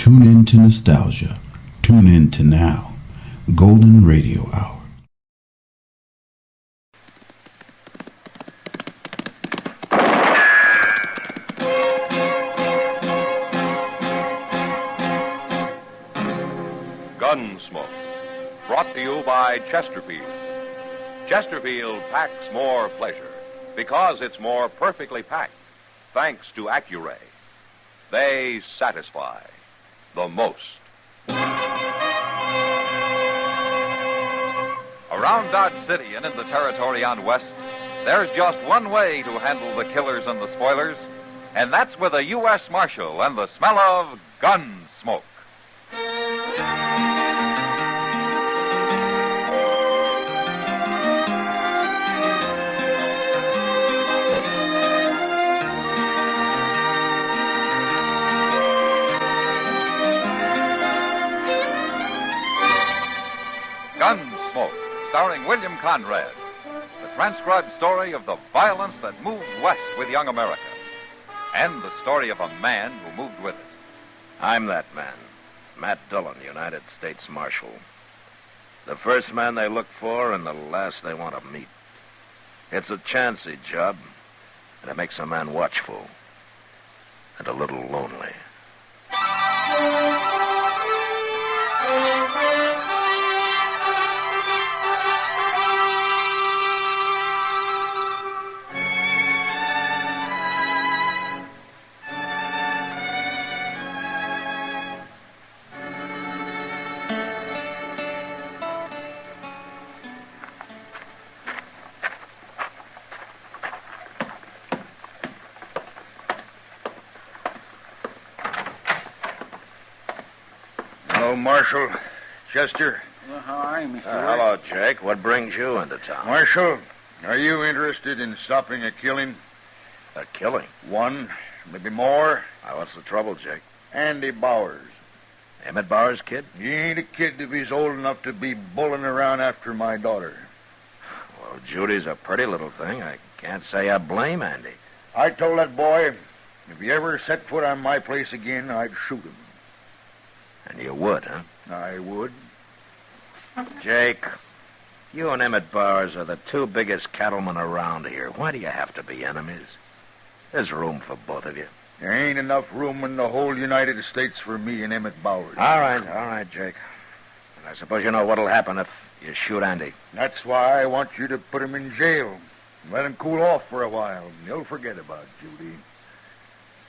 Tune in to nostalgia. Tune in to now. Golden Radio Hour. Gunsmoke, brought to you by Chesterfield. Chesterfield packs more pleasure because it's more perfectly packed, thanks to Accuray. They satisfy the most. Around Dodge City and in the territory on West, there's just one way to handle the killers and the spoilers, and that's with a U.S. Marshal and the smell of Gunsmoke. Gunsmoke, starring William Conrad, the transcribed story of the violence that moved west with young America, and the story of a man who moved with it. I'm that man, Matt Dillon, United States Marshal. The first man they look for and the last they want to meet. It's a chancy job, and it makes a man watchful and a little lonely. Marshal, Chester. Well, how are you, Mr. Hello, Jake. What brings you into town? Marshal, are you interested in stopping a killing? A killing? One, maybe more. What's the trouble, Jake? Andy Bowers. Emmett Bowers' kid? He ain't a kid if he's old enough to be bulling around after my daughter. Well, Judy's a pretty little thing. I can't say I blame Andy. I told that boy, if he ever set foot on my place again, I'd shoot him. And you would, huh? I would. Jake, you and Emmett Bowers are the two biggest cattlemen around here. Why do you have to be enemies? There's room for both of you. There ain't enough room in the whole United States for me and Emmett Bowers. All right, Jake. And I suppose you know what'll happen if you shoot Andy. That's why I want you to put him in jail. Let him cool off for a while. He'll forget about Judy.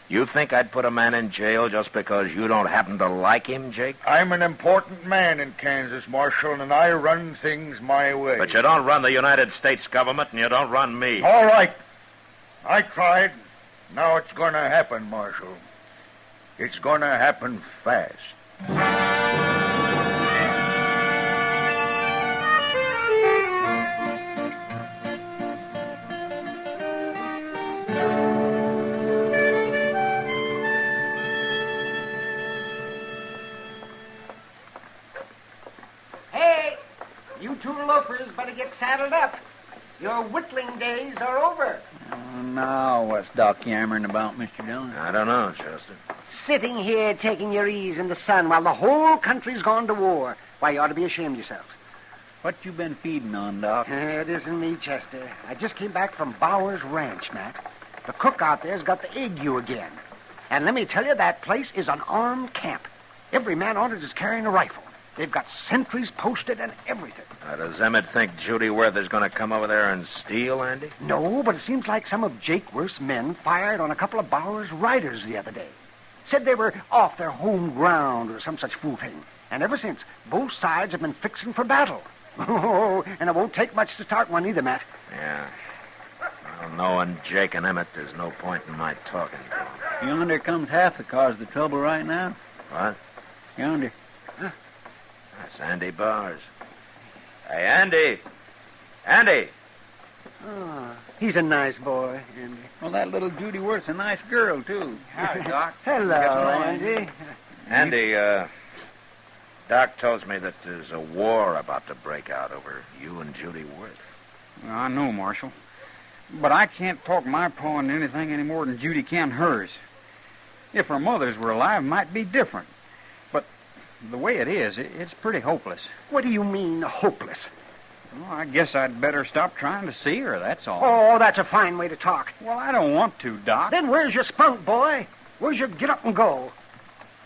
You think I'd put a man in jail just because you don't happen to like him, Jake? I'm an important man in Kansas, Marshal, and I run things my way. But you don't run the United States government, and you don't run me. All right. I tried. Now it's going to happen, Marshal. It's going to happen fast. Two loafers better get saddled up. Your whittling days are over. Now what's Doc yammering about, Mr. Dillon? I don't know, Chester. Sitting here taking your ease in the sun while the whole country's gone to war. Why, you ought to be ashamed of yourselves. What you been feeding on, Doc? It isn't me, Chester. I just came back from Bowers Ranch, Matt. The cook out there's got the ague again. And let me tell you, that place is an armed camp. Every man on it is carrying a rifle. They've got sentries posted and everything. Does Emmett think Judy Worth is going to come over there and steal, Andy? No, but it seems like some of Jake Worth's men fired on a couple of Bowers' riders the other day. Said they were off their home ground or some such fool thing. And ever since, both sides have been fixing for battle. Oh, and it won't take much to start one either, Matt. Yeah. Well, knowing Jake and Emmett, there's no point in my talking to them. Yonder comes half the cause of the trouble right now. What? Yonder. That's Andy Bowers. Hey, Andy! Andy! Oh, he's a nice boy, Andy. Well, that little Judy Worth's a nice girl, too. Howdy, Doc. Hello, Andy. Andy, Doc tells me that there's a war about to break out over you and Judy Worth. Well, I know, Marshal. But I can't talk my paw into anything any more than Judy can hers. If her mothers were alive, it might be different. The way it is, it's pretty hopeless. What do you mean, hopeless? Well, I guess I'd better stop trying to see her, that's all. Oh, that's a fine way to talk. Well, I don't want to, Doc. Then where's your spunk, boy? Where's your get up and go?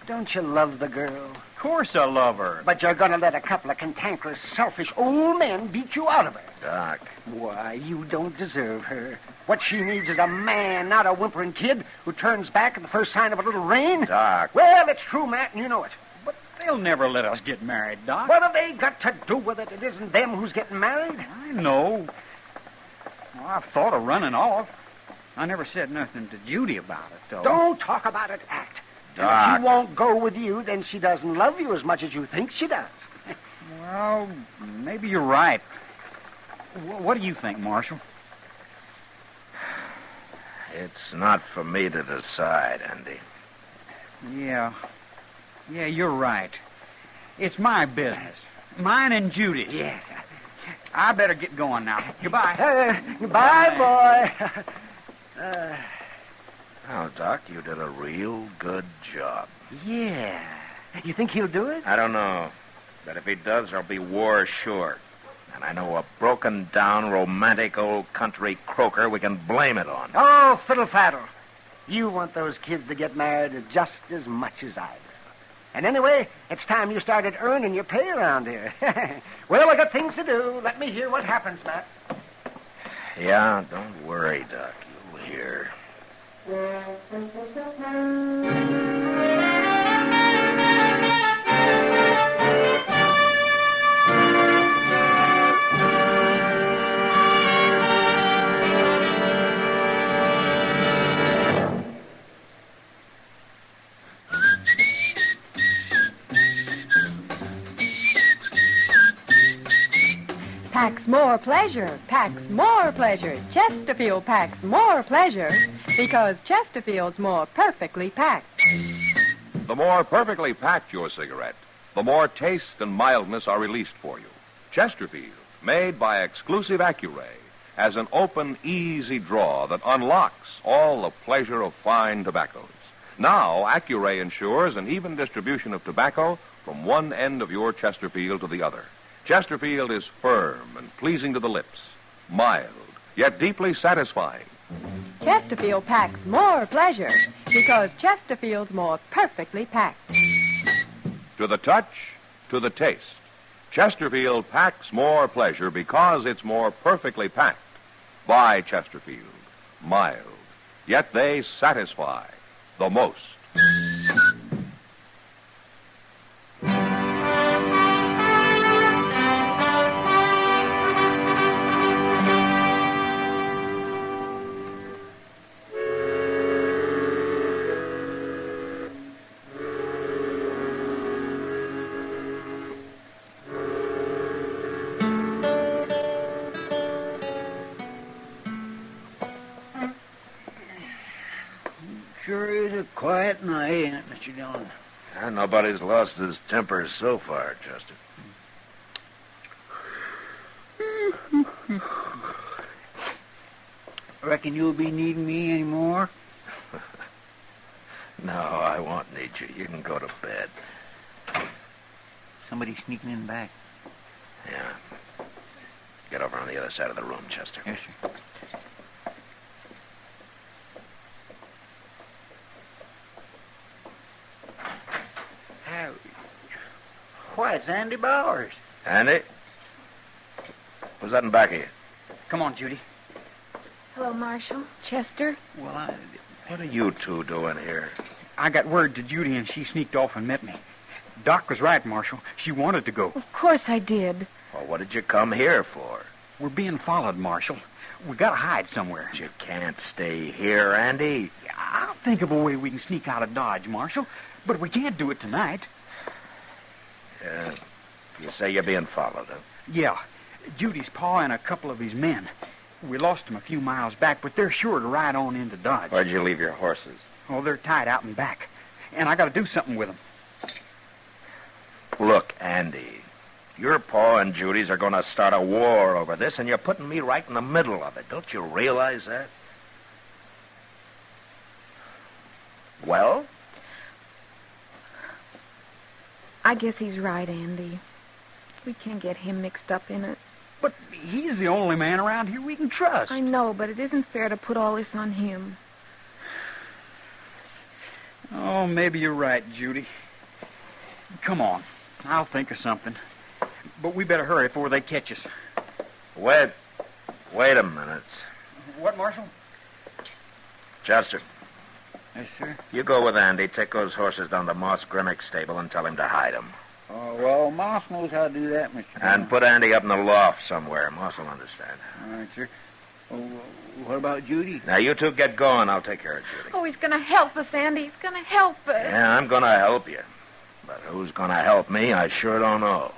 Don't you love the girl? Of course I love her. But you're going to let a couple of cantankerous, selfish old men beat you out of her. Doc. Why, you don't deserve her. What she needs is a man, not a whimpering kid who turns back at the first sign of a little rain. Doc. Well, it's true, Matt, and you know it. But they'll never let us get married, Doc. What have they got to do with it? It isn't them who's getting married. I know. Well, I've thought of running off. I never said nothing to Judy about it, though. Don't talk about it, act. And if Doc. she won't go with you, then she doesn't love you as much as you think she does. Well, maybe you're right. What do you think, Marshal? It's not for me to decide, Andy. Yeah, you're right. It's my business. Mine and Judy's. Yes. I better get going now. Goodbye. Goodbye, boy. Oh, Doc, you did a real good job. Yeah. You think he'll do it? I don't know. But if he does, there'll be war sure. And I know a broken-down, romantic old country croaker we can blame it on. Oh, fiddle-faddle. You want those kids to get married just as much as I do. And anyway, it's time you started earning your pay around here. Well, I got things to do. Let me hear what happens, Matt. Yeah, don't worry, Doc. You'll hear. Packs more pleasure, packs more pleasure. Chesterfield packs more pleasure because Chesterfield's more perfectly packed. The more perfectly packed your cigarette, the more taste and mildness are released for you. Chesterfield, made by exclusive Accuray, has an open, easy draw that unlocks all the pleasure of fine tobaccos. Now, Accuray ensures an even distribution of tobacco from one end of your Chesterfield to the other. Chesterfield is firm and pleasing to the lips, mild, yet deeply satisfying. Chesterfield packs more pleasure because Chesterfield's more perfectly packed. To the touch, to the taste, Chesterfield packs more pleasure because it's more perfectly packed. By Chesterfield, mild, yet they satisfy the most. Sure is a quiet night, ain't it, Mr. Dillon? And nobody's lost his temper so far, Chester. Reckon you'll be needing me any more? No, I won't need you. You can go to bed. Somebody sneaking in back. Yeah. Get over on the other side of the room, Chester. Yes, sir. Why, it's Andy Bowers. Andy? Who's that in back of you? Come on, Judy. Hello, Marshal. Chester? Well, What are you two doing here? I got word to Judy, and she sneaked off and met me. Doc was right, Marshal. She wanted to go. Of course I did. Well, what did you come here for? We're being followed, Marshal. We gotta hide somewhere. You can't stay here, Andy. I'll think of a way we can sneak out of Dodge, Marshal. But we can't do it tonight. You say you're being followed, huh? Yeah. Judy's pa and a couple of his men. We lost them a few miles back, but they're sure to ride on into Dodge. Where'd you leave your horses? Oh, they're tied out and back. And I gotta do something with them. Look, Andy, your pa and Judy's are going to start a war over this, and you're putting me right in the middle of it. Don't you realize that? Well? I guess he's right, Andy. We can't get him mixed up in it. But he's the only man around here we can trust. I know, but it isn't fair to put all this on him. Oh, maybe you're right, Judy. Come on. I'll think of something. But we better hurry before they catch us. Wait a minute. What, Marshal? Chester, Yes, sir. you go with Andy, take those horses down to Moss Grimmick's stable and tell him to hide them. Oh, well, Moss knows how to do that, Mr. And put Andy up in the loft somewhere. Moss will understand. All right, sir. Oh, what about Judy? Now, you two get going. I'll take care of Judy. Oh, he's going to help us, Andy. He's going to help us. Yeah, I'm going to help you. But who's going to help me, I sure don't know.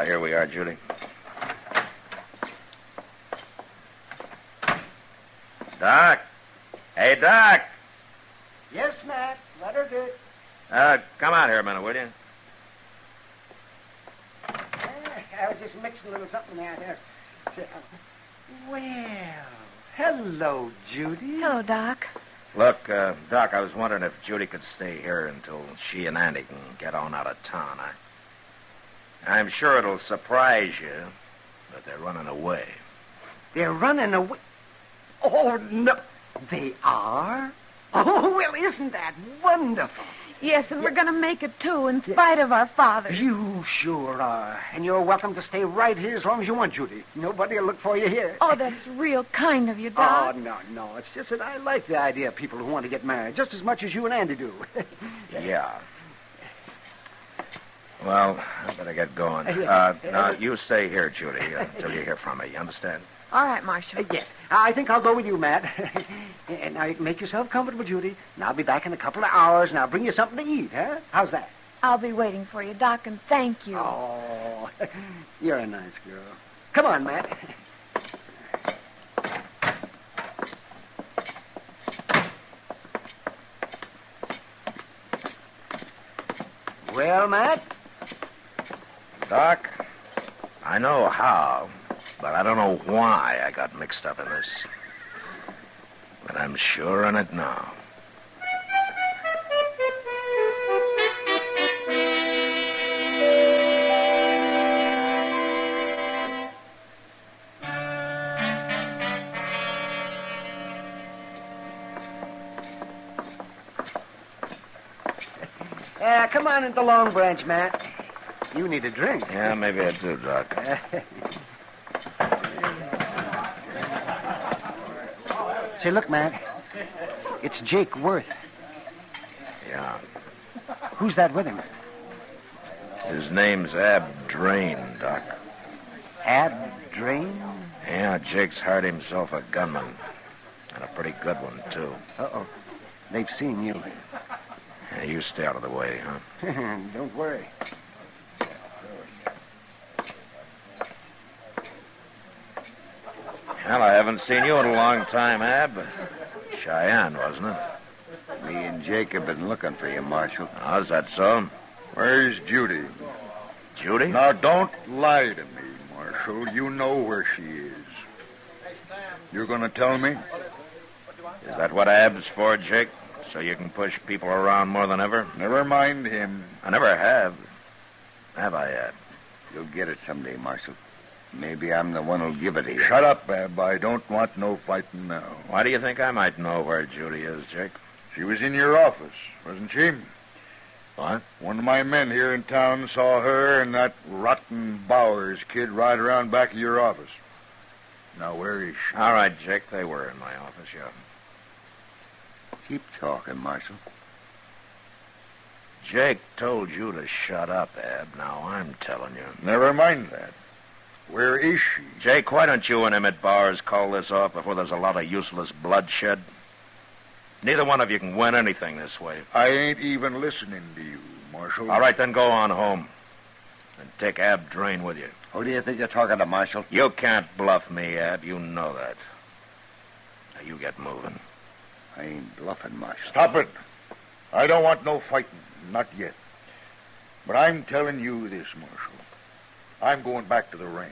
Here we are, Judy. Doc. Hey, Doc. Yes, Matt. Let her do it. Come out here a minute, will you? I was just mixing a little something out there. Well, hello, Judy. Hello, Doc. Look, Doc, I was wondering if Judy could stay here until she and Andy can get on out of town. I'm sure it'll surprise you, but they're running away. They're running away. Oh, no. They are? Oh, well, isn't that wonderful? Yes, and we're going to make it, too, in spite of our fathers. You sure are. And you're welcome to stay right here as long as you want, Judy. Nobody will look for you here. Oh, that's real kind of you, Doc. Oh, no. It's just that I like the idea of people who want to get married just as much as you and Andy do. Yeah. Well, I better get going. Now, you stay here, Judy, until you hear from me. You understand? All right, Marshal. Yes. I think I'll go with you, Matt. And now you can make yourself comfortable, Judy. And I'll be back in a couple of hours, and I'll bring you something to eat, huh? How's that? I'll be waiting for you, Doc, and thank you. Oh, you're a nice girl. Come on, Matt. Well, Matt? Doc, I know how, but I don't know why I got mixed up in this. But I'm sure in it now. Come on into Long Branch, Matt. You need a drink. Yeah, maybe I do, Doc. Say, look, Matt. It's Jake Worth. Yeah. Who's that with him? His name's Ab Drain, Doc. Ab Drain? Yeah, Jake's hired himself a gunman. And a pretty good one, too. Uh-oh. They've seen you. Yeah, you stay out of the way, huh? Don't worry. Well, I haven't seen you in a long time, Ab. Cheyenne, wasn't it? Me and Jake have been looking for you, Marshal. How's that so? Where's Judy? Judy? Now, don't lie to me, Marshal. You know where she is. You're going to tell me? Is that what Ab's for, Jake? So you can push people around more than ever? Never mind him. I never have. Have I, Ab? You'll get it someday, Marshal. Maybe I'm the one who'll give it to you. Shut up, Ab. I don't want no fighting now. Why do you think I might know where Judy is, Jake? She was in your office, wasn't she? What? One of my men here in town saw her and that rotten Bowers kid ride around back of your office. Now, where is she? All right, Jake, they were in my office, yeah. Keep talking, Marshal. Jake told you to shut up, Ab. Now I'm telling you. Never mind that. Where is she? Jake, why don't you and Emmett Bowers call this off before there's a lot of useless bloodshed? Neither one of you can win anything this way. I ain't even listening to you, Marshal. All right, then go on home. And take Ab Drain with you. Who do you think you're talking to, Marshal? You can't bluff me, Ab. You know that. Now, you get moving. I ain't bluffing, Marshal. Stop it. I don't want no fighting, not yet. But I'm telling you this, Marshal. I'm going back to the ranch.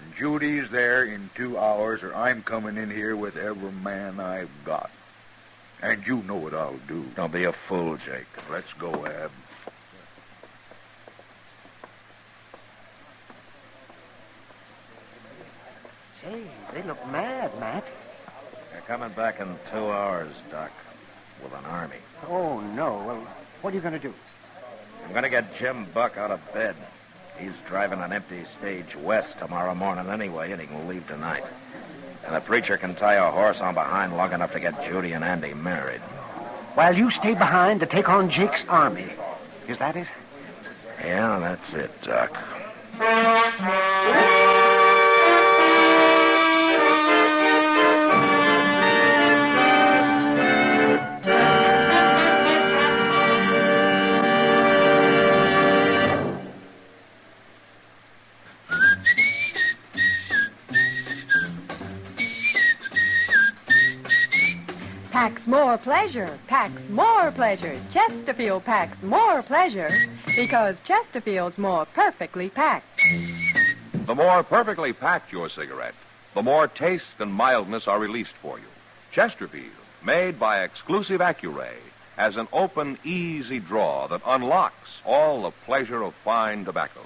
And Judy's there in 2 hours, or I'm coming in here with every man I've got. And you know what I'll do. Don't be a fool, Jake. Let's go, Ab. Say, they look mad, Matt. They're coming back in 2 hours, Doc, with an army. Oh, no. Well, what are you going to do? I'm going to get Jim Buck out of bed. He's driving an empty stage west tomorrow morning anyway, and he can leave tonight. And the preacher can tie a horse on behind long enough to get Judy and Andy married. While you stay behind to take on Jake's army. Is that it? Yeah, that's it, Doc. Packs more pleasure, packs more pleasure. Chesterfield packs more pleasure because Chesterfield's more perfectly packed. The more perfectly packed your cigarette, the more taste and mildness are released for you. Chesterfield, made by exclusive Accuray, has an open, easy draw that unlocks all the pleasure of fine tobaccos.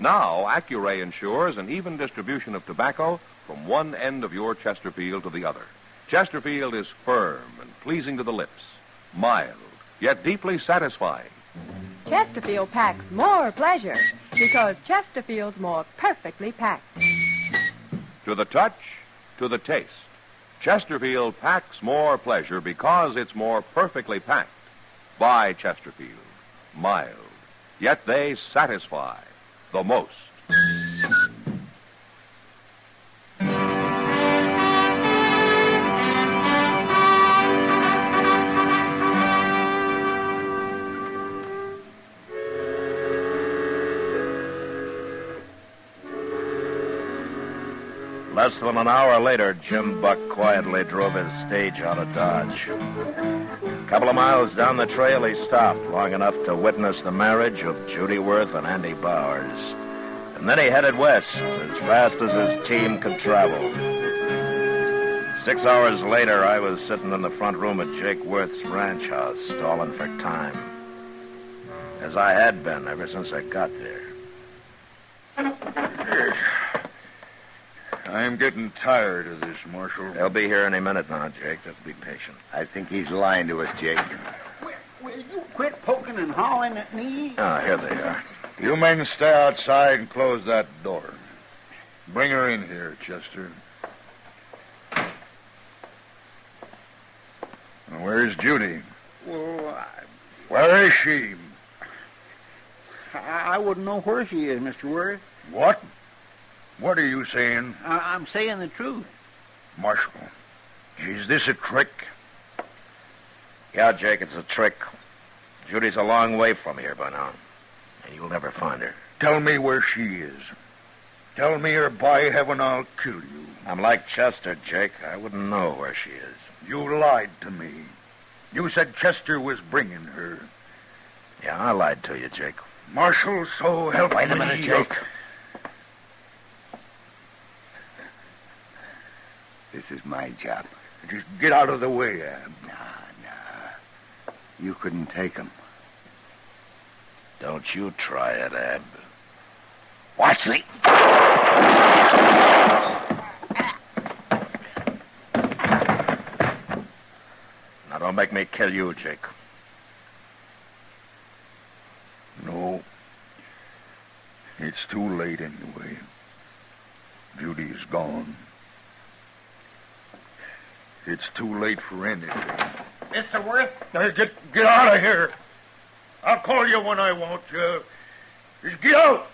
Now, Accuray ensures an even distribution of tobacco from one end of your Chesterfield to the other. Chesterfield is firm and pleasing to the lips, mild, yet deeply satisfying. Chesterfield packs more pleasure because Chesterfield's more perfectly packed. To the touch, to the taste, Chesterfield packs more pleasure because it's more perfectly packed. By Chesterfield, mild, yet they satisfy the most. Less than an hour later, Jim Buck quietly drove his stage out of Dodge. A couple of miles down the trail, he stopped long enough to witness the marriage of Judy Worth and Andy Bowers. And then he headed west as fast as his team could travel. 6 hours later, I was sitting in the front room at Jake Worth's ranch house, stalling for time. As I had been ever since I got there. I'm getting tired of this, Marshal. They'll be here any minute now, Jake. Just be patient. I think he's lying to us, Jake. Will you quit poking and hauling at me? Ah, here they are. You men stay outside and close that door. Bring her in here, Chester. Now, where's Judy? Well, Where is she? I wouldn't know where she is, Mr. Worth. What? What are you saying? I'm saying the truth. Marshal, is this a trick? Yeah, Jake, it's a trick. Judy's a long way from here by now. And you'll never find her. Tell me where she is. Tell me, or by heaven, I'll kill you. I'm like Chester, Jake. I wouldn't know where she is. You lied to me. You said Chester was bringing her. Yeah, I lied to you, Jake. Marshal, so help me. Wait a minute, Jake. This is my job. Just get out of the way, Ab. Nah. You couldn't take him. Don't you try it, Ab. Watch me. Now, don't make me kill you, Jake. No. It's too late anyway. Judy's gone. It's too late for anything. Mr. Worth? Get out of here. I'll call you when I want you. Just get out.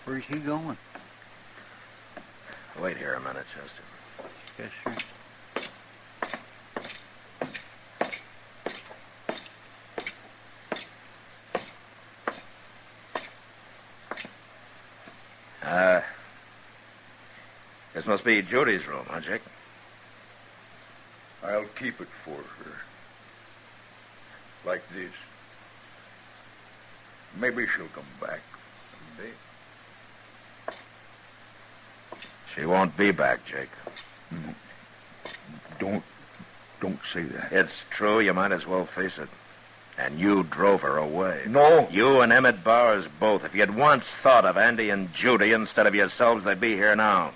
Where's he going? Wait here a minute, Chester. Yes, sir. must be Judy's room, huh, Jake? I'll keep it for her. Like this. Maybe she'll come back someday. She won't be back, Jake. Don't say that. It's true. You might as well face it. And you drove her away. No. You and Emmett Bowers both. If you'd once thought of Andy and Judy instead of yourselves, they'd be here now.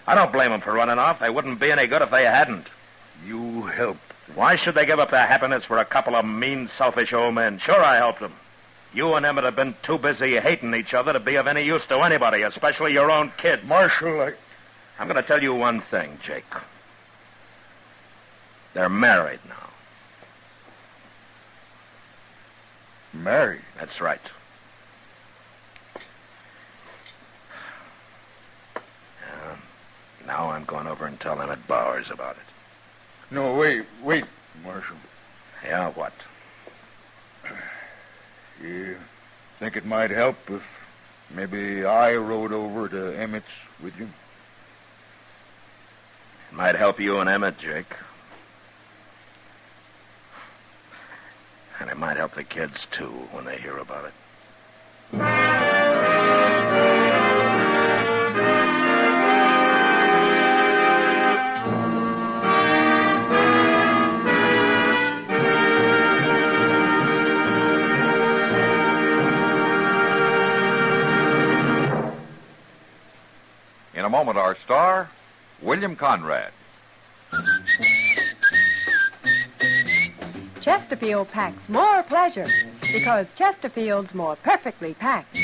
I don't blame them for running off. They wouldn't be any good if they hadn't. You helped. Why should they give up their happiness for a couple of mean, selfish old men? Sure, I helped them. You and Emmett have been too busy hating each other to be of any use to anybody, especially your own kids. Marshal, I'm going to tell you one thing, Jake. They're married now. Married? That's right. Now I'm going over and tell Emmett Bowers about it. No, wait, Marshal. Yeah, what? You think it might help if maybe I rode over to Emmett's with you? It might help you and Emmett, Jake. And it might help the kids, too, when they hear about it. In a moment, our star, William Conrad. Chesterfield packs more pleasure because Chesterfield's more perfectly packed.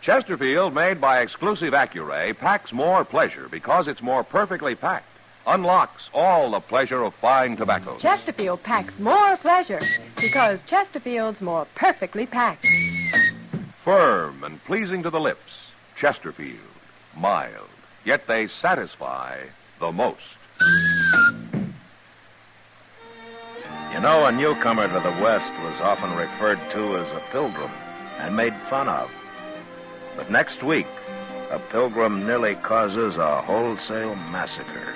Chesterfield, made by exclusive Accuray, packs more pleasure because it's more perfectly packed. Unlocks all the pleasure of fine tobacco. Chesterfield packs more pleasure because Chesterfield's more perfectly packed. Firm and pleasing to the lips. Chesterfield. Mild. Yet they satisfy the most. You know, a newcomer to the West was often referred to as a pilgrim and made fun of. But next week, a pilgrim nearly causes a wholesale massacre.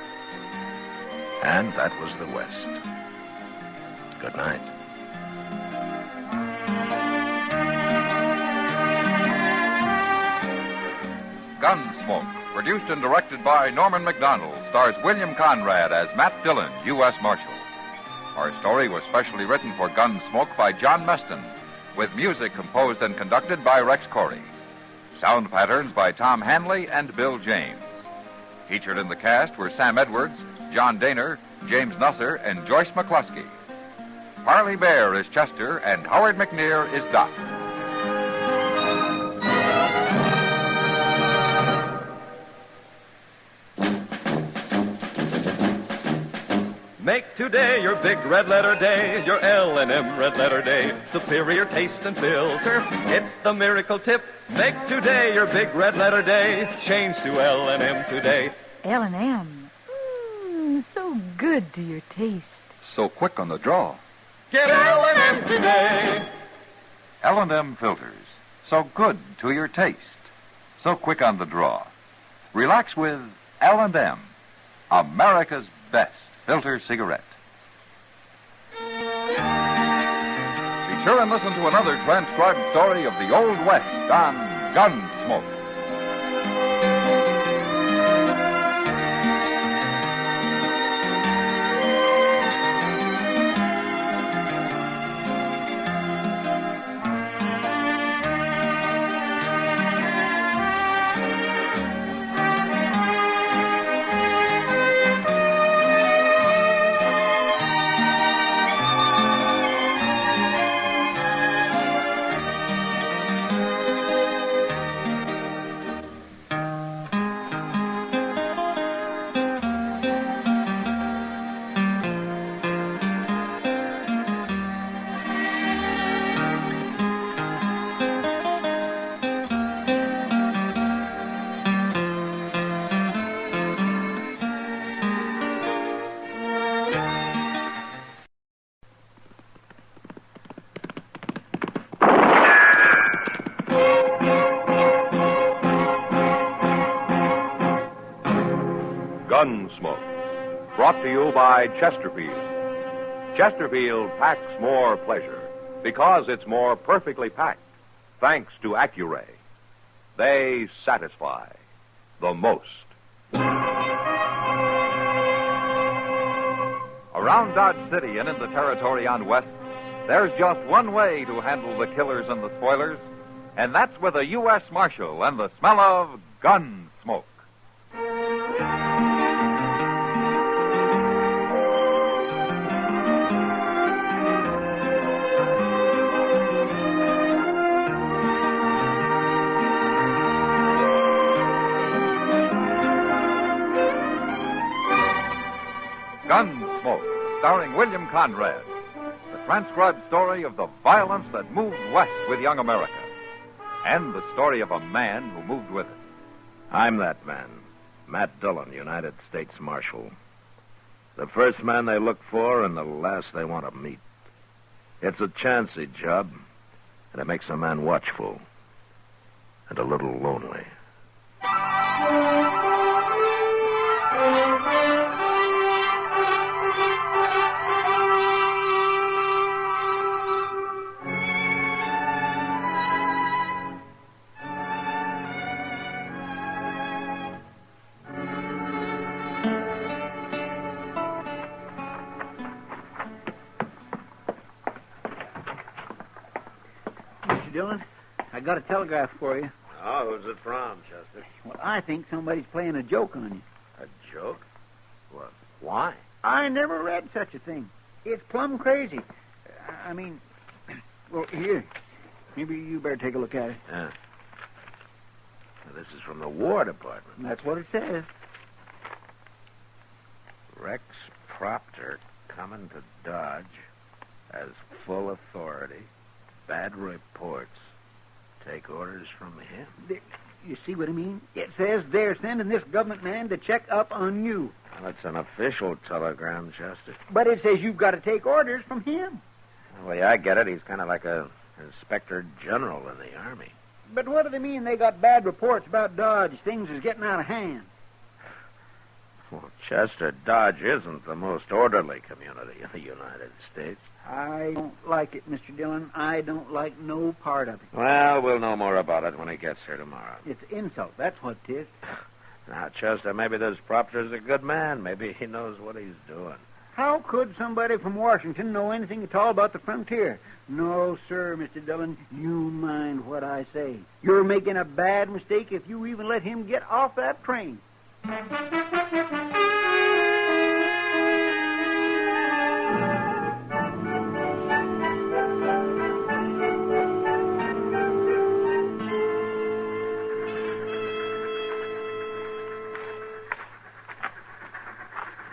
And that was the West. Good night. Gunsmoke, produced and directed by Norman MacDonald, stars William Conrad as Matt Dillon, U.S. Marshal. Our story was specially written for Gunsmoke by John Meston, with music composed and conducted by Rex Corey. Sound patterns by Tom Hanley and Bill James. Featured in the cast were Sam Edwards, John Daner, James Nusser, and Joyce McCluskey. Parley Bear is Chester, and Howard McNear is Doc. Make today your big red letter day, your L&M red letter day. Superior taste and filter, it's the miracle tip. Make today your big red letter day. Change to L&M today. L&M. So good to your taste. So quick on the draw. Get L&M today. L&M filters. So good to your taste. So quick on the draw. Relax with L&M, America's best filter cigarette. Be sure and listen to another transcribed story of the Old West on Gunsmoke. Gunsmoke. Brought to you by Chesterfield. Chesterfield packs more pleasure because it's more perfectly packed, thanks to Accuray. They satisfy the most. Around Dodge City and in the territory on West, there's just one way to handle the killers and the spoilers, and that's with a U.S. Marshal and the smell of gun smoke. Gunsmoke, starring William Conrad. The transcribed story of the violence that moved west with young America. And the story of a man who moved with it. I'm that man, Matt Dillon, United States Marshal. The first man they look for and the last they want to meet. It's a chancy job, and it makes a man watchful and a little lonely. Mr. Dillon, I got a telegraph for you. Oh, who's it from, Chester? Well, I think somebody's playing a joke on you. A joke? What? Why? I never read such a thing. It's plumb crazy. I mean, well, here. Maybe you better take a look at it. Yeah. Now, this is from the War Department. That's what it says. Rex Proctor coming to Dodge has full authority. Bad reports. Take orders from him. You see what I mean? It says they're sending this government man to check up on you. Well, it's an official telegram, Chester. But it says you've got to take orders from him. The way I get it, he's kind of like a inspector general in the Army. But what do they mean they got bad reports about Dodge? Things is getting out of hand. Well, Chester, Dodge isn't the most orderly community in the United States. I don't like it, Mr. Dillon. I don't like no part of it. Well, we'll know more about it when he gets here tomorrow. It's insult. That's what it is. Now, Chester, maybe this Proctor's a good man. Maybe he knows what he's doing. How could somebody from Washington know anything at all about the frontier? No, sir, Mr. Dillon. You mind what I say. You're making a bad mistake if you even let him get off that train.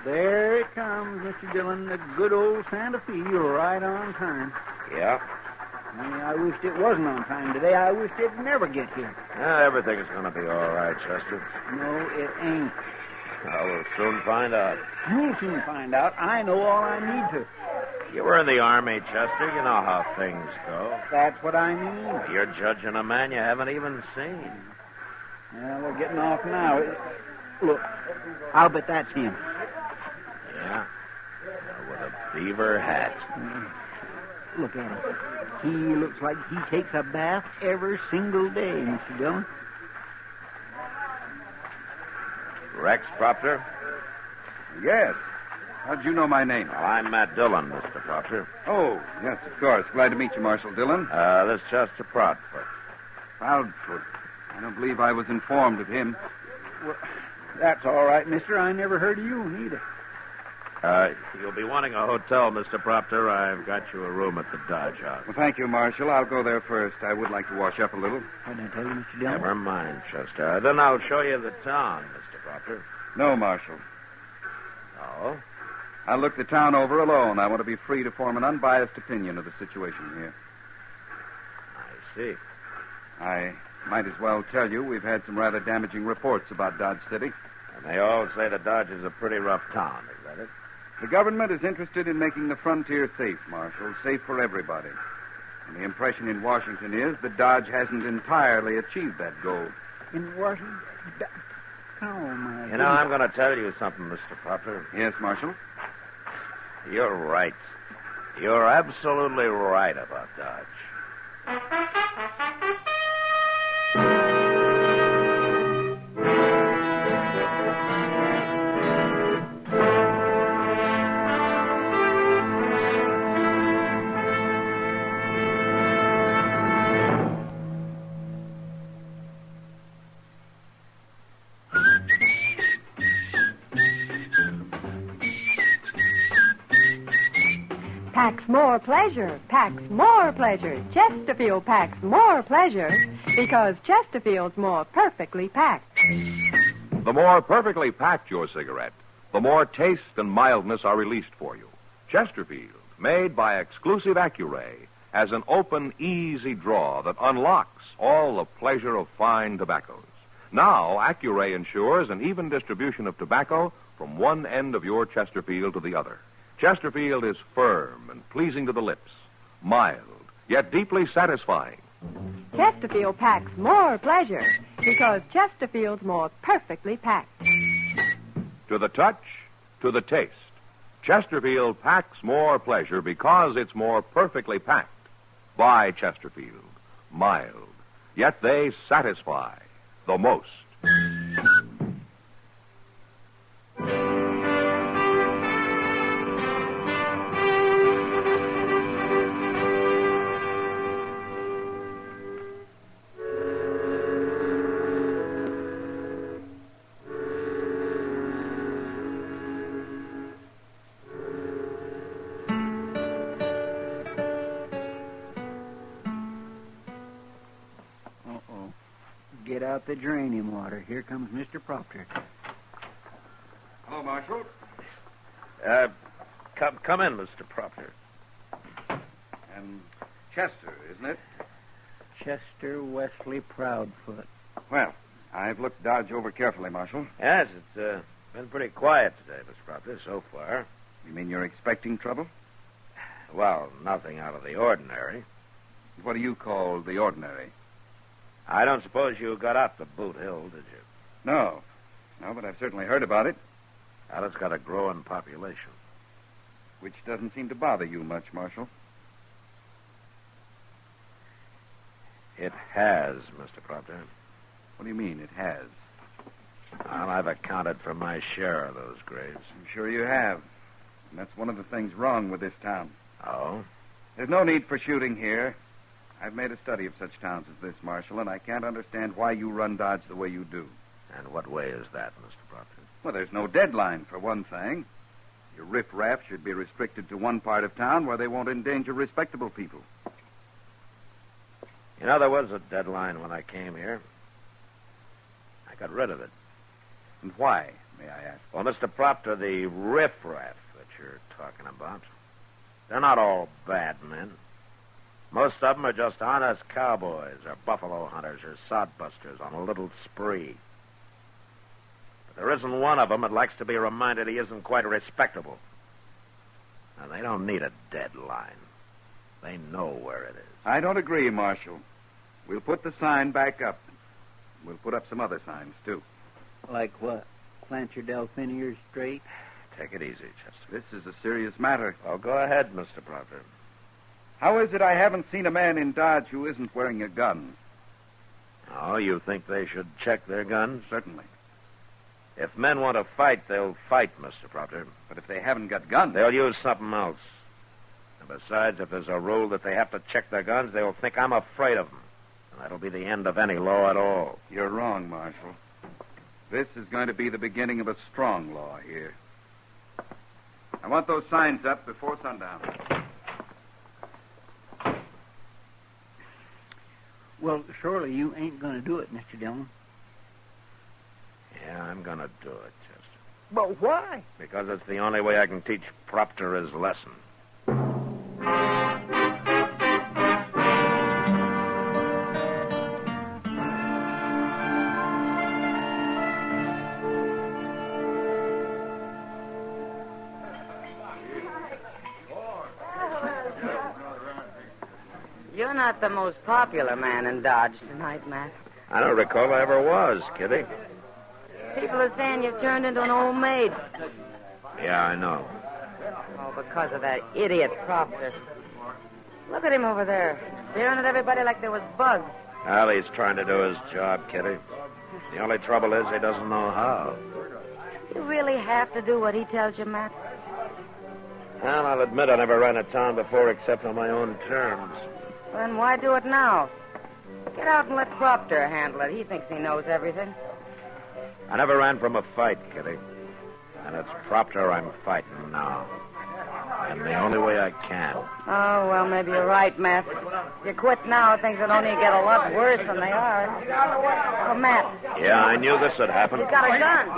There it comes, Mr. Dillon, the good old Santa Fe. You're right on time. Yeah? I wished it wasn't on time today. I wished it'd never get here. Everything's going to be all right, Chester. No, it ain't. Well, we'll soon find out. You'll soon find out. I know all I need to. You were in the Army, Chester. You know how things go. That's what I mean. You're judging a man you haven't even seen. Well, they're getting off now. Look, I'll bet that's him. Yeah? With a beaver hat. Look at him. He looks like he takes a bath every single day, Mr. Dillon. Rex Proctor? Yes. How'd you know my name? Well, I'm Matt Dillon, Mr. Proctor. Oh, yes, of course. Glad to meet you, Marshal Dillon. This is Chester Proudfoot. Proudfoot. I don't believe I was informed of him. Well, that's all right, mister. I never heard of you neither. You'll be wanting a hotel, Mr. Proctor. I've got you a room at the Dodge House. Well, thank you, Marshal. I'll go there first. I would like to wash up a little. What did I tell you, Mr. Dillon? Never mind, Chester. Then I'll show you the town, Mr. Proctor. No, Marshal. Oh? I'll look the town over alone. I want to be free to form an unbiased opinion of the situation here. I see. I might as well tell you we've had some rather damaging reports about Dodge City. And they all say that Dodge is a pretty rough town, is that it? The government is interested in making the frontier safe, Marshal, safe for everybody. And the impression in Washington is that Dodge hasn't entirely achieved that goal. In Washington? Oh, my You know, I'm going to tell you something, Mr. Proctor. Yes, Marshal? You're right. You're absolutely right about Dodge. Packs more pleasure, packs more pleasure. Chesterfield packs more pleasure because Chesterfield's more perfectly packed. The more perfectly packed your cigarette, the more taste and mildness are released for you. Chesterfield, made by exclusive Accuray, has an open, easy draw that unlocks all the pleasure of fine tobaccos. Now, Accuray ensures an even distribution of tobacco from one end of your Chesterfield to the other. Chesterfield is firm and pleasing to the lips, mild, yet deeply satisfying. Chesterfield packs more pleasure because Chesterfield's more perfectly packed. To the touch, to the taste, Chesterfield packs more pleasure because it's more perfectly packed. By Chesterfield, mild, yet they satisfy the most. Uh-oh. Get out the draining water. Here comes Mr. Proctor. Hello, Marshal. Come in, Mr. Proctor. And Chester, isn't it? Chester Wesley Proudfoot. Well, I've looked Dodge over carefully, Marshal. Yes, it's been pretty quiet today, Mr. Proctor, so far. You mean you're expecting trouble? Well, nothing out of the ordinary. What do you call the ordinary? I don't suppose you got out to Boot Hill, did you? No. No, but I've certainly heard about it. Well, it's got a growing population. Which doesn't seem to bother you much, Marshal. It has, Mr. Proctor. What do you mean, it has? Well, I've accounted for my share of those graves. I'm sure you have. And that's one of the things wrong with this town. Oh? There's no need for shooting here. I've made a study of such towns as this, Marshal, and I can't understand why you run Dodge the way you do. And what way is that, Mr. Proctor? Well, there's no deadline, for one thing. Your riffraff should be restricted to one part of town where they won't endanger respectable people. You know, there was a deadline when I came here. I got rid of it. And why, may I ask? Well, Mr. Proctor, the riffraff that you're talking about, they're not all bad men. Most of them are just honest cowboys or buffalo hunters or sodbusters on a little spree. But there isn't one of them that likes to be reminded he isn't quite respectable. And they don't need a deadline. They know where it is. I don't agree, Marshal. We'll put the sign back up. We'll put up some other signs, too. Like what? Plant your Delphiniers straight? Take it easy, Chester. This is a serious matter. Well, go ahead, Mr. Proctor. How is it I haven't seen a man in Dodge who isn't wearing a gun? Oh, you think they should check their guns? Certainly. If men want to fight, they'll fight, Mr. Proctor. But if they haven't got guns... They'll use something else. And besides, if there's a rule that they have to check their guns, they'll think I'm afraid of them. And that'll be the end of any law at all. You're wrong, Marshal. This is going to be the beginning of a strong law here. I want those signs up before sundown. Well, surely you ain't going to do it, Mr. Dillon. Yeah, I'm going to do it, Chester. But why? Because it's the only way I can teach Proctor his lesson. You're not the most popular man in Dodge tonight, Matt. I don't recall I ever was, Kitty. People are saying you've turned into an old maid. Yeah, I know. Oh, because of that idiot Proctor. Look at him over there, staring at everybody like there was bugs. Well, he's trying to do his job, Kitty. The only trouble is he doesn't know how. You really have to do what he tells you, Matt. Well, I'll admit I never ran a town before except on my own terms. Well, then why do it now? Get out and let Proctor handle it. He thinks he knows everything. I never ran from a fight, Kitty. And it's Proctor I'm fighting now. And the only way I can. Oh, well, maybe you're right, Matt. If you quit now, things will only get a lot worse than they are. Oh, Matt. Yeah, I knew this would happen. He's got a gun.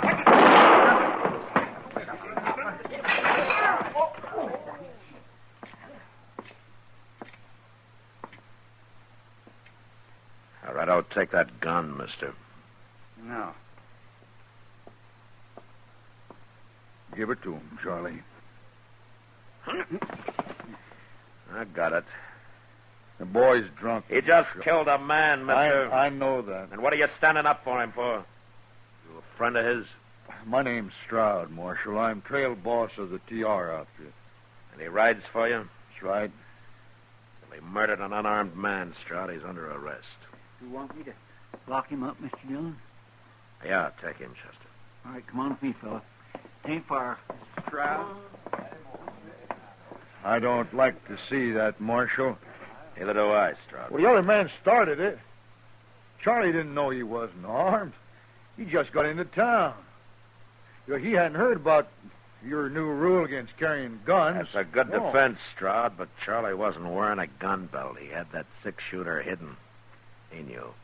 All right, I'll take that gun, mister. No. Give it to him, Charlie. I got it. The boy's drunk. He just killed a man, mister. I know that. And what are you standing up for him for? You a friend of his? My name's Stroud, Marshal. I'm trail boss of the TR outfit. And he rides for you? That's right. Well, he murdered an unarmed man, Stroud. He's under arrest. You want me to lock him up, Mr. Dillon? Yeah, take him, Chester. All right, come on with me, fella. Ain't far. Stroud? I don't like to see that, Marshal. Neither do I, Stroud. Well, the other man started it. Charlie didn't know he wasn't armed. He just got into town. He hadn't heard about your new rule against carrying guns. That's a good defense, Stroud, but Charlie wasn't wearing a gun belt. He had that six-shooter hidden. He knew.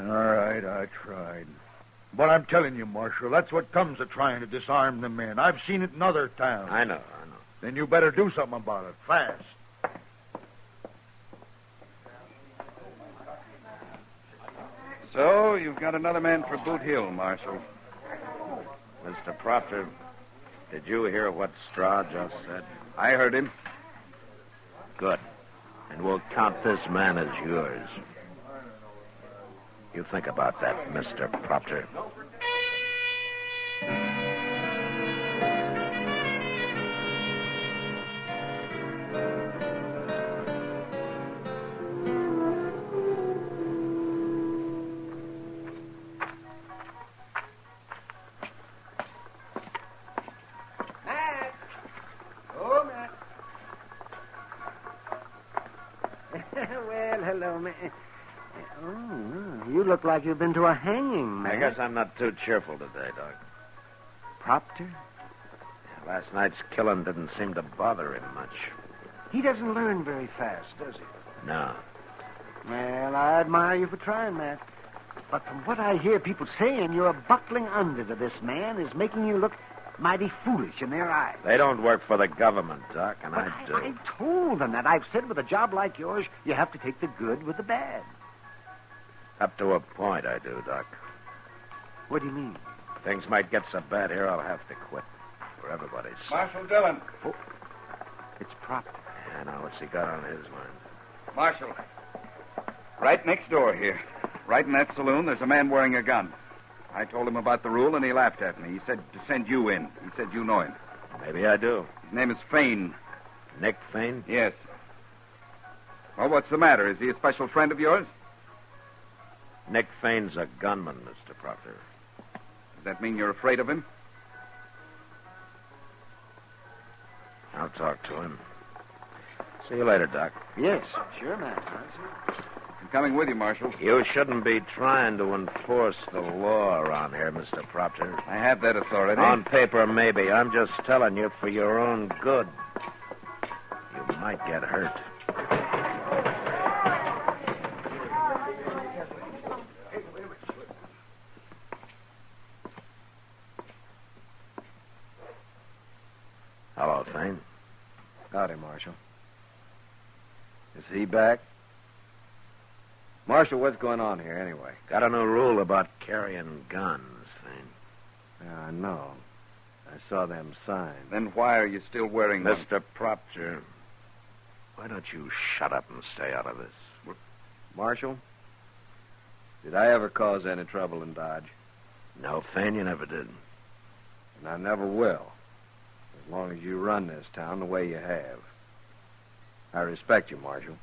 All right, I tried. But I'm telling you, Marshal, that's what comes of trying to disarm the men. I've seen it in other towns. I know. Then you better do something about it, fast. So, you've got another man for Boot Hill, Marshal. Mr. Proctor, did you hear what Stroud just said? I heard him. Good. And we'll count this man as yours. You think about that, Mr. Proctor. Matt! Oh, Matt. Well, hello, Matt. Oh, you look like you've been to a hanging, Matt. I guess I'm not too cheerful today, Doc. Proctor? Last night's killing didn't seem to bother him much. He doesn't learn very fast, does he? No. Well, I admire you for trying, Matt. But from what I hear people saying, you're buckling under to this man is making you look mighty foolish in their eyes. They don't work for the government, Doc, and But I do. I've told them that. I've said with a job like yours, you have to take the good with the bad. Up to a point, I do, Doc. What do you mean? Things might get so bad here, I'll have to quit. For everybody's sake. Marshal Dillon. Oh, it's Proctor. Yeah, now what's he got on his mind? Marshal. Right next door here. Right in that saloon, there's a man wearing a gun. I told him about the rule, and he laughed at me. He said to send you in. He said you know him. Maybe I do. His name is Fain. Nick Fain? Yes. Well, what's the matter? Is he a special friend of yours? Nick Fain's a gunman, Mr. Proctor. Does that mean you're afraid of him? I'll talk to him. See you later, Doc. Yes, sure, Matt. I'm coming with you, Marshal. You shouldn't be trying to enforce the law around here, Mr. Proctor. I have that authority. On paper, maybe. I'm just telling you for your own good. You might get hurt. Hello, Fain. Howdy, Marshal. Is he back? Marshal, what's going on here anyway? Got a new rule about carrying guns, Fain. Yeah, I know. I saw them signs. Then why are you still wearing them? Mr. Proctor, why don't you shut up and stay out of this? Marshal, did I ever cause any trouble in Dodge? No, Fane, you never did. And I never will. As long as you run this town the way you have. I respect you, Marshal.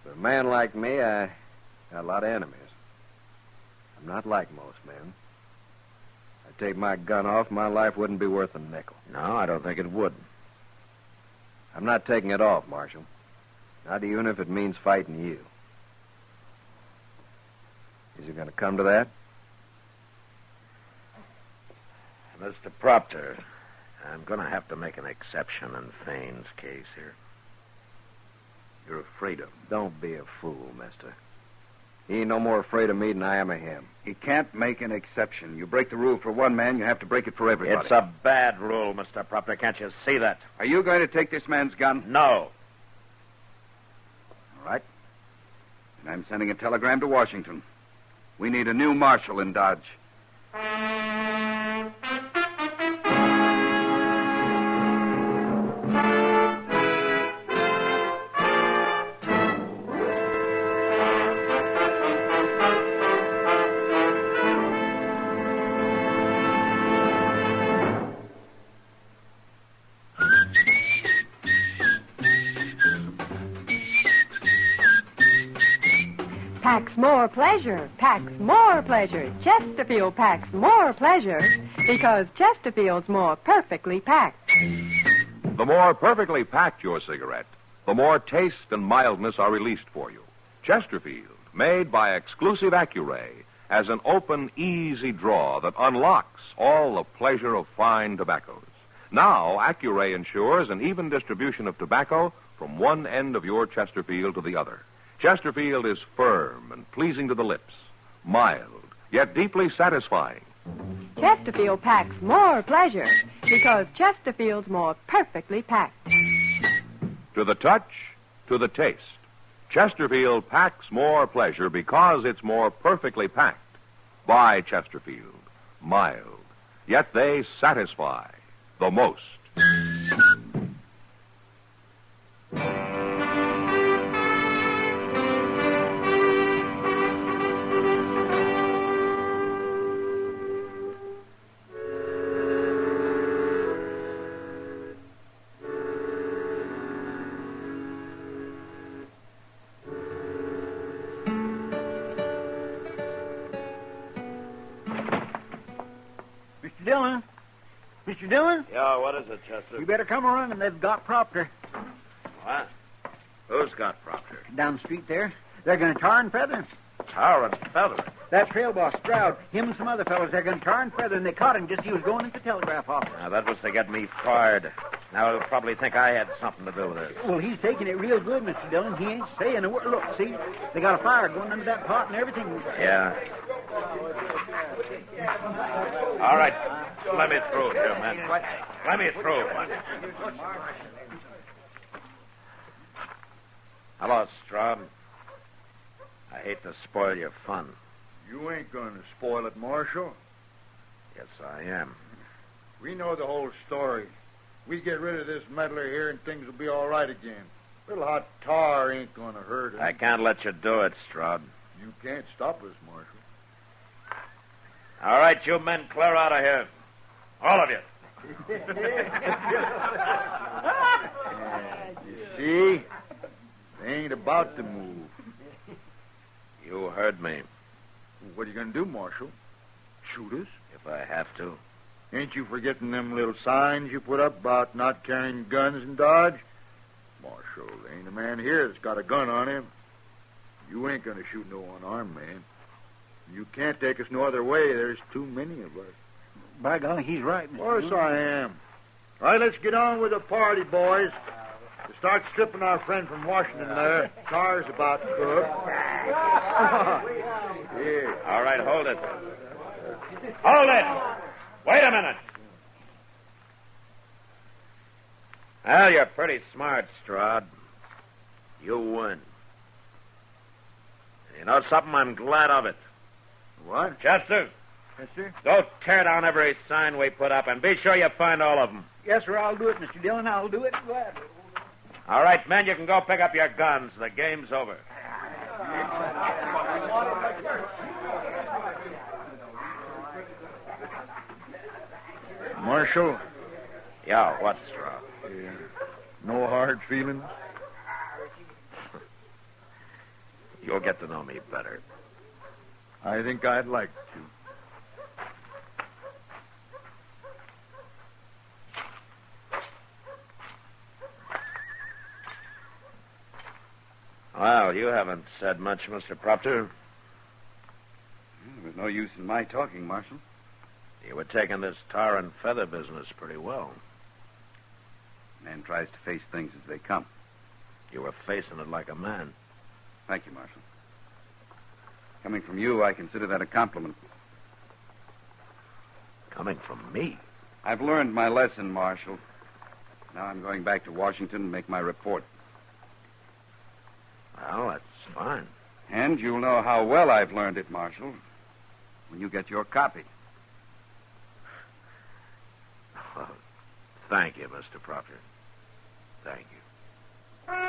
But a man like me, I got a lot of enemies. I'm not like most men. I'd take my gun off, my life wouldn't be worth a nickel. No, I don't think it would. I'm not taking it off, Marshal. Not even if it means fighting you. Is it going to come to that? Mr. Proctor, I'm going to have to make an exception in Fane's case here. You're afraid of him. Don't be a fool, mister. He ain't no more afraid of me than I am of him. He can't make an exception. You break the rule for one man, you have to break it for everybody. It's a bad rule, Mr. Proctor. Can't you see that? Are you going to take this man's gun? No. All right. And I'm sending a telegram to Washington. We need a new marshal in Dodge. Packs more pleasure, packs more pleasure. Chesterfield packs more pleasure because Chesterfield's more perfectly packed. The more perfectly packed your cigarette, the more taste and mildness are released for you. Chesterfield, made by exclusive Accuray, has an open, easy draw that unlocks all the pleasure of fine tobaccos. Now, Accuray ensures an even distribution of tobacco from one end of your Chesterfield to the other. Chesterfield is firm and pleasing to the lips, mild, yet deeply satisfying. Chesterfield packs more pleasure because Chesterfield's more perfectly packed. To the touch, to the taste, Chesterfield packs more pleasure because it's more perfectly packed. By Chesterfield, mild, yet they satisfy the most. Mr. Dillon? Mr. Dillon? Yeah, what is it, Chester? You better come around, and they've got Proctor. What? Who's got Proctor? Down the street there. They're going to tar and feather him. Tar and feather. That trail boss, Stroud, him and some other fellows, they're going to tar and feather, and they caught him just as he was going into the telegraph office. Now, that was to get me fired. Now, he'll probably think I had something to do with this. Well, he's taking it real good, Mr. Dillon. He ain't saying a word. Look, see, they got a fire going under that pot and everything. Yeah. All right. Let me through here, man. Let me through, man. Hello, Stroud. I hate to spoil your fun. You ain't going to spoil it, Marshal. Yes, I am. We know the whole story. We get rid of this meddler here and things will be all right again. Little hot tar ain't going to hurt him. I can't let you do it, Stroud. You can't stop us, Marshal. All right, you men, clear out of here. All of you. You see? They ain't about to move. You heard me. What are you going to do, Marshal? Shoot us? If I have to. Ain't you forgetting them little signs you put up about not carrying guns in Dodge? Marshal, there ain't a man here that's got a gun on him. You ain't going to shoot no unarmed man. You can't take us no other way. There's too many of us. By golly, he's right, Mr. Of course Dillon. I am. All right, let's get on with the party, boys. To start stripping our friend from Washington there. Car's about cooked. Here. All right, hold it. Hold it! Wait a minute. Well, you're pretty smart, Stroud. You win. You know something? I'm glad of it. What? Chester, Yes, sir. go tear down every sign we put up, and be sure you find all of them. Yes, sir, I'll do it, Mr. Dillon. I'll do it gladly. All right, men, you can go pick up your guns. The game's over. Marshal, Yeah, what's wrong? no hard feelings? You'll get to know me better. I think I'd like to. Well, you haven't said much, Mr. Proctor. There was no use in my talking, Marshal. You were taking this tar and feather business pretty well. Man tries to face things as they come. You were facing it like a man. Thank you, Marshal. Coming from you, I consider that a compliment. Coming from me? I've learned my lesson, Marshal. Now I'm going back to Washington and make my report. Well, that's fine. And you'll know how well I've learned it, Marshal, when you get your copy. Well, thank you, Mr. Proctor. Thank you.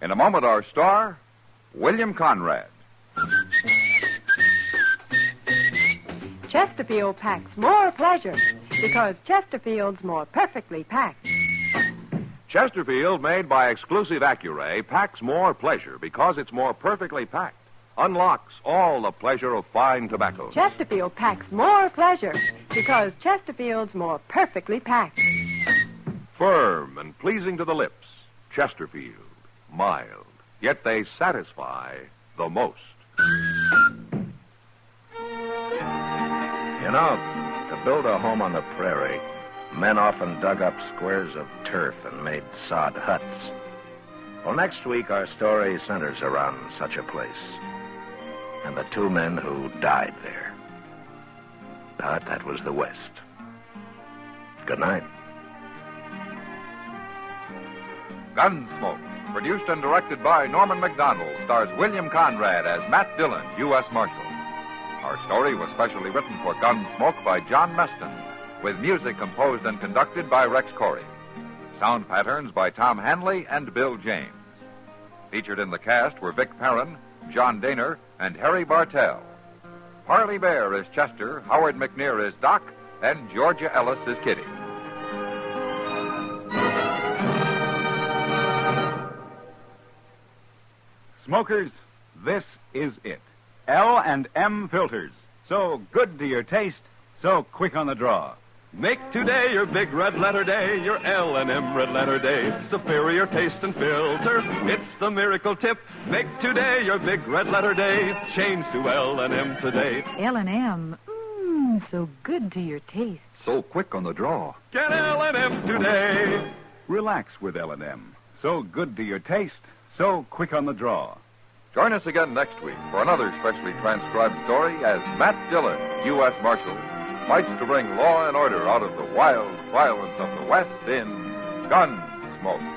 In a moment, our star, William Conrad. Chesterfield packs more pleasure because Chesterfield's more perfectly packed. Chesterfield, made by exclusive Accuray, packs more pleasure because it's more perfectly packed. Unlocks all the pleasure of fine tobacco. Chesterfield packs more pleasure because Chesterfield's more perfectly packed. Firm and pleasing to the lips. Chesterfield. Mild. Yet they satisfy the most. You know, to build a home on the prairie, men often dug up squares of turf and made sod huts. Well, next week our story centers around such a place and the two men who died there. But that was the West. Good night. Gunsmoke, produced and directed by Norman MacDonald, stars William Conrad as Matt Dillon, U.S. Marshal. Our story was specially written for Gunsmoke by John Meston, with music composed and conducted by Rex Corey. Sound patterns by Tom Hanley and Bill James. Featured in the cast were Vic Perrin, John Daner, and Harry Bartell. Parley Bear is Chester, Howard McNear is Doc, and Georgia Ellis is Kitty. Smokers, this is it. L&M filters. So good to your taste, so quick on the draw. Make today your big red letter day, your L&M red letter day. Superior taste and filter, it's the miracle tip. Make today your big red letter day. Change to L&M today. L&M, so good to your taste. So quick on the draw. Get L&M today. Relax with L&M. So good to your taste, so quick on the draw. Join us again next week for another specially transcribed story as Matt Dillon, U.S. Marshal, fights to bring law and order out of the wild violence of the West in Gunsmoke.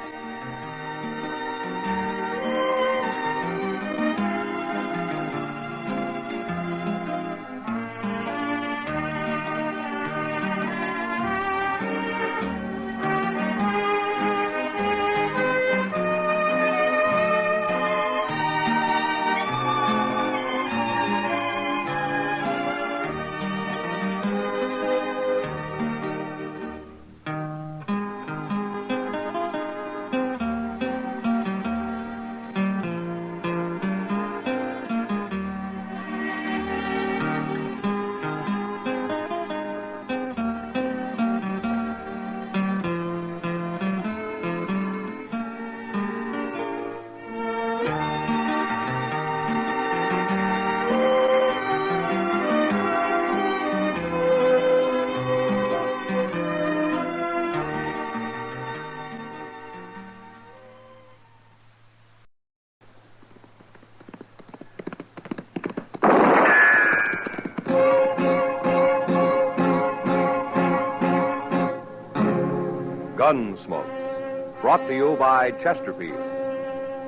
Gunsmoke, brought to you by Chesterfield.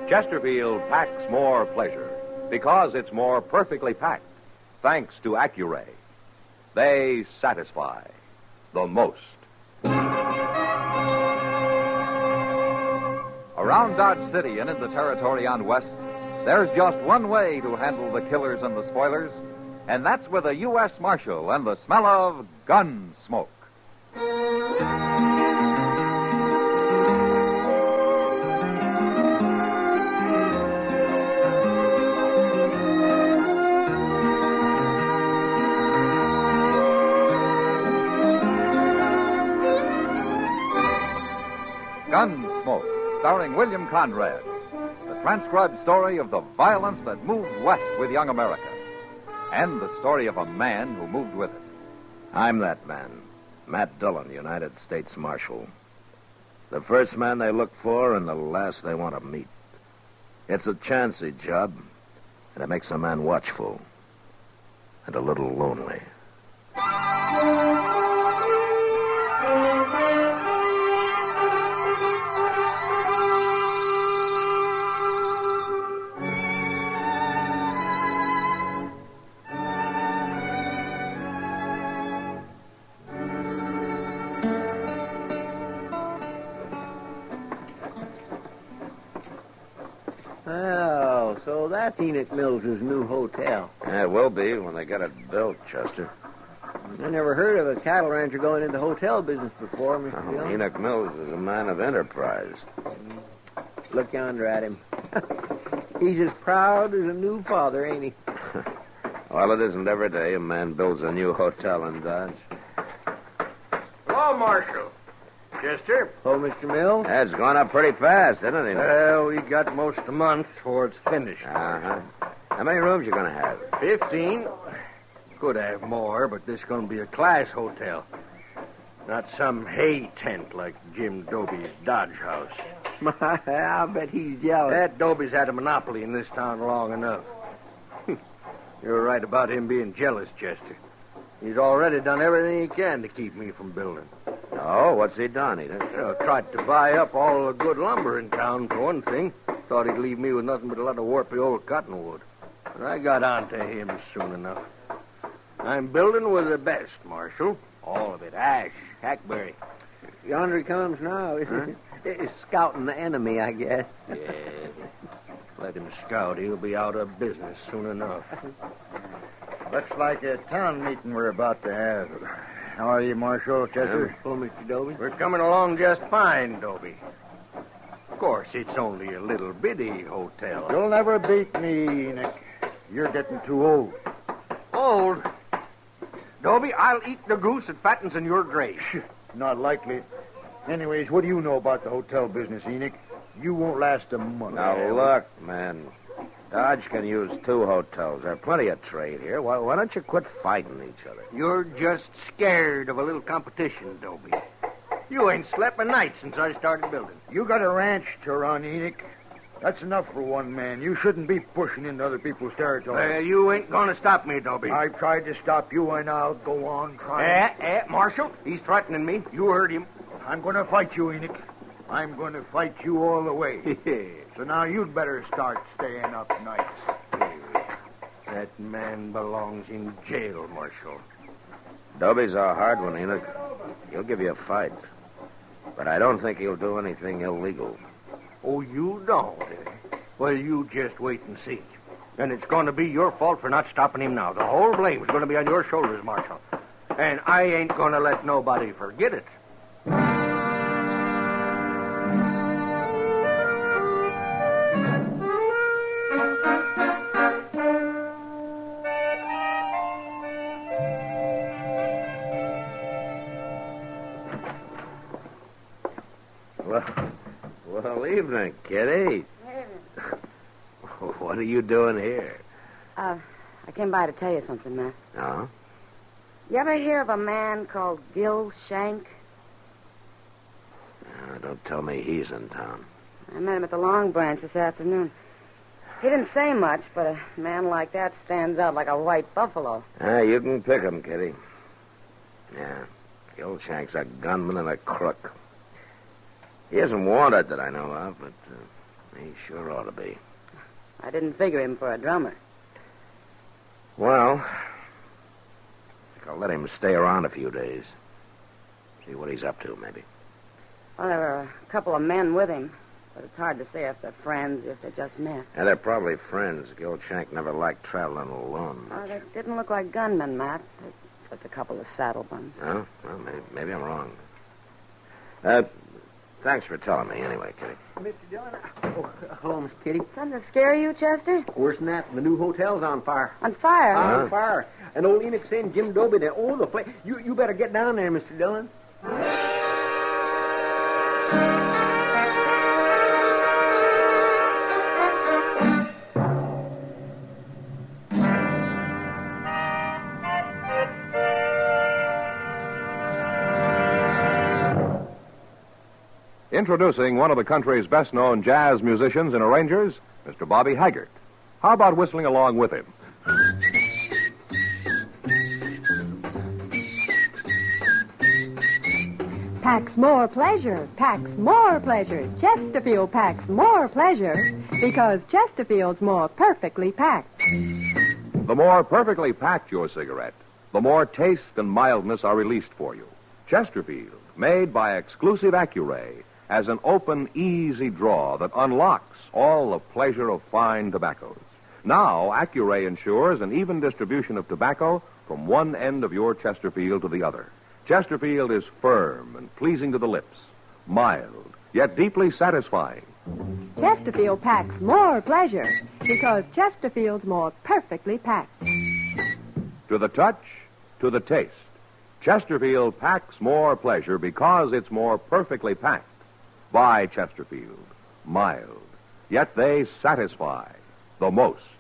Chesterfield packs more pleasure because it's more perfectly packed, thanks to Accuray. They satisfy the most. Around Dodge City and in the territory on West, there's just one way to handle the killers and the spoilers, and that's with a U.S. Marshal and the smell of Gunsmoke. Gunsmoke, starring William Conrad. The transcribed story of the violence that moved west with young America. And the story of a man who moved with it. I'm that man, Matt Dillon, United States Marshal. The first man they look for and the last they want to meet. It's a chancy job, and it makes a man watchful and a little lonely. Oh, so that's Enoch Mills' new hotel. Yeah, it will be when they get it built, Chester. I never heard of a cattle rancher going into hotel business before, Mr. Dillon. Enoch Mills is a man of enterprise. Look yonder at him. He's as proud as a new father, ain't he? Well, it isn't every day a man builds a new hotel in Dodge. Hello, Marshal. Chester? Oh, Mr. Mills? That's gone up pretty fast, isn't it? Well, we got most a month before it's finished. Uh-huh. How many rooms you going to have? 15. Could have more, but this is going to be a class hotel. Not some hay tent like Jim Dobie's Dodge house. I bet he's jealous. That Dobie's had a monopoly in this town long enough. You're right about him being jealous, Chester. He's already done everything he can to keep me from building. Oh, what's he done, Enoch? Tried to buy up all the good lumber in town, for one thing. Thought he'd leave me with nothing but a lot of warpy old cottonwood. But I got on to him soon enough. I'm building with the best, Marshal. All of it. Ash, hackberry. Yonder he comes now. He's scouting the enemy, I guess. Yeah. Let him scout. He'll be out of business soon enough. Looks like a town meeting we're about to have. How are you, Marshal, Chester? Oh, Mr. Dobie. We're coming along just fine, Dobie. Of course, it's only a little bitty hotel. You'll never beat me, Enoch. You're getting too old. Old? Dobie, I'll eat the goose that fattens in your grave. Not likely. Anyways, what do you know about the hotel business, Enoch? You won't last a month. Now, look, man. Dodge can use 2 hotels. There's plenty of trade here. Why don't you quit fighting each other? You're just scared of a little competition, Dobie. You ain't slept a night since I started building. You got a ranch to run, Enoch. That's enough for one man. You shouldn't be pushing into other people's territory. You ain't gonna stop me, Dobie. I've tried to stop you, and I'll go on trying. Marshal, he's threatening me. You heard him. I'm gonna fight you, Enoch. I'm gonna fight you all the way. So now you'd better start staying up nights. That man belongs in jail, Marshal. Dobie's a hard one, Enoch. He'll give you a fight. But I don't think he'll do anything illegal. Oh, you don't, eh? Well, you just wait and see. And it's going to be your fault for not stopping him now. The whole blame's going to be on your shoulders, Marshal. And I ain't going to let nobody forget it. Well, evening, Kitty. What are you doing here? I came by to tell you something, Matt. Oh? You ever hear of a man called Gil Shank? Don't tell me he's in town. I met him at the Long Branch this afternoon. He didn't say much, but a man like that stands out like a white buffalo. You can pick him, Kitty. Yeah, Gil Shank's a gunman and a crook. He isn't wanted that I know of, but he sure ought to be. I didn't figure him for a drummer. Well, like a I'll let him stay around a few days. See what he's up to, maybe. Well, there were a couple of men with him, but it's hard to say if they're friends or if they just met. Yeah, they're probably friends. Gil Shank never liked traveling alone. Oh, they didn't look like gunmen, Matt. They're just a couple of saddle bums. Oh, well, maybe I'm wrong. Thanks for telling me anyway, Kitty. Mr. Dillon. Oh, hello, Miss Kitty. Something to scare you, Chester? Worse than that, the new hotel's on fire. On fire? On fire. And old Enoch sent Jim Doby to own the place. You better get down there, Mr. Dillon. Introducing one of the country's best-known jazz musicians and arrangers, Mr. Bobby Haggart. How about whistling along with him? Packs more pleasure, packs more pleasure. Chesterfield packs more pleasure because Chesterfield's more perfectly packed. The more perfectly packed your cigarette, the more taste and mildness are released for you. Chesterfield, made by exclusive Accuray, as an open, easy draw that unlocks all the pleasure of fine tobaccos. Now, Accuray ensures an even distribution of tobacco from one end of your Chesterfield to the other. Chesterfield is firm and pleasing to the lips, mild, yet deeply satisfying. Chesterfield packs more pleasure because Chesterfield's more perfectly packed. To the touch, to the taste, Chesterfield packs more pleasure because it's more perfectly packed. By Chesterfield, mild, yet they satisfy the most.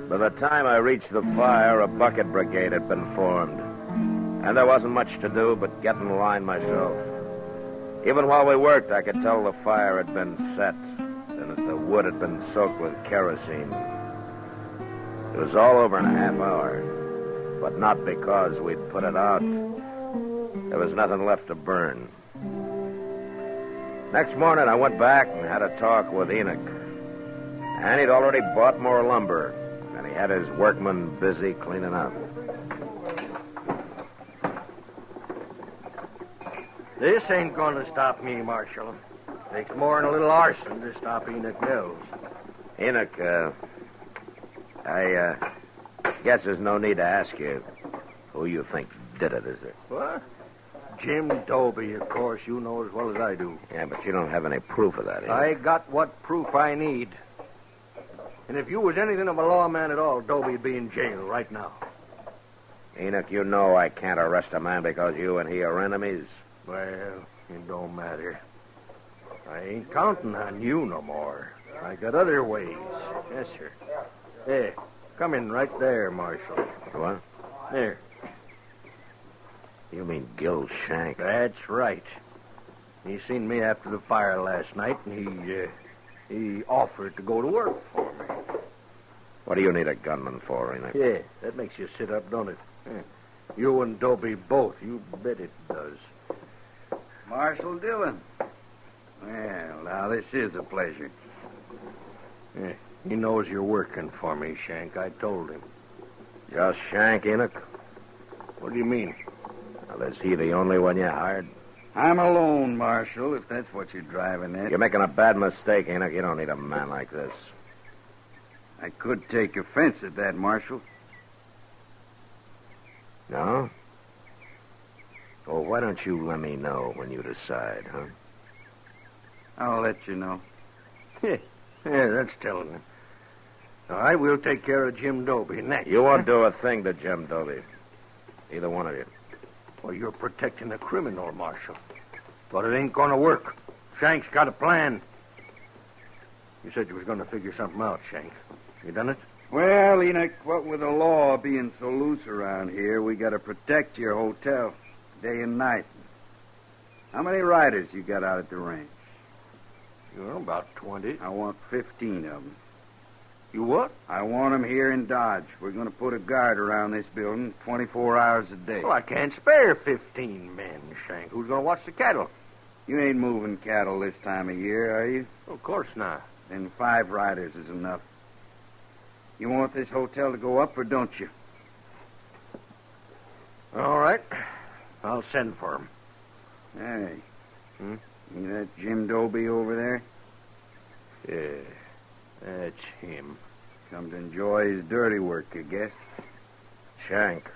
By the time I reached the fire, a bucket brigade had been formed. And there wasn't much to do but get in line myself. Even while we worked, I could tell the fire had been set and that the wood had been soaked with kerosene. It was all over in a half hour, but not because we'd put it out. There was nothing left to burn. Next morning, I went back and had a talk with Enoch. And he'd already bought more lumber, and he had his workmen busy cleaning up. This ain't gonna stop me, Marshal. Takes more than a little arson to stop Enoch Mills. Enoch, I guess there's no need to ask you who you think did it, is there? What? Jim Doby, of course. You know as well as I do. Yeah, but you don't have any proof of that, Enoch. I got what proof I need. And if you was anything of a lawman at all, Doby'd be in jail right now. Enoch, you know I can't arrest a man because you and he are enemies. Well, it don't matter. I ain't counting on you no more. I got other ways. Yes, sir. Hey, come in right there, Marshal. What? There. You mean Gil Shank? That's right. He seen me after the fire last night, and he offered to go to work for me. What do you need a gunman for, Enoch? Yeah, that makes you sit up, don't it? Yeah. You and Doby both. You bet it does. Marshal Dillon. Well, now, this is a pleasure. Yeah, he knows you're working for me, Shank. I told him. Just Shank, Enoch? What do you mean? Well, is he the only one you hired? I'm alone, Marshal, if that's what you're driving at. You're making a bad mistake, Enoch. You don't need a man like this. I could take offense at that, Marshal. No? Well, why don't you let me know when you decide, huh? I'll let you know. Yeah, that's telling him. All right, we'll take care of Jim Doby next. You won't do a thing to Jim Doby. Either one of you. Well, you're protecting a criminal, Marshal. But it ain't gonna work. Shank's got a plan. You said you was gonna figure something out, Shank. You done it? Well, Enoch, what with the law being so loose around here, we gotta protect your hotel day and night. How many riders you got out at the range? About 20. I want 15 of them. You what? I want him here in Dodge. We're going to put a guard around this building 24 hours a day. Well, I can't spare 15 men, Shank. Who's going to watch the cattle? You ain't moving cattle this time of year, are you? Of course not. Then 5 riders is enough. You want this hotel to go up or don't you? All right. I'll send for him. Hey. You that Jim Doby over there? Yeah, that's him. Come to enjoy his dirty work, I guess. Shank,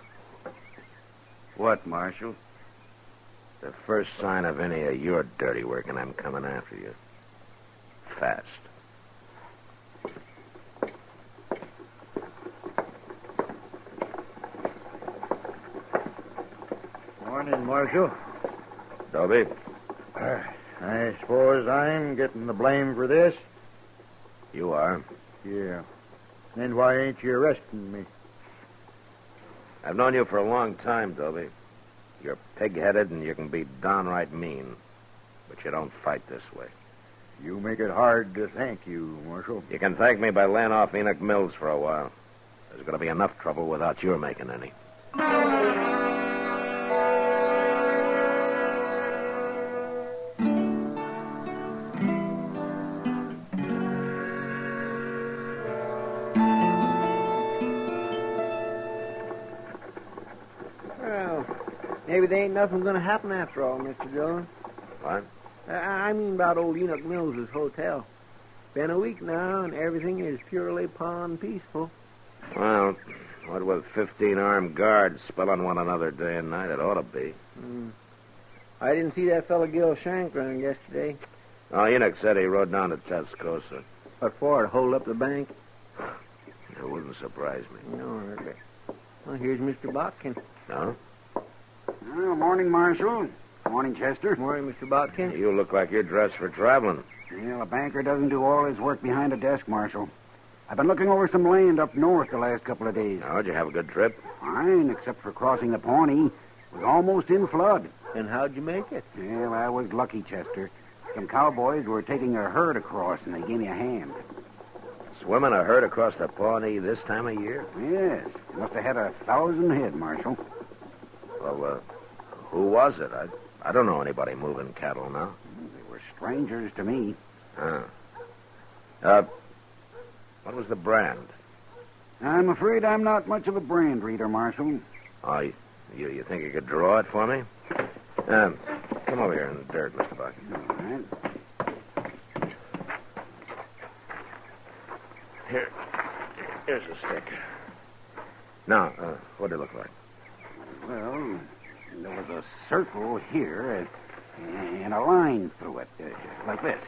What, Marshal? the first sign of any of your dirty work, and I'm coming after you. Fast. Morning, Marshal. Doby? I suppose I'm getting the blame for this? You are. Yeah. Then why ain't you arresting me? I've known you for a long time, Doby. You're pig-headed and you can be downright mean. But you don't fight this way. You make it hard to thank you, Marshal. You can thank me by laying off Enoch Mills for a while. There's going to be enough trouble without your making any. Well, maybe there ain't nothing going to happen after all, Mr. Dillon. What? I mean about old Enoch Mills' hotel. Been a week now, and everything is purely pond peaceful. Well, what with 15 armed guards spelling one another day and night, it ought to be. I didn't see that fellow Gil Shank around yesterday. Oh, Enoch said he rode down to Tascosa. What for, to hold up the bank? It wouldn't surprise me. No, hardly. Well, here's Mr. Botkin. No? Well, morning, Marshal. Morning, Chester. Morning, Mr. Botkin. You look like you're dressed for traveling. Well, a banker doesn't do all his work behind a desk, Marshal. I've been looking over some land up north the last couple of days. How'd you have a good trip? Fine, except for crossing the Pawnee. It was almost in flood. And how'd you make it? Well, I was lucky, Chester. Some cowboys were taking a herd across, and they gave me a hand. Swimming a herd across the Pawnee this time of year? Yes. Must have had 1,000 head, Marshal. Well, who was it? I don't know anybody moving cattle now. They were strangers to me. What was the brand? I'm afraid I'm not much of a brand reader, Marshal. Oh, you think you could draw it for me? Come over here in the dirt, Mr. Bucky. All right. Here's a stick. Now, what did it look like? Well, there was a circle here and a line through it, like this.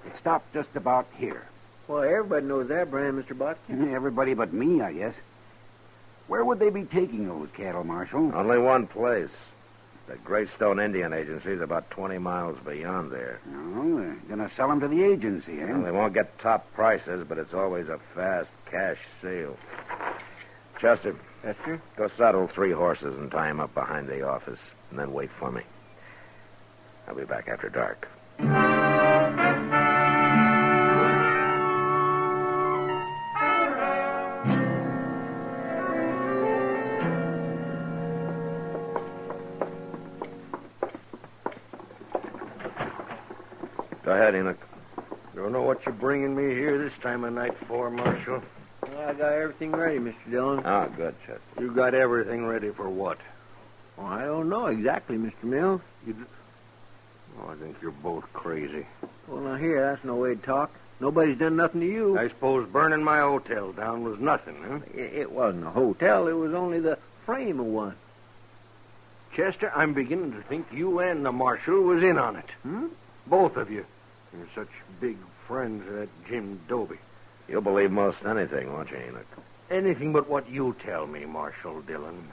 It stopped just about here. Well, everybody knows that brand, Mr. Botkin. Everybody but me, I guess. Where would they be taking those cattle, Marshal? Only one place. The Greystone Indian Agency is about 20 miles beyond there. Oh, they're going to sell them to the agency, eh? Well, they won't get top prices, but it's always a fast cash sale. Chester. Yes, sir? Go saddle 3 horses and tie them up behind the office, and then wait for me. I'll be back after dark. Go ahead, Enoch. Don't know what you're bringing me here this time of night for, Marshal. Well, I got everything ready, Mr. Dillon. Oh, good, Chester. You got everything ready for what? Well, I don't know exactly, Mr. Mills. I think you're both crazy. Well, now, here, that's no way to talk. Nobody's done nothing to you. I suppose burning my hotel down was nothing, huh? It wasn't a hotel. It was only the frame of one. Chester, I'm beginning to think you and the Marshal was in on it. Both of you. You're such big friends of that Jim Doby. You'll believe most anything, won't you, Enoch? Anything but what you tell me, Marshal Dillon.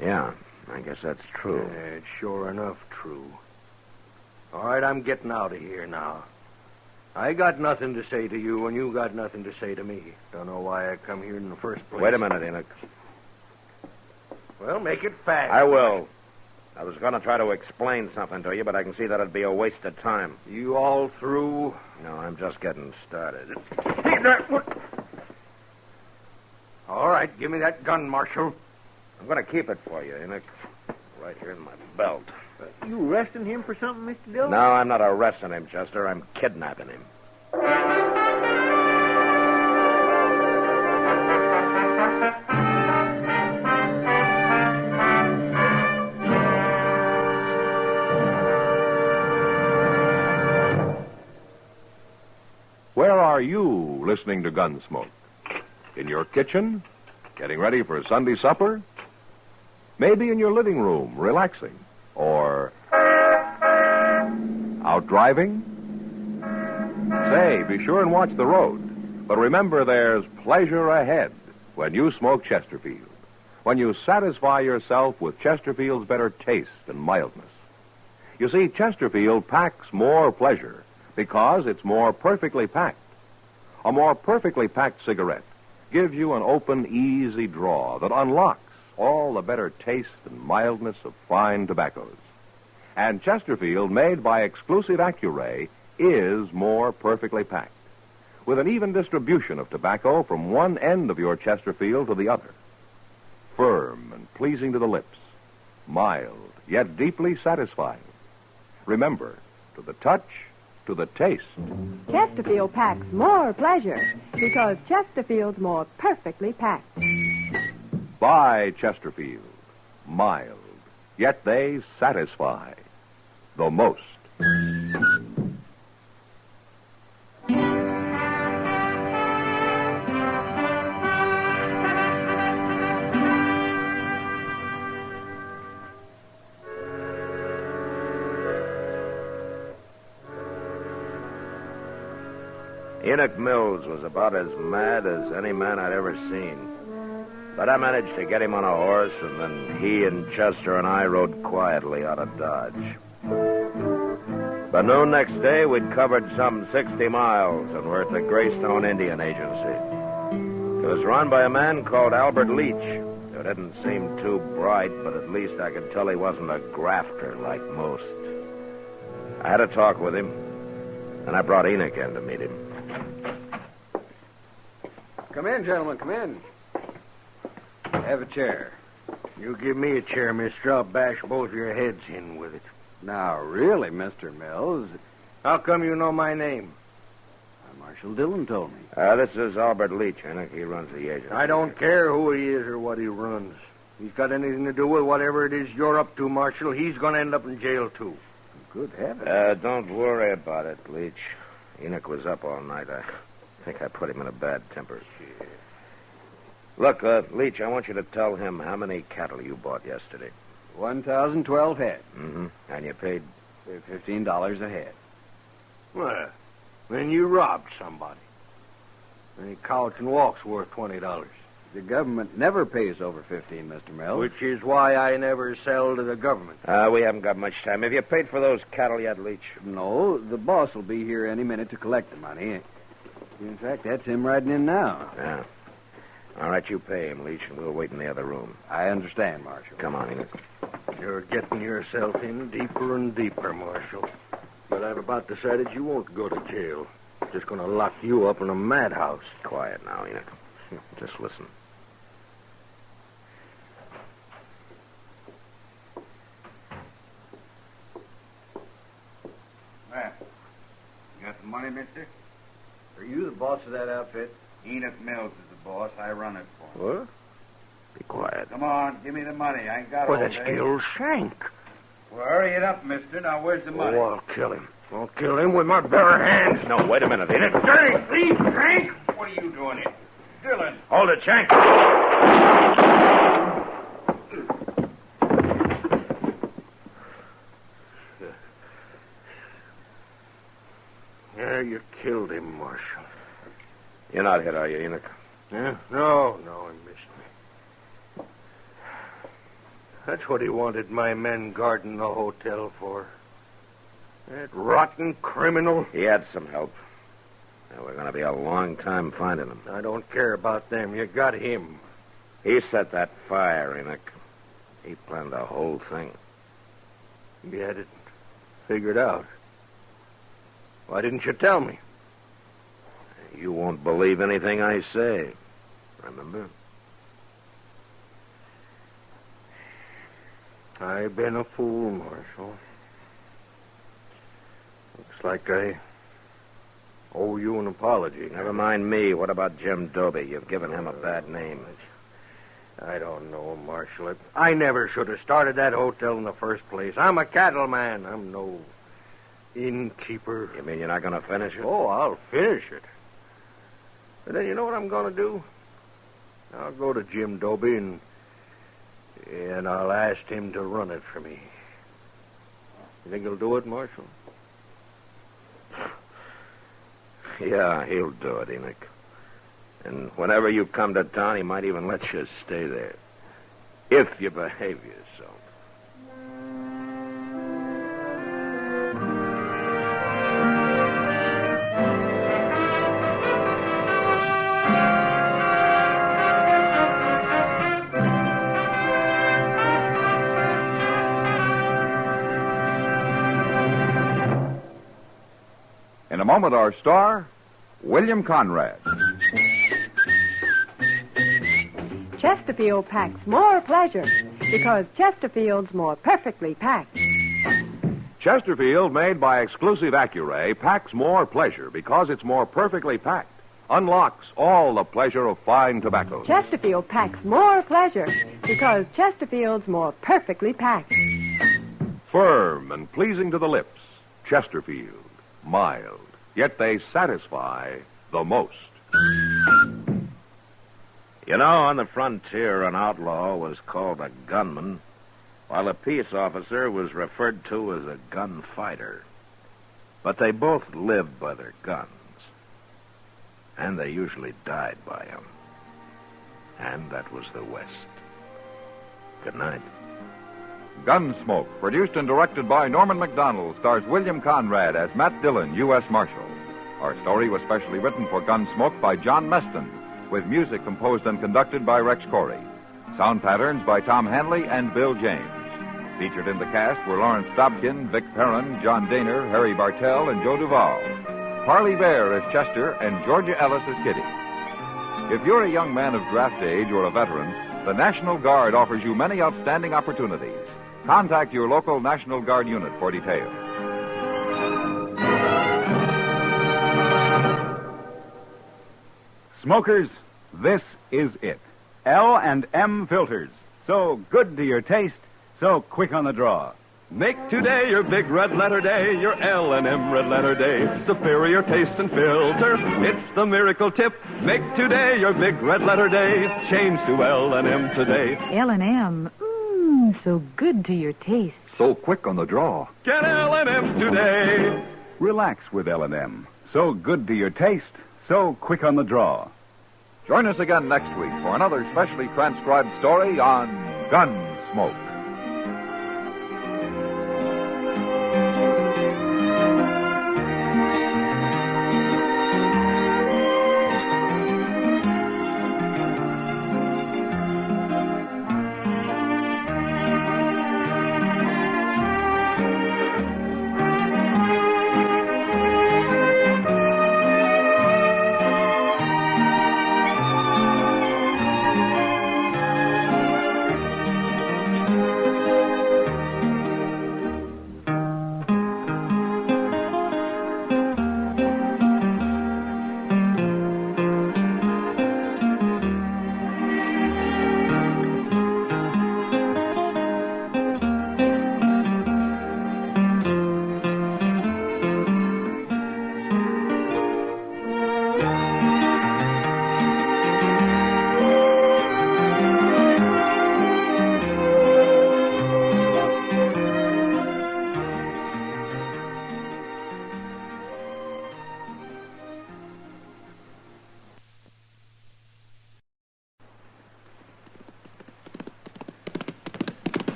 Yeah, I guess that's true. Yeah, it's sure enough true. All right, I'm getting out of here now. I got nothing to say to you, and you got nothing to say to me. Don't know why I come here in the first place. Wait a minute, Enoch. Well, make it fast. I will. I was going to try to explain something to you, but I can see that it'd be a waste of time. You all through? No, I'm just getting started. All right, give me that gun, Marshal. I'm going to keep it for you, Enoch. Right here in my belt. You arresting him for something, Mr. Dillon? No, I'm not arresting him, Chester. I'm kidnapping him. Where are you listening to Gunsmoke? In your kitchen? Getting ready for Sunday supper? Maybe in your living room, relaxing? Or out driving? Say, be sure and watch the road. But remember, there's pleasure ahead when you smoke Chesterfield. When you satisfy yourself with Chesterfield's better taste and mildness. You see, Chesterfield packs more pleasure because it's more perfectly packed. A more perfectly packed cigarette gives you an open, easy draw that unlocks all the better taste and mildness of fine tobaccos. And Chesterfield, made by exclusive Accuray, is more perfectly packed, with an even distribution of tobacco from one end of your Chesterfield to the other. Firm and pleasing to the lips, mild, yet deeply satisfying. Remember, to the touch, to the taste. Chesterfield packs more pleasure because Chesterfield's more perfectly packed. Buy Chesterfield. Mild, yet they satisfy the most. Enoch Mills was about as mad as any man I'd ever seen. But I managed to get him on a horse, and then he and Chester and I rode quietly out of Dodge. By noon next day, we'd covered some 60 miles and were at the Greystone Indian Agency. It was run by a man called Albert Leach, who didn't seem too bright, but at least I could tell he wasn't a grafter like most. I had a talk with him, and I brought Enoch in to meet him. Come in, gentlemen, come in. Have a chair. You give me a chair, mister. I'll bash both your heads in with it. Now, really, Mr. Mills. How come you know my name? Marshal Dillon told me. This is Albert Leach, Enoch. He runs the agency. I don't care who he is or what he runs. If he's got anything to do with whatever it is you're up to, Marshal, he's going to end up in jail, too. Good heavens. Don't worry about it, Leach. Enoch was up all night. I think I put him in a bad temper. Look, Leach, I want you to tell him how many cattle you bought yesterday. 1,012 head. Mm-hmm. And you paid? $15 a head. Well, then you robbed somebody. Any couch and walk's worth $20. The government never pays over 15, Mr. Mills. Which is why I never sell to the government. We haven't got much time. Have you paid for those cattle yet, Leach? No, the boss will be here any minute to collect the money. In fact, that's him riding in now. Yeah. All right, you pay him, Leach, and we'll wait in the other room. I understand, Marshal. Come on, Enoch. You're getting yourself in deeper and deeper, Marshal. But I've about decided you won't go to jail. Just going to lock you up in a madhouse. Quiet now, Enoch. Just listen. Well, you got the money, mister? Are you the boss of that outfit? Enoch Mills is the boss. I run it for him. What? Be quiet. Come on, give me the money. I ain't got Well, all that's day. Gil Shank. Well, hurry it up, mister. Now, where's the money? Oh, I'll kill him. I'll kill him with my bare hands. No, wait a minute, Enoch. Dirty thief, Shank! What are you doing here? Dillon. Hold it, Shank. Yeah, you killed him, Marshal. You're not hit, are you, Enoch? Yeah? No, he missed me. That's what he wanted my men guarding the hotel for. That rotten criminal. He had some help. Now, we're going to be a long time finding him. I don't care about them. You got him. He set that fire, Enoch. He planned the whole thing. You had it figured out. Why didn't you tell me? You won't believe anything I say. Remember? I've been a fool, Marshal. Looks like I owe you an apology. Never mind me. What about Jim Doby? You've given him a bad name. I don't know, Marshal. I never should have started that hotel in the first place. I'm a cattleman. I'm no innkeeper. You mean you're not going to finish it? Oh, I'll finish it. But then you know what I'm going to do? I'll go to Jim Doby and I'll ask him to run it for me. You think he'll do it, Marshal? Yeah, he'll do it, Enoch. And whenever you come to town, he might even let you stay there. If you behave yourself. In a moment, our star, William Conrad. Chesterfield packs more pleasure because Chesterfield's more perfectly packed. Chesterfield, made by exclusive Accuray, packs more pleasure because it's more perfectly packed. Unlocks all the pleasure of fine tobacco. Chesterfield packs more pleasure because Chesterfield's more perfectly packed. Firm and pleasing to the lips. Chesterfield. Mild. Yet they satisfy the most. You know, on the frontier, an outlaw was called a gunman, while a peace officer was referred to as a gunfighter. But they both lived by their guns, and they usually died by them. And that was the West. Good night. Gunsmoke, produced and directed by Norman MacDonald, stars William Conrad as Matt Dillon, U.S. Marshal. Our story was specially written for Gunsmoke by John Meston, with music composed and conducted by Rex Corey. Sound patterns by Tom Hanley and Bill James. Featured in the cast were Lawrence Stobkin, Vic Perrin, John Daner, Harry Bartell, and Joe Duvall. Parley Bear as Chester, and Georgia Ellis as Kitty. If you're a young man of draft age or a veteran, the National Guard offers you many outstanding opportunities. Contact your local National Guard unit for details. Smokers, this is it. L&M filters. So good to your taste, so quick on the draw. Make today your big red letter day, your L&M red letter day. Superior taste and filter, it's the miracle tip. Make today your big red letter day. Change to L&M today. L&M, so good to your taste. So quick on the draw. Get L&M today. Relax with L&M. So good to your taste, so quick on the draw. Join us again next week for another specially transcribed story on Gunsmoke.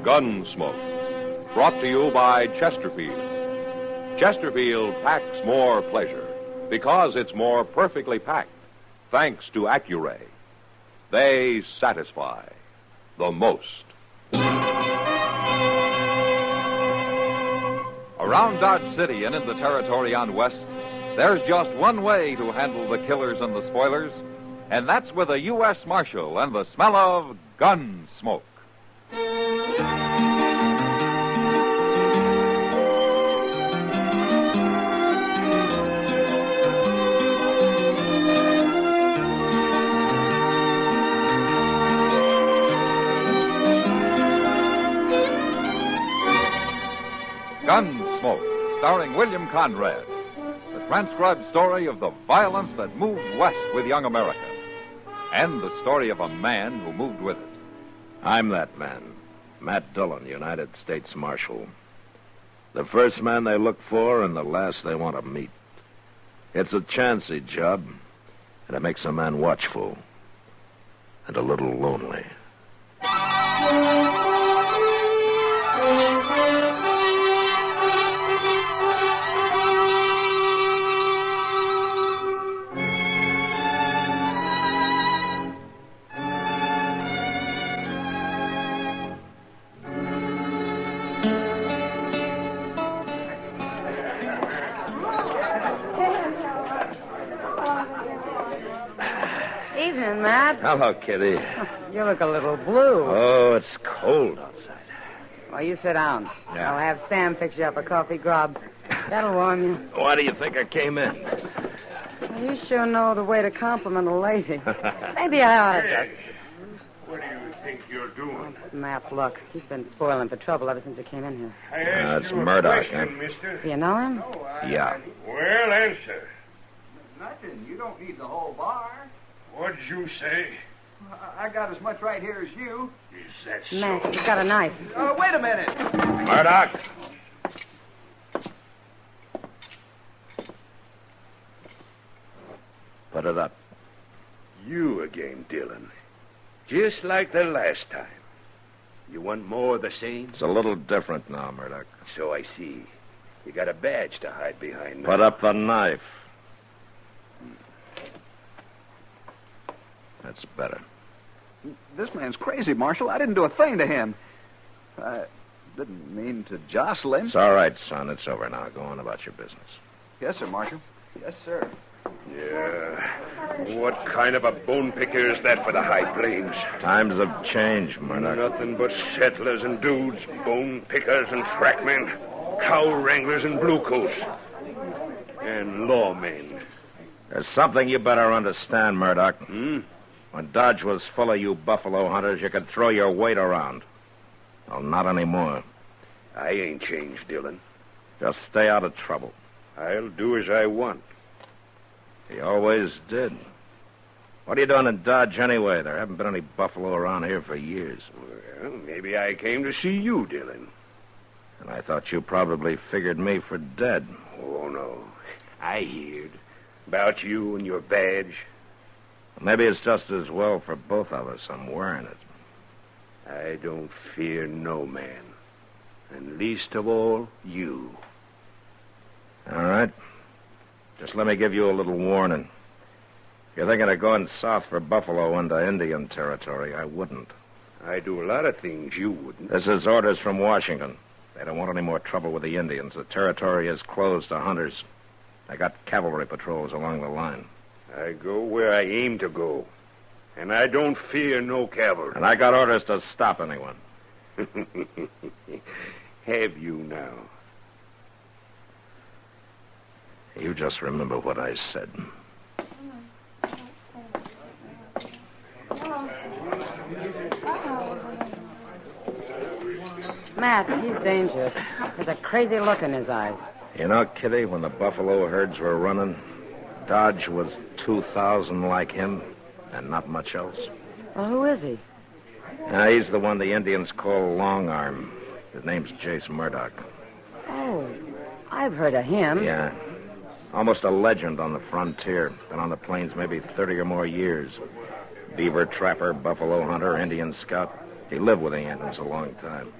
Gunsmoke, brought to you by Chesterfield. Chesterfield packs more pleasure because it's more perfectly packed. thanks to Accuray. They satisfy the most. Around Dodge City and in the territory on West, there's just one way to handle the killers and the spoilers, and that's with a U.S. Marshal and the smell of gun smoke. Gunsmoke, starring William Conrad. The transcribed story of the violence that moved west with young America. And the story of a man who moved with it. I'm that man, Matt Dillon, United States Marshal. The first man they look for and the last they want to meet. It's a chancy job, and it makes a man watchful and a little lonely. Evening, Matt. Hello, Kitty. You look a little blue. Oh, it's cold outside. Well, you sit down. Yeah. I'll have Sam fix you up a coffee grub. That'll warm you. Why do you think I came in? Well, you sure know the way to compliment a lady. Maybe I ought to just... What do you think you're doing? Matt, look. He's been spoiling for trouble ever since he came in here. I asked It's you a Murdoch, question, huh? mister. Do you know him? Yeah. Well, answer. Nothing. You don't need the whole bar. What'd you say? I got as much right here as you. Is that so? Matt, he's got a knife. Wait a minute. Murdoch! Put it up. You again, Dillon. Just like the last time. You want more of the same? It's a little different now, Murdoch. So I see. You got a badge to hide behind now. Put up the knife. That's better. This man's crazy, Marshal. I didn't do a thing to him. I didn't mean to jostle him. It's all right, son. It's over now. Go on about your business. Yes, sir, Marshal. Yes, sir. Yeah. What kind of a bone picker is that for the high plains? Times have changed, Murdoch. Nothing but settlers and dudes, bone pickers and trackmen, cow wranglers and bluecoats, and lawmen. There's something you better understand, Murdoch. When Dodge was full of you buffalo hunters, you could throw your weight around. Well, not anymore. I ain't changed, Dillon. Just stay out of trouble. I'll do as I want. He always did. What are you doing in Dodge anyway? There haven't been any buffalo around here for years. Well, maybe I came to see you, Dillon. And I thought you probably figured me for dead. Oh, no. I heard about you and your badge. Maybe it's just as well for both of us I'm wearing it. I don't fear no man. And least of all, you. All right. Just let me give you a little warning. If you're thinking of going south for buffalo into Indian territory, I wouldn't. I do a lot of things you wouldn't. This is orders from Washington. They don't want any more trouble with the Indians. The territory is closed to hunters. They got cavalry patrols along the line. I go where I aim to go. And I don't fear no cavalry. And I got orders to stop anyone. Have you now? You just remember what I said. Matt, he's dangerous. There's a crazy look in his eyes. You know, Kitty, when the buffalo herds were running, Dodge was 2,000 like him and not much else. Well, who is he? He's the one the Indians call Long Arm. His name's Jace Murdoch. Oh, I've heard of him. Yeah. Almost a legend on the frontier. Been on the plains maybe 30 or more years. Beaver trapper, buffalo hunter, Indian scout. He lived with the Indians a long time.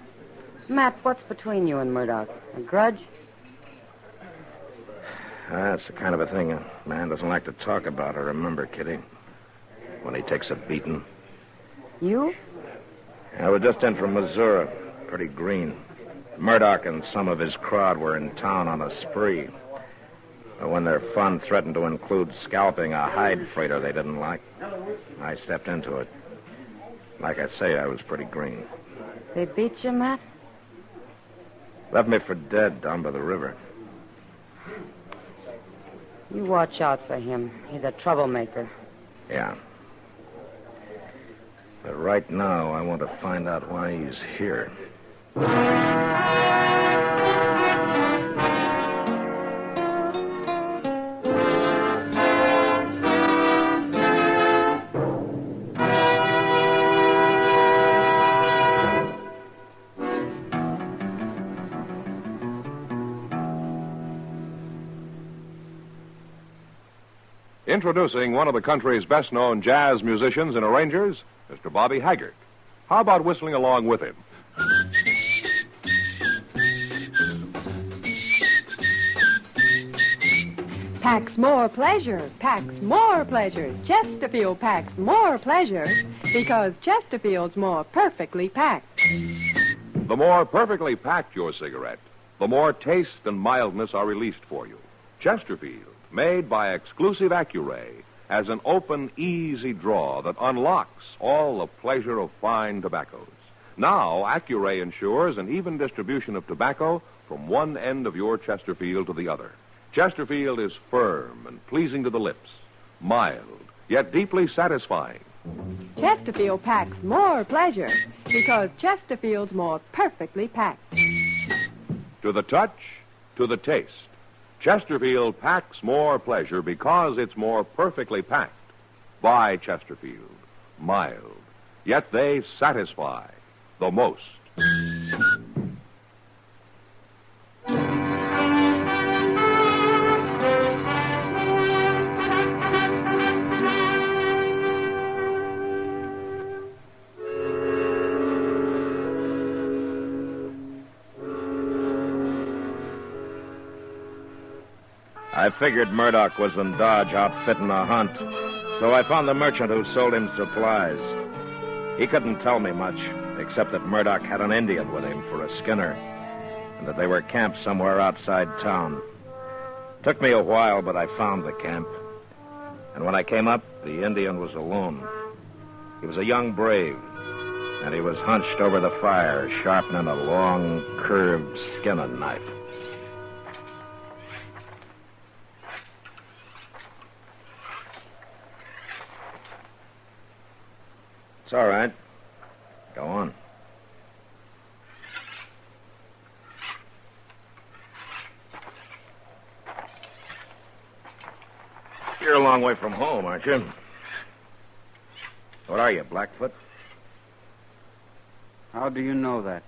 Matt, what's between you and Murdoch? A grudge? That's the kind of a thing a man doesn't like to talk about or remember, Kitty. when he takes a beating. You? I was just in from Missouri, pretty green. Murdoch and some of his crowd were in town on a spree. But when their fun threatened to include scalping a hide freighter they didn't like, I stepped into it. Like I say, I was pretty green. They beat you, Matt? Left me for dead down by the river. You watch out for him. He's a troublemaker. Yeah. But right now, I want to find out why he's here. Introducing one of the country's best-known jazz musicians and arrangers, Mr. Bobby Haggart. How about whistling along with him? Packs more pleasure, packs more pleasure. Chesterfield packs more pleasure because Chesterfield's more perfectly packed. The more perfectly packed your cigarette, the more taste and mildness are released for you. Chesterfield, made by exclusive Accuray, has an open, easy draw that unlocks all the pleasure of fine tobaccos. Now, Accuray ensures an even distribution of tobacco from one end of your Chesterfield to the other. Chesterfield is firm and pleasing to the lips, mild, yet deeply satisfying. Chesterfield packs more pleasure because Chesterfield's more perfectly packed. To the touch, to the taste, Chesterfield packs more pleasure because it's more perfectly packed. By Chesterfield, mild, yet they satisfy the most. I figured Murdoch was in Dodge outfitting a hunt, so I found the merchant who sold him supplies. He couldn't tell me much, except that Murdoch had an Indian with him for a skinner, and that they were camped somewhere outside town. Took me a while, but I found the camp. And when I came up, the Indian was alone. He was a young brave, and he was hunched over the fire, sharpening a long, curved skinning knife. It's all right. Go on. You're a long way from home, aren't you? What are you, Blackfoot? How do you know that?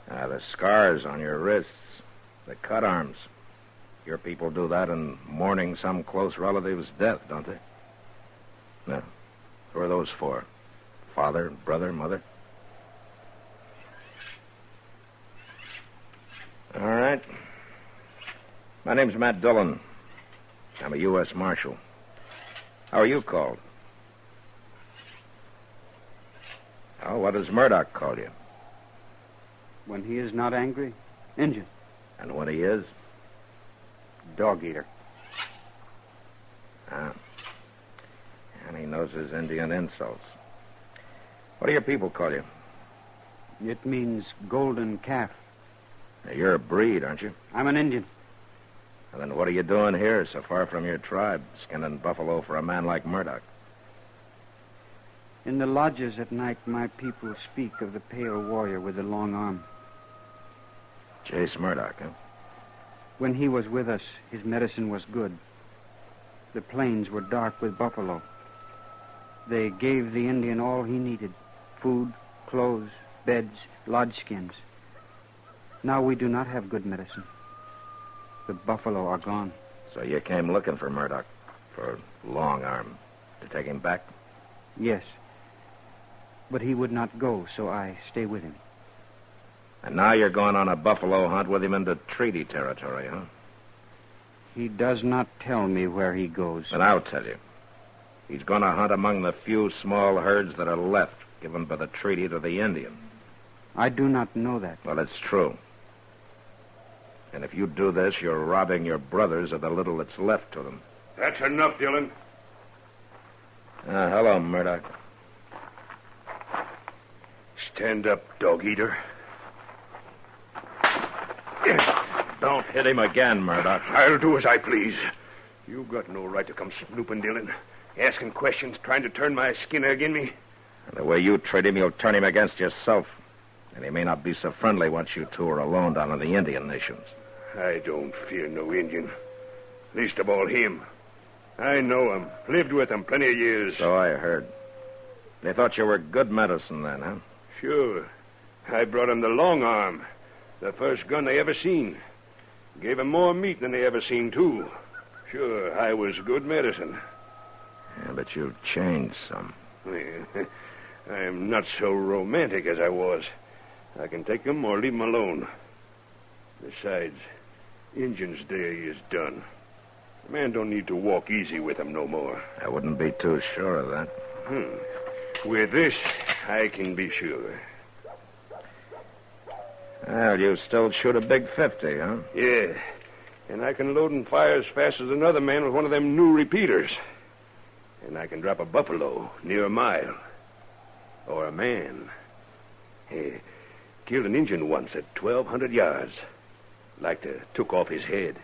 The scars on your wrists, the cut arms. Your people do that in mourning some close relative's death, don't they? No. Who are those for? Father, brother, mother? All right. My name's Matt Dillon. I'm a U.S. Marshal. How are you called? Oh, what does Murdoch call you? When he is not angry, Injun. And when he is? Dog eater. Ah. And he knows his Indian insults. What do your people call you? It means golden calf. Now, you're a breed, aren't you? I'm an Indian. And then what are you doing here, so far from your tribe, skinning buffalo for a man like Murdoch? In the lodges at night, my people speak of the pale warrior with the long arm. Chase Murdoch, huh? When he was with us, his medicine was good. The plains were dark with buffalo. They gave the Indian all he needed: food, clothes, beds, lodge skins. Now we do not have good medicine. The buffalo are gone. So you came looking for Murdoch, for Long Arm, to take him back? Yes. But he would not go, so I stay with him. And now you're going on a buffalo hunt with him into treaty territory, huh? He does not tell me where he goes. But I'll tell you. He's going to hunt among the few small herds that are left, given by the treaty to the Indian. I do not know that. Well, it's true. And if you do this, you're robbing your brothers of the little that's left to them. That's enough, Dillon. Hello, Murdoch. Stand up, dog-eater. Don't hit him again, Murdoch. I'll do as I please. You got no right to come snooping, Dillon. Asking questions, trying to turn my skin agin me. The way you treat him, you'll turn him against yourself. And he may not be so friendly once you two are alone down in the Indian nations. I don't fear no Indian. Least of all him. I know him. Lived with him plenty of years. So I heard. They thought you were good medicine then, huh? Sure. I brought him the long arm. The first gun they ever seen. Gave him more meat than they ever seen, too. Sure, I was good medicine. Yeah, but you've changed some. I'm not so romantic as I was. I can take him or leave him alone. Besides, Injun's day is done. A man don't need to walk easy with him no more. I wouldn't be too sure of that. With this, I can be sure. Well, you still shoot a big 50, huh? Yeah, and I can load and fire as fast as another man with one of them new repeaters. And I can drop a buffalo near a mile. Or a man. Hey, killed an Injun once at 1,200 yards. Like to took off his head.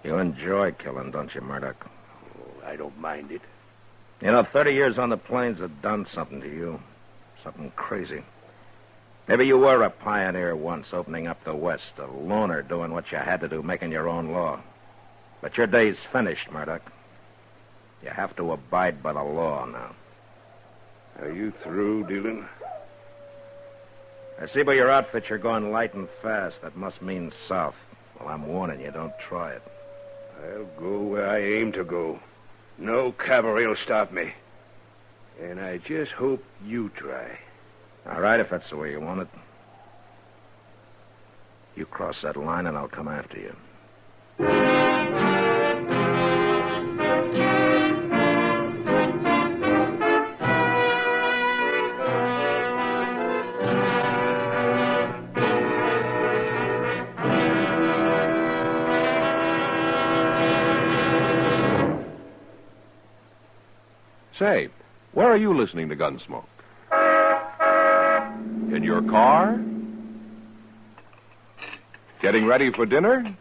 You enjoy killing, don't you, Murdoch? Oh, I don't mind it. You know, 30 years on the plains have done something to you. Something crazy. Maybe you were a pioneer once, opening up the West, a loner doing what you had to do, making your own law. But your day's finished, Murdoch. You have to abide by the law now. Are you through, Dillon? I see by your outfit you're going light and fast. That must mean south. Well, I'm warning you, don't try it. I'll go where I aim to go. No cavalry will stop me. And I just hope you try. All right, if that's the way you want it. You cross that line and I'll come after you. Say, where are you listening to Gunsmoke? In your car? Getting ready for dinner?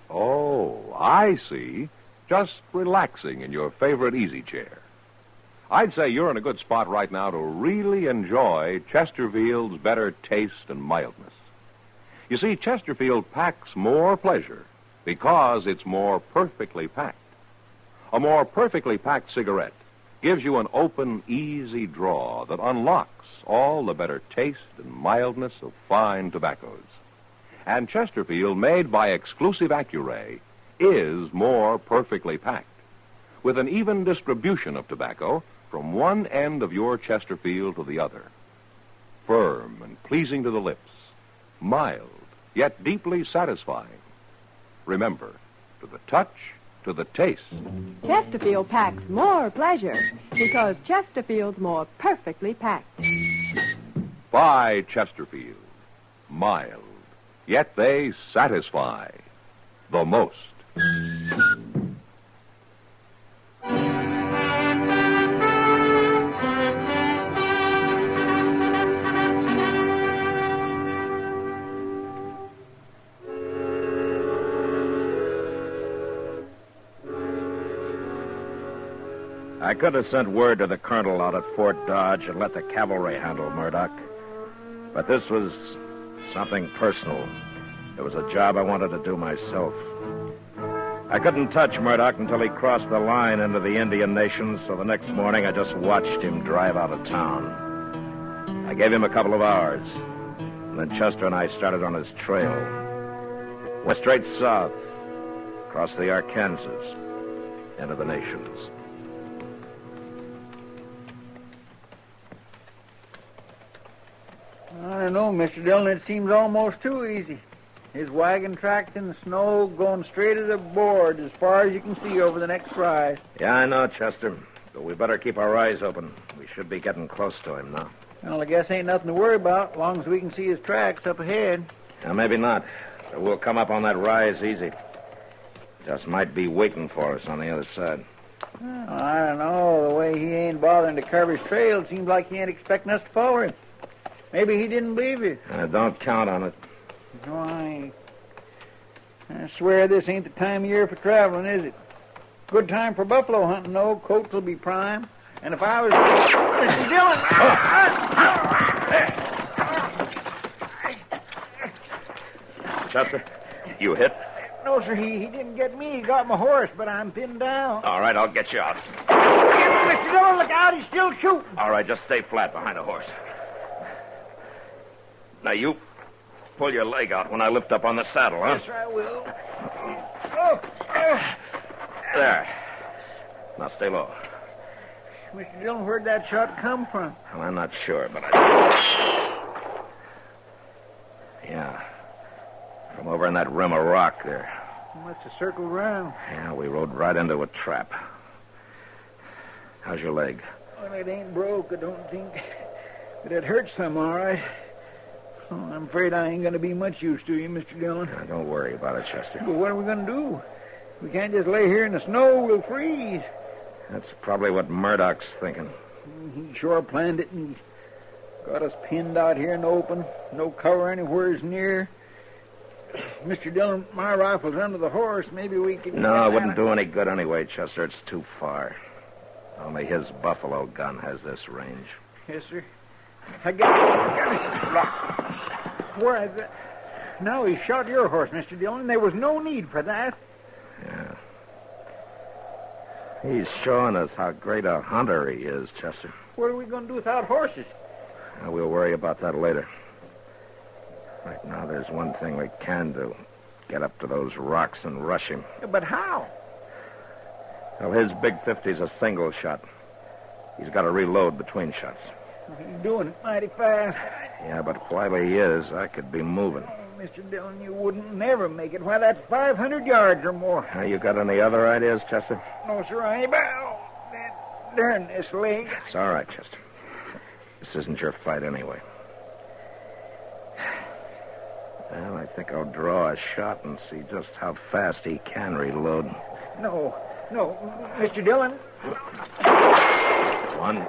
Oh, I see. Just relaxing in your favorite easy chair. I'd say you're in a good spot right now to really enjoy Chesterfield's better taste and mildness. You see, Chesterfield packs more pleasure because it's more perfectly packed. A more perfectly packed cigarette gives you an open, easy draw that unlocks all the better taste and mildness of fine tobaccos. And Chesterfield, made by exclusive Accuray, is more perfectly packed, with an even distribution of tobacco from one end of your Chesterfield to the other. Firm and pleasing to the lips, mild, yet deeply satisfying. Remember, to the touch, to the taste. Chesterfield packs more pleasure because Chesterfield's more perfectly packed. By Chesterfield. Mild, yet they satisfy the most. I could have sent word to the colonel out at Fort Dodge and let the cavalry handle Murdoch. But this was something personal. It was a job I wanted to do myself. I couldn't touch Murdoch until he crossed the line into the Indian nations, so the next morning I just watched him drive out of town. I gave him a couple of hours, and then Chester and I started on his trail. Went straight south, across the Arkansas, into the nations. I don't know, Mr. Dillon. It seems almost too easy. His wagon tracks in the snow going straight as a board as far as you can see over the next rise. Yeah, I know, Chester. But we better keep our eyes open. We should be getting close to him now. Well, I guess ain't nothing to worry about, as long as we can see his tracks up ahead. Now, maybe not. But we'll come up on that rise easy. Just might be waiting for us on the other side. Well, I don't know. The way he ain't bothering to cover his trail, it seems like he ain't expecting us to follow him. Maybe he didn't believe you. Don't count on it. No, I ain't. I swear this ain't the time of year for traveling, is it? Good time for buffalo hunting, though. Coats will be prime. And if I was... Mr. Dillon! Chester, you hit? No, sir, he didn't get me. He got my horse, but I'm pinned down. All right, I'll get you out. Mr. Dillon, look out. He's still shooting. All right, just stay flat behind the horse. Now, you pull your leg out when I lift up on the saddle, huh? Yes, sir, I will. Oh. There. Now, stay low. Mr. Dillon, where'd that shot come from? Well, I'm not sure, but I... Yeah. From over in that rim of rock there. He must have circled around. Yeah, we rode right into a trap. How's your leg? Well, it ain't broke, I don't think. But it hurts some, all right. Oh, I'm afraid I ain't going to be much use to you, Mr. Dillon. Now, don't worry about it, Chester. But what are we going to do? We can't just lay here in the snow. We'll freeze. That's probably what Murdoch's thinking. He sure planned it, and he got us pinned out here in the open. No cover anywheres near. Mr. Dillon, my rifle's under the horse. Maybe we can... No, it wouldn't do any good anyway, Chester. It's too far. Only his buffalo gun has this range. Yes, sir. I got it. Where is it? No, he shot your horse, Mr. Dillon. There was no need for that. Yeah. He's showing us how great a hunter he is, Chester. What are we going to do without horses? We'll worry about that later. Right now, there's one thing we can do. Get up to those rocks and rush him. But how? Well, his big 50's a single shot. He's got to reload between shots. He's doing it mighty fast. Yeah, but while he is, I could be moving. Oh, Mr. Dillon, you wouldn't never make it. Why, that's 500 yards or more. You got any other ideas, Chester? No, sir, I ain't. That darn this leg. It's all right, Chester. This isn't your fight anyway. Well, I think I'll draw a shot and see just how fast he can reload. No, Mr. Dillon. 1,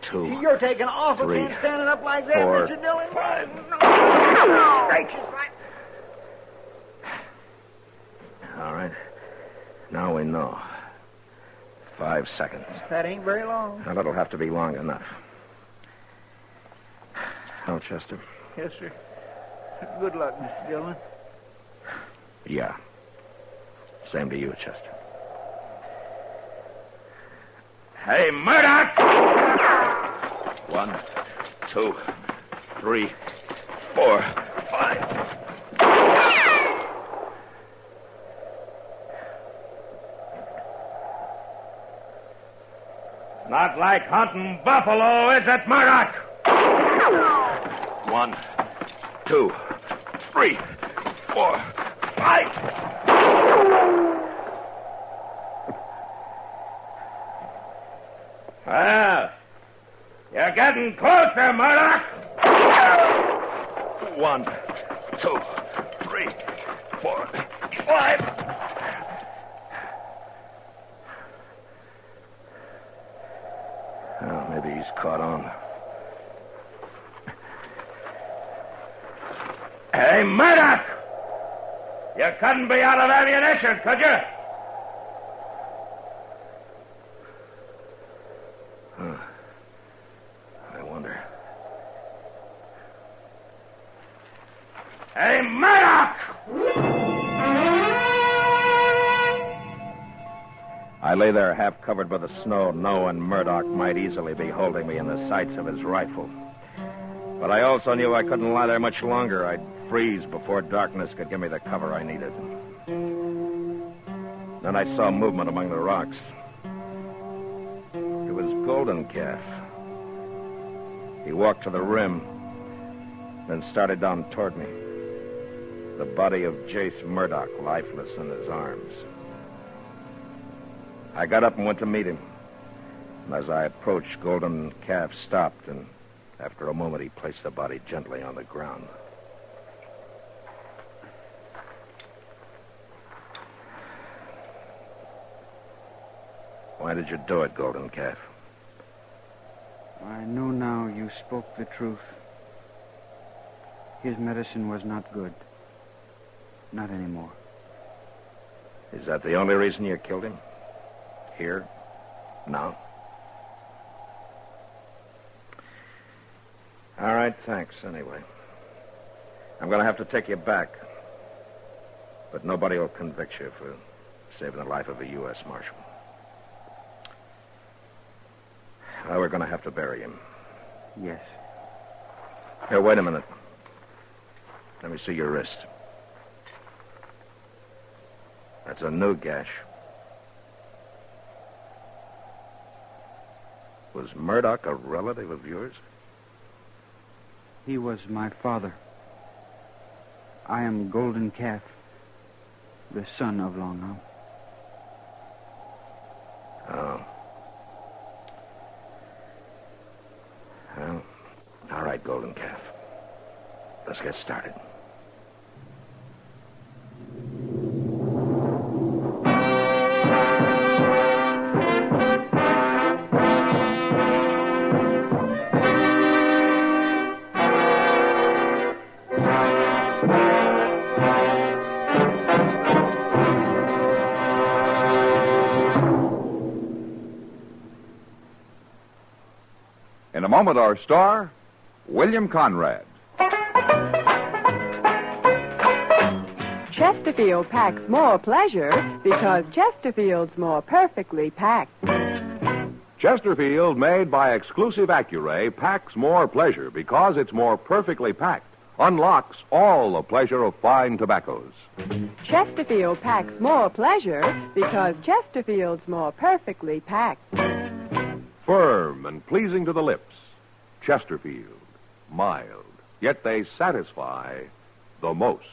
2, You're taking awful 3, chance standing up like that, 4, Mr. Dillon. 5. No. Gracious. All right. Now we know. 5 seconds. That ain't very long. Now, that'll have to be long enough. Oh, Chester? Yes, sir. Good luck, Mr. Dillon. Yeah. Same to you, Chester. Hey, Murdoch! 1, 2, 3, 4, 5. Not like hunting buffalo, is it, Murdoch? 1, 2, 3, 4, 5. Well, you're getting closer, Murdoch. 1, 2, 3, 4, 5. Oh, maybe he's caught on. Hey, Murdoch! You couldn't be out of ammunition, could you? I wonder. Hey, Murdoch! I lay there half covered by the snow, knowing Murdoch might easily be holding me in the sights of his rifle. But I also knew I couldn't lie there much longer. I'd freeze before darkness could give me the cover I needed. Then I saw movement among the rocks. It was Golden Calf. He walked to the rim, then started down toward me. The body of Jace Murdoch, lifeless in his arms. I got up and went to meet him. And as I approached, Golden Calf stopped, and after a moment, he placed the body gently on the ground. Why did you do it, Golden Calf? I know now you spoke the truth. His medicine was not good. Not anymore. Is that the only reason you killed him? Here? Now? All right, thanks, anyway. I'm going to have to take you back. But nobody will convict you for saving the life of a U.S. Marshal. Well, we're going to have to bury him. Yes. Here, wait a minute. Let me see your wrist. That's a new gash. Was Murdoch a relative of yours? He was my father. I am Golden Calf, the son of Long Arm. Oh. Well, all right, Golden Calf. Let's get started. In a moment, our star, William Conrad. Chesterfield packs more pleasure because Chesterfield's more perfectly packed. Chesterfield, made by exclusive Accuray, packs more pleasure because it's more perfectly packed. Unlocks all the pleasure of fine tobaccos. Chesterfield packs more pleasure because Chesterfield's more perfectly packed. Firm and pleasing to the lips. Chesterfield. Mild. Yet they satisfy the most.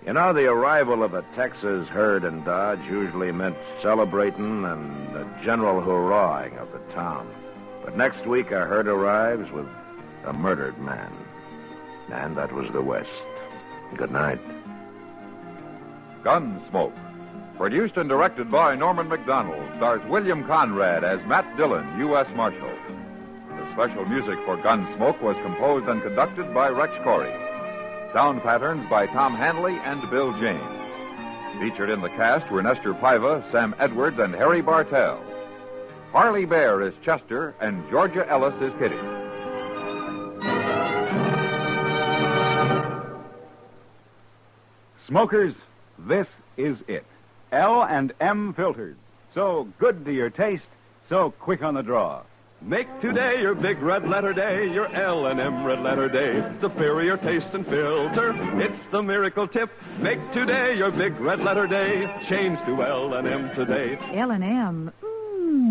You know, the arrival of a Texas herd in Dodge usually meant celebrating and the general hurrahing of the town. But next week, a herd arrives with a murdered man. And that was the West. Good night. Gunsmoke. Produced and directed by Norman McDonald, stars William Conrad as Matt Dillon, U.S. Marshal. The special music for Gunsmoke was composed and conducted by Rex Corey. Sound patterns by Tom Hanley and Bill James. Featured in the cast were Nestor Paiva, Sam Edwards, and Harry Bartell. Harley Bear is Chester, and Georgia Ellis is Kitty. Smokers, this is it. L&M filters. So good to your taste, so quick on the draw. Make today your big red letter day, your L&M red letter day. Superior taste and filter, it's the miracle tip. Make today your big red letter day. Change to L&M today. L&M,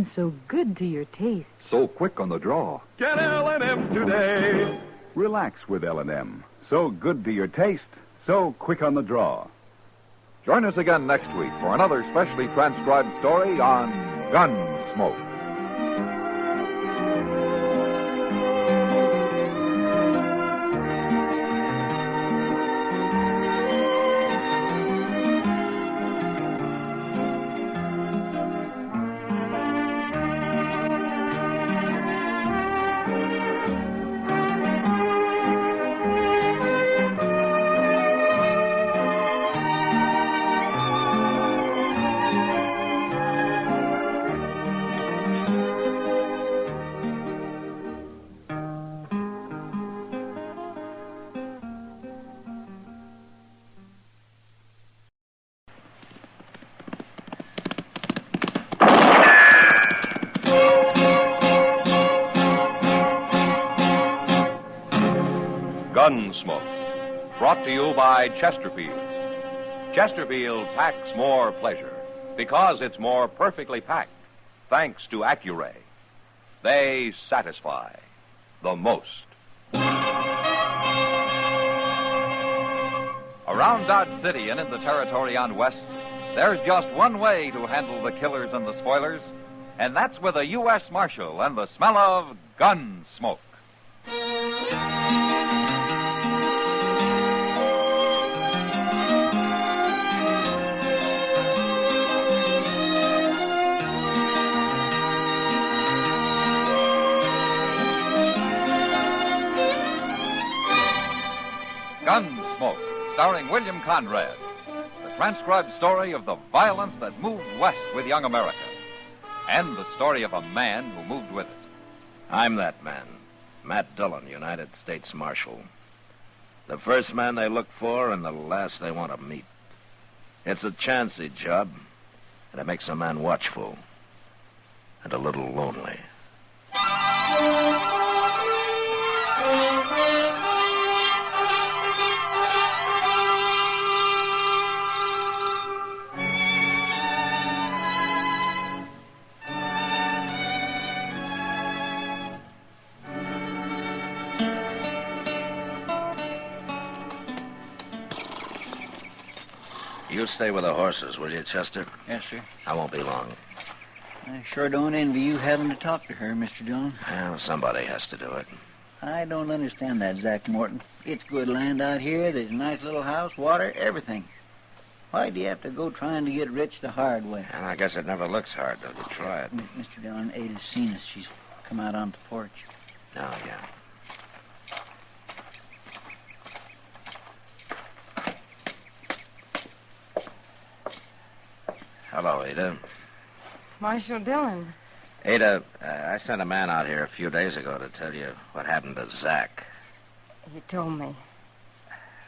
so good to your taste. So quick on the draw. Get L&M today. Relax with L&M. So good to your taste, so quick on the draw. Join us again next week for another specially transcribed story on Gunsmoke. Gunsmoke, brought to you by Chesterfield. Chesterfield packs more pleasure because it's more perfectly packed, thanks to Accuray. They satisfy the most. Around Dodge City and in the territory on West, there's just one way to handle the killers and the spoilers, and that's with a U.S. Marshal and the smell of Gunsmoke. Gunsmoke, starring William Conrad. The transcribed story of the violence that moved west with young America. And the story of a man who moved with it. I'm that man, Matt Dillon, United States Marshal. The first man they look for and the last they want to meet. It's a chancy job, and it makes a man watchful and a little lonely. You stay with the horses, will you, Chester? Yes, sir. I won't be long. I sure don't envy you having to talk to her, Mr. Dillon. Well, somebody has to do it. I don't understand that, Zach Morton. It's good land out here. There's a nice little house, water, everything. Why do you have to go trying to get rich the hard way? And I guess it never looks hard till you try it. Mr. Dillon, Ada's seen us. She's come out on the porch. Oh, yeah. Hello, Ada. Marshal Dillon. Ada, I sent a man out here a few days ago to tell you what happened to Zach. He told me.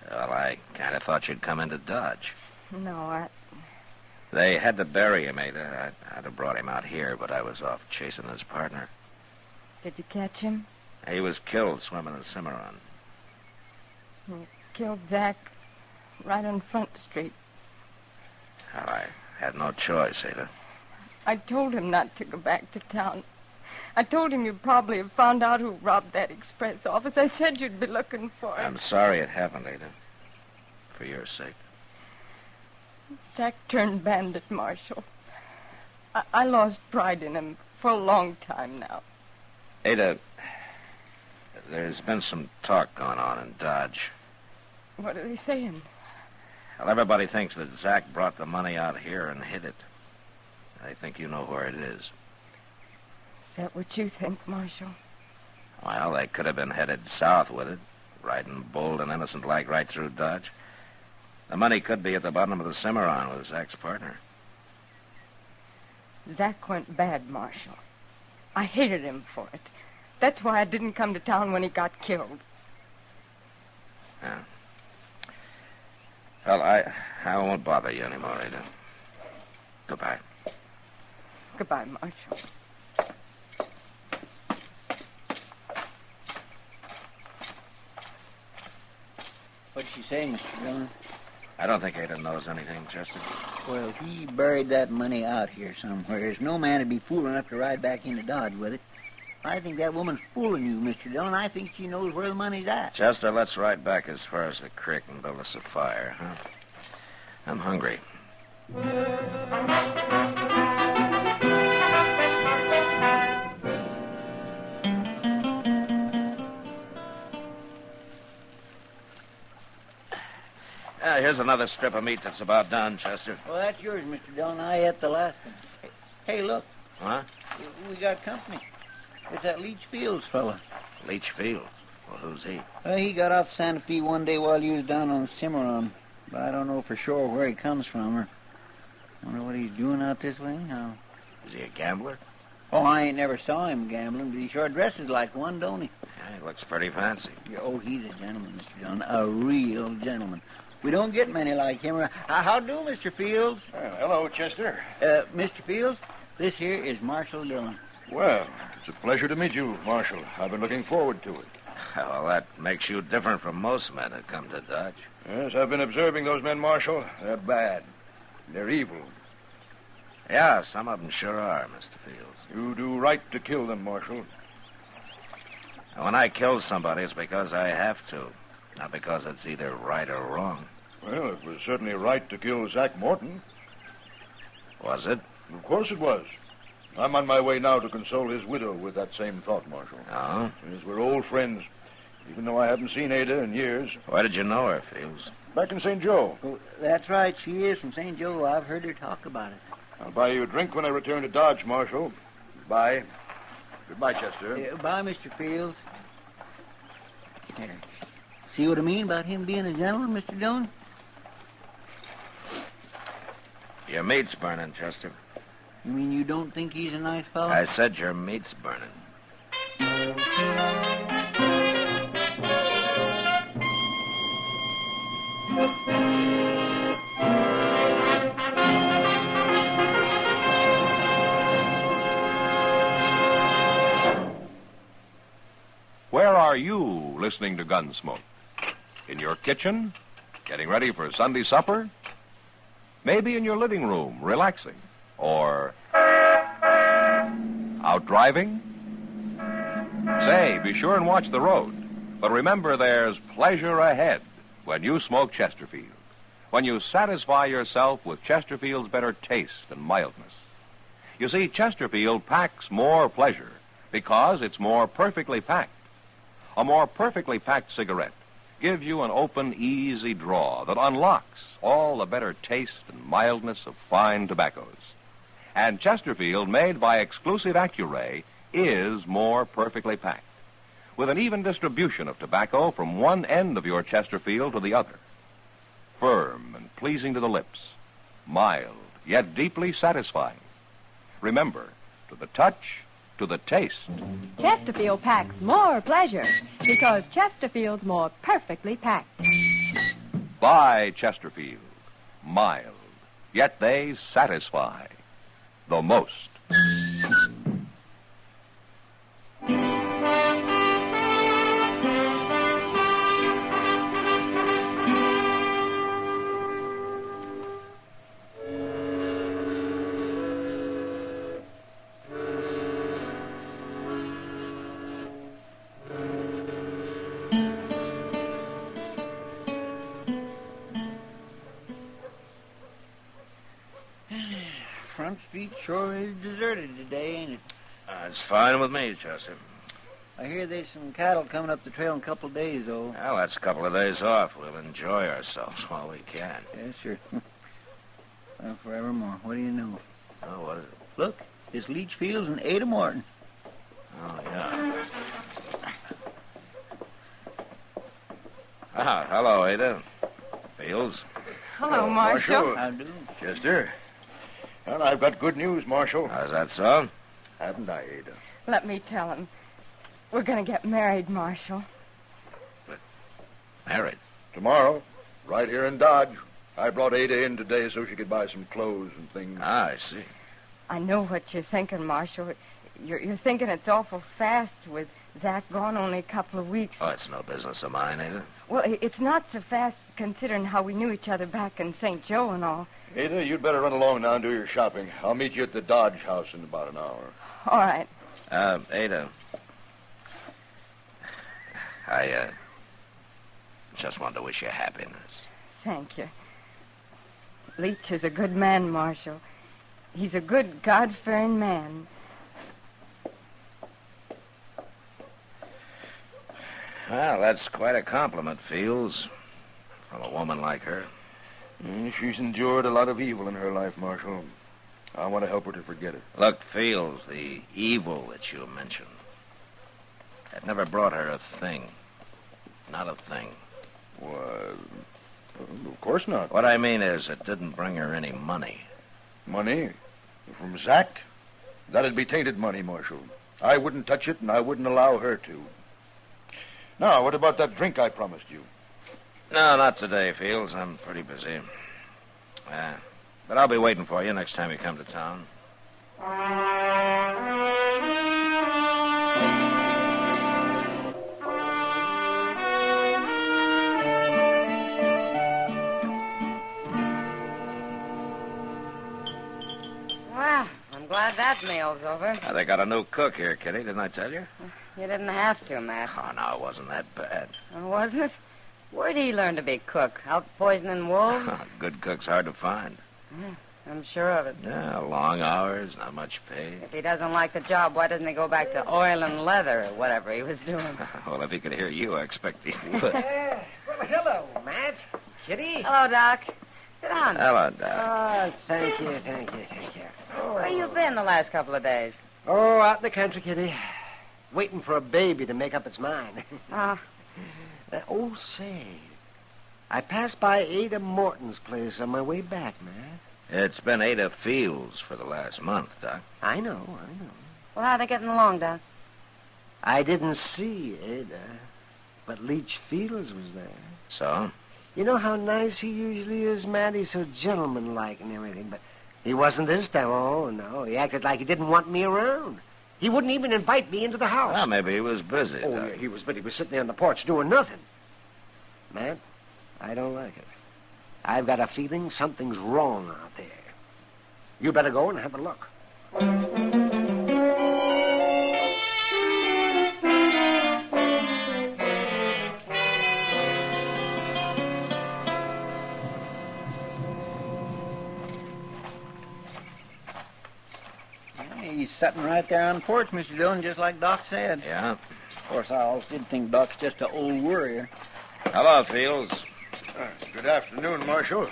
Well, I kind of thought you'd come into Dodge. No, They had to bury him, Ada. I'd have brought him out here, but I was off chasing his partner. Did you catch him? He was killed swimming the Cimarron. He killed Zach right on Front Street. Well, I had no choice, Ada. I told him not to go back to town. I told him you'd probably have found out who robbed that express office. I said you'd be looking for him. I'm sorry it happened, Ada. For your sake. Zach turned bandit, Marshal. I lost pride in him for a long time now. Ada, there's been some talk going on in Dodge. What are they saying? Well, everybody thinks that Zach brought the money out here and hid it. I think you know where it is. Is that what you think, Marshal? Well, they could have been headed south with it, riding bold and innocent like right through Dodge. The money could be at the bottom of the Cimarron with Zach's partner. Zach went bad, Marshal. I hated him for it. That's why I didn't come to town when he got killed. Yeah. Well, I won't bother you anymore, Ada. Goodbye. Goodbye, Marshal. What'd she say, Mr. Dillon? I don't think Ada knows anything, Chester. Well, he buried that money out here somewhere. No man would be fool enough to ride back into Dodge with it. I think that woman's fooling you, Mr. Dillon. I think she knows where the money's at. Chester, let's ride back as far as the creek and build us a fire, huh? I'm hungry. Here's another strip of meat that's about done, Chester. Well, that's yours, Mr. Dillon. I ate the last one. Hey, look. Huh? We got company. It's that Leach Fields fella. Leach Fields? Well, who's he? He got off Santa Fe one day while you was down on the Cimarron. But I don't know for sure where he comes from or wonder what he's doing out this way. Now. Is he a gambler? Oh, I ain't never saw him gambling, but he sure dresses like one, don't he? Yeah, he looks pretty fancy. Oh, he's a gentleman, Mr. Dillon. A real gentleman. We don't get many like him. How do, Mr. Fields? Hello, Chester. Mr. Fields, this here is Marshal Dillon. Well, it's a pleasure to meet you, Marshal. I've been looking forward to it. Well, that makes you different from most men that come to Dodge. Yes, I've been observing those men, Marshal. They're bad. They're evil. Yeah, some of them sure are, Mr. Fields. You do right to kill them, Marshal. When I kill somebody, it's because I have to, not because it's either right or wrong. Well, it was certainly right to kill Zach Morton. Was it? Of course it was. I'm on my way now to console his widow with that same thought, Marshal. Oh? Yes, we're old friends, even though I haven't seen Ada in years. Where did you know her, Fields? Back in St. Joe. Oh, that's right. She is from St. Joe. I've heard her talk about it. I'll buy you a drink when I return to Dodge, Marshal. Goodbye. Goodbye, Chester. Bye, Mr. Fields. Here. See what I mean about him being a gentleman, Mr. Dillon? Your meat's burning, Chester. You mean you don't think he's a nice fellow? I said your meat's burning. Where are you listening to Gunsmoke? In your kitchen? Getting ready for Sunday supper? Maybe in your living room, relaxing? Or out driving? Say, be sure and watch the road. But remember, there's pleasure ahead when you smoke Chesterfield. When you satisfy yourself with Chesterfield's better taste and mildness. You see, Chesterfield packs more pleasure because it's more perfectly packed. A more perfectly packed cigarette gives you an open, easy draw that unlocks all the better taste and mildness of fine tobaccos. And Chesterfield, made by exclusive Accuray, is more perfectly packed, with an even distribution of tobacco from one end of your Chesterfield to the other. Firm and pleasing to the lips, mild, yet deeply satisfying. Remember, to the touch, to the taste. Chesterfield packs more pleasure because Chesterfield's more perfectly packed. Buy Chesterfield. Mild, yet they satisfy the most. Front Street sure is deserted today, ain't it? It's fine with me, Chester. I hear there's some cattle coming up the trail in a couple of days, though. Well, that's a couple of days off. We'll enjoy ourselves while we can. Yeah, sure. Well, forevermore. What do you know? Oh, what is it? Look, it's Leach Fields and Ada Morton. Oh, yeah. Ah, hello, Ada. Fields. Hello, Marshal. How do? Chester. Well, I've got good news, Marshal. How's that so? Haven't I, Ada? Let me tell him. We're going to get married, Marshal. Married? Tomorrow, right here in Dodge. I brought Ada in today so she could buy some clothes and things. Ah, I see. I know what you're thinking, Marshal. You're thinking it's awful fast with Zach gone only a couple of weeks. Oh, it's no business of mine, Ada. Well, it's not so fast considering how we knew each other back in St. Joe and all. Ada, you'd better run along now and do your shopping. I'll meet you at the Dodge house in about an hour. All right. Ada. I just wanted to wish you happiness. Thank you. Leach is a good man, Marshal. He's a good, God-fearing man. Well, that's quite a compliment, Fields, from a woman like her. She's endured a lot of evil in her life, Marshal. I want to help her to forget it. Look, Fields, the evil that you mentioned, it never brought her a thing. Not a thing. Well, of course not. What I mean is, it didn't bring her any money. Money? From Zach? That'd be tainted money, Marshal. I wouldn't touch it, and I wouldn't allow her to. Now, what about that drink I promised you? No, not today, Fields. I'm pretty busy. But I'll be waiting for you next time you come to town. Well, I'm glad that meal's over. They got a new cook here, Kitty. Didn't I tell you? You didn't have to, Matt. Oh, no, it wasn't that bad. Oh, wasn't it? Where'd he learn to be cook? Out poisoning wolves? Good cook's hard to find. Yeah, I'm sure of it. Yeah, long hours, not much pay. If he doesn't like the job, why doesn't he go back to oil and leather or whatever he was doing? Well, if he could hear you, I expect he would. Well, hello, Matt. Kitty. Hello, Doc. Sit down. Hello, Doc. Oh, thank you. Where you been the last couple of days? Oh, out in the country, Kitty. Waiting for a baby to make up its mind. Oh, say. I passed by Ada Morton's place on my way back, man. It's been Ada Fields for the last month, Doc. I know. Well, how are they getting along, Doc? I didn't see Ada, but Leach Fields was there. So? You know how nice he usually is, Matt? He's so gentlemanlike and everything, but he wasn't this time. Oh, no. He acted like he didn't want me around. He wouldn't even invite me into the house. Well, maybe he was busy. Oh, Doc. yeah, he was, but he was sitting there on the porch doing nothing. Matt, I don't like it. I've got a feeling something's wrong out there. You better go and have a look. He's sitting right there on the porch, Mr. Dillon, just like Doc said. Yeah? Of course, I always did think Doc's just an old worrier. Hello, Fields. Good afternoon, Marshal.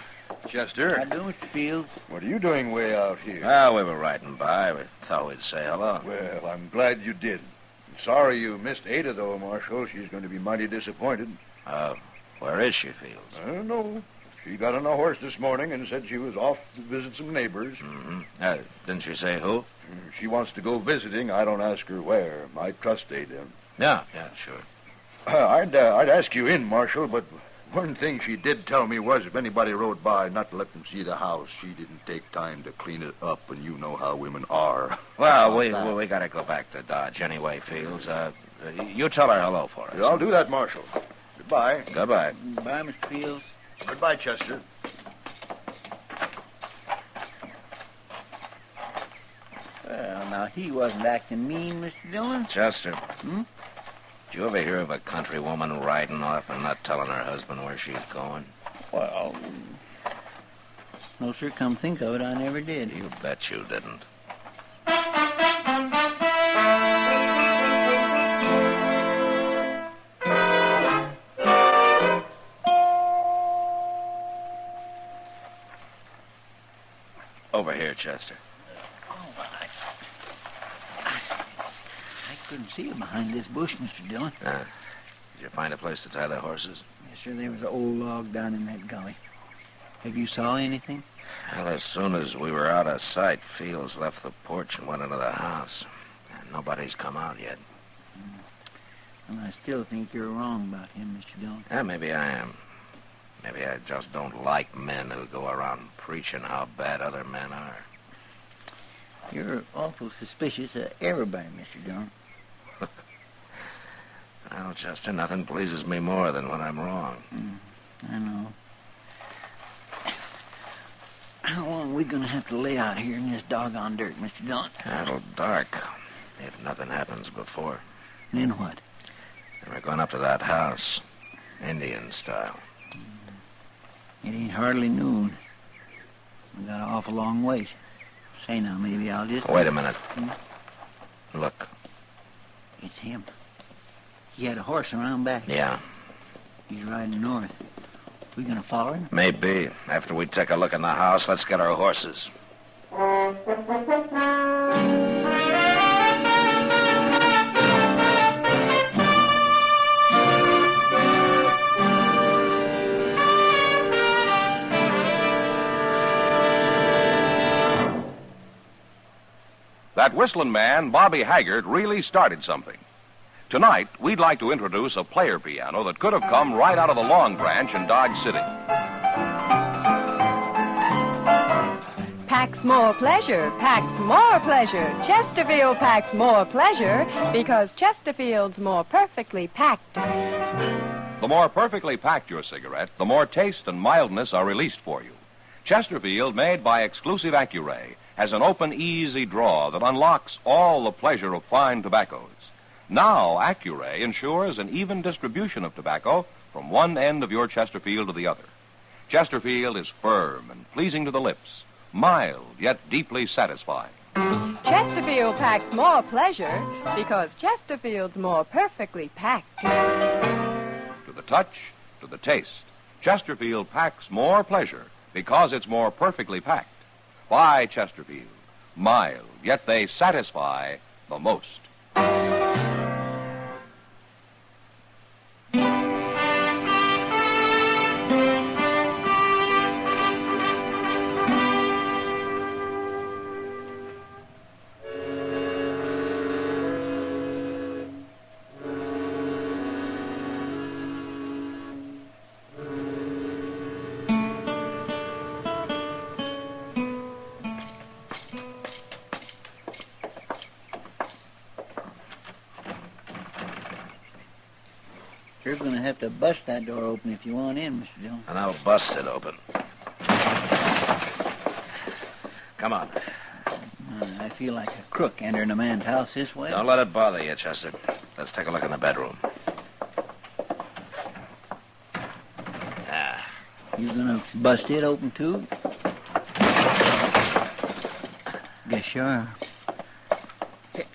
Chester. How do, Mr. Fields? What are you doing way out here? Well, we were riding by. We thought we'd say hello. Well, I'm glad you did. Sorry you missed Ada, though, Marshal. She's going to be mighty disappointed. Where is she, Fields? I don't know. She got on a horse this morning and said she was off to visit some neighbors. Mm-hmm. Didn't she say who? She wants to go visiting. I don't ask her where. I trust Ada. Yeah, sure. I'd ask you in, Marshal, but one thing she did tell me was if anybody rode by, not to let them see the house. She didn't take time to clean it up, and you know how women are. Well, we got to go back to Dodge anyway, Fields. You tell her hello for us. Yeah, I'll do that, Marshal. Goodbye. Goodbye. Bye, Mr. Fields. Goodbye, Chester. Well, now, he wasn't acting mean, Mr. Dillon. Chester. Did you ever hear of a country woman riding off and not telling her husband where she's going? Well, no, sir, come think of it, I never did. You bet you didn't. Over here, Chester. I couldn't see him behind this bush, Mr. Dillon. Did you find a place to tie the horses? Yes, sir, there was an old log down in that gully. Have you saw anything? Well, as soon as we were out of sight, Fields left the porch and went into the house. And nobody's come out yet. Well, I still think you're wrong about him, Mr. Dillon. Yeah, maybe I am. Maybe I just don't like men who go around preaching how bad other men are. You're awful suspicious of everybody, Mr. Dillon. Well, Chester, nothing pleases me more than when I'm wrong. I know. How long are we going to have to lay out here in this doggone dirt, Mr. Dillon? It'll dark, if nothing happens before. Then what? Then we're going up to that house, Indian style. It ain't hardly noon. We got an awful long ways. Say now, maybe I'll just... Wait a minute. Look. It's him. He had a horse around back. Yeah. He's riding north. We gonna follow him? Maybe. After we take a look in the house, let's get our horses. That whistling man, Bobby Haggart, really started something. Tonight, we'd like to introduce a player piano that could have come right out of the Long Branch in Dodge City. Packs more pleasure, packs more pleasure. Chesterfield packs more pleasure because Chesterfield's more perfectly packed. The more perfectly packed your cigarette, the more taste and mildness are released for you. Chesterfield, made by exclusive Accuray, has an open, easy draw that unlocks all the pleasure of fine tobaccos. Now, Accuray ensures an even distribution of tobacco from one end of your Chesterfield to the other. Chesterfield is firm and pleasing to the lips, mild yet deeply satisfying. Chesterfield packs more pleasure because Chesterfield's more perfectly packed. To the touch, to the taste, Chesterfield packs more pleasure because it's more perfectly packed. Buy Chesterfield. Mild, yet they satisfy the most. You're going to have to bust that door open if you want in, Mr. Dillon. And I'll bust it open. Come on. I feel like a crook entering a man's house this way. Don't let it bother you, Chester. Let's take a look in the bedroom. You going to bust it open, too? Guess you are. Hey,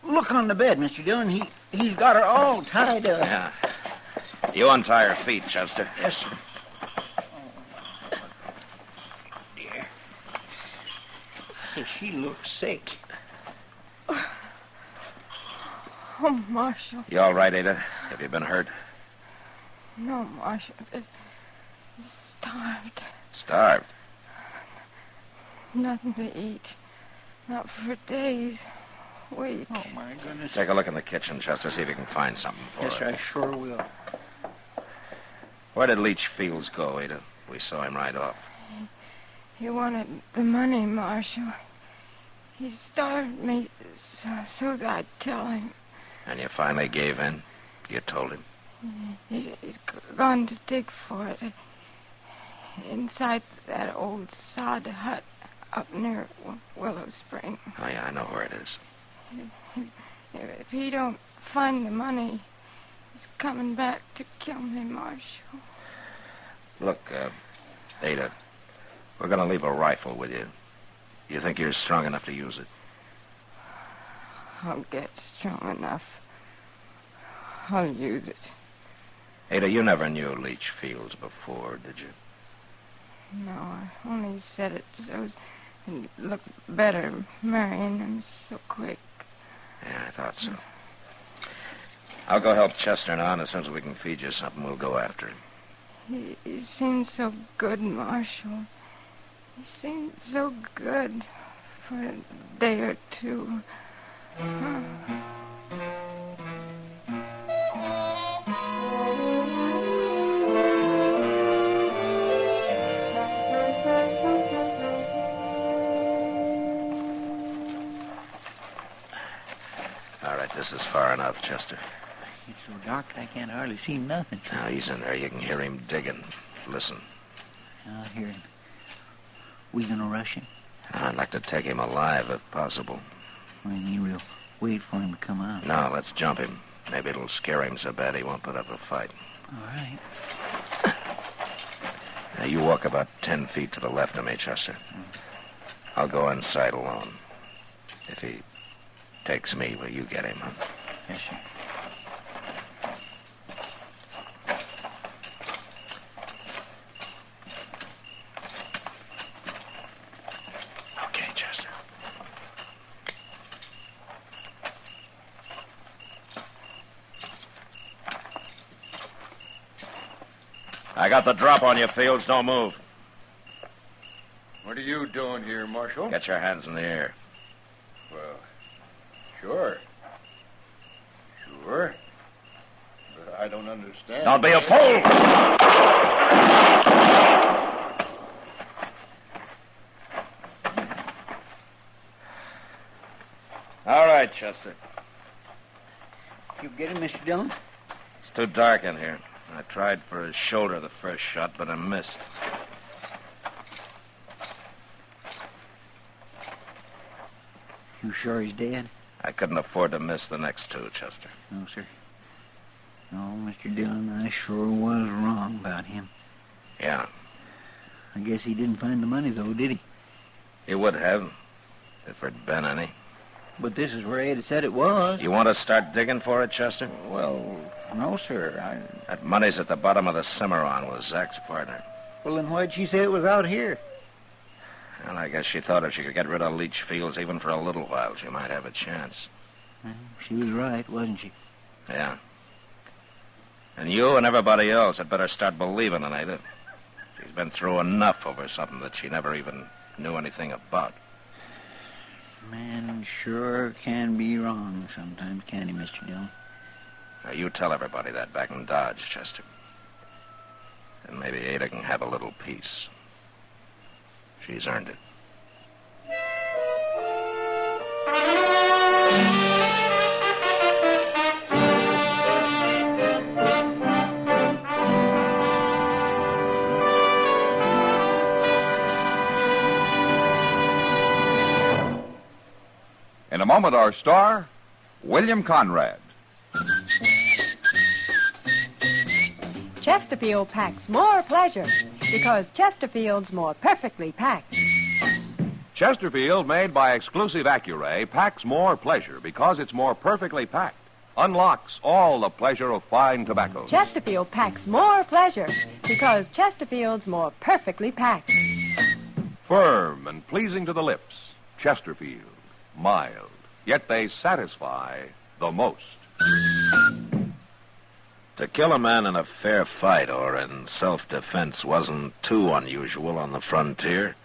look on the bed, Mr. Dillon. He's got her all tied up. Yeah. You untie her feet, Chester. Yes, sir. Dear. She looks sick. Oh, Marshal. You all right, Ada? Have you been hurt? No, Marshal. Starved. Starved? Nothing to eat. Not for days. Weeks. Oh, my goodness. Take a look in the kitchen, Chester, see if you can find something for Yes, her. sir, I sure will. Where did Leach Fields go, Ada? We saw him right off. He wanted the money, Marshal. He starved me so that I'd tell him. And you finally gave in? You told him? He's gone to dig for it. Inside that old sod hut up near Willow Spring. Oh, yeah, I know where it is. If he don't find the money, he's coming back to kill me, Marshal. Look, Ada, we're going to leave a rifle with you. You think you're strong enough to use it? I'll get strong enough. I'll use it. Ada, you never knew Leach Fields before, did you? No, I only said it so it'd look better marrying him so quick. Yeah, I thought so. I'll go help Chester now, and as soon as we can feed you something, we'll go after him. He seemed so good, Marshal. He seemed so good for a day or two. All right, this is far enough, Chester. It's so dark I can't hardly see nothing. Now, he's in there. You can hear him digging. Listen. I'll hear him. We gonna rush him? I'd like to take him alive, if possible. What do you mean we'll wait for him to come out? No, let's jump him. Maybe it'll scare him so bad he won't put up a fight. All right. Now, you walk about 10 feet to the left of me, Chester. I'll go inside alone. If he takes me, will you get him, huh? Yes, sir. Okay, Chester. I got the drop on you, Fields. Don't move. What are you doing here, Marshal? Get your hands in the air. Well, sure. Sure. But I don't understand. Don't be a fool! All right, Chester. You get him, Mr. Dillon? It's too dark in here. I tried for his shoulder the first shot, but I missed. You sure he's dead? I couldn't afford to miss the next two, Chester. No, sir. Oh, Mr. Dillon, I sure was wrong about him. Yeah. I guess he didn't find the money, though, did he? He would have, if there'd been any. But this is where Ada said it was. You want to start digging for it, Chester? Well, no, sir. That money's at the bottom of the Cimarron with Zach's partner. Well, then why'd she say it was out here? Well, I guess she thought if she could get rid of Leach Fields even for a little while, she might have a chance. Well, she was right, wasn't she? Yeah. And you and everybody else had better start believing in Ada. She's been through enough over something that she never even knew anything about. Man sure can be wrong sometimes, can't he, Mr. Dillon? Now, you tell everybody that back in Dodge, Chester. And maybe Ada can have a little peace. She's earned it. In a moment, our star, William Conrad. Chesterfield packs more pleasure because Chesterfield's more perfectly packed. Chesterfield, made by exclusive Accuray, packs more pleasure because it's more perfectly packed. Unlocks all the pleasure of fine tobacco. Chesterfield packs more pleasure because Chesterfield's more perfectly packed. Firm and pleasing to the lips. Chesterfield. Mild. Yet they satisfy the most. To kill a man in a fair fight or in self-defense wasn't too unusual on the frontier.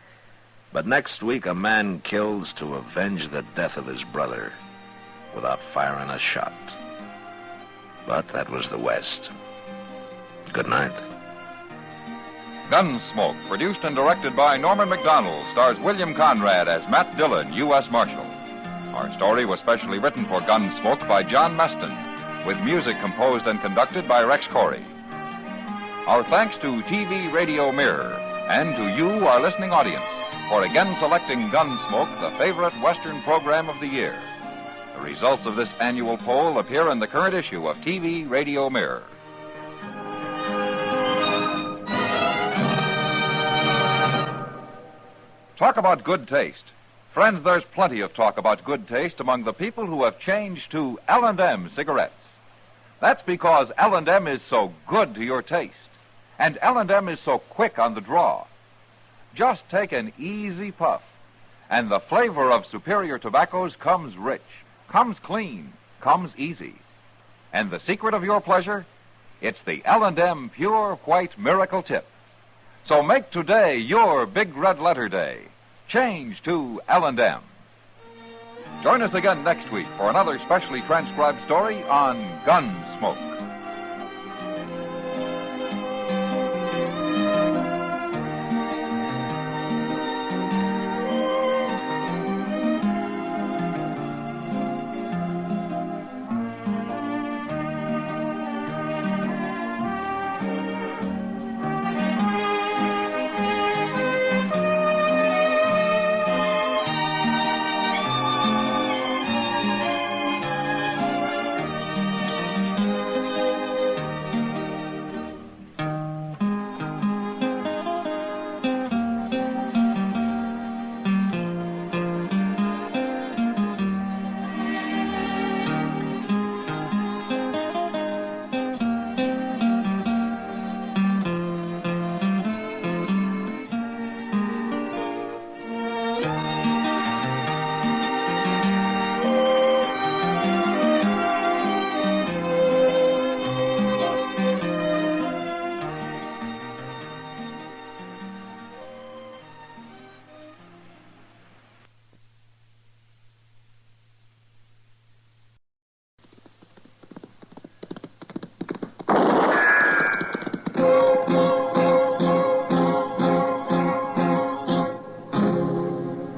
But next week, a man kills to avenge the death of his brother without firing a shot. But that was the West. Good night. Gunsmoke, produced and directed by Norman McDonald, stars William Conrad as Matt Dillon, U.S. Marshal. Our story was specially written for Gunsmoke by John Meston, with music composed and conducted by Rex Corey. Our thanks to TV Radio Mirror and to you, our listening audience, for again selecting Gunsmoke, the favorite Western program of the year. The results of this annual poll appear in the current issue of TV Radio Mirror. Talk about good taste. Friends, there's plenty of talk about good taste among the people who have changed to L&M cigarettes. That's because L&M is so good to your taste, and L&M is so quick on the draw. Just take an easy puff, and the flavor of superior tobaccos comes rich, comes clean, comes easy. And the secret of your pleasure? It's the L&M Pure White Miracle Tip. So make today your big red letter day. Change to L&M. Join us again next week for another specially transcribed story on Gunsmoke.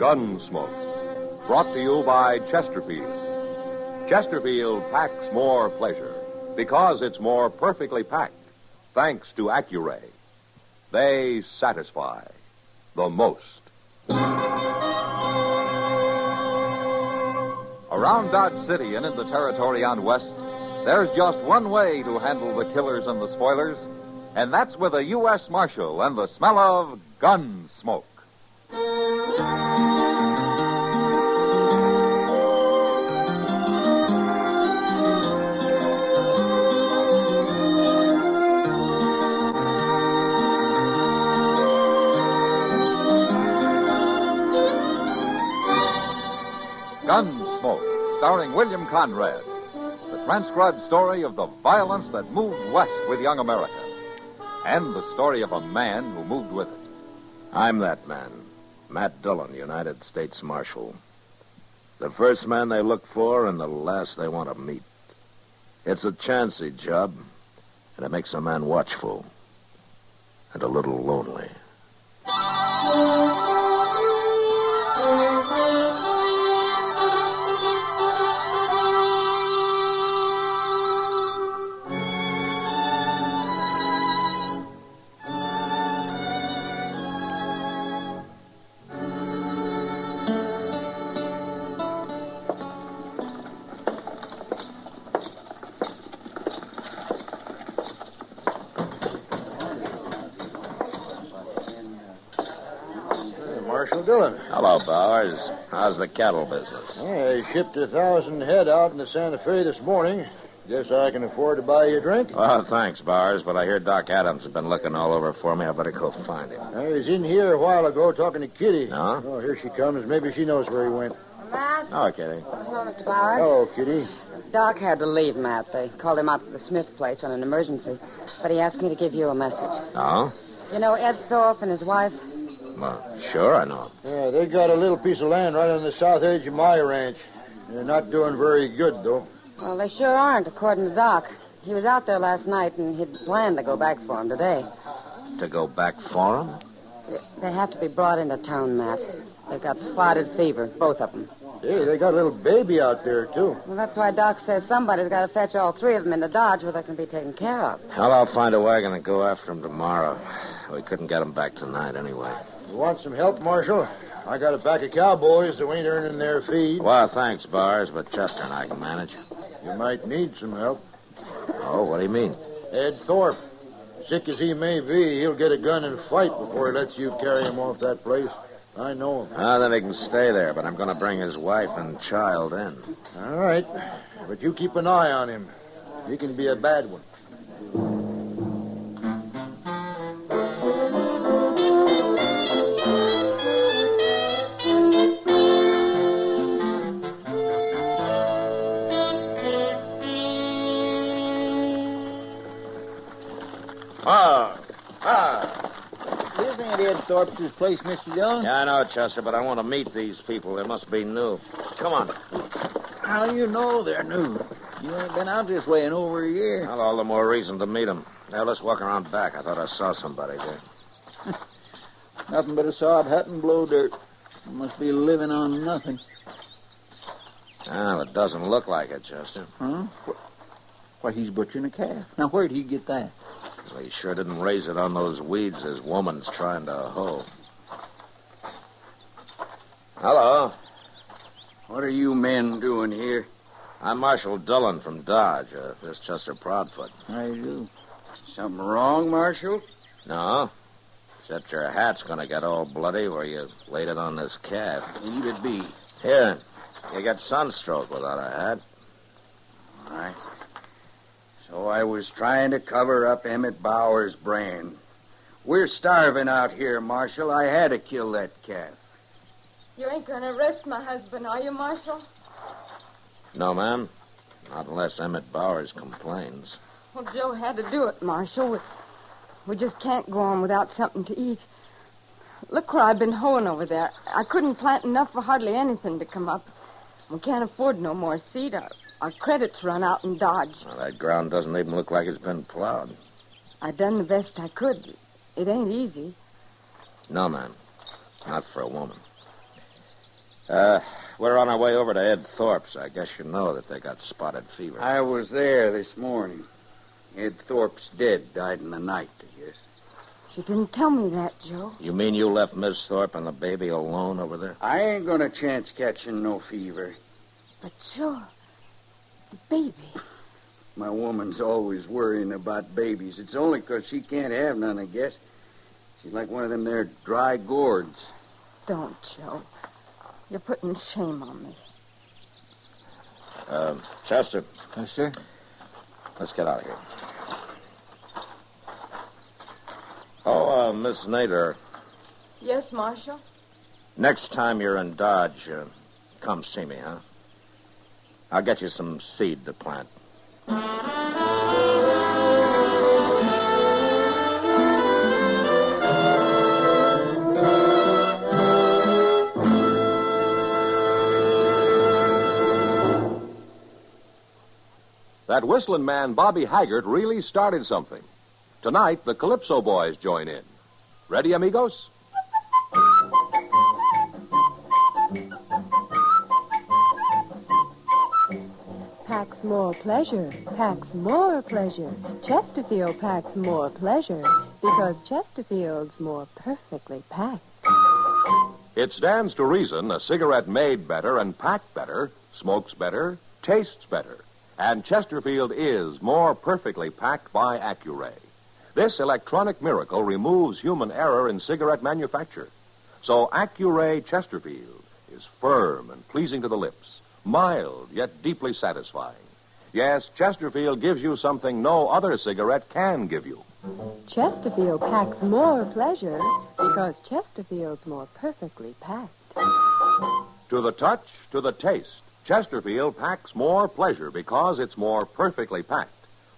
Gunsmoke, brought to you by Chesterfield. Chesterfield packs more pleasure because it's more perfectly packed, thanks to Accuray. They satisfy the most. Around Dodge City and in the territory on West, There's just one way to handle the killers and the spoilers, and that's with a U.S. Marshal and the smell of Gunsmoke. Gunsmoke, starring William Conrad. The transcribed story of the violence that moved west with young America. And the story of a man who moved with it. I'm that man, Matt Dillon, United States Marshal. The first man they look for and the last they want to meet. It's a chancy job, and it makes a man watchful and a little lonely. Marshal Dillon. Hello, Bowers. How's the cattle business? I shipped 1,000 head out into Santa Fe this morning. Guess I can afford to buy you a drink? Well, thanks, Bowers, but I hear Doc Adams has been looking all over for me. I better go find him. I was in here a while ago talking to Kitty. No? Oh, here she comes. Maybe she knows where he went. Matt? Oh, Kitty. Hello, Mr. Bowers. Hello, Kitty. Doc had to leave, Matt. They called him out to the Smith place on an emergency. But he asked me to give you a message. Oh? You know Ed Thorpe and his wife? Well, sure, I know. Yeah, they got a little piece of land right on the south edge of my ranch. They're not doing very good, though. Well, they sure aren't, according to Doc. He was out there last night, and he'd planned to go back for him today. To go back for him? They have to be brought into town, Matt. They've got spotted fever, both of them. Hey, they got a little baby out there, too. Well, that's why Doc says somebody's got to fetch all three of them into Dodge where they can be taken care of. Well, I'll find a wagon and go after him tomorrow. We couldn't get him back tonight anyway. You want some help, Marshal? I got a pack of cowboys who ain't earning their feed. Well, thanks, Bars, but Chester and I can manage. You might need some help. Oh, what do you mean? Ed Thorpe. Sick as he may be, he'll get a gun and fight before he lets you carry him off that place. I know him. Then he can stay there, but I'm going to bring his wife and child in. All right. But you keep an eye on him. He can be a bad one. This ain't Ed Thorpe's place, Mr. Dillon. Yeah, I know, Chester, but I want to meet these people. They must be new. Come on. How do you know they're new? You ain't been out this way in over a year. Well, all the more reason to meet them. Now, let's walk around back. I thought I saw somebody there. Nothing but a sod hut and blow dirt. You must be living on nothing. Well, it doesn't look like it, Chester. Huh? Why, he's butchering a calf. Now, where'd he get that? Well, he sure didn't raise it on those weeds his woman's trying to hoe. Hello. What are you men doing here? I'm Marshal Dillon from Dodge. This is Chester Proudfoot. How you do? Something wrong, Marshal? No. Except your hat's going to get all bloody where you laid it on this calf. Leave it be. Here. You get sunstroke without a hat. All right. So I was trying to cover up Emmett Bauer's brand. We're starving out here, Marshal. I had to kill that calf. You ain't going to arrest my husband, are you, Marshal? No, ma'am. Not unless Emmett Bowers complains. Well, Joe had to do it, Marshal. We just can't go on without something to eat. Look where I've been hoeing over there. I couldn't plant enough for hardly anything to come up. We can't afford no more seed. Our credits run out in Dodge. Well, that ground doesn't even look like it's been plowed. I done the best I could. It ain't easy. No, ma'am. Not for a woman. We're on our way over to Ed Thorpe's. I guess you know that they got spotted fever. I was there this morning. Ed Thorpe's dead. Died in the night, I guess. She didn't tell me that, Joe. You mean you left Miss Thorpe and the baby alone over there? I ain't gonna chance catching no fever. But, Joe, the baby. My woman's always worrying about babies. It's only 'cause she can't have none, I guess. She's like one of them there dry gourds. Don't, Joe. You're putting shame on me. Chester. Yes, sir? Let's get out of here. Oh, Miss Nader, Yes, Marshal? next time you're in Dodge, come see me, huh? I'll get you some seed to plant. That whistling man, Bobby Haggart, really started something. Tonight, the Calypso Boys join in. Ready, amigos? Packs more pleasure, packs more pleasure. Chesterfield packs more pleasure because Chesterfield's more perfectly packed. It stands to reason a cigarette made better and packed better, smokes better, tastes better. And Chesterfield is more perfectly packed by Accuray. This electronic miracle removes human error in cigarette manufacture. So Accuray Chesterfield is firm and pleasing to the lips, mild yet deeply satisfying. Yes, Chesterfield gives you something no other cigarette can give you. Chesterfield packs more pleasure because Chesterfield's more perfectly packed. To the touch, to the taste, Chesterfield packs more pleasure because it's more perfectly packed.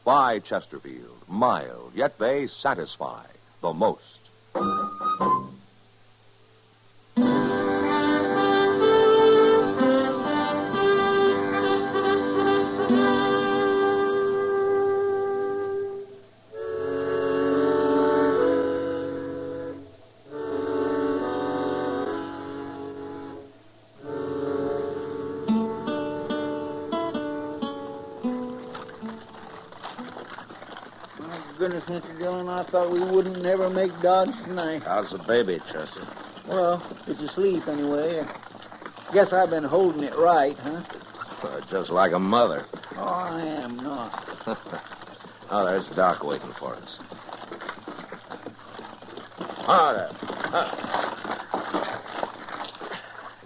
By Chesterfield, mild, yet they satisfy the most. Goodness, Mr. Dillon, I thought we wouldn't never make Dodge tonight. How's the baby, Chester? Well, it's asleep anyway. Guess I've been holding it right, huh? Just like a mother. Oh, I am not. Oh, there's Doc waiting for us. Oh, there.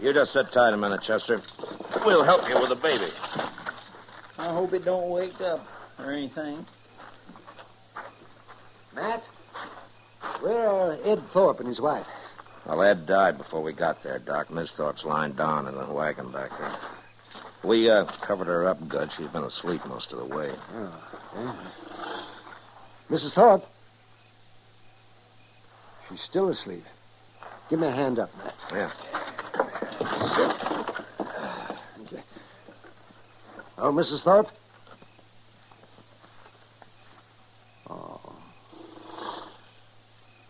You just sit tight a minute, Chester. We'll help you with the baby. I hope it don't wake up or anything. Matt, where are Ed Thorpe and his wife? Well, Ed died before we got there, Doc. Miss Thorpe's lying down in the wagon back there. We covered her up good. She's been asleep most of the way. Oh, yeah. Mrs. Thorpe? She's still asleep. Give me a hand up, Matt. Yeah. Okay. Oh, Mrs. Thorpe? Oh.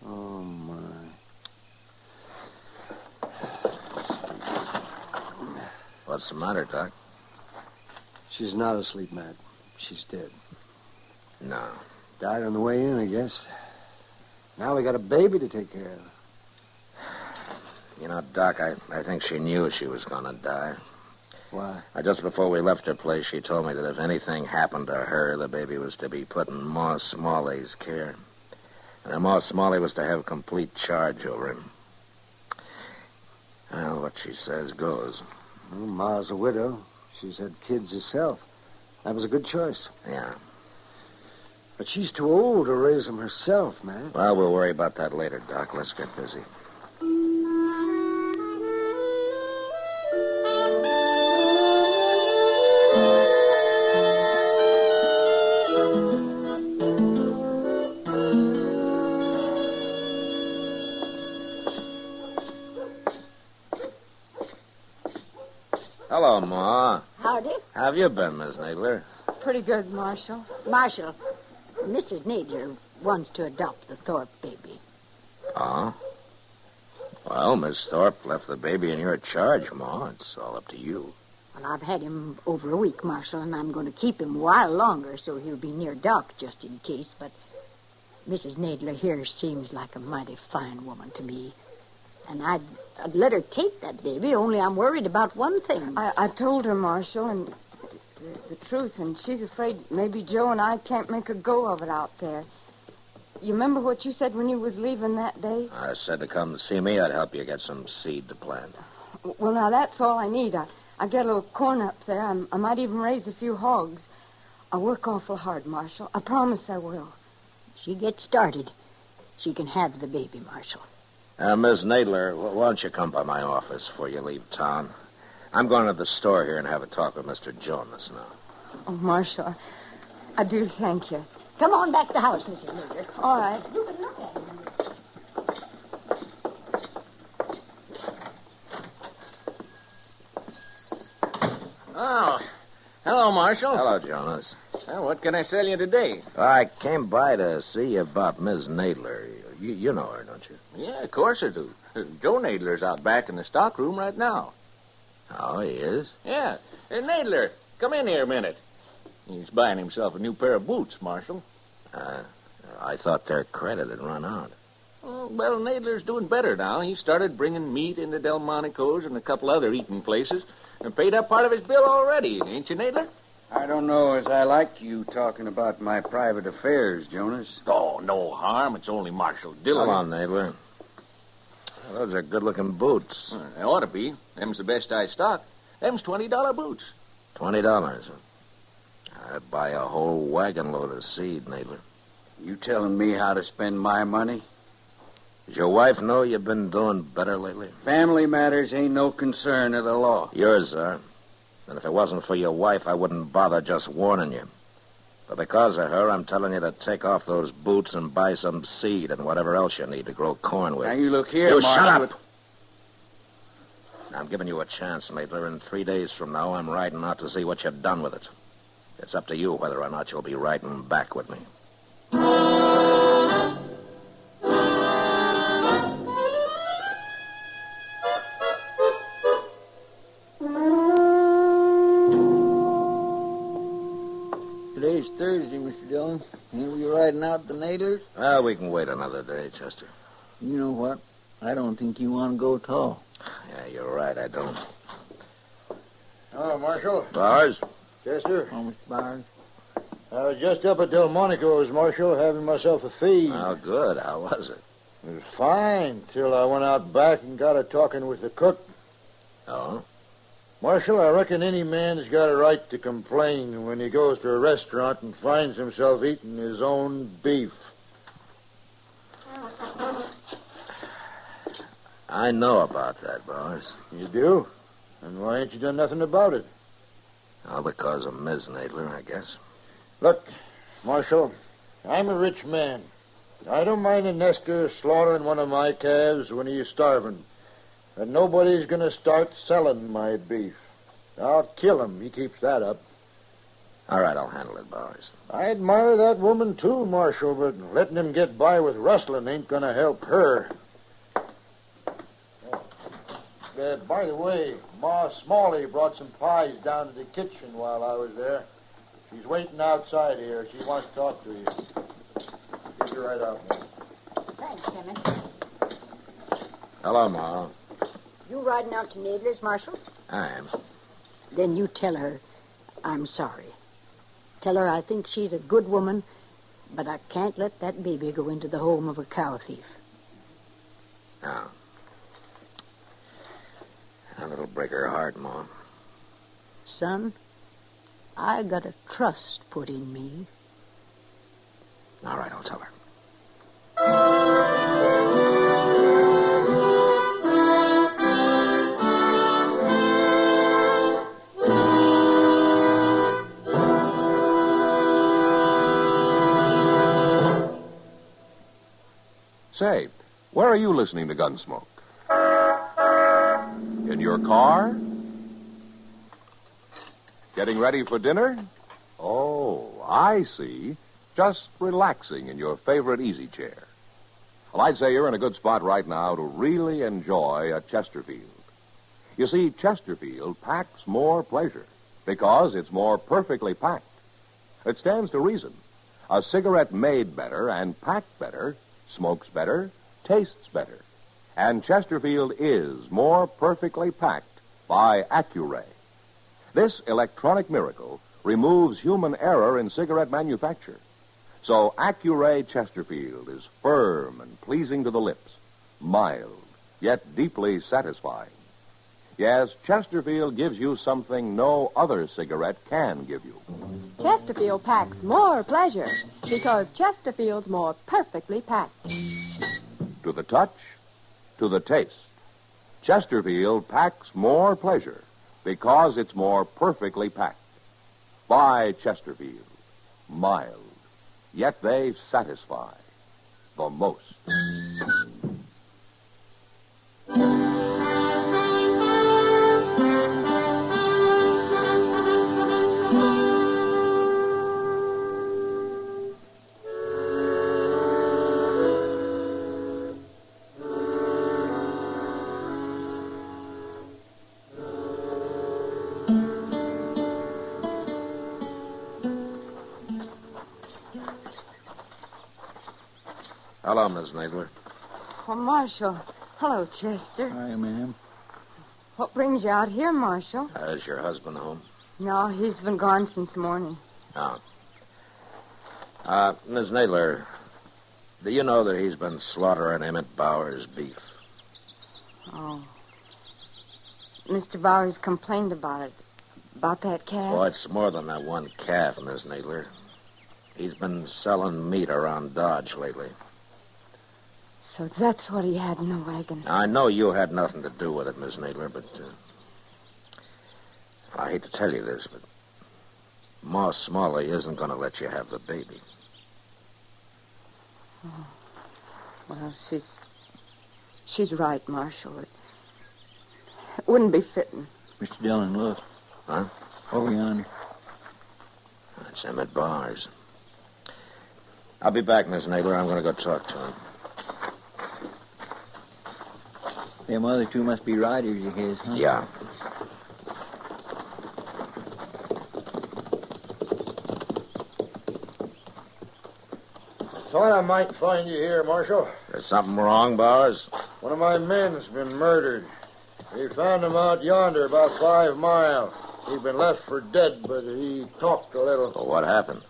Oh, my. What's the matter, Doc? She's not asleep, Matt. She's dead. No. Died on the way in, I guess. Now we got a baby to take care of. You know, Doc, I think she knew she was going to die. Why? Just before we left her place, she told me that if anything happened to her, the baby was to be put in Ma Smalley's care. And Ma Smalley was to have complete charge over him. Well, what she says goes. Well, Ma's a widow. She's had kids herself. That was a good choice. Yeah. But she's too old to raise them herself, man. Well, we'll worry about that later, Doc. Let's get busy. Hello, Ma. Howdy. How have you been, Miss Nadler? Pretty good, Marshal. Marshal, Mrs. Nadler wants to adopt the Thorpe baby. Oh? Well, Miss Thorpe left the baby in your charge, Ma. It's all up to you. Well, I've had him over a week, Marshal, and I'm going to keep him a while longer so he'll be near Doc just in case. But Mrs. Nadler here seems like a mighty fine woman to me. And I'd let her take that baby, only I'm worried about one thing. I told her, Marshal, and the truth, and she's afraid maybe Joe and I can't make a go of it out there. You remember what you said when you was leaving that day? I said to come to see me. I'd help you get some seed to plant. Well, now, that's all I need. I get a little corn up there. I might even raise a few hogs. I work awful hard, Marshal. I promise I will. She gets started. She can have the baby, Marshal. Miss Nadler, why don't you come by my office before you leave town? I'm going to the store here and have a talk with Mr. Jonas now. Oh, Marshal, I do thank you. Come on back to the house, Mrs. Nadler. All right. You can look at him. Oh, hello, Marshal. Hello, Jonas. Well, what can I sell you today? I came by to see you about Miss Nadler. You know her, don't you? Yeah, of course I do. Joe Nadler's out back in the stock room right now. Oh, he is? Yeah. Hey, Nadler, come in here a minute. He's buying himself a new pair of boots, Marshal. I thought their credit had run out. Oh, well, Nadler's doing better now. He started bringing meat into Delmonico's and a couple other eating places and paid up part of his bill already, ain't you, Nadler? I don't know as I like you talking about my private affairs, Jonas. Oh, no harm. It's only Marshal Dillon. Come on, Nadler. Those are good-looking boots. They ought to be. Them's the best I stock. Them's $20 boots. $20. I'd buy a whole wagon load of seed, Nadler. You telling me how to spend my money? Does your wife know you've been doing better lately? Family matters ain't no concern of the law. Yours are. And if it wasn't for your wife, I wouldn't bother just warning you. But because of her, I'm telling you to take off those boots and buy some seed and whatever else you need to grow corn with. Now, you look here, You Marshal. shut up! Now, I'm giving you a chance, Nadler. In 3 days from now, I'm riding out to see what you've done with it. It's up to you whether or not you'll be riding back with me. Today's Thursday, Mr. Dillon. Ain't we riding out the Nadlers? Well, we can wait another day, Chester. You know what? I don't think you want to go at all. Yeah, you're right, I don't. Hello, Marshal. Bars? Chester? Oh, Mr. Byers. I was just up at Delmonico's, Marshal, having myself a feed. Oh, good. How was it? It was fine, till I went out back and got a talking with the cook. Oh? Marshal, I reckon any man's got a right to complain when he goes to a restaurant and finds himself eating his own beef. I know about that, Bars. You do? And why ain't you done nothing about it? Oh, because of Miss Nadler, I guess. Look, Marshal, I'm a rich man. I don't mind a Nestor slaughtering one of my calves when he's starving. And nobody's going to start selling my beef. I'll kill him. He keeps that up. All right, I'll handle it, Bowers. I admire that woman, too, Marshal, but letting him get by with rustling ain't going to help her. By the way, Ma Smalley brought some pies down to the kitchen while I was there. She's waiting outside here. She wants to talk to you. Get you right out, man. Thanks, Timmy. Hello, Ma. You riding out to Nadler's, Marshal? I am. Then you tell her I'm sorry. Tell her I think she's a good woman, but I can't let that baby go into the home of a cow thief. No. That'll break her heart, Ma. Son, I got a trust put in me. All right, I'll tell her. Say, where are you listening to Gunsmoke? In your car? Getting ready for dinner? Oh, I see. Just relaxing in your favorite easy chair. Well, I'd say you're in a good spot right now to really enjoy a Chesterfield. You see, Chesterfield packs more pleasure because it's more perfectly packed. It stands to reason. A cigarette made better and packed better smokes better, tastes better. And Chesterfield is more perfectly packed by Accuray. This electronic miracle removes human error in cigarette manufacture. So Accuray Chesterfield is firm and pleasing to the lips, mild, yet deeply satisfying. Yes, Chesterfield gives you something no other cigarette can give you. Chesterfield packs more pleasure because Chesterfield's more perfectly packed. To the touch, to the taste, Chesterfield packs more pleasure because it's more perfectly packed. Buy Chesterfield. Mild, yet they satisfy the most. Hello, Miss Nadler. Oh, Marshal. Hello, Chester. Hi, ma'am. What brings you out here, Marshal? Is your husband home? No, he's been gone since morning. Oh. Miss Nadler, do you know that he's been slaughtering Emmett Bauer's beef? Oh. Mr. Bowers complained about it. About that calf? Oh, it's more than that one calf, Miss Nadler. He's been selling meat around Dodge lately. So that's what he had in the wagon. I know you had nothing to do with it, Miss Nadler, but I hate to tell you this, but Ma Smalley isn't going to let you have the baby. Oh. Well, she's right, Marshal. It wouldn't be fitting. Mr. Dillon, look. Huh? Over yonder. That's Emmett Bowers. I'll be back, Miss Nadler. I'm going to go talk to him. Them other two must be riders of his, huh? Yeah. Thought I might find you here, Marshal. There's something wrong, Bowers? One of my men's been murdered. We found him out yonder about 5 miles. He'd been left for dead, but he talked a little. Well, what happened?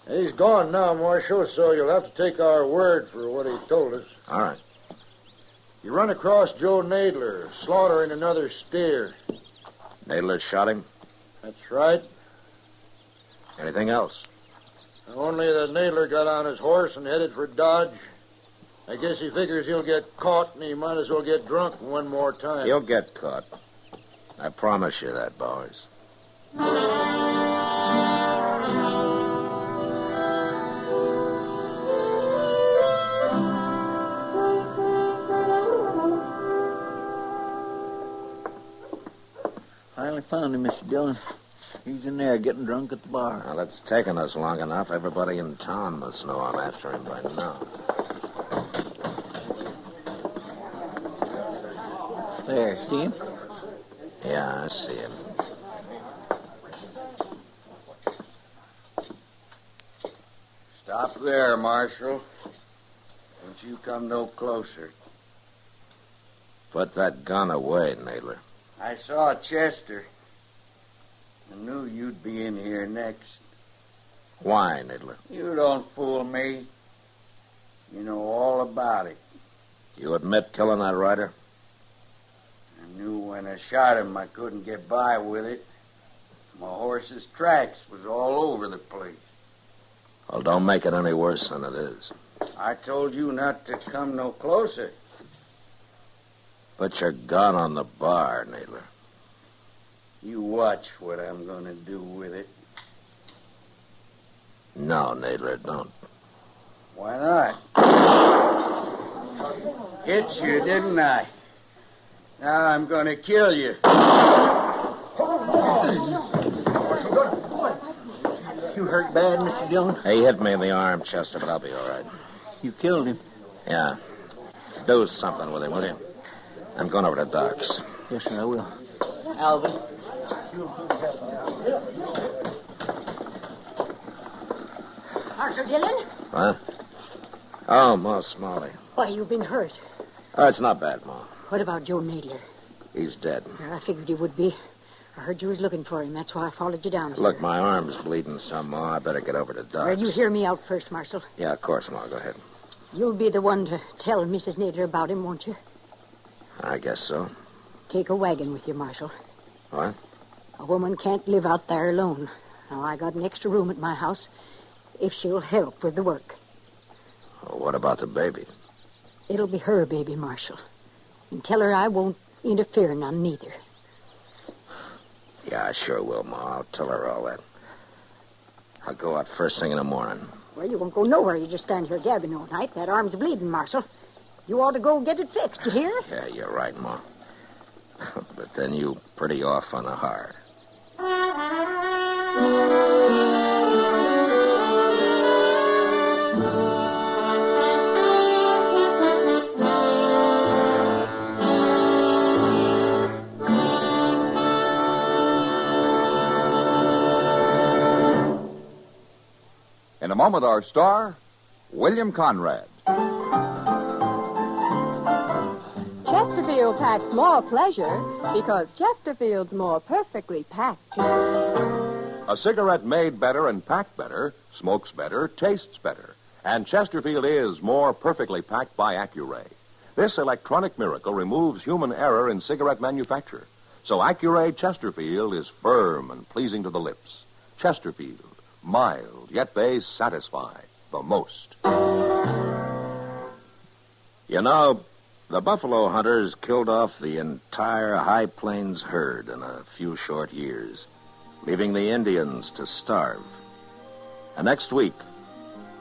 He's gone now, Marshal, so you'll have to take our word for what he told us. All right. You run across Joe Nadler, slaughtering another steer. Nadler shot him? That's right. Anything else? Only that Nadler got on his horse and headed for Dodge. I guess he figures he'll get caught, and he might as well get drunk one more time. He'll get caught. I promise you that, Bowers. Finally found him, Mr. Dillon. He's in there getting drunk at the bar. Well, it's taken us long enough. Everybody in town must know I'm after him by now. There, see him? Yeah, I see him. Stop there, Marshal. Don't you come no closer. Put that gun away, Nadler. I saw Chester. I knew you'd be in here next. Why, Nadler? You don't fool me. You know all about it. You admit killing that rider? I knew when I shot him I couldn't get by with it. My horse's tracks was all over the place. Well, don't make it any worse than it is. I told you not to come no closer. Put your gun on the bar, Nadler. You watch what I'm going to do with it. No, Nadler, don't. Why not? Hit you, didn't I? Now I'm going to kill you. You hurt bad, Mr. Dillon? He hit me in the arm, Chester, but I'll be all right. You killed him? Yeah. Do something with him, will you? I'm going over to Doc's. Yes, sir, I will. Alvin. Marshal Dillon? Huh? Oh, Ma Smalley. Why, you've been hurt. Oh, it's not bad, Ma. What about Joe Nadler? He's dead. I figured he would be. I heard you was looking for him. That's why I followed you down here. Look, my arm's bleeding some, Ma. I better get over to Doc's. Well, you hear me out first, Marshal. Yeah, of course, Ma. Go ahead. You'll be the one to tell Mrs. Nadler about him, won't you? I guess so. Take a wagon with you, Marshal. What? A woman can't live out there alone. Now, I got an extra room at my house if she'll help with the work. Well, what about the baby? It'll be her baby, Marshal. And tell her I won't interfere none, neither. Yeah, I sure will, Ma. I'll tell her all that. I'll go out first thing in the morning. Well, you won't go nowhere. You just stand here gabbing all night. That arm's bleeding, Marshal. You ought to go get it fixed, you hear? Yeah, you're right, Ma. But then you pretty off on the hard. In a moment, our star, William Conrad. Chesterfield packs more pleasure because Chesterfield's more perfectly packed. A cigarette made better and packed better, smokes better, tastes better. And Chesterfield is more perfectly packed by Accuray. This electronic miracle removes human error in cigarette manufacture. So Accuray Chesterfield is firm and pleasing to the lips. Chesterfield, mild, yet they satisfy the most. You know, the buffalo hunters killed off the entire High Plains herd in a few short years, leaving the Indians to starve. And next week,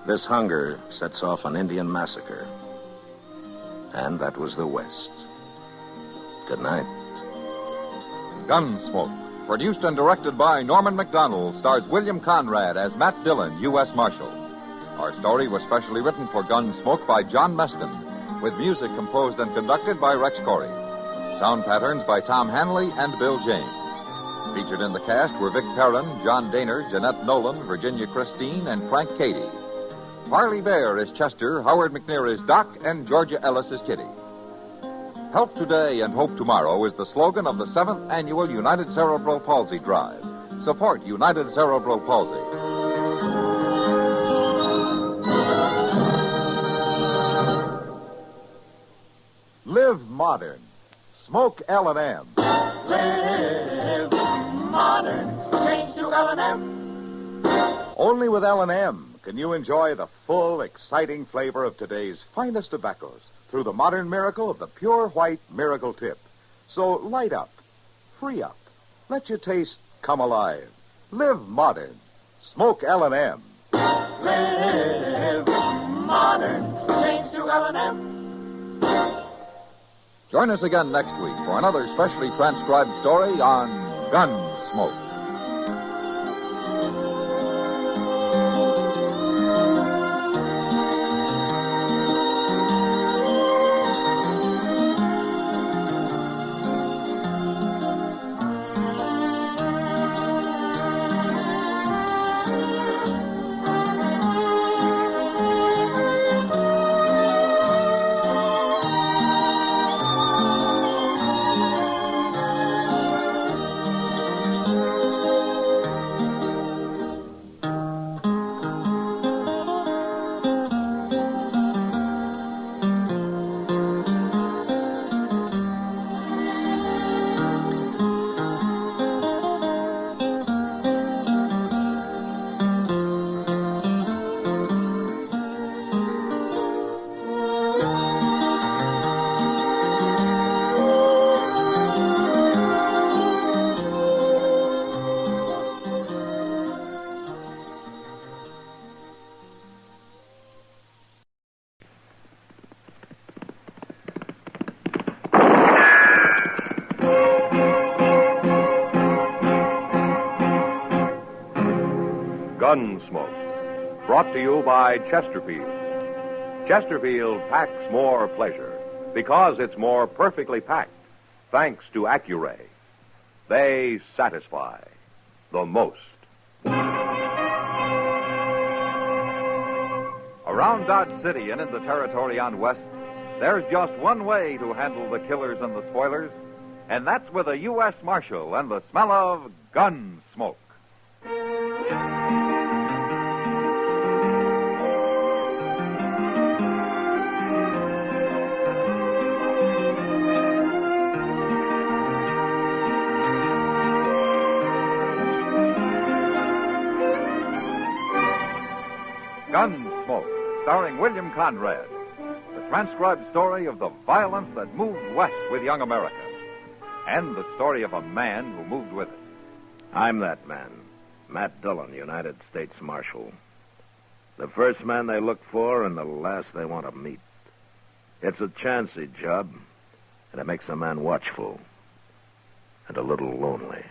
this hunger sets off an Indian massacre. And that was the West. Good night. Gunsmoke, produced and directed by Norman MacDonald, stars William Conrad as Matt Dillon, U.S. Marshal. Our story was specially written for Gunsmoke by John Meston, with music composed and conducted by Rex Corey. Sound patterns by Tom Hanley and Bill James. Featured in the cast were Vic Perrin, John Daner, Jeanette Nolan, Virginia Christine, and Frank Cady. Harley Bear is Chester, Howard McNear is Doc, and Georgia Ellis is Kitty. Help today and hope tomorrow is the slogan of the 7th Annual United Cerebral Palsy Drive. Support United Cerebral Palsy. Live modern. Smoke L&M. Live modern. Change to L&M. Only with L&M can you enjoy the full, exciting flavor of today's finest tobaccos through the modern miracle of the pure white Miracle Tip. So light up, free up, let your taste come alive. Live modern. Smoke L&M. Live modern. Change to L&M. Join us again next week for another specially transcribed story on Gunsmoke. Gunsmoke, brought to you by Chesterfield. Chesterfield packs more pleasure because it's more perfectly packed, thanks to Accuray. They satisfy the most. Around Dodge City and in the territory on West, there's just one way to handle the killers and the spoilers. And that's with a U.S. Marshal and the smell of Gunsmoke. Gunsmoke, starring William Conrad. The transcribed story of the violence that moved west with young America. And the story of a man who moved with it. I'm that man, Matt Dillon, United States Marshal. The first man they look for and the last they want to meet. It's a chancy job, and it makes a man watchful and a little lonely.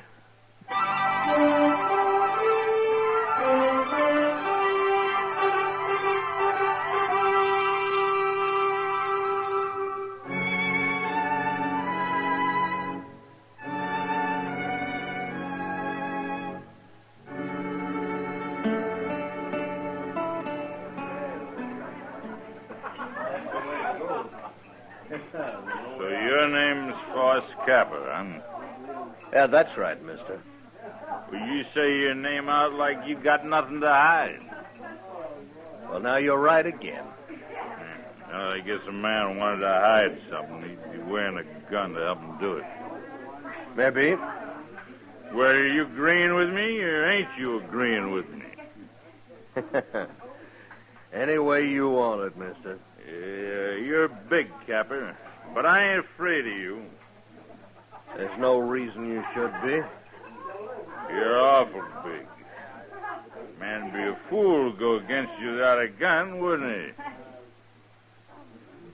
So your name's Force Capper, huh? Yeah, that's right, mister. Well, you say your name out like you got nothing to hide. Well, now you're right again. Well, I guess a man wanted to hide something. He'd be wearing a gun to help him do it. Maybe. Well, are you agreeing with me, or ain't you agreeing with me? Any way you want it, mister. Yeah, you're big, Capper, but I ain't afraid of you. There's no reason you should be. You're awful big. Man'd be a fool to go against you without a gun, wouldn't he?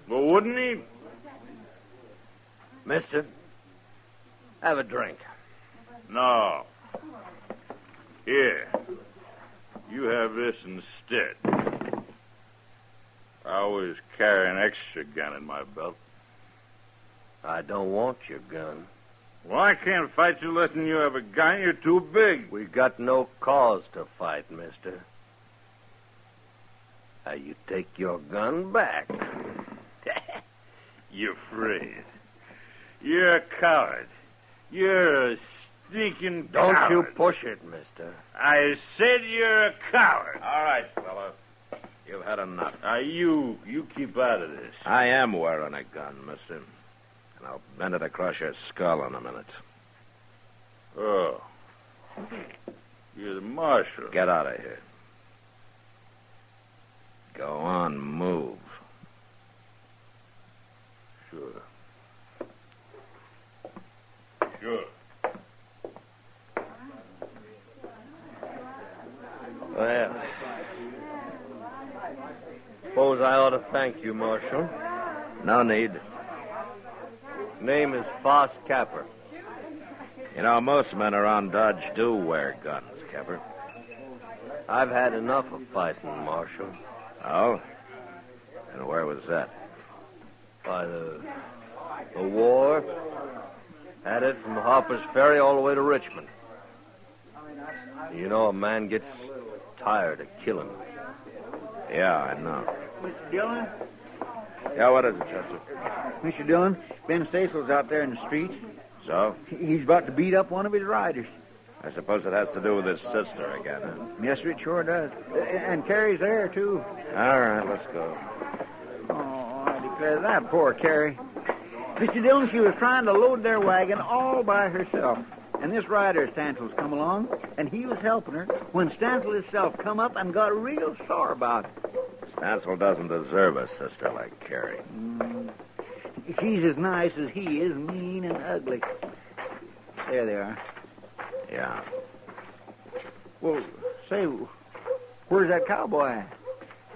But wouldn't he? Mister, have a drink. No. Here. You have this instead. I always carry an extra gun in my belt. I don't want your gun. Well, I can't fight you letting you have a gun. You're too big. We got no cause to fight, mister. Now, you take your gun back. You're afraid. You're a coward. You're a sneaking coward. Don't you push it, mister. I said you're a coward. All right, fella. You've had enough. Now, you keep out of this. I am wearing a gun, mister. And I'll bend it across your skull in a minute. Oh. You're the marshal. Get out of here. Go on, move. Sure. Sure. Well, suppose I ought to thank you, Marshal. No need. Name is Foss Capper. You know, most men around Dodge do wear guns, Capper. I've had enough of fighting, Marshal. Oh? And where was that? By the war. Had it from Harper's Ferry all the way to Richmond. You know, a man gets tired of killing. Yeah, I know. Mr. Dillon? Yeah, what is it, Chester? Mr. Dillon, Ben Stacel's out there in the street. So? He's about to beat up one of his riders. I suppose it has to do with his sister again, huh? Yes, sir, it sure does. And Carrie's there, too. All right, let's go. Oh, I declare that poor Carrie. Mr. Dillon, she was trying to load their wagon all by herself. And this rider, Stansel's come along, and he was helping her when Stansel himself come up and got real sore about it. Stansel doesn't deserve a sister like Carrie. She's as nice as he is, mean and ugly. There they are. Yeah. Well, say, where's that cowboy at?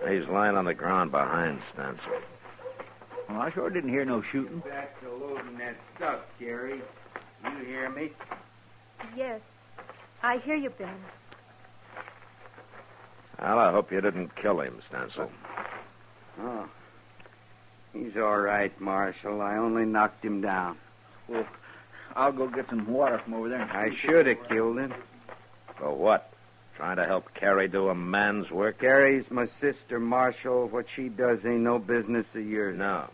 He's lying on the ground behind Stansel. Well, I sure didn't hear no shooting. Back to loading that stuff, Carrie. You hear me? Yes. I hear you, Ben. Well, I hope you didn't kill him, Stansel. Oh. He's all right, Marshal. I only knocked him down. Well, I'll go get some water from over there. I should have killed him. For what? Trying to help Carrie do a man's work? Carrie's my sister, Marshal. What she does ain't no business of yours. No.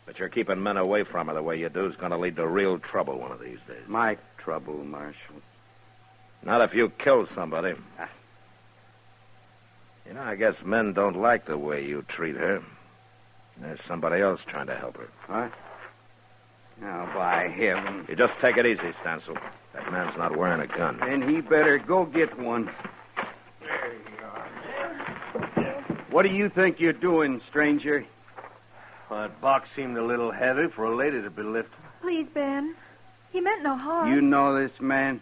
But you're keeping men away from her the way you do is going to lead to real trouble one of these days. My trouble, Marshal. Not if you kill somebody. You know, I guess men don't like the way you treat her. There's somebody else trying to help her. What? Now, by heaven. You just take it easy, Stancil. That man's not wearing a gun. Then he better go get one. There you are. What do you think you're doing, stranger? Well, that box seemed a little heavy for a lady to be lifting. Please, Ben. He meant no harm. You know this man?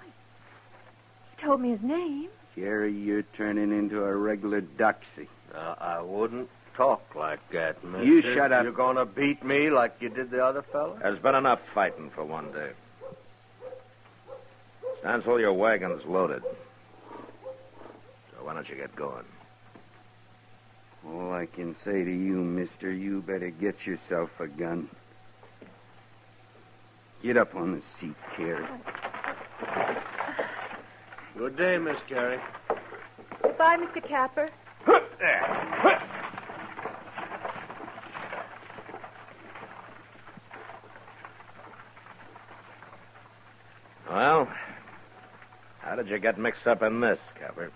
He told me his name. Jerry, you're turning into a regular doxy. I wouldn't talk like that, mister. You shut up. You're going to beat me like you did the other fella? There's been enough fighting for one day. Stancil, your wagon's loaded. So why don't you get going? All I can say to you, mister, you better get yourself a gun. Get up on the seat, Carrie. Good day, Miss Carey. Goodbye, Mr. Capper. Well, how did you get mixed up in this, Capper?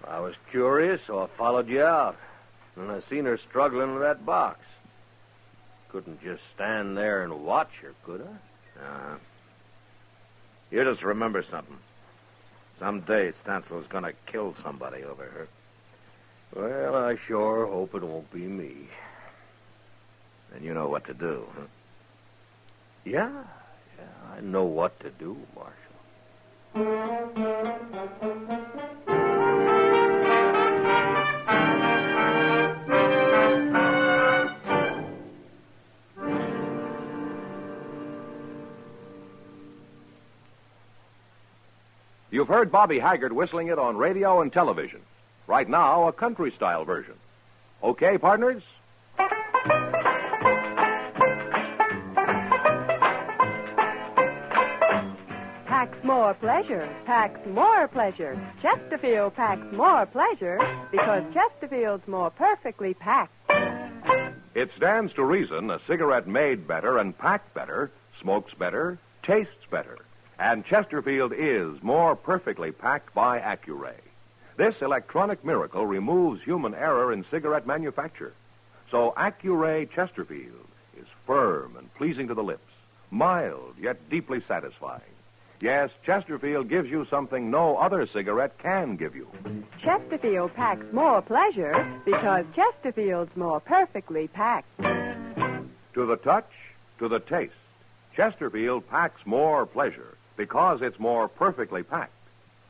I was curious, so I followed you out. And I seen her struggling with that box. Couldn't just stand there and watch her, could I? Uh-huh. You just remember something. Someday Stancil's going to kill somebody over her. Well, I sure hope it won't be me. Then you know what to do, huh? Yeah, I know what to do, Marshal. You've heard Bobby Haggart whistling it on radio and television. Right now, a country-style version. Okay, partners? Packs more pleasure, packs more pleasure. Chesterfield packs more pleasure because Chesterfield's more perfectly packed. It stands to reason a cigarette made better and packed better, smokes better, tastes better. And Chesterfield is more perfectly packed by Accuray. This electronic miracle removes human error in cigarette manufacture. So Accuray Chesterfield is firm and pleasing to the lips, mild yet deeply satisfying. Yes, Chesterfield gives you something no other cigarette can give you. Chesterfield packs more pleasure because Chesterfield's more perfectly packed. To the touch, to the taste, Chesterfield packs more pleasure because it's more perfectly packed.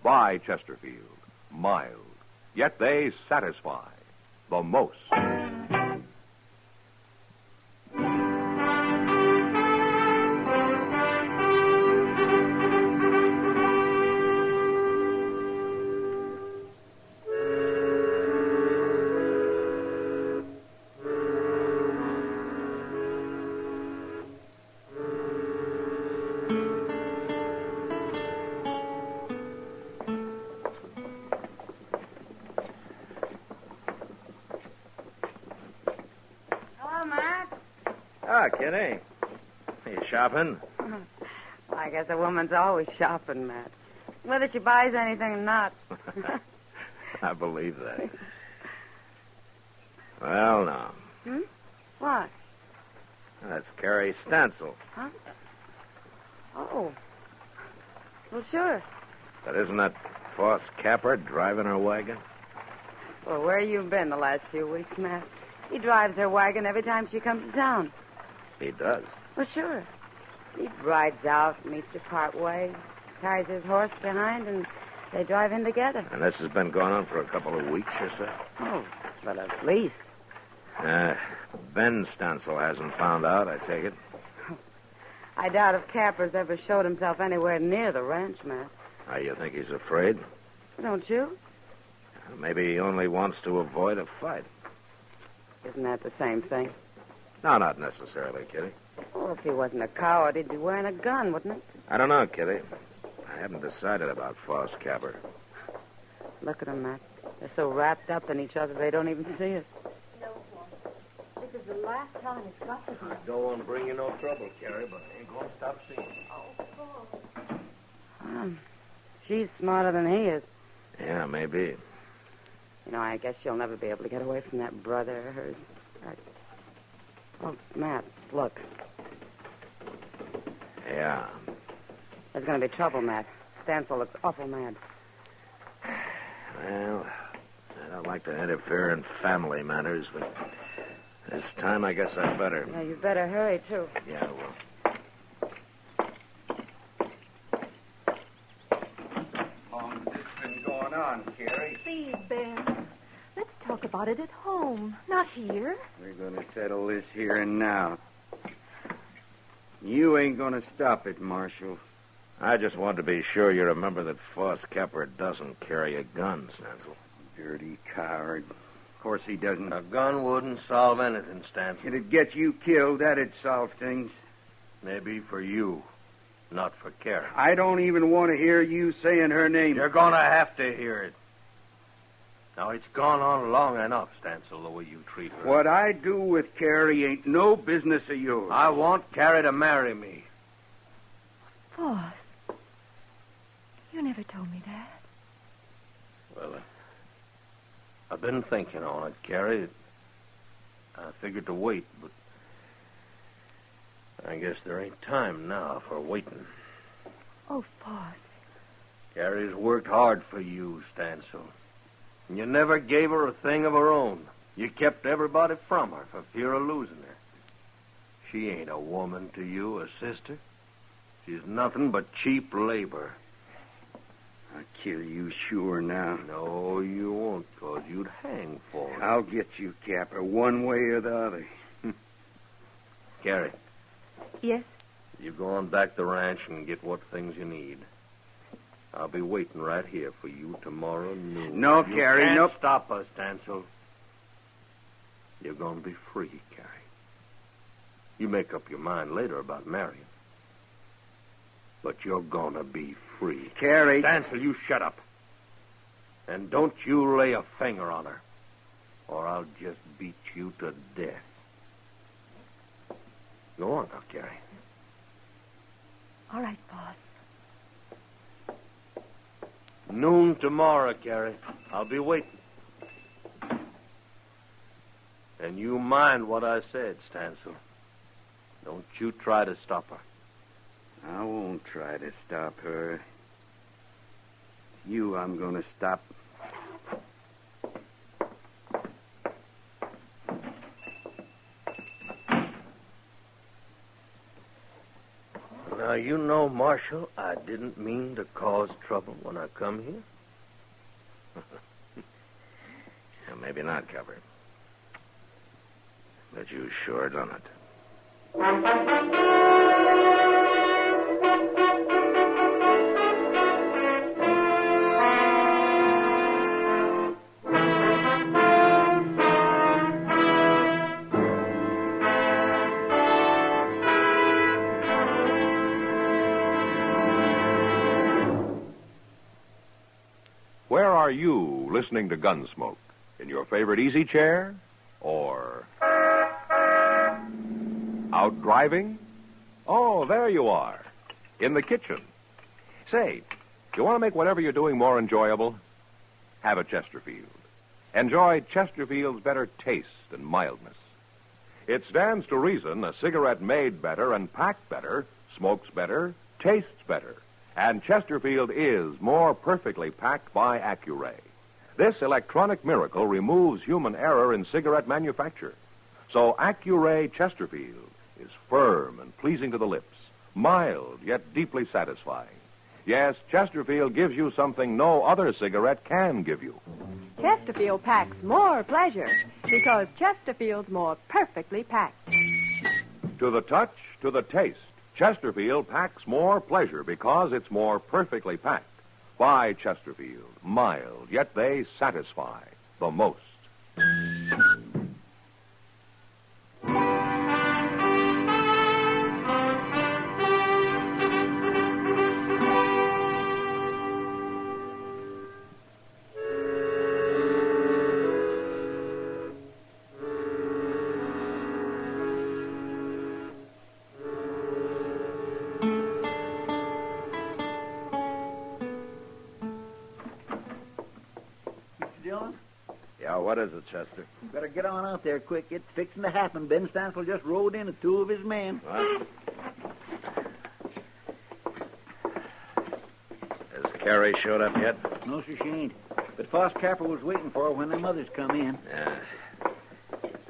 By Chesterfield, mild, yet they satisfy the most. Ah, Kitty. Are you shopping? Well, I guess a woman's always shopping, Matt. Whether she buys anything or not. I believe that. Well, now. What? That's Carrie Stancil. Huh? Oh. Well, sure. But isn't that Foss Capper driving her wagon? Well, where you been the last few weeks, Matt? He drives her wagon every time she comes to town. He does. Well, sure. He rides out, meets her part way, carries his horse behind, and they drive in together. And this has been going on for a couple of weeks or so? Oh, but at least. Ben Stancil hasn't found out, I take it. I doubt if Capper's ever showed himself anywhere near the ranch, Matt. You think he's afraid? Don't you? Maybe he only wants to avoid a fight. Isn't that the same thing? No, not necessarily, Kitty. Well, if he wasn't a coward, he'd be wearing a gun, wouldn't he? I don't know, Kitty. I haven't decided about Foss Capper. Look at them, Matt. They're so wrapped up in each other they don't even see us. This is the last time. It's got to be. I don't want to bring you no trouble, Carrie, but I ain't going to stop seeing. She's smarter than he is. Yeah, maybe. You know, I guess she'll never be able to get away from that brother of hers. Oh, Matt, look. Yeah. There's going to be trouble, Matt. Stansel looks awful mad. Well, I don't like to interfere in family matters, but this time I guess I better. Yeah, you better hurry, too. Yeah, I will. Long's this been going on, Carrie? Please, Ben. Let's talk about it at home, not here. We're going to settle this here and now. You ain't going to stop it, Marshal. I just wanted to be sure you remember that Foss Kepper doesn't carry a gun, Stansel. Dirty coward. Of course he doesn't. A gun wouldn't solve anything, Stansel. It'd get you killed. That'd solve things. Maybe for you, not for Carrie. I don't even want to hear you saying her name. You're going to have to hear it. Now, it's gone on long enough, Stansel, the way you treat her. What I do with Carrie ain't no business of yours. I want Carrie to marry me. Foss, you never told me that. Well, I've been thinking on it, Carrie. I figured to wait, but I guess there ain't time now for waiting. Oh, Foss. Carrie's worked hard for you, Stansel. And you never gave her a thing of her own. You kept everybody from her for fear of losing her. She ain't a woman to you, a sister. She's nothing but cheap labor. I'll kill you sure now. No, you won't, 'cause you'd hang for it. I'll get you, Capper, one way or the other. Carrie, Yes? you go on back to the ranch and get what things you need. I'll be waiting right here for you tomorrow noon. No, Carrie, you no. can't stop us, Stansel. You're going to be free, Carrie. You make up your mind later about marrying. But you're going to be free. Carrie. Stansel, you shut up. And don't you lay a finger on her, or I'll just beat you to death. Go on now, Carrie. All right, Foss. Noon tomorrow, Carrie. I'll be waiting. And you mind what I said, Stansel. Don't you try to stop her. I won't try to stop her. It's you I'm going to stop. Now, you know, Marshal, I didn't mean to cause trouble when I come here. Yeah, maybe not, Kepper. But you sure done it. Where are you listening to Gunsmoke? In your favorite easy chair? Or out driving? Oh, there you are. In the kitchen. Say, you want to make whatever you're doing more enjoyable? Have a Chesterfield. Enjoy Chesterfield's better taste and mildness. It stands to reason a cigarette made better and packed better, smokes better, tastes better. And Chesterfield is more perfectly packed by Accuray. This electronic miracle removes human error in cigarette manufacture. So Accuray Chesterfield is firm and pleasing to the lips, mild yet deeply satisfying. Yes, Chesterfield gives you something no other cigarette can give you. Chesterfield packs more pleasure because Chesterfield's more perfectly packed. To the touch, to the taste, Chesterfield packs more pleasure because it's more perfectly packed. By Chesterfield, mild, yet they satisfy the most. Dillon? Yeah, what is it, Chester? You better get on out there quick. It's fixing to happen. Ben Stansel just rode in with 2 of his men. What? Has Carrie showed up yet? No, sir, she ain't. But Foss Capper was waiting for her when them others come in. Yeah.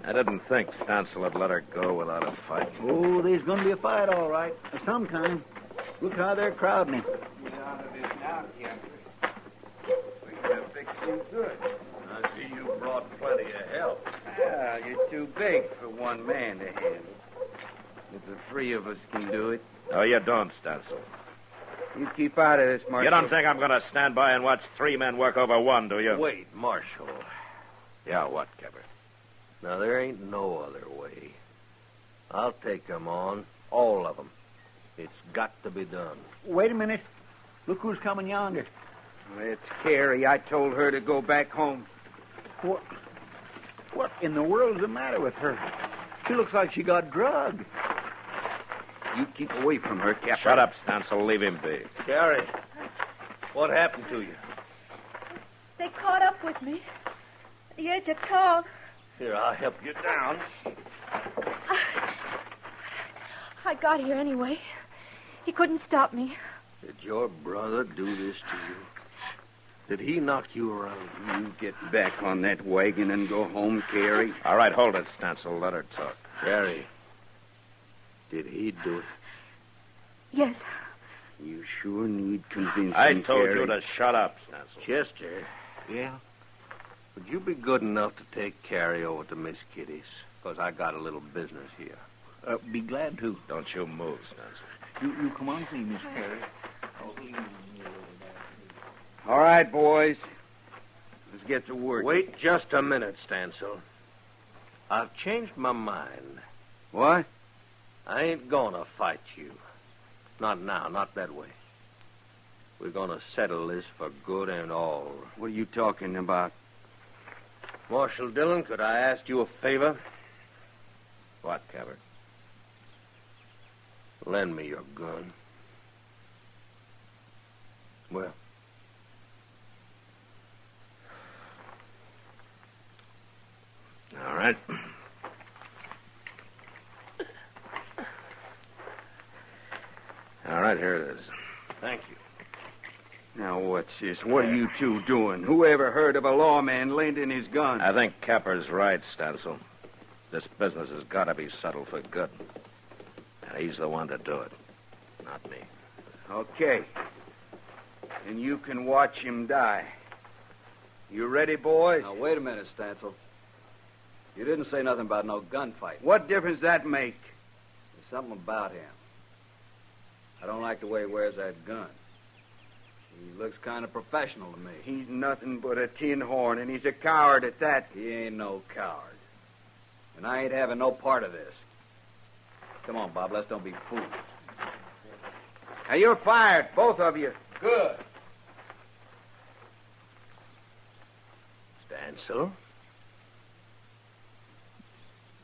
I didn't think Stansel would let her go without a fight. Oh, there's going to be a fight, all right. Of some kind. Look how they're crowding him. Get out of this now, Capper. We're going to fix you good. I see you brought plenty of help. Well, you're too big for one man to handle. If the 3 of us can do it. No, you don't, Stansel. You keep out of this, Marshal. You don't think I'm going to stand by and watch 3 men work over 1, do you? Wait, Marshal. Yeah, what, Capper? Now, there ain't no other way. I'll take them on, all of them. It's got to be done. Wait a minute. Look who's coming yonder. It's Carrie. I told her to go back home. What in the world's the matter with her? She looks like she got drugged. You keep away from her, Captain. Shut up, Stansel. Leave him be. Carrie, what happened to you? They caught up with me. At the edge of town. Here, I'll help you down. I got here anyway. He couldn't stop me. Did your brother do this to you? Did he knock you around? You get back on that wagon and go home, Carrie. All right, hold it, Stansel. Let her talk. Carrie, did he do it? Yes. You sure need convincing, I told Carrie. you to shut up, Stansel. Chester. Yeah? Would you be good enough to take Carrie over to Miss Kitty's? Because I got a little business here. Be glad to. Don't you move, Stansel. You come on with me, Miss Carrie. All right, boys. Let's get to work. Wait just a minute, Stansel. I've changed my mind. What? I ain't gonna fight you. Not now, not that way. We're gonna settle this for good and all. What are you talking about? Marshal Dillon, could I ask you a favor? What, Capper? Lend me your gun. Well. All right. All right, here it is. Thank you. Now, what's this? What are you 2 doing? Who ever heard of a lawman lending his gun? I think Capper's right, Stansel. This business has got to be settled for good. And he's the one to do it, not me. Okay. And you can watch him die. You ready, boys? Now, wait a minute, Stansel. You didn't say nothing about no gunfight. What difference does that make? There's something about him. I don't like the way he wears that gun. He looks kind of professional to me. He's nothing but a tin horn, and he's a coward at that. He ain't no coward. And I ain't having no part of this. Come on, Bob, let's don't be fools. Now, you're fired, both of you. Good. Stansel?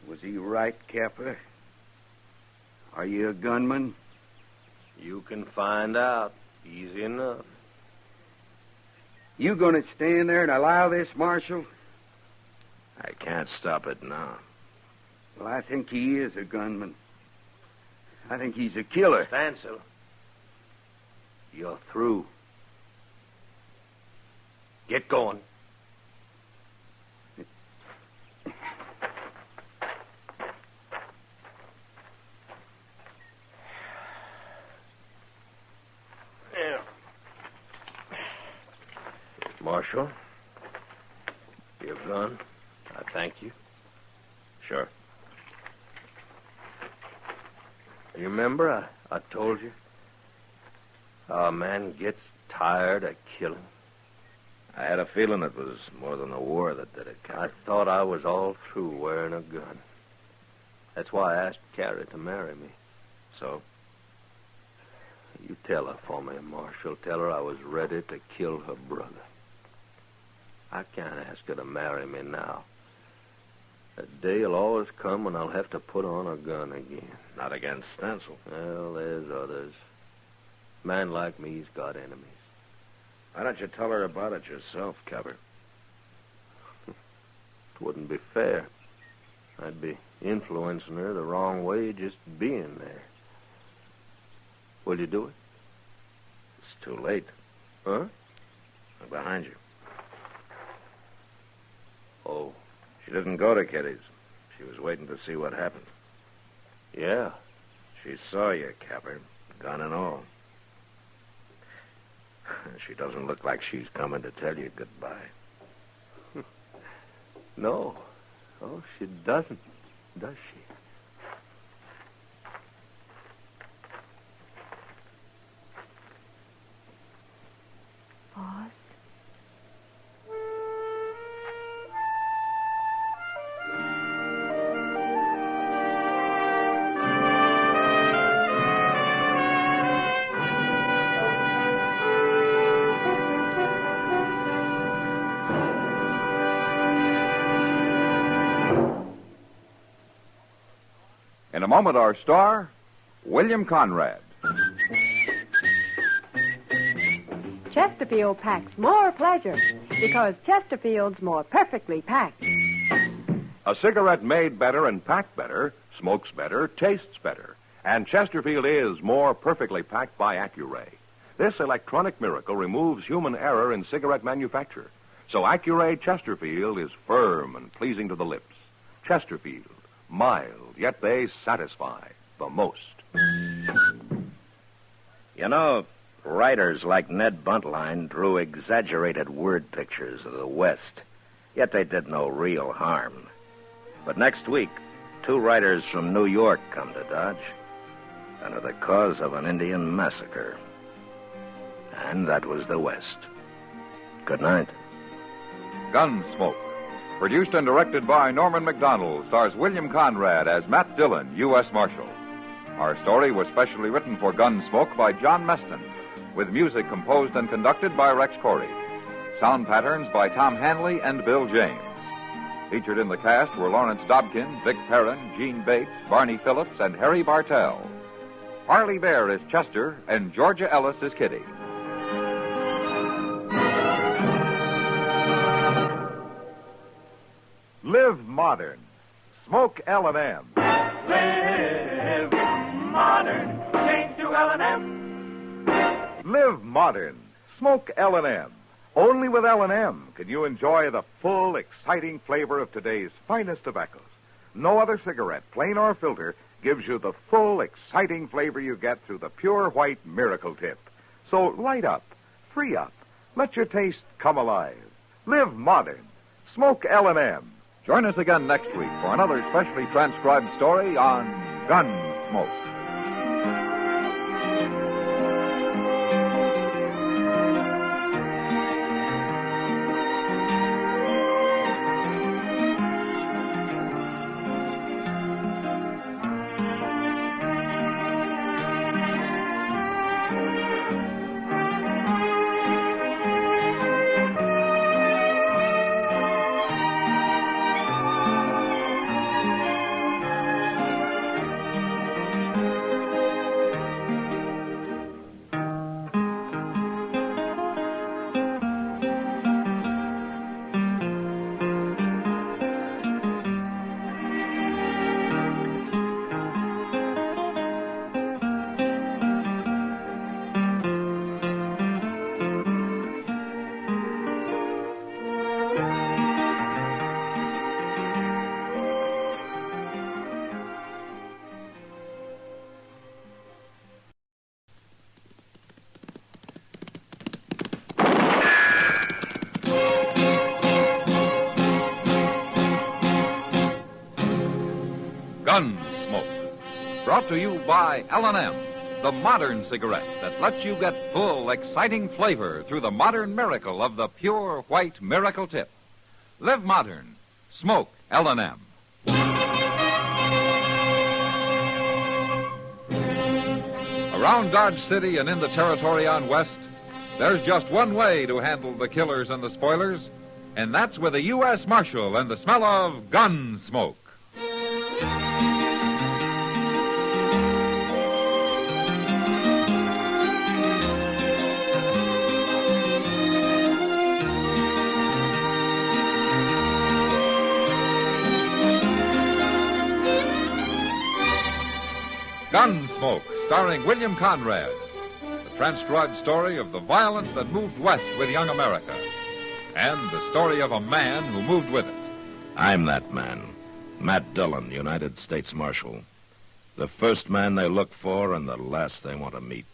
Was he right, Capper? Are you a gunman? You can find out. Easy enough. You gonna stand there and allow this, Marshal? I can't stop it now. Well, I think he is a gunman. I think he's a killer. Stansel, you're through. Get going. Yeah. Marshal, your gun. I thank you. Sure. You remember I told you how a man gets tired of killing? I had a feeling it was more than the war that did it, Capper. I thought I was all through wearing a gun. That's why I asked Carrie to marry me. So? You tell her for me, Marshal. Tell her I was ready to kill her brother. I can't ask her to marry me now. That day will always come when I'll have to put on a gun again. Not against Stansel. Well, there's others. A man like me's got enemies. Why don't you tell her about it yourself, Capper? Wouldn't be fair. I'd be influencing her the wrong way just being there. Will you do it? It's too late. Huh? I'm behind you. Oh. She didn't go to Kitty's. She was waiting to see what happened. Yeah. She saw you, Capper, gun and all. She doesn't look like she's coming to tell you goodbye. No. Oh, she doesn't, does she? Boss? In a moment, our star, William Conrad. Chesterfield packs more pleasure because Chesterfield's more perfectly packed. A cigarette made better and packed better, smokes better, tastes better. And Chesterfield is more perfectly packed by Accuray. This electronic miracle removes human error in cigarette manufacture. So Accuray Chesterfield is firm and pleasing to the lips. Chesterfield, mild, yet they satisfy the most. You know, writers like Ned Buntline drew exaggerated word pictures of the West, yet they did no real harm. But next week, 2 writers from New York come to Dodge and are the cause of an Indian massacre. And that was the West. Good night. Gunsmoke. Produced and directed by Norman McDonald, stars William Conrad as Matt Dillon, U.S. Marshal. Our story was specially written for Gunsmoke by John Meston, with music composed and conducted by Rex Corey. Sound patterns by Tom Hanley and Bill James. Featured in the cast were Lawrence Dobkin, Vic Perrin, Gene Bates, Barney Phillips, and Harry Bartell. Harley Bear is Chester, and Georgia Ellis is Kitty. Live modern. Smoke L&M. Live modern. Change to L&M. Live modern. Smoke L&M. Only with L&M can you enjoy the full, exciting flavor of today's finest tobaccos. No other cigarette, plain or filter, gives you the full, exciting flavor you get through the pure white miracle tip. So light up, free up, let your taste come alive. Live modern. Smoke L&M. Join us again next week for another specially transcribed story on Gunsmoke. Gunsmoke. Brought to you by L&M, the modern cigarette that lets you get full, exciting flavor through the modern miracle of the pure white miracle tip. Live modern. Smoke L&M. Around Dodge City and in the territory on West, there's just one way to handle the killers and the spoilers, and that's with a U.S. Marshal and the smell of Gunsmoke. Gunsmoke, starring William Conrad. The transcribed story of the violence that moved west with young America. And the story of a man who moved with it. I'm that man, Matt Dillon, United States Marshal. The first man they look for and the last they want to meet.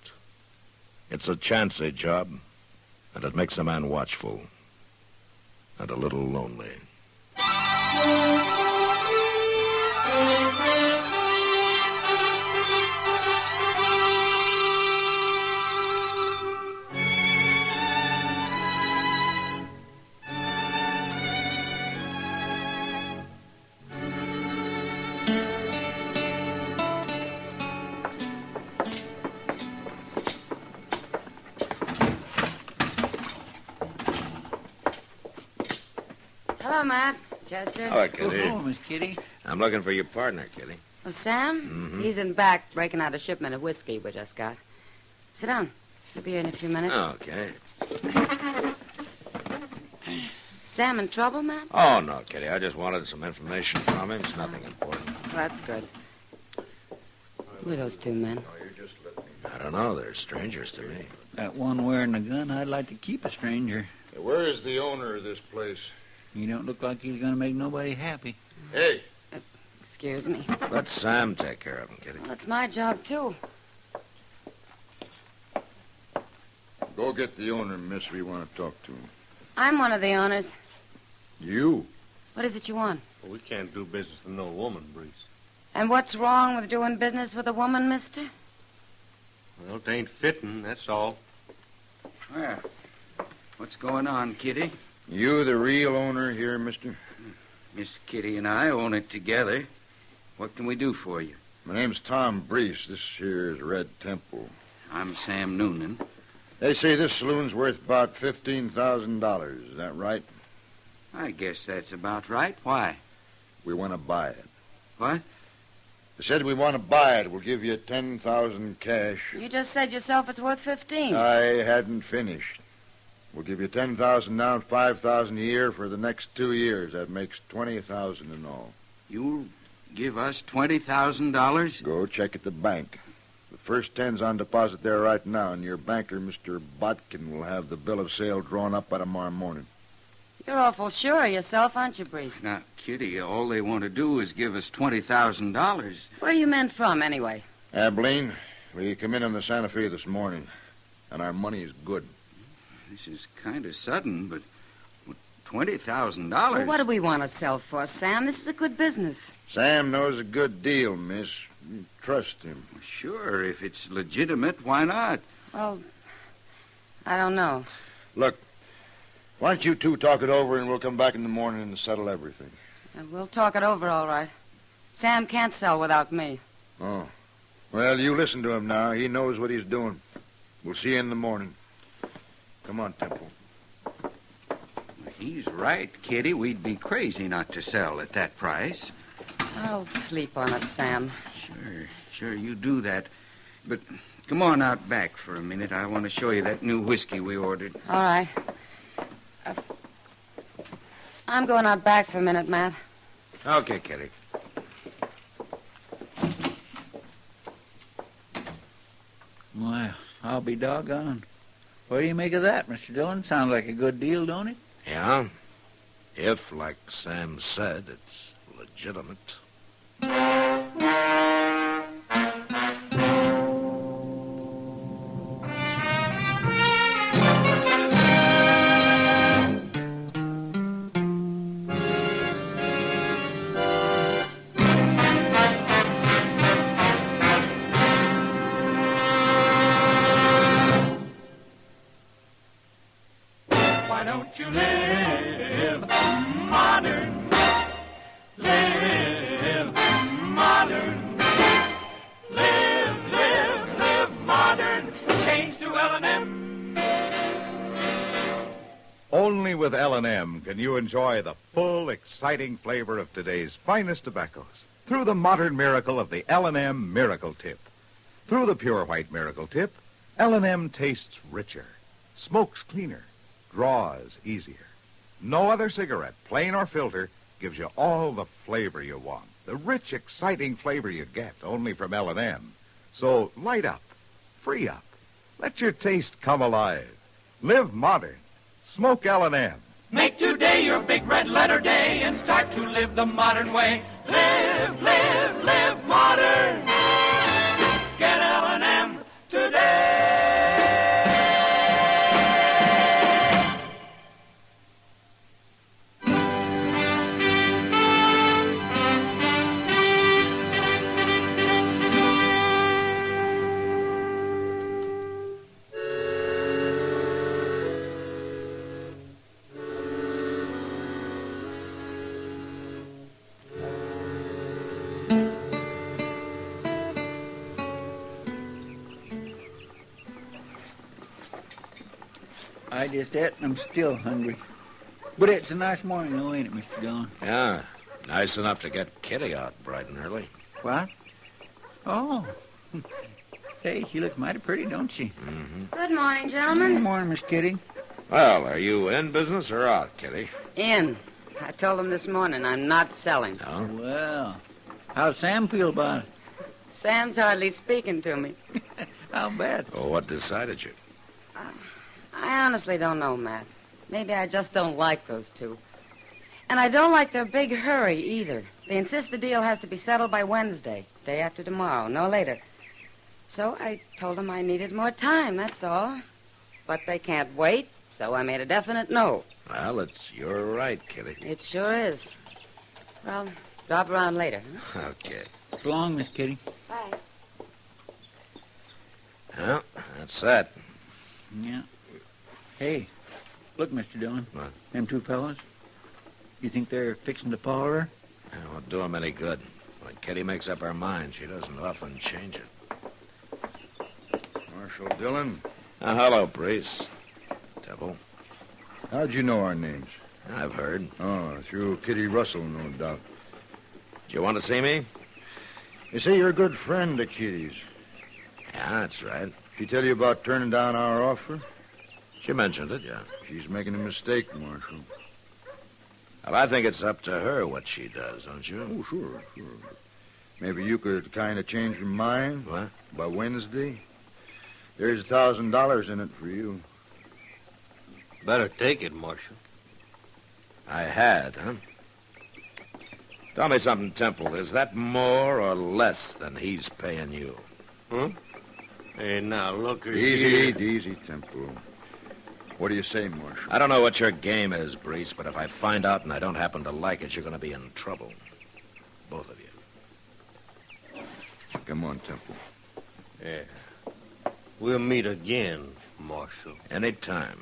It's a chancy job, and it makes a man watchful and a little lonely. Hello, Matt. Chester. Hello, Kitty. Oh, Miss Kitty. I'm looking for your partner, Kitty. Oh, Sam? Mm-hmm. He's in back breaking out a shipment of whiskey we just got. Sit down. He'll be here in a few minutes. Okay. Sam in trouble, Matt? Oh, no, Kitty. I just wanted some information from him. It's nothing important. Well, that's good. Who are those two men? I don't know. They're strangers to me. That one wearing the gun, I'd like to keep a stranger. Where is the owner of this place? He don't look like he's going to make nobody happy. Hey. Excuse me. Let Sam take care of him, Kitty. Well, it's my job, too. Go get the owner, miss. We want to talk to him. I'm one of the owners. You? What is it you want? Well, we can't do business with no woman, Breeze. And what's wrong with doing business with a woman, mister? Well, it ain't fitting, that's all. Well, what's going on, Kitty? You the real owner here, mister? Miss Kitty and I own it together. What can we do for you? My name's Tom Breese. This here is Red Temple. I'm Sam Noonan. They say this saloon's worth about $15,000. Is that right? I guess that's about right. Why? We want to buy it. What? I said we want to buy it. We'll give you $10,000 cash. You just said yourself it's worth 15. I hadn't finished. We'll give you $10,000 now and $5,000 a year for the next 2 years. That makes $20,000 in all. You'll give us $20,000? Go check at the bank. The first 10's on deposit there right now, and your banker, Mr. Botkin, will have the bill of sale drawn up by tomorrow morning. You're awful sure of yourself, aren't you, Breeze? Now, Kitty, all they want to do is give us $20,000. Where are you men from, anyway? Abilene, we come in on the Santa Fe this morning, and our money is good. This is kind of sudden, but $20,000? Well, what do we want to sell for, Sam? This is a good business. Sam knows a good deal, miss. You trust him. Sure, if it's legitimate, why not? Well, I don't know. Look, why don't you two talk it over, and we'll come back in the morning and settle everything. We'll talk it over, all right. Sam can't sell without me. Oh. Well, you listen to him now. He knows what he's doing. We'll see you in the morning. Come on, Temple. He's right, Kitty. We'd be crazy not to sell at that price. I'll sleep on it, Sam. Sure, you do that. But come on out back for a minute. I want to show you that new whiskey we ordered. All right. I'm going out back for a minute, Matt. Okay, Kitty. Well, I'll be doggone. What do you make of that, Mr. Dillon? Sounds like a good deal, don't it? Yeah. If, like Sam said, it's legitimate. Why don't you live modern? Live modern. Live modern. Change to L&M. Only with L&M can you enjoy the full, exciting flavor of today's finest tobaccos through the modern miracle of the L&M Miracle Tip. Through the pure white Miracle Tip, L&M tastes richer, smokes cleaner, draws easier. No other cigarette, plain or filter, gives you all the flavor you want. The rich, exciting flavor you get only from L&M. So light up, free up, let your taste come alive. Live modern. Smoke L&M. Make today your big red letter day and start to live the modern way. Live, live, live modern. Get L&M today. I just ate and I'm still hungry. But it's a nice morning, though, ain't it, Mr. Dillon? Yeah, nice enough to get Kitty out bright and early. What? Oh. Say, she looks mighty pretty, don't she? Mm-hmm. Good morning, gentlemen. Good morning, Miss Kitty. Well, are you in business or out, Kitty? In. I told them this morning I'm not selling. No? Well, how's Sam feel about it? Sam's hardly speaking to me. How bad? Oh, what decided you? I honestly don't know, Matt. Maybe I just don't like those two. And I don't like their big hurry, either. They insist the deal has to be settled by Wednesday, day after tomorrow, no later. So I told them I needed more time, that's all. But they can't wait, so I made a definite no. Well, it's your right, Kitty. It sure is. Well, drop around later, huh? Okay. So long, Miss Kitty. Bye. Well, that's that. Yeah. Hey, look, Mr. Dillon. What? Them two fellas. You think they're fixing to follow her? It won't do them any good. When Kitty makes up her mind, she doesn't often change it. Marshal Dillon. Hello, Priest. Temple. How'd you know our names? I've heard. Oh, through Kitty Russell, no doubt. Do you want to see me? They say you're a good friend of Kitty's. Yeah, that's right. She tell you about turning down our offer? She mentioned it, yeah. She's making a mistake, Marshal. Well, I think it's up to her what she does, don't you? Oh, sure. Maybe you could kind of change your mind. What? By Wednesday. There's $1,000 in it for you. Better take it, Marshal. I had, huh? Tell me something, Temple. Is that more or less than he's paying you? Huh? Hey, now, look at Easy, Temple. What do you say, Marshal? I don't know what your game is, Brees, but if I find out and I don't happen to like it, you're going to be in trouble. Both of you. Come on, Temple. Yeah. We'll meet again, Marshal. Any time.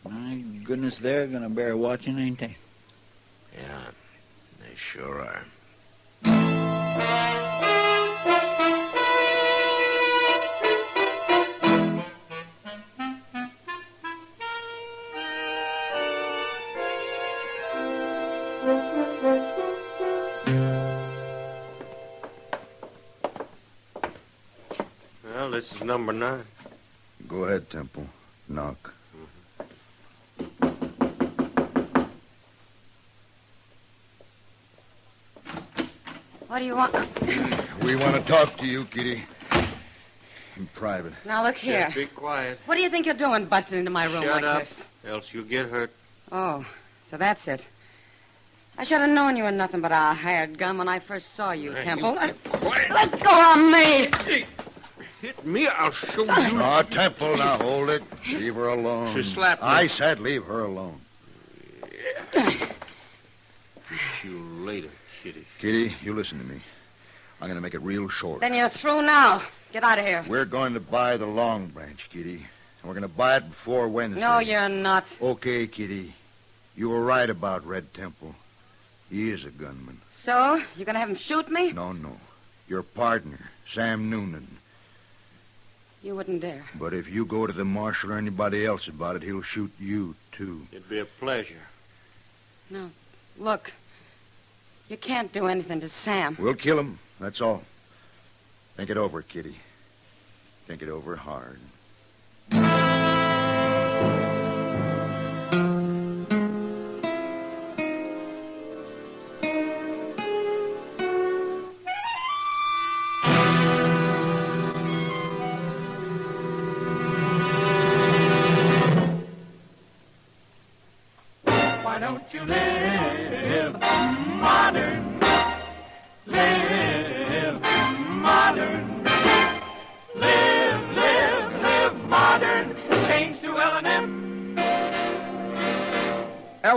My goodness, they're going to bear watching, ain't they? Yeah, they sure are. Well, this is number 9. Go ahead, Temple. Knock. What do you want? We want to talk to you, Kitty. In private. Now, look here. Just be quiet. What do you think you're doing busting into my room Shut like up, this? else you'll get hurt. Oh, so that's it. I should have known you were nothing but a hired gun when I first saw you, Hey, Temple. you get quiet. Let go of me! Hit me, I'll show you. No, Temple, now hold it. Leave her alone. She slapped me. I said leave her alone. You later, Kitty. Kitty, you listen to me. I'm going to make it real short. Then you're through now. Get out of here. We're going to buy the Long Branch, Kitty. And we're going to buy it before Wednesday. No, you're not. Okay, Kitty. You were right about Red Temple. He is a gunman. So? You're going to have him shoot me? No. Your partner, Sam Noonan. You wouldn't dare. But if you go to the marshal or anybody else about it, he'll shoot you, too. It'd be a pleasure. No. Look. You can't do anything to Sam. We'll kill him, that's all. Think it over, Kitty. Think it over hard.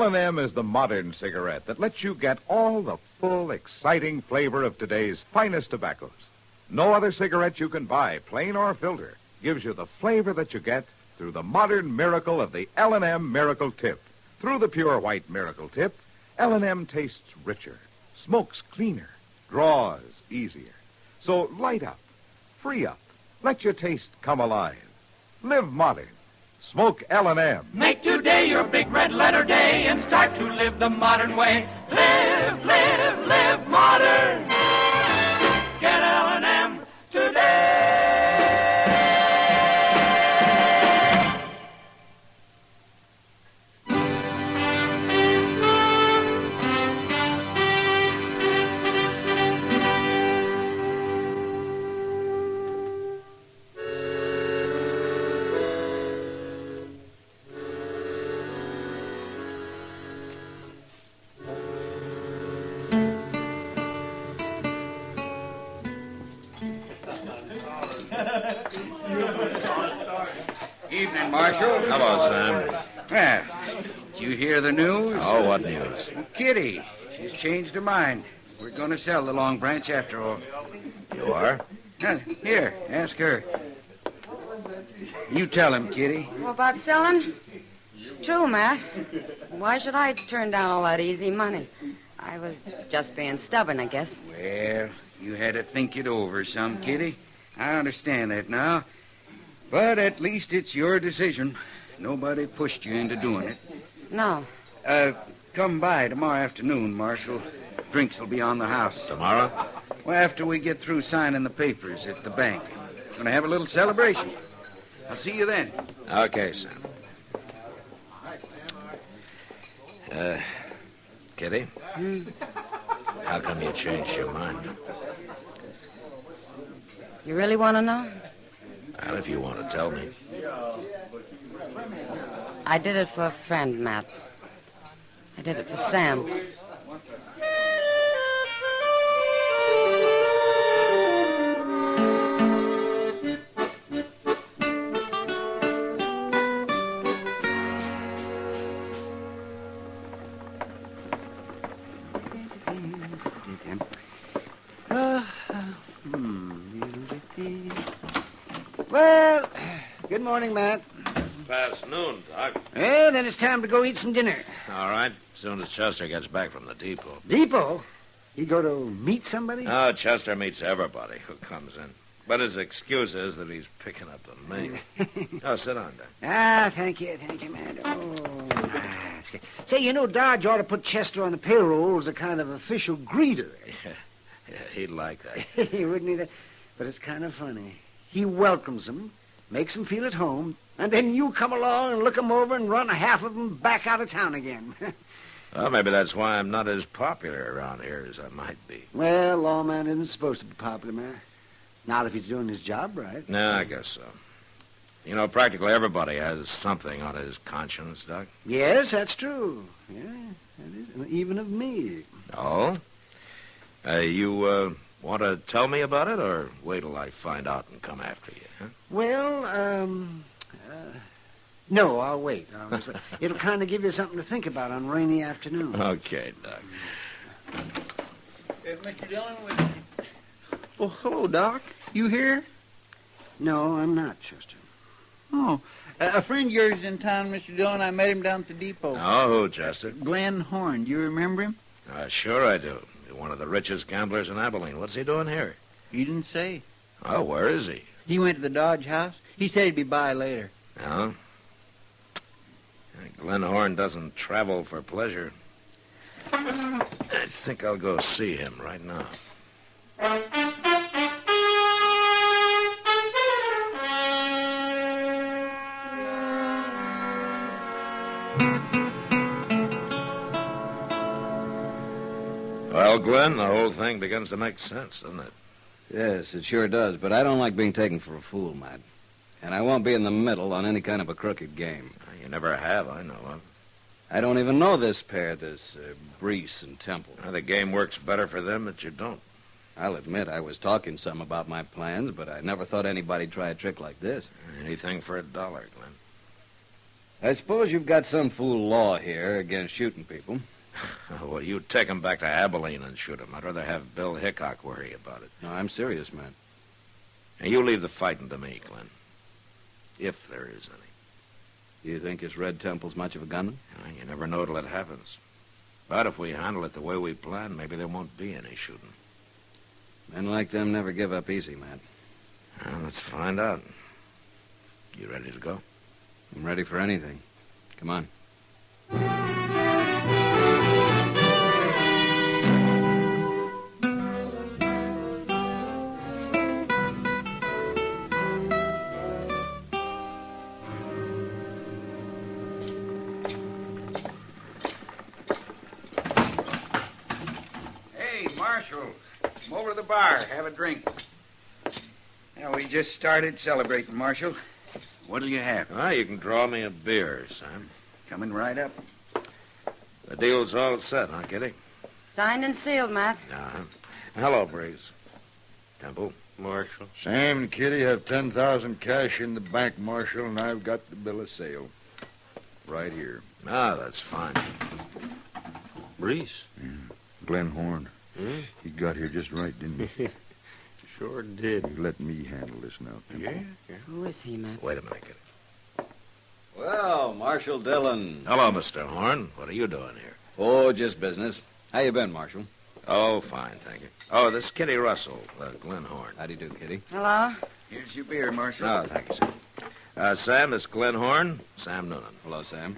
L&M is the modern cigarette that lets you get all the full, exciting flavor of today's finest tobaccos. No other cigarette you can buy, plain or filter, gives you the flavor that you get through the modern miracle of the L&M Miracle Tip. Through the pure white Miracle Tip, L&M tastes richer, smokes cleaner, draws easier. So light up, free up, let your taste come alive. Live modern. Smoke L&M. Make today your big red letter day and start to live the modern way. Live, live, live modern. Get L&M today. Evening, Marshal. Hello, Sam. Well, did you hear the news? Oh, what news? Kitty. She's changed her mind. We're going to sell the Long Branch after all. You are? Here, ask her. You tell him, Kitty. Well, about selling? It's true, Matt. Why should I turn down all that easy money? I was just being stubborn, I guess. Well, you had to think it over some, Kitty. I understand that now. But at least it's your decision. Nobody pushed you into doing it. No. Come by tomorrow afternoon, Marshal. Drinks will be on the house. Tomorrow? Well, after we get through signing the papers at the bank. We're going to have a little celebration. I'll see you then. Okay, Sam. Kitty? How come you changed your mind? You really want to know? Well, if you want to tell me. I did it for a friend, Matt. I did it for Sam. Well, good morning, Matt. It's past noon, Doc. Well, then it's time to go eat some dinner. All right. As soon as Chester gets back from the depot. Depot? You go to meet somebody? Oh, Chester meets everybody who comes in. But his excuse is that he's picking up the mail. Oh, sit down, Doc. Thank you, Matt. That's good. Say, you know, Dodge ought to put Chester on the payroll as a kind of official greeter. Yeah, he'd like that. He wouldn't either. But it's kind of funny. He welcomes them, makes them feel at home, and then you come along and look them over and run half of them back out of town again. Well, maybe that's why I'm not as popular around here as I might be. Well, lawman isn't supposed to be popular, man. Not if he's doing his job right. No, I guess so. You know, practically everybody has something on his conscience, Doc. Yes, that's true. Yeah, that is. Even of me. Oh? You want to tell me about it, or wait till I find out and come after you, huh? Well, no, I'll wait. It'll kind of give you something to think about on rainy afternoon. Okay, Doc. Mr. Dillon, well, hello, Doc. You here? No, I'm not, Chester. Oh, a friend of yours is in town, Mr. Dillon. I met him down at the depot. Oh, who, Chester? Glenn Horn. Do you remember him? Sure I do. One of the richest gamblers in Abilene. What's he doing here? He didn't say. Oh, where is he? He went to the Dodge house. He said he'd be by later. Oh? Glenn Horn doesn't travel for pleasure. I think I'll go see him right now. Well, Glenn, the whole thing begins to make sense, doesn't it? Yes, it sure does, but I don't like being taken for a fool, Matt. And I won't be in the middle on any kind of a crooked game. You never have, I know of. I don't even know this pair, Brees and Temple. The game works better for them that you don't. I'll admit I was talking some about my plans, but I never thought anybody'd try a trick like this. Anything for $1, Glenn. I suppose you've got some fool law here against shooting people. Well, you take him back to Abilene and shoot him. I'd rather have Bill Hickok worry about it. No, I'm serious, man. And you leave the fighting to me, Glenn. If there is any. You think this Red Temple's much of a gunman? Well, you never know till it happens. But if we handle it the way we plan, maybe there won't be any shooting. Men like them never give up easy, Matt. Well, let's find out. You ready to go? I'm ready for anything. Come on. Hey, Marshal. Come over to the bar. Have a drink. Yeah, we just started celebrating, Marshal. What'll you have? Ah, you can draw me a beer, Sam. Coming right up. The deal's all set, huh, Kitty? Signed and sealed, Matt. Uh-huh. Hello, Breeze. Temple. Marshal. Sam and Kitty have 10,000 cash in the bank, Marshal, and I've got the bill of sale. Right here. Ah, that's fine. Breeze. Yeah. Glenn Horn. Hmm? He got here just right, didn't he? Sure did. Let me handle this now, Temple. Yeah. Who is he, Matt? Wait a minute, Kitty. Well, Marshal Dillon. Hello, Mr. Horn. What are you doing here? Oh, just business. How you been, Marshal? Oh, fine, thank you. Oh, this is Kitty Russell, Glenn Horn. How do you do, Kitty? Hello? Here's your beer, Marshal. Oh, thank you, Sam. Sam, this is Glenn Horn. Sam Noonan. Hello, Sam.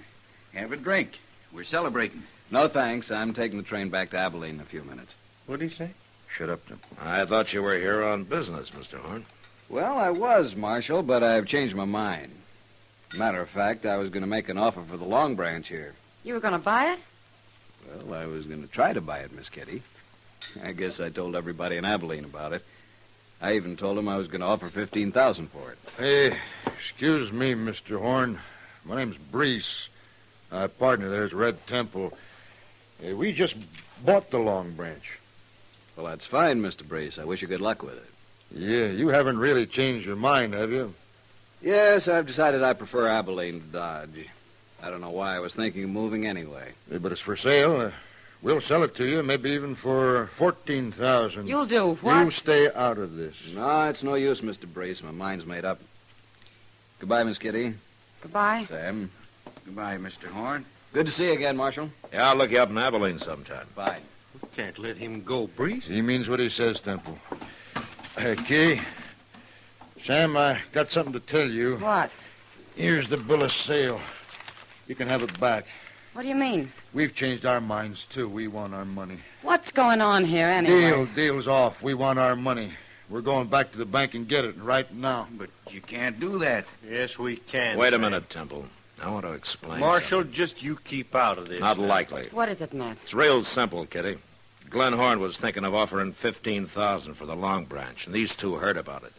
Have a drink. We're celebrating. No, thanks. I'm taking the train back to Abilene in a few minutes. What'd he say? Shut up, Temple. I thought you were here on business, Mr. Horn. Well, I was, Marshal, but I've changed my mind. Matter of fact, I was going to make an offer for the Long Branch here. You were going to buy it? Well, I was going to try to buy it, Miss Kitty. I guess I told everybody in Abilene about it. I even told them I was going to offer $15,000 for it. Hey, excuse me, Mr. Horn. My name's Brees. My partner there's Red Temple. We just bought the Long Branch. Well, that's fine, Mr. Brace. I wish you good luck with it. Yeah, you haven't really changed your mind, have you? Yes, I've decided I prefer Abilene to Dodge. I don't know why I was thinking of moving anyway. But it's for sale. We'll sell it to you, maybe even for $14,000. You'll do what? You stay out of this. No, it's no use, Mr. Brace. My mind's made up. Goodbye, Miss Kitty. Goodbye. Sam. Goodbye, Mr. Horn. Good to see you again, Marshal. Yeah, I'll look you up in Abilene sometime. Fine. We can't let him go, Breeze. He means what he says, Temple. Kitty, Sam, I got something to tell you. What? Here's the bill of sale. You can have it back. What do you mean? We've changed our minds, too. We want our money. What's going on here, anyway? Deal's off. We want our money. We're going back to the bank and get it right now. But you can't do that. Yes, we can. Wait a Sam. minute, Temple. I want to explain Marshal, something. just you keep out of this. Not now. likely. What is it, Matt? It's real simple, Kitty. Glenn Horn was thinking of offering $15,000 for the Long Branch, and these two heard about it.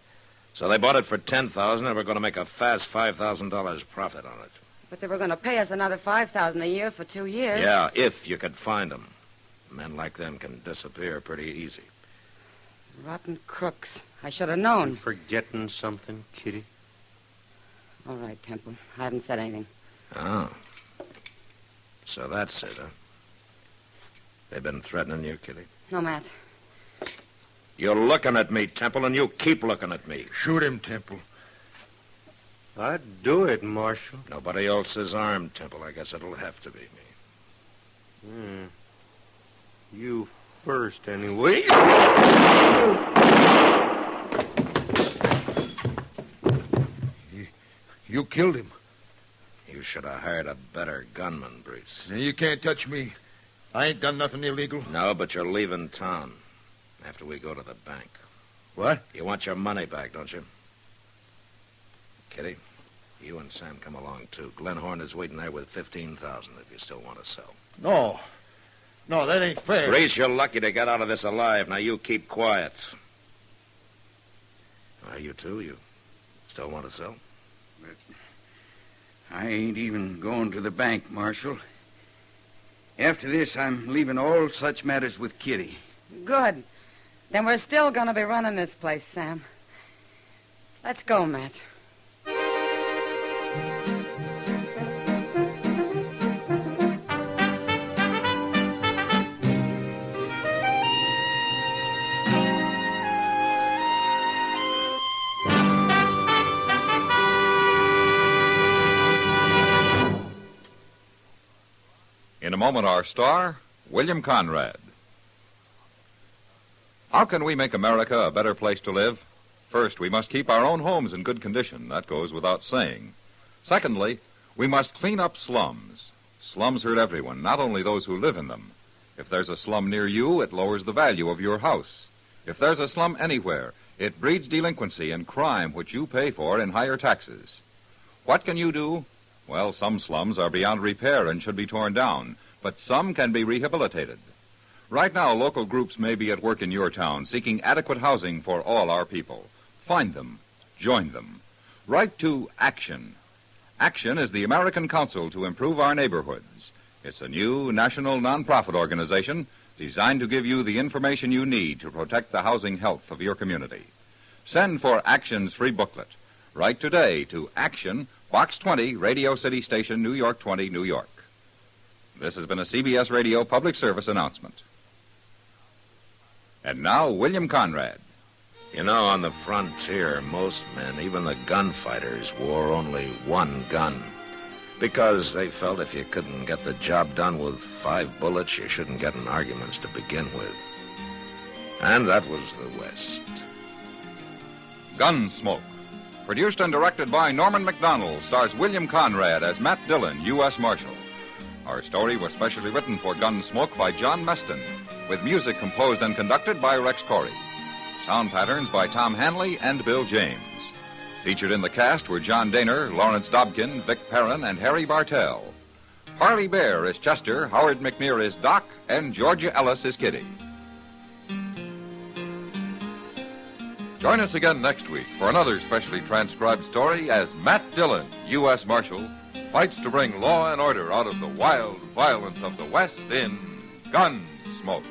So they bought it for $10,000, and we're going to make a fast $5,000 profit on it. But they were going to pay us another $5,000 a year for 2 years. Yeah, if you could find them. Men like them can disappear pretty easy. Rotten crooks. I should have known. You forgetting something, Kitty? All right, Temple. I haven't said anything. Oh. So that's it, huh? They've been threatening you, Kitty? No, Matt. You're looking at me, Temple, and you keep looking at me. Shoot him, Temple. I'd do it, Marshal. Nobody else is armed, Temple. I guess it'll have to be me. You first, anyway. You killed him. You should have hired a better gunman, Brees. Now, you can't touch me. I ain't done nothing illegal. No, but you're leaving town after we go to the bank. What? You want your money back, don't you? Kitty, you and Sam come along, too. Glenn Horn is waiting there with $15,000 if you still want to sell. No. No, that ain't fair. Brees, you're lucky to get out of this alive. Now, you keep quiet. You two, you still want to sell? But I ain't even going to the bank, Marshal. After this, I'm leaving all such matters with Kitty. Good. Then we're still going to be running this place, Sam. Let's go, Matt. moment, our star, William Conrad. How can we make America a better place to live? First, we must keep our own homes in good condition. That goes without saying. Secondly, we must clean up slums. Slums hurt everyone, not only those who live in them. If there's a slum near you, it lowers the value of your house. If there's a slum anywhere, it breeds delinquency and crime, which you pay for in higher taxes. What can you do? Well, some slums are beyond repair and should be torn down, but some can be rehabilitated. Right now, local groups may be at work in your town seeking adequate housing for all our people. Find them. Join them. Write to Action. Action is the American Council to Improve Our Neighborhoods. It's a new national nonprofit organization designed to give you the information you need to protect the housing health of your community. Send for Action's free booklet. Write today to Action, Box 20, Radio City Station, New York 20, New York. This has been a CBS Radio public service announcement. And now, William Conrad. You know, on the frontier, most men, even the gunfighters, wore only one gun. Because they felt if you couldn't get the job done with 5 bullets, you shouldn't get in arguments to begin with. And that was the West. Gunsmoke. Produced and directed by Norman MacDonald, stars William Conrad as Matt Dillon, U.S. Marshal. Our story was specially written for Gunsmoke by John Meston, with music composed and conducted by Rex Corey. Sound patterns by Tom Hanley and Bill James. Featured in the cast were John Daner, Lawrence Dobkin, Vic Perrin, and Harry Bartell. Parley Bear is Chester, Howard McNear is Doc, and Georgia Ellis is Kitty. Join us again next week for another specially transcribed story as Matt Dillon, U.S. Marshal, fights to bring law and order out of the wild violence of the West in Gunsmoke.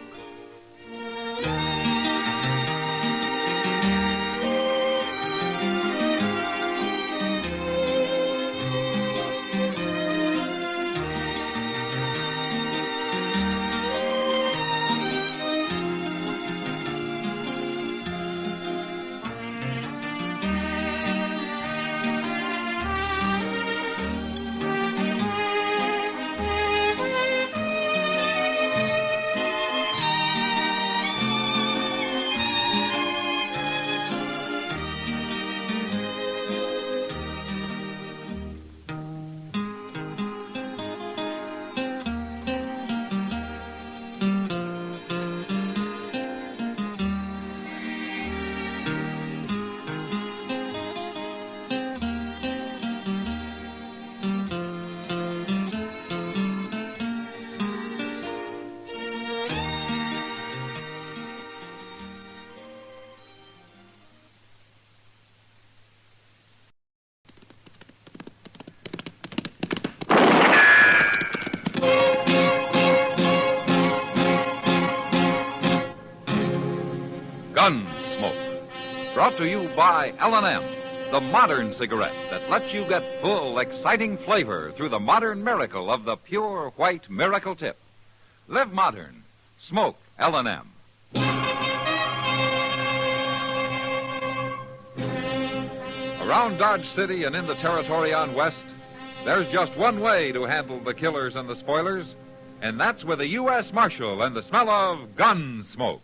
Gunsmoke. Brought to you by L&M, the modern cigarette that lets you get full, exciting flavor through the modern miracle of the pure white miracle tip. Live modern. Smoke L&M. Around Dodge City and in the territory on West, there's just one way to handle the killers and the spoilers, and that's with a U.S. Marshal and the smell of gun smoke.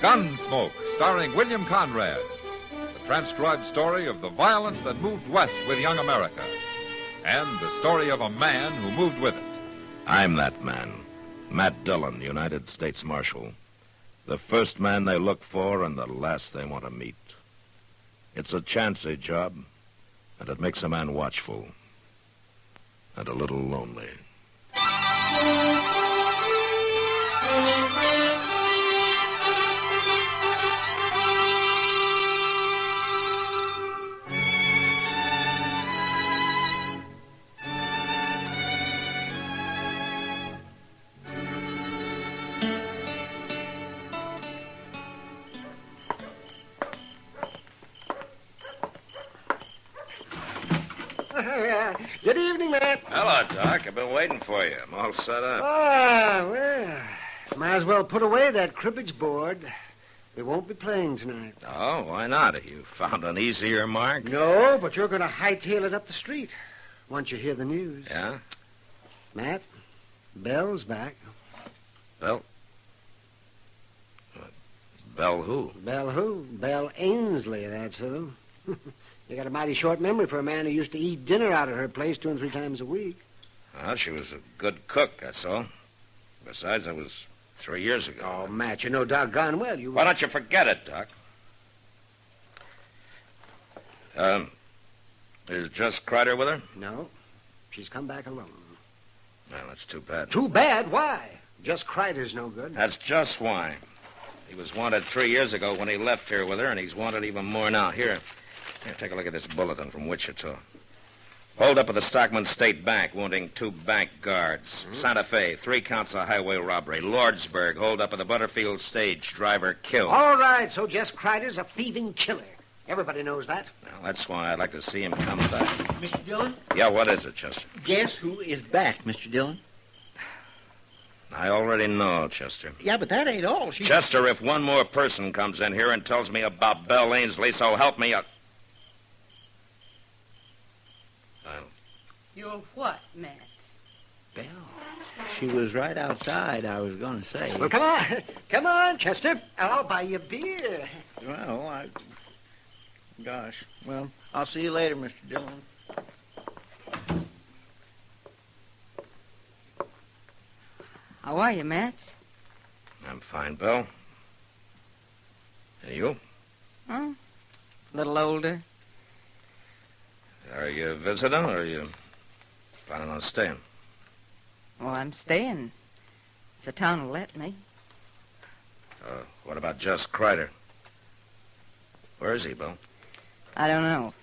Gunsmoke, starring William Conrad. The transcribed story of the violence that moved west with young America. And the story of a man who moved with it. I'm that man, Matt Dillon, United States Marshal. The first man they look for and the last they want to meet. It's a chancy job, and it makes a man watchful and a little lonely. Good evening, Matt. Hello, Doc. I've been waiting for you. I'm all set up. Ah, well, might as well put away that cribbage board. We won't be playing tonight. Oh, why not? You found an easier mark? No, but you're going to hightail it up the street once you hear the news. Yeah? Matt, Belle's back. Belle? Belle who? Belle who? Belle Ainsley, that's who. You got a mighty short memory for a man who used to eat dinner out at her place 2 and 3 times a week. Well, she was a good cook, that's all. Besides, that was 3 years ago. Oh, Matt, you know doggone well you... Why don't you forget it, Doc? Is Jess Kreider with her? No. She's come back alone. Well, that's too bad. Too bad? Why? Jess Kreider's no good. That's just why. He was wanted 3 years ago when he left here with her, and he's wanted even more now. Here, take a look at this bulletin from Wichita. Hold up at the Stockman State Bank, wounding 2 bank guards. Santa Fe, 3 counts of highway robbery. Lordsburg, hold up at the Butterfield stage, driver killed. All right, so Jess Kreider's a thieving killer. Everybody knows that. Well, that's why I'd like to see him come back. Mr. Dillon? Yeah, what is it, Chester? Guess who is back, Mr. Dillon? I already know, Chester. Yeah, but that ain't all. Chester, if one more person comes in here and tells me about Belle Ainsley, so help me out. You're what, Matt? Belle. She was right outside, I was going to say. Well, come on. Come on, Chester. I'll buy you a beer. Well, Gosh. Well, I'll see you later, Mr. Dillon. How are you, Matt? I'm fine, Belle. And you? Huh? A little older. Are you a visitor, or are you planning on staying? Well, I'm staying. If the town will let me. What about Jess Kreider? Where is he, Belle? I don't know.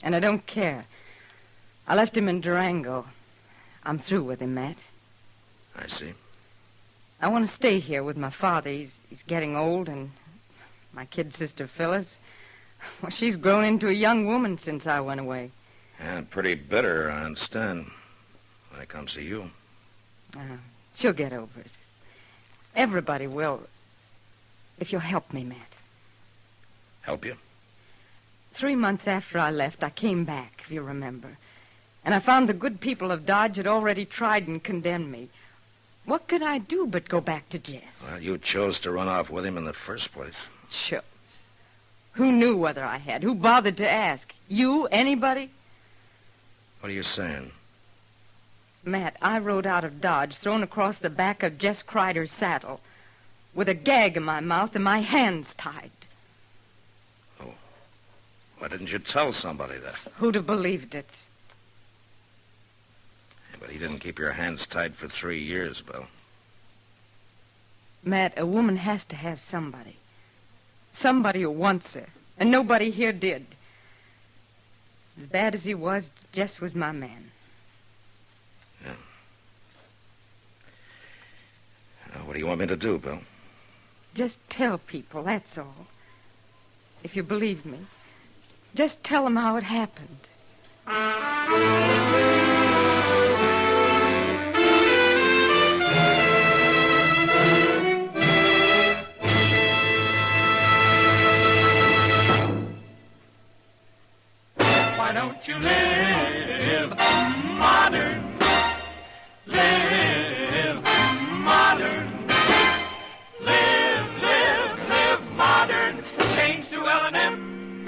And I don't care. I left him in Durango. I'm through with him, Matt. I see. I want to stay here with my father. He's getting old, and my kid sister, Phyllis, well, she's grown into a young woman since I went away. And pretty bitter, I understand, when it comes to you. She'll get over it. Everybody will, if you'll help me, Matt. Help you? 3 months after I left, I came back, if you remember. And I found the good people of Dodge had already tried and condemned me. What could I do but go back to Jess? Well, you chose to run off with him in the first place. Chose. Who knew whether I had? Who bothered to ask? You? Anybody? What are you saying? Matt, I rode out of Dodge, thrown across the back of Jess Kreider's saddle, with a gag in my mouth and my hands tied. Oh. Why didn't you tell somebody that? Who'd have believed it? Yeah, but he didn't keep your hands tied for 3 years, Bill. Matt, a woman has to have somebody. Somebody who wants her. And nobody here did. As bad as he was, Jess was my man. Yeah. What do you want me to do, Bill? Just tell people, that's all. If you believe me. Just tell them how it happened. Why don't you live modern? Live modern. Live modern. Change to L&M.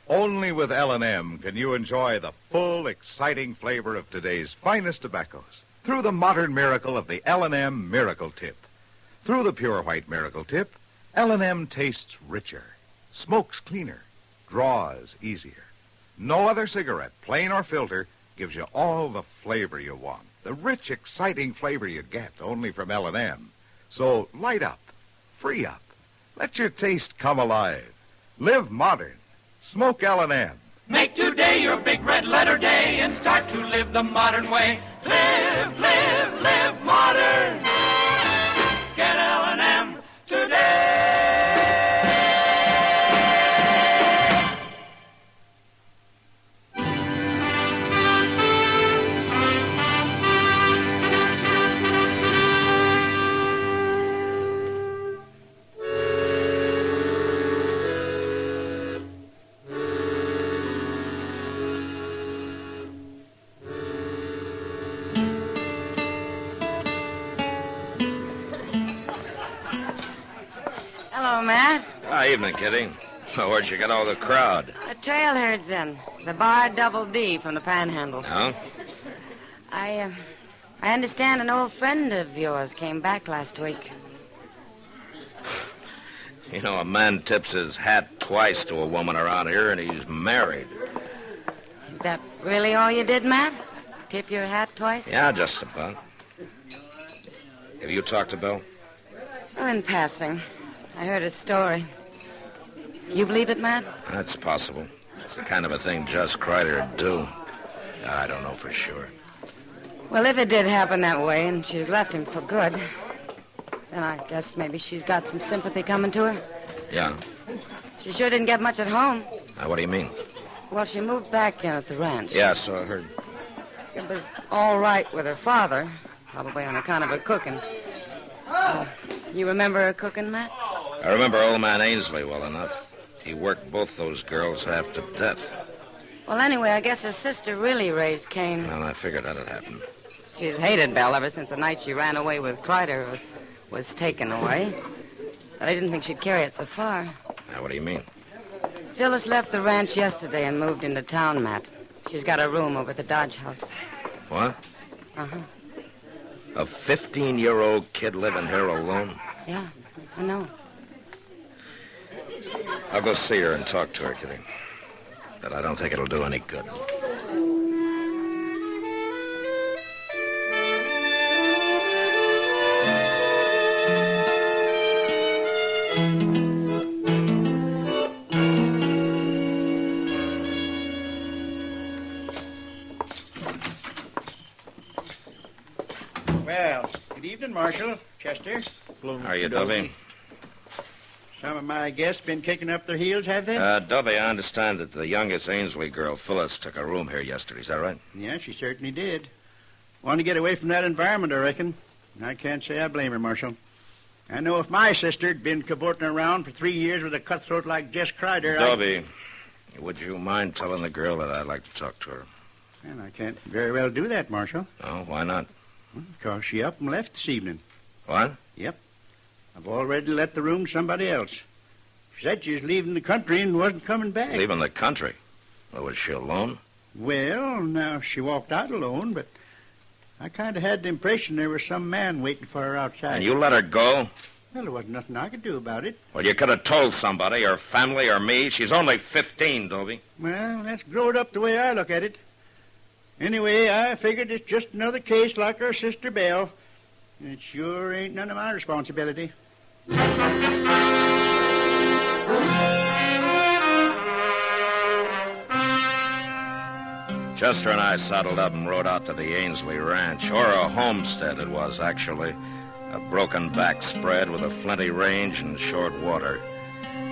Only with L&M can you enjoy the full, exciting flavor of today's finest tobaccos through the modern miracle of the L&M Miracle Tip. Through the pure white Miracle Tip, L&M tastes richer, smokes cleaner, draws easier. No other cigarette, plain or filter, gives you all the flavor you want. The rich, exciting flavor you get only from L&M. So light up, free up, let your taste come alive. Live modern. Smoke L&M. Make today your big red letter day and start to live the modern way. Live modern. Get L&M today. Hello, Matt. Evening, Kitty. Where'd you get all the crowd? The trailherd's in. The bar Double D from the Panhandle. No? I understand an old friend of yours came back last week. You know, a man tips his hat twice to a woman around here, and he's married. Is that really all you did, Matt? Tip your hat twice? Yeah, just about. Have you talked to Bill? Well, in passing. I heard his story. You believe it, Matt? That's possible. It's the kind of a thing Jess Kreider would do. I don't know for sure. Well, if it did happen that way and she's left him for good, then I guess maybe she's got some sympathy coming to her. Yeah. She sure didn't get much at home. What do you mean? Well, she moved back in at the ranch. Yeah, so I heard. It was all right with her father, probably on account of her cooking. You remember her cooking, Matt? I remember old man Ainsley well enough. He worked both those girls half to death. Well, anyway, I guess her sister really raised Cain. Well, I figured that'd happen. She's hated Belle ever since the night she ran away with Kreider was taken away. But I didn't think she'd carry it so far. Now, what do you mean? Phyllis left the ranch yesterday and moved into town, Matt. She's got a room over at the Dodge House. What? Uh-huh. A 15-year-old kid living here alone? Yeah, I know. I'll go see her and talk to her, Kitty. But I don't think it'll do any good. Well, good evening, Marshal. Chester. How are you, Dubby? Some of my guests been kicking up their heels, have they? Dubby, I understand that the youngest Ainsley girl, Phyllis, took a room here yesterday. Is that right? Yeah, she certainly did. Wanted to get away from that environment, I reckon. And I can't say I blame her, Marshal. I know if my sister'd been cavorting around for 3 years with a cutthroat like Jess Kreider, Dubby, would you mind telling the girl that I'd like to talk to her? And I can't very well do that, Marshal. Oh, why not? Because she up and left this evening. What? Yep. I've already let the room to somebody else. She said she was leaving the country and wasn't coming back. Leaving the country? Well, was she alone? Well, now, she walked out alone, but I kind of had the impression there was some man waiting for her outside. And you let her go? Well, there wasn't nothing I could do about it. Well, you could have told somebody, her family or me. She's only 15, Dubby. Well, that's growed up the way I look at it. Anyway, I figured it's just another case like her sister Belle. It sure ain't none of my responsibility. Chester and I saddled up and rode out to the Ainsley Ranch, or a homestead it was, actually. A broken back spread with a flinty range and short water.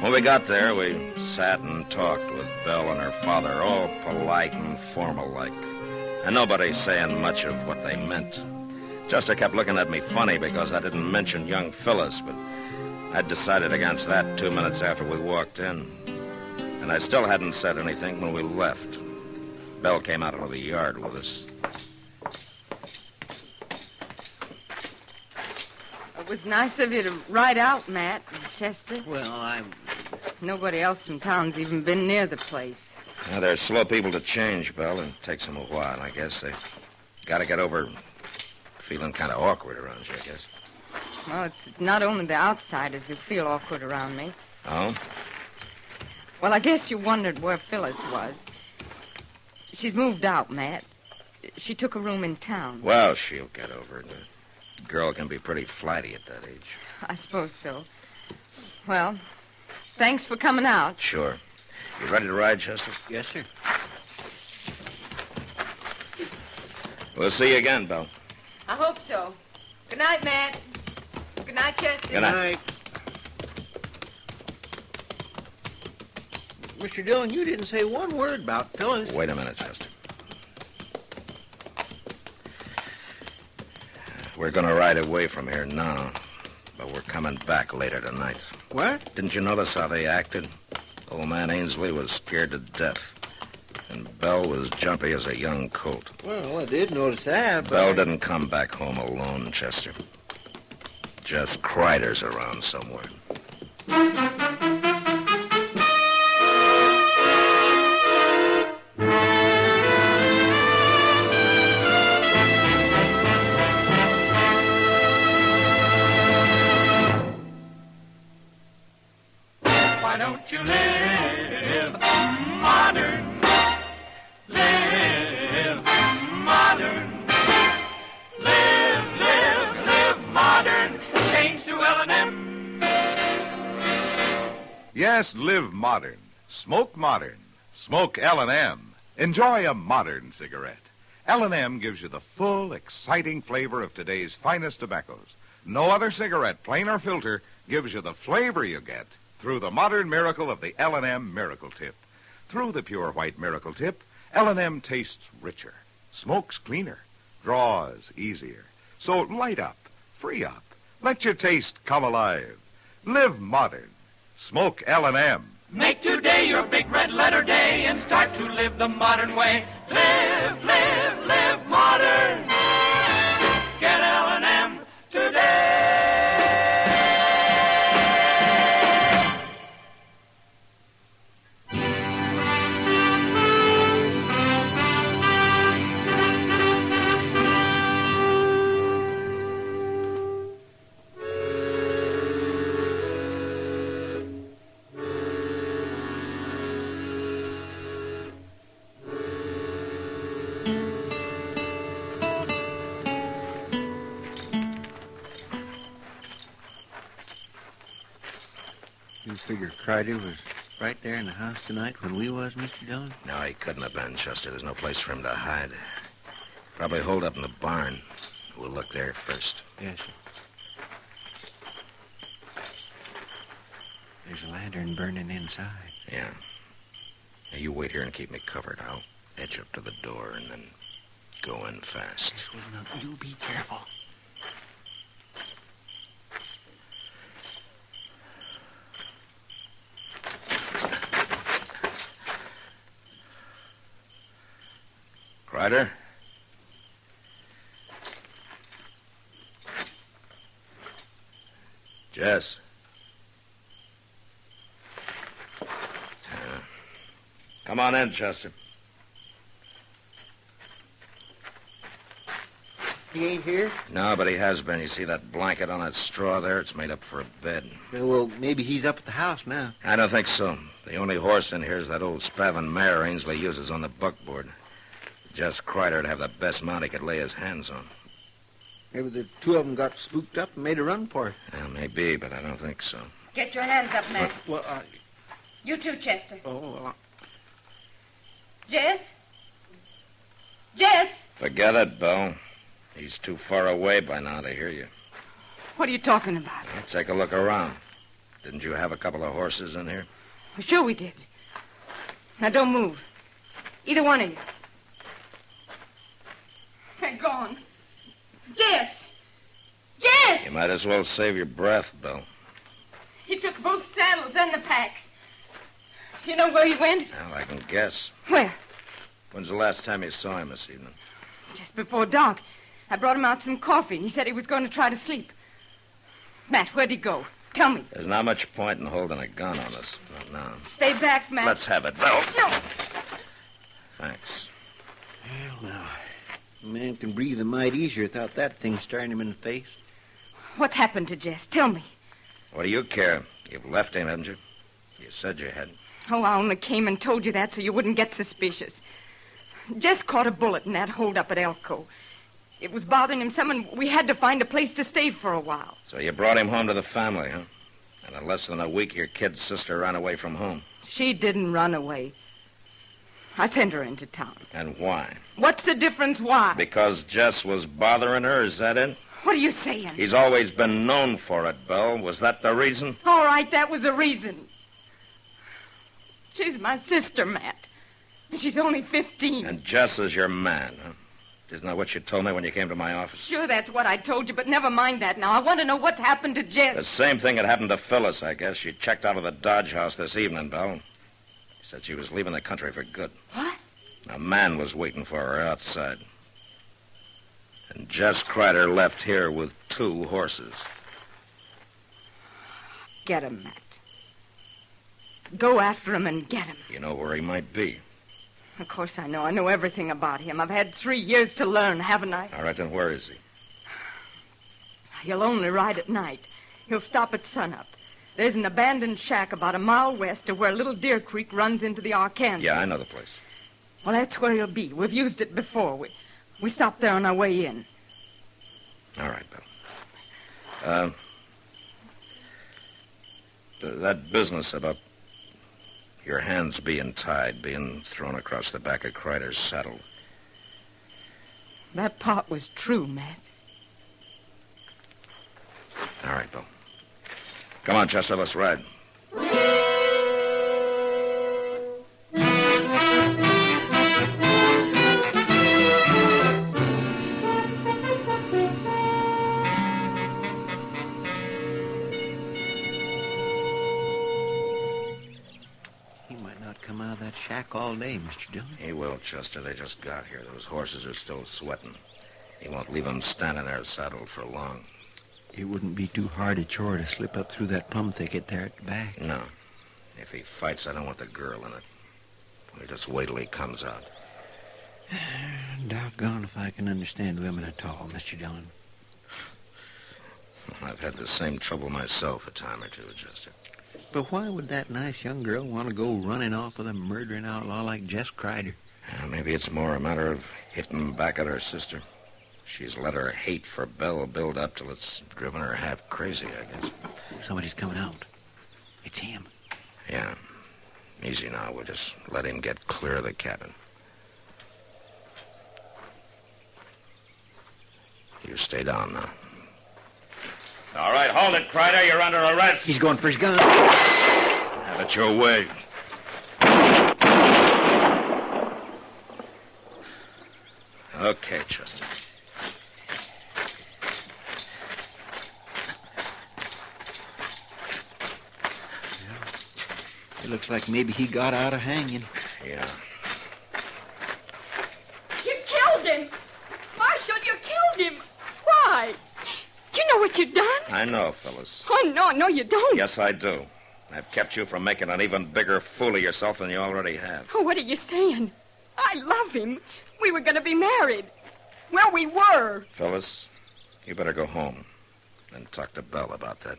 When we got there, we sat and talked with Belle and her father, all polite and formal-like, and nobody saying much of what they meant. Chester kept looking at me funny because I didn't mention young Phyllis, but I'd decided against that 2 minutes after we walked in. And I still hadn't said anything when we left. Belle came out into the yard with us. It was nice of you to ride out, Matt and Chester. Well, Nobody else from town's even been near the place. Yeah, they're slow people to change, Belle. It takes them a while, I guess. They got to get over feeling kind of awkward around you, I guess. Well, it's not only the outsiders who feel awkward around me. Oh? Well, I guess you wondered where Phyllis was. She's moved out, Matt. She took a room in town. Well, she'll get over it. A girl can be pretty flighty at that age. I suppose so. Well, thanks for coming out. Sure. You ready to ride, Chester? Yes, sir. We'll see you again, Belle. I hope so. Good night, Matt. Good night, Chester. Good night. Mr. Dillon, you didn't say one word about Phyllis. Wait a minute, Chester. We're going to ride away from here now, but we're coming back later tonight. What? Didn't you notice how they acted? Old man Ainsley was scared to death, and Belle was jumpy as a young colt. Well, I did notice that, but... Belle didn't come back home alone, Chester. Just Kreider's around somewhere. Why don't you live modern? Live modern. Live modern. Change to L&M. Yes, live modern. Smoke modern. Smoke L&M. Enjoy a modern cigarette. L&M gives you the full, exciting flavor of today's finest tobaccos. No other cigarette, plain or filter, gives you the flavor you get through the modern miracle of the L&M Miracle Tip. Through the pure white Miracle Tip, L&M tastes richer, smokes cleaner, draws easier. So light up, free up, let your taste come alive. Live modern. Smoke L&M. Make today your big red letter day and start to live the modern way. Live modern. Get L&M today. You figure Crider was right there in the house tonight when we was, Mr. Dillon? No, he couldn't have been, Chester. There's no place for him to hide. Probably holed up in the barn. We'll look there first. Yes, sir. There's a lantern burning inside. Yeah. Now, you wait here and keep me covered. I'll edge up to the door and then go in fast. Yes, well, now, you be careful. Crider? Jess? Come on in, Chester. He ain't here? No, but he has been. You see that blanket on that straw there? It's made up for a bed. Well, maybe he's up at the house now. I don't think so. The only horse in here is that old Spavin mare Ainsley uses on the buckboard. Jess Crider'd have the best mount he could lay his hands on. Maybe the two of them got spooked up and made a run for it. Yeah, maybe, but I don't think so. Get your hands up, Mac. Well, You too, Chester. Oh, Jess? Jess? Forget it, Bill. He's too far away by now to hear you. What are you talking about? Well, take a look around. Didn't you have a couple of horses in here? Well, sure we did. Now, don't move. Either one of you. They're gone. Jess! Jess! You might as well save your breath, Bill. He took both saddles and the packs. You know where he went? Well, I can guess. Where? When's the last time you saw him this evening? Just before dark. I brought him out some coffee, and he said he was going to try to sleep. Matt, where'd he go? Tell me. There's not much point in holding a gun on us. Not now. Stay back, Matt. Let's have it, Bill. No. Thanks. well, now, a man can breathe a mite easier without that thing staring him in the face. What's happened to Jess? Tell me. What do you care? You've left him, haven't you? You said you had. Oh, I only came and told you that so you wouldn't get suspicious. Jess caught a bullet in that holdup at Elko. It was bothering him some, and we had to find a place to stay for a while. So you brought him home to the family, huh? And in less than a week, your kid's sister ran away from home. She didn't run away. I sent her into town. And why? What's the difference why? Because Jess was bothering her, is that it? What are you saying? He's always been known for it, Bill. Was that the reason? All right, that was a reason. She's my sister, Matt. And she's only 15. And Jess is your man, huh? Isn't that what you told me when you came to my office? Sure, that's what I told you, but never mind that now. I want to know what's happened to Jess. The same thing that happened to Phyllis, I guess. She checked out of the Dodge house this evening, Bill. She said she was leaving the country for good. What? A man was waiting for her outside. And Jess Crider left here with 2 horses. Get him, Matt. Go after him and get him. You know where he might be. Of course I know. I know everything about him. I've had 3 years to learn, haven't I? All right, then where is he? He'll only ride at night. He'll stop at sunup. There's an abandoned shack about a mile west of where Little Deer Creek runs into the Arkansas. Yeah, I know the place. Well, that's where he'll be. We've used it before. We stopped there on our way in. All right, Bill. That business about your hands being tied, being thrown across the back of Kreider's saddle. That part was true, Matt. All right, Bill. Come on, Chester, let's ride. Come out of that shack all day, Mr. Dillon. He will, Chester. They just got here. Those horses are still sweating. He won't leave them standing there saddled for long. It wouldn't be too hard a chore to slip up through that plum thicket there at the back. No. If he fights, I don't want the girl in it. We'll just wait till he comes out. Doggone if I can understand women at all, Mr. Dillon. I've had the same trouble myself a time or two, Chester. But why would that nice young girl want to go running off with a murdering outlaw like Jess Kreider? Maybe it's more a matter of hitting back at her sister. She's let her hate for Belle build up till it's driven her half crazy, I guess. Somebody's coming out. It's him. Yeah. Easy now. We'll just let him get clear of the cabin. You stay down now. All right, hold it, Kreider. You're under arrest. He's going for his gun. Have it your way. Okay, Chester. It looks like maybe he got out of hanging. Yeah. You killed him! Marshal, you killed him! Why? Do you know what you've done? I know, Phyllis. Oh, no, you don't. Yes, I do. I've kept you from making an even bigger fool of yourself than you already have. Oh, what are you saying? I love him. We were going to be married. Well, we were. Phyllis, you better go home and talk to Belle about that.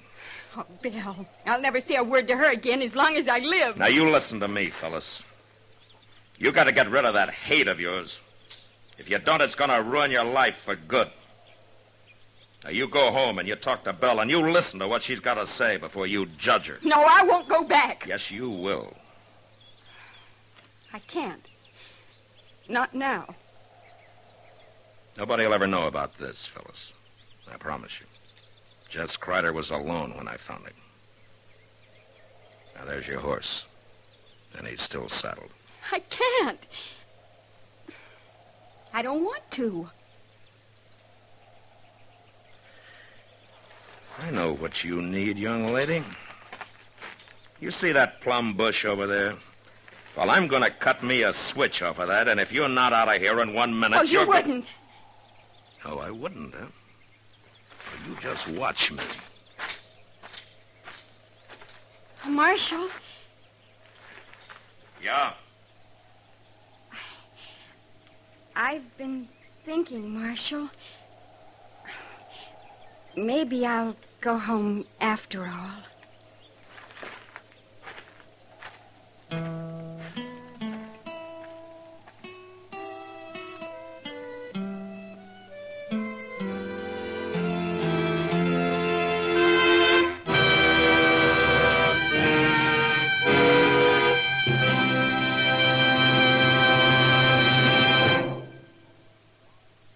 Oh, Bill, I'll never say a word to her again as long as I live. Now, you listen to me, Phyllis. You got to get rid of that hate of yours. If you don't, it's going to ruin your life for good. Now, you go home and you talk to Belle and you listen to what she's got to say before you judge her. No, I won't go back. Yes, you will. I can't. Not now. Nobody will ever know about this, Phyllis. I promise you. Jess Kreider was alone when I found him. Now, there's your horse. And he's still saddled. I can't. I don't want to. I know what you need, young lady. You see that plum bush over there? Well, I'm going to cut me a switch off of that, and if you're not out of here in 1 minute, Oh, you wouldn't. Oh, I wouldn't, huh? Well, you just watch me. Marshal? Yeah? I've been thinking, Marshal. Maybe I'll go home after all.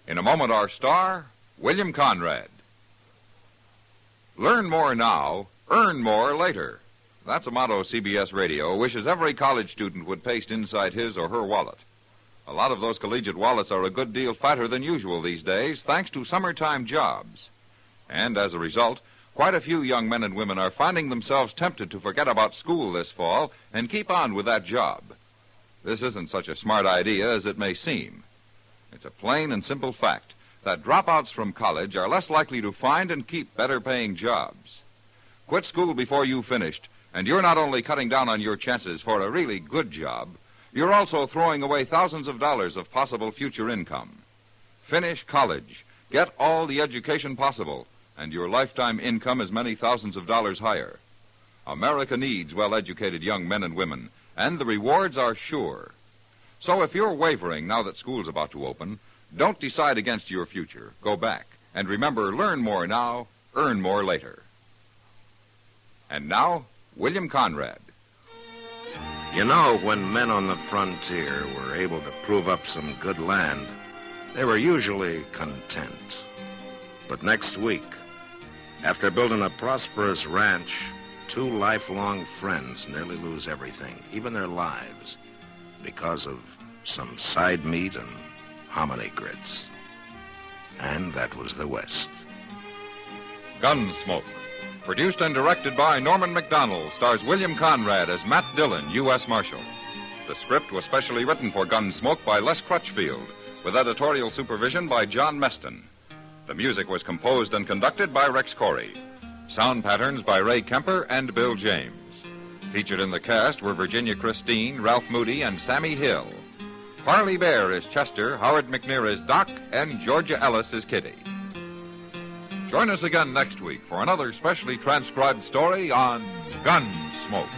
In a moment, our star, William Conrad. Learn more now, earn more later. That's a motto CBS Radio wishes every college student would paste inside his or her wallet. A lot of those collegiate wallets are a good deal fatter than usual these days, thanks to summertime jobs. And as a result, quite a few young men and women are finding themselves tempted to forget about school this fall and keep on with that job. This isn't such a smart idea as it may seem. It's a plain and simple fact that dropouts from college are less likely to find and keep better-paying jobs. Quit school before you've finished, and you're not only cutting down on your chances for a really good job, you're also throwing away thousands of dollars of possible future income. Finish college, get all the education possible, and your lifetime income is many thousands of dollars higher. America needs well-educated young men and women, and the rewards are sure. So if you're wavering now that school's about to open, don't decide against your future. Go back. And remember, learn more now, earn more later. And now, William Conrad. You know, when men on the frontier were able to prove up some good land, they were usually content. But next week, after building a prosperous ranch, two lifelong friends nearly lose everything, even their lives, because of some side meat and hominy grits. And that was the West. Gunsmoke. Produced and directed by Norman McDonald, stars William Conrad as Matt Dillon, U.S. Marshal. The script was specially written for Gunsmoke by Les Crutchfield, with editorial supervision by John Meston. The music was composed and conducted by Rex Corey. Sound patterns by Ray Kemper and Bill James. Featured in the cast were Virginia Christine, Ralph Moody, and Sammy Hill. Parley Bear is Chester, Howard McNear is Doc, and Georgia Ellis is Kitty. Join us again next week for another specially transcribed story on Gunsmoke.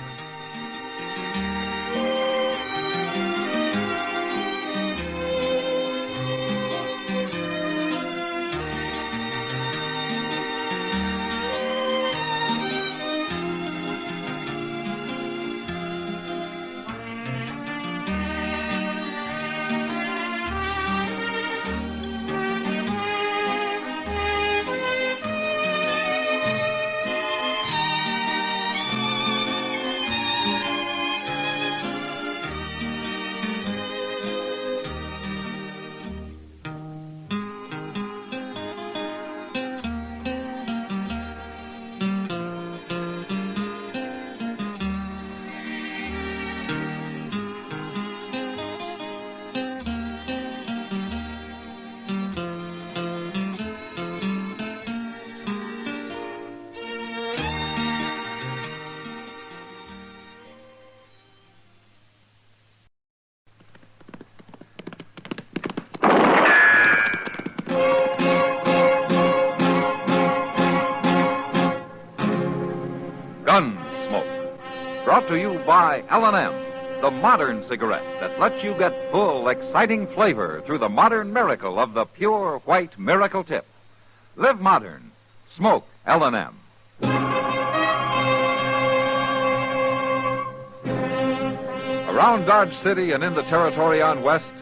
Gunsmoke. Brought to you by L&M, the modern cigarette that lets you get full, exciting flavor through the modern miracle of the pure white miracle tip. Live modern. Smoke L&M. Around Dodge City and in the territory on West,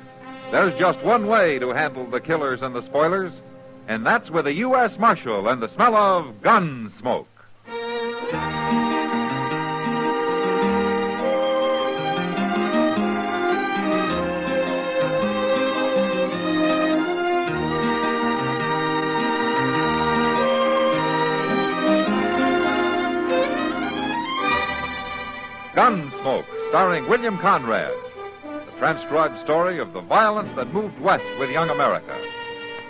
there's just one way to handle the killers and the spoilers, and that's with a U.S. Marshal and the smell of Gunsmoke. Gunsmoke, starring William Conrad. The transcribed story of the violence that moved west with young America.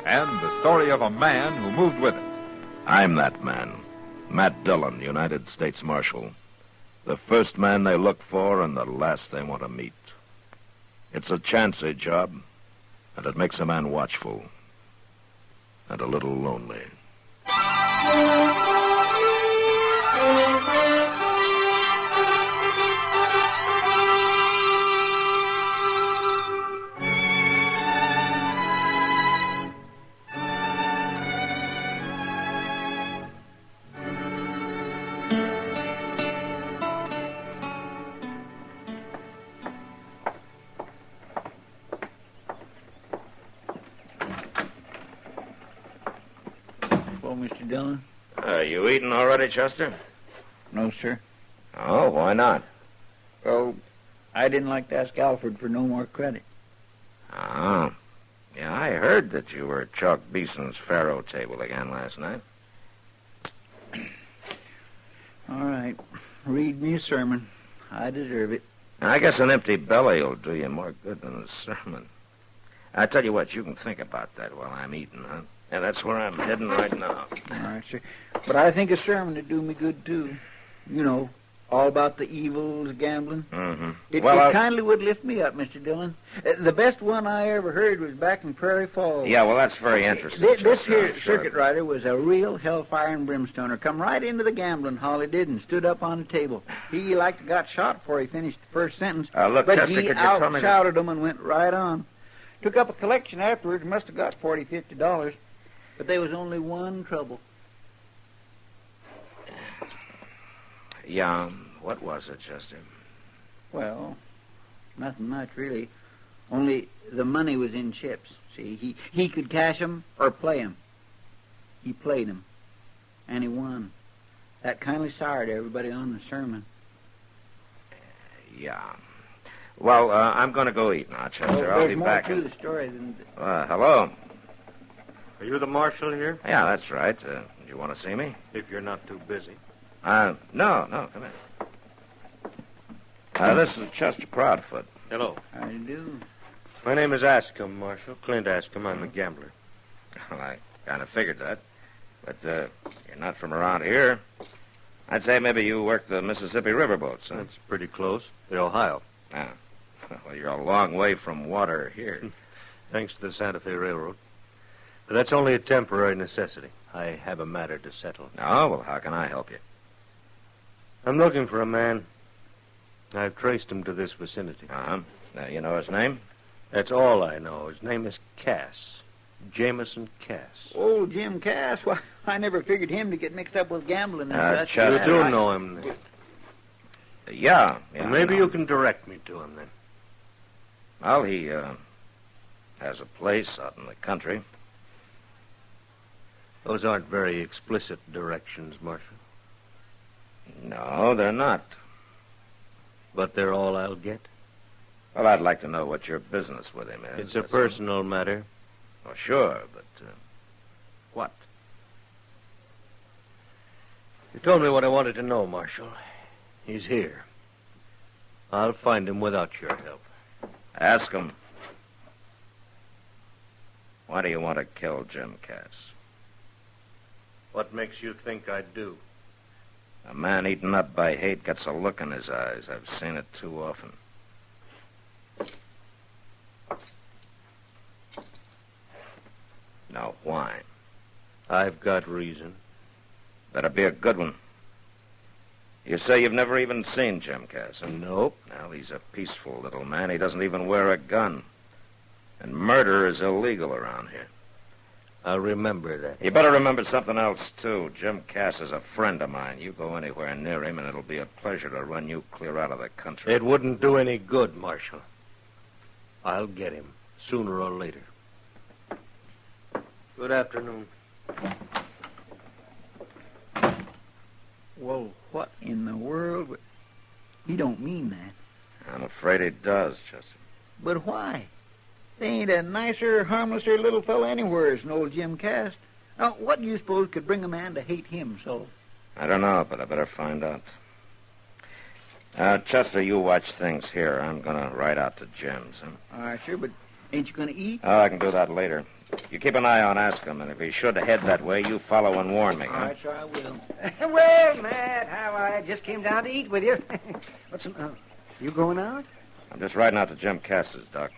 And the story of a man who moved with it. I'm that man, Matt Dillon, United States Marshal. The first man they look for and the last they want to meet. It's a chancy job, and it makes a man watchful and a little lonely. Mr. Dillon? Are you eating already, Chester? No, sir. Oh, why not? Well, I didn't like to ask Alfred for no more credit. Oh. Yeah, I heard that you were at Chalk Beeson's faro table again last night. All right. Read me a sermon. I deserve it. I guess an empty belly will do you more good than a sermon. I tell you what, you can think about that while I'm eating, huh? Yeah, that's where I'm heading right now. All right, sir. But I think a sermon would do me good, too. You know, All about the evils of gambling? Mm-hmm. It Well, kindly would lift me up, Mr. Dillon. The best one I ever heard was back in Prairie Falls. Yeah, well, that's very interesting. This Chester, here I'm sure. circuit rider was a real hellfire and brimstoner. Come right into the gambling hall, he did, and stood up on the table. He like got shot before he finished the first sentence. Look, but Chester, he could you tell me... out-shouted him and went right on. Took up a collection afterwards, must have got $40, $50. But there was only one trouble. Yeah, what was it, Chester? Well, nothing much, really. Only the money was in chips. See, he could cash 'em or play 'em. He played 'em, and he won. That kindly soured everybody on the sermon. Yeah. Well, I'm going to go eat now, Chester. I'll be back. There's more to the story than... Hello. Are you the marshal here? Yeah, that's right. Do you want to see me? If you're not too busy. No, come in. This is Chester Proudfoot. Hello. How do you do? My name is Ascom, Marshal. Clint Ascom. I'm a gambler. Well, I kind of figured that. But you're not from around here. I'd say maybe you work the Mississippi riverboats, huh? That's pretty close. The Ohio. Ah. Well, you're a long way from water here. Thanks to the Santa Fe Railroad. But that's only a temporary necessity. I have a matter to settle. Oh, well, how can I help you? I'm looking for a man. I've traced him to this vicinity. Uh-huh. You know his name? That's all I know. His name is Cass. Jameson Cass. Old Jim Cass? Well, I never figured him to get mixed up with gambling. You do know him, then. Yeah. Well, maybe you can direct me to him, then. Well, he has a place out in the country. Those aren't very explicit directions, Marshal. No, they're not. But they're all I'll get? Well, I'd like to know what your business with him is. It's a personal matter. Oh, sure, but what? You told me what I wanted to know, Marshal. He's here. I'll find him without your help. Ask him. Why do you want to kill Jim Cass? What makes you think I'd do? A man eaten up by hate gets a look in his eyes. I've seen it too often. Now, why? I've got reason. Better be a good one. You say you've never even seen Jim Cass, huh? Nope. Well, he's a peaceful little man. He doesn't even wear a gun. And murder is illegal around here. I'll remember that. You better remember something else, too. Jim Cass is a friend of mine. You go anywhere near him, and it'll be a pleasure to run you clear out of the country. It wouldn't do any good, Marshal. I'll get him, sooner or later. Good afternoon. Well, what in the world? He don't mean that. I'm afraid he does, Chester. But why? There ain't a nicer, harmlesser little fella anywhere than old Jim Cass. Now, what do you suppose could bring a man to hate him so? I don't know, but I better find out. Chester, you watch things here. I'm going to ride out to Jim's. Huh? All right, sure, but ain't you going to eat? Oh, I can do that later. You keep an eye on Ascom, and if he should head that way, you follow and warn me, All huh? right, sure I will. Well, Matt, how I just came down to eat with you. What's you going out? I'm just riding out to Jim Cass's, Doc.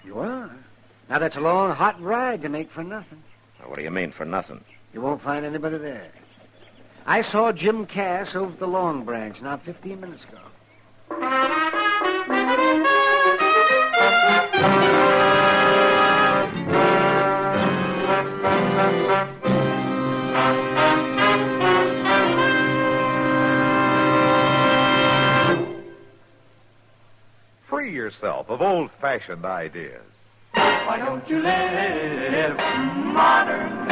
You are? Now, that's a long, hot ride to make for nothing. Now, what do you mean, for nothing? You won't find anybody there. I saw Jim Cass over at the Long Branch now 15 minutes ago. Free yourself of old-fashioned ideas. Why don't you live modern?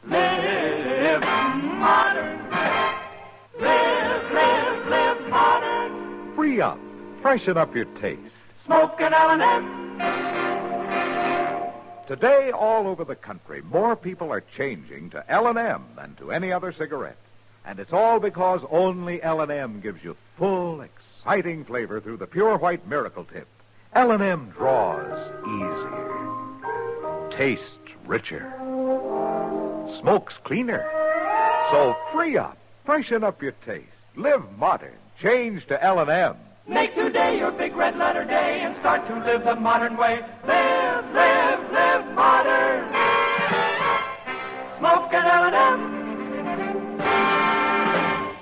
Live modern. Live modern. Free up. Freshen up your taste. Smoke an L&M. Today, all over the country, more people are changing to L&M than to any other cigarette. And it's all because only L&M gives you full, exciting flavor through the pure white miracle tip. L&M draws easier, tastes richer, smokes cleaner. So free up, freshen up your taste, live modern, Change to L&M. Make today your big red letter day and start to live the modern way. Live, live, live modern. Smoke an L&M.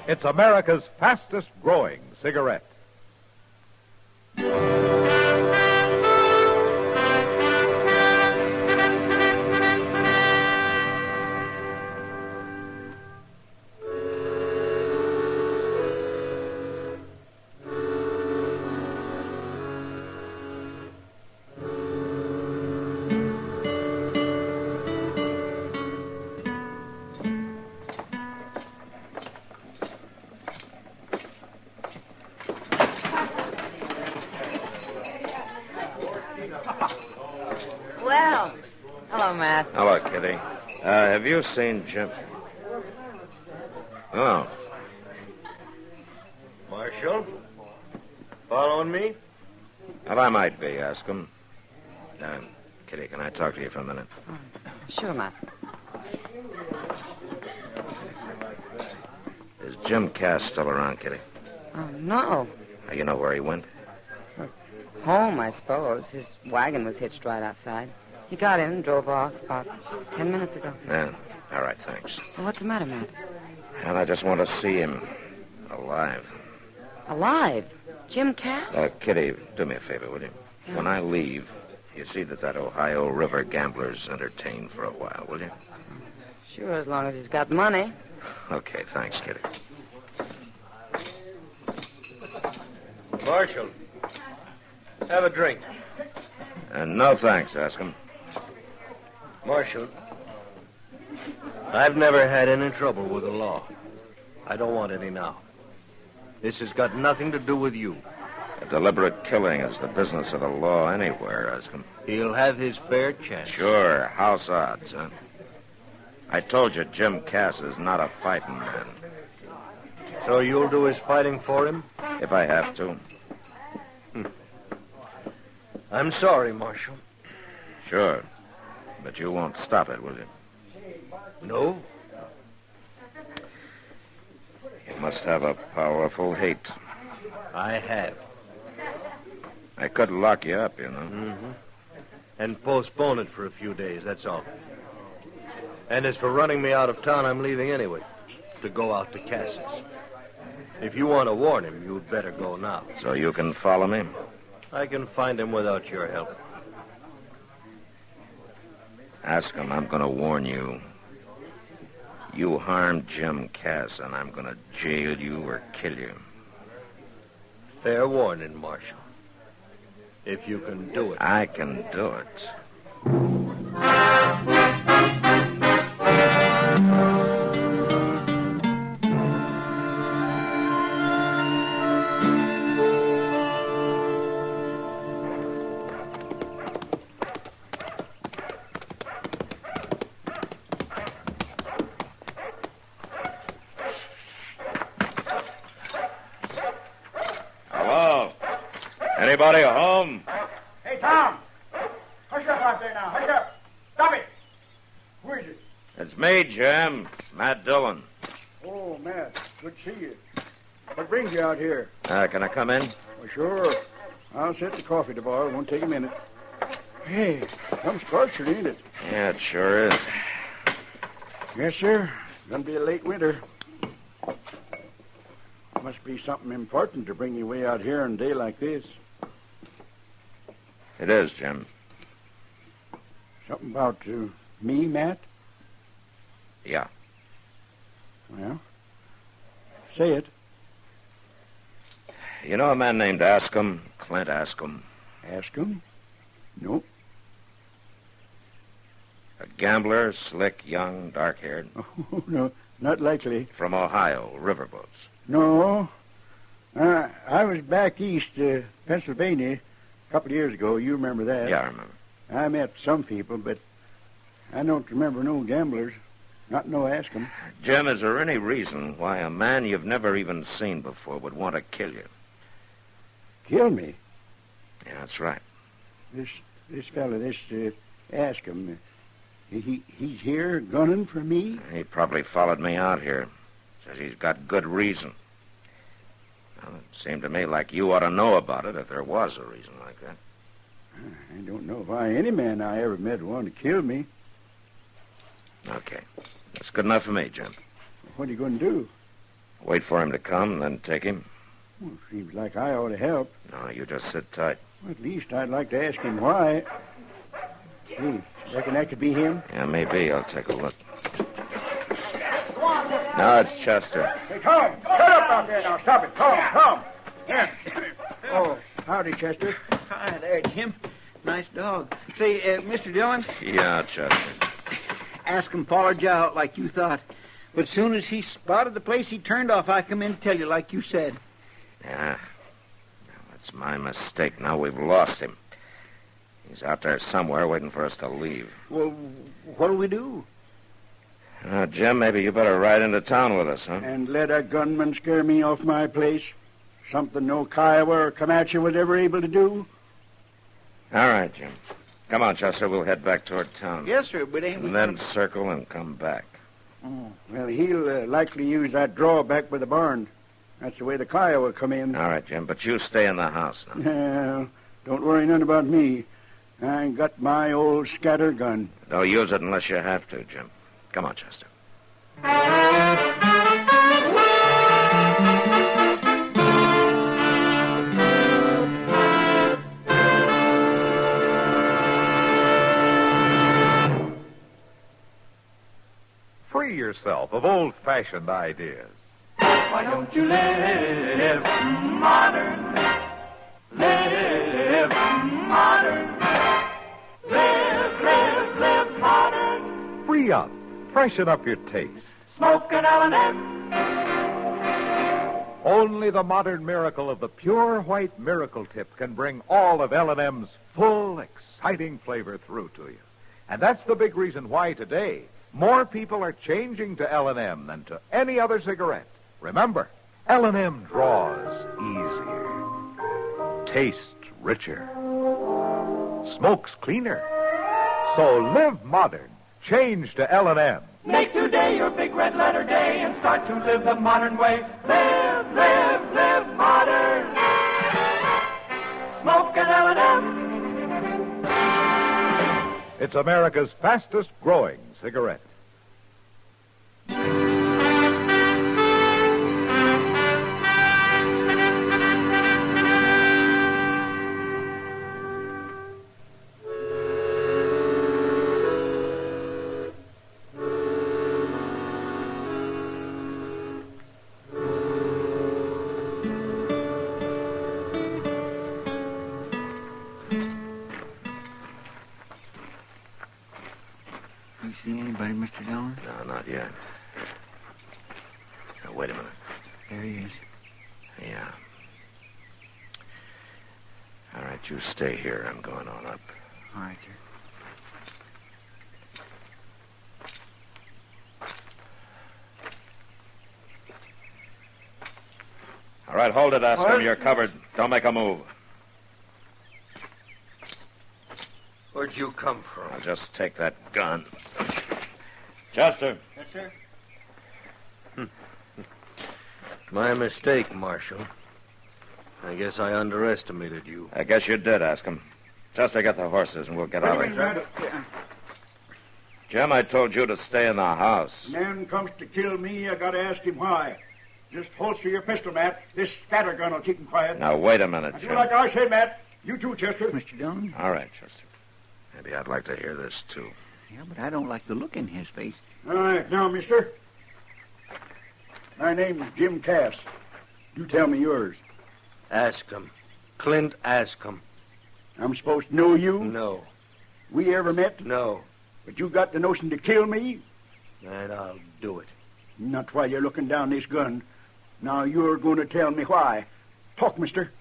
It's America's fastest growing cigarette. Well, hello, Matt. Hello, Kitty. Have you seen Jim? Oh. Marshal? Following me? Well, I might be, ask him. Kitty, can I talk to you for a minute? Sure, Matt. Is Jim Cass still around, Kitty? Oh, no. You know where he went? Home, I suppose. His wagon was hitched right outside. He got in and drove off about 10 minutes ago. Yeah. All right, thanks. Well, what's the matter, Matt? And I just want to see him alive. Alive? Jim Cass? Kitty, do me a favor, will you? Yeah. When I leave, you see that Ohio River gambler's entertained for a while, will you? Sure, as long as he's got money. Okay, thanks, Kitty. Marshal, have a drink. No thanks, ask him. Marshal, I've never had any trouble with the law. I don't want any now. This has got nothing to do with you. A deliberate killing is the business of the law anywhere, ask him. He'll have his fair chance. Sure, house odds, huh? I told you Jim Cass is not a fighting man. So you'll do his fighting for him? If I have to. I'm sorry, Marshal. Sure. But you won't stop it, will you? No. You must have a powerful hate. I have. I could lock you up, you know. Mm-hmm. And postpone it for a few days, that's all. And as for running me out of town, I'm leaving anyway, to go out to Cass's. If you want to warn him, you'd better go now. So you can follow me? I can find him without your help. Ask him, I'm going to warn you. You harmed Jim Cass, and I'm going to jail you or kill you. Fair warning, Marshal. If you can do it. I can do it. Anybody home? Hey, Tom! Hush up out there now. Hush up. Stop it. Who is it? It's me, Jim. Matt Dillon. Oh, Matt. Good to see you. What brings you out here? Can I come in? Well, sure. I'll set the coffee to boil. It won't take a minute. Hey, I'm scorching, ain't it? Yeah, it sure is. Yes, sir. Gonna be a late winter. Must be something important to bring you way out here on a day like this. It is, Jim. Something about me, Matt? Yeah. Well, say it. You know a man named Ascom? Clint Ascom? Ascom? Nope. A gambler, slick, young, dark-haired? Oh, no, not likely. From Ohio, riverboats. No. I was back east, Pennsylvania, a couple of years ago. You remember that? Yeah, I remember. I met some people, but I don't remember no gamblers. Not no Ascom. Jim, is there any reason why a man you've never even seen before would want to kill you? Kill me? Yeah, that's right. This fella, Ascom, he's here gunning for me? He probably followed me out here. Says he's got good reason. Well, it seemed to me like you ought to know about it if there was a reason like that. I don't know why any man I ever met would want to kill me. Okay. That's good enough for me, Jim. What are you going to do? Wait for him to come, then take him. Well, seems like I ought to help. No, you just sit tight. Well, at least I'd like to ask him why. Gee, reckon that could be him? Yeah, maybe. I'll take a look. No, it's Chester. Hey, Tom, shut up out there now. Stop it. Tom. Here. Oh, howdy, Chester. Hi there, Jim. Nice dog. Say, Mr. Dillon, Yeah, Chester. ask him followed you out like you thought. But soon as he spotted the place he turned off, I come in to tell you like you said. Yeah. That's my mistake. Now we've lost him. He's out there somewhere waiting for us to leave. Well, what'll we do? Jim, maybe you better ride into town with us, huh? And let a gunman scare me off my place? Something no Kiowa or Comanche was ever able to do? All right, Jim. Come on, Chester. We'll head back toward town. Yes, sir, but ain't we... And then circle and come back. Oh, well, he'll likely use that drawback by the barn. That's the way the Kiowa come in. All right, Jim, but you stay in the house now. Well, don't worry none about me. I got my old scatter gun. Don't use it unless you have to, Jim. Come on, Chester. Free yourself of old-fashioned ideas. Why don't you live modern? Live modern. Live modern. Free up. Freshen up your taste. Smoke an L&M. Only the modern miracle of the pure white miracle tip can bring all of L&M's full, exciting flavor through to you. And that's the big reason why today more people are changing to L&M than to any other cigarette. Remember, L&M draws easier, tastes richer, smokes cleaner. So live modern. Change to L&M. Make today your big red letter day and start to live the modern way. Live modern. Smoke an L&M. It's America's fastest growing cigarette. You see anybody, Mr. Dillon? No, not yet. Now, wait a minute. There he is. Yeah. All right, you stay here. I'm going on up. All right, sir. All right, hold it, Escalation. What? You're covered. Don't make a move. Where'd you come from? I'll just take that gun. Chester. Yes, sir. My mistake, Marshal. I guess I underestimated you. I guess you did, Escalation. Chester, get the horses and we'll get out of here. Jim, I told you to stay in the house. Man comes to kill me, I gotta ask him why. Just holster your pistol, Matt. This scatter gun will keep him quiet. Now, wait a minute, Do Jim. like I said, Matt. You too, Chester. Mr. Dillon? All right, Chester. Maybe I'd like to hear this, too. Yeah, but I don't like the look in his face. All right, now, mister. My name's Jim Cass. You tell me yours. Ask him. Clint, ask him. I'm supposed to know you? No. We ever met? No. But you got the notion to kill me? And I'll do it. Not while you're looking down this gun. Now you're going to tell me why. Talk, mister.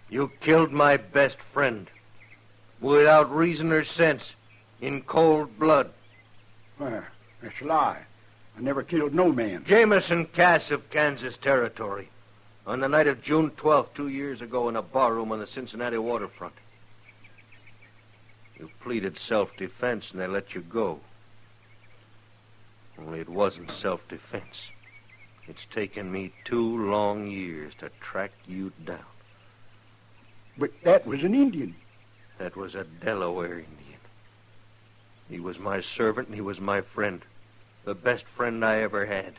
You killed my best friend. Without reason or sense. In cold blood. Well, that's a lie. I never killed no man. Jameson Cass of Kansas Territory. On the night of June 12th, 2 years ago, in a barroom on the Cincinnati waterfront. You pleaded self-defense, and they let you go. Only it wasn't self-defense. It's taken me 2 long years to track you down. But that was an Indian. That was a Delaware Indian. He was my servant and he was my friend. The best friend I ever had.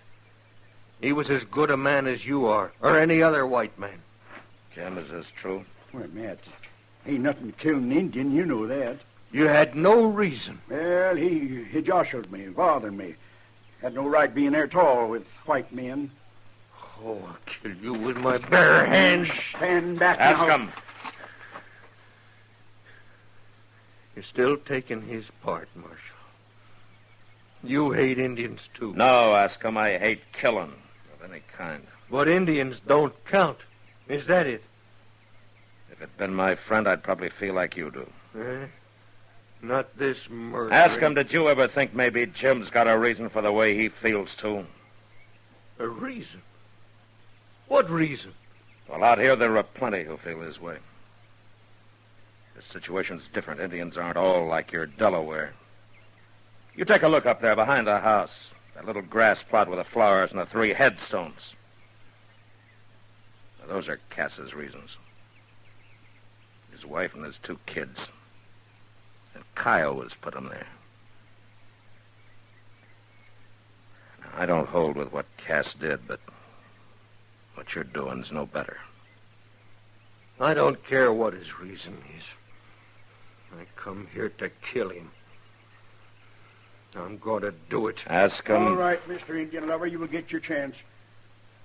He was as good a man as you are, or any other white man. Jim, is this true? Well, Matt, ain't nothing to kill an Indian, you know that. You had no reason. Well, he jostled me, bothered me. Had no right being there at all with white men. Oh, I'll kill you with my bare hands. Stand back Ask now. him. You're still taking his part, Marshal. You hate Indians, too. No, ask him. I hate killing of any kind. But Indians don't count. Is that it? If it'd been my friend, I'd probably feel like you do. Eh? Not this murder. Ask him, did you ever think maybe Jim's got a reason for the way he feels, too? A reason? What reason? Well, out here there are plenty who feel his way. The situation's different. Indians aren't all like your Delaware. You take a look up there behind the house. That little grass plot with the flowers and the 3 headstones. Now, those are Cass's reasons. His wife and his 2 kids. And Kiowas put him there. Now, I don't hold with what Cass did, but what you're doing's no better. I don't care what his reason is. I come here to kill him. I'm going to do it. Ask him. All right, Mr. Indian lover, you will get your chance.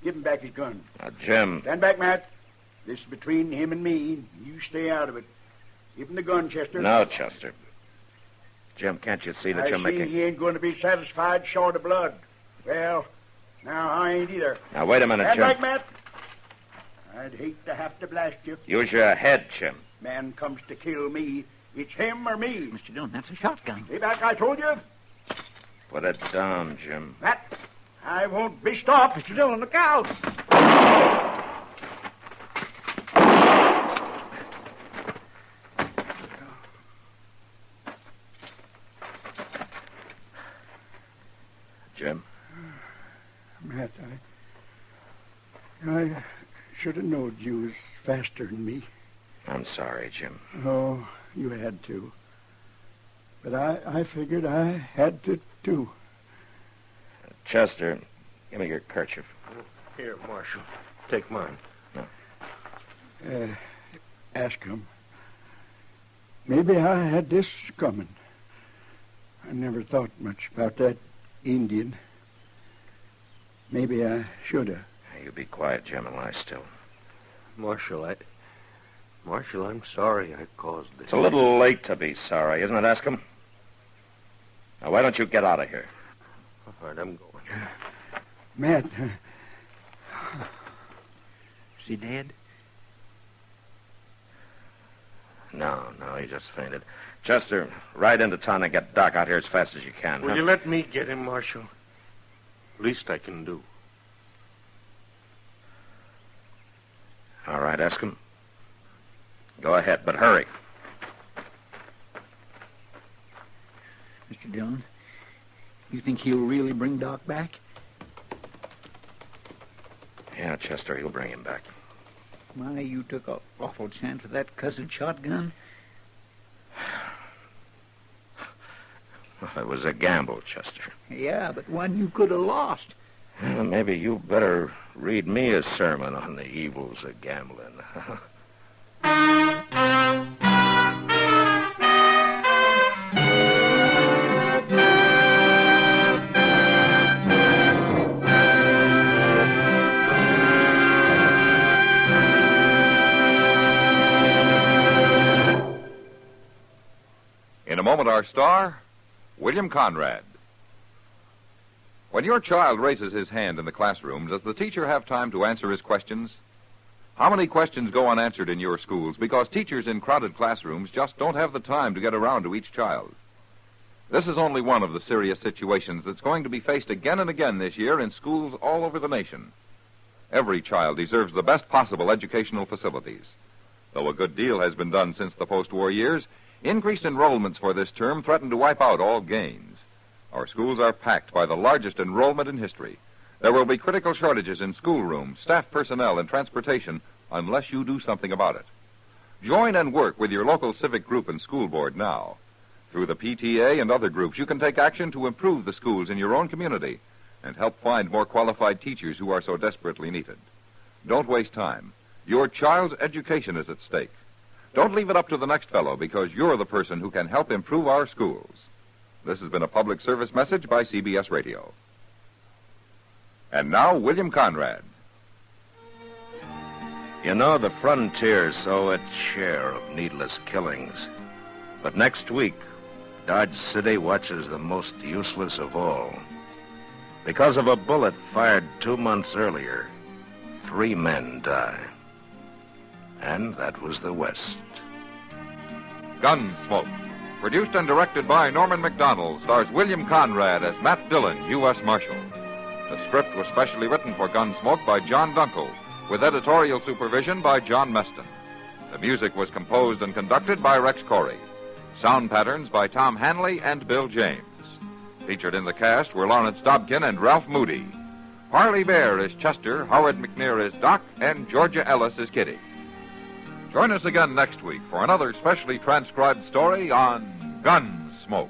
Give him back his gun. Now, Jim. Stand back, Matt. This is between him and me. You stay out of it. Give him the gun, Chester. No, Chester. Jim, can't you see that you're making... he ain't going to be satisfied short of blood. Well, now I ain't either. Now, wait a minute, Stand Jim. back, Matt. I'd hate to have to blast you. Use your head, Jim. Man comes to kill me. It's him or me. Mr. Dillon, that's a shotgun. Stay back, I told you. Put it down, Jim. Matt, I won't be stopped. Mr. Dillon, look out. Jim? Matt, I should have known you was faster than me. I'm sorry, Jim. Oh, you had to. But I figured I had to, too. Chester, give me your kerchief. Here, Marshal. Take mine. No. Ask him. Maybe I had this coming. I never thought much about that Indian. Maybe I should have. You be quiet, Jim, and lie still. Marshal, I'm sorry I caused this. It's a little late to be sorry, isn't it, ask him? Now, why don't you get out of here? All right, I'm going. Matt. Is he dead? No, he just fainted. Chester, ride into town and get Doc out here as fast as you can. Will you let me get him, Marshal? Least I can do. All right, ask him. Go ahead, but hurry. Mr. Dillon, you think he'll really bring Doc back? Yeah, Chester, he'll bring him back. My, you took an awful chance with that cussed shotgun. Well, it was a gamble, Chester. Yeah, but one you could have lost. Well, maybe you better read me a sermon on the evils of gambling. In a moment, our star, William Conrad. When your child raises his hand in the classroom, does the teacher have time to answer his questions? How many questions go unanswered in your schools because teachers in crowded classrooms just don't have the time to get around to each child? This is only one of the serious situations that's going to be faced again and again this year in schools all over the nation. Every child deserves the best possible educational facilities. Though a good deal has been done since the post-war years, increased enrollments for this term threaten to wipe out all gains. Our schools are packed by the largest enrollment in history. There will be critical shortages in schoolrooms, staff personnel, and transportation unless you do something about it. Join and work with your local civic group and school board now. Through the PTA and other groups, you can take action to improve the schools in your own community and help find more qualified teachers who are so desperately needed. Don't waste time. Your child's education is at stake. Don't leave it up to the next fellow, because you're the person who can help improve our schools. This has been a public service message by CBS Radio. And now, William Conrad. You know, the frontier's so its share of needless killings. But next week, Dodge City watches the most useless of all. Because of a bullet fired 2 months earlier, 3 men die. And that was the West. Gunsmoke. Produced and directed by Norman McDonald, stars William Conrad as Matt Dillon, U.S. Marshal. The script was specially written for Gunsmoke by John Dunkel, with editorial supervision by John Meston. The music was composed and conducted by Rex Corey. Sound patterns by Tom Hanley and Bill James. Featured in the cast were Lawrence Dobkin and Ralph Moody. Harley Bear is Chester, Howard McNear is Doc, and Georgia Ellis is Kitty. Join us again next week for another specially transcribed story on Gunsmoke.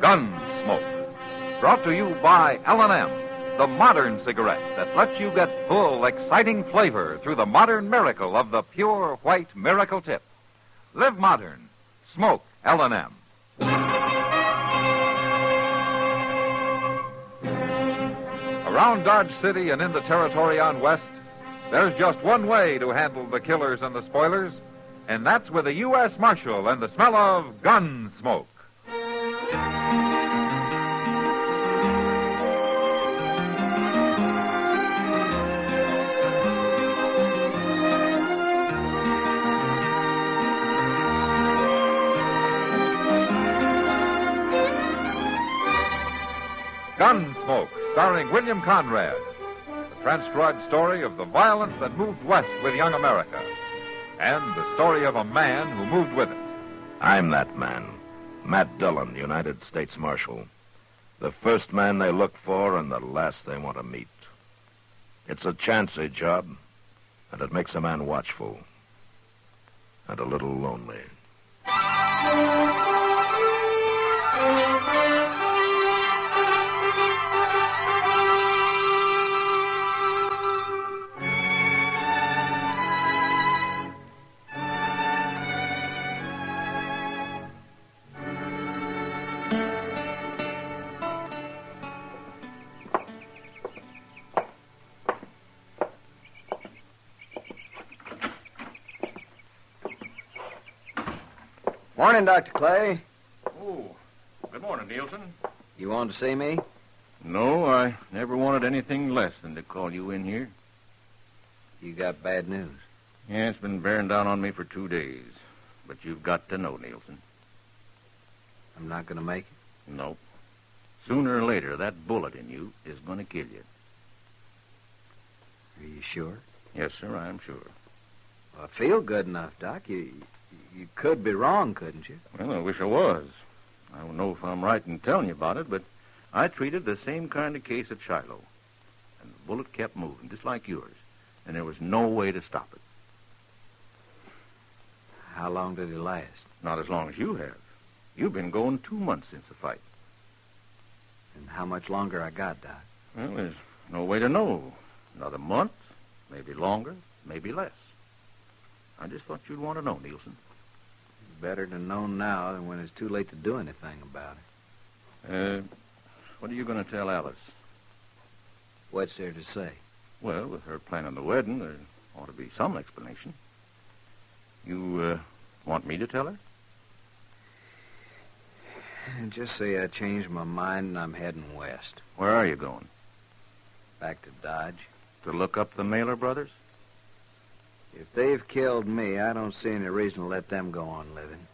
Gunsmoke. Brought to you by L&M, the modern cigarette that lets you get full, exciting flavor through the modern miracle of the pure white miracle tip. Live modern. Smoke L&M. Around Dodge City and in the territory on West, there's just one way to handle the killers and the spoilers, and that's with a U.S. Marshal and the smell of gun smoke. Gunsmoke, starring William Conrad. The transcribed story of the violence that moved west with young America. And the story of a man who moved with it. I'm that man, Matt Dillon, United States Marshal. The first man they look for and the last they want to meet. It's a chancy job, and it makes a man watchful and a little lonely. Morning, Dr. Clay. Oh, good morning, Nielsen. You wanted to see me? No, I never wanted anything less than to call you in here. You got bad news. Yeah, it's been bearing down on me for 2 days. But you've got to know, Nielsen. I'm not going to make it? Nope. Sooner or later, that bullet in you is going to kill you. Are you sure? Yes, sir, I'm sure. Well, I feel good enough, Doc. You could be wrong, couldn't you? Well, I wish I was. I don't know if I'm right in telling you about it, but I treated the same kind of case at Shiloh. And the bullet kept moving, just like yours. And there was no way to stop it. How long did he last? Not as long as you have. You've been going 2 months since the fight. And how much longer I got, Doc? Well, there's no way to know. Another month, maybe longer, maybe less. I just thought you'd want to know, Nielsen. Better to know now than when it's too late to do anything about it. What are you going to tell Alice? What's there to say? Well, with her planning the wedding, there ought to be some explanation. You, want me to tell her? Just say I changed my mind and I'm heading west. Where are you going? Back to Dodge. To look up the Mailer brothers? If they've killed me, I don't see any reason to let them go on living.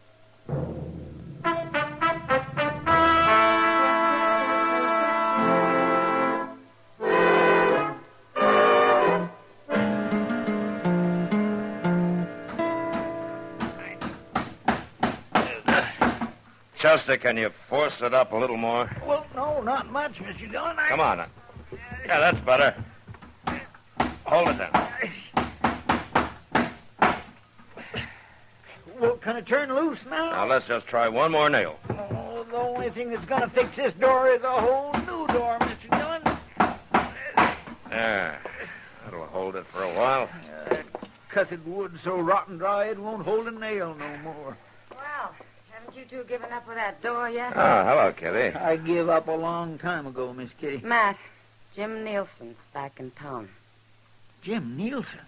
Chester, can you force it up a little more? Well, no, not much, Mr. Dillon. Come on. Yeah, that's better. Hold it then. Well, can it turn loose now? Now, let's just try one more nail. Oh, the only thing that's going to fix this door is a whole new door, Mr. Dillon. There. That'll hold it for a while. Cussed wood so rotten dry it won't hold a nail no more. Well, haven't you two given up with that door yet? Oh, hello, Kitty. I give up a long time ago, Miss Kitty. Matt, Jim Nielsen's back in town. Jim Nielsen?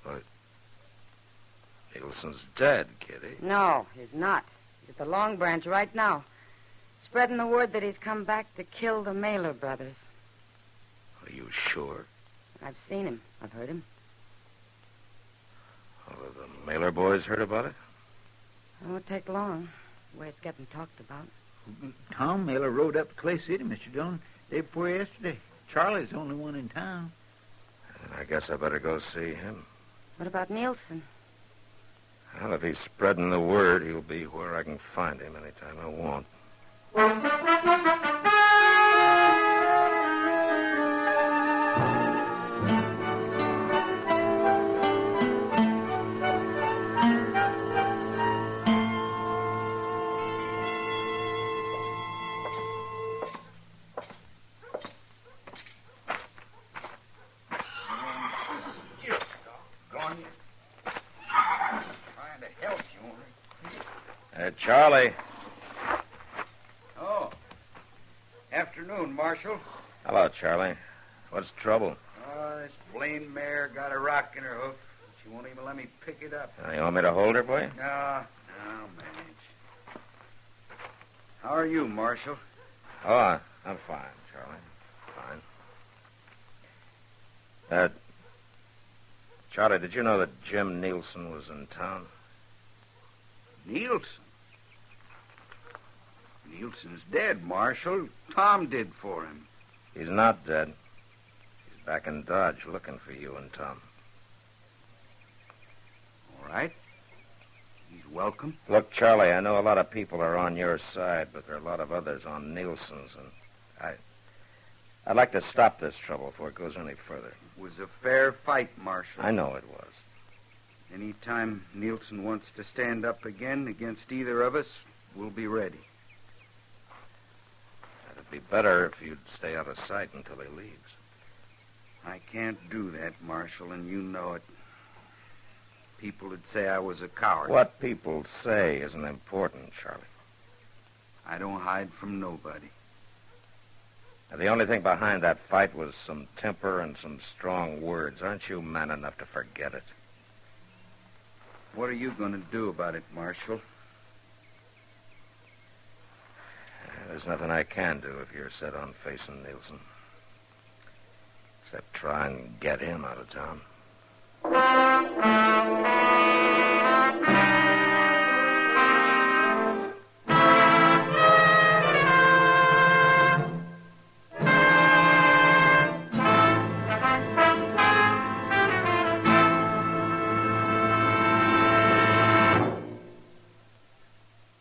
What? Nielsen's dead, Kitty. No, he's not. He's at the Long Branch right now, spreading the word that he's come back to kill the Mailer brothers. Are you sure? I've seen him. I've heard him. Well, have the Mailer boys heard about it? It won't take long, the way it's getting talked about. Tom Mailer rode up to Clay City, Mr. Dillon, day before yesterday. Charlie's the only one in town. And I guess I better go see him. What about Nielsen? Well, if he's spreading the word, he'll be where I can find him anytime I want. Charlie. Oh. Afternoon, Marshal. Hello, Charlie. What's the trouble? Oh, this blamed mare got a rock in her hoof. She won't even let me pick it up. You want me to hold her for you? No, I'll manage. How are you, Marshal? Oh, I'm fine, Charlie. Fine. Charlie, did you know that Jim Nielsen was in town? Nielsen? Nielsen's dead, Marshal. Tom did for him. He's not dead. He's back in Dodge looking for you and Tom. All right. He's welcome. Look, Charlie, I know a lot of people are on your side, but there are a lot of others on Nielsen's, and I'd like to stop this trouble before it goes any further. It was a fair fight, Marshal. I know it was. Any time Nielsen wants to stand up again against either of us, we'll be ready. It'd be better if you'd stay out of sight until he leaves. I can't do that, Marshal, and you know it. People would say I was a coward. What people say isn't important, Charlie. I don't hide from nobody. Now, the only thing behind that fight was some temper and some strong words. Aren't you man enough to forget it? What are you going to do about it, Marshal? There's nothing I can do if you're set on facing Nielsen. Except try and get him out of town.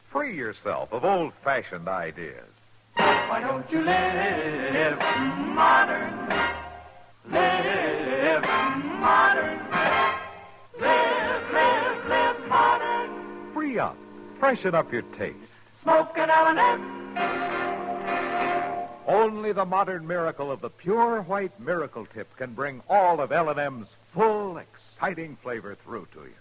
Free yourself of old-fashioned ideas. Why don't you live modern? Live modern. up. Freshen up your taste. Smoke at L&M. Only the modern miracle of the pure white miracle tip can bring all of L&M's full, exciting flavor through to you.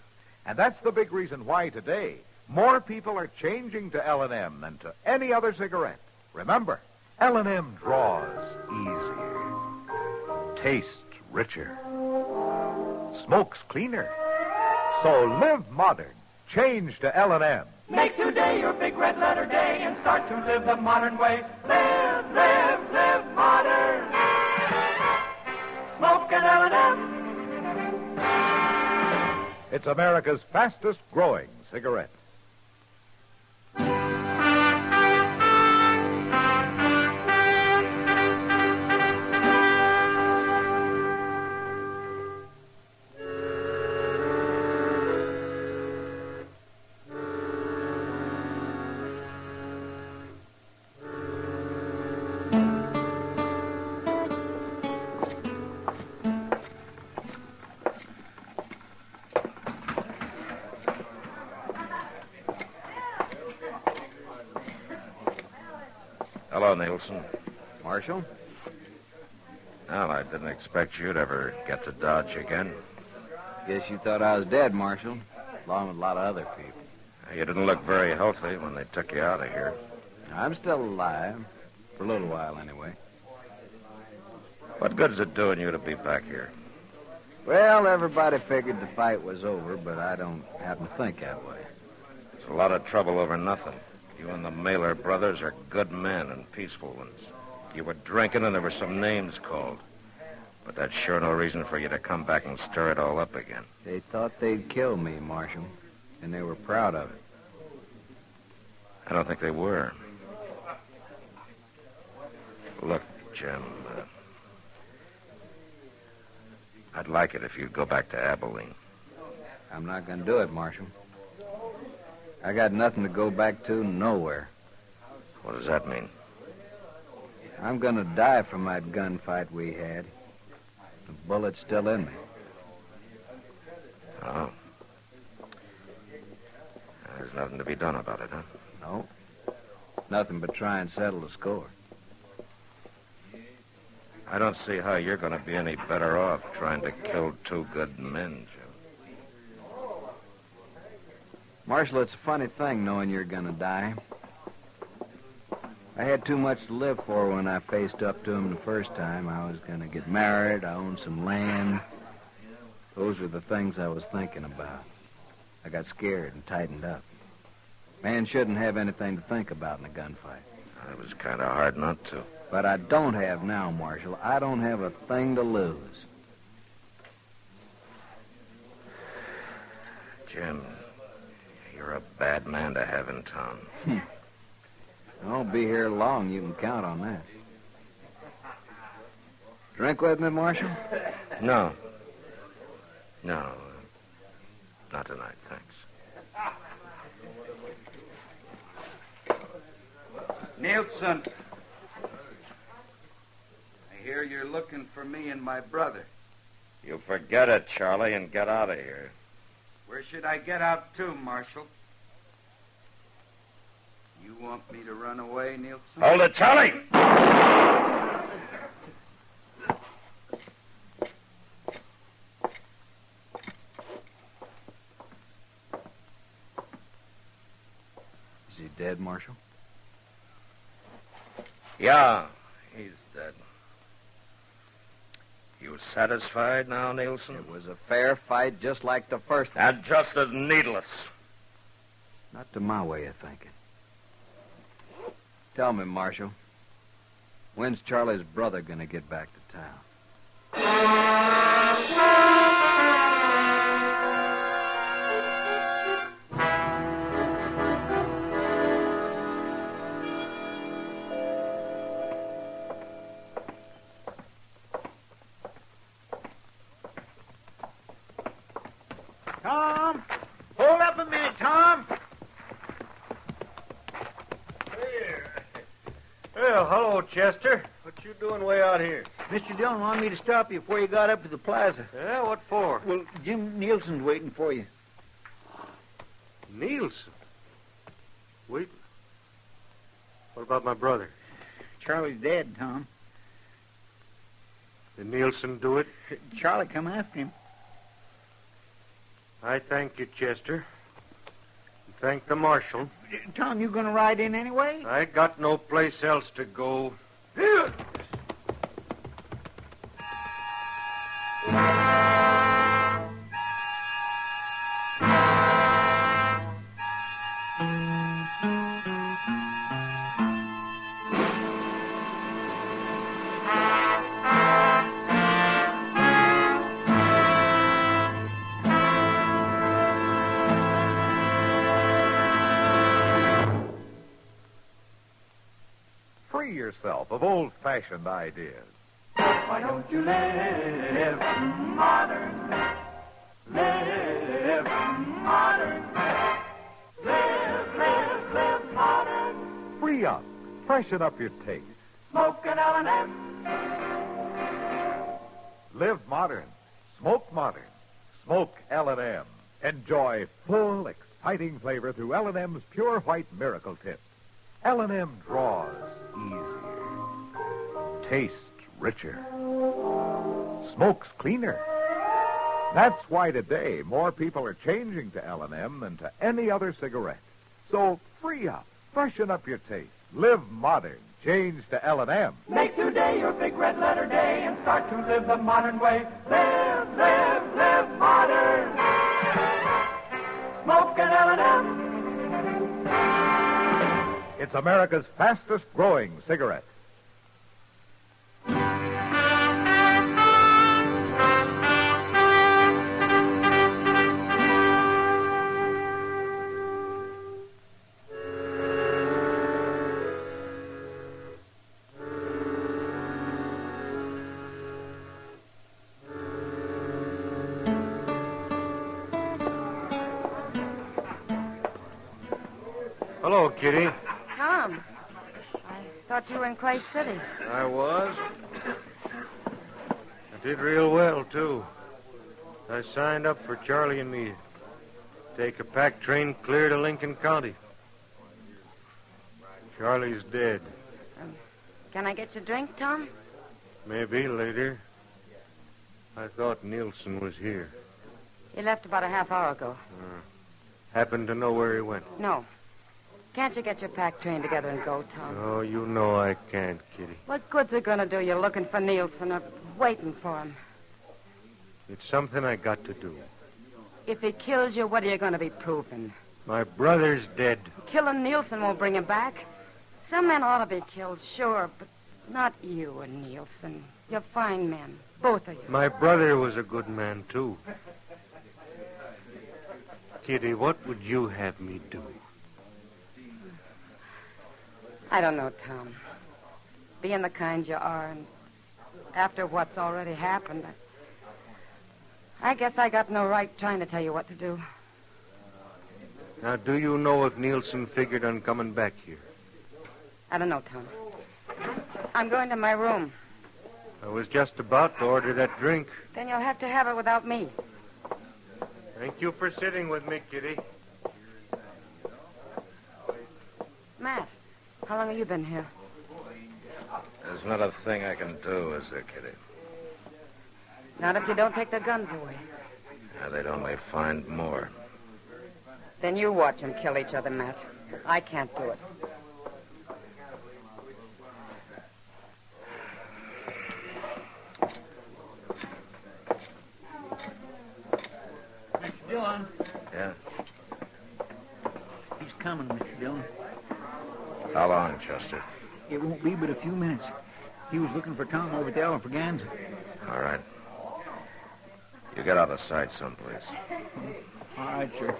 And that's the big reason why today more people are changing to L&M than to any other cigarette. Remember, L&M draws easier, tastes richer, smokes cleaner. So live modern. Change to L&M. Make today your big red letter day and start to live the modern way. Live, live, live modern. Smoke at L&M. It's America's fastest growing cigarette. Hello, Nielsen. Marshal? Well, I didn't expect you'd ever get to Dodge again. Guess you thought I was dead, Marshal, along with a lot of other people. You didn't look very healthy when they took you out of here. I'm still alive, for a little while anyway. What good's it doing you to be back here? Well, everybody figured the fight was over, but I don't happen to think that way. It's a lot of trouble over nothing. You and the Mailer brothers are good men and peaceful ones. You were drinking and there were some names called. But that's sure no reason for you to come back and stir it all up again. They thought they'd kill me, Marshal, and they were proud of it. I don't think they were. Look, Jim, I'd like it if you'd go back to Abilene. I'm not going to do it, Marshal. I got nothing to go back to, nowhere. What does that mean? I'm going to die from that gunfight we had. The bullet's still in me. Oh. There's nothing to be done about it, huh? No. Nothing but try and settle the score. I don't see how you're going to be any better off trying to kill two good men, Jim. Marshal, it's a funny thing knowing you're going to die. I had too much to live for when I faced up to him the first time. I was going to get married. I owned some land. Those were the things I was thinking about. I got scared and tightened up. Man shouldn't have anything to think about in a gunfight. It was kind of hard not to. But I don't have now, Marshal. I don't have a thing to lose. Jim, you're a bad man to have in town. I won't be here long. You can count on that. Drink with me, Marshal? No. No. Not tonight, thanks. Nielsen. I hear you're looking for me and my brother. You forget it, Charlie, and get out of here. Where should I get out to, Marshal? You want me to run away, Nielsen? Hold it, Charlie! Is he dead, Marshal? Yeah, he's dead. You satisfied now, Nielsen? It was a fair fight, just like the first one. And just as needless. Not to my way of thinking. Tell me, Marshal, when's Charlie's brother going to get back to town? Tom! Hold up a minute, Tom! Well, hello, Chester. What you doing way out here? Mr. Dillon wanted me to stop you before you got up to the plaza. Yeah, what for? Well, Jim Nielsen's waiting for you. Nielsen? Wait. What about my brother? Charlie's dead, Tom. Did Nielsen do it? Charlie come after him. I thank you, Chester. And thank the marshal. Tom, you gonna ride in anyway? I got no place else to go. Free yourself of old-fashioned ideas. Why don't you live modern? Live modern. Live modern. Free up. Freshen up your taste. Smoke an L&M. Live modern. Smoke modern. Smoke L&M. Enjoy full, exciting flavor through L&M's Pure White Miracle Tip. L&M draws easier. Tastes richer. Smokes cleaner. That's why today more people are changing to L&M than to any other cigarette. So free up. Freshen up your taste. Live modern. Change to L&M. Make today your big red letter day and start to live the modern way. Live modern. Smoke an L&M. It's America's fastest growing cigarette. Hello, Kitty. Tom, I thought you were in Clay City. I was. I did real well, too. I signed up for Charlie and me. Take a pack train clear to Lincoln County. Charlie's dead. Can I get you a drink, Tom? Maybe later. I thought Nielsen was here. He left about a half hour ago. Happen to know where he went? No. Can't you get your pack train together and go, Tom? Oh, you know I can't, Kitty. What good's it going to do you looking for Nielsen or waiting for him? It's something I got to do. If he kills you, what are you going to be proving? My brother's dead. Killing Nielsen won't bring him back. Some men ought to be killed, sure, but not you and Nielsen. You're fine men, both of you. My brother was a good man, too. Kitty, what would you have me do? I don't know, Tom. Being the kind you are, and after what's already happened, I guess I got no right trying to tell you what to do. Now, do you know if Nielsen figured on coming back here? I don't know, Tom. I'm going to my room. I was just about to order that drink. Then you'll have to have it without me. Thank you for sitting with me, Kitty. Matt, how long have you been here? There's not a thing I can do, is there, Kitty? Not if you don't take the guns away. They'd only find more. Then you watch them kill each other, Matt. I can't do it. Mr. Dillon. Yeah? He's coming, Mr. Dillon. How long, Chester? It won't be but a few minutes. He was looking for Tom over at the Alfraganza. All right. You get out of sight someplace. All right, sir.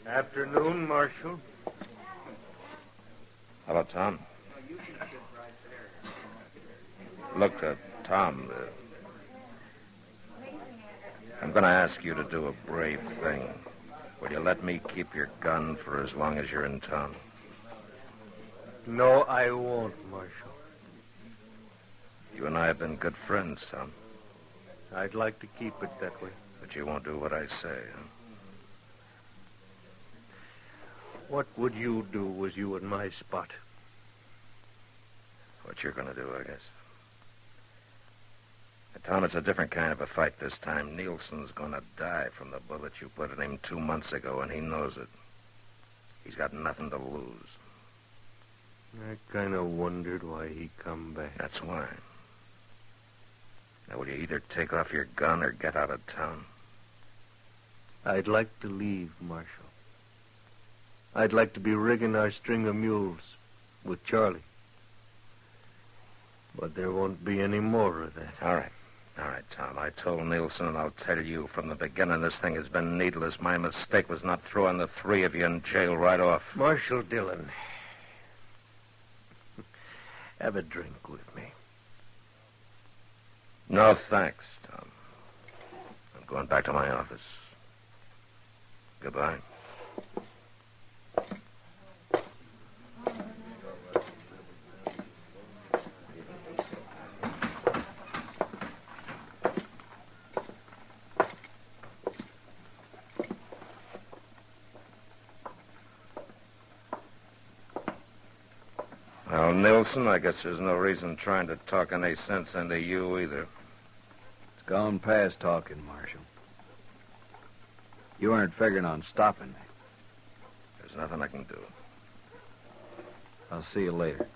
Afternoon, Marshal. Hello, Tom. Look, Tom, I'm going to ask you to do a brave thing. Will you let me keep your gun for as long as you're in town? No, I won't, Marshal. You and I have been good friends, Tom. I'd like to keep it that way. But But you won't do what I say, huh? What would you do was you in my spot? What you're going to do, I guess. Tom, it's a different kind of a fight this time. Nielsen's going to die from the bullet you put in him 2 months ago, and he knows it. He's got nothing to lose. I kind of wondered why he come back. That's why. Now, will you either take off your gun or get out of town? I'd like to leave, Marshal. I'd like to be rigging our string of mules with Charlie. But there won't be any more of that. All right. All right, Tom. I told Nielsen, and I'll tell you from the beginning, this thing has been needless. My mistake was not throwing the three of you in jail right off. Marshal Dillon, have a drink with me. No, thanks, Tom. I'm going back to my office. Goodbye. Well, Nilsson, I guess there's no reason trying to talk any sense into you either. It's gone past talking, Marshal. You aren't figuring on stopping me. There's nothing I can do. I'll see you later.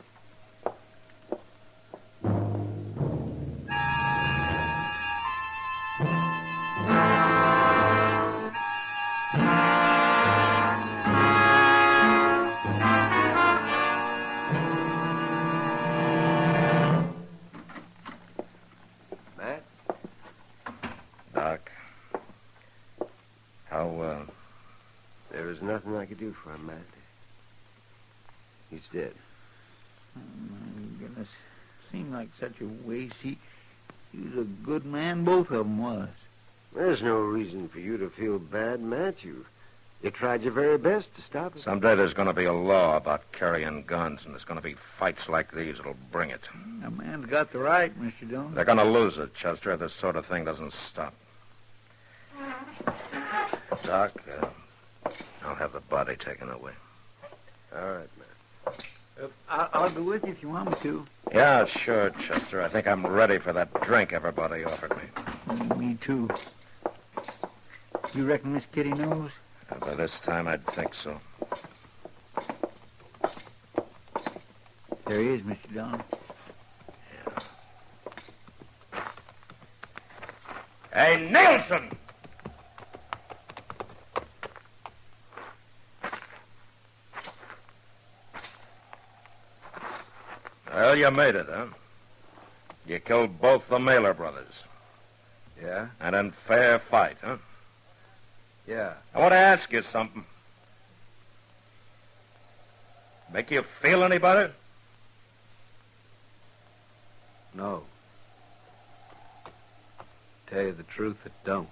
There was nothing I could do for him, Matt. He's dead. Oh, my goodness. Seemed like such a waste. He was a good man, both of them was. There's no reason for you to feel bad, Matt. You tried your very best to stop it. Someday there's going to be a law about carrying guns, and there's going to be fights like these that'll bring it. A man's got the right, Mr. Dillon. They're going to lose it, Chester, if this sort of thing doesn't stop. Doc, I'll have the body taken away. All right, man. I'll go with you if you want me to. Yeah, sure, Chester. I think I'm ready for that drink everybody offered me. Me too. You reckon Miss Kitty knows? By this time, I'd think so. There he is, Mr. Dillon. Yeah. Hey, Nielsen! Well, you made it, huh? You killed both the Mailer brothers. Yeah? And in fair fight, huh? Yeah. I want to ask you something. Make you feel any better? No. Tell you the truth, it don't.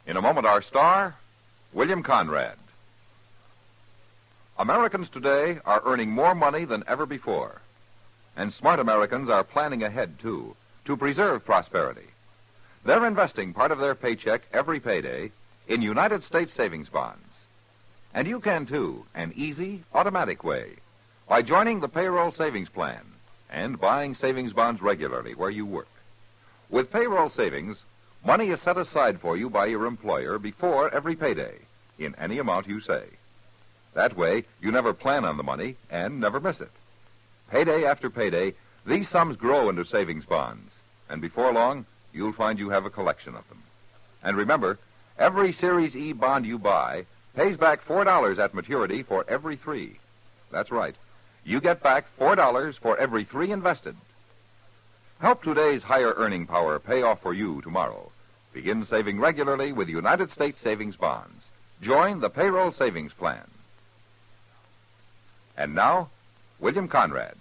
In a moment, our star, William Conrad. Americans today are earning more money than ever before. And smart Americans are planning ahead, too, to preserve prosperity. They're investing part of their paycheck every payday in United States savings bonds. And you can, too, an easy, automatic way, by joining the payroll savings plan and buying savings bonds regularly where you work. With payroll savings, money is set aside for you by your employer before every payday, in any amount you say. That way, you never plan on the money and never miss it. Payday after payday, these sums grow into savings bonds, and before long, you'll find you have a collection of them. And remember, every Series E bond you buy pays back $4 at maturity for every 3. That's right. You get back $4 for every 3 invested. Help today's higher earning power pay off for you tomorrow Begin saving regularly with United States savings bonds. Join the payroll savings plan. And now, William Conrad.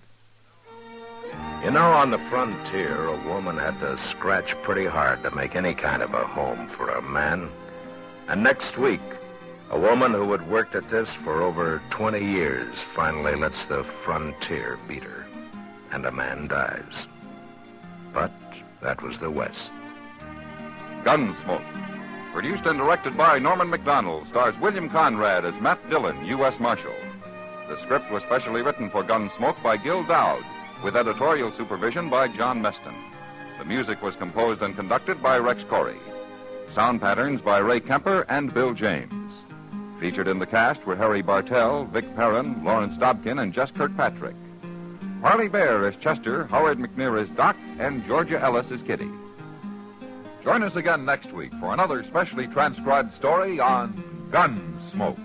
You know, on the frontier, a woman had to scratch pretty hard to make any kind of a home for a man. And next week, a woman who had worked at this for over 20 years finally lets the frontier beat her, and a man dies. But that was the West. Gunsmoke. Produced and directed by Norman Macdonald, stars William Conrad as Matt Dillon, U.S. Marshal. The script was specially written for Gunsmoke by Gil Dowd, with editorial supervision by John Meston. The music was composed and conducted by Rex Corey. Sound patterns by Ray Kemper and Bill James. Featured in the cast were Harry Bartell, Vic Perrin, Lawrence Dobkin, and Jess Kirkpatrick. Parley Bear as Chester, Howard McNear as Doc, and Georgia Ellis as Kitty. Join us again next week for another specially transcribed story on Gunsmoke.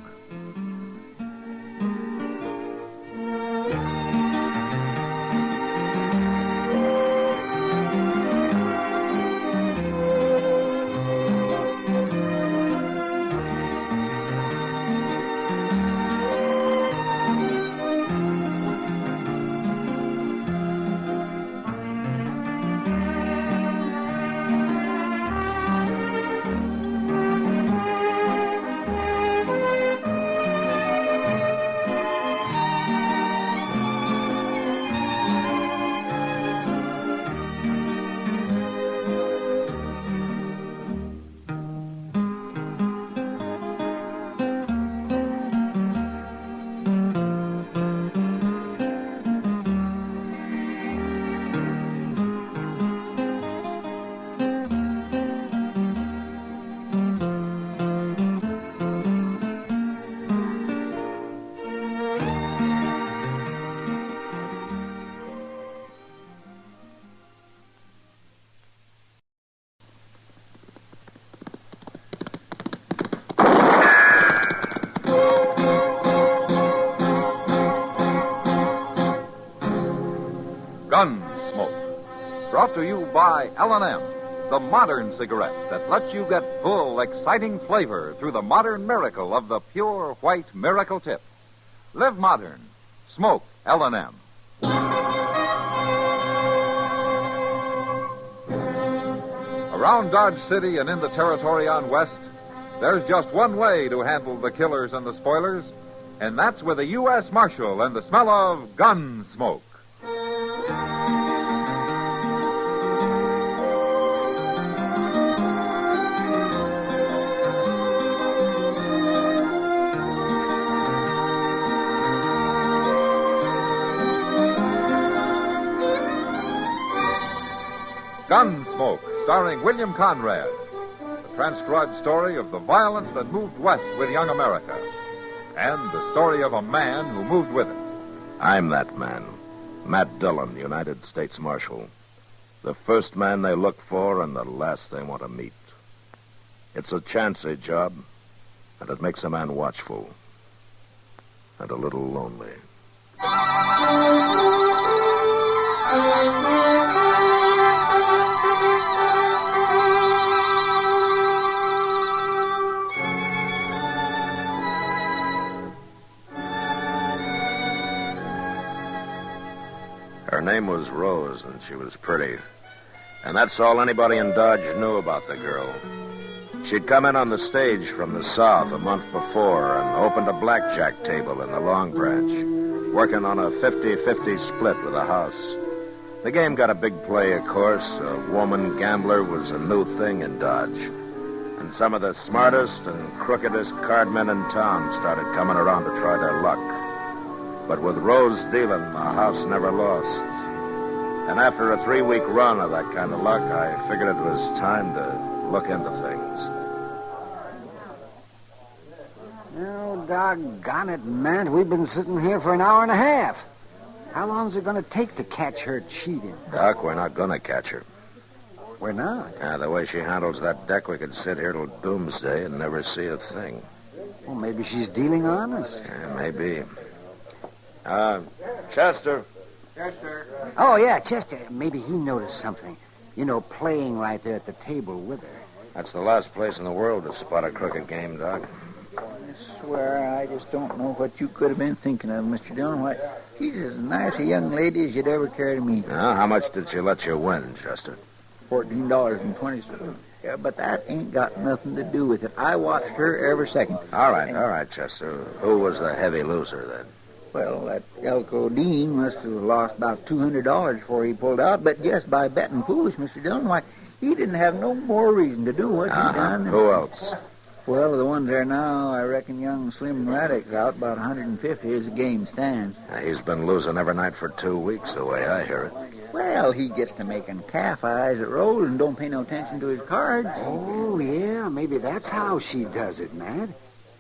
Gunsmoke. Brought to you by L&M, the modern cigarette that lets you get full, exciting flavor through the modern miracle of the pure white miracle tip. Live modern. Smoke L&M. Around Dodge City and in the territory on West, there's just one way to handle the killers and the spoilers, and that's with a U.S. Marshal and the smell of Gunsmoke. Gunsmoke, starring William Conrad. The transcribed story of the violence that moved west with young America. And the story of a man who moved with it. I'm that man, Matt Dillon, United States Marshal. The first man they look for and the last they want to meet. It's a chancy job, and it makes a man watchful. And a little lonely. Her name was Rose, and she was pretty. And that's all anybody in Dodge knew about the girl. She'd come in on the stage from the South a month before and opened a blackjack table in the Long Branch, working on a 50-50 split with the house. The game got a big play, of course. A woman gambler was a new thing in Dodge. And some of the smartest and crookedest cardmen in town started coming around to try their luck. But with Rose dealing, the house never lost. And after a 3-week run of that kind of luck, I figured it was time to look into things. Oh, doggone it, Matt. We've been sitting here for an hour and a half. How long's it going to take to catch her cheating? Doc, we're not going to catch her. We're not? Yeah, the way she handles that deck, we could sit here till doomsday and never see a thing. Well, maybe she's dealing honest. Yeah, maybe. Chester. Chester. Oh, yeah, Chester. Maybe he noticed something. You know, playing right there at the table with her. That's the last place in the world to spot a crooked game, Doc. I swear, I just don't know what you could have been thinking of, Mr. Dillon. Why, she's as nice a young lady as you'd ever care to meet. Now, how much did she let you win, Chester? $14.20. Yeah, but that ain't got nothing to do with it. I watched her every second. All right, Chester. Who was the heavy loser, then? Well, that Elko Dean must have lost about $200 before he pulled out, but just by betting foolish, Mr. Dillon, why, he didn't have no more reason to do what he done. Who else? Well, the ones there now, I reckon young Slim Raddick's out about 150 as the game stands. He's been losing every night for 2 weeks, the way I hear it. Well, he gets to making calf eyes at Rose and don't pay no attention to his cards. Oh, yeah, maybe that's how she does it, Matt.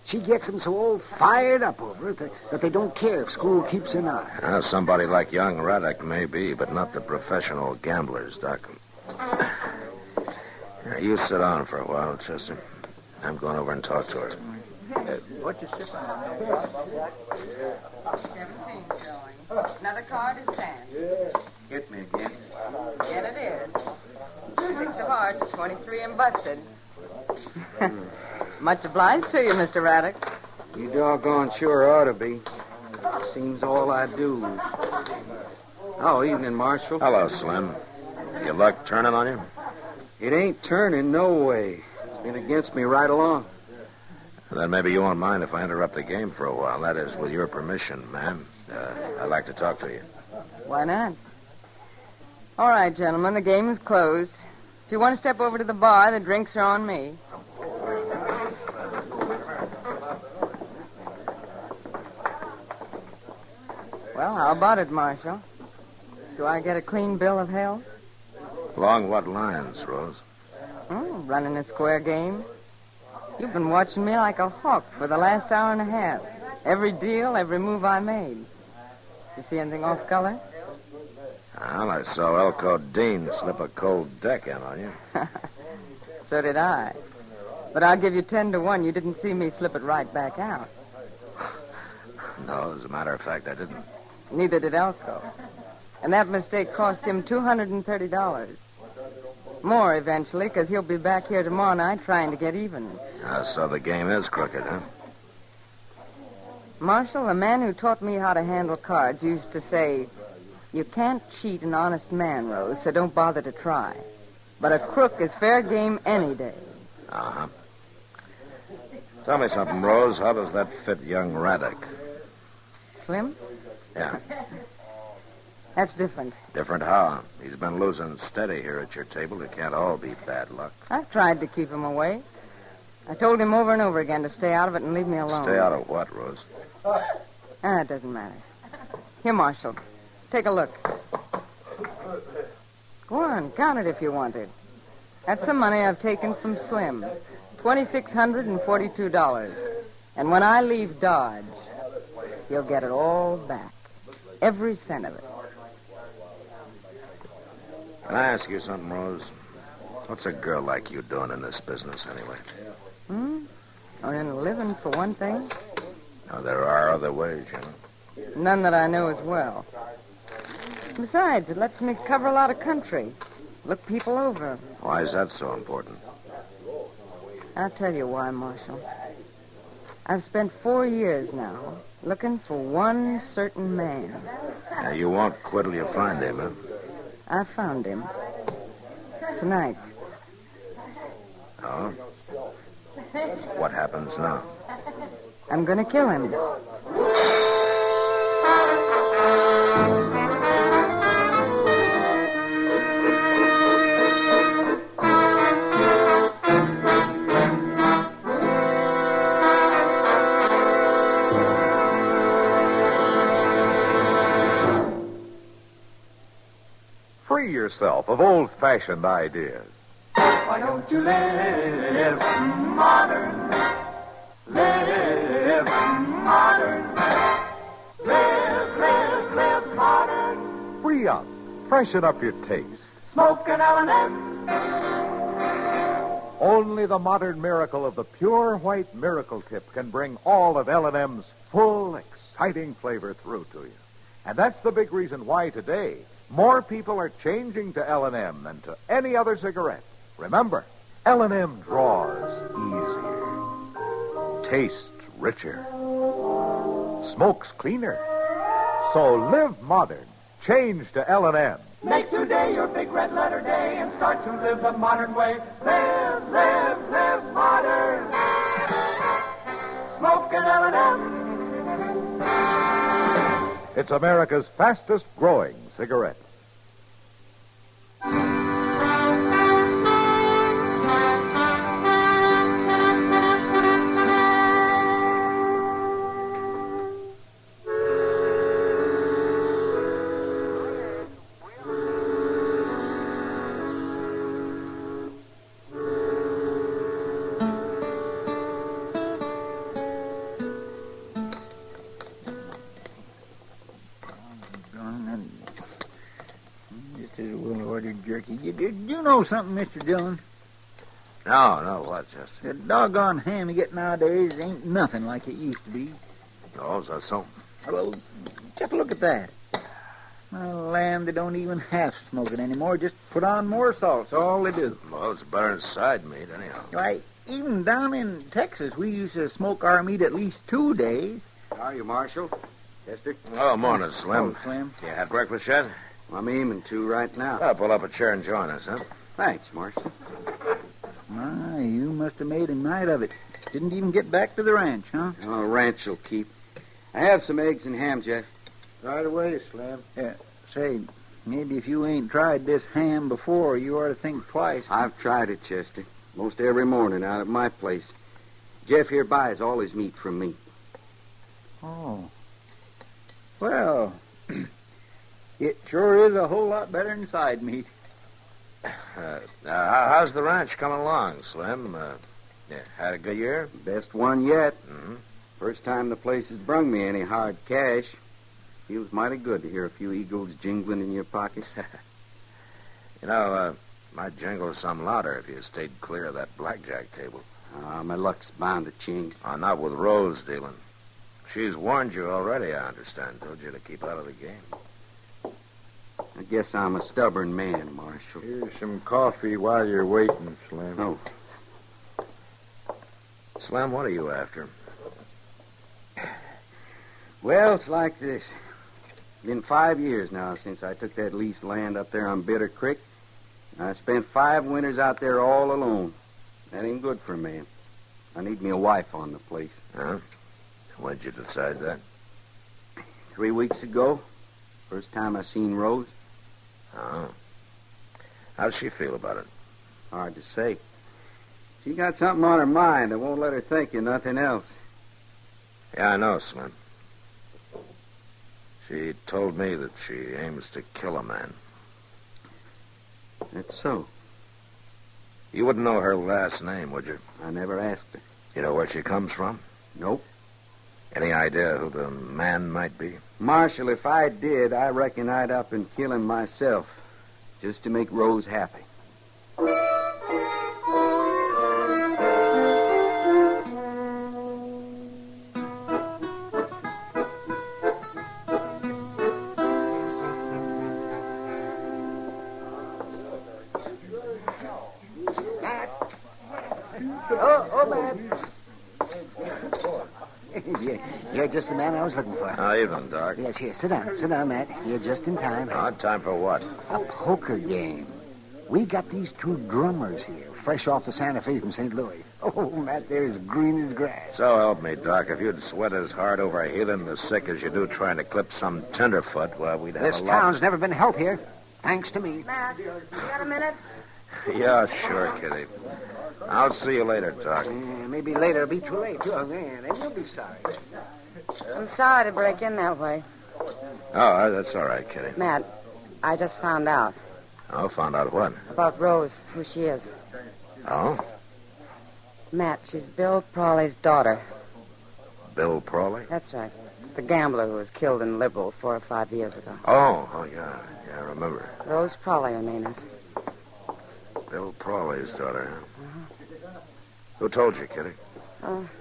She gets them so all fired up over it that they don't care if school keeps an eye. Somebody like young Raddick may be, but not the professional gamblers, Doc. You sit down for a while, Chester. I'm going over and talk to her. What you sip on? 17 showing. Another card is 10. Hit me again. Yet it is. 6 of hearts, 23 and busted. Much obliged to you, Mr. Raddick. You doggone sure ought to be. Seems all I do. Oh, evening, Marshal. Hello, Slim. Your luck turning on you? It ain't turning, no way. It's been against me right along. Then maybe you won't mind if I interrupt the game for a while. That is, with your permission, ma'am. I'd like to talk to you. Why not? All right, gentlemen, the game is closed. If you want to step over to the bar, the drinks are on me. Well, how about it, Marshal? Do I get a clean bill of health? Along what lines, Rose? Running a square game. You've been watching me like a hawk for the last hour and a half. Every deal, every move I made. You see anything off color? Well, I saw Elko Dean slip a cold deck in on you. So did I. But I'll give you 10 to 1. You didn't see me slip it right back out. No, as a matter of fact, I didn't. Neither did Elko. And that mistake cost him $230. More eventually, because he'll be back here tomorrow night trying to get even. So the game is crooked, huh? Marshal, the man who taught me how to handle cards used to say, you can't cheat an honest man, Rose, so don't bother to try. But a crook is fair game any day. Uh-huh. Tell me something, Rose. How does that fit young Raddick? Slim? Yeah. That's different. Different how? He's been losing steady here at your table. It can't all be bad luck. I've tried to keep him away. I told him over and over again to stay out of it and leave me alone. Stay out of what, Rose? It doesn't matter. Here, Marshal. Take a look. Go on, count it if you want it. That's the money I've taken from Slim. $2,642. And when I leave Dodge, he'll get it all back. Every cent of it. Can I ask you something, Rose? What's a girl like you doing in this business, anyway? Earning a living, for one thing. Now, there are other ways, you know. None that I know as well. Besides, it lets me cover a lot of country. Look people over. Why is that so important? I'll tell you why, Marshal. I've spent 4 years now looking for one certain man. Now, you won't quit till you find him, huh? I found him. Tonight. Oh? What happens now? I'm going to kill him. Free yourself of old-fashioned ideas. Why don't you live modern? Live modern. Live modern. Free up. Freshen up your taste. Smoke an L&M. Only the modern miracle of the pure white miracle tip can bring all of L&M's full, exciting flavor through to you. And that's the big reason why today more people are changing to L&M than to any other cigarette. Remember, L&M draws easier, tastes richer, smokes cleaner. So live modern. Change to L&M. Make today your big red letter day and start to live the modern way. Live, live, live modern. Smoke an L&M. It's America's fastest growing cigarette. Just as well ordered jerky. You know something, Mr. Dillon? No, what, Chester? The doggone ham you get nowadays ain't nothing like it used to be. Oh, is that so? Well, just look at that. Lamb, they don't even half smoke it anymore. Just put on more salt. That's all they do. Well, it's better than side meat, anyhow. Why, even down in Texas, we used to smoke our meat at least 2 days. How are you, Marshal? Chester? Oh, morning, Slim. Oh, Slim. You had breakfast yet? I'm aiming to right now. I'll pull up a chair and join us, huh? Thanks, Marshal. My, you must have made a night of it. Didn't even get back to the ranch, huh? Oh, ranch will keep. I have some eggs and ham, Jeff. Right away, Slim. Yeah, say, maybe if you ain't tried this ham before, you ought to think twice. I've tried it, Chester. Most every morning out at my place. Jeff here buys all his meat from me. Oh. Well, it sure is a whole lot better than side meat. How's the ranch coming along, Slim? Had a good year? Best one yet. Mm-hmm. First time the place has brung me any hard cash. Feels mighty good to hear a few eagles jingling in your pocket. Might jingle some louder if you stayed clear of that blackjack table. My luck's bound to change. Not with Rose dealing. She's warned you already, I understand. Told you to keep out of the game. I guess I'm a stubborn man, Marshal. Here's some coffee while you're waiting, Slim. Oh. Slim, what are you after? Well, it's like this. Been 5 years now since I took that leased land up there on Bitter Creek. I spent 5 winters out there all alone. That ain't good for a man. I need me a wife on the place. Huh? When'd you decide that? 3 weeks ago. First time I seen Rose. Oh. How'd she feel about it? Hard to say. She got something on her mind that won't let her think of nothing else. Yeah, I know, Slim. She told me that she aims to kill a man. That's so. You wouldn't know her last name, would you? I never asked her. You know where she comes from? Nope. Any idea who the man might be? Marshal, if I did, I reckon I'd up and kill him myself. Just to make Rose happy. You're just the man I was looking for. Evening, Doc. Yes, here, sit down. Sit down, Matt. You're just in time. Time for what? A poker game. We got these 2 drummers here, fresh off the Santa Fe from St. Louis. Oh, Matt, they're as green as grass. So help me, Doc. If you'd sweat as hard over healing the sick as you do trying to clip some tenderfoot, well, we'd have This a lot... town's never been healthier, thanks to me. Matt, you got a minute? Yeah, sure, Kitty. I'll see you later, Doc. Maybe later it'll be too late, too. Oh, man, they will be sorry. I'm sorry to break in that way. Oh, that's all right, Kitty. Matt, I just found out. Oh, found out what? About Rose, who she is. Oh? Matt, she's Bill Prawley's daughter. Bill Prawley? That's right. The gambler who was killed in Liberal 4 or 5 years ago. Oh, yeah. Yeah, I remember. Rose Prawley, her name is. Bill Prawley's daughter, huh? Who told you, Kitty?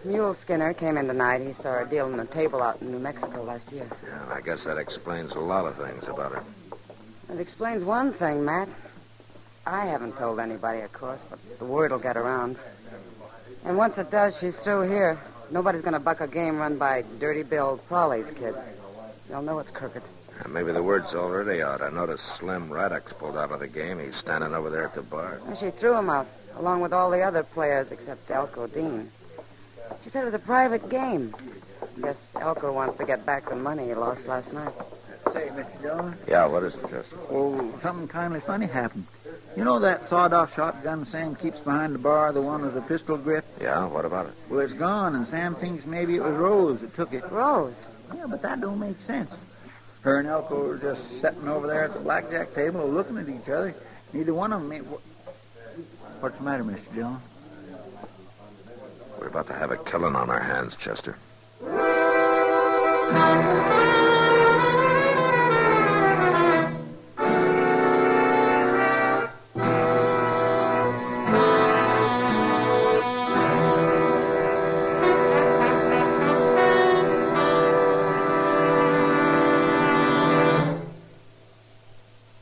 Mule Skinner came in tonight. He saw her dealing a table out in New Mexico last year. Yeah, and I guess that explains a lot of things about her. It explains one thing, Matt. I haven't told anybody, of course, but the word will get around. And once it does, she's through here. Nobody's going to buck a game run by Dirty Bill Prawley's kid. They'll know it's crooked. Maybe the word's already out. I noticed Slim Raddock's pulled out of the game. He's standing over there at the bar. Well, she threw him out, along with all the other players except Elko Dean. She said it was a private game. I guess Elko wants to get back the money he lost last night. Say, Mr. Dillon. Yeah, what is it, Chester? Oh, something kindly funny happened. You know that sawed-off shotgun Sam keeps behind the bar, the one with the pistol grip? Yeah, what about it? Well, it's gone, and Sam thinks maybe it was Rose that took it. Rose? Yeah, but that don't make sense. Her and Elko were just sitting over there at the blackjack table looking at each other. Neither one of them made... What's the matter, Mr. Dillon? We're about to have a killing on our hands, Chester.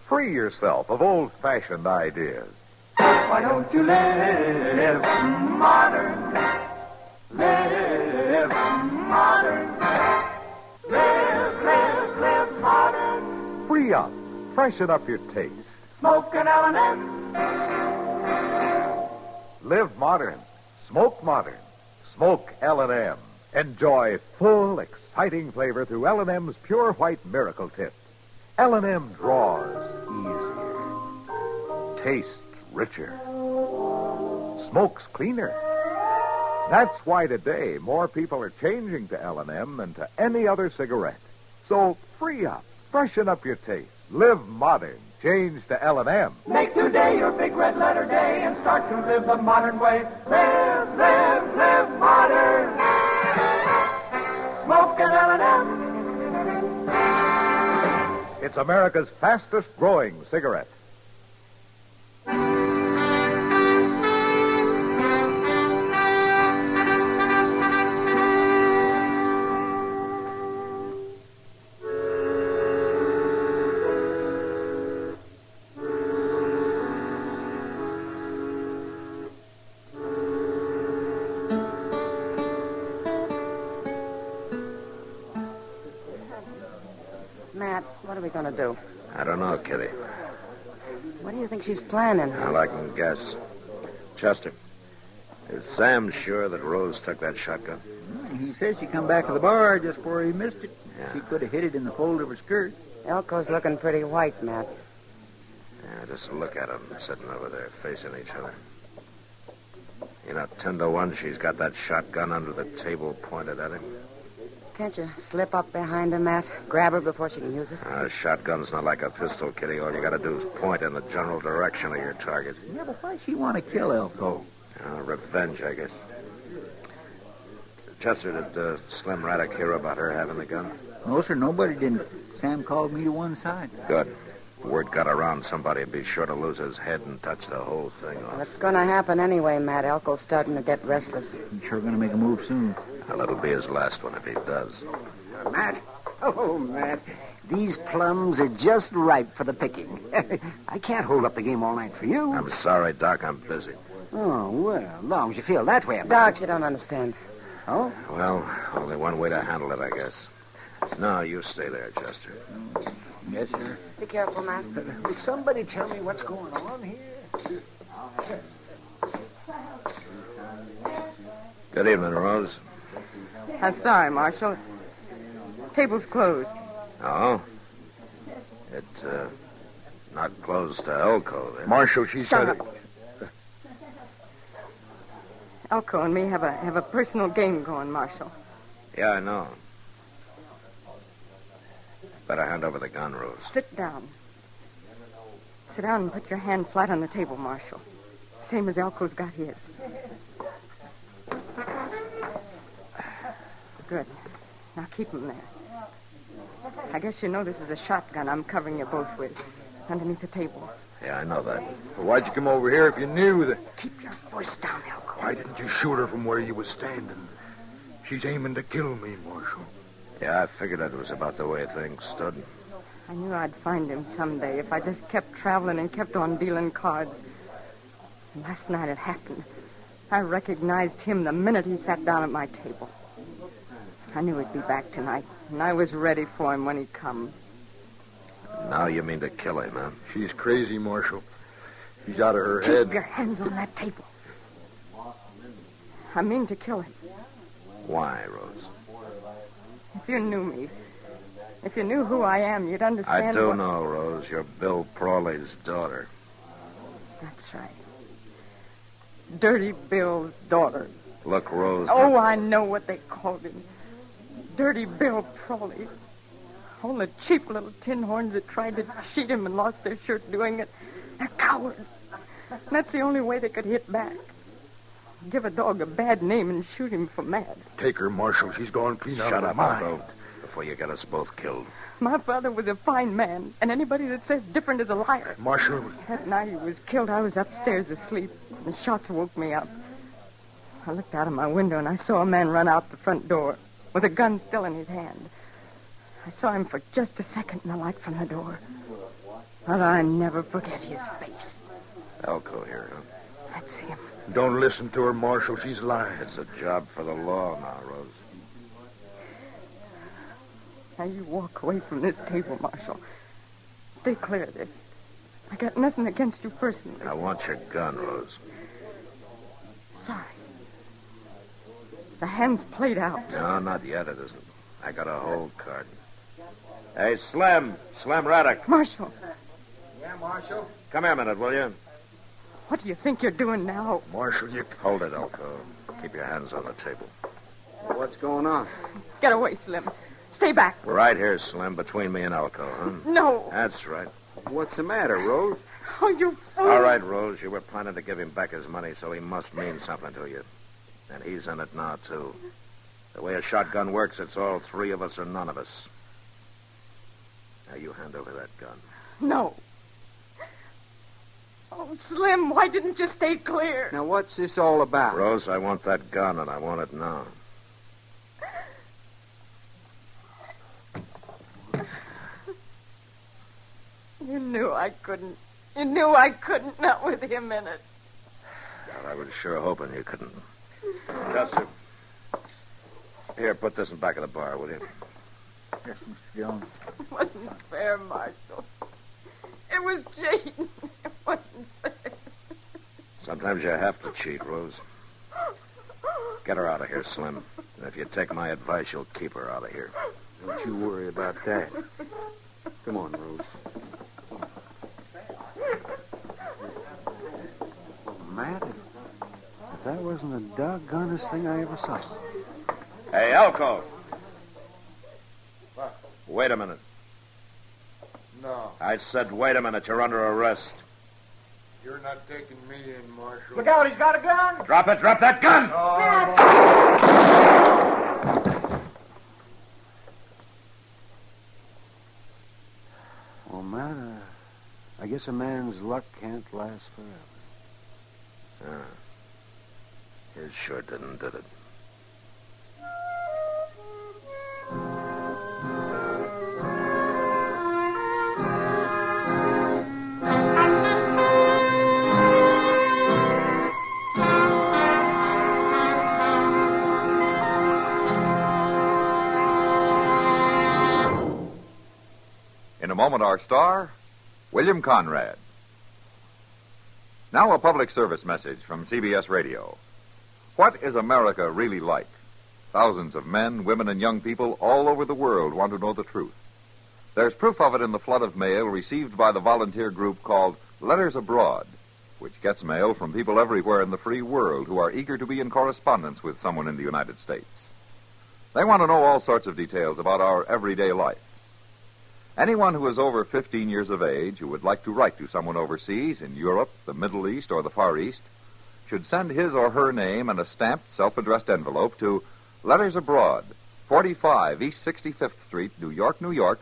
Free yourself of old-fashioned ideas. Why don't you live modern? Live modern. Live modern. Free up. Freshen up your taste. Smoke an L&M. Live modern. Smoke modern. Smoke L&M. Enjoy full, exciting flavor through L&M's Pure White Miracle Tips. L&M draws easier. Tastes richer. Smokes cleaner. That's why today more people are changing to L&M than to any other cigarette. So free up. Freshen up your taste. Live modern. Change to L&M. Make today your big red letter day and start to live the modern way. Live modern. Smoke an L&M. It's America's fastest growing cigarette. Matt, what are we going to do? I don't know, Kitty. What do you think she's planning? Well, I can guess. Chester, is Sam sure that Rose took that shotgun? He says she come back to the bar just before he missed it. Yeah. She could have hid it in the fold of her skirt. Elko's looking pretty white, Matt. Yeah, just look at them sitting over there facing each other. You know, 10-1, she's got that shotgun under the table pointed at him. Can't you slip up behind her, Matt? Grab her before she can use it? A shotgun's not like a pistol, Kitty. All you got to do is point in the general direction of your target. Yeah, but why she want to kill Elko? Revenge, I guess. Chester, did Slim Raddock hear about her having the gun? No, sir, nobody didn't. Sam called me to one side. Good. Word got around, somebody'd be sure to lose his head and touch the whole thing off. Well, it's going to happen anyway, Matt. Elko's starting to get restless. He's sure going to make a move soon. Well, it'll be his last one if he does. Matt? Oh, Matt. These plums are just ripe for the picking. I can't hold up the game all night for you. I'm sorry, Doc. I'm busy. Oh, well, as long as you feel that way about Doc, you don't understand. Oh? Well, only one way to handle it, I guess. No, you stay there, Chester. Yes, sir. Be careful, Matt. Will somebody tell me what's going on here? Good evening, Rose. I'm sorry, Marshal. Table's closed. Oh? It, not closed to Elko, then. Marshal, she Shut said... up. Elko and me have a personal game going, Marshal. Yeah, I know. Better hand over the gun, Rose. Sit down. Sit down and put your hand flat on the table, Marshal. Same as Elko's got his. Good. Now keep him there. I guess you know this is a shotgun I'm covering you both with, underneath the table. Yeah, I know that. Well, why'd you come over here if you knew that... Keep your voice down, Elko. Why didn't you shoot her from where you was standing? She's aiming to kill me, Marshal. Yeah, I figured it was about the way things stood. I knew I'd find him someday if I just kept traveling and kept on dealing cards. And last night it happened. I recognized him the minute he sat down at my table. I knew he'd be back tonight, and I was ready for him when he come. Now you mean to kill him, huh? She's crazy, Marshal. She's out of her head. Keep your hands on that table. I mean to kill him. Why, Rose? If you knew me, if you knew who I am, you'd understand. I do know, Rose. You're Bill Prawley's daughter. That's right. Dirty Bill's daughter. Look, Rose. Oh, I know what they called him. Dirty Bill Prawley. All the cheap little tin horns that tried to cheat him and lost their shirt doing it. They're cowards. That's the only way they could hit back. Give a dog a bad name and shoot him for mad. Take her, Marshal. She's going clean out of her Shut up, mind. Alco, before you get us both killed. My father was a fine man, and anybody that says different is a liar. Marshal. That night he was killed, I was upstairs asleep, and the shots woke me up. I looked out of my window, and I saw a man run out the front door with a gun still in his hand. I saw him for just a second in the light from the door. But I never forget his face. Alco here, huh? That's him. Don't listen to her, Marshal. She's lying. It's a job for the law now, Rose. Now you walk away from this table, Marshal. Stay clear of this. I got nothing against you personally. I want your gun, Rose. Sorry. The hand's played out. No, not yet, it isn't. I got a whole card. Hey, Slim Raddick. Marshal. Yeah, Marshal? Come here a minute, will you? What do you think you're doing now? Marshal, you... Hold it, Alco. Keep your hands on the table. What's going on? Get away, Slim. Stay back. We're right here, Slim, between me and Alco, huh? No. That's right. What's the matter, Rose? Oh, you fool. All right, Rose, you were planning to give him back his money, so he must mean something to you. And he's in it now, too. The way a shotgun works, it's all three of us or none of us. Now, you hand over that gun. No. Oh, Slim, why didn't you stay clear? Now, what's this all about? Rose, I want that gun, and I want it now. You knew I couldn't. You knew I couldn't, not with him in it. Well, I was sure hoping you couldn't. Chester. Here, put this in back of the bar, will you? Yes, Mr. Jones. It wasn't fair, Marshal. It was cheating. It wasn't fair. Sometimes you have to cheat, Rose. Get her out of here, Slim. And if you take my advice, you'll keep her out of here. Don't you worry about that. Come on, Rose. Matt, if that wasn't the doggonest thing I ever saw. Hey, Alco. What? Wait a minute. No. I said wait a minute. You're under arrest. You're not taking me in, Marshal. Look out, he's got a gun! Drop it. Drop that gun! Well, Matt, I guess a man's luck can't last forever. His sure didn't, did it? In a moment, our star, William Conrad. Now a public service message from CBS Radio. What is America really like? Thousands of men, women, and young people all over the world want to know the truth. There's proof of it in the flood of mail received by the volunteer group called Letters Abroad, which gets mail from people everywhere in the free world who are eager to be in correspondence with someone in the United States. They want to know all sorts of details about our everyday life. Anyone who is over 15 years of age who would like to write to someone overseas in Europe, the Middle East, or the Far East should send his or her name in a stamped, self-addressed envelope to Letters Abroad, 45 East 65th Street, New York, New York,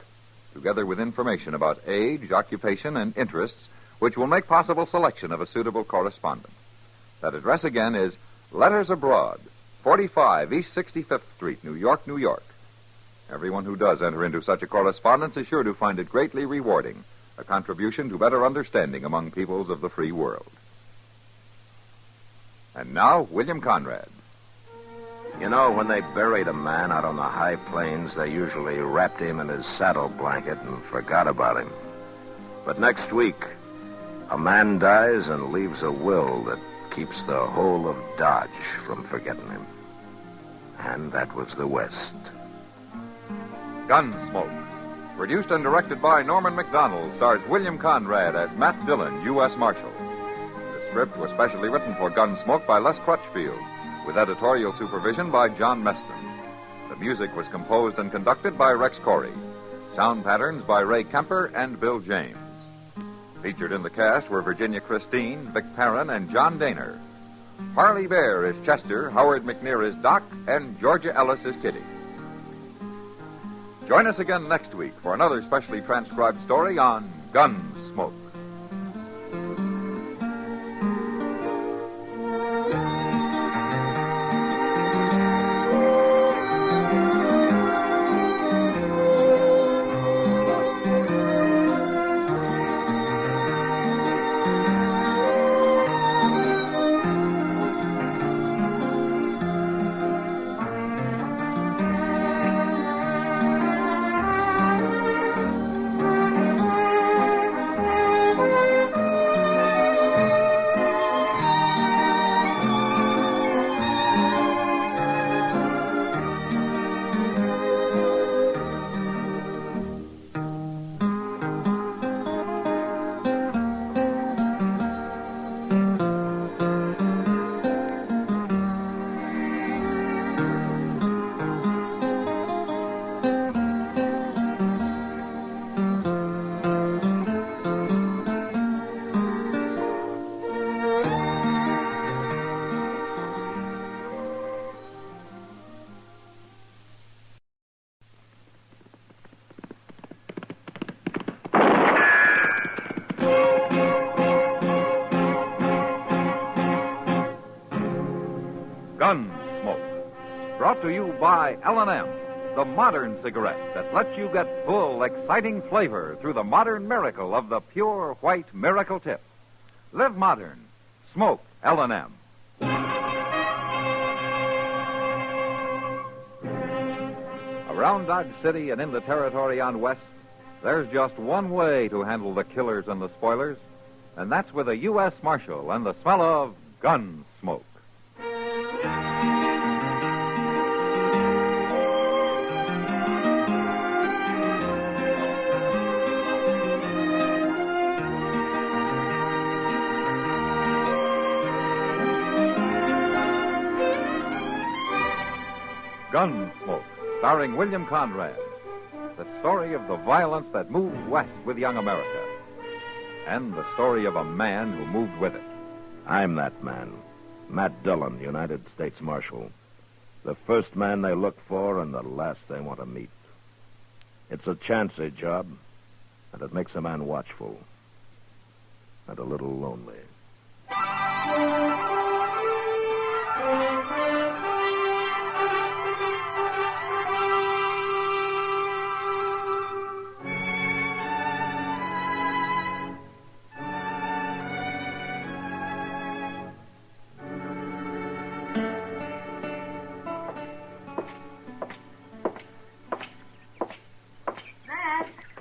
together with information about age, occupation, and interests, which will make possible selection of a suitable correspondent. That address again is Letters Abroad, 45 East 65th Street, New York, New York. Everyone who does enter into such a correspondence is sure to find it greatly rewarding, a contribution to better understanding among peoples of the free world. And now, William Conrad. You know, when they buried a man out on the high plains, they usually wrapped him in his saddle blanket and forgot about him. But next week, a man dies and leaves a will that keeps the whole of Dodge from forgetting him. And that was the West. Gunsmoke. Produced and directed by Norman McDonald, stars William Conrad as Matt Dillon, U.S. Marshal. The script was specially written for Gunsmoke by Les Crutchfield, with editorial supervision by John Meston. The music was composed and conducted by Rex Corey. Sound patterns by Ray Kemper and Bill James. Featured in the cast were Virginia Christine, Vic Perrin, and John Daner. Harley Bear is Chester, Howard McNear is Doc, and Georgia Ellis is Kitty. Join us again next week for another specially transcribed story on Gunsmoke. Gunsmoke. Brought to you by L&M, the modern cigarette that lets you get full, exciting flavor through the modern miracle of the pure white miracle tip. Live modern. Smoke L&M. Around Dodge City and in the territory on West, there's just one way to handle the killers and the spoilers, and that's with a U.S. Marshal and the smell of gun smoke. Gunsmoke, starring William Conrad. The story of the violence that moved west with young America. And the story of a man who moved with it. I'm that man, Matt Dillon, United States Marshal. The first man they look for and the last they want to meet. It's a chancy job, and it makes a man watchful and a little lonely.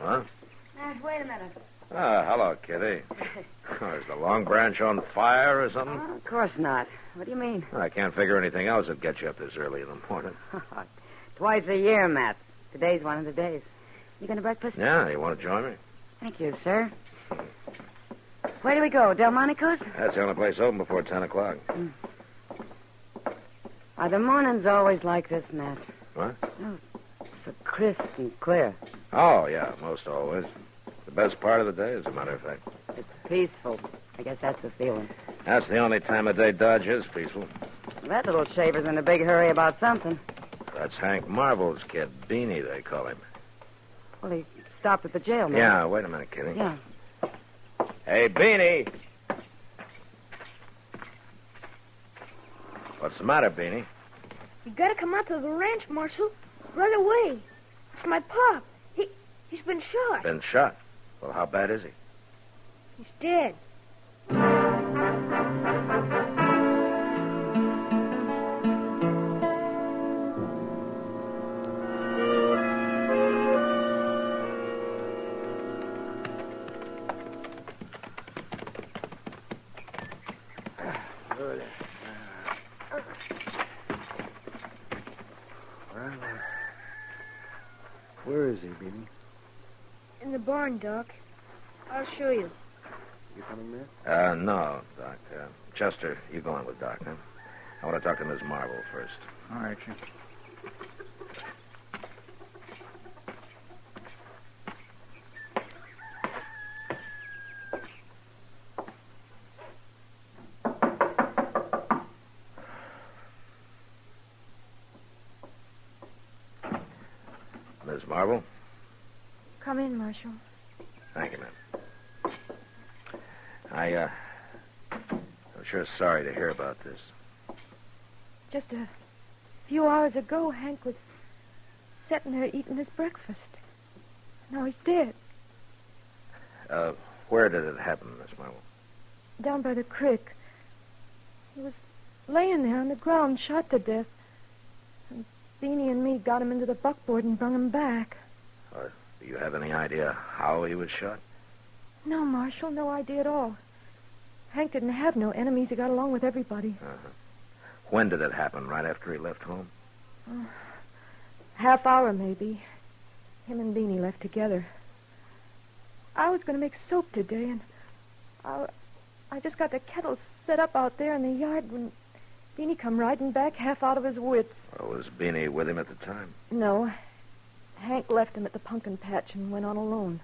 Huh? Wait a minute. Ah, hello, Kitty. Is the Long Branch on fire or something? Oh, of course not. What do you mean? I can't figure anything else that'd get you up this early in the morning. Twice a year, Matt. Today's one of the days. You going to breakfast? Yeah, you want to join me? Thank you, sir. Where do we go? Delmonico's? That's the only place open before 10 o'clock. Are the mornings always like this, Matt? What? Oh, so crisp and clear. Oh, yeah, most always. The best part of the day, as a matter of fact. It's peaceful. I guess that's the feeling. That's the only time of day Dodge is peaceful. That little shaver's in a big hurry about something. That's Hank Marvel's kid, Beanie, they call him. Well, he stopped at the jail, Matt. Yeah, wait a minute, Kitty. Yeah. Hey, Beanie. What's the matter, Beanie? You gotta come out to the ranch, Marshal. Right away. It's my pop. He's been shot. Been shot? Well, how bad is he? He's dead. Where is he, Beanie? In the barn, Doc. I'll show you. You coming there? No, Doc. Chester, you go on with Doc, huh? I want to talk to Miss Marvel first. All right, sir. Miss Marvel? Come in, Marshal. Thank you, ma'am. I'm sure sorry to hear about this. Just a few hours ago, Hank was sitting there eating his breakfast. Now he's dead. Where did it happen, Miss Marvel? Down by the creek. He was laying there on the ground, shot to death. And Beanie and me got him into the buckboard and brung him back. Do you have any idea how he was shot? No, Marshal, no idea at all. Hank didn't have no enemies. He got along with everybody. When did it happen? Right after he left home? Half hour, maybe. Him and Beanie left together. I was going to make soap today, and I just got the kettle set up out there in the yard when Beanie come riding back half out of his wits. Was Beanie with him at the time? No. Hank left him at the pumpkin patch and went on alone.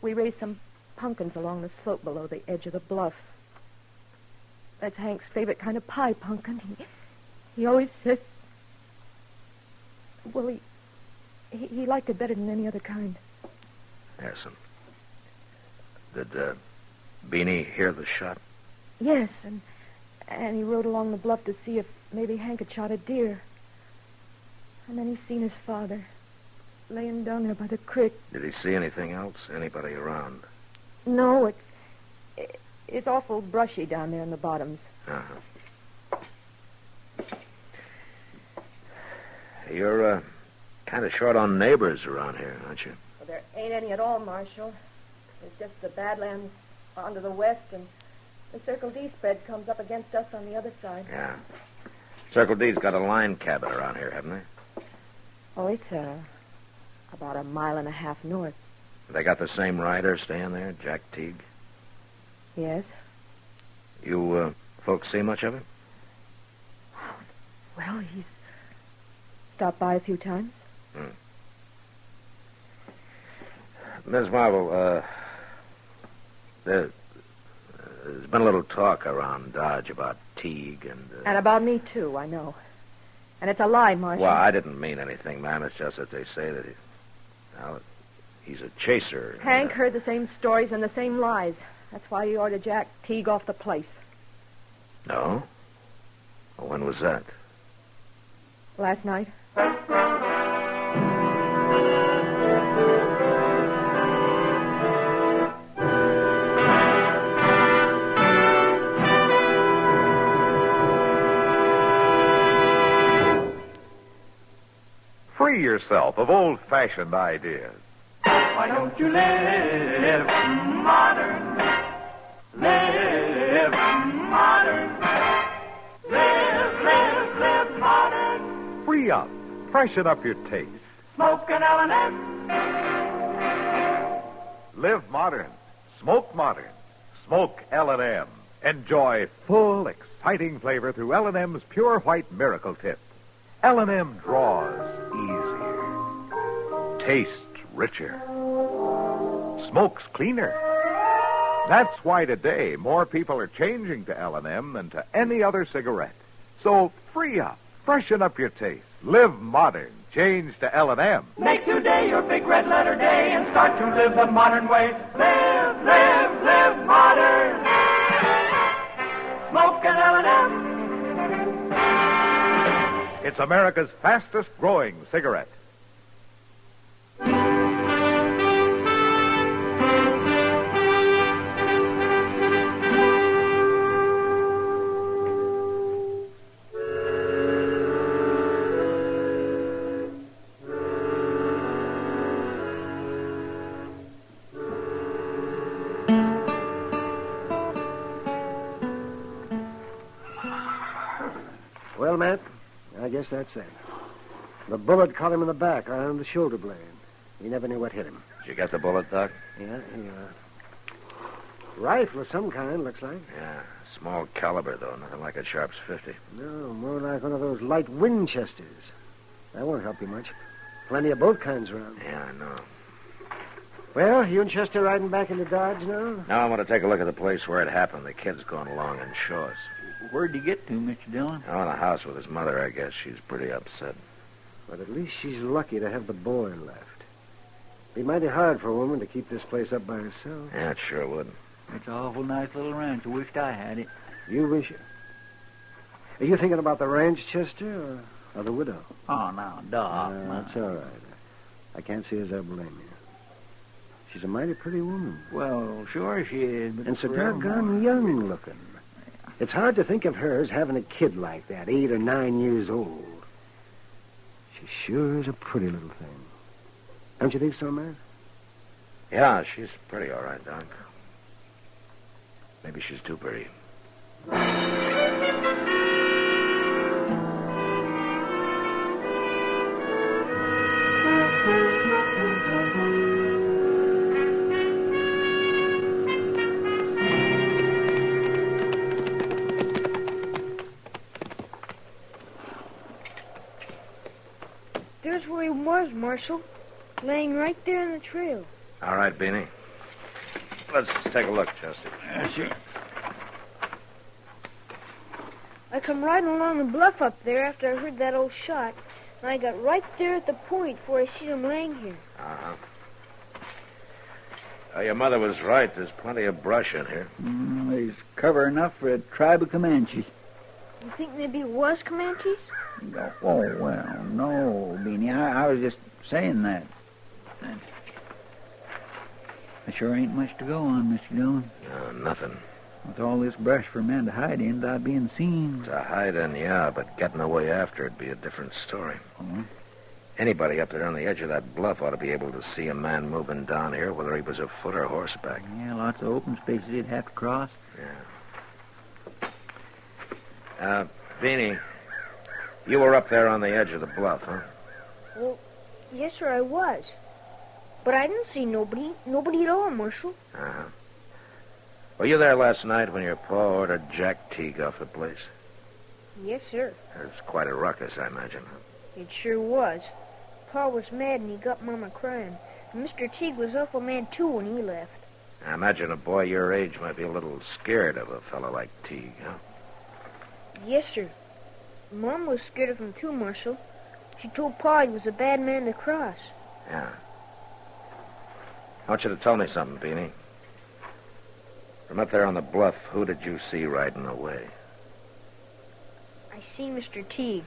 We raised some pumpkins along the slope below the edge of the bluff. That's Hank's favorite kind of pie pumpkin. He always said... Well, he liked it better than any other kind. Arson. Did Beanie hear the shot? Yes, and he rode along the bluff to see if maybe Hank had shot a deer. And then he seen his father laying down there by the creek. Did he see anything else? Anybody around? No, it's awful brushy down there in the bottoms. You're kind of short on neighbors around here, aren't you? Well, there ain't any at all, Marshal. There's just the Badlands on to the west, and the Circle D spread comes up against us on the other side. Yeah. Circle D's got a line cabin around here, haven't they? Oh, it's about a mile and a half north. They got the same rider staying there, Jack Teague? Yes. You folks see much of him? Well, he's stopped by a few times. Ms. Marvel, there's been a little talk around Dodge about Teague and... And about me, too, I know. And it's a lie, Marshal. Well, I didn't mean anything, ma'am. It's just that they say that he's a chaser. Hank heard the same stories and the same lies. That's why he ordered Jack Teague off the place. No? Well, when was that? Last night. Free yourself of old-fashioned ideas. Why don't you live modern? Live modern. Live modern. Free up. Freshen up your taste. Smoke an L&M. Live modern. Smoke modern. Smoke L&M. Enjoy full, exciting flavor through L&M's Pure White Miracle Tip. L&M draws easier. Tastes richer. Smokes cleaner. That's why today more people are changing to L&M than to any other cigarette. So free up. Freshen up your taste. Live modern. Change to L&M. Make today your big red letter day and start to live the modern way. Live modern. Smoke an L&M. It's America's fastest growing cigarette. Well, Matt, I guess that's it. The bullet caught him in the back, right on the shoulder blade. He never knew what hit him. Did you get the bullet, Doc? Yeah, rifle of some kind, looks like. Yeah, small caliber, though. Nothing like a Sharps 50. No, more like one of those light Winchesters. That won't help you much. Plenty of both kinds around. Yeah, I know. Well, you and Chester riding back into Dodge now? Now I want to take a look at the place where it happened. The kid's going along in Shaw's. Where'd you get to, Mr. Dillon? Oh, in the house with his mother, I guess. She's pretty upset. But at least she's lucky to have the boy left. Be mighty hard for a woman to keep this place up by herself. Yeah, it sure would. It's an awful nice little ranch. I wished I had it. You wish... Are you thinking about the ranch, Chester, or the widow? Oh, no, Doc. That's all right. I can't see as I blame you. She's a mighty pretty woman. Well, sure she is, but... And so doggone young looking. It's hard to think of her as having a kid like that, 8 or 9 years old. She sure is a pretty little thing. Don't you think so, man? Yeah, she's pretty all right, Doc. Maybe she's too pretty. There's where he was, Marshal. Laying right there in the trail. All right, Beanie. Let's take a look, Chester. Sure. I come riding along the bluff up there after I heard that old shot, and I got right there at the point where I see him laying here. Uh-huh. Your mother was right. There's plenty of brush in here. There's cover enough for a tribe of Comanches. You think maybe it was Comanches? Oh, well, no, Beanie. I was just saying that. There sure ain't much to go on, Mr. Dillon. No, nothing. With all this brush for a man to hide in without being seen. To hide in, yeah, but getting away after it'd be a different story. Oh. Anybody up there on the edge of that bluff ought to be able to see a man moving down here, whether he was afoot or horseback. Yeah, lots of open spaces he'd have to cross. Yeah. Beanie, you were up there on the edge of the bluff, huh? Well, yes, sir, I was. But I didn't see nobody. Nobody at all, Marshal. Uh-huh. Were you there last night when your pa ordered Jack Teague off the place? Yes, sir. There's quite a ruckus, I imagine. It sure was. Pa was mad and he got Mama crying. And Mr. Teague was awful mad, too, when he left. I imagine a boy your age might be a little scared of a fellow like Teague, huh? Yes, sir. Mom was scared of him, too, Marshal. She told Pa he was a bad man to cross. Yeah. I want you to tell me something, Beanie. From up there on the bluff, who did you see riding away? I see Mr. Teague.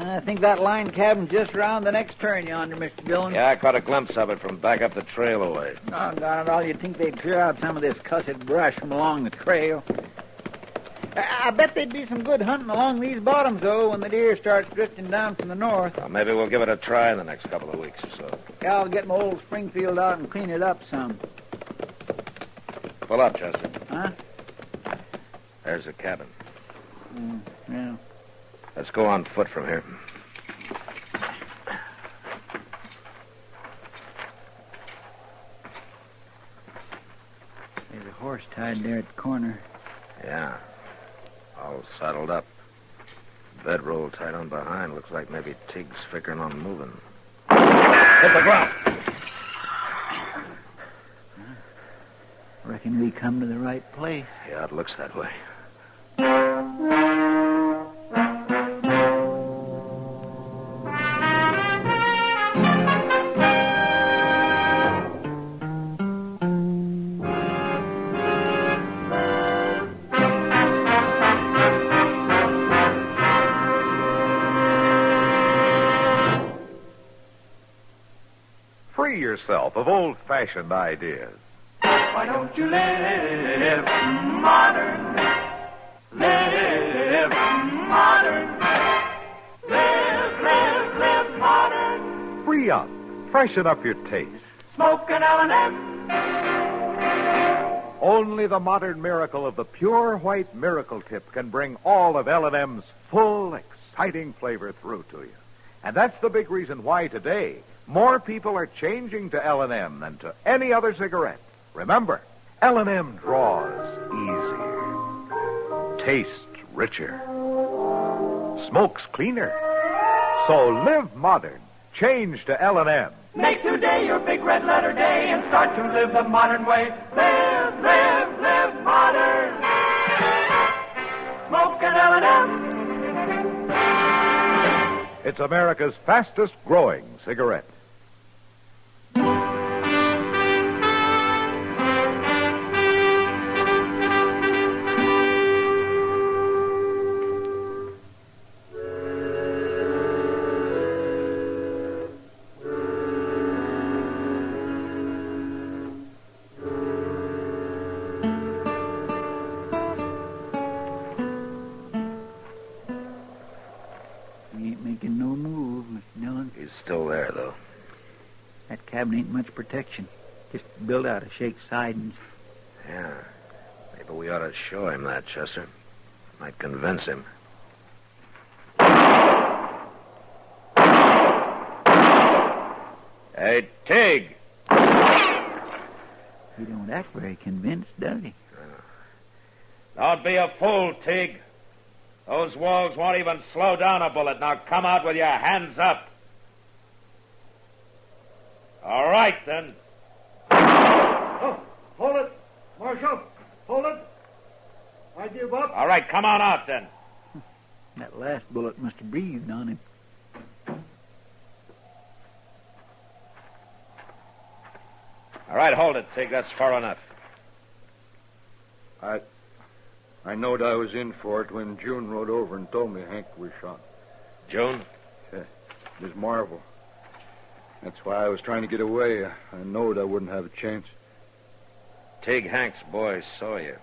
I think that line cabin's just around the next turn yonder, Mr. Dillon. Yeah, I caught a glimpse of it from back up the trail away. Doggone it all, you'd think they'd clear out some of this cussed brush from along the trail. I bet there'd be some good hunting along these bottoms, though, when the deer starts drifting down from the north. Well, maybe we'll give it a try in the next couple of weeks or so. Yeah, I'll get my old Springfield out and clean it up some. Pull up, Chester. Huh? There's the cabin. Yeah. Let's go on foot from here. There's a horse tied there at the corner. Yeah. All saddled up. Bedroll tied on behind. Looks like maybe Teague's figuring on moving. Hit the ground. Reckon we come to the right place. Yeah, it looks that way. Free yourself of old-fashioned ideas. Why don't you live modern? Live modern. Re-up. Freshen up your taste. Smoke an L&M. Only the modern miracle of the pure white miracle tip can bring all of L&M's full, exciting flavor through to you. And that's the big reason why today more people are changing to L&M than to any other cigarette. Remember, L&M draws easier, tastes richer, smokes cleaner. So live modern. Change to L&M. Make today your big red letter day and start to live the modern way. Live, live, live modern. Smoke an L&M. It's America's fastest growing cigarette. Still there, though. That cabin ain't much protection. Just built out of shake sidings. Yeah. Maybe we ought to show him that, Chester. Might convince him. Hey, Tig! He don't act very convinced, does he? Don't be a fool, Tig. Those walls won't even slow down a bullet. Now come out with your hands up. All right, then. Oh, hold it. Marshal, hold it. I give up. All right, come on out, then. That last bullet must have breathed on him. All right, hold it, Tig. That's far enough. I knowed I was in for it when June rode over and told me Hank was shot. June? Yeah, Miss Marvel. That's why I was trying to get away. I knowed I wouldn't have a chance. Tig, Hank's boy saw you.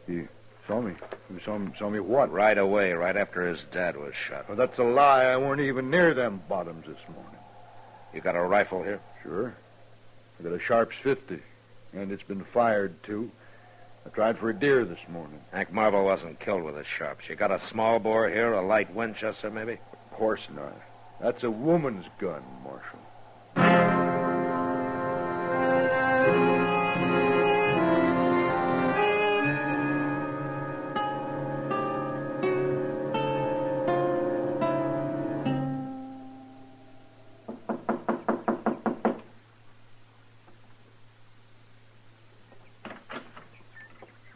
He saw me? He saw me what? Right away, right after his dad was shot. Well, that's a lie. I weren't even near them bottoms this morning. You got a rifle here? Sure. I got a Sharps 50, and it's been fired, too. I tried for a deer this morning. Hank Marvel wasn't killed with a Sharps. You got a small bore here, a light Winchester, maybe? Of course not. That's a woman's gun, Marshal.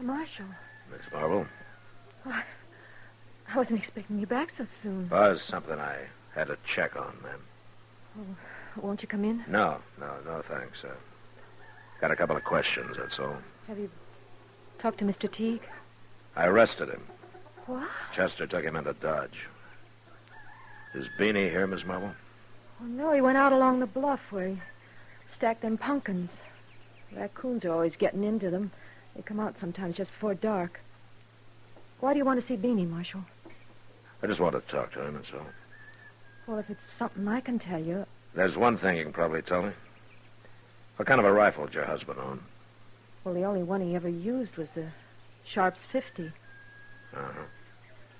Marshal. Miss Marvel? Oh, I wasn't expecting you back so soon. Was something I had to check on, ma'am. Oh, won't you come in? No, thanks. Got a couple of questions, that's all. Have you talked to Mr. Teague? I arrested him. What? Chester took him into Dodge. Is Beanie here, Miss Marvel? Oh, no, he went out along the bluff where he stacked them pumpkins. Raccoons are always getting into them. They come out sometimes just before dark. Why do you want to see Beanie, Marshal? I just want to talk to him, that's all. Well, if it's something I can tell you... There's one thing you can probably tell me. What kind of a rifle did your husband own? Well, the only one he ever used was the Sharps 50. Uh-huh.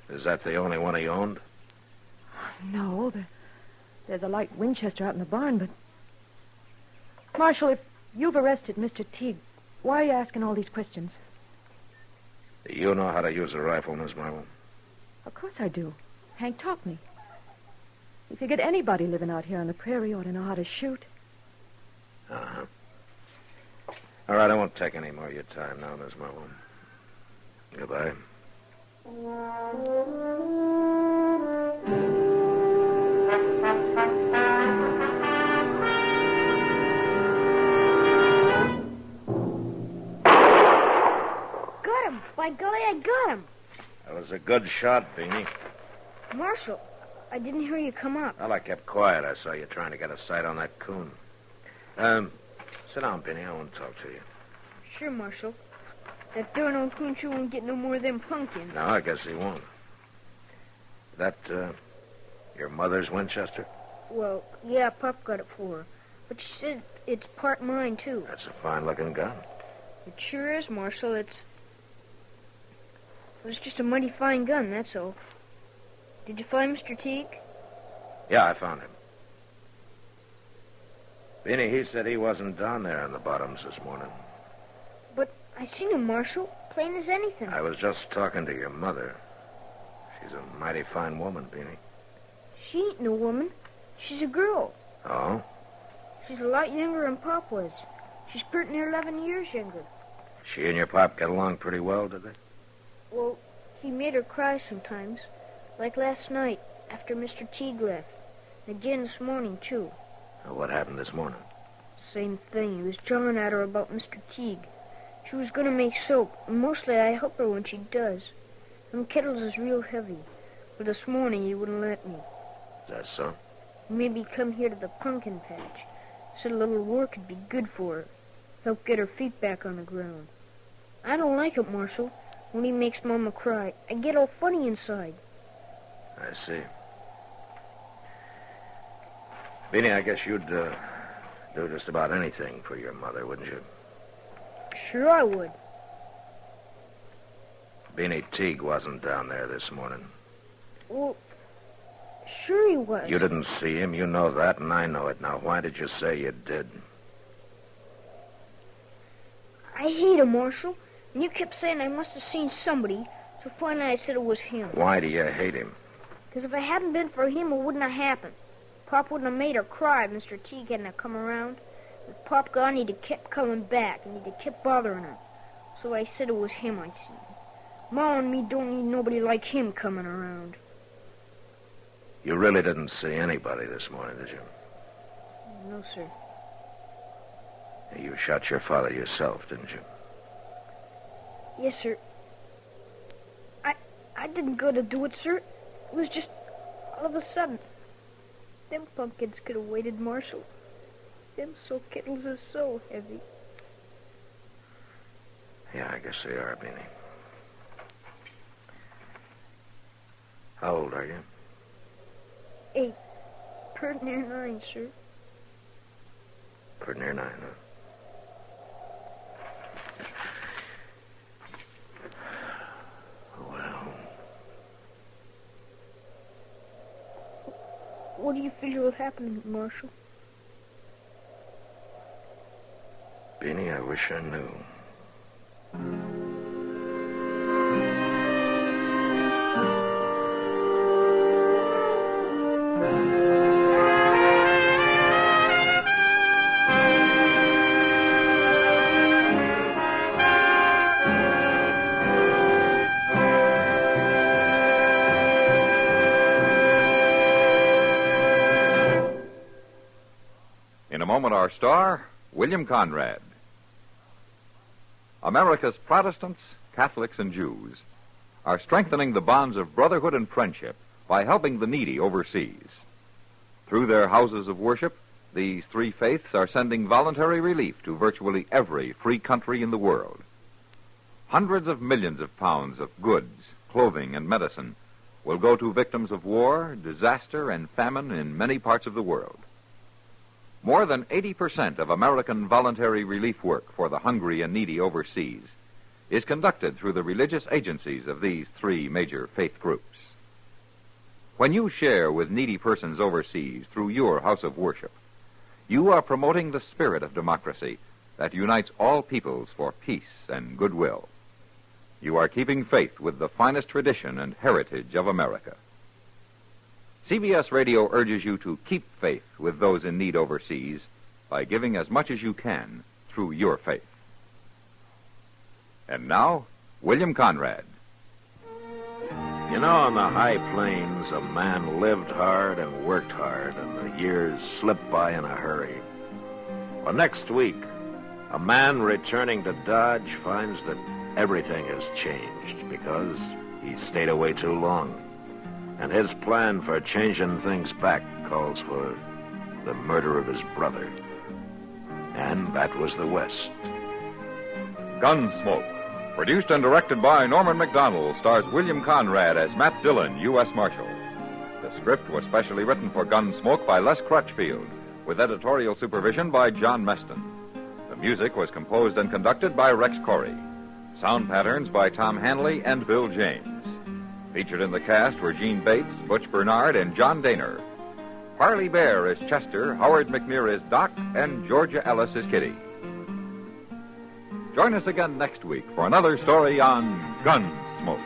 Is that the only one he owned? No, there's a light Winchester out in the barn, but... Marshal, if you've arrested Mr. Teague, why are you asking all these questions? Do you know how to use a rifle, Miss Marvel? Of course I do. Hank taught me. You figured anybody living out here on the prairie ought to know how to shoot. Uh-huh. All right, I won't take any more of your time now, Miss Marvel. Goodbye. By golly, I got him. That was a good shot, Beanie. Marshal, I didn't hear you come up. Well, I kept quiet. I saw you trying to get a sight on that coon. Sit down, Beanie. I want to talk to you. Sure, Marshal. That darn old coon sure won't get no more of them pumpkins. No, I guess he won't. That, your mother's Winchester? Well, yeah, Pop got it for her. But she said it's part mine, too. That's a fine-looking gun. It sure is, Marshal. It's just a mighty fine gun, that's all. Did you find Mr. Teague? Yeah, I found him. Beanie, he said he wasn't down there in the bottoms this morning. But I seen him, Marshal. Plain as anything. I was just talking to your mother. She's a mighty fine woman, Beanie. She ain't no woman. She's a girl. Oh? She's a lot younger than Pop was. She's pretty near 11 years younger. She and your pop get along pretty well, did they? Well, he made her cry sometimes. Like last night, after Mr. Teague left. And again this morning, too. What happened this morning? Same thing. He was jawing at her about Mr. Teague. She was going to make soap, and mostly I help her when she does. Them kettles is real heavy. But this morning he wouldn't let me. Is that so? Maybe come here to the pumpkin patch. Said a little work would be good for her. Help get her feet back on the ground. I don't like it, Marshal. When he makes Mama cry, I get all funny inside. I see. Beanie, I guess you'd do just about anything for your mother, wouldn't you? Sure I would. Beanie Teague wasn't down there this morning. Well, sure he was. You didn't see him. You know that, and I know it. Now, why did you say you did? I hate him, Marshal. And you kept saying I must have seen somebody, so finally I said it was him. Why do you hate him? Because if it hadn't been for him, it wouldn't have happened. Pop wouldn't have made her cry if Mr. Teague hadn't have come around. With Pop gone, he'd have kept coming back, and he'd have kept bothering her. So I said it was him I seen. Ma and me don't need nobody like him coming around. You really didn't see anybody this morning, did you? No, sir. You shot your father yourself, didn't you? Yes, sir. I didn't go to do it, sir. It was just all of a sudden. Them pumpkins could have waited, Marshal. Them soap kettles are so heavy. Yeah, I guess they are, Beanie. How old are you? 8. Pretty near 9, sir. Pretty near 9, huh? What do you figure will happen, Marshal? Beanie, I wish I knew. In a moment, our star, William Conrad. America's Protestants, Catholics, and Jews are strengthening the bonds of brotherhood and friendship by helping the needy overseas. Through their houses of worship, these three faiths are sending voluntary relief to virtually every free country in the world. Hundreds of millions of pounds of goods, clothing, and medicine will go to victims of war, disaster, and famine in many parts of the world. More than 80% of American voluntary relief work for the hungry and needy overseas is conducted through the religious agencies of these three major faith groups. When you share with needy persons overseas through your house of worship, you are promoting the spirit of democracy that unites all peoples for peace and goodwill. You are keeping faith with the finest tradition and heritage of America. CBS Radio urges you to keep faith with those in need overseas by giving as much as you can through your faith. And now, William Conrad. You know, on the high plains, a man lived hard and worked hard, and the years slipped by in a hurry. Well, next week, a man returning to Dodge finds that everything has changed because he stayed away too long. And his plan for changing things back calls for the murder of his brother. And that was the West. Gunsmoke, produced and directed by Norman MacDonald, stars William Conrad as Matt Dillon, U.S. Marshal. The script was specially written for Gunsmoke by Les Crutchfield, with editorial supervision by John Meston. The music was composed and conducted by Rex Corey. Sound patterns by Tom Hanley and Bill James. Featured in the cast were Gene Bates, Butch Bernard, and John Daner. Parley Bear is Chester, Howard McNear is Doc, and Georgia Ellis is Kitty. Join us again next week for another story on Gunsmoke.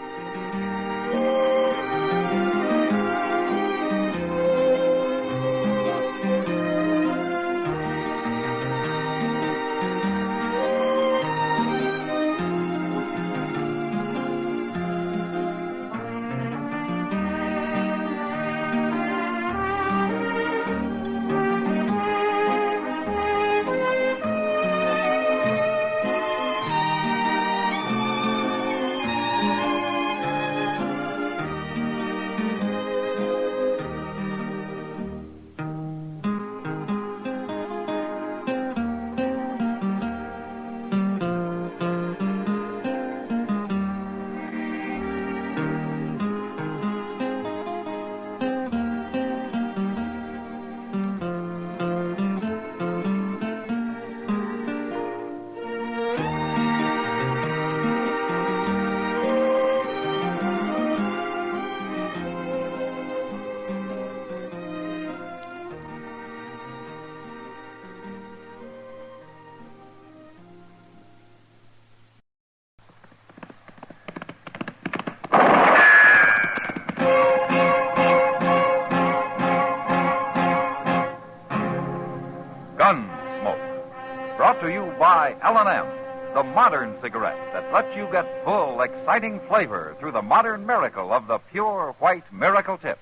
Gunsmoke. Brought to you by L&M, the modern cigarette that lets you get full, exciting flavor through the modern miracle of the pure white miracle tip.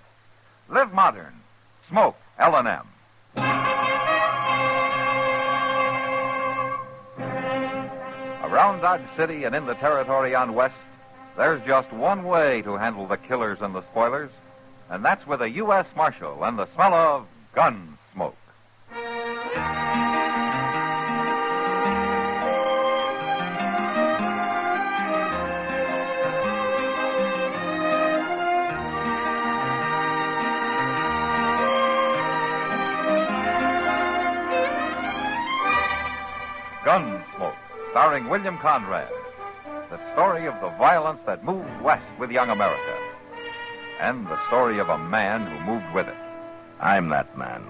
Live modern. Smoke L&M. Around Dodge City and in the territory on West, there's just one way to handle the killers and the spoilers, and that's with a U.S. Marshal and the smell of Gunsmoke. Gunsmoke, starring William Conrad. The story of the violence that moved west with young America. And the story of a man who moved with it. I'm that man.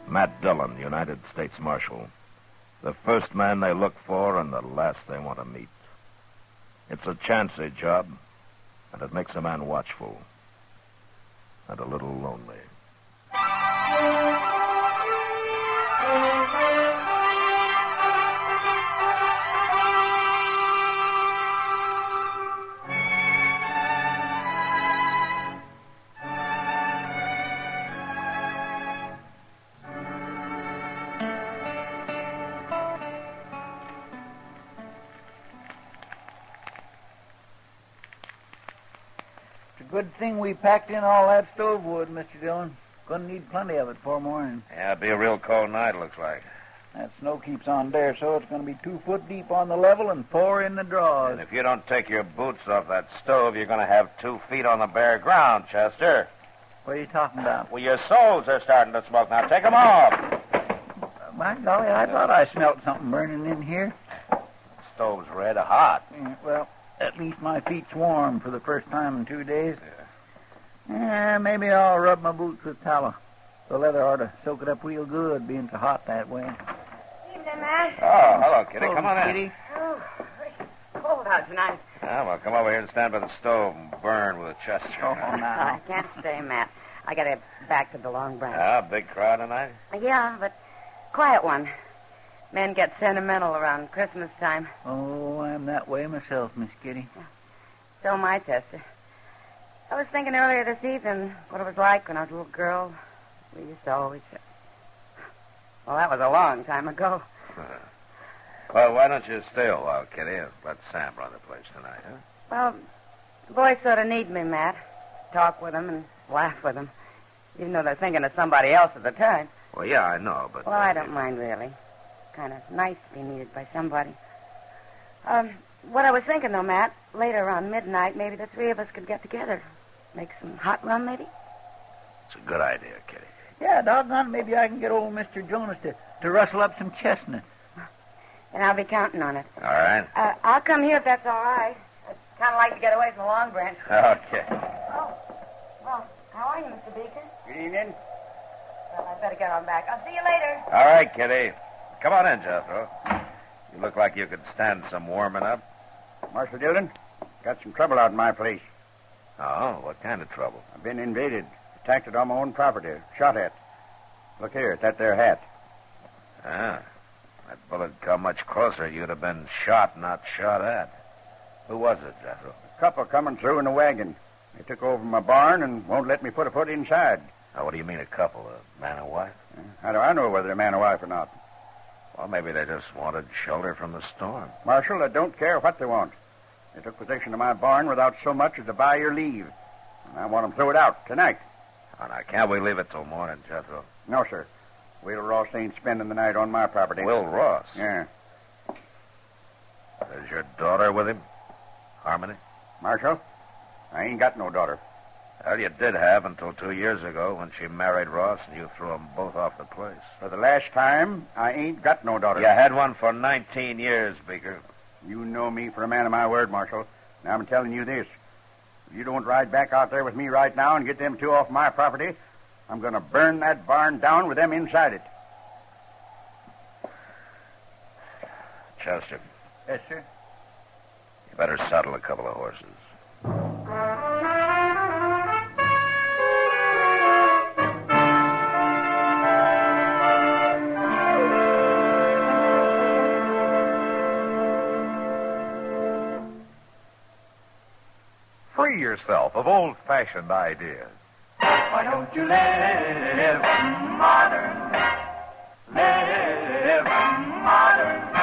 Matt Dillon, United States Marshal. The first man they look for and the last they want to meet. It's a chancy job, and it makes a man watchful. And a little lonely. Good thing we packed in all that stove wood, Mr. Dillon. Gonna need plenty of it for morning. Yeah, it'll be a real cold night, looks like. That snow keeps on there, so it's gonna be 2 foot deep on the level and 4 in the draws. And if you don't take your boots off that stove, you're gonna have 2 feet on the bare ground, Chester. What are you talking about? Well, your soles are starting to smoke. Now take them off. My golly, I thought I smelled something burning in here. The stove's red hot. Yeah, well, at least my feet's warm for the first time in 2 days. Yeah, maybe I'll rub my boots with tallow. The leather ought to soak it up real good, being so hot that way. Evening, Matt. Oh, hello, Kitty. Come on in. Kitty. Oh, cold out tonight. Yeah, well, come over here and stand by the stove and burn with a Chester. Oh, now. I can't stay, Matt. I gotta back to the Long Branch. Yeah, big crowd tonight? Yeah, but quiet one. Men get sentimental around Christmas time. Oh, I'm that way myself, Miss Kitty. So am I, Chester. I was thinking earlier this evening what it was like when I was a little girl. We used to always say... Well, that was a long time ago. Well, why don't you stay a while, Kitty, and let Sam run the place tonight, huh? Well, the boys sort of need me, Matt. Talk with them and laugh with them, even though they're thinking of somebody else at the time. Well, yeah, I know, but... Well, I don't mind, really. Kind of nice to be needed by somebody. What I was thinking, though, Matt, later around midnight, maybe the 3 of us could get together. Make some hot rum, maybe? It's a good idea, Kitty. Yeah, doggone, maybe I can get old Mr. Jonas to rustle up some chestnuts. And I'll be counting on it. All right. I'll come here if that's all right. I'd kind of like to get away from the Long Branch. Okay. Oh, well, how are you, Mr. Beaker? Good evening. Well, I'd better get on back. I'll see you later. All right, Kitty. Come on in, Jethro. You look like you could stand some warming up. Marshal Dillon, got some trouble out in my place. Oh, what kind of trouble? I've been invaded, attacked it on my own property, shot at. Look here, at that there hat. Ah, that bullet come much closer, you'd have been shot, not shot at. Who was it, Jethro? A couple coming through in a wagon. They took over my barn and won't let me put a foot inside. Now, what do you mean a couple? A man and wife? How do I know whether they're man or wife or not? Well, maybe they just wanted shelter from the storm. Marshal, I don't care what they want. They took possession of my barn without so much as to buy your leave. And I want them throw it out tonight. Oh, now, can't we leave it till morning, Jethro? No, sir. Will Ross ain't spending the night on my property. Will Ross? Yeah. Is your daughter with him? Harmony? Marshal, I ain't got no daughter. Well, you did have until 2 years ago when she married Ross and you threw them both off the place. For the last time, I ain't got no daughter. You had one for 19 years, Beaker. You know me for a man of my word, Marshal. Now I'm telling you this. If you don't ride back out there with me right now and get them two off my property, I'm going to burn that barn down with them inside it. Chester, Yes, sir. you better saddle a couple of horses. Free yourself of old-fashioned ideas. Why don't you live modern? Live modern.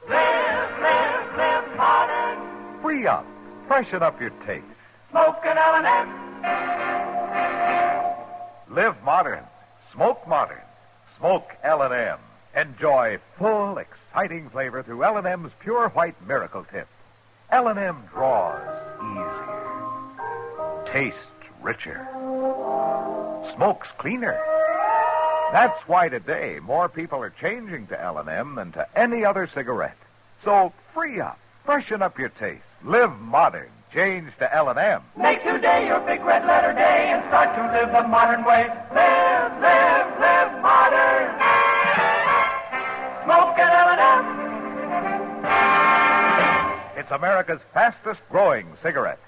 Live modern. Free up. Freshen up your taste. Smoke an L&M. Live modern. Smoke modern. Smoke L&M. Enjoy full, exciting flavor through L&M's Pure White Miracle Tip. L&M draws easier. Tastes richer. Smokes cleaner. That's why today more people are changing to L&M than to any other cigarette. So free up. Freshen up your taste. Live modern. Change to L&M. Make today your big red letter day and start to live the modern way. Live modern. Smoke an L&M. It's America's fastest growing cigarette.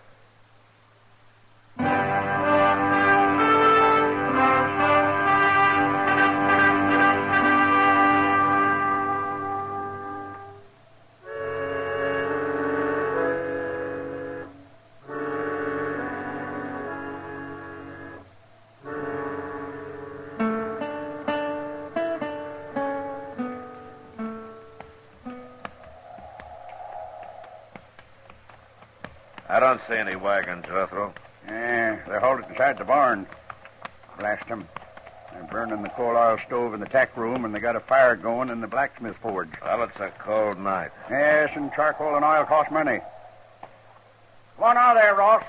I don't see any wagons, Jethro. Yeah, they're halted inside the barn. Blast them. They're burning the coal oil stove in the tack room, and they got a fire going in the blacksmith forge. Well, it's a cold night. Yes, and charcoal and oil cost money. Come on out there, Ross.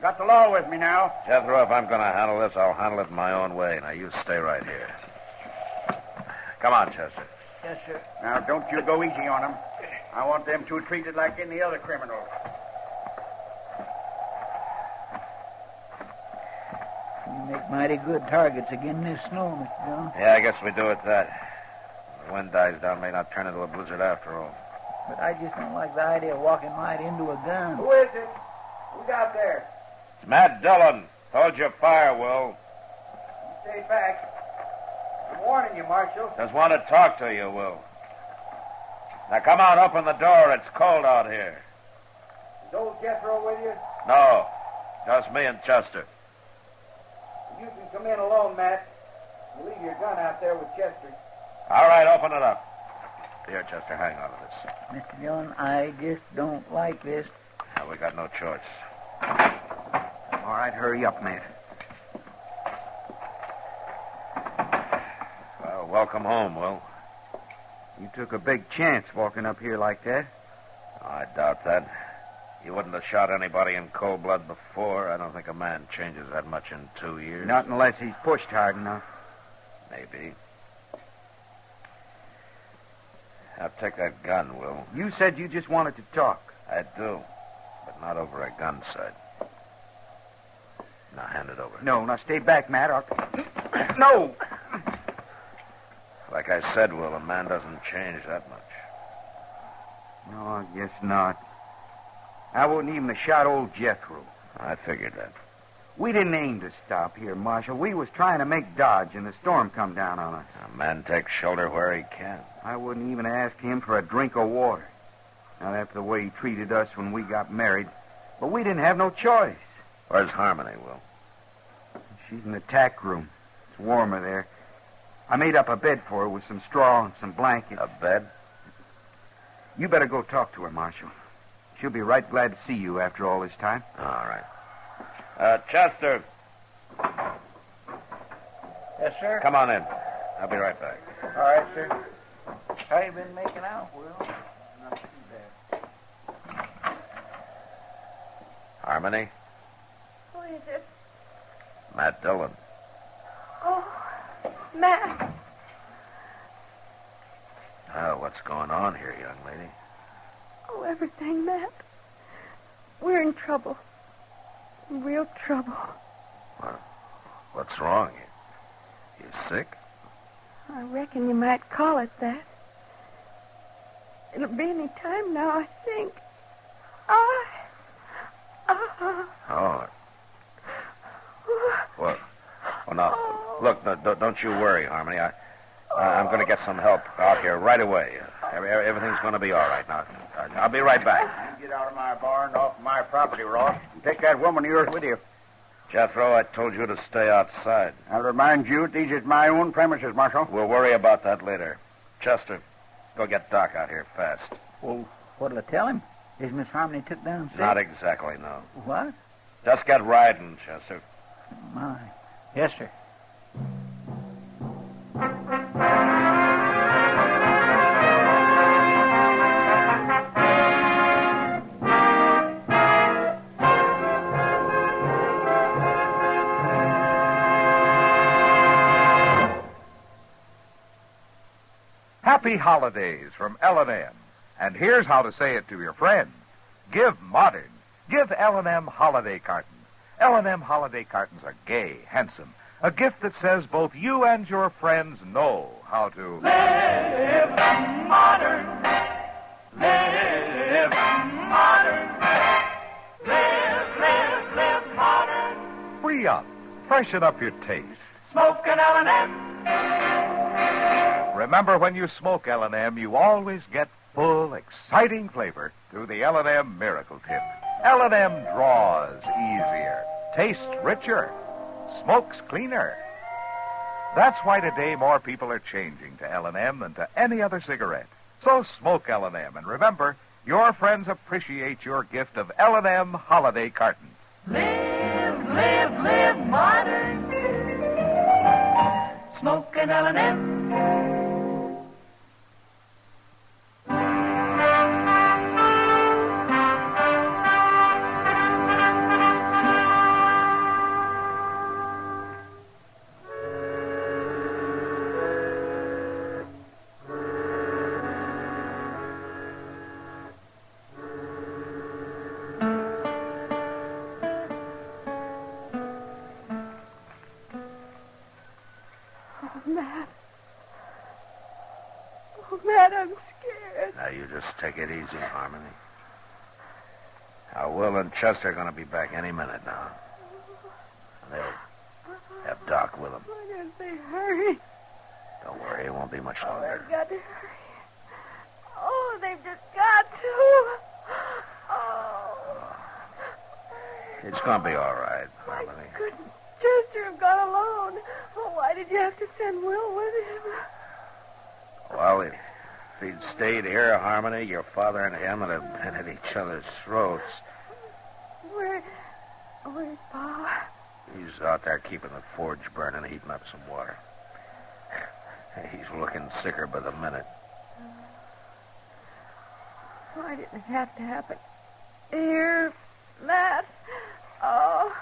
Got the law with me now. Jethro, if I'm going to handle this, I'll handle it my own way. Now, you stay right here. Come on, Chester. Yes, sir. Now, don't you go easy on them. I want them two treated like any other criminals. You make mighty good targets again this snow, Mr. Jones. Yeah, I guess we do it that. The wind dies down, may not turn into a blizzard after all. But I just don't like the idea of walking right into a gun. Who is it? Who's out there? It's Matt Dillon. Hold your fire, Will. Stay back. I'm warning you, Marshal. Just want to talk to you, Will. Now, come on, open the door. It's cold out here. Is old Jethro with you? No, just me and Chester. You can come in alone, Matt. You leave your gun out there with Chester. All right, open it up. Here, Chester, hang on to this. Mr. Dillon, I just don't like this. Now, we got no choice. All right, hurry up, Matt. Well, welcome home, Will. You took a big chance walking up here like that. I doubt that. You wouldn't have shot anybody in cold blood before. I don't think a man changes that much in 2 years. Not unless he's pushed hard enough. Maybe. Now, take that gun, Will. You said you just wanted to talk. I do, but not over a gun sight. Now, hand it over. No, now stay back, Matt. No! Like I said, Will, a man doesn't change that much. No, I guess not. I wouldn't even have shot old Jethro. I figured that. We didn't aim to stop here, Marshal. We was trying to make dodge, and the storm come down on us. A man takes shelter where he can. I wouldn't even ask him for a drink of water. Not after the way he treated us when we got married. But we didn't have no choice. Where's Harmony, Will? She's in the tack room. It's warmer there. I made up a bed for her with some straw and some blankets. A bed? You better go talk to her, Marshal. She'll be right glad to see you after all this time. All right. Chester. Yes, sir? Come on in. I'll be right back. All right, sir. How you been making out, Will? Not too bad. Harmony? Who is it? Matt Dillon. Oh, Matt. What's going on here, young lady? Oh, everything, Matt. We're in trouble. Real trouble. What's wrong? You sick? I reckon you might call it that. It'll be any time now, I think. Oh. Well, now, look, no, don't you worry, Harmony. I'm going to get some help out here right away. Everything's going to be all right now. I'll be right back. You get out of my barn, off my property, Ross, and take that woman of yours with you. Jethro, I told you to stay outside. I'll remind you, these is my own premises, Marshal. We'll worry about that later. Chester, go get Doc out here fast. Well, what'll I tell him? Is Miss Harmony took down sick? Not exactly, no. What? Just get riding, Chester. My. Yes, sir. Happy holidays from L&M. And here's how to say it to your friends. Give modern. Give L&M holiday cartons. L&M holiday cartons are gay, handsome. A gift that says both you and your friends know how to live modern. Live modern. Live modern. free up, freshen up your taste. Smoke an L&M. Remember, when you smoke L&M, you always get full, exciting flavor through the L&M Miracle Tip. L&M draws easier, tastes richer, smokes cleaner. That's why today more people are changing to L&M than to any other cigarette. So smoke L&M, and remember, your friends appreciate your gift of L&M holiday cartons. Live modern. Smoke an L&M. Matt, I'm scared. Now, you just take it easy, Harmony. Now, Will and Chester are going to be back any minute now. They'll have Doc with them. Why don't they hurry? Don't worry, it won't be much They've longer. got to hurry. Oh, they've just got to. Oh. It's going to be all right, Harmony. Couldn't Chester have gone alone? Oh, why did you have to send Will with him? Well, if he'd stayed here, Harmony, your father and him would have been at each other's throats. Where's Pa? He's out there keeping the forge burning, heating up some water. He's looking sicker by the minute. Why didn't it have to happen Here, Matt. Oh.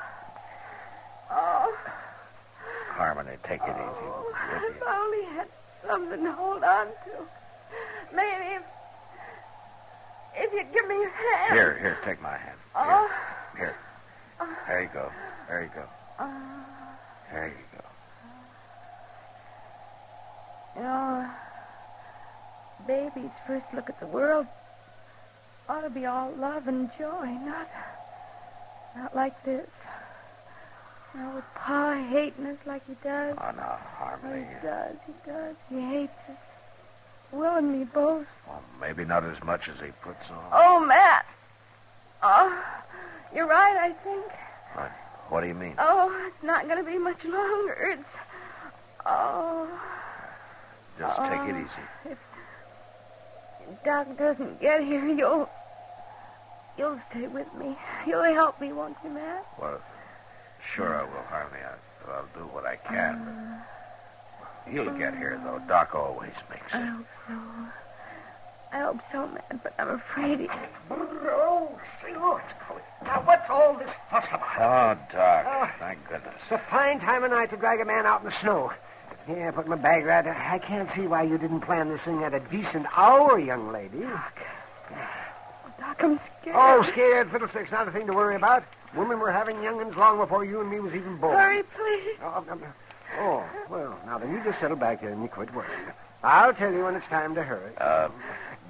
Harmony, take it easy. If I only had something to hold on to. Maybe if you'd give me your hand. Here, take my hand. Oh. Here. There you go. There you go. There you go. You know, baby's first look at the world ought to be all love and joy, not like this. Now with Pa hating us like he does. Oh, no, Harmony. He does. He hates us. Will and me both. Well, maybe not as much as he puts on. Oh, Matt. Oh, you're right, I think. What do you mean? Oh, it's not going to be much longer. It's... Oh... Just take it easy. If Doc doesn't get here, you'll stay with me. You'll help me, won't you, Matt? Well, sure I will, Harmony. I'll do what I can. But he'll get here, though. Doc always makes it. I hope so, Matt, but I'm afraid he... Oh, say, look, it's coming. Now, what's all this fuss about? Oh, Doc, thank goodness. It's a fine time of night to drag a man out in the snow. Yeah, put my bag right. I can't see why you didn't plan this thing at a decent hour, young lady. Doc, I'm scared. Oh, scared? Fiddlesticks, not a thing to worry about. Women were having young'uns long before you and me was even born. Hurry, please. Oh, well, now then, you just settle back there and you quit worrying. I'll tell you when it's time to hurry.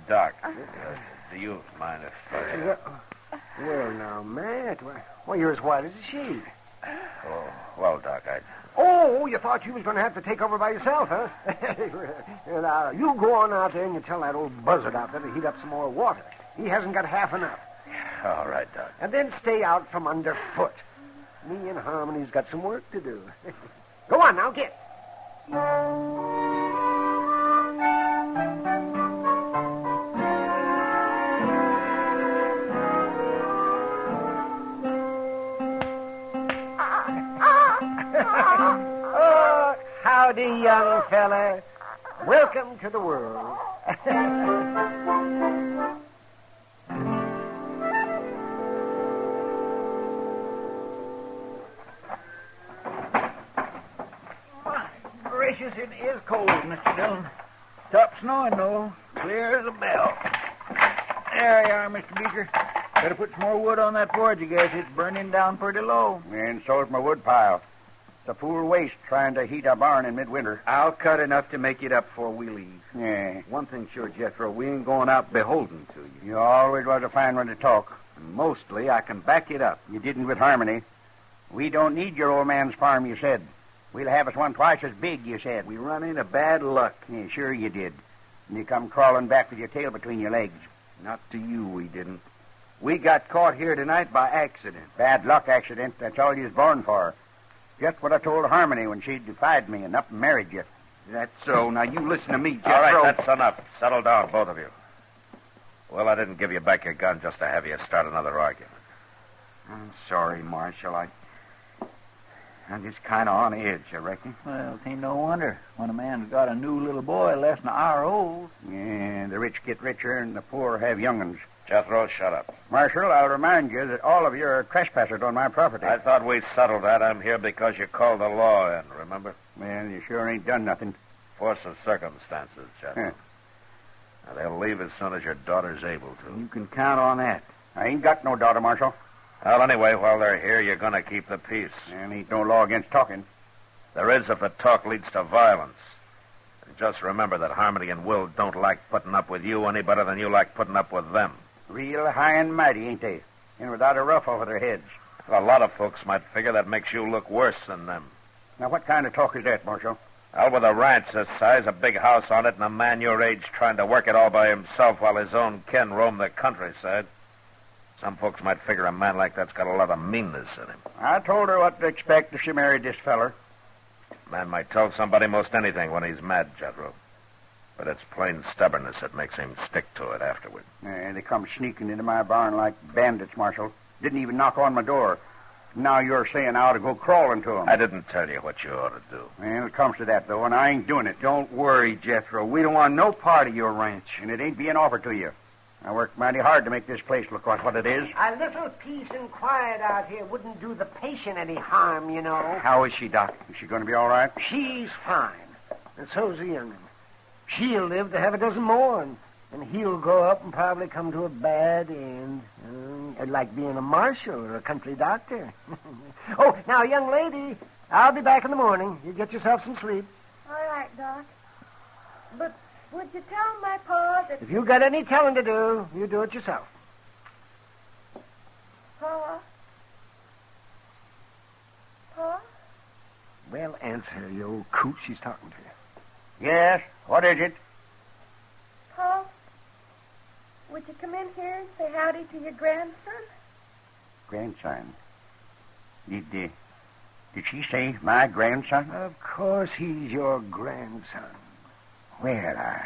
Doc, do you mind if Well, now, Matt, why, you're as white as a sheet. Oh, well, Doc, Oh, you thought you was going to have to take over by yourself, huh? Now, you go on out there and you tell that old buzzard out there to heat up some more water. He hasn't got half enough. All right, Doc. And then stay out from underfoot. Me and Harmony's got some work to do. Go on, now, get. Oh, howdy, young fella. Welcome to the world. Gracious, it is cold, Mr. Dillon. Stopped snowing, though. Clear as a bell. There you are, Mr. Beecher. Better put some more wood on that forge, I guess. It's burning down pretty low. And so's my wood pile. It's a fool waste trying to heat a barn in midwinter. I'll cut enough to make it up before we leave. Yeah. One thing sure, Jethro, we ain't going out beholden to you. You always was a fine one to talk. And mostly, I can back it up. You didn't with Harmony. We don't need your old man's farm, you said. We'll have us one twice as big, you said. We run into bad luck. Yeah, sure you did. And you come crawling back with your tail between your legs. Not to you, we didn't. We got caught here tonight by accident. Bad luck accident. That's all you was born for. Just what I told Harmony when she defied me and up and married you. That's so. Now, you listen to me, Jethro. All right, that's enough. Settle down, both of you. Well, I didn't give you back your gun just to have you start another argument. I'm sorry, Marshal. I'm just kind of on edge, I reckon. Well, it ain't no wonder when a man's got a new little boy less than an hour old. Yeah, the rich get richer and the poor have young'uns. Jethro, shut up. Marshal, I'll remind you that all of you are trespassers on my property. I thought we settled that. I'm here because you called the law in, remember? Well, you sure ain't done nothing. Force of circumstances, Jethro. Huh. Now, they'll leave as soon as your daughter's able to. You can count on that. I ain't got no daughter, Marshal. Well, anyway, while they're here, you're going to keep the peace. And ain't no law against talking. There is if the talk leads to violence. And just remember that Harmony and Will don't like putting up with you any better than you like putting up with them. Real high and mighty, ain't they? And without a ruff over their heads. A lot of folks might figure that makes you look worse than them. Now, what kind of talk is that, Marshal? Well, with a ranch this size, a big house on it, and a man your age trying to work it all by himself while his own kin roam the countryside. Some folks might figure a man like that's got a lot of meanness in him. I told her what to expect if she married this feller. Man might tell somebody most anything when he's mad, Jethro. But it's plain stubbornness that makes him stick to it afterward. Yeah, they come sneaking into my barn like bandits, Marshal. Didn't even knock on my door. Now you're saying I ought to go crawling to them. I didn't tell you what you ought to do. Well, it comes to that, though, and I ain't doing it. Don't worry, Jethro. We don't want no part of your ranch. And it ain't being offered to you. I worked mighty hard to make this place look like what it is. A little peace and quiet out here wouldn't do the patient any harm, you know. How is she, Doc? Is she going to be all right? She's fine. And so's the young'un. She'll live to have a dozen more, and he'll grow up and probably come to a bad end. Like being a marshal or a country doctor. Oh, now, young lady, I'll be back in the morning. You get yourself some sleep. All right, Doc. But would you tell my pa that... If you got any telling to do, you do it yourself. Pa? Pa? Well, answer her, you old coot. She's talking to you. Yes? What is it? Pa? Would you come in here and say howdy to your grandson? Grandson. Did she say my grandson? Of course he's your grandson. Well, I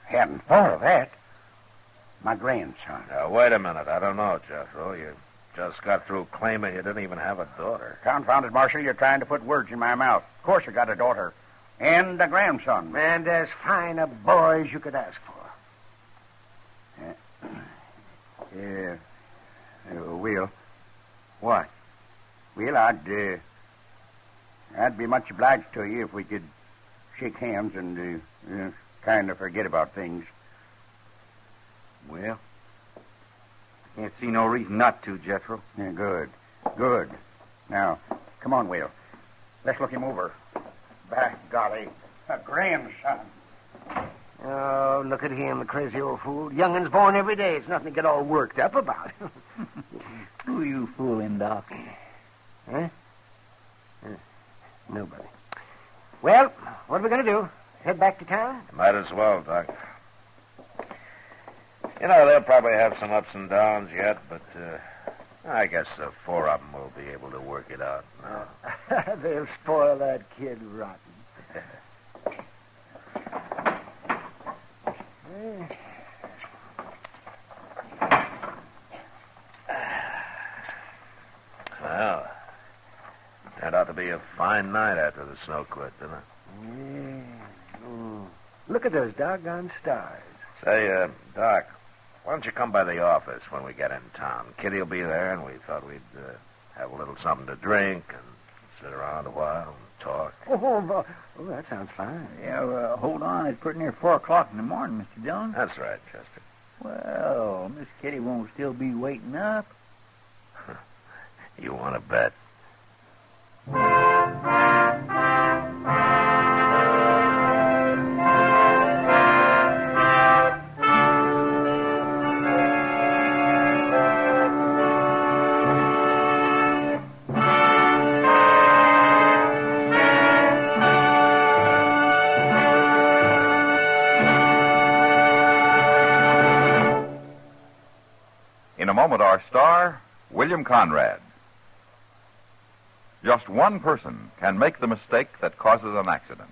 hadn't thought of that. My grandson. Now, wait a minute. I don't know, Jethro. You just got through claiming you didn't even have a daughter. Confounded, Marshal, you're trying to put words in my mouth. Of course I got a daughter. And a grandson. And as fine a boy as you could ask for. Will. What? Will, I'd be much obliged to you if we could shake hands and kind of forget about things. Well, I can't see no reason not to, Jethro. Yeah, good. Good. Now, come on, Will. Let's look him over. By golly, a grandson. Oh, look at him, the crazy old fool. Youngin's born every day. It's nothing to get all worked up about. Who you fooling, Doc? Huh? Nobody. Well, what are we going to do? Head back to town? Might as well, Doc. You know, they'll probably have some ups and downs yet, but I guess the four of them will be able to work it out now. They'll spoil that kid rotten. Well, turned out to be a fine night after the snow quit, didn't it? Yeah. Mm. Look at those doggone stars. Say, Doc, why don't you come by the office when we get in town? Kitty'll be there, and we thought we'd have a little something to drink and sit around a while and talk. Oh, that sounds fine. Yeah, hold on. It's pretty near 4 o'clock in the morning, Mr. Dillon. That's right, Chester. Well, Miss Kitty won't still be waiting up. You want to bet? In a moment, our star, William Conrad. Just one person can make the mistake that causes an accident.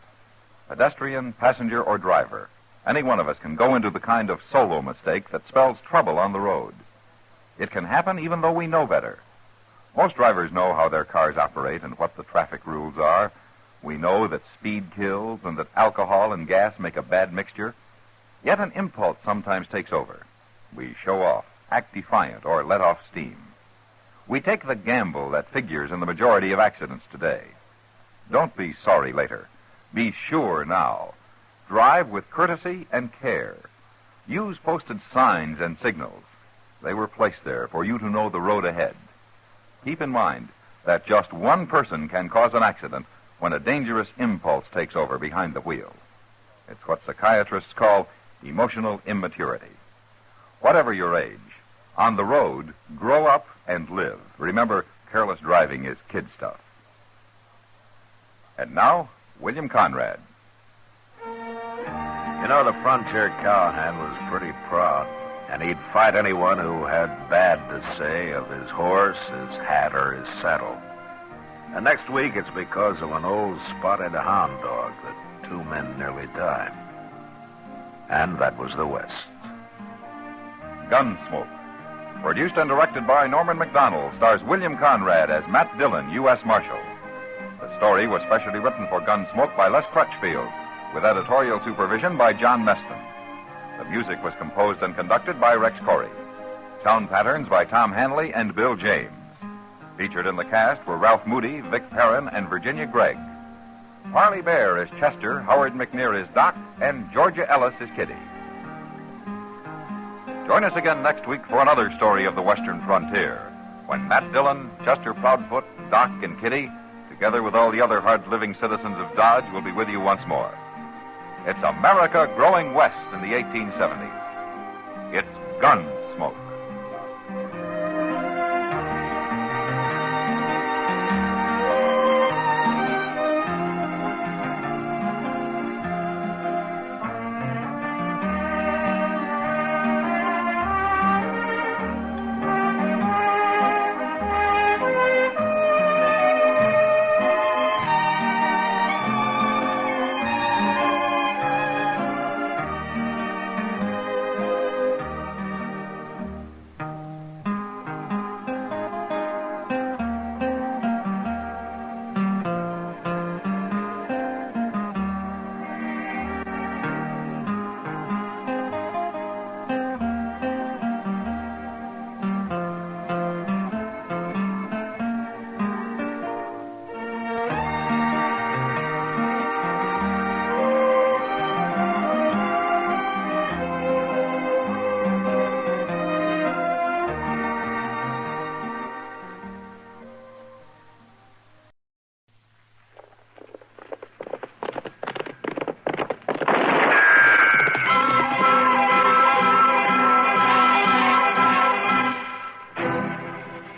Pedestrian, passenger, or driver. Any one of us can go into the kind of solo mistake that spells trouble on the road. It can happen even though we know better. Most drivers know how their cars operate and what the traffic rules are. We know that speed kills and that alcohol and gas make a bad mixture. Yet an impulse sometimes takes over. We show off, act defiant, or let off steam. We take the gamble that figures in the majority of accidents today. Don't be sorry later. Be sure now. Drive with courtesy and care. Use posted signs and signals. They were placed there for you to know the road ahead. Keep in mind that just one person can cause an accident when a dangerous impulse takes over behind the wheel. It's what psychiatrists call emotional immaturity. Whatever your age, on the road, grow up and live. Remember, careless driving is kid stuff. And now, William Conrad. You know, the frontier cowhand was pretty proud, and he'd fight anyone who had bad to say of his horse, his hat, or his saddle. And next week, it's because of an old spotted hound dog that 2 men nearly died. And that was the West. Gunsmoke. Produced and directed by Norman McDonald, stars William Conrad as Matt Dillon, U.S. Marshal. The story was specially written for Gunsmoke by Les Crutchfield, with editorial supervision by John Meston. The music was composed and conducted by Rex Corey. Sound patterns by Tom Hanley and Bill James. Featured in the cast were Ralph Moody, Vic Perrin, and Virginia Gregg. Parley Bear is Chester, Howard McNear is Doc, and Georgia Ellis is Kitty. Join us again next week for another story of the Western frontier, when Matt Dillon, Chester Proudfoot, Doc, and Kitty, together with all the other hard-living citizens of Dodge, will be with you once more. It's America growing west in the 1870s. It's Gunsmoke.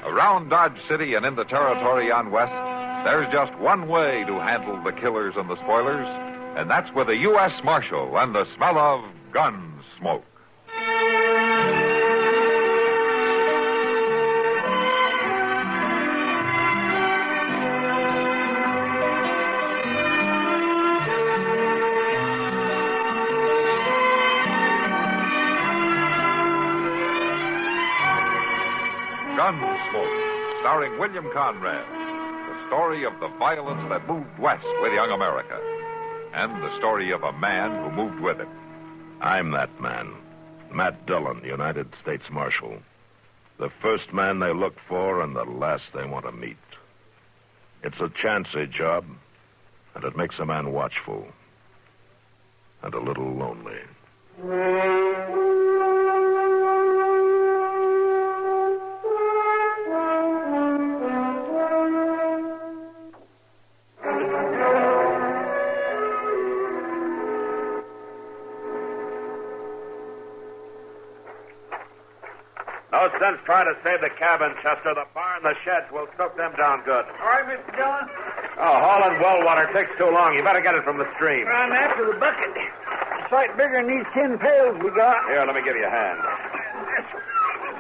Around Dodge City and in the territory on west, there's just one way to handle the killers and the spoilers, and that's with a U.S. Marshal and the smell of gun smoke. Gunsmoke, starring William Conrad. The story of the violence that moved west with young America. And the story of a man who moved with it. I'm that man. Matt Dillon, United States Marshal. The first man they look for and the last they want to meet. It's a chancy job, and it makes a man watchful. And a little lonely. No sense trying to save the cabin, Chester. The barn, the sheds will choke them down good. All right, Mr. Dillon. Oh, hauling well water takes too long. You better get it from the stream. I'm after the bucket. It's a sight bigger than these 10 pails we got. Here, let me give you a hand.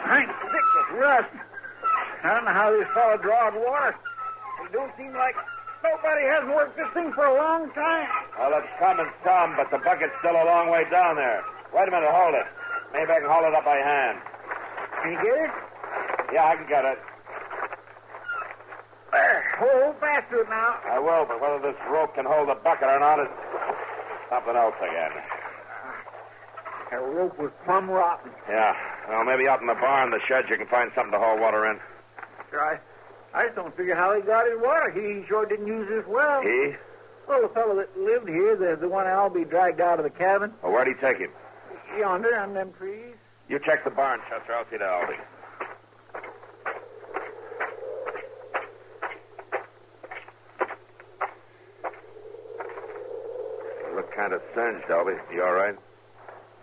I'm thick with rust. I don't know how this fellow drawed water. It don't seem like nobody hasn't worked this thing for a long time. Well, it's coming some, but the bucket's still a long way down there. Wait a minute, hold it. Maybe I can haul it up by hand. Can you get it? Yeah, I can get it. There. Hold fast to it now. I will, but whether this rope can hold the bucket or not is something else again. That rope was plumb rotten. Yeah. Well, maybe out in the barn, the sheds, you can find something to haul water in. Sure, I just don't figure how he got his water. He sure didn't use this well. He? Well, the fellow that lived here, the one that'll be dragged out of the cabin. Well, where'd he take him? Yonder, on them trees. You check the barn, Chester. I'll see to Albie. You look kind of singed, Albie. You all right?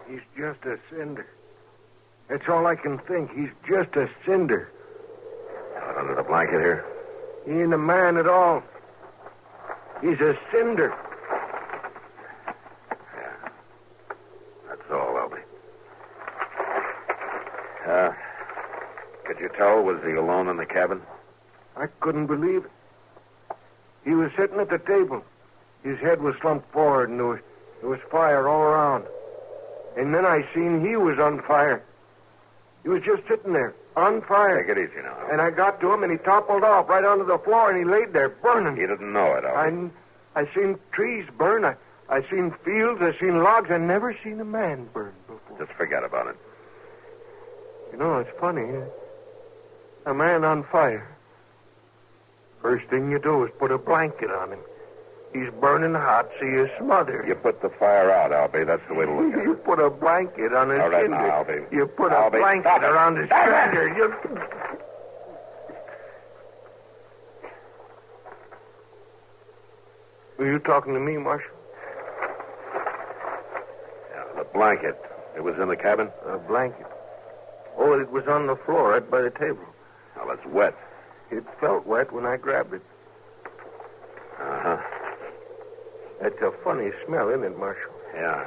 He's just a cinder. That's all I can think. He's just a cinder. Out under the blanket here? He ain't a man at all. He's a cinder. Yeah. That's all, Albie. Could you tell, was he alone in the cabin? I couldn't believe it. He was sitting at the table. His head was slumped forward, and there was fire all around. And then I seen he was on fire. He was just sitting there, on fire. Take it easy now. And I got to him, and he toppled off right onto the floor, and he laid there burning. You didn't know it, Albie. I seen trees burn. I seen fields. I seen logs. I never seen a man burn before. Just forget about it. You know, it's funny. A man on fire. First thing you do is put a blanket on him. He's burning hot, so you smother. You put the fire out, Albie. That's the way to look at it. You put a blanket on his All right finger. now, Albie. You put Albie, a blanket stop it. around his Stop it. finger. You... Were you talking to me, Marshal? Yeah, the blanket. It was in the cabin? A blanket. Oh, it was on the floor right by the table. Well, it's wet. It felt wet when I grabbed it. Uh-huh. That's a funny smell, isn't it, Marshal? Yeah.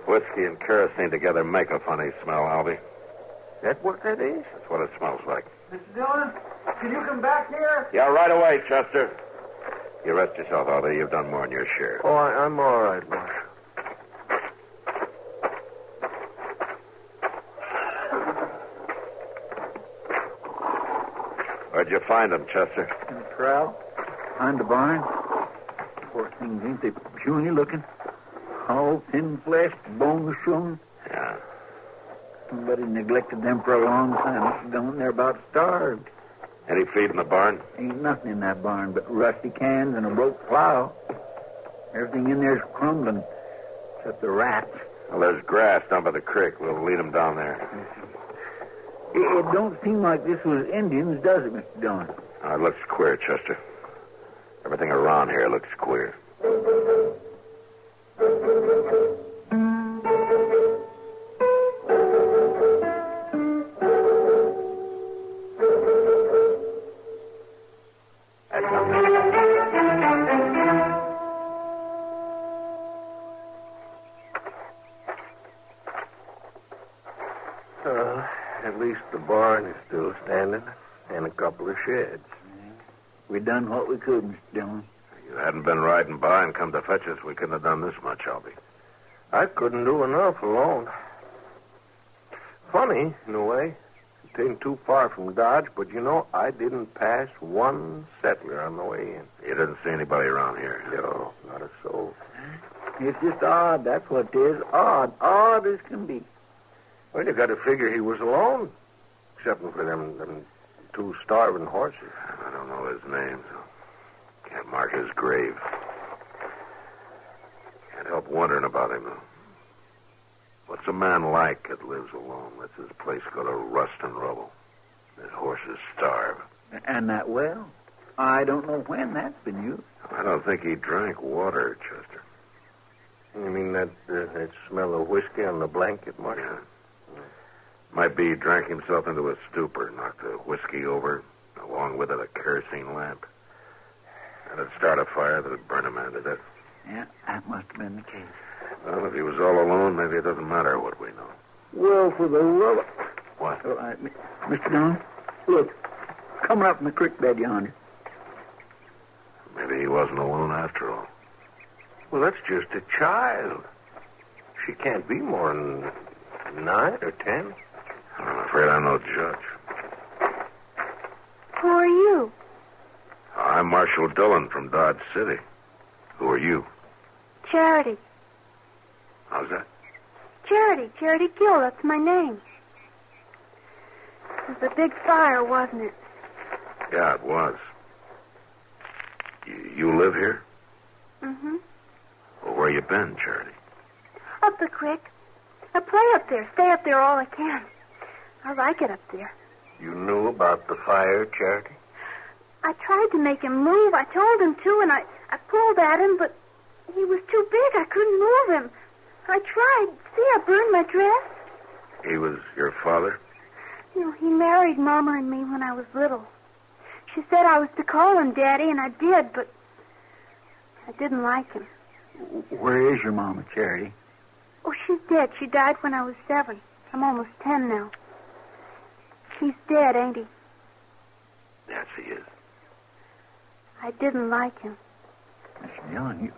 Whiskey and kerosene together make a funny smell, Albie. That what that is? That's what it smells like. Mr. Dillon, can you come back here? Yeah, right away, Chester. You rest yourself, Albie. You've done more than your share. Oh, I'm all right, Marshal. Where'd you find him, Chester? In the corral, behind the barn. Poor things, ain't they puny looking? All thin-fleshed, bones showing. Yeah. Somebody neglected them for a long time. Mr. Dillon, they're about starved. Any feed in the barn? Ain't nothing in that barn but rusty cans and a broke plow. Everything in there's crumbling, except the rats. Well, there's grass down by the creek. We'll lead them down there. It don't seem like this was Indians, does it, Mr. Dillon? Oh, it looks queer, Chester. Everything around here looks queer. At least the barn is still standing, and a couple of sheds. We done what we could, Mr. Dillon. You hadn't been riding by and come to fetch us, we couldn't have done this much, Albie. I couldn't do enough alone. Funny, in a way. It ain't too far from Dodge, but you know, I didn't pass one settler on the way in. You didn't see anybody around here? No, not a soul. It's just odd, that's what it is. Odd. Odd as can be. Well, you got to figure he was alone, except for them two starving horses. I don't know his name, so can't mark his grave. Can't help wondering about him, though. What's a man like that lives alone, lets his place go to rust and rubble, his horses starve? And that well? I don't know when that's been used. I don't think he drank water, Chester. You mean that smell of whiskey on the blanket, Mark? Yeah. Might be he drank himself into a stupor, knocked the whiskey over, along with it a kerosene lamp. That'd start a fire that'd burn a man to death. Yeah, that must have been the case. Well, if he was all alone, maybe it doesn't matter what we know. Well, for the love of... What? Mr. Dillon, look. Coming up in the creek bed yonder. Maybe he wasn't alone after all. Well, that's just a child. She can't be more than 9 or 10. I'm afraid I'm no judge. Who are you? I'm Marshal Dillon from Dodge City. Who are you? Charity. How's that? Charity Gill, that's my name. It was a big fire, wasn't it? Yeah, it was. You live here? Mm-hmm. Well, where you been, Charity? Up the creek. I play up there, stay up there all I can. I like it up there. You knew about the fire, Charity? I tried to make him move. I told him to, and I pulled at him, but he was too big. I couldn't move him. I tried. See, I burned my dress. He was your father? You know, he married Mama and me when I was little. She said I was to call him Daddy, and I did, but I didn't like him. Where is your mama, Charity? Oh, she's dead. She died when I was 7. I'm almost 10 now. He's dead, ain't he? Yes, he is. I didn't like him. Mr. Dillon,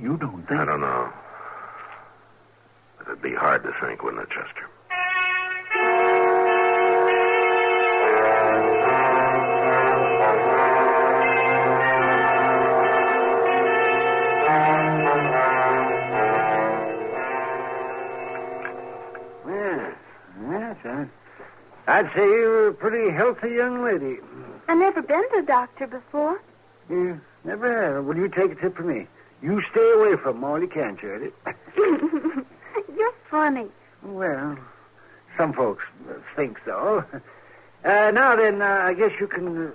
you don't think... I don't know. But it'd be hard to think, wouldn't it, Chester? I'd say you're a pretty healthy young lady. I've never been to a doctor before. You never have. Well, you take a tip from me. You stay away from them all you can, Charity. You're funny. Well, some folks think so. Now then, I guess you can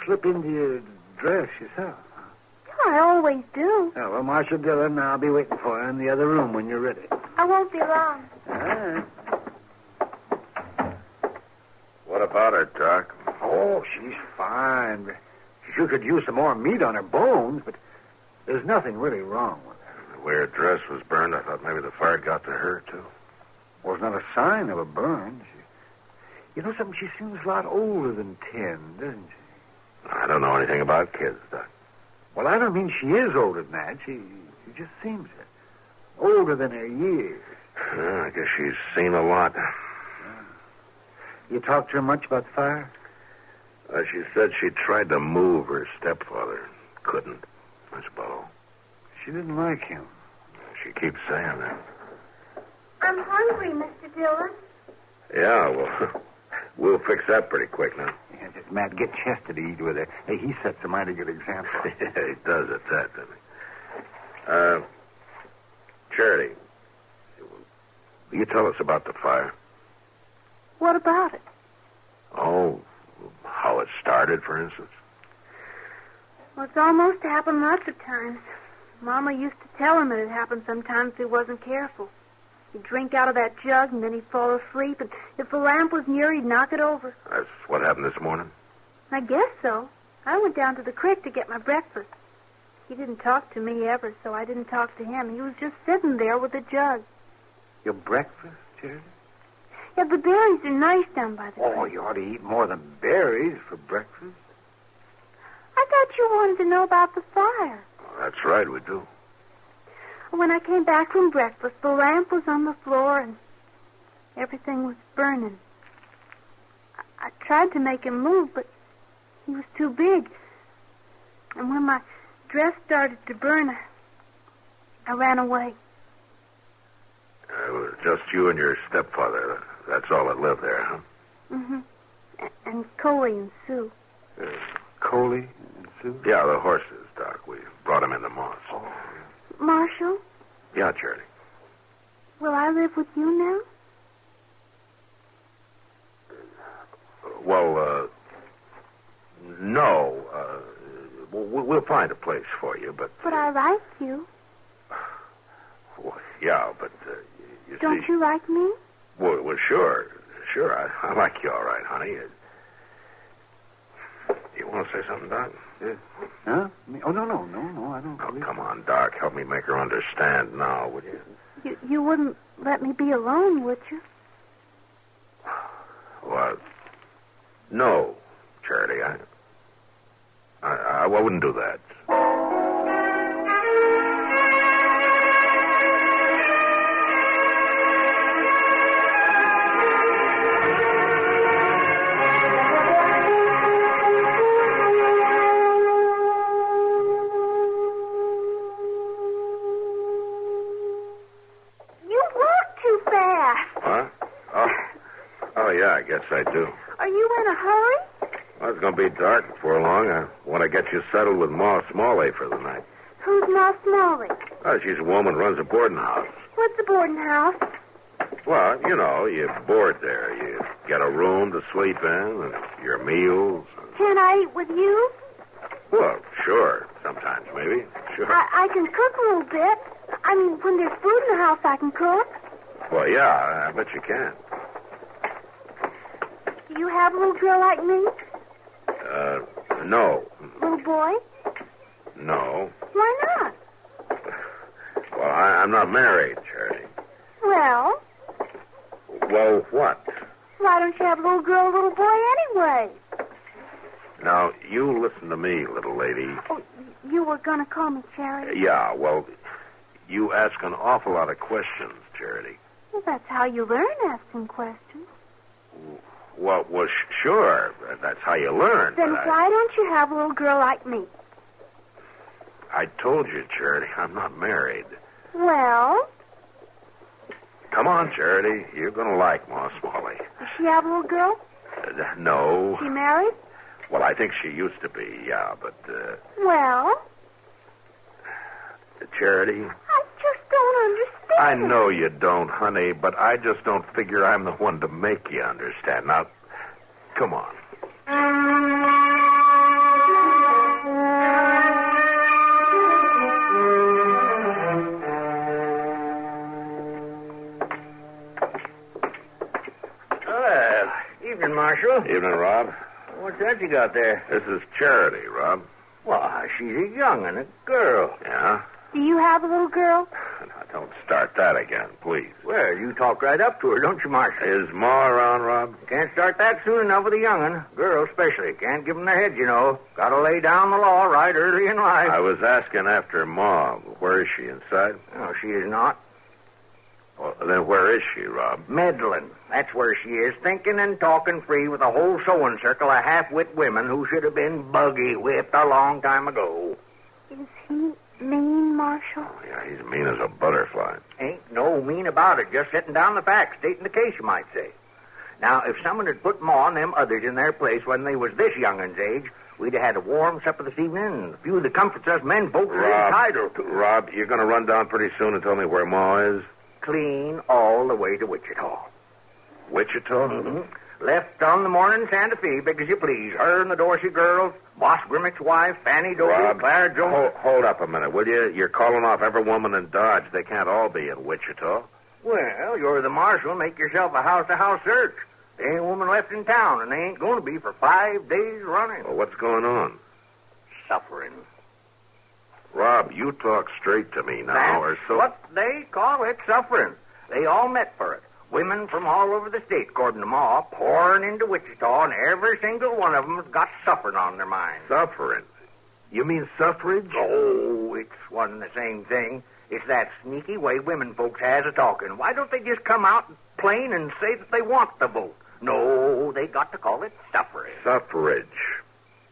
slip into your dress yourself. I always do. Oh, well, Marshal Dillon, I'll be waiting for you in the other room when you're ready. I won't be long. All right. What about her, Doc? Oh, she's fine. She sure could use some more meat on her bones, but there's nothing really wrong with her. The way her dress was burned, I thought maybe the fire got to her, too. Well, it's not a sign of a burn. You know something? She seems a lot older than 10, doesn't she? I don't know anything about kids, Doc. Well, I don't mean she is older than that. She just seems it. Older than her years. I guess she's seen a lot. You talked to her much about the fire? She said she tried to move her stepfather. Couldn't, I suppose. She didn't like him. She keeps saying that. I'm hungry, Mr. Dillon. Yeah, well, we'll fix that pretty quick now. Yeah, just Matt, get Chester to eat with her. Hey, he sets a mighty good example. Yeah, he does at that, doesn't he? Charity, will you tell us about the fire? What about it? Oh, how it started, for instance? Well, it's almost happened lots of times. Mama used to tell him it happened sometimes if he wasn't careful. He'd drink out of that jug, and then he'd fall asleep, and if the lamp was near, he'd knock it over. That's what happened this morning? I guess so. I went down to the creek to get my breakfast. He didn't talk to me ever, so I didn't talk to him. He was just sitting there with the jug. Your breakfast, Charity? Yeah, the berries are nice down by the creek. Oh, you ought to eat more than berries for breakfast. I thought you wanted to know about the fire. Well, that's right, we do. When I came back from breakfast, the lamp was on the floor and everything was burning. I tried to make him move, but he was too big. And when my dress started to burn, I ran away. It was just you and your stepfather. That's all that lived there, huh? Mm-hmm. And Coley and Sue. Coley and Sue? Yeah, the horses, Doc. We brought them in the moss. Oh. Marshal? Yeah, Charity. Will I live with you now? Well, no. We'll find a place for you, but... But I like you. Well, yeah, but you Don't see... you like me? Well, sure. Sure, I like you all right, honey. You want to say something, Doc? Huh? Oh, no, I don't. Oh, come on, Doc. Help me make her understand now, would you? You wouldn't let me be alone, would you? Well, no, Charity. I wouldn't do that. Yeah, I guess I do. Are you in a hurry? Well, it's going to be dark before long. I want to get you settled with Ma Smalley for the night. Who's Ma Smalley? Oh, she's a woman who runs a boarding house. What's the boarding house? Well, you know, you board there. You get a room to sleep in and your meals. Can I eat with you? Well, sure. Sometimes, maybe. Sure. I can cook a little bit. I mean, when there's food in the house, I can cook. Well, yeah, I bet you can. Do you have a little girl like me? No. Little boy? No. Why not? Well, I'm not married, Charity. Well? Well, what? Why don't you have a little girl, little boy anyway? Now, you listen to me, little lady. Oh, you were going to call me Charity? Yeah, well, you ask an awful lot of questions, Charity. Well, that's how you learn asking questions. Well, sure. That's how you learn. Then why don't you have a little girl like me? I told you, Charity, I'm not married. Well? Come on, Charity. You're going to like Ma Smalley. She have a little girl? No. She married? Well, I think she used to be, yeah, but, Well? Charity? I just don't understand. I know you don't, honey, but I just don't figure I'm the one to make you understand. Now, come on. Well, evening, Marshal. Evening, Rob. What's that you got there? This is Charity, Rob. Why, she's a young'un, a girl. Yeah? Do you have a little girl? Now, don't start that again, please. Well, you talk right up to her, don't you, Marshal? Is Ma around, Rob? Can't start that soon enough with a young'un. Girls especially. Can't give 'em their heads, you know. Gotta lay down the law right early in life. I was asking after Ma. Where is she, inside? No, she is not. Well, then where is she, Rob? Meddling. That's where she is, thinking and talking free with a whole sewing circle of half-wit women who should have been buggy-whipped a long time ago. Is he mean, Marshal? Yeah, he's mean as a butterfly. Ain't no mean about it, just setting down the facts, stating the case, you might say. Now, if someone had put Ma and them others in their place when they was this young'un's age, we'd have had a warm supper this evening and a few of the comforts us men folks are entitled to. Rob, you're going to run down pretty soon and tell me where Ma is? Clean all the way to Wichita. Wichita? Mm-hmm. Left on the morning Santa Fe, big as you please. Her and the Dorsey girls, Boss Grimmick's wife, Fanny Dorsey, Rob, Clara Jones. Hold up a minute, will you? You're calling off every woman in Dodge. They can't all be in Wichita. Well, you're the marshal. Make yourself a house-to-house search. There ain't a woman left in town, and they ain't going to be for 5 days running. Well, what's going on? Suffering. Rob, you talk straight to me now, That's or so... what they call it, suffering. They all met for it. Women from all over the state, according to Ma, pouring into Wichita, and every single one of them's got suffering on their minds. Suffering? You mean suffrage? Oh, it's one and the same thing. It's that sneaky way women folks has of talking. Why don't they just come out plain and say that they want the vote? No, they got to call it suffrage. Suffrage.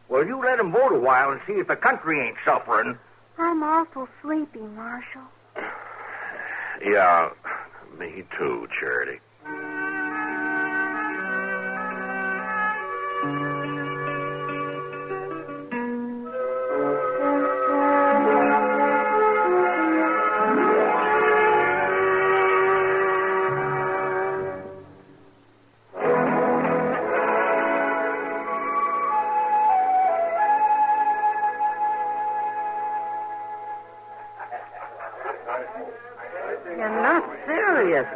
Well, you let them vote a while and see if the country ain't suffering. I'm awful sleepy, Marshal. Yeah, me too, Charity.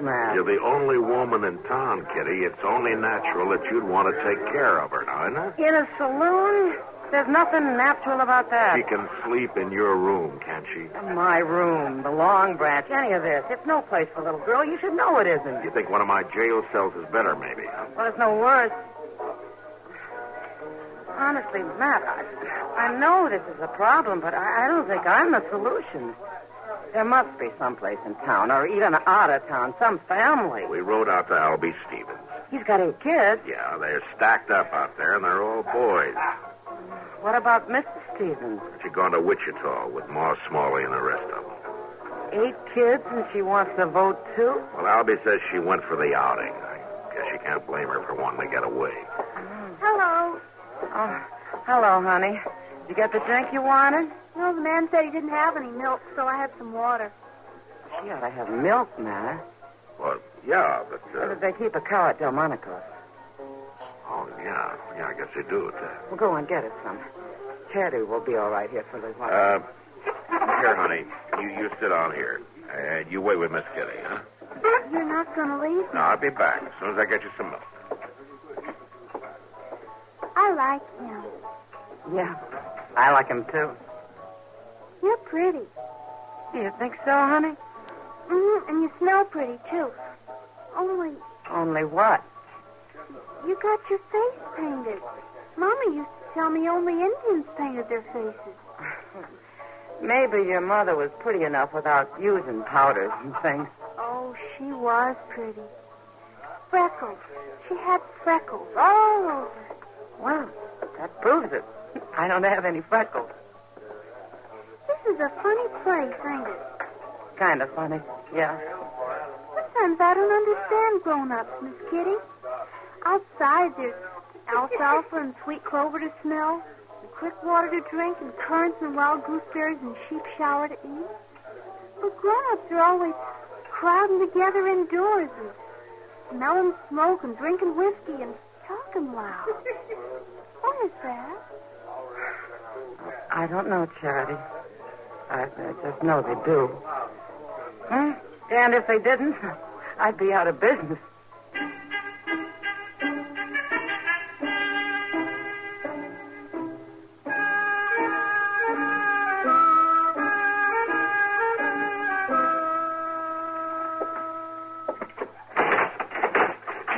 Matt. You're the only woman in town, Kitty. It's only natural that you'd want to take care of her now, isn't it? In a saloon? There's nothing natural about that. She can sleep in your room, can't she? My room, the Long Branch, any of this. It's no place for a little girl. You should know it isn't. You think one of my jail cells is better, maybe, huh? Well, it's no worse. Honestly, Matt, I know this is a problem, but I don't think I'm the solution. There must be someplace in town, or even out of town, some family. We rode out to Albie Stevens. He's got 8 kids. Yeah, they're stacked up out there, and they're all boys. What about Mrs. Stevens? She's gone to Wichita with Ma Smalley and the rest of them. 8 kids, and she wants to vote, too? Well, Albie says she went for the outing. I guess you can't blame her for wanting to get away. Hello. Oh, hello, honey. Did you get the drink you wanted? No, the man said he didn't have any milk, so I had some water. She ought to have milk, Matt. Well, yeah, but... They keep a cow at Delmonico's. Oh, yeah. Yeah, I guess they do. Well, go and get us some. Charity will be all right here for a little while. Here, honey. You sit down here. And you wait with Miss Kitty, huh? You're not going to leave? No, I'll be back as soon as I get you some milk. I like him. Yeah, I like him, too. You're pretty. Do you think so, honey? Mm-hmm, and you smell pretty, too. Only... Only what? You got your face painted. Mama used to tell me only Indians painted their faces. Maybe your mother was pretty enough without using powders and things. Oh, she was pretty. Freckles. She had freckles all over. Well, that proves it. I don't have any freckles. This is a funny place, ain't it? Kind of funny, yeah. Sometimes I don't understand grown-ups, Miss Kitty. Outside, there's alfalfa and sweet clover to smell, and quick water to drink, and currants and wild gooseberries and sheep shower to eat. But grown-ups are always crowding together indoors and smelling smoke and drinking whiskey and talking loud. What is that? I don't know, Charity. I just know they do. And if they didn't, I'd be out of business.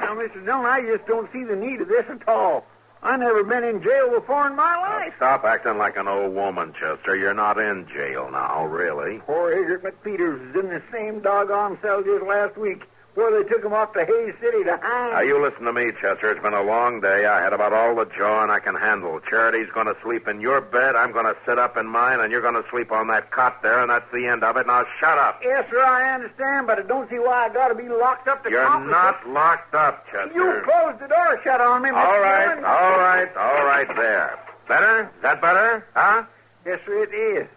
Now, Mr. Dillon, I just don't see the need of this at all. I never been in jail before in my life. Stop acting like an old woman, Chester. You're not in jail now, really. Poor Igor McPeters was in the same doggone cell just last week where they took him off to Hayes City to hang. Now, you listen to me, Chester. It's been a long day. I had about all the jawing I can handle. Charity's going to sleep in your bed. I'm going to sit up in mine, and you're going to sleep on that cot there, and that's the end of it. Now, shut up. Yes, sir, I understand, but I don't see why I got to be locked up to You're accomplish not it. locked up, Chester. You closed the door shut on me, Mr. All right, Dillon. all right, there. Better? Is that better? Huh? Yes, sir, it is.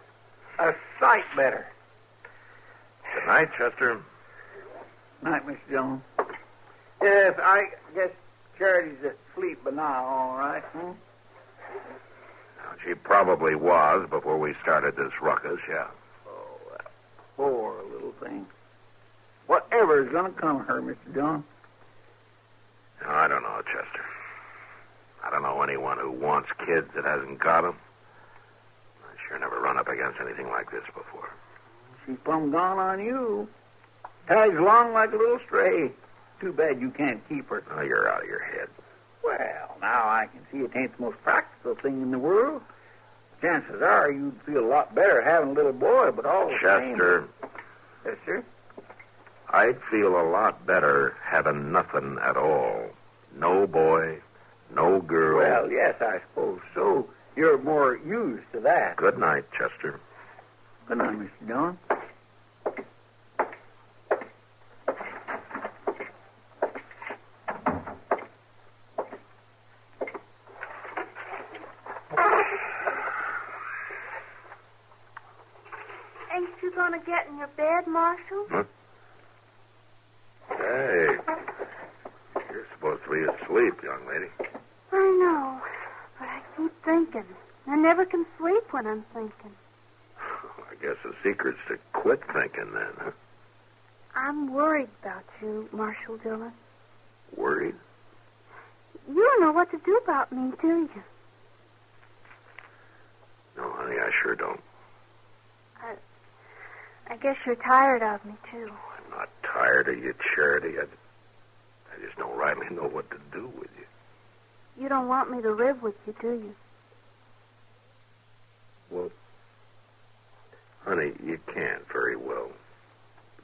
A sight better. Good night, Chester. Night, Mr. Dillon. Yes, I guess Charity's asleep by now, all right? Now, she probably was before we started this ruckus, yeah. Oh, that poor little thing. Whatever is going to come of her, Mr. Dillon? No, I don't know, Chester. I don't know anyone who wants kids that hasn't got them. I sure never run up against anything like this before. She's plumb gone on you. Tags along like a little stray. Too bad you can't keep her. Oh, you're out of your head. Well, now I can see it ain't the most practical thing in the world. Chances are you'd feel a lot better having a little boy, but all the same... Chester. Yes, sir? I'd feel a lot better having nothing at all. No boy, no girl. Well, yes, I suppose so. You're more used to that. Good night, Chester. Good night, Mr. Dillon. Ain't you going to get in your bed, Marshal? Huh? Hey, you're supposed to be asleep, young lady. I know, but I keep thinking. I never can sleep when I'm thinking. I guess the secret's to quit thinking then, huh? I'm worried about you, Marshal Dillon. Worried? You don't know what to do about me, do you? No, honey, I sure don't. I guess you're tired of me, too. I'm not tired of you, Charity. I just don't rightly know what to do with you. You don't want me to live with you, do you? Well, honey, you can't very well.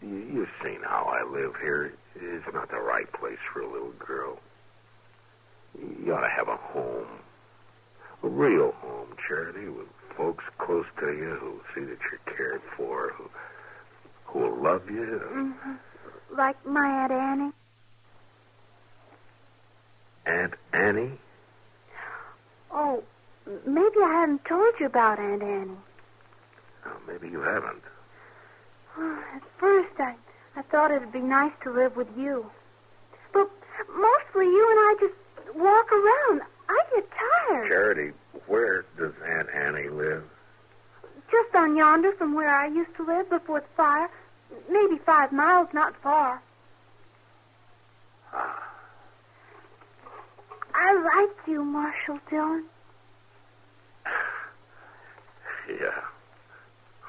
You've seen how I live here. It's not the right place for a little girl. You ought to have a home. A real home, Charity, with folks close to you who see that you're cared for, who will love you. Mm-hmm. Like my Aunt Annie? Aunt Annie? Oh, maybe I haven't told you about Aunt Annie. Oh, maybe you haven't. At first, I thought it'd be nice to live with you. But mostly you and I just walk around. I get tired. Charity, where does Aunt Annie live? Just on yonder from where I used to live before the fire. Maybe 5 miles, not far. I like you, Marshal Dillon. Yeah.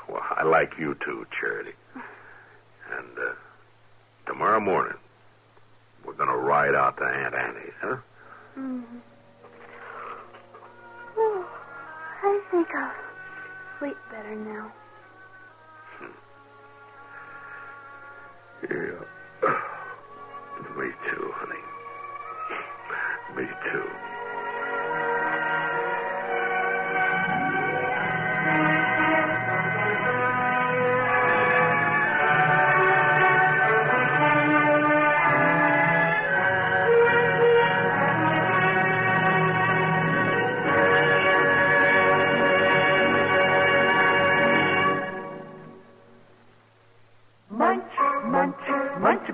Well, I like you too, Charity. And tomorrow morning, we're going to ride out to Aunt Annie's, huh? Mm-hmm. Oh, I think I'll sleep better now. Yeah. Me too, honey. Me too.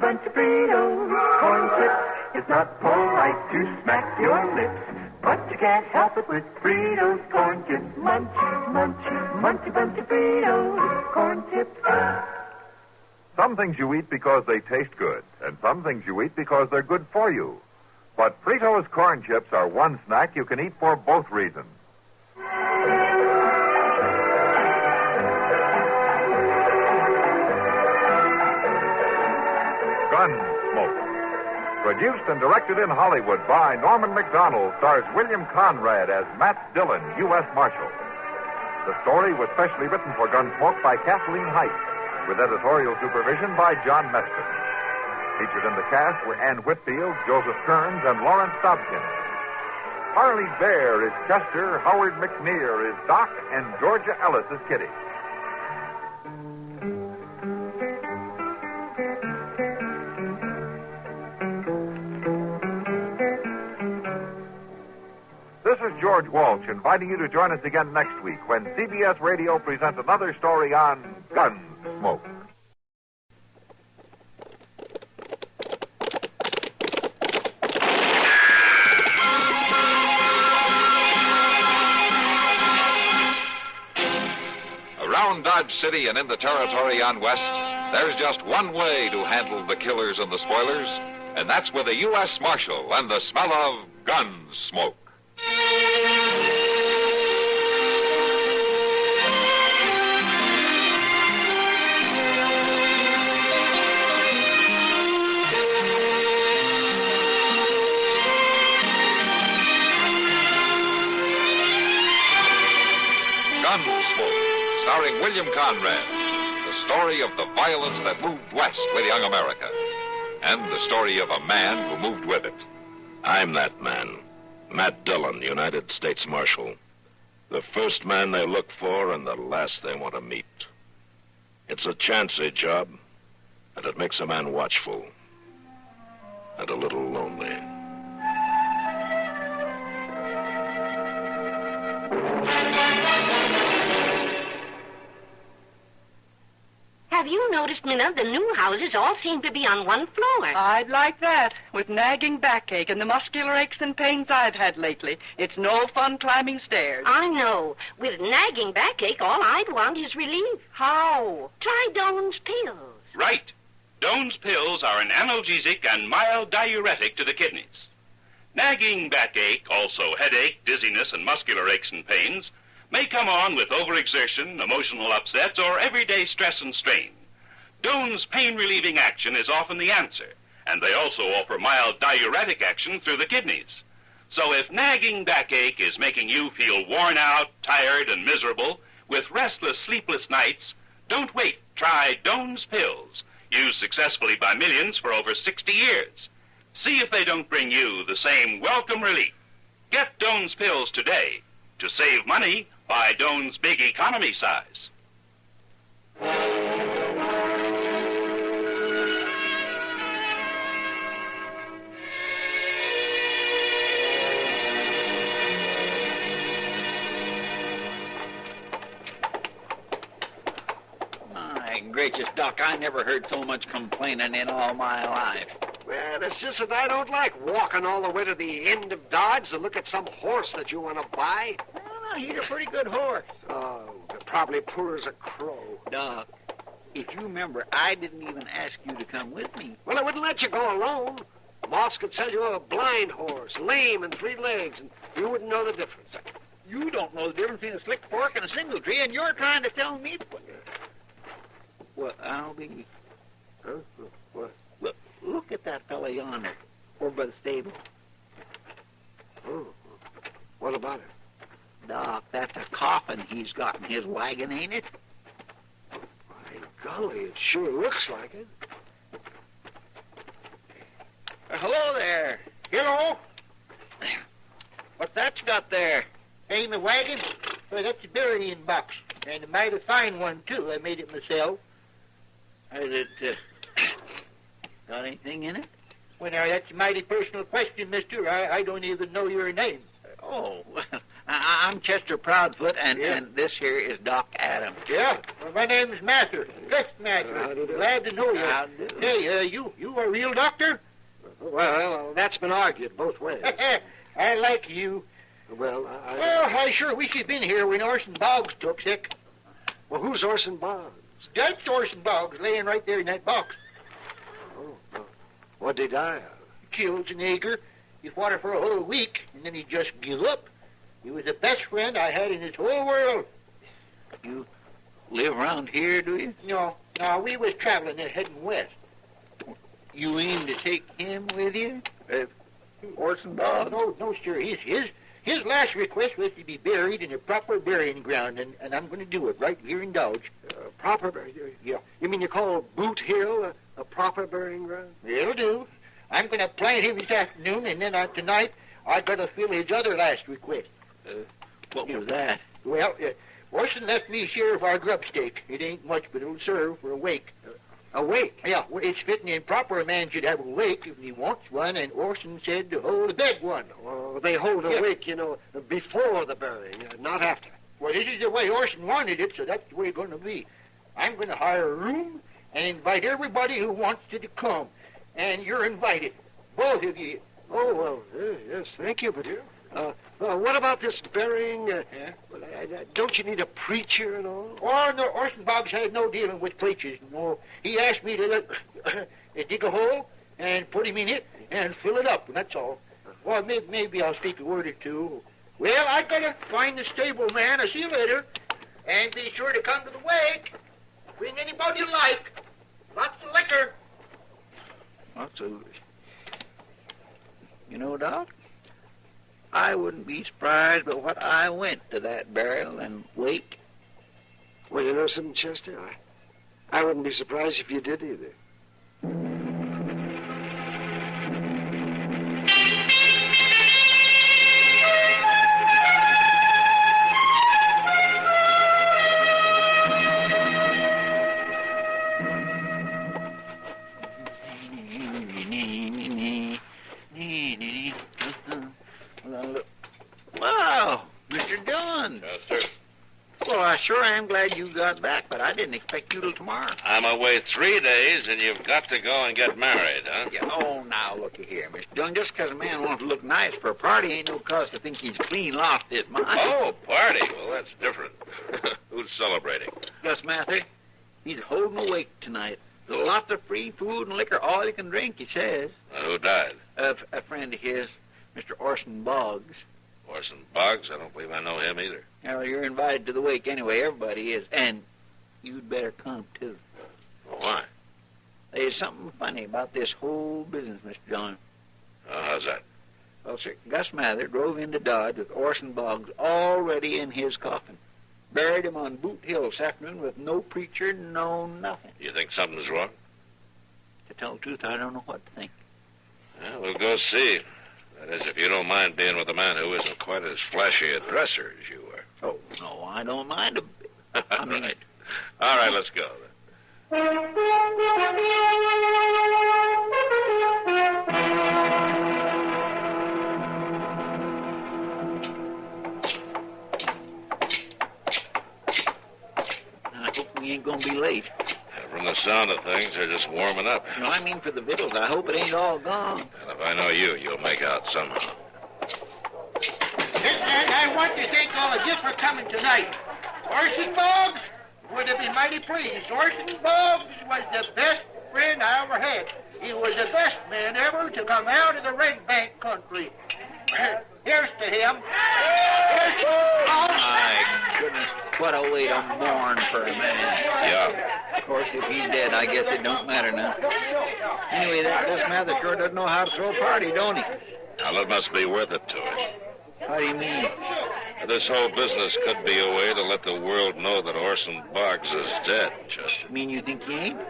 bunch of Fritos. Corn chips, it's not polite to smack your lips, but you can't help it with Fritos. Corn chips, munch, munch, munchy bunch of Fritos. Corn chips. Some things you eat because they taste good, and some things you eat because they're good for you. But Fritos corn chips are one snack you can eat for both reasons. Gunsmoke. Produced and directed in Hollywood by Norman Macdonald, stars William Conrad as Matt Dillon, U.S. Marshal. The story was specially written for Gunsmoke by Kathleen Height, with editorial supervision by John Meston. Featured in the cast were Ann Whitfield, Joseph Kearns, and Lawrence Dobkin. Harley Bear is Chester, Howard McNear is Doc, and Georgia Ellis is Kitty. This is George Walsh inviting you to join us again next week when CBS Radio presents another story on Gunsmoke. Around Dodge City and in the territory on West, there's just one way to handle the killers and the spoilers, and that's with a U.S. Marshal and the smell of gun smoke. Gunsmoke, starring William Conrad, the story of the violence that moved west with young America, and the story of a man who moved with it. I'm that man, Matt Dillon, United States Marshal. The first man they look for and the last they want to meet. It's a chancy job, and it makes a man watchful and a little lonely. Have you noticed, Minna, the new houses all seem to be on one floor? I'd like that. With nagging backache and the muscular aches and pains I've had lately, it's no fun climbing stairs. I know. With nagging backache, all I'd want is relief. How? Try Doan's pills. Right. Doan's pills are an analgesic and mild diuretic to the kidneys. Nagging backache, also headache, dizziness, and muscular aches and pains, may come on with overexertion, emotional upsets, or everyday stress and strain. Doan's pain-relieving action is often the answer, and they also offer mild diuretic action through the kidneys. So if nagging backache is making you feel worn out, tired, and miserable, with restless, sleepless nights, don't wait. Try Doan's pills, used successfully by millions for over 60 years. See if they don't bring you the same welcome relief. Get Doan's pills today. To save money, buy Doan's big economy size. My gracious, Doc, I never heard so much complaining in all my life. Well, it's just that I don't like walking all the way to the end of Dodge to look at some horse that you want to buy. Well, he's a pretty good horse. Oh, they're probably poor as a crow. Doc, if you remember, I didn't even ask you to come with me. Well, I wouldn't let you go alone. Moss could sell you a blind horse, lame and 3 legs, and you wouldn't know the difference. You don't know the difference between a slick fork and a single tree, and you're trying to tell me... Well, I'll be... Huh? What? Look at that fella yonder, over by the stable. Oh, what about it? Doc, that's a coffin he's got in his wagon, ain't it? My golly, it sure looks like it. Hello there. Hello. What's that you got there? Hey, my wagon? Well, that's a burying box. And a mighty fine one, too. I made it myself. Is it, got anything in it? Well, now, that's a mighty personal question, mister. I don't even know your name. Oh, well, I'm Chester Proudfoot, and this here is Doc Adams. Yeah? Well, my name's Mather. Gus Mather. Glad to know you. How do? Hey, you a real doctor? Well, that's been argued both ways. I like you. Well, I sure wish you'd been here when Orson Boggs took sick. Well, who's Orson Boggs? That's Orson Boggs laying right there in that box. Oh, what'd he die of? Killed an acre. He fought her for a whole week, and then he just give up. He was the best friend I had in this whole world. You live around here, do you? No, we was traveling there heading west. You aim to take him with you? Orson Boggs? No, sir. His last request was to be buried in a proper burying ground, and I'm going to do it right here in Dodge. Proper burying? Yeah. You mean you call Boot Hill a proper burying ground? It'll do. I'm going to plant him this afternoon, and then tonight I got to fill his other last request. What was that? Well, Orson left me share of our grub steak. It ain't much, but it'll serve for a wake. A wake? Yeah, well, it's fitting and proper a man should have a wake if he wants one, and Orson said to hold a bed one. Well, they hold a wake, before the burying, not after. Well, this is the way Orson wanted it, so that's the way it's going to be. I'm going to hire a room and invite everybody who wants to come. And you're invited, both of you. Oh, well, yes, thank you, but what about this burying? Don't you need a preacher and all? Oh, no, Orson Boggs had no dealing with preachers. No, he asked me to dig a hole and put him in it and fill it up, and that's all. Well, maybe I'll speak a word or two. Well, I gotta find the stable man. I'll see you later. And be sure to come to the wake. Bring anybody you like. Lots of liquor. Absolutely. You know, Doc, I wouldn't be surprised but what I went to that burial and wake. Well, you know something, Chester? I wouldn't be surprised if you did either. Wow, Mr. Dillon. Yes, sir. Well, I sure am glad you got back, but I didn't expect you till tomorrow. I'm away 3 days, and you've got to go and get married, huh? Yeah, oh, now, looky here, Mr. Dillon. Just because a man wants to look nice for a party ain't no cause to think he's clean lost his mind. Oh, party. Well, that's different. Who's celebrating? Gus Mather. He's holding a wake tonight. Lots of free food and liquor, all you can drink, he says. Who died? A friend of his, Mr. Orson Boggs. Orson Boggs? I don't believe I know him either. Well, you're invited to the wake anyway. Everybody is. And you'd better come, too. Well, why? There's something funny about this whole business, Mr. John. Oh, how's that? Well, sir, Gus Mather drove into Dodge with Orson Boggs already in his coffin. Buried him on Boot Hill this afternoon with no preacher, no nothing. You think something's wrong? To tell the truth, I don't know what to think. Well, we'll go see. That is, if you don't mind being with a man who isn't quite as flashy a dresser as you are. Oh, no, I don't mind a bit. I mean... Right. All right, let's go then. I hope we ain't going to be late. From the sound of things, they're just warming up. No, I mean for the victuals. I hope it ain't all gone. And if I know you, you'll make out somehow. And I want to thank all of you for coming tonight. Orson Boggs would have been mighty pleased. Orson Boggs was the best friend I ever had. He was the best man ever to come out of the Red Bank country. Here's to him. Here's to My goodness, what a way to mourn for a man. Yeah. Of course, if he's dead, I guess it don't matter now. Anyway, that Gus Mather sure doesn't know how to throw a party, don't he? Well, it must be worth it to him. How do you mean? This whole business could be a way to let the world know that Orson Boggs is dead, Chester. Mean you think he ain't?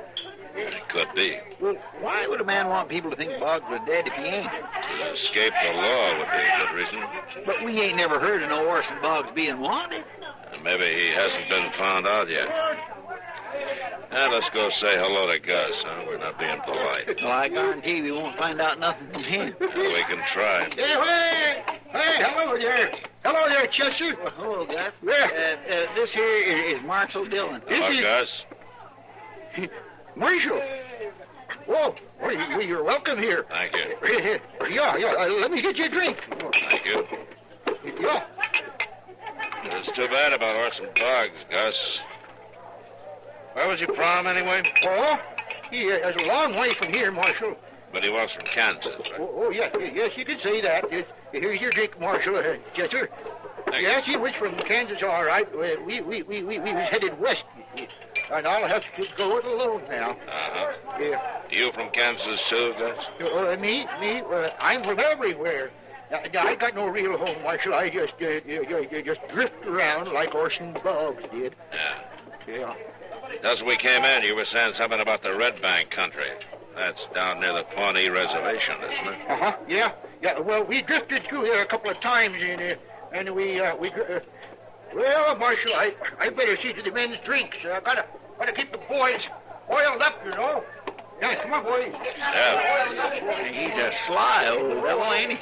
It could be. Well, why would a man want people to think Boggs was dead if he ain't? To escape the law would be a good reason. But we ain't never heard of no Orson Boggs being wanted. Maybe he hasn't been found out yet. Now, let's go say hello to Gus, huh? We're not being polite. Well, I guarantee we won't find out nothing from him. Well, we can try. Hey, hello there. Hello there, Chester. Well, hello, Gus. This here is Marshal Dillon. Hello, Gus. Marshal. You're welcome here. Thank you. Yeah. Let me get you a drink. Thank you. Yeah. It's too bad about Orson Boggs, Gus. Where was your prom, anyway? Oh, it's a long way from here, Marshal. But he was from Kansas, right? Yes, you could say that. Here's your drink, Marshal. Chester. Yes, he was from Kansas, all right. We was headed west, and I'll have to go it alone now. Uh-huh. Yeah. You from Kansas, too, Gus? Me? I'm from everywhere. I got no real home, Marshal. I just drift around like Orson Boggs did. Yeah. Just as we came in, you were saying something about the Red Bank country. That's down near the Pawnee Reservation, isn't it? Uh-huh, yeah. Well, we drifted through there a couple of times, and well, Marshal, I better see to the men's drinks. I gotta keep the boys oiled up, you know. Yeah, come on, boys. Yeah. He's a sly old devil, ain't he?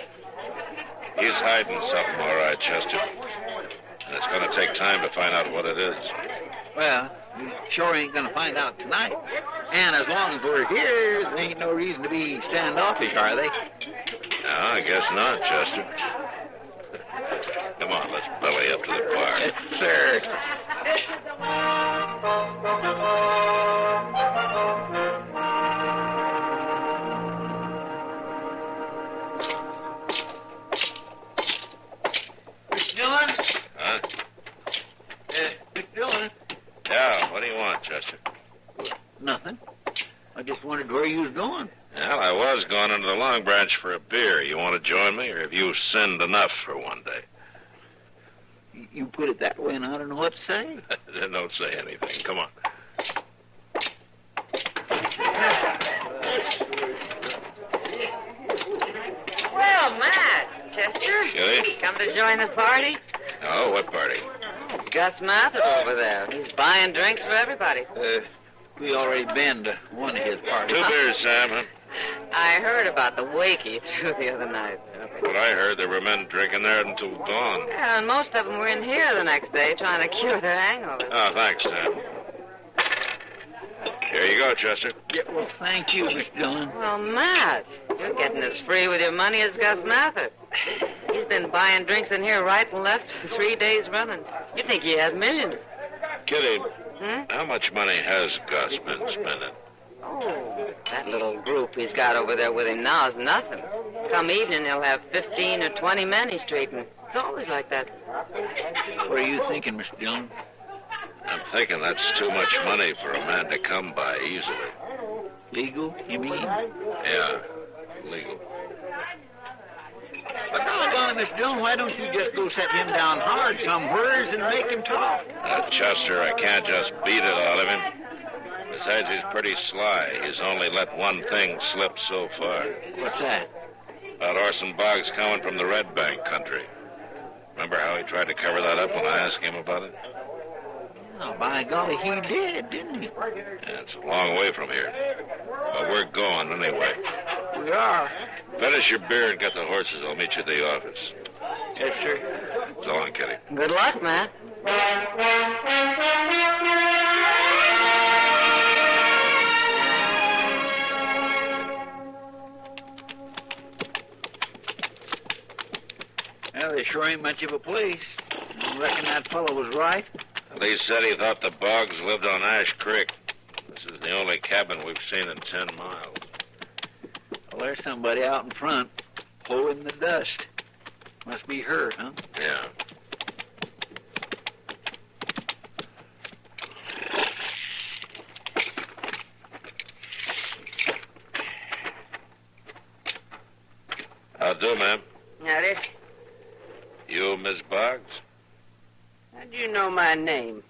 He's hiding something, all right, Chester. And it's going to take time to find out what it is. Well, we sure ain't going to find out tonight. And as long as we're here, there ain't no reason to be standoffish, are they? No, I guess not, Chester. Come on, let's belly up to the bar. Yes, sir. Mr. Dillon? Huh? Mr. Dillon? Yeah, what do you want, Chester? Nothing. I just wondered where you was going. Well, I was going into the Long Branch for a beer. You want to join me, or have you sinned enough for one day? You put it that way, and I don't know what to say. Then don't say anything. Come on. Well, Matt, Chester. Kitty? Come to join the party? Oh, what party? Gus Mather over there. He's buying drinks for everybody. We already been to one of his parties. 2 beers, Sam, huh? I heard about the wakey, too, the other night. What I heard, there were men drinking there until dawn. Yeah, and most of them were in here the next day trying to cure their hangovers. Oh, thanks, Sam. Here you go, Chester. Yeah, well, thank you, Mr. Dillon. Well, Matt, you're getting as free with your money as Gus Mather. He's been buying drinks in here right and left 3 days running. You think he has millions. Kitty, how much money has Gus been spending? Oh, that little group he's got over there with him now is nothing. Come evening, he'll have 15 or 20 men he's treating. It's always like that. What are you thinking, Mr. Dillon? I'm thinking that's too much money for a man to come by easily. Legal, you mean? Yeah, legal. But doggone it, Mr. Dillon, why don't you just go set him down hard somewheres and make him talk? Chester, I can't just beat it out of him. Besides, he's pretty sly. He's only let one thing slip so far. What's that? About Orson Boggs coming from the Red Bank country. Remember how he tried to cover that up when I asked him about it? Oh, by golly, he did, didn't he? Yeah, it's a long way from here. But we're going anyway. We are. Finish your beer and get the horses. I'll meet you at the office. Yes, sir. So long, Kitty. Good luck, Matt. Well, there sure ain't much of a place. I reckon that fellow was right. Lee said he thought the Boggs lived on Ash Creek. This is the only cabin we've seen in 10 miles. Well, there's somebody out in front, hoeing the dust. Must be her, huh? Yeah. How do, ma'am? Howdy. You, Miss Boggs? How do you know my name?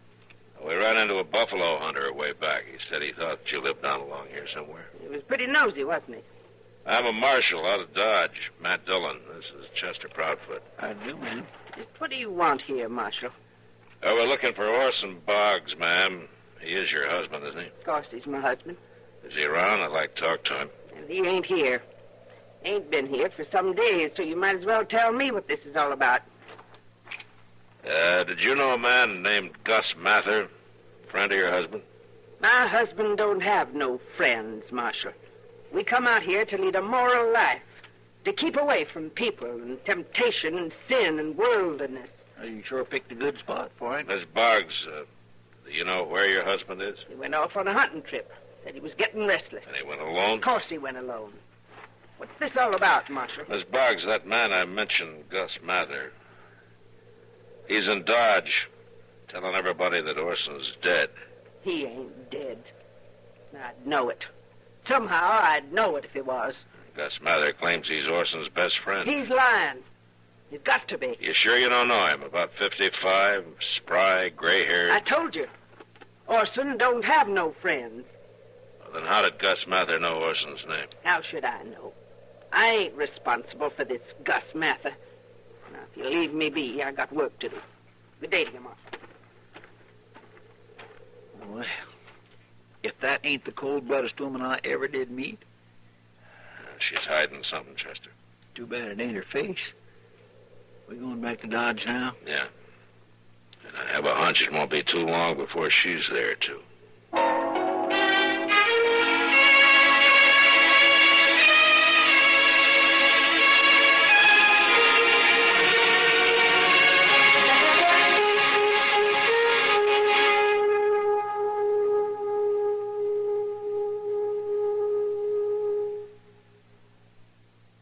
We ran into a buffalo hunter way back. He said he thought you lived down along here somewhere. He was pretty nosy, wasn't he? I'm a marshal out of Dodge, Matt Dillon. This is Chester Proudfoot. I do, ma'am. Just what do you want here, Marshal? We're looking for Orson Boggs, ma'am. He is your husband, isn't he? Of course he's my husband. Is he around? I'd like to talk to him. And he ain't here. Ain't been here for some days, so you might as well tell me what this is all about. Did you know a man named Gus Mather, friend of your husband? My husband don't have no friends, Marshal. We come out here to lead a moral life, to keep away from people and temptation and sin and worldliness. You sure picked a good spot for it. Miss Boggs, do you know where your husband is? He went off on a hunting trip. Said he was getting restless. And he went alone? Of course he went alone. What's this all about, Marshal? Miss Boggs, that man I mentioned, Gus Mather, he's in Dodge, telling everybody that Orson's dead. He ain't dead. I'd know it. Somehow I'd know it if he was. Gus Mather claims he's Orson's best friend. He's lying. He's got to be. You sure you don't know him? About 55, spry, gray-haired. I told you. Orson don't have no friends. Well, then how did Gus Mather know Orson's name? How should I know? I ain't responsible for this Gus Mather. Now, if you leave me be, I got work to do. Good day to you, Marshal. Well, if that ain't the cold-bloodedest woman I ever did meet. She's hiding something, Chester. Too bad it ain't her face. We going back to Dodge now? Yeah. And I have a hunch it won't be too long before she's there, too.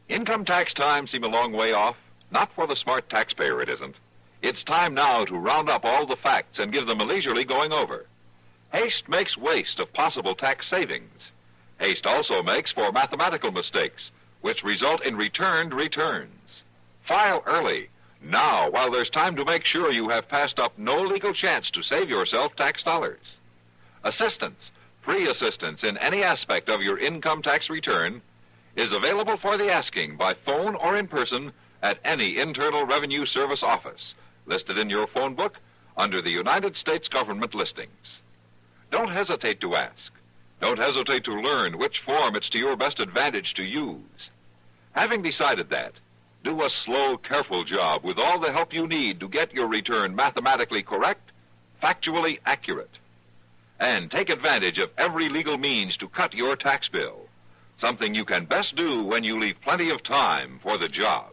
Income tax time seem a long way off? Not for the smart taxpayer, it isn't. It's time now to round up all the facts and give them a leisurely going over. Haste makes waste of possible tax savings. Haste also makes for mathematical mistakes, which result in returned returns. File early, now, while there's time to make sure you have passed up no legal chance to save yourself tax dollars. Assistance, free assistance in any aspect of your income tax return, is available for the asking by phone or in person at any Internal Revenue Service office, listed in your phone book under the United States government listings. Don't hesitate to ask. Don't hesitate to learn which form it's to your best advantage to use. Having decided that, do a slow, careful job with all the help you need to get your return mathematically correct, factually accurate. And take advantage of every legal means to cut your tax bill, something you can best do when you leave plenty of time for the job.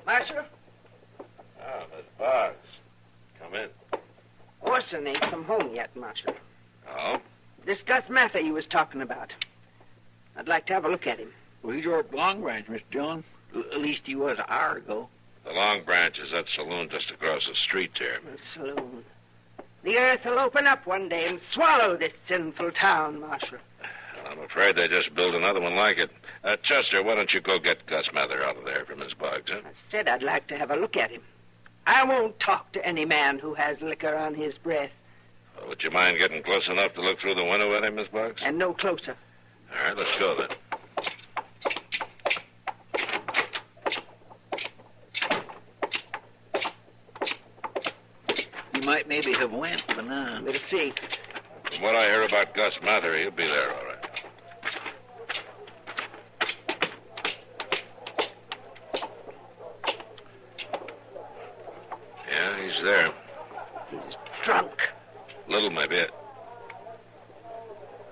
Marshal? Ah, Miss Boggs. Come in. Orson ain't come home yet, Marshal. Oh? This Gus Mather you was talking about. I'd like to have a look at him. Well, he's over at Long Branch, Mr. Jones. At least he was an hour ago. The Long Branch is that saloon just across the street there. The saloon. The earth will open up one day and swallow this sinful town, Marshal. I'm afraid they just built another one like it. Chester, why don't you go get Gus Mather out of there for Miss Boggs, huh? I said I'd like to have a look at him. I won't talk to any man who has liquor on his breath. Well, would you mind getting close enough to look through the window at him, Miss Boggs? And no closer. All right, let's go then. He might maybe have went, but now. We'll see. From what I hear about Gus Mather, he'll be there, all right. Yeah, he's there. He's drunk. Little, maybe.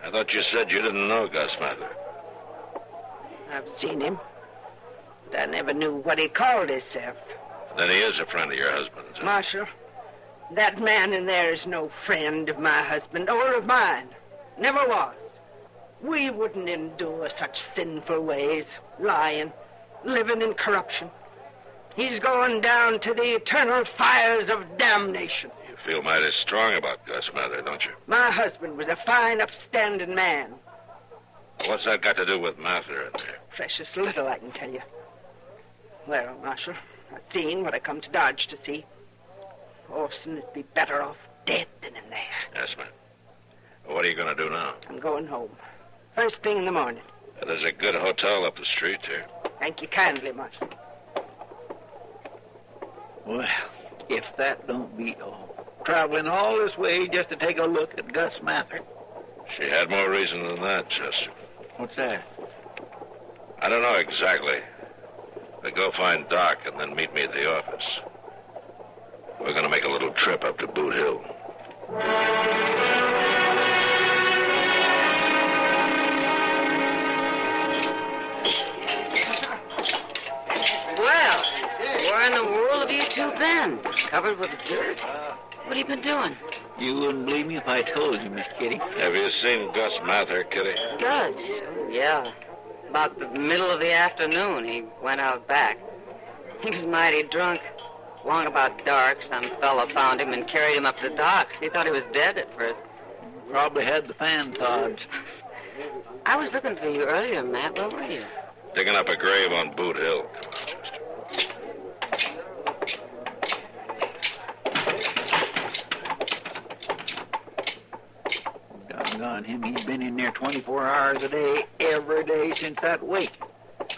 I thought you said you didn't know Gus Mather. I've seen him, but I never knew what he called himself. Then he is a friend of your husband's. Huh? Marshal, that man in there is no friend of my husband or of mine. Never was. We wouldn't endure such sinful ways, lying, living in corruption. He's going down to the eternal fires of damnation. You feel mighty strong about Gus Mather, don't you? My husband was a fine, upstanding man. What's that got to do with Mather in there? Precious little, I can tell you. Well, Marshal, I've seen what I come to Dodge to see. Orson would be better off dead than in there. Yes, ma'am. Well, what are you going to do now? I'm going home. First thing in the morning. There's a good hotel up the street here. Thank you kindly, Marshal. Well, if that don't beat all. Traveling all this way just to take a look at Gus Mather. She had more reason than that, Chester. What's that? I don't know exactly. But go find Doc and then meet me at the office. We're going to make a little trip up to Boot Hill. Well, where in the world have you two been? Covered with dirt? What have you been doing? You wouldn't believe me if I told you, Miss Kitty. Have you seen Gus Mather, Kitty? Gus? Yeah. About the middle of the afternoon, he went out back. He was mighty drunk. Long about dark, some fella found him and carried him up to the docks. He thought he was dead at first. Probably had the fan tods. I was looking for you earlier, Matt. Where were you? Digging up a grave on Boot Hill. Doggone him, he's been in there 24 hours a day, every day since that wake.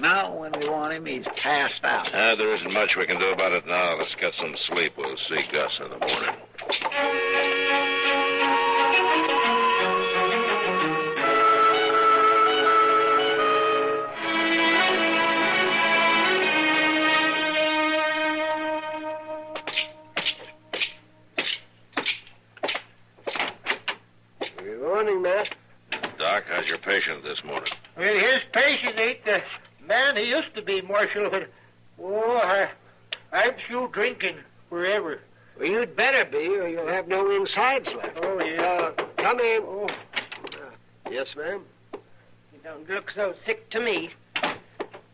Now, when we want him, he's passed out. There isn't much we can do about it now. Let's get some sleep. We'll see Gus in the morning. Good morning, Matt. Doc, how's your patient this morning? Well, his patient ain't the man he used to be, Marshal, but, I'm through drinking forever. Well, you'd better be, or you'll have no insides left. Oh, yeah. Come in. Oh. Yes, ma'am? You don't look so sick to me.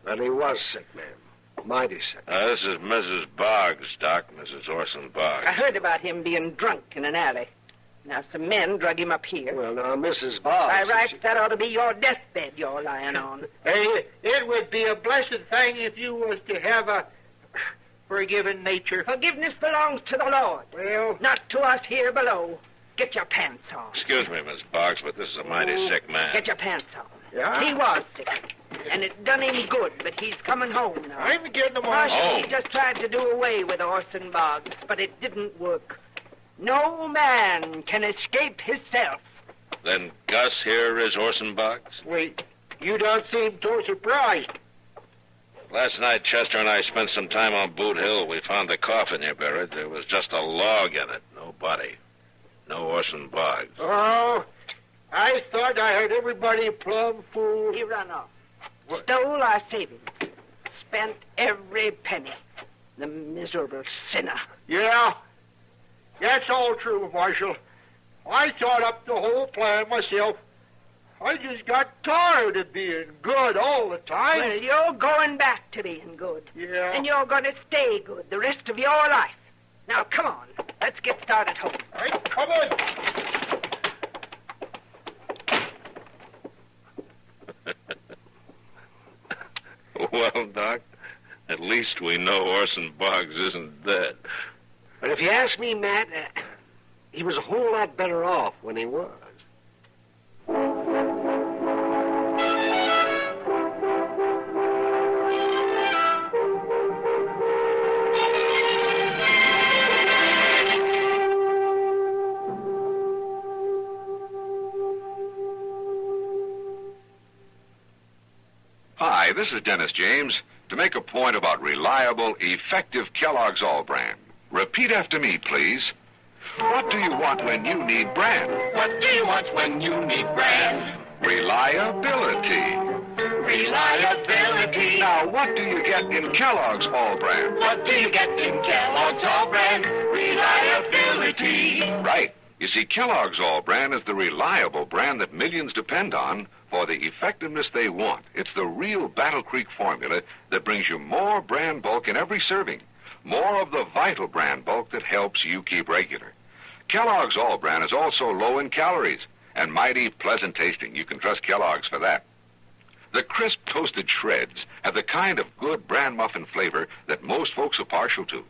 Well, he was sick, ma'am. Mighty sick. This is Mrs. Boggs, Doc. Mrs. Orson Boggs. I heard about him being drunk in an alley. Now, some men drug him up here. Well, now, Mrs. Boggs... By rights, that ought to be your deathbed you're lying on. Hey, it would be a blessed thing if you was to have a forgiving nature. Forgiveness belongs to the Lord. Well... Not to us here below. Get your pants on. Excuse me, Miss Boggs, but this is a mighty sick man. Get your pants on. Yeah? He was sick. And it done him good, but he's coming home now. I'm getting him on Marshal, home. he just tried to do away with Orson Boggs, but it didn't work. No man can escape himself. Then Gus here is Orson Boggs? Wait, you don't seem so surprised. Last night, Chester and I spent some time on Boot Hill. We found the coffin here buried. There was just a log in it. No body. No Orson Boggs. Oh, I thought I heard everybody plumb fool. He run off. Stole our savings. Spent every penny. The miserable sinner. Yeah, that's all true, Marshal. I thought up the whole plan myself. I just got tired of being good all the time. Well, you're going back to being good. Yeah. And you're going to stay good the rest of your life. Now, come on. Let's get started home. All right, come on. Well, Doc, at least we know Orson Boggs isn't dead. But if you ask me, Matt, he was a whole lot better off when he was. Hi, this is Dennis James to make a point about reliable, effective Kellogg's All Brand. Repeat after me, please. What do you want when you need brand? What do you want when you need brand? Reliability. Reliability. Now, what do you get in Kellogg's All Brand? What do you get in Kellogg's All Brand? Reliability. Right. You see, Kellogg's All Brand is the reliable brand that millions depend on for the effectiveness they want. It's the real Battle Creek formula that brings you more brand bulk in every serving. More of the vital brand bulk that helps you keep regular. Kellogg's All Brand is also low in calories and mighty pleasant tasting. You can trust Kellogg's for that. The crisp toasted shreds have the kind of good bran muffin flavor that most folks are partial to.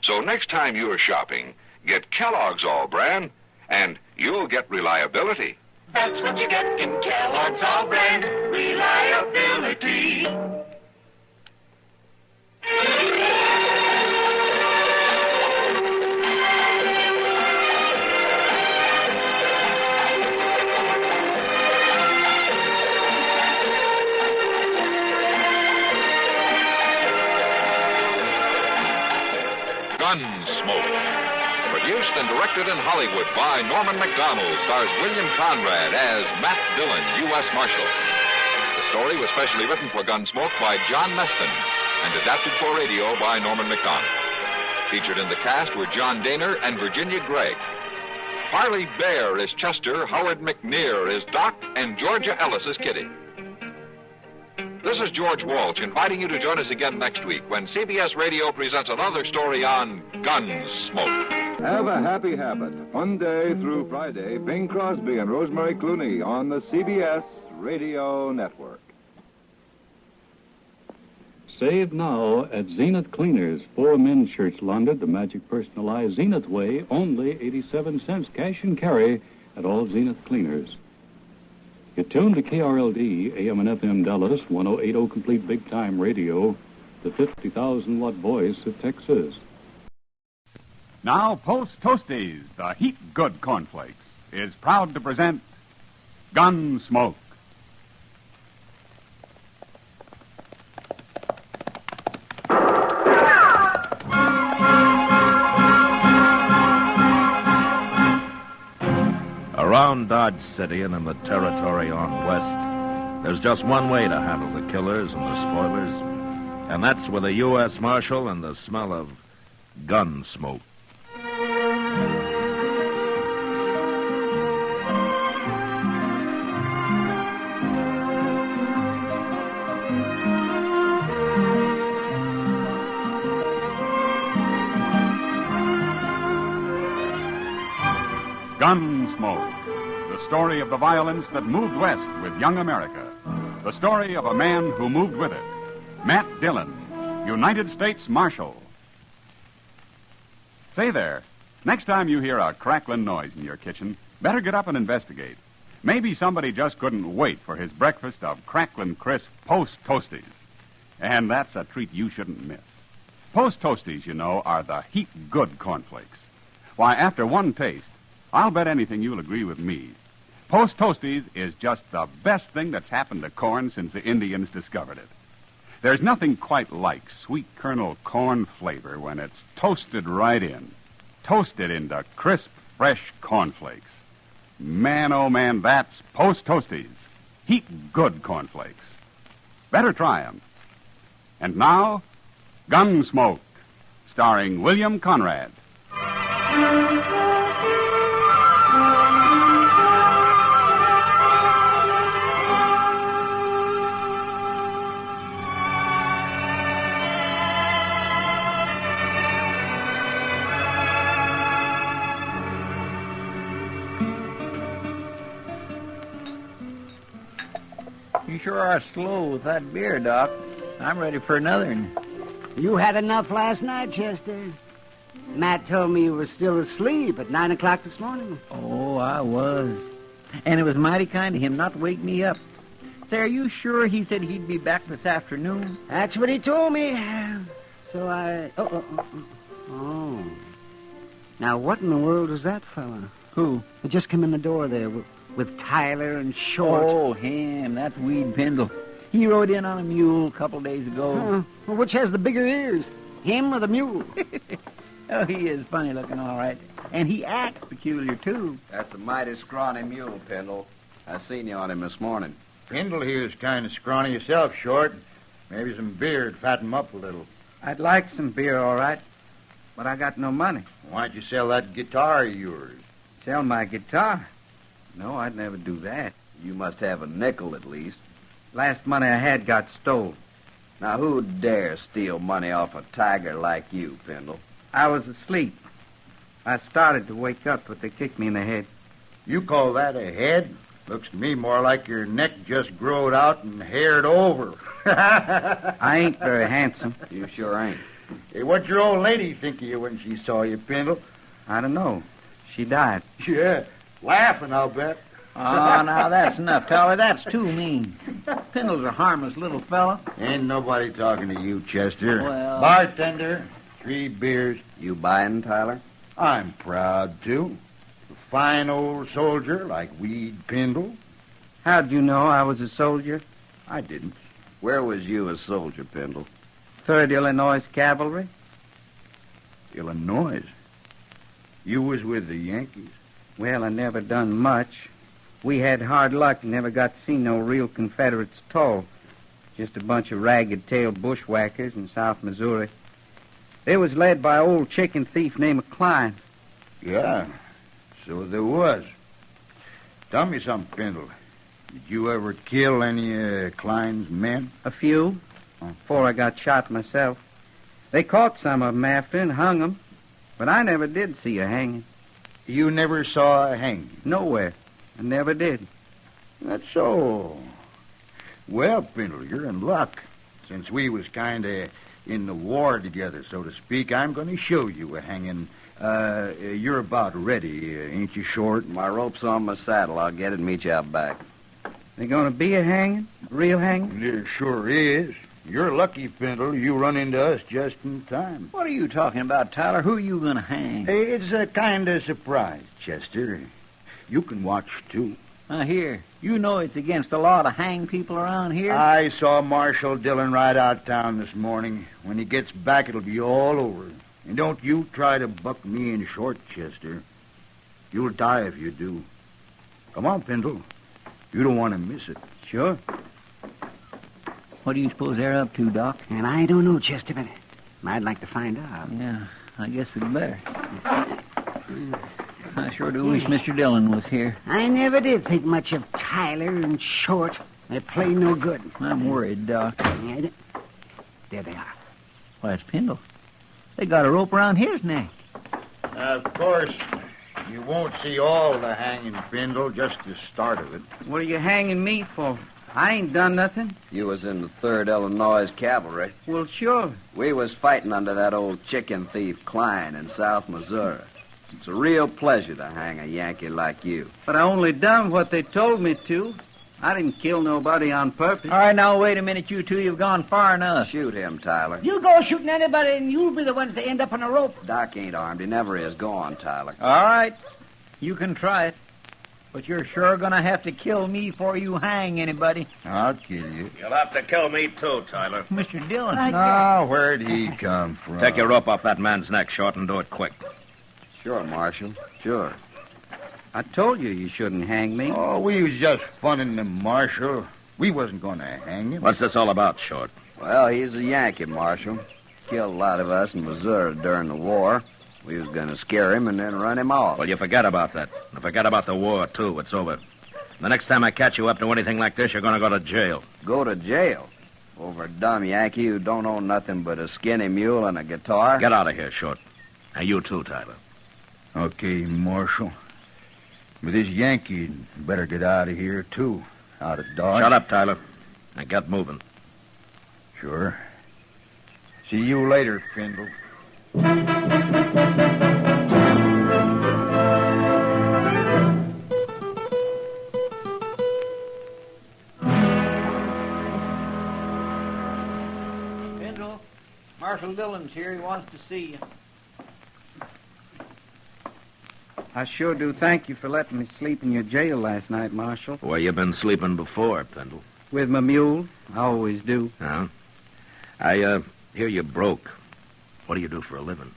So next time you're shopping, get Kellogg's All Brand, and you'll get reliability. That's what you get in Kellogg's All Brand. Reliability. Gunsmoke. Produced and directed in Hollywood by Norman McDonald, stars William Conrad as Matt Dillon, U.S. Marshal. The story was specially written for Gunsmoke by John Meston and adapted for radio by Norman McDonald. Featured in the cast were John Daner and Virginia Gregg. Harley Bear is Chester, Howard McNear is Doc, and Georgia Ellis is Kitty. This is George Walsh inviting you to join us again next week when CBS Radio presents another story on Gunsmoke. Have a happy habit. Monday through Friday, Bing Crosby and Rosemary Clooney on the CBS Radio Network. Save now at Zenith Cleaners. 4 men's shirts laundered the magic personalized Zenith way, only 87 cents cash and carry at all Zenith Cleaners. You're tuned to KRLD, AM and FM Dallas, 1080 complete big time radio, the 50,000-watt voice of Texas. Now, Post Toasties, the heat good cornflakes, is proud to present Gunsmoke. Around Dodge City and in the territory on west, there's just one way to handle the killers and the spoilers, and that's with a U.S. Marshal and the smell of gun smoke. Gunsmoke, the story of the violence that moved west with young America. The story of a man who moved with it. Matt Dillon, United States Marshal. Say there, next time you hear a crackling noise in your kitchen, better get up and investigate. Maybe somebody just couldn't wait for his breakfast of crackling crisp Post Toasties. And that's a treat you shouldn't miss. Post Toasties, you know, are the heat good cornflakes. Why, after one taste, I'll bet anything you'll agree with me. Post Toasties is just the best thing that's happened to corn since the Indians discovered it. There's nothing quite like sweet kernel corn flavor when it's toasted right in. Toasted into crisp, fresh cornflakes. Man, oh man, that's Post Toasties. Heat good cornflakes. Better try 'em. And now, Gunsmoke, starring William Conrad. You sure are slow with that beer, Doc. I'm ready for another. You had enough last night, Chester. Matt told me you were still asleep at 9 o'clock this morning. Oh, I was. And it was mighty kind of him not to wake me up. Say, are you sure he said he'd be back this afternoon? That's what he told me. So I... Oh. Now, what in the world is that fella? Who? It just came in the door there with Tyler and Short. Oh, him. That's Weed Pendle. He rode in on a mule a couple days ago. Well, which has the bigger ears, him or the mule? Oh, he is funny looking, all right. And he acts peculiar, too. That's a mighty scrawny mule, Pendle. I seen you on him this morning. Pendle here's kind of scrawny yourself, Short. Maybe some beer to fatten him up a little. I'd like some beer, all right, but I got no money. Why don't you sell that guitar of yours? Sell my guitar? No, I'd never do that. You must have a nickel at least. Last money I had got stole. Now, who'd dare steal money off a tiger like you, Pendle? I was asleep. I started to wake up, but they kicked me in the head. You call that a head? Looks to me more like your neck just growed out and haired over. I ain't very handsome. You sure ain't. Hey, what'd your old lady think of you when she saw you, Pendle? I don't know. She died. Yeah, laughing, I'll bet. Oh, now that's enough, Tyler. That's too mean. Pendle's a harmless little fella. Ain't nobody talking to you, Chester. Well... Bartender, 3 beers. You buying, Tyler? I'm proud to. A fine old soldier like Weed Pendle. How'd you know I was a soldier? I didn't. Where was you a soldier, Pendle? 3rd Illinois Cavalry. Illinois. You was with the Yankees. Well, I never done much. We had hard luck and never got to see no real Confederates at all. Just a bunch of ragged-tailed bushwhackers in South Missouri. They was led by an old chicken thief named Klein. Yeah, so there was. Tell me something, Pendle. Did you ever kill any Klein's men? A few, before I got shot myself. They caught some of them after and hung them, but I never did see a hanging. You never saw a hanging? Nowhere. I never did. That's so. Well, Pendle, you're in luck. Since we was kind of in the war together, so to speak, I'm going to show you a hanging. You're about ready, ain't you, Short? My rope's on my saddle. I'll get it and meet you out back. There going to be a hanging? A real hanging? There sure is. You're lucky, Pendle. You run into us just in time. What are you talking about, Tyler? Who are you going to hang? It's a kind of surprise, Chester. You can watch, too. Here. You know it's against the law to hang people around here? I saw Marshal Dillon ride out town this morning. When he gets back, it'll be all over. And don't you try to buck me in short, Chester. You'll die if you do. Come on, Pendle. You don't want to miss it. Sure. What do you suppose they're up to, Doc? And I don't know, Chester, but I'd like to find out. Yeah, I guess we'd better. I sure do wish Mr. Dillon was here. I never did think much of Tyler and Short. They play no good. I'm worried, Doc. Yeah, there they are. Why, it's Pendle. They got a rope around his neck. Of course, you won't see all the hanging, Pendle, just the start of it. What are you hanging me for? I ain't done nothing. You was in the 3rd Illinois Cavalry. Well, sure. We was fighting under that old chicken thief Klein in South Missouri. It's a real pleasure to hang a Yankee like you. But I only done what they told me to. I didn't kill nobody on purpose. All right, now, wait a minute, you two. You've gone far enough. Shoot him, Tyler. You go shooting anybody, and you'll be the ones to end up on a rope. Doc ain't armed. He never is. Go on, Tyler. All right. You can try it. But you're sure going to have to kill me before you hang anybody. I'll kill you. You'll have to kill me, too, Tyler. Mr. Dillon. Where'd he come from? Take your rope off that man's neck, Short, and do it quick. Sure, Marshal. Sure. I told you shouldn't hang me. Oh, we was just funning the Marshal. We wasn't going to hang him. What's this all about, Short? Well, he's a Yankee, Marshal. Killed a lot of us in Missouri during the war. We was going to scare him and then run him off. Well, you forget about that. And forget about the war, too. It's over. The next time I catch you up to anything like this, you're going to go to jail. Go to jail? Over a dumb Yankee who don't own nothing but a skinny mule and a guitar? Get out of here, Short. And you, too, Tyler. Okay, Marshal. But this Yankee better get out of here, too. Out of Dodge. Shut up, Tyler. And get moving. Sure. See you later, Pendle. Pendle, Marshal Dillon's here. He wants to see you. I sure do thank you for letting me sleep in your jail last night, Marshal. Where you been sleeping before, Pendle? With my mule. I always do. Huh? I hear you broke. What do you do for a living?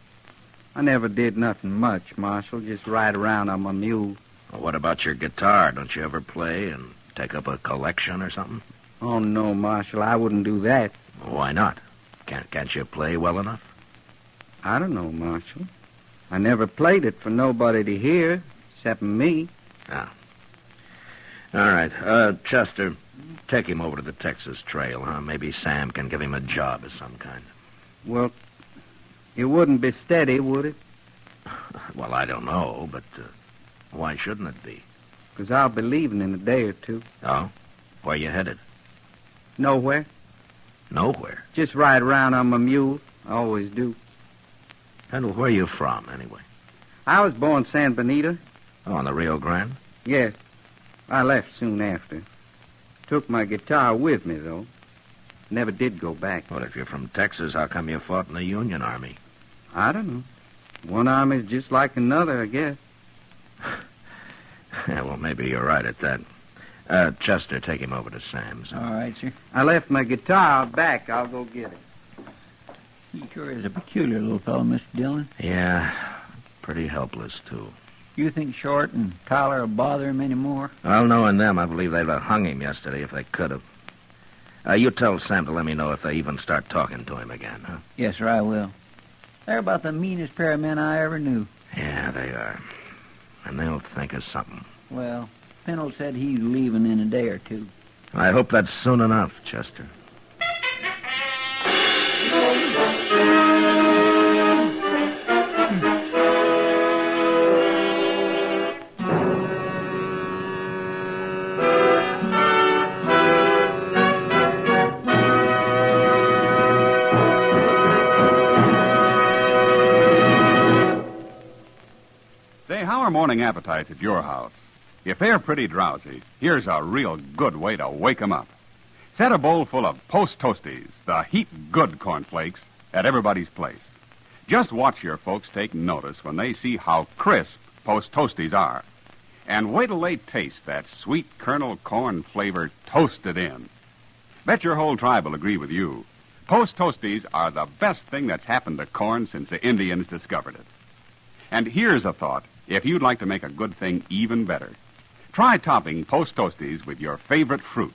I never did nothing much, Marshal. Just ride around on my mule. Well, what about your guitar? Don't you ever play and take up a collection or something? Oh, no, Marshal. I wouldn't do that. Well, why not? Can't you play well enough? I don't know, Marshal. I never played it for nobody to hear, except me. Ah. All right. Chester, take him over to the Texas Trail, huh? Maybe Sam can give him a job of some kind. Well, it wouldn't be steady, would it? Well, I don't know, but why shouldn't it be? Because I'll be leaving in a day or two. Oh? Where you headed? Nowhere. Nowhere? Just ride around on my mule. I always do. Pendle, where are you from, anyway? I was born San Benito. Oh, on the Rio Grande? Yes. I left soon after. Took my guitar with me, though. Never did go back. Well, if you're from Texas, how come you fought in the Union Army? I don't know. One army's just like another, I guess. Yeah, well, maybe you're right at that. Chester, take him over to Sam's. All right, sir. I left my guitar out back. I'll go get it. sure is a peculiar little fellow, Mr. Dillon. Yeah, pretty helpless, too. You think Short and Tyler will bother him any more? Well, knowing them, I believe they'd have hung him yesterday if they could have. You tell Sam to let me know if they even start talking to him again, huh? Yes, sir, I will. They're about the meanest pair of men I ever knew. Yeah, they are. And they'll think of something. Well, Pennell said he's leaving in a day or two. I hope that's soon enough, Chester. Say, how are morning appetites at your house? If they're pretty drowsy, here's a real good way to wake 'em up. Set a bowl full of Post Toasties, the heap-good cornflakes, at everybody's place. Just watch your folks take notice when they see how crisp Post Toasties are. And wait till they taste that sweet kernel corn flavor toasted in. Bet your whole tribe will agree with you. Post Toasties are the best thing that's happened to corn since the Indians discovered it. And here's a thought, if you'd like to make a good thing even better. Try topping Post Toasties with your favorite fruit.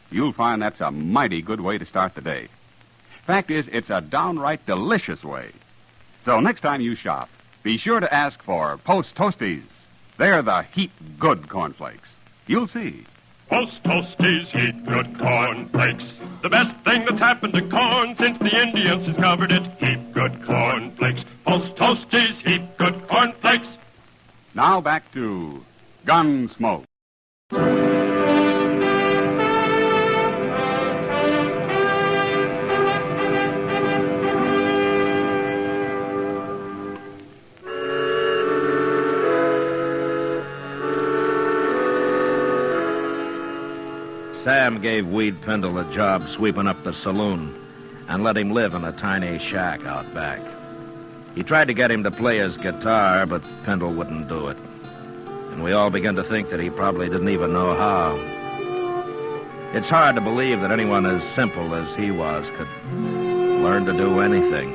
You'll find that's a mighty good way to start the day. Fact is, it's a downright delicious way. So next time you shop, be sure to ask for Post Toasties. They're the heap-good cornflakes. You'll see. Post Toasties, heap-good cornflakes. The best thing that's happened to corn since the Indians discovered it. Heap-good cornflakes. Post Toasties, heap-good cornflakes. Now back to Gunsmoke. Sam gave Weed Pendle a job sweeping up the saloon and let him live in a tiny shack out back. He tried to get him to play his guitar, but Pendle wouldn't do it. And we all began to think that he probably didn't even know how. It's hard to believe that anyone as simple as he was could learn to do anything.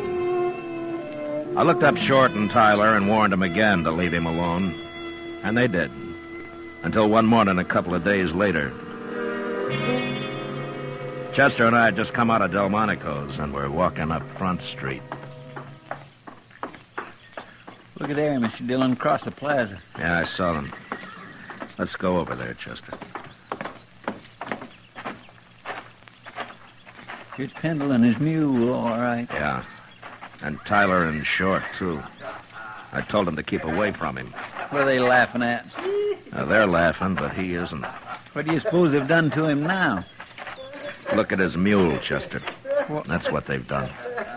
I looked up Short and Tyler and warned them again to leave him alone. And they did. Until one morning a couple of days later. Chester and I had just come out of Delmonico's and were walking up Front Street. Look at there, Mr. Dillon, across the plaza. Yeah, I saw them. Let's go over there, Chester. It's Pendle and his mule, all right. Yeah. And Tyler and Short, too. I told them to keep away from him. What are they laughing at? They're laughing, but he isn't. What do you suppose they've done to him now? Look at his mule, Chester. That's what they've done.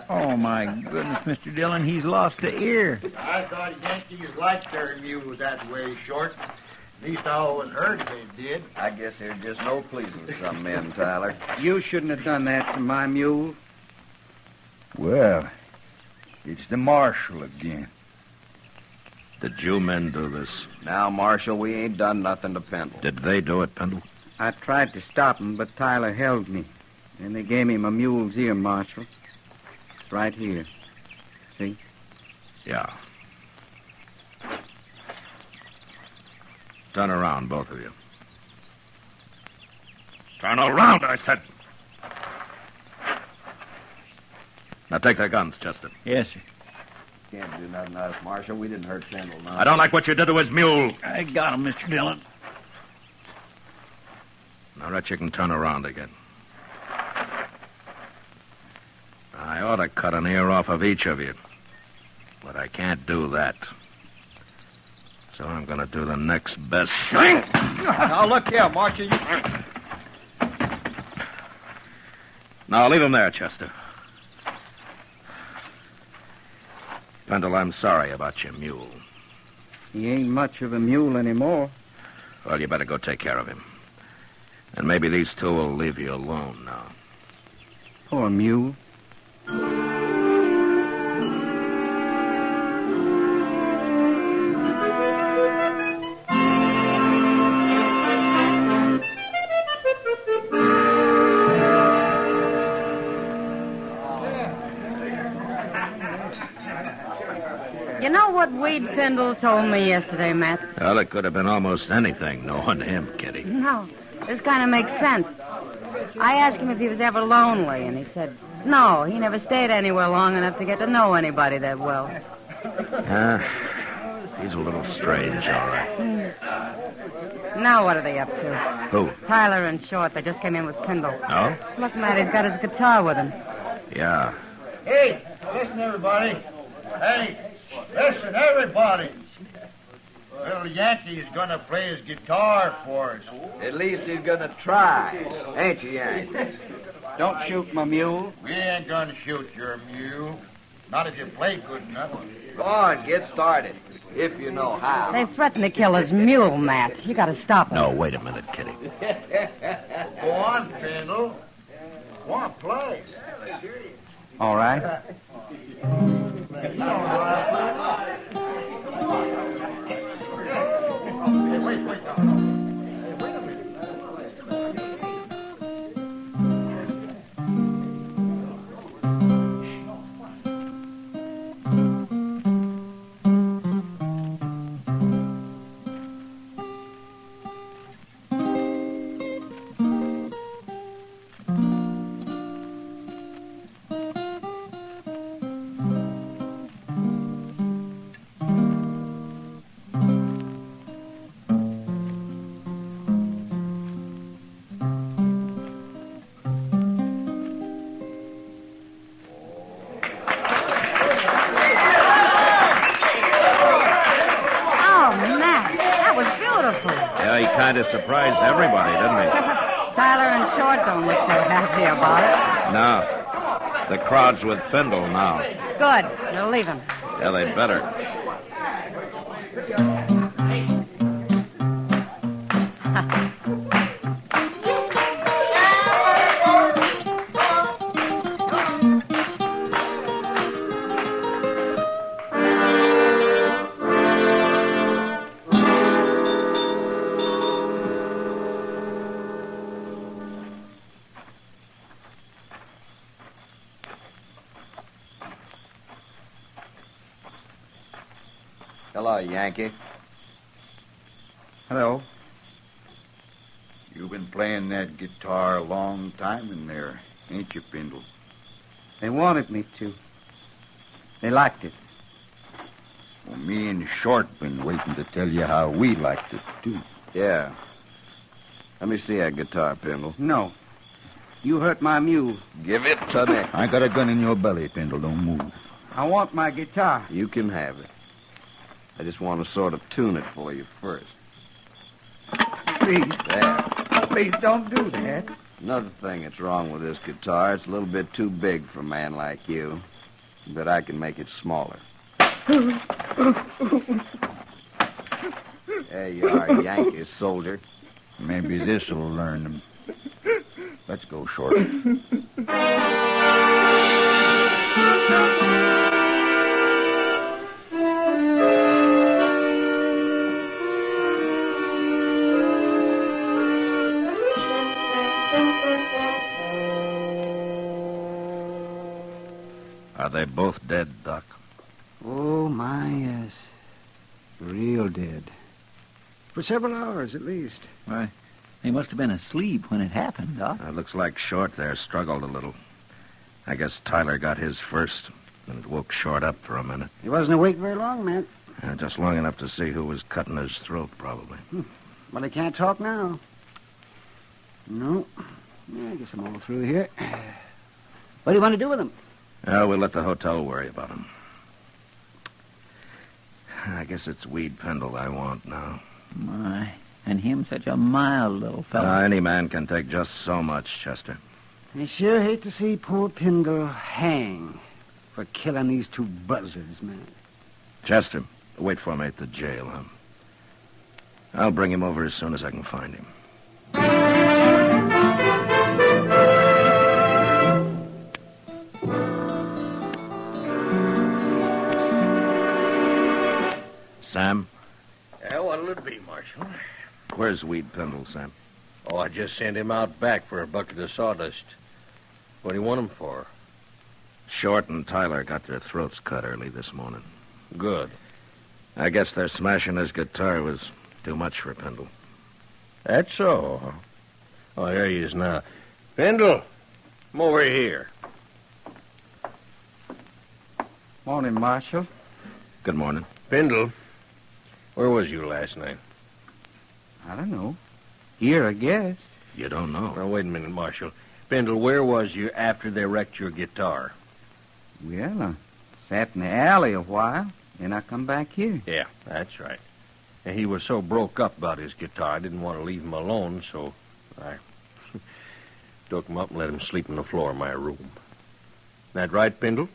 Oh, my goodness, Mr. Dillon, he's lost an ear. I thought Yankees liked their mules that way, Short. At least I always heard they did. I guess there's just no pleasing some men, Tyler. You shouldn't have done that to my mule. Well, it's the marshal again. Did you men do this? Now, Marshal, we ain't done nothing to Pendle. Did they do it, Pendle? I tried to stop him, but Tyler held me. And they gave me my mule's ear, Marshal. It's right here. See? Yeah. Turn around, both of you. Turn around, I said. Now take their guns, Chester. Yes, sir. Can't do nothing to us, Marshal. We didn't hurt Pendle, no. I don't like what you did to his mule. I got him, Mr. Dillon. Now, Rhett, you can turn around again. I ought to cut an ear off of each of you. But I can't do that. So I'm going to do the next best thing. Now, look here, Marshal. Now, leave him there, Chester. Pendle, I'm sorry about your mule. He ain't much of a mule anymore. Well, you better go take care of him. And maybe these two will leave you alone now. Poor mule. You know what Weed Pindle told me yesterday, Matt? Well, it could have been almost anything, knowing him, Kitty. No, this kind of makes sense. I asked him if he was ever lonely, and he said, no, he never stayed anywhere long enough to get to know anybody that well. He's a little strange, all right. Now what are they up to? Who? Tyler and Short. They just came in with Pindle. No? Look, Matt, he's got his guitar with him. Yeah. Hey, listen, everybody. Hey, listen, everybody. Little Yankee is going to play his guitar for us. At least he's going to try. Ain't you, Yankee? Don't shoot my mule. We ain't going to shoot your mule. Not if you play good enough. Go on, get started. If you know how. They threatened to kill his mule, Matt. You got to stop them. No, wait a minute, Kitty. Go on, Pindle. Go on, play. All right. Wait. Yeah, he kind of surprised everybody, didn't he? Tyler and Short don't look so happy about it. No. The crowd's with Pindle now. Good. They'll leave him. Yeah, they better. Hello, Yankee. Hello. You've been playing that guitar a long time in there, ain't you, Pindle? They wanted me to. They liked it. Well, me and Short been waiting to tell you how we liked it, too. Yeah. Let me see that guitar, Pindle. No. You hurt my mule. Give it to me. I got a gun in your belly, Pindle. Don't move. I want my guitar. You can have it. I just want to sort of tune it for you first. Please. There. Please don't do that. Another thing that's wrong with this guitar, it's a little bit too big for a man like you. But I can make it smaller. There you are, Yankee soldier. Maybe this'll learn them. Let's go, Short. Are they both dead, Doc? Oh, my, yes. Real dead. For several hours, at least. Why, they must have been asleep when it happened, Doc. It looks like Short there struggled a little. I guess Tyler got his first, and it woke Short up for a minute. He wasn't awake very long, man. Just long enough to see who was cutting his throat, probably. Well, he can't talk now. No. Yeah, I guess I'm all through here. What do you want to do with him? We'll let the hotel worry about him. I guess it's Weed Pindle I want now. My, and him such a mild little fellow. Any man can take just so much, Chester. I sure hate to see poor Pindle hang for killing these two buzzards, man. Chester, wait for me at the jail, huh? I'll bring him over as soon as I can find him. Sam? Yeah, what'll it be, Marshal? Where's Weed Pindle, Sam? Oh, I just sent him out back for a bucket of sawdust. What do you want him for? Short and Tyler got their throats cut early this morning. Good. I guess their smashing his guitar was too much for Pendle. That's so, huh? Oh, there he is now. Pendle, come over here. Morning, Marshal. Good morning. Pendle, where was you last night? I don't know. Here, I guess. You don't know? Now, wait a minute, Marshal. Pendle, where was you after they wrecked your guitar? Well, I sat in the alley a while, then I come back here. Yeah, that's right. And he was so broke up about his guitar, I didn't want to leave him alone, so I took him up and let him sleep on the floor of my room. That right, Pendle?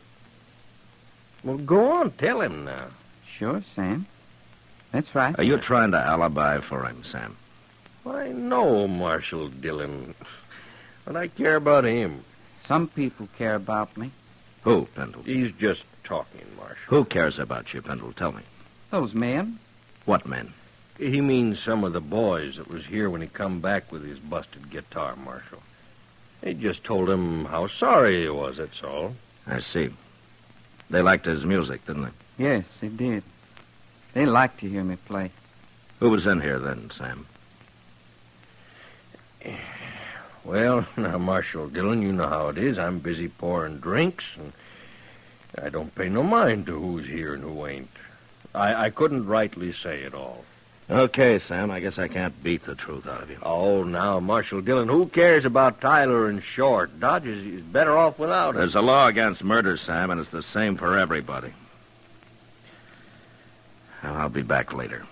Well, go on, tell him now. Sure, Sam. That's right. Are you trying to alibi for him, Sam? I know, Marshal Dillon, but I care about him. Some people care about me. Who, Pendle? He's just talking, Marshal. Who cares about you, Pendle? Tell me. Those men. What men? He means some of the boys that was here when he come back with his busted guitar, Marshal. He just told him how sorry he was, that's all. I see. They liked his music, didn't they? Yes, they did. They liked to hear me play. Who was in here then, Sam? Well, now, Marshal Dillon, you know how it is. I'm busy pouring drinks, and I don't pay no mind to who's here and who ain't. I couldn't rightly say it all. Okay, Sam, I guess I can't beat the truth out of you. Oh, now, Marshal Dillon, who cares about Tyler and Short? Dodge is better off without him. There's a law against murder, Sam, and it's the same for everybody. Well, I'll be back later.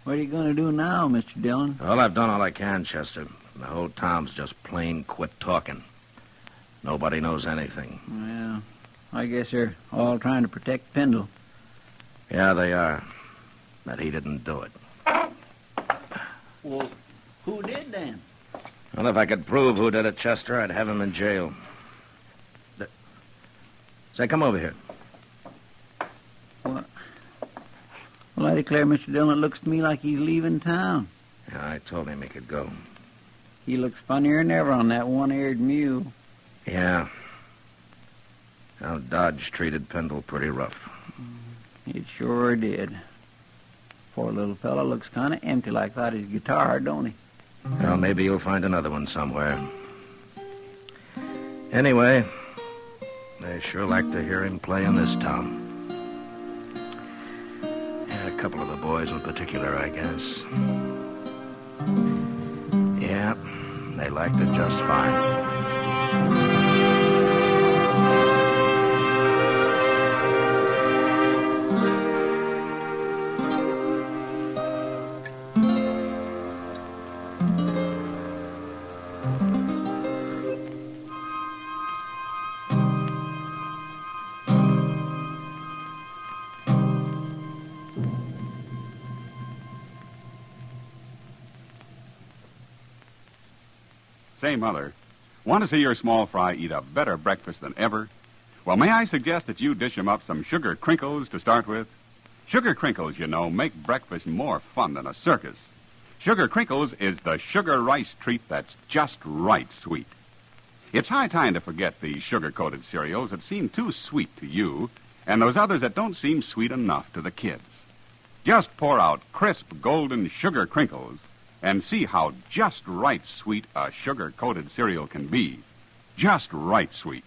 What are you going to do now, Mr. Dillon? Well, I've done all I can, Chester. The whole town's just plain quit talking. Nobody knows anything. Well, I guess they're all trying to protect Pendle. Yeah, they are. But he didn't do it. Well, who did then? Well, if I could prove who did it, Chester, I'd have him in jail. Say, come over here. Well, I declare, Mr. Dillon, it looks to me like he's leaving town. Yeah, I told him he could go. He looks funnier than ever on that one-eared mule. Yeah. Well, Dodge treated Pendle pretty rough. It sure did. Poor little fellow looks kind of empty like that his guitar, don't he? Well, maybe you'll find another one somewhere. Anyway, they sure like to hear him play in this town. A couple of the boys in particular, I guess. Yeah, they liked it just fine. Say, Mother, want to see your small fry eat a better breakfast than ever? Well, may I suggest that you dish 'em up some sugar crinkles to start with? Sugar crinkles, you know, make breakfast more fun than a circus. Sugar crinkles is the sugar rice treat that's just right sweet. It's high time to forget the sugar-coated cereals that seem too sweet to you and those others that don't seem sweet enough to the kids. Just pour out crisp golden sugar crinkles and see how just right sweet a sugar-coated cereal can be. Just right sweet.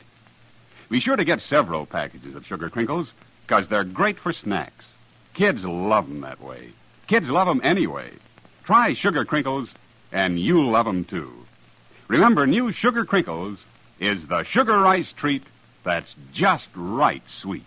Be sure to get several packages of sugar crinkles, because they're great for snacks. Kids love them that way. Kids love them anyway. Try sugar crinkles, and you'll love them too. Remember, new sugar crinkles is the sugar rice treat that's just right sweet.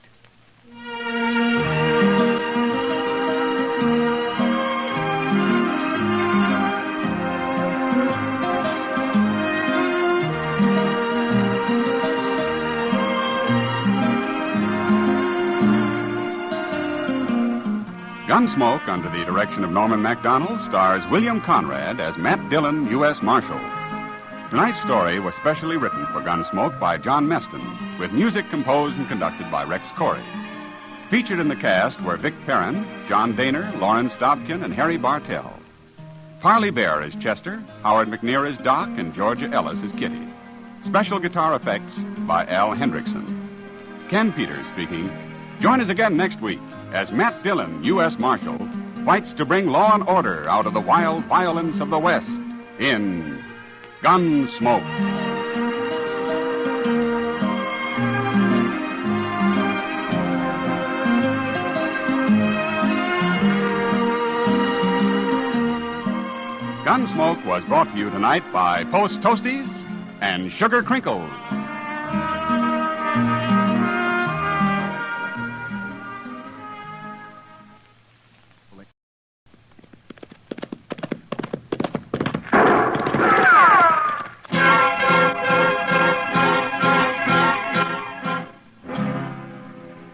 Gunsmoke, under the direction of Norman MacDonald, stars William Conrad as Matt Dillon, U.S. Marshal. Tonight's story was specially written for Gunsmoke by John Meston, with music composed and conducted by Rex Corey. Featured in the cast were Vic Perrin, John Daner, Lawrence Dobkin, and Harry Bartell. Parley Bear is Chester, Howard McNear is Doc, and Georgia Ellis is Kitty. Special guitar effects by Al Hendrickson. Ken Peters speaking. Join us again next week as Matt Dillon, U.S. Marshal, fights to bring law and order out of the wild violence of the West in Gunsmoke. Gunsmoke was brought to you tonight by Post Toasties and Sugar Crinkles.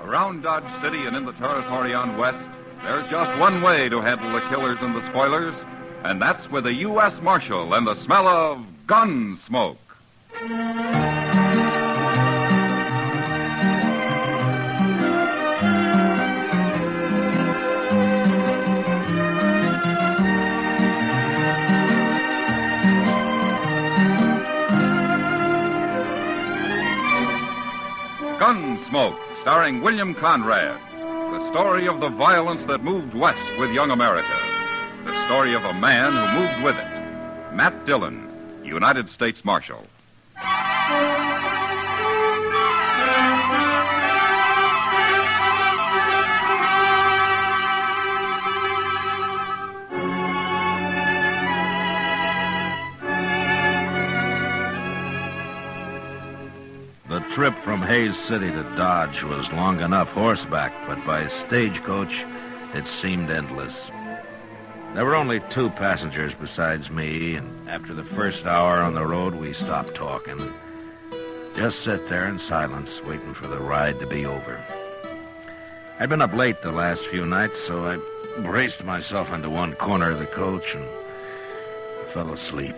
Around Dodge City and in the territory on West, there's just one way to handle the killers and the spoilers, and that's with a U.S. Marshal and the smell of Gunsmoke. Gunsmoke, starring William Conrad. The story of the violence that moved west with young America. The story of a man who moved with it. Matt Dillon, United States Marshal. The trip from Hayes City to Dodge was long enough horseback, but by stagecoach, it seemed endless. There were only 2 passengers besides me, and after the first hour on the road, we stopped talking and just sat there in silence, waiting for the ride to be over. I'd been up late the last few nights, so I braced myself into one corner of the coach and fell asleep.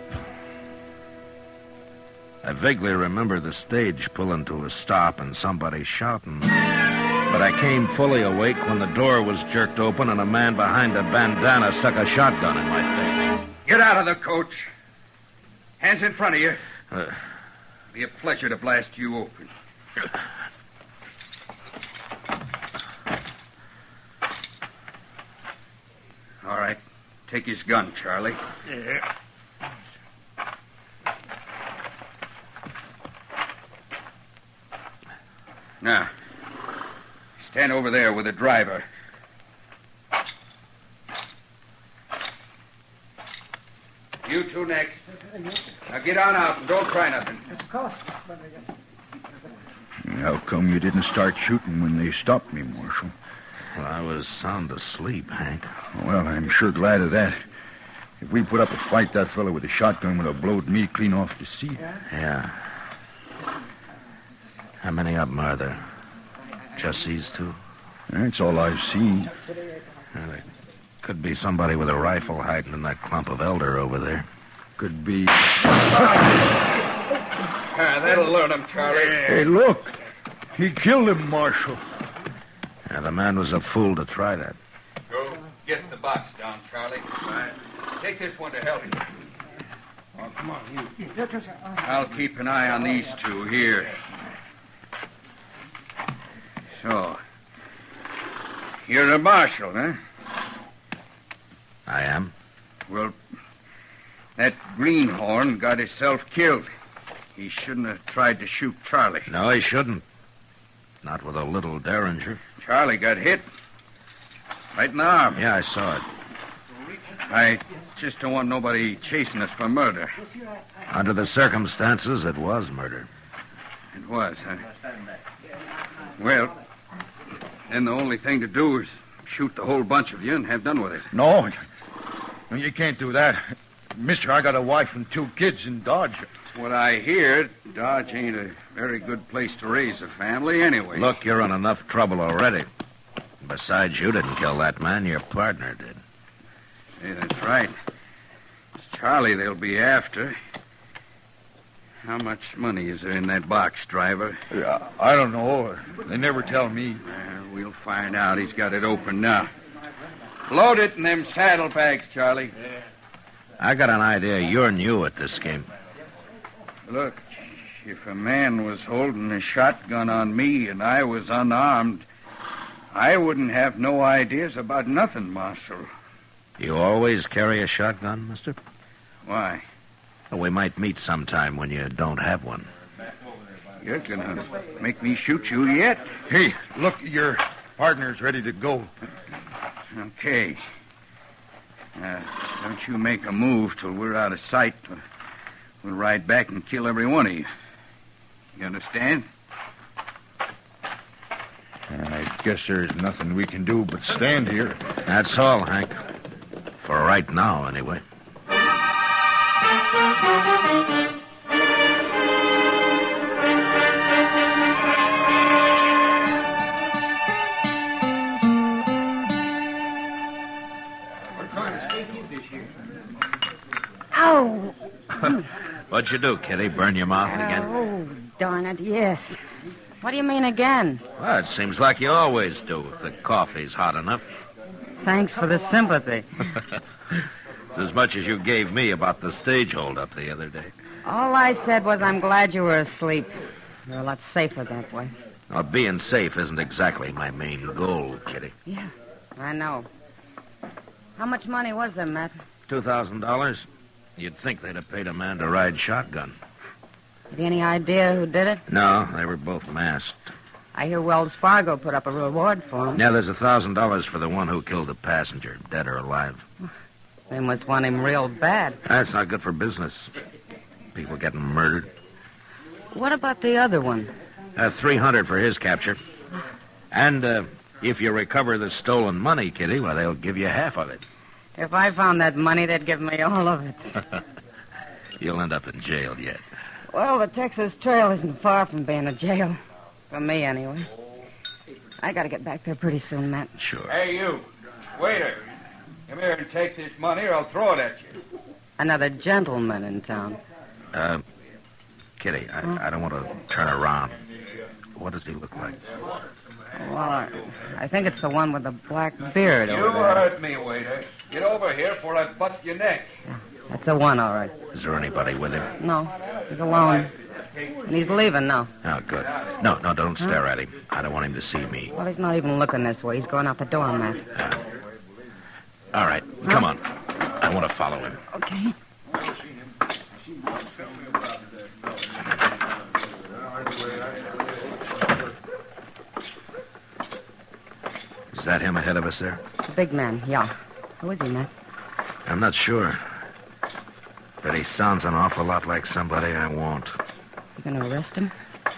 I vaguely remember the stage pulling to a stop and somebody shouting. But I came fully awake when the door was jerked open and a man behind a bandana stuck a shotgun in my face. Get out of the coach. Hands in front of you. It'll be a pleasure to blast you open. All right. Take his gun, Charlie. Yeah. Now, stand over there with the driver. You 2 next. Now get on out and don't try nothing. How come you didn't start shooting when they stopped me, Marshal? Well, I was sound asleep, Hank. Well, I'm sure glad of that. If we put up a fight, that fella with the shotgun would have blowed me clean off the seat. Yeah. How many of them are there? Just these 2? That's all I've seen. Well, there could be somebody with a rifle hiding in that clump of elder over there. Could be. That'll learn him, Charlie. Hey, look. He killed him, Marshal. Yeah, the man was a fool to try that. Go get the box down, Charlie. Take this one to help you. Oh, come on, you. I'll keep an eye on these 2 here. So, you're a marshal, huh? I am. Well, that greenhorn got himself killed. He shouldn't have tried to shoot Charlie. No, he shouldn't. Not with a little derringer. Charlie got hit. Right in the arm. Yeah, I saw it. I just don't want nobody chasing us for murder. Under the circumstances, it was murder. It was, huh? Well, then the only thing to do is shoot the whole bunch of you and have done with it. No, you can't do that. Mister, I got a wife and 2 kids in Dodge. What I hear, Dodge ain't a very good place to raise a family anyway. Look, you're in enough trouble already. Besides, you didn't kill that man. Your partner did. Hey, that's right. It's Charlie they'll be after. How much money is there in that box, driver? I don't know. They never tell me. We'll find out. He's got it open now. Load it in them saddlebags, Charlie. I got an idea you're new at this game. Look, if a man was holding a shotgun on me and I was unarmed, I wouldn't have no ideas about nothing, Marshal. You always carry a shotgun, mister? Why? Well, we might meet sometime when you don't have one. You're gonna make me shoot you yet? Hey, look, your partner's ready to go. Okay. Don't you make a move till we're out of sight. We'll ride back and kill every one of you. You understand? I guess there's nothing we can do but stand here. That's all, Hank. For right now, anyway. Ow! What'd you do, Kitty? Burn your mouth again? Oh, darn it, yes. What do you mean again? Well, it seems like you always do if the coffee's hot enough. Thanks for the sympathy. It's as much as you gave me about the stage hold-up the other day. All I said was I'm glad you were asleep. You're a lot safer that way. Well, being safe isn't exactly my main goal, Kitty. Yeah, I know. How much money was there, Matt? $2,000? You'd think they'd have paid a man to ride shotgun. Have you any idea who did it? No, they were both masked. I hear Wells Fargo put up a reward for him. Yeah, there's $1,000 for the one who killed the passenger, dead or alive. They must want him real bad. That's not good for business. People getting murdered. What about the other one? $300 for his capture. And if you recover the stolen money, Kitty, well, they'll give you half of it. If I found that money, they'd give me all of it. You'll end up in jail yet. Well, the Texas Trail isn't far from being a jail. For me, anyway. I gotta get back there pretty soon, Matt. Sure. Hey, you. Waiter. Come here and take this money or I'll throw it at you. Another gentleman in town. Kitty, I don't want to turn around. What does he look like? Well, I think it's the one with the black beard You over there. heard me, waiter. Get over here before I bust your neck. That's the one, all right. Is there anybody with him? No, he's alone. And he's leaving now. Oh, good. No, don't stare at him. I don't want him to see me. Well, he's not even looking this way. He's going out the door, Matt. All right, come on. I want to follow him. Okay. Is that him ahead of us there? The big man, yeah. Who is he, Matt? I'm not sure. But he sounds an awful lot like somebody I want. You gonna arrest him?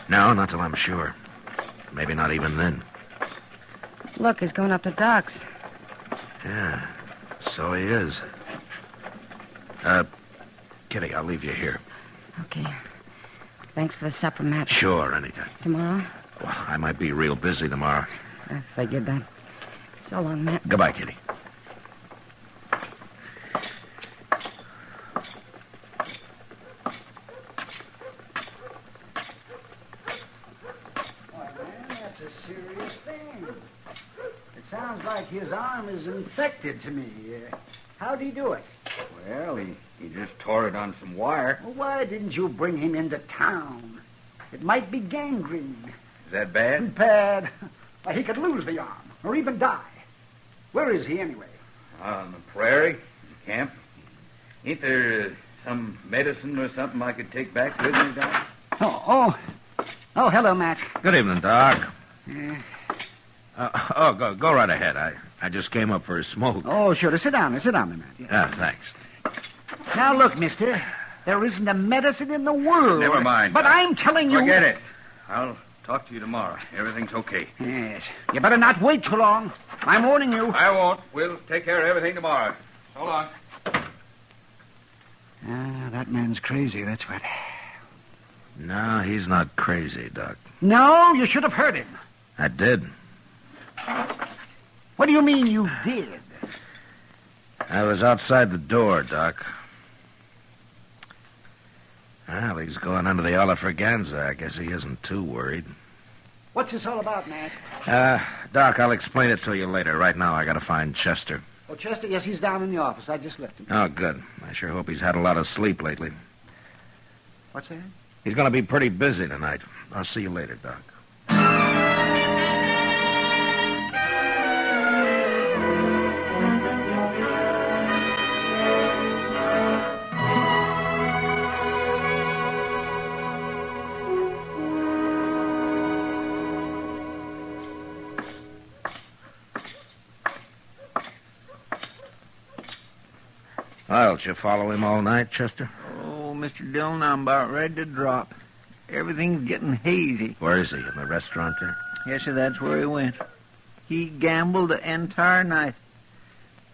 No, not till I'm sure. Maybe not even then. Look, he's going up the docks. Yeah, so he is. Kitty, I'll leave you here. Okay. Thanks for the supper, Matt. Sure, anytime. Tomorrow? Well, I might be real busy tomorrow. I figured that. So long, Matt. Goodbye, Kitty. That's a serious thing. It sounds like his arm is infected to me. How'd he do it? Well, he just tore it on some wire. Well, why didn't you bring him into town? It might be gangrene. Is that bad? Bad. Why, he could lose the arm, or even die. Where is he, anyway? On the prairie, camp. Ain't there some medicine or something I could take back with me, Doc? Oh, hello, Matt. Good evening, Doc. Yeah. Go right ahead. I just came up for a smoke. Oh, sure. Sit down, Matt. Yeah, thanks. Now, look, mister. There isn't a medicine in the world. Never mind, But Doc. I'm telling you... Forget it. I'll talk to you tomorrow. Everything's okay. Yes. You better not wait too long. I'm warning you. I won't. We'll take care of everything tomorrow. So long. That man's crazy, that's what. No, he's not crazy, Doc. No, you should have heard him. I did. What do you mean you did? I was outside the door, Doc. Well, he's going under the Oliverganza. I guess he isn't too worried. What's this all about, Mac? Doc, I'll explain it to you later. Right now, I gotta find Chester. Oh, Chester, yes, he's down in the office. I just left him. Oh, good. I sure hope he's had a lot of sleep lately. What's that? He's gonna be pretty busy tonight. I'll see you later, Doc. Well, did you follow him all night, Chester? Oh, Mr. Dillon, I'm about ready to drop. Everything's getting hazy. Where is he? In the restaurant there? Yes, sir, that's where he went. He gambled the entire night.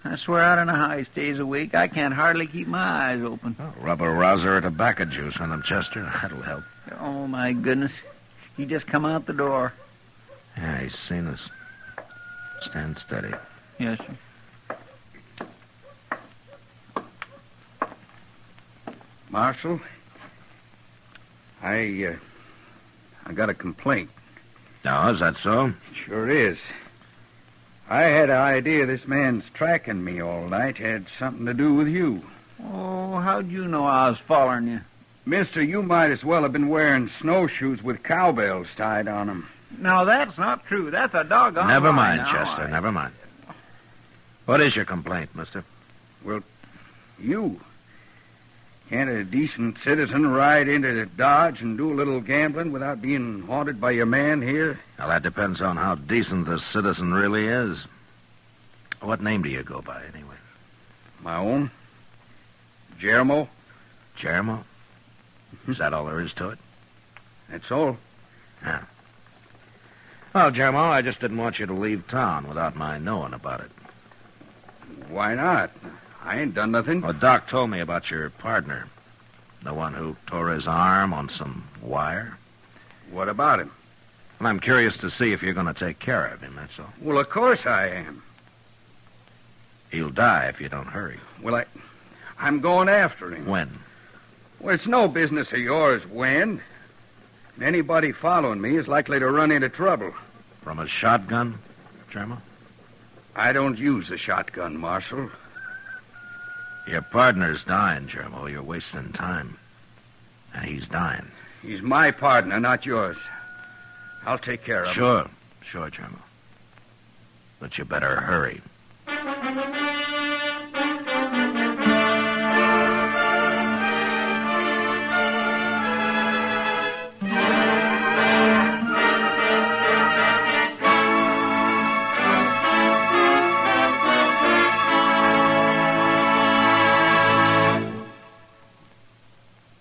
I swear I don't know how he stays awake. I can't hardly keep my eyes open. Oh, rub a rouser of tobacco juice on him, Chester. That'll help. Oh, my goodness. He just come out the door. Yeah, he's seen us. Stand steady. Yes, sir. Marshal, I got a complaint. No, is that so? Sure is. I had an idea this man's tracking me all night had something to do with you. Oh, how'd you know I was following you? Mister, you might as well have been wearing snowshoes with cowbells tied on them. No, that's not true. That's a doggone Never lie mind, now. Chester, never mind. What is your complaint, mister? Well, you. Can't a decent citizen ride into Dodge and do a little gambling without being haunted by your man here? Well, that depends on how decent the citizen really is. What name do you go by, anyway? My own? Jeremo. Jeremo? Is that all there is to it? That's all. Yeah. Well, Jeremo, I just didn't want you to leave town without my knowing about it. Why not? I ain't done nothing. Well, Doc told me about your partner. The one who tore his arm on some wire. What about him? Well, I'm curious to see if you're going to take care of him, that's all. Well, of course I am. He'll die if you don't hurry. Well, I'm going after him. When? Well, it's no business of yours when. Anybody following me is likely to run into trouble. From a shotgun, Jeremo? I don't use a shotgun, Marshal. Your partner's dying, Jeremo. You're wasting time. And he's dying. He's my partner, not yours. I'll take care of him. Sure, Jeremo. But you better hurry.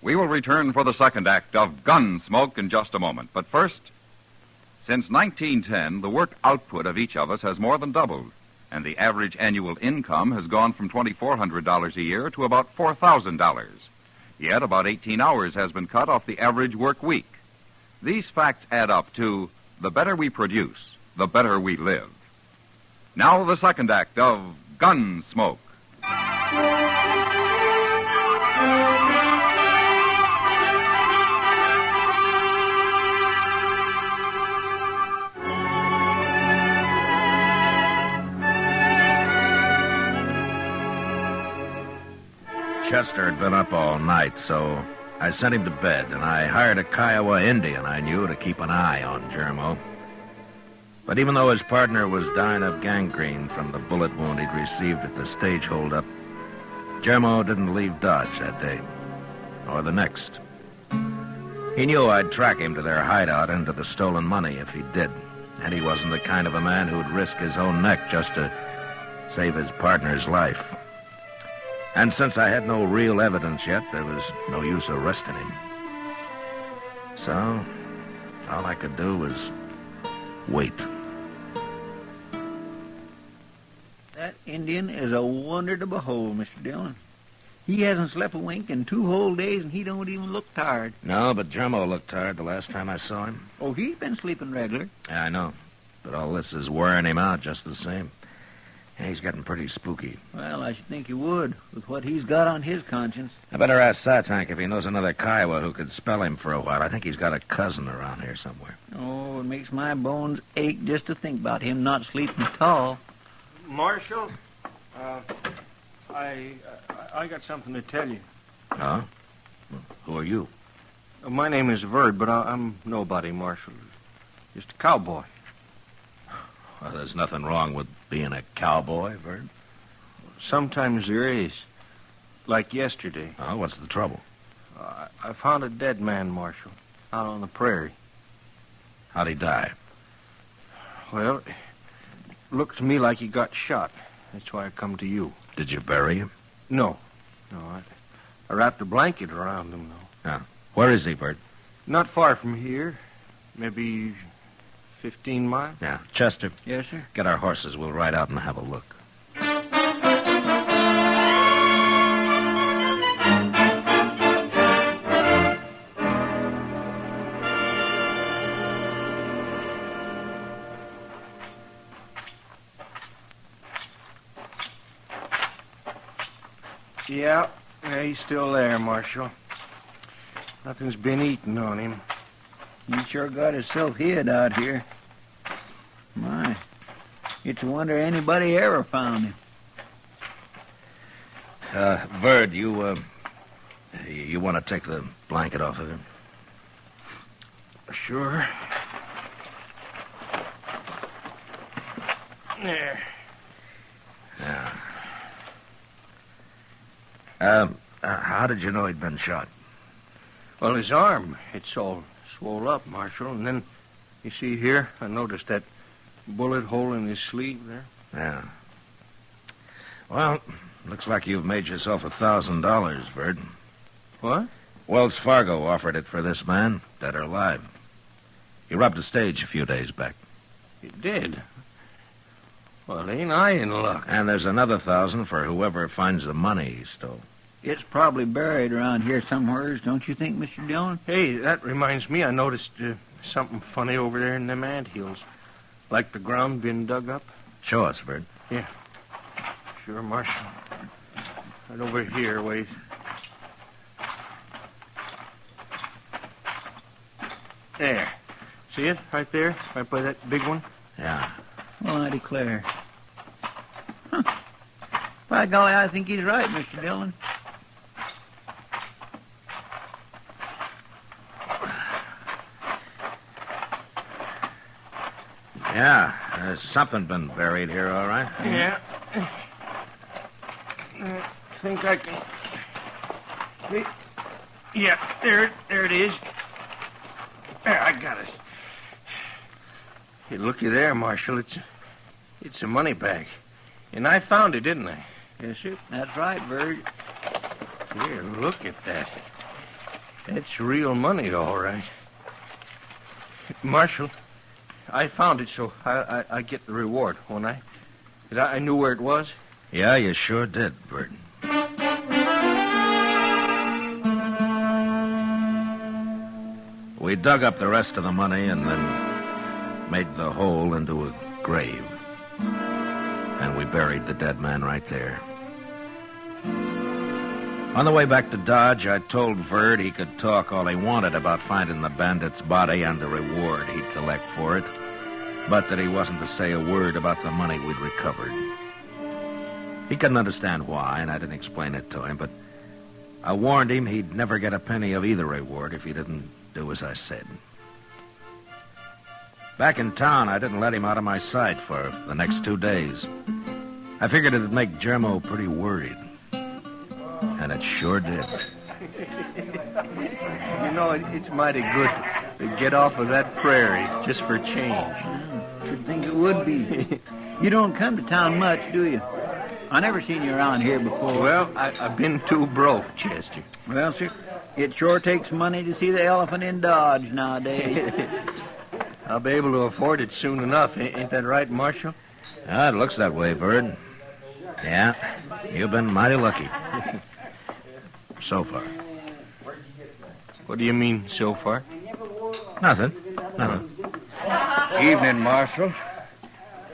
We will return for the second act of Gunsmoke in just a moment. But first, since 1910, the work output of each of us has more than doubled, and the average annual income has gone from $2,400 a year to about $4,000. Yet about 18 hours has been cut off the average work week. These facts add up to the better we produce, the better we live. Now the second act of Gunsmoke. Chester had been up all night, so I sent him to bed, and I hired a Kiowa Indian I knew to keep an eye on Jeremo. But even though his partner was dying of gangrene from the bullet wound he'd received at the stage holdup, Jeremo didn't leave Dodge that day, or the next. He knew I'd track him to their hideout and to the stolen money if he did, and he wasn't the kind of a man who'd risk his own neck just to save his partner's life. And since I had no real evidence yet, there was no use arresting him. So, all I could do was wait. That Indian is a wonder to behold, Mr. Dillon. He hasn't slept a wink in 2 whole days, and he don't even look tired. No, but Jeremo looked tired the last time I saw him. Oh, he's been sleeping regular. Yeah, I know. But all this is wearing him out just the same. He's getting pretty spooky. Well, I should think he would, with what he's got on his conscience. I better ask Satank if he knows another Kiowa who could spell him for a while. I think he's got a cousin around here somewhere. Oh, it makes my bones ache just to think about him not sleeping tall. Marshal, I got something to tell you. Huh? Who are you? My name is Verd, but I'm nobody, Marshal. Just a cowboy. Well, there's nothing wrong with being a cowboy, Verd. Sometimes there is. Like yesterday. Oh, what's the trouble? I found a dead man, Marshal, out on the prairie. How'd he die? Well, it looked to me like he got shot. That's why I come to you. Did you bury him? No. I wrapped a blanket around him, though. Yeah. Where is he, Verd? Not far from here. Maybe 15 miles. Yeah. Chester. Yes, sir? Get our horses. We'll ride out and have a look. Yeah, he's still there, Marshal. Nothing's been eaten on him. He sure got himself hid out here. My, it's a wonder anybody ever found him. Verd, you want to take the blanket off of him? Sure. There. Yeah. How did you know he'd been shot? Well, his arm, it's all swole up, Marshal. And then, you see here, I noticed that bullet hole in his sleeve there. Yeah. Well, looks like you've made yourself $1,000, Verd. What? Wells Fargo offered it for this man, dead or alive. He robbed a stage a few days back. He did? Well, ain't I in luck? And there's another 1,000 for whoever finds the money he stole. It's probably buried around here somewheres, don't you think, Mr. Dillon? Hey, that reminds me, I noticed something funny over there in them anthills. Like the ground being dug up. Show us, Verd. Yeah. Sure, Marshal. Right over here, wait. There. See it? Right there? Right by that big one? Yeah. Well, I declare. Huh. By golly, I think he's right, Mr. Dillon. Yeah, there's something been buried here, all right. Yeah. I think I can... See? Yeah, there it is. There, I got it. Hey, looky there, Marshal. It's a money bag. And I found it, didn't I? Yes, sir. That's right, Verd. Here, look at that. That's real money, all right. Marshal, I found it, so I get the reward, won't I? I knew where it was. Yeah, you sure did, Verd. We dug up the rest of the money and then made the hole into a grave. And we buried the dead man right there. On the way back to Dodge, I told Verd he could talk all he wanted about finding the bandit's body and the reward he'd collect for it, but that he wasn't to say a word about the money we'd recovered. He couldn't understand why, and I didn't explain it to him, but I warned him he'd never get a penny of either reward if he didn't do as I said. Back in town, I didn't let him out of my sight for the next 2 days. I figured it'd make Jermo pretty worried. And it sure did. You know, it's mighty good to get off of that prairie just for change. Should think it would be. You don't come to town much, do you? I never seen you around here before. Well, I've been too broke, Chester. Well, sir, it sure takes money to see the elephant in Dodge nowadays. I'll be able to afford it soon enough. Ain't that right, Marshal? It looks that way, Verd. Yeah, you've been mighty lucky. So far. What do you mean, so far? Nothing. Evening, Marshal.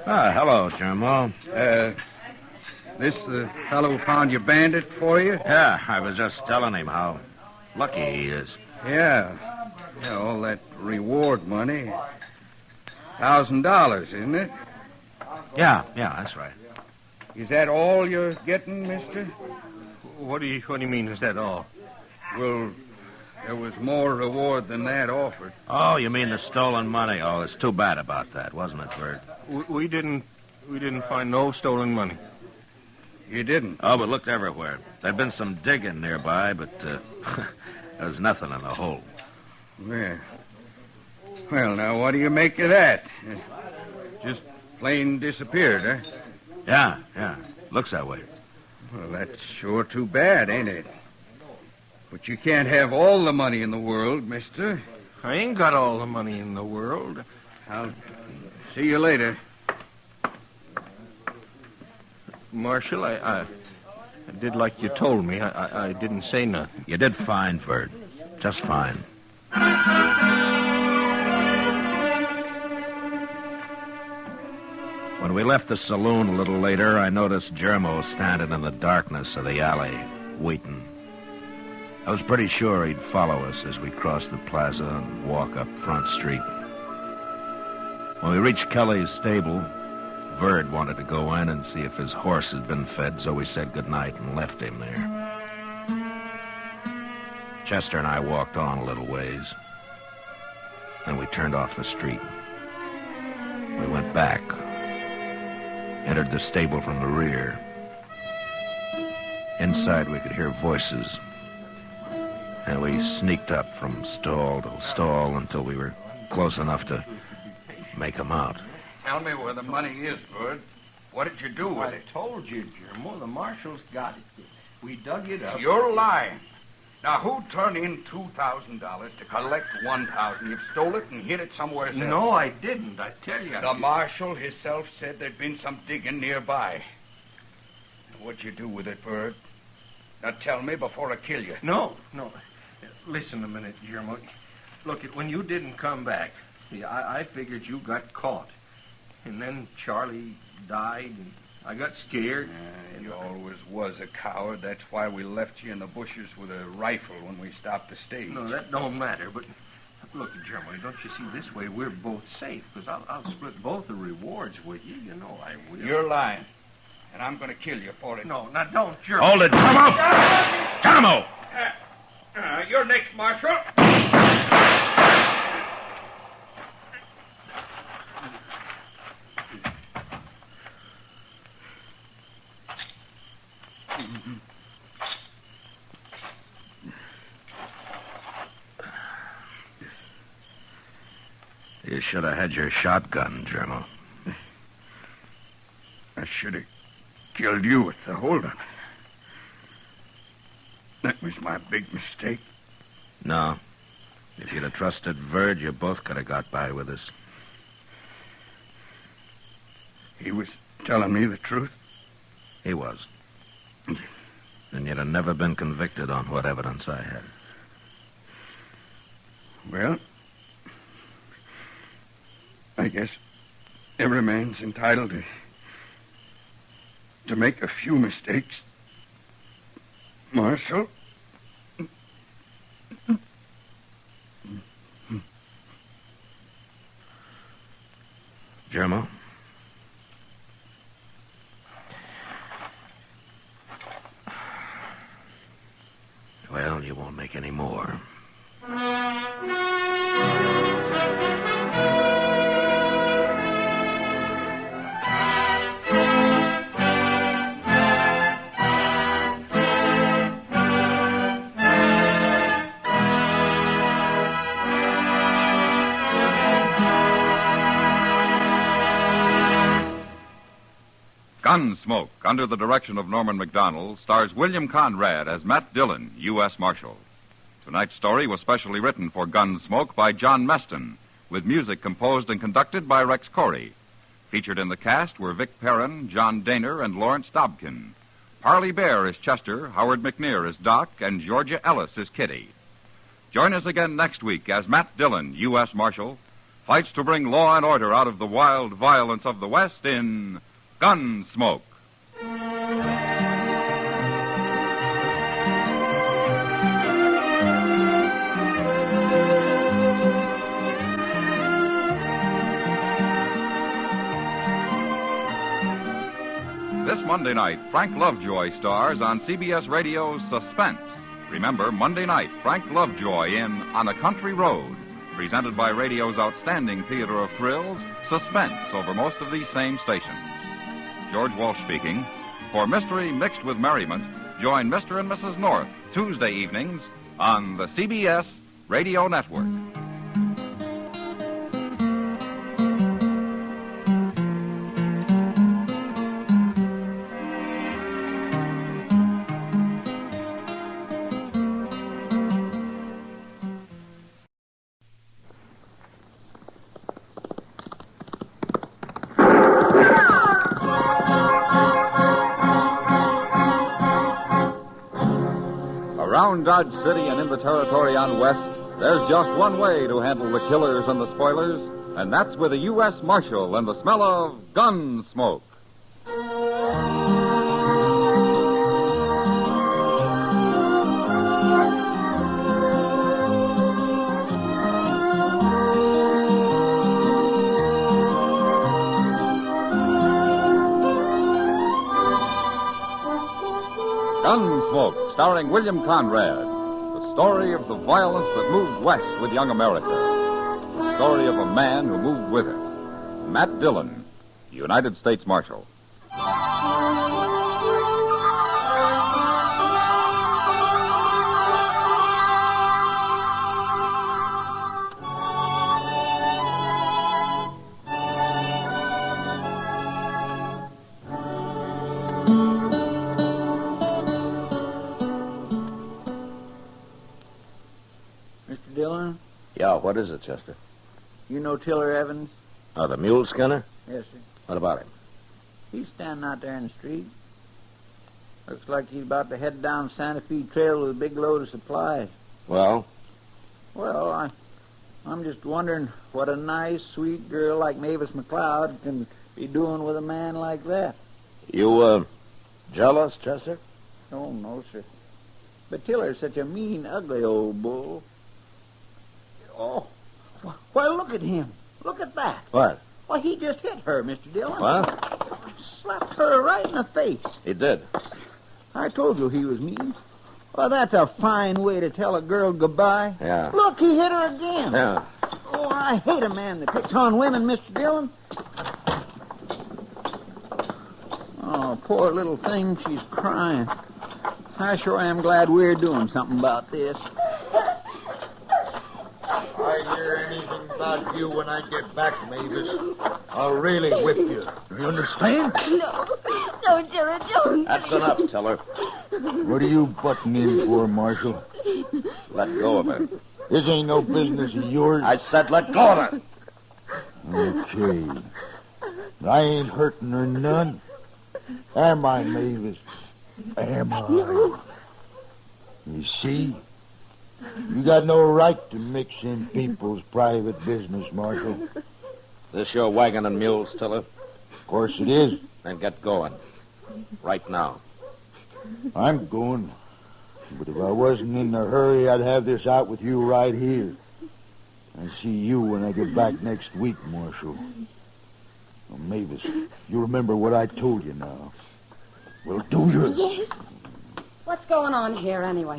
Hello, Jermo. This the fellow who found your bandit for you? Yeah, I was just telling him how lucky he is. Yeah. Yeah, all that reward money. $1,000, isn't it? Yeah, that's right. Is that all you're getting, mister? What do you mean, is that all? Well, there was more reward than that offered. Oh, you mean the stolen money? Oh, it's too bad about that, wasn't it, Bert? We didn't find no stolen money. You didn't? Oh, but looked everywhere. There'd been some digging nearby, but there was nothing in the hole. Yeah. Well, now, what do you make of that? Just plain disappeared, huh? Yeah. Looks that way. Well, that's sure too bad, ain't it? But you can't have all the money in the world, mister. I ain't got all the money in the world. I'll see you later. Marshal, I did like you told me. I didn't say nothing. You did fine, Verd. Just fine. When we left the saloon a little later, I noticed Germo standing in the darkness of the alley, waiting. I was pretty sure he'd follow us as we crossed the plaza and walk up Front Street. When we reached Kelly's stable, Verd wanted to go in and see if his horse had been fed, so we said goodnight and left him there. Chester and I walked on a little ways. Then we turned off the street. We went back, entered the stable from the rear. Inside, we could hear voices. And we sneaked up from stall to stall until we were close enough to make them out. Tell me where the money is, Bud. What did you do with it? I told you, Germo. The marshal's got it. We dug it up. You're lying. Now, who turned in $2,000 to collect $1,000? You've stole it and hid it somewhere else. No, I didn't. I tell you. The marshal himself said there'd been some digging nearby. What'd you do with it, Bud? Now, tell me before I kill you. No. Listen a minute, Germo. Look, when you didn't come back, I figured you got caught. And then Charlie died, and I got scared. You always was a coward. That's why we left you in the bushes with a rifle when we stopped the stage. No, that don't matter, but look, Germo, don't you see, this way we're both safe, because I'll split both the rewards with you. You know I will. You're lying, and I'm going to kill you for it. No, now don't, Germo. Hold it, Germo! You're next, Marshal. You should have had your shotgun, Germo. I should have killed you with the holdup. That was my big mistake. No. If you'd have trusted Verd, you both could have got by with us. He was telling me the truth? He was. And you'd have never been convicted on what evidence I had. Well, I guess every man's entitled to make a few mistakes. Marshal? Germo? Well, you won't make any more. Gunsmoke, under the direction of Norman Macdonald, stars William Conrad as Matt Dillon, U.S. Marshal. Tonight's story was specially written for Gunsmoke by John Meston, with music composed and conducted by Rex Corey. Featured in the cast were Vic Perrin, John Daner, and Lawrence Dobkin. Parley Bear is Chester, Howard McNear is Doc, and Georgia Ellis is Kitty. Join us again next week as Matt Dillon, U.S. Marshal, fights to bring law and order out of the wild violence of the West in Gunsmoke. This Monday night, Frank Lovejoy stars on CBS Radio's Suspense. Remember, Monday night, Frank Lovejoy in On a Country Road, presented by radio's outstanding theater of thrills, Suspense, over most of these same stations. George Walsh speaking. For mystery mixed with merriment, join Mr. and Mrs. North Tuesday evenings on the CBS Radio Network. Around Dodge City and in the territory on West, there's just one way to handle the killers and the spoilers, and that's with a U.S. Marshal and the smell of Gunsmoke. Gunsmoke, starring William Conrad. The story of the violence that moved west with young America. The story of a man who moved with it. Matt Dillon, United States Marshal. Dillon? Yeah, what is it, Chester? You know Tiller Evans? Oh, the mule skinner? Yes, sir. What about him? He's standing out there in the street. Looks like he's about to head down Santa Fe Trail with a big load of supplies. Well? Well, I'm just wondering what a nice, sweet girl like Mavis McLeod can be doing with a man like that. You, jealous, Chester? Oh, no, sir. But Tiller's such a mean, ugly old bull. Oh, well, look at him. Look at that. What? Well, he just hit her, Mr. Dillon. What? Slapped her right in the face. He did. I told you he was mean. Well, that's a fine way to tell a girl goodbye. Yeah. Look, he hit her again. Yeah. Oh, I hate a man that picks on women, Mr. Dillon. Oh, poor little thing, she's crying. I sure am glad we're doing something about this. I hear anything about you when I get back, Mavis, I'll really whip you. You understand? No, Tiller, don't. That's enough, Tiller. What are you butting in for, Marshal? Let go of her. This ain't no business of yours. I said let go of her. Okay. I ain't hurting her none. Am I, Mavis? Am I? No. You see? You got no right to mix in people's private business, Marshal. This your wagon and mules, Tiller? Of course it is. Then get going. Right now. I'm going. But if I wasn't in a hurry, I'd have this out with you right here. I see you when I get back next week, Marshal. Well, Mavis, you remember what I told you now. Well, do you? Yes. What's going on here, anyway?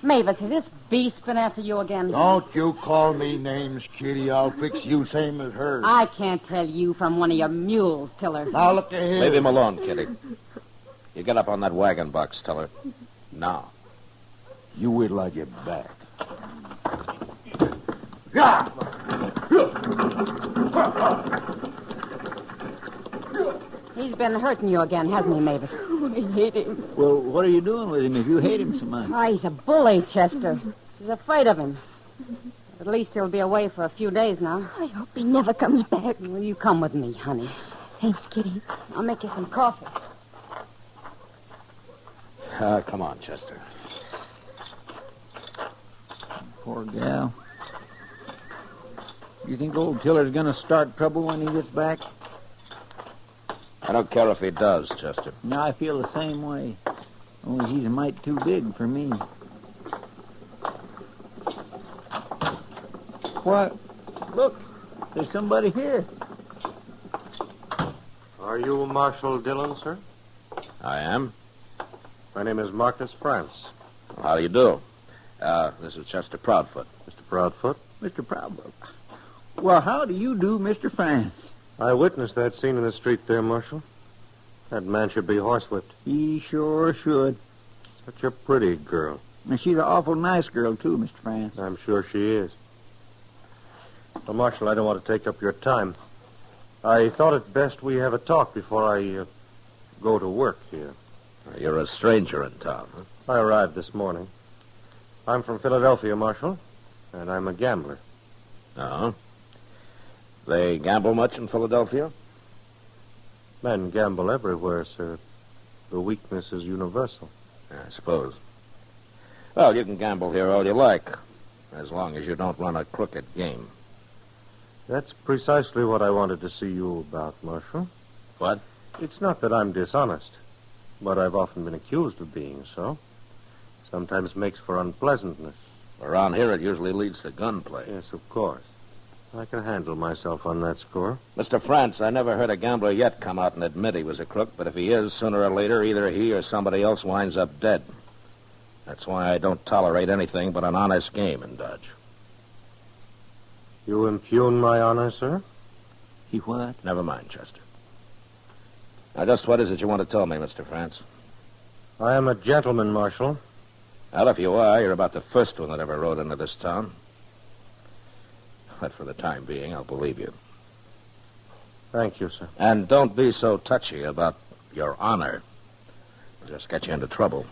Mavis, has this beast been after you again? Don't you call me names, Kitty. I'll fix you same as her. I can't tell you from one of your mules, Tiller. Now, look ahead. Leave him alone, Kitty. You get up on that wagon box, Tiller. Now. You wait till I get back. He's been hurting you again, hasn't he, Mavis? Oh, I hate him. Well, what are you doing with him if you hate him so much? Oh, he's a bully, Chester. She's afraid of him. At least he'll be away for a few days now. I hope he never comes back. Will you come with me, honey? Thanks, Kitty. I'll make you some coffee. Come on, Chester. Poor gal. You think old Tiller's going to start trouble when he gets back? I don't care if he does, Chester. No, I feel the same way. Only he's a mite too big for me. What? Look, there's somebody here. Are you Marshal Dillon, sir? I am. My name is Marcus France. How do you do? This is Chester Proudfoot. Mr. Proudfoot? Mr. Proudfoot. Well, how do you do, Mr. France? I witnessed that scene in the street there, Marshal. That man should be horsewhipped. He sure should. Such a pretty girl. And she's an awful nice girl, too, Mr. France. I'm sure she is. Well, Marshal, I don't want to take up your time. I thought it best we have a talk before I go to work here. You're a stranger in town, huh? I arrived this morning. I'm from Philadelphia, Marshal, and I'm a gambler. Oh? They gamble much in Philadelphia? Men gamble everywhere, sir. The weakness is universal. I suppose. Well, you can gamble here all you like, as long as you don't run a crooked game. That's precisely what I wanted to see you about, Marshal. What? It's not that I'm dishonest, but I've often been accused of being so. Sometimes makes for unpleasantness. Around here, it usually leads to gunplay. Yes, of course. I can handle myself on that score. Mr. France, I never heard a gambler yet come out and admit he was a crook, but if he is, sooner or later, either he or somebody else winds up dead. That's why I don't tolerate anything but an honest game in Dodge. You impugn my honor, sir? He what? Never mind, Chester. Now, just what is it you want to tell me, Mr. France? I am a gentleman, Marshal. Well, if you are, you're about the first one that ever rode into this town. But for the time being, I'll believe you. Thank you, sir. And don't be so touchy about your honor. It'll just get you into trouble.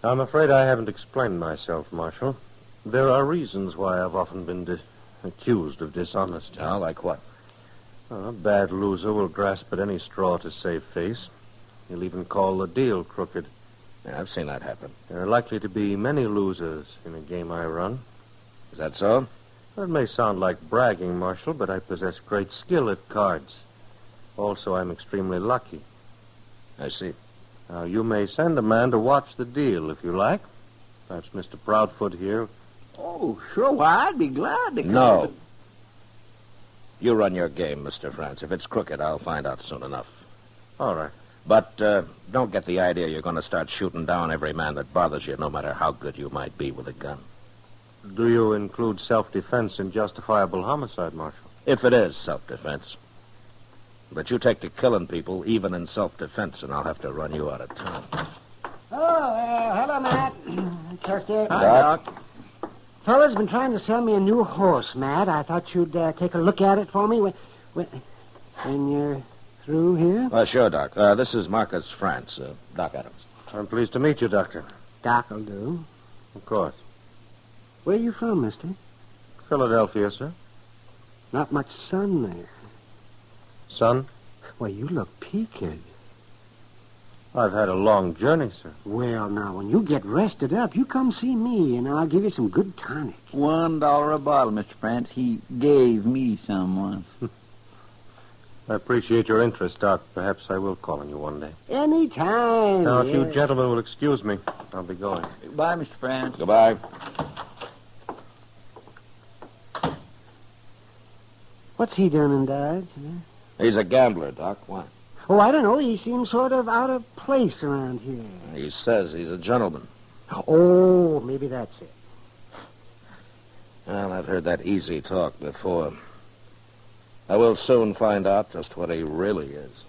I'm afraid I haven't explained myself, Marshal. There are reasons why I've often been accused of dishonesty. Oh, like what? A bad loser will grasp at any straw to save face. He'll even call the deal crooked. Yeah, I've seen that happen. There are likely to be many losers in a game I run. Is that so? It may sound like bragging, Marshal, but I possess great skill at cards. Also, I'm extremely lucky. I see. Now, you may send a man to watch the deal if you like. Perhaps Mr. Proudfoot here. Oh, sure. Why, I'd be glad to come. No. You run your game, Mr. France. If it's crooked, I'll find out soon enough. All right. But don't get the idea you're going to start shooting down every man that bothers you, no matter how good you might be with a gun. Do you include self-defense in justifiable homicide, Marshal? If it is self-defense. But you take to killing people, even in self-defense, and I'll have to run you out of town. Oh, hello, Matt. Chester. Hi, Doc. Fella's been trying to sell me a new horse, Matt. I thought you'd take a look at it for me when you're through here. Sure, Doc. This is Marcus France, Doc Adams. I'm pleased to meet you, Doctor. Doc'll do. Of course. Where are you from, mister? Philadelphia, sir. Not much sun there. Sun? Well, you look peaked. I've had a long journey, sir. Well, now, when you get rested up, you come see me, and I'll give you some good tonic. $1 a bottle, Mr. France. He gave me some once. I appreciate your interest, Doc. Perhaps I will call on you one day. Anytime. Now, if you gentlemen will excuse me, I'll be going. Goodbye, Mr. France. Goodbye. What's he doing in Dodge? He's a gambler, Doc. Why? Oh, I don't know. He seems sort of out of place around here. He says he's a gentleman. Oh, maybe that's it. Well, I've heard that easy talk before. I will soon find out just what he really is.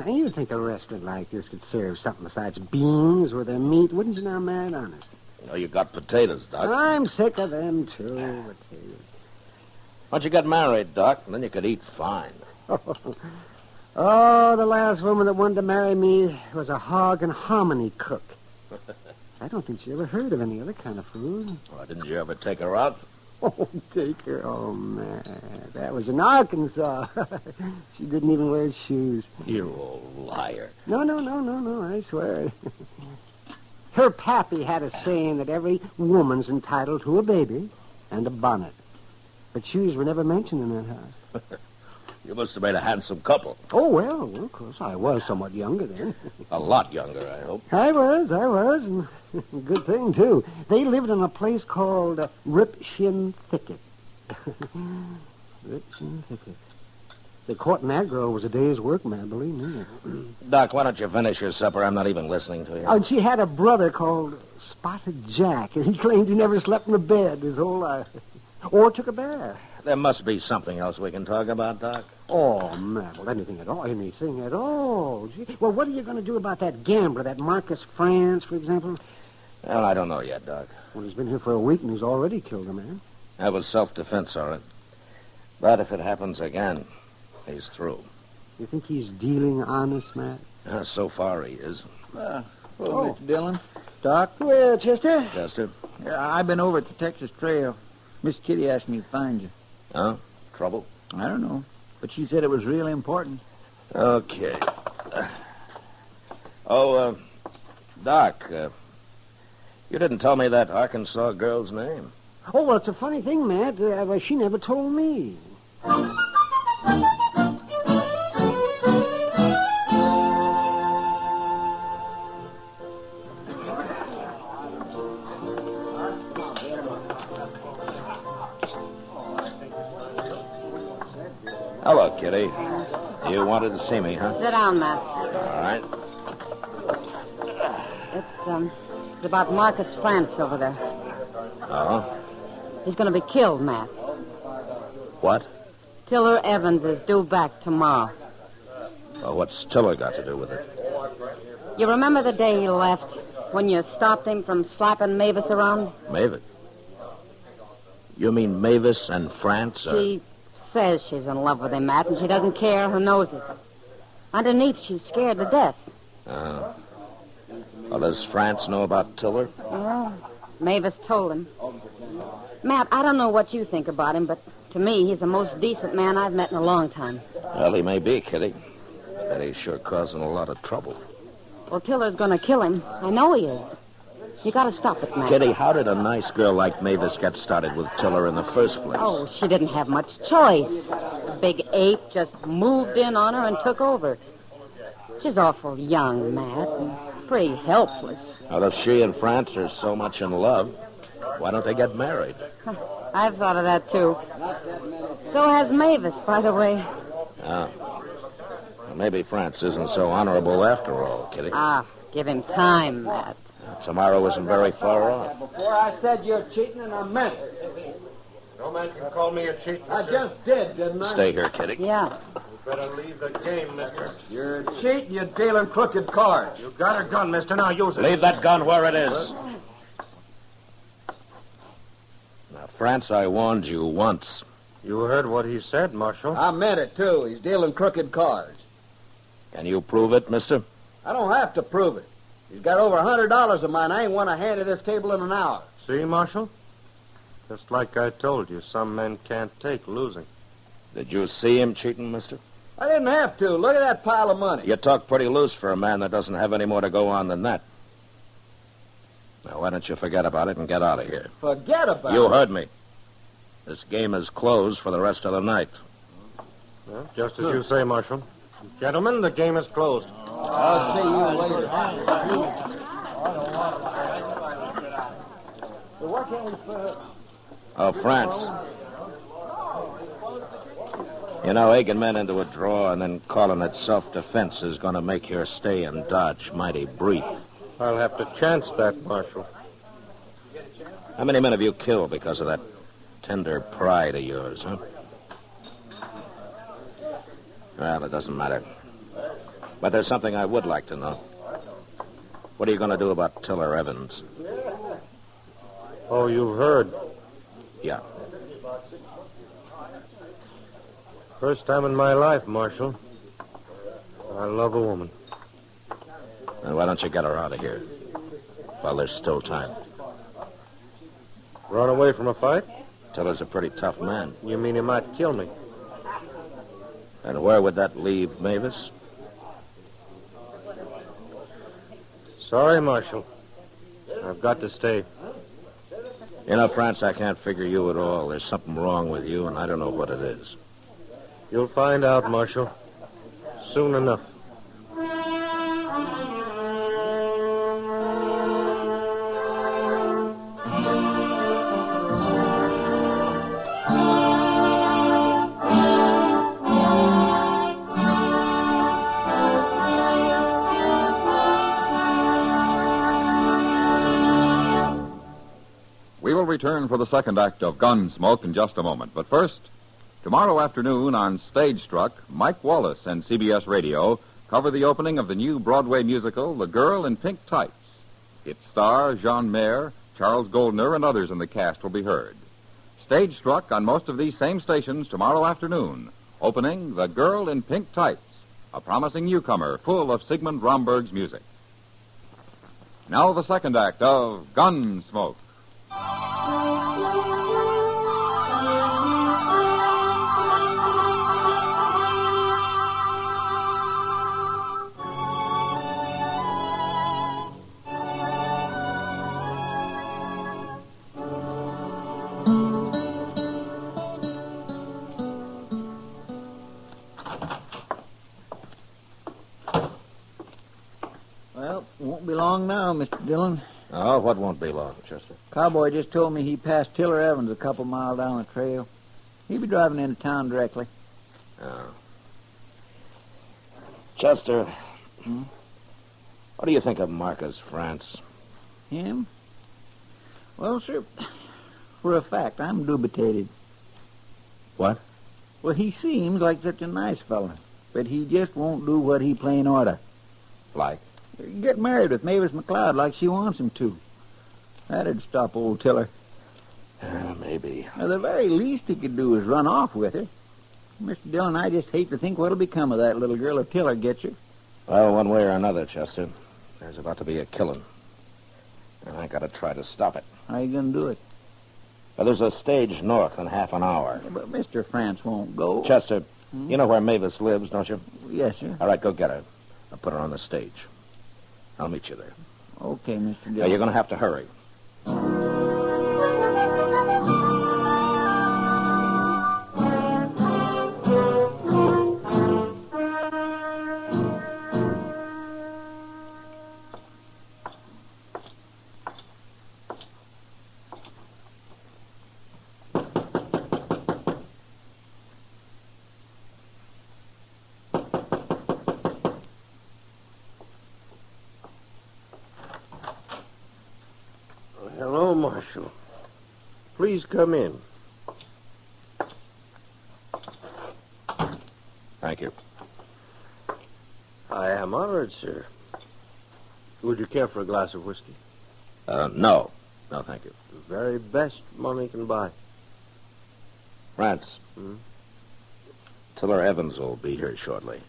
You'd think a restaurant like this could serve something besides beans with their meat, wouldn't you now, Matt? Honest. Oh, you got potatoes, Doc. I'm sick of them, too. Potatoes. Why don't you get married, Doc, and then you could eat fine. Oh, the last woman that wanted to marry me was a hog and hominy cook. I don't think she ever heard of any other kind of food. Why, didn't you ever take her out? Oh, take her. Oh, man. That was in Arkansas. She didn't even wear shoes. You old liar. No, I swear. Her pappy had a saying that every woman's entitled to a baby and a bonnet. But shoes were never mentioned in that house. You must have made a handsome couple. Oh, well, of course, I was somewhat younger then. A lot younger, I hope. I was, and good thing, too. They lived in a place called Rip Shin Thicket. Rip Shin Thicket. The courting that girl was a day's work, man, believe me. Doc, why don't you finish your supper? I'm not even listening to you. Oh, and she had a brother called Spotted Jack, and he claimed he never slept in a bed his whole life. Or took a bath. There must be something else we can talk about, Doc. Oh, man, well, anything at all. Gee. Well, what are you going to do about that gambler, that Marcus France, for example? Well, I don't know yet, Doc. Well, he's been here for a week, and he's already killed a man. That was self-defense, all right. But if it happens again, he's through. You think he's dealing honest, Matt? So far, he is. Hello, Mr. Dillon. Doc? Well, Chester? Chester? I've been over at the Texas Trail. Miss Kitty asked me to find you. Huh? Trouble? I don't know. But she said it was really important. Okay. Doc, you didn't tell me that Arkansas girl's name. Oh, well, it's a funny thing, Matt. She never told me. Hello, Kitty. You wanted to see me, huh? Sit down, Matt. All right. It's about Marcus France over there. Oh? He's going to be killed, Matt. What? Tiller Evans is due back tomorrow. Well, what's Tiller got to do with it? You remember the day he left, when you stopped him from slapping Mavis around? Mavis? You mean Mavis and France? She says she's in love with him, Matt, and she doesn't care who knows it. Underneath, she's scared to death. Well, does France know about Tiller? Well, Mavis told him. Matt, I don't know what you think about him, but to me, he's the most decent man I've met in a long time. Well, he may be, Kitty. But he's sure causing a lot of trouble. Well, Tiller's going to kill him. I know he is. You got to stop it, Matt. Kitty, how did a nice girl like Mavis get started with Tiller in the first place? Oh, she didn't have much choice. The big ape just moved in on her and took over. She's awful young, Matt, and pretty helpless. Well, if she and France are so much in love, why don't they get married? I've thought of that, too. So has Mavis, by the way. Well, maybe France isn't so honorable after all, Kitty. Give him time, Matt. Tomorrow isn't very far off. Before I said you're cheating, and I meant it. No man can call me a cheat, mister. I just did, didn't I? Stay here, Kitty. Yeah. You better leave the game, mister. You're cheating, you're dealing crooked cards. You got a gun, mister. Now use it. Leave that gun where it is. Now, France, I warned you once. You heard what he said, Marshal. I meant it, too. He's dealing crooked cards. Can you prove it, mister? I don't have to prove it. He's got over $100 of mine. I ain't won a hand at this table in an hour. See, Marshal? Just like I told you, some men can't take losing. Did you see him cheating, mister? I didn't have to. Look at that pile of money. You talk pretty loose for a man that doesn't have any more to go on than that. Now, why don't you forget about it and get out of here? Forget about it? You heard me. This game is closed for the rest of the night. Well, just as you say, Marshal. Gentlemen, the game is closed. I'll see you later. Oh, France. You know, egging men into a draw and then calling it self-defense is going to make your stay in Dodge mighty brief. I'll have to chance that, Marshal. How many men have you killed because of that tender pride of yours, huh? Well, it doesn't matter. But there's something I would like to know. What are you going to do about Tiller Evans? Oh, you've heard. Yeah. First time in my life, Marshal. I love a woman. Then why don't you get her out of here while there's still time? Run away from a fight? Tiller's a pretty tough man. You mean he might kill me? And where would that leave Mavis? Sorry, Marshal. I've got to stay. You know, France, I can't figure you at all. There's something wrong with you, and I don't know what it is. You'll find out, Marshal. Soon enough. We will return for the second act of Gunsmoke in just a moment. But first, tomorrow afternoon on Stage Struck, Mike Wallace and CBS Radio cover the opening of the new Broadway musical, The Girl in Pink Tights. Its star, Jean Mayer, Charles Goldner, and others in the cast will be heard. Stage Struck on most of these same stations tomorrow afternoon, opening The Girl in Pink Tights, a promising newcomer full of Sigmund Romberg's music. Now the second act of Gunsmoke. Well, won't be long now, Mr. Dillon. Oh, what won't be long, Chester? Cowboy just told me he passed Tiller Evans a couple miles down the trail. He'll be driving into town directly. Oh. Chester, what do you think of Marcus France? Him? Well, sir, for a fact, I'm dubitated. What? Well, he seems like such a nice fella, but he just won't do what he plain oughta. Like? Get married with Mavis McLeod like she wants him to. That'd stop old Tiller. Maybe. Now, the very least he could do is run off with her. Mr. Dillon, I just hate to think what'll become of that little girl if Tiller gets her. Well, one way or another, Chester, there's about to be a killing. And I gotta try to stop it. How you gonna do it? Well, there's a stage north in half an hour. But Mr. France won't go. Chester, you know where Mavis lives, don't you? Yes, sir. All right, go get her. I'll put her on the stage. I'll meet you there. Okay, Mr. Dillon. Now, you're going to have to hurry. Hello, Marshal. Please come in. Thank you. I am honored, sir. Would you care for a glass of whiskey? No. No, thank you. The very best money can buy. France. Tiller Evans will be here shortly.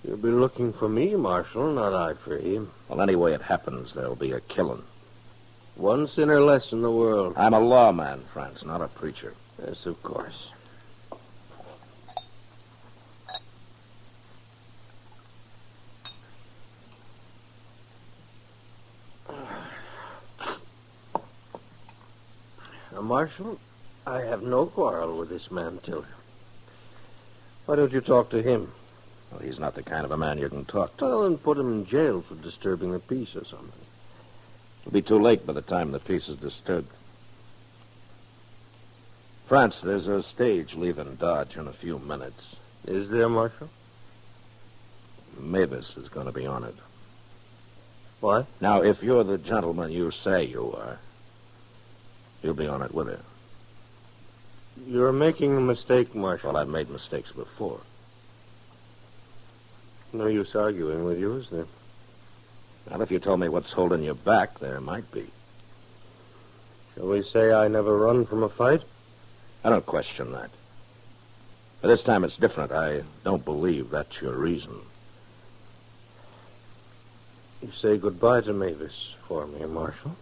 You'll be looking for me, Marshal, not I for him. Well, any way it happens, there'll be a killing. One sinner less in the world. I'm a lawman, France, not a preacher. Yes, of course. Now, Marshal, I have no quarrel with this man, Tiller. Why don't you talk to him? Well, he's not the kind of a man you can talk to. Well, then put him in jail for disturbing the peace or something. It'll be too late by the time the peace is disturbed. France, there's a stage leaving Dodge in a few minutes. Is there, Marshal? Mavis is going to be on it. What? Now, if you're the gentleman you say you are, you'll be on it with her. You're making a mistake, Marshal. Well, I've made mistakes before. No use arguing with you, is there? Well, if you told me what's holding you back, there might be. Shall we say I never run from a fight? I don't question that. But this time it's different. I don't believe that's your reason. You say goodbye to Mavis for me, Marshal?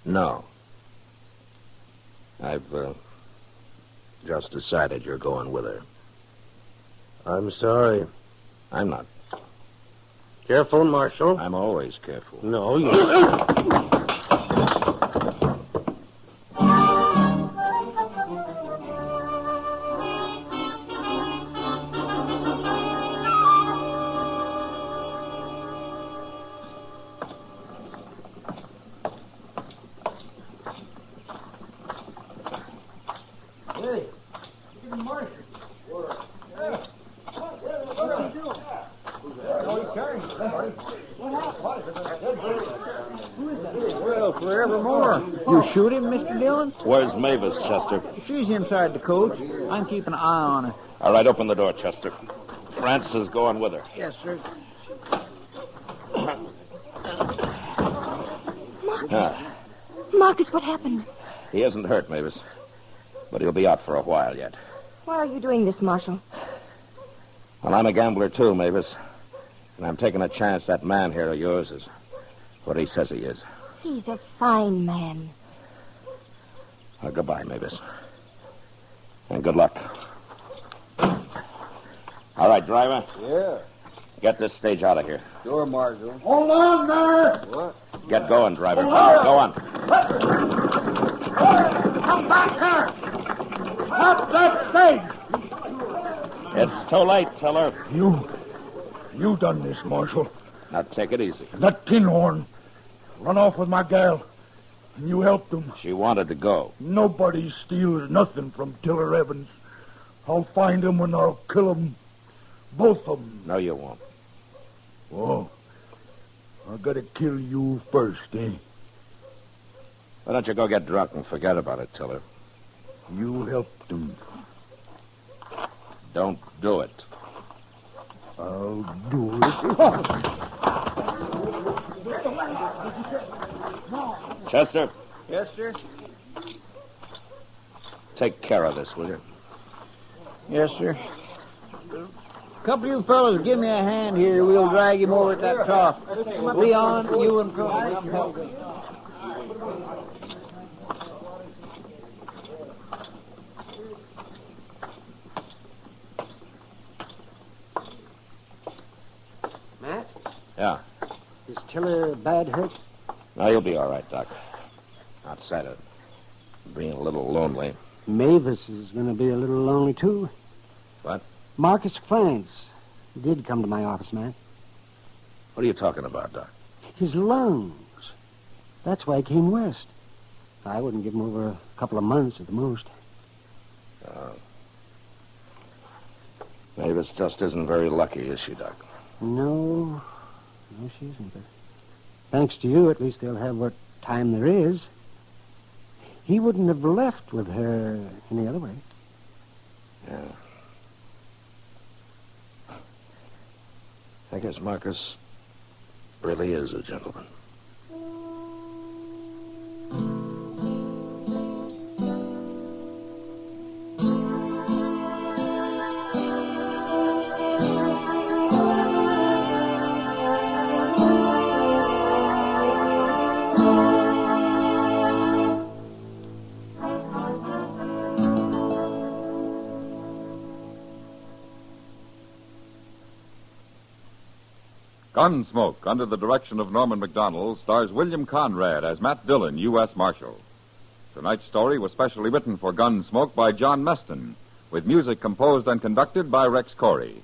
No. I've just decided you're going with her. I'm sorry. I'm not. Careful, Marshal. I'm always careful. No, you... Hey, look at the marshal. What are you doing? Well, forevermore. You shoot him, Mr. Dillon? Where's Mavis, Chester? She's inside the coach. I'm keeping an eye on her. All right, open the door, Chester. Francis is going with her. Yes, sir. Marcus, what happened? He isn't hurt, Mavis. But he'll be out for a while yet. Why are you doing this, Marshal? Well, I'm a gambler, too, Mavis. And I'm taking a chance that man here of yours is what he says he is. He's a fine man. Well, goodbye, Mavis. And good luck. All right, driver. Yeah. Get this stage out of here. Sure, Marshal. Hold on there! What? Get going, driver. Go on. Come back here! Stop that stage! It's too late, Tiller. You done this, Marshal. Now, take it easy. That Tinhorn run off with my gal, and you helped him. She wanted to go. Nobody steals nothing from Tiller Evans. I'll find him and I'll kill him. Both of them. No, you won't. Oh, I gotta kill you first, eh? Why don't you go get drunk and forget about it, Tiller? You helped him. Don't do it. I'll do it. Chester, Yes, sir. take care of this, will you? Yes, sir. Couple of you fellows give me a hand here. We'll drag him over at that trough. Leon, you and Curly, come help me. Matt? Yeah. Is Tiller bad hurt? No, you'll be all right, Doc. Outside of being a little lonely. Mavis is going to be a little lonely, too. What? Marcus France did come to my office, Matt. What are you talking about, Doc? His lungs. That's why he came west. I wouldn't give him over a couple of months at the most. Mavis just isn't very lucky, is she, Doc? No, she isn't. But thanks to you, at least they'll have what time there is. He wouldn't have left with her any other way. Yeah. I guess Marcus really is a gentleman. Gunsmoke, under the direction of Norman MacDonald, stars William Conrad as Matt Dillon, U.S. Marshal. Tonight's story was specially written for Gunsmoke by John Meston, with music composed and conducted by Rex Corey.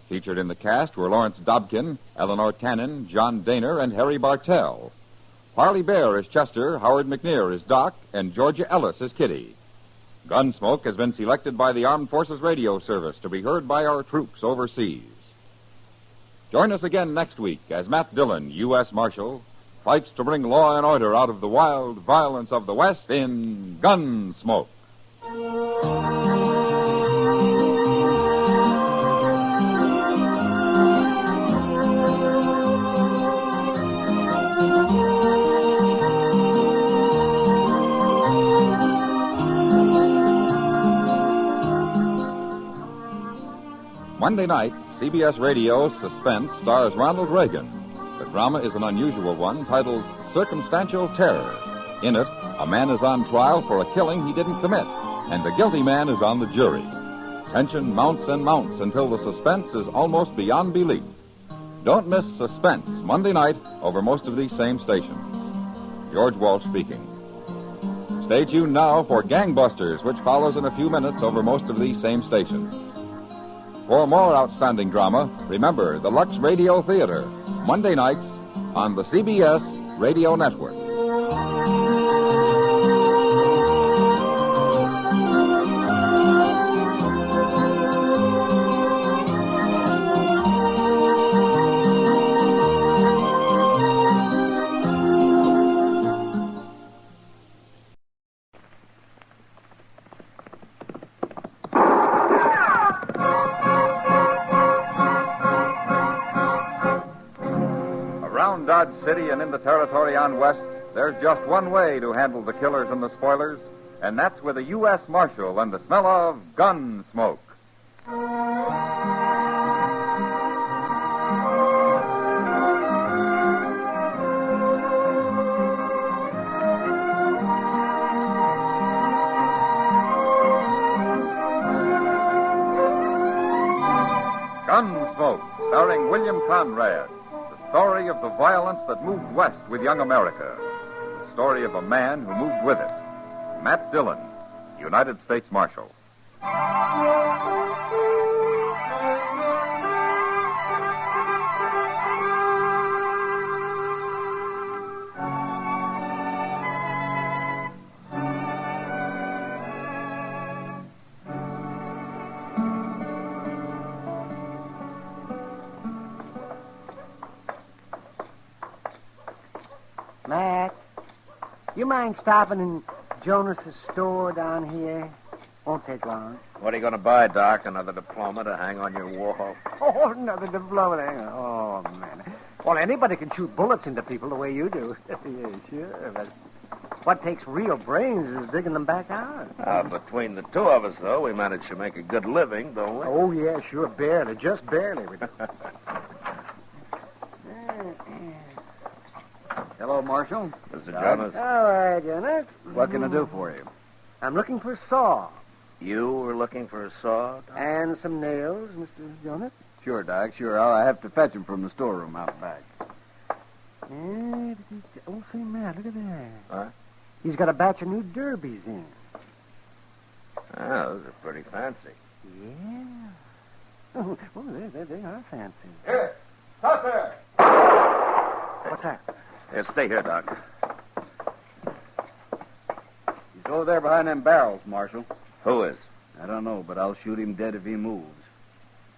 Featured in the cast were Lawrence Dobkin, Eleanor Cannon, John Daner, and Harry Bartell. Harley Bear is Chester, Howard McNear is Doc, and Georgia Ellis is Kitty. Gunsmoke has been selected by the Armed Forces Radio Service to be heard by our troops overseas. Join us again next week as Matt Dillon, U.S. Marshal, fights to bring law and order out of the wild violence of the West in Gunsmoke. Monday night, CBS Radio's Suspense stars Ronald Reagan. The drama is an unusual one titled Circumstantial Terror. In it, a man is on trial for a killing he didn't commit, and the guilty man is on the jury. Tension mounts and mounts until the suspense is almost beyond belief. Don't miss Suspense Monday night over most of these same stations. George Walsh speaking. Stay tuned now for Gangbusters, which follows in a few minutes over most of these same stations. For more outstanding drama, remember the Lux Radio Theater, Monday nights on the CBS Radio Network. Dodge City and into territory on west, there's just one way to handle the killers and the spoilers, and that's with a U.S. Marshal and the smell of Gunsmoke. Gunsmoke, starring William Conrad. The story of the violence that moved west with young America. The story of a man who moved with it. Matt Dillon, United States Marshal. Matt, you mind stopping in Jonas's store down here? Won't take long. What are you going to buy, Doc? Another diploma to hang on your wall? Oh, another diploma. Oh, man. Well, anybody can shoot bullets into people the way you do. Yeah, sure. But what takes real brains is digging them back out. Between the two of us, though, we managed to make a good living, don't we? Oh, yeah, sure. Barely. Just barely. Hello, Marshal. Mr. Jonas. All right, Jonas. What can I do for you? I'm looking for a saw. You were looking for a saw, Doc? And some nails, Mr. Jonas. Sure, Doc, sure. I'll have to fetch them from the storeroom out back. Oh, say, Matt, look at that. Huh? He's got a batch of new derbies in. Those are pretty fancy. Yeah. Oh, they are fancy. Here, stop there. What's that? Here, stay here, Doc. He's over there behind them barrels, Marshal. Who is? I don't know, but I'll shoot him dead if he moves.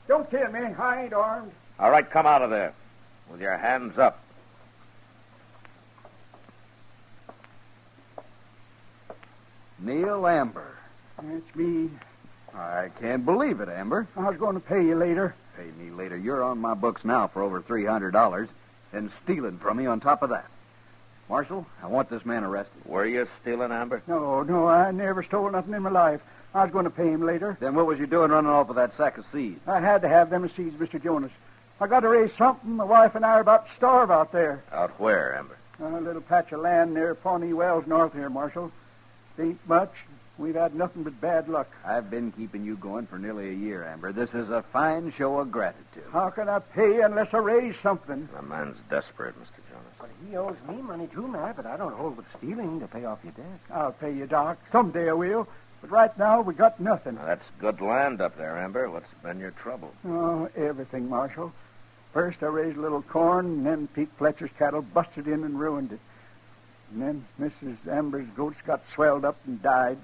Don't kill me. I ain't armed. All right, come out of there. With your hands up. Neil Amber. That's me. I can't believe it, Amber. I was going to pay you later. Pay me later. You're on my books now for over $300, and stealing from me on top of that. Marshal, I want this man arrested. Were you stealing, Amber? No, I never stole nothing in my life. I was going to pay him later. Then what was you doing running off with that sack of seeds? I had to have them seeds, Mr. Jonas. I got to raise something. My wife and I are about to starve out there. Out where, Amber? A little patch of land near Pawnee Wells north here, Marshal. It ain't much. We've had nothing but bad luck. I've been keeping you going for nearly a year, Amber. This is a fine show of gratitude. How can I pay unless I raise something? The man's desperate, Mr. Jonas. But he owes me money too, Matt, but I don't hold with stealing to pay off your debt. I'll pay you, Doc. Someday I will. But right now, we got nothing. Now, that's good land up there, Amber. What's been your trouble? Oh, everything, Marshal. First, I raised a little corn, and then Pete Fletcher's cattle busted in and ruined it. And then Mrs. Amber's goats got swelled up and died.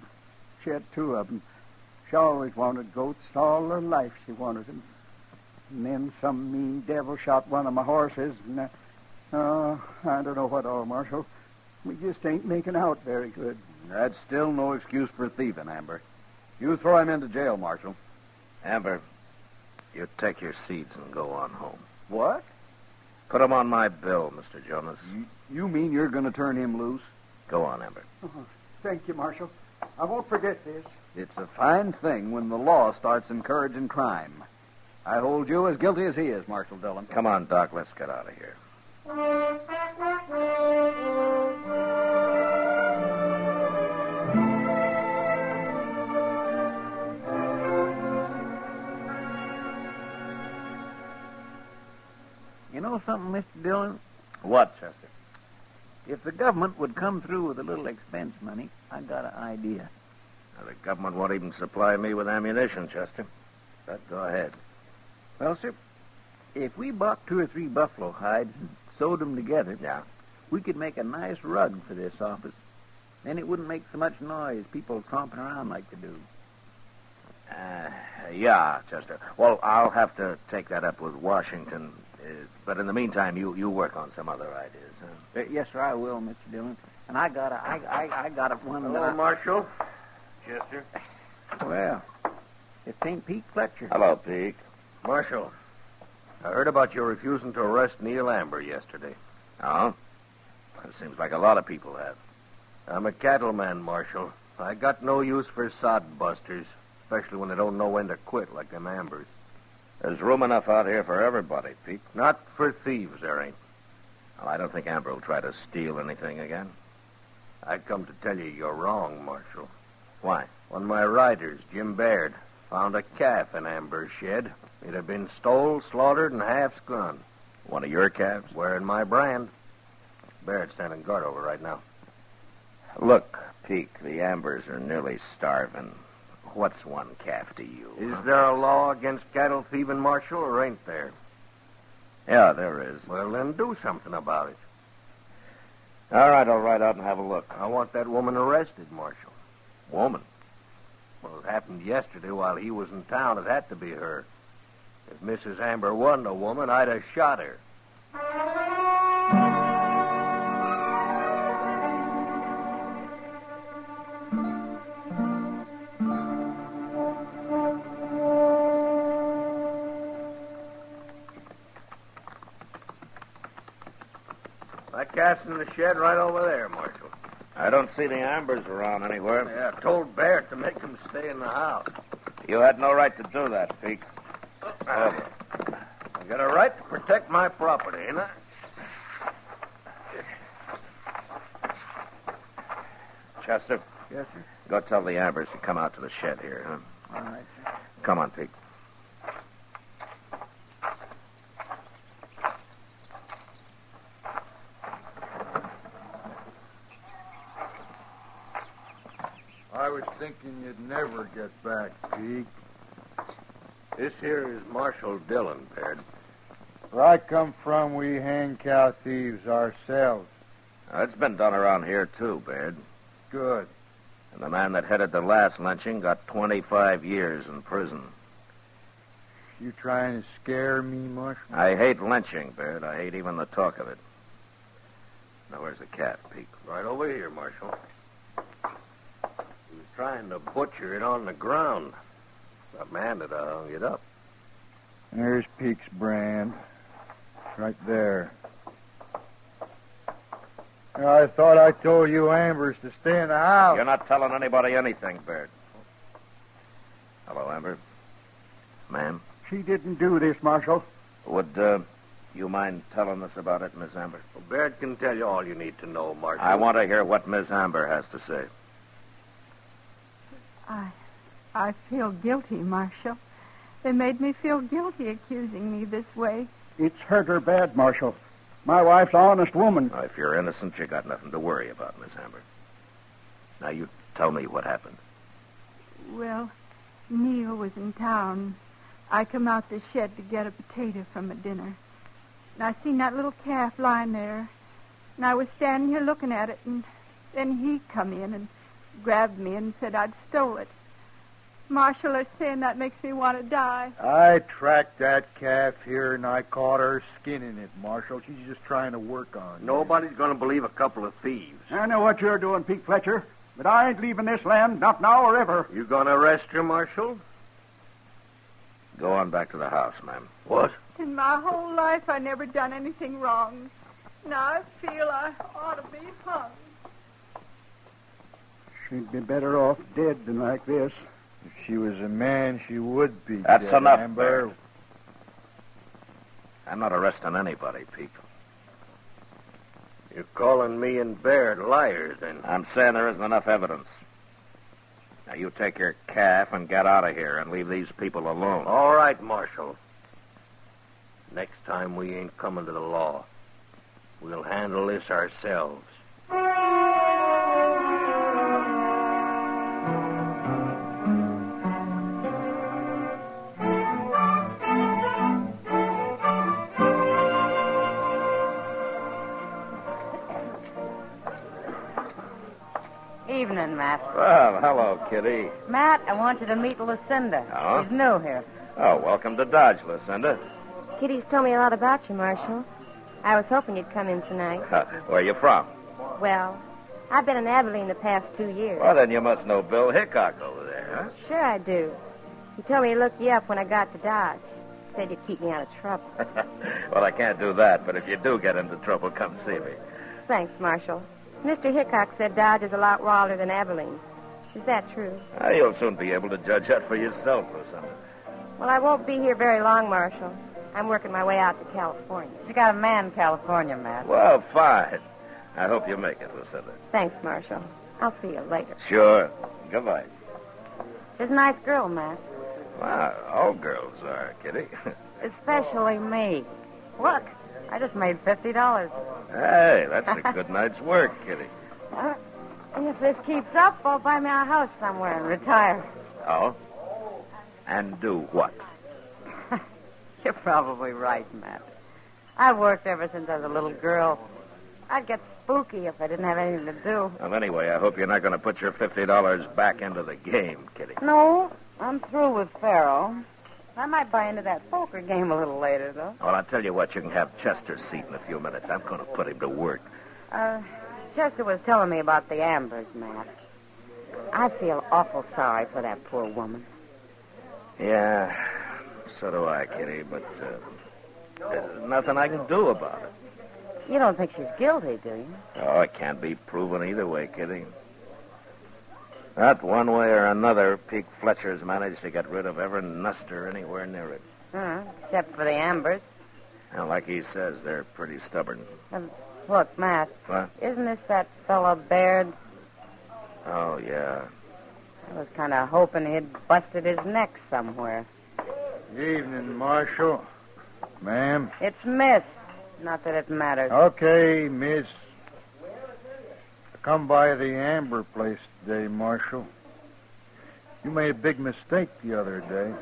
She had two of them. She always wanted goats. All her life she wanted them. And then some mean devil shot one of my horses, and I don't know what all, Marshal. We just ain't making out very good. That's still no excuse for thieving, Amber. You throw him into jail, Marshal. Amber, you take your seeds and go on home. What? Put them on my bill, Mr. Jonas. You mean you're going to turn him loose? Go on, Amber. Thank you, Marshal. I won't forget this. It's a fine thing when the law starts encouraging crime. I hold you as guilty as he is, Marshal Dillon. Come on, Doc. Let's get out of here. You know something, Mr. Dillon? What, Chester? If the government would come through with a little expense money, I got an idea. Now, the government won't even supply me with ammunition, Chester. But go ahead. Well, sir, if we bought 2 or 3 buffalo hides and sewed them together, we could make a nice rug for this office. Then it wouldn't make so much noise, people tromping around like they do. Yeah, Chester. Well, I'll have to take that up with Washington. But in the meantime, you work on some other ideas, huh? Yes, sir, I will, Mr. Dillon. And I got one. Hello, Marshal. Chester. Well, it ain't Pete Fletcher. Hello, Pete. Marshal, I heard about your refusing to arrest Neil Amber yesterday. Oh? It seems like a lot of people have. I'm a cattleman, Marshal. I got no use for sod busters, especially when they don't know when to quit like them Ambers. There's room enough out here for everybody, Pete. Not for thieves, there ain't. Well, I don't think Amber will try to steal anything again. I come to tell you you're wrong, Marshal. Why? One of my riders, Jim Baird, found a calf in Amber's shed. It had been stole, slaughtered, and half scrun. One of your calves? Wearing my brand. Baird's standing guard over right now. Look, Peek, the Ambers are nearly starving. What's one calf to you? Is there a law against cattle thieving, Marshal, or ain't there? Yeah, there is. Well, then do something about it. All right, I'll ride out and have a look. I want that woman arrested, Marshal. Woman? Well, it happened yesterday while he was in town. It had to be her. If Mrs. Amber wasn't a woman, I'd have shot her. That calf's in the shed right over there, Marshal. I don't see the Ambers around anywhere. Yeah, I told Baird to make him stay in the house. You had no right to do that, Peek. I got a right to protect my property, ain't I? Chester? Yes, sir. Go tell the Ambers to come out to the shed here, huh? All right, sir. Come on, Peek. I was thinking you'd never get back, Pete. This here is Marshal Dillon, Baird. Where I come from, we hang cow thieves ourselves. It's been done around here, too, Baird. Good. And the man that headed the last lynching got 25 years in prison. You trying to scare me, Marshal? I hate lynching, Baird. I hate even the talk of it. Now, where's the cat, Peek? Right over here, Marshal. He was trying to butcher it on the ground. The man that hung it up. There's Peek's brand. Right there. I thought I told you Ambers to stay in the house. You're not telling anybody anything, Baird. Hello, Amber. Ma'am? She didn't do this, Marshal. Would you mind telling us about it, Miss Amber? Well, Baird can tell you all you need to know, Marshal. I want to hear what Miss Amber has to say. I feel guilty, Marshal. They made me feel guilty accusing me this way. It's hurt her bad, Marshal. My wife's an honest woman. Now, if you're innocent, you got nothing to worry about, Miss Amber. Now, you tell me what happened. Well, Neil was in town. I come out the shed to get a potato from a dinner. And I seen that little calf lying there. And I was standing here looking at it, and then he come in and grabbed me and said I'd stole it. Marshal is saying that makes me want to die. I tracked that calf here, and I caught her skinning it, Marshal. She's just trying to work on you. Nobody's going to believe a couple of thieves. I know what you're doing, Pete Fletcher, but I ain't leaving this land, not now or ever. You going to arrest her, Marshal? Go on back to the house, ma'am. What? In my whole life, I never done anything wrong. Now I feel I ought to be hung. She'd be better off dead than like this. If she was a man, she would be. That's dead, enough, Amber. Baird. I'm not arresting anybody, Pete. You're calling me and Baird liars, then? I'm saying there isn't enough evidence. Now, you take your calf and get out of here and leave these people alone. All right, Marshal. Next time we ain't coming to the law. We'll handle this ourselves. Evening, Matt. Well, hello, Kitty. Matt, I want you to meet Lucinda. Oh? She's new here. Oh, welcome to Dodge, Lucinda. Kitty's told me a lot about you, Marshal. I was hoping you'd come in tonight. Where you from? Well, I've been in Abilene the past 2 years. Well, then you must know Bill Hickok over there, huh? Sure I do. He told me to look you up when I got to Dodge. said you'd keep me out of trouble. Well, I can't do that, but if you do get into trouble, come see me. Thanks, Marshal. Mr. Hickok said Dodge is a lot wilder than Abilene. Is that true? You'll soon be able to judge that for yourself, Lucinda. Well, I won't be here very long, Marshal. I'm working my way out to California. You got a man in California, Matt. Well, fine. I hope you make it, Lucinda. Thanks, Marshal. I'll see you later. Sure. Goodbye. She's a nice girl, Matt. Well, all girls are, Kitty. Especially me. Look, I just made $50. Hey, that's a good night's work, Kitty. If this keeps up, I'll buy me a house somewhere and retire. Oh? And do what? You're probably right, Matt. I've worked ever since I was a little girl. I'd get spooky if I didn't have anything to do. Well, anyway, I hope you're not going to put your $50 back into the game, Kitty. No, I'm through with Pharaoh. I might buy into that poker game a little later, though. Well, I'll tell you what, you can have Chester's seat in a few minutes. I'm going to put him to work. Chester was telling me about the Ambers, Matt. I feel awful sorry for that poor woman. Yeah, so do I, Kitty, but there's nothing I can do about it. You don't think she's guilty, do you? Oh, it can't be proven either way, Kitty. Not one way or another, Pete Fletcher's managed to get rid of every nuster anywhere near it. Except for the Ambers. And like he says, they're pretty stubborn. Look, Matt. What? Isn't this that fella Baird? Oh, yeah. I was kind of hoping he'd busted his neck somewhere. Evening, Marshal. Ma'am. It's Miss. Not that it matters. Okay, Miss. I come by the Amber place today, Marshal. You made a big mistake the other day.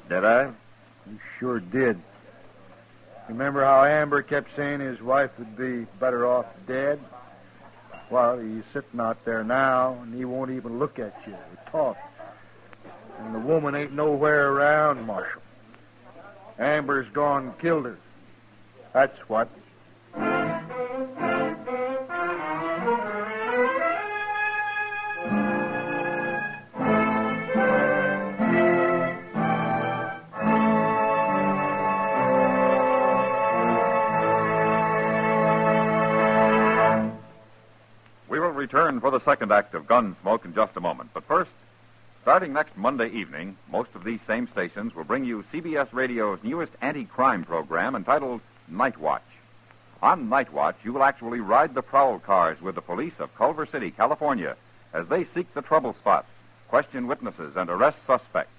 Did I? You sure did. Remember how Amber kept saying his wife would be better off dead? Well, he's sitting out there now, and he won't even look at you or talk. And the woman ain't nowhere around, Marshal. Amber's gone and killed her. That's what. We will return for the second act of Gunsmoke in just a moment. But first, starting next Monday evening, most of these same stations will bring you CBS Radio's newest anti-crime program entitled Night Watch. On Night Watch, you will actually ride the prowl cars with the police of Culver City, California, as they seek the trouble spots, question witnesses, and arrest suspects.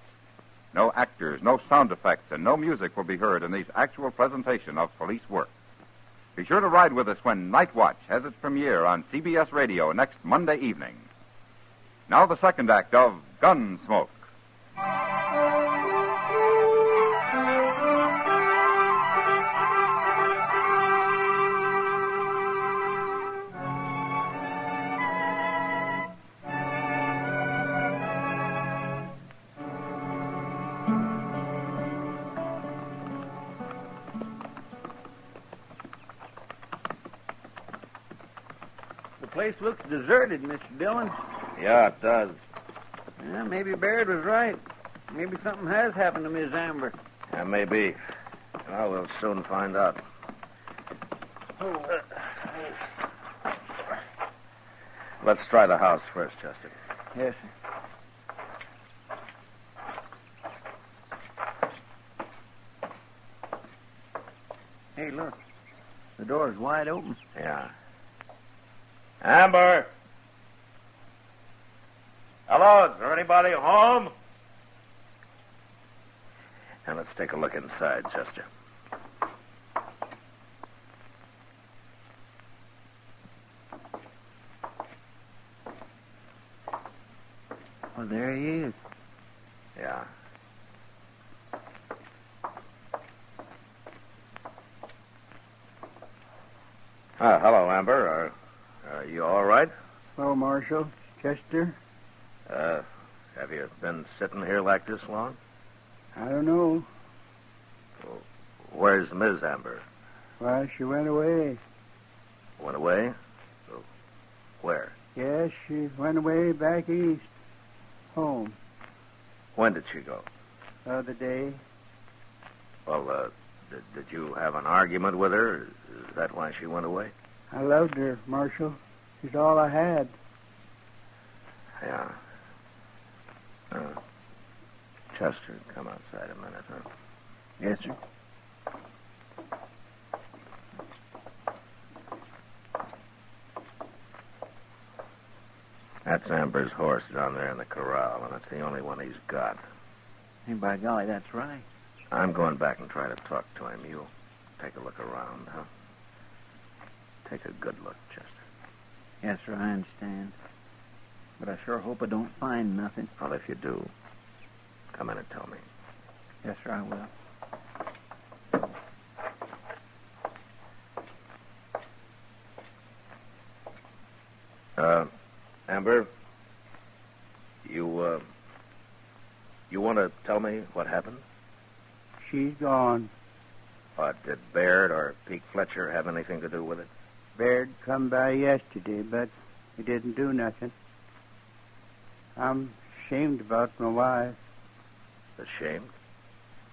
No actors, no sound effects, and no music will be heard in these actual presentation of police work. Be sure to ride with us when Night Watch has its premiere on CBS Radio next Monday evening. Now the second act of Gunsmoke. The place looks deserted, Mr. Dillon. Yeah, it does. Yeah, maybe Baird was right. Maybe something has happened to Miss Amber. Yeah, maybe. Well, we'll soon find out. Let's try the house first, Chester. Yes, sir. Hey, look. The door's wide open. Yeah. Amber! Hello, is there anybody home? Now, let's take a look inside, Chester. Well, there he is. Yeah. Hello, Amber. Are you all right? Hello, Marshal. Chester? Have you been sitting here like this long? I don't know. Well, where's Ms. Amber? Why, she went away. Went away? Where? Yes, she went away back east. Home. When did she go? The other day. Well, did you have an argument with her? Is that why she went away? I loved her, Marshal. She's all I had. Yeah. Chester, come outside a minute, huh? Yes, sir. That's Amber's horse down there in the corral, and it's the only one he's got. Hey, by golly, that's right. I'm going back and try to talk to him. You take a look around, huh? Take a good look, Chester. Yes, sir, I understand. But I sure hope I don't find nothing. Well, if you do, come in and tell me. Yes, sir, I will. Amber, you want to tell me what happened? She's gone. Did Baird or Pete Fletcher have anything to do with it? Baird come by yesterday, but he didn't do nothing. I'm ashamed about my wife. Ashamed?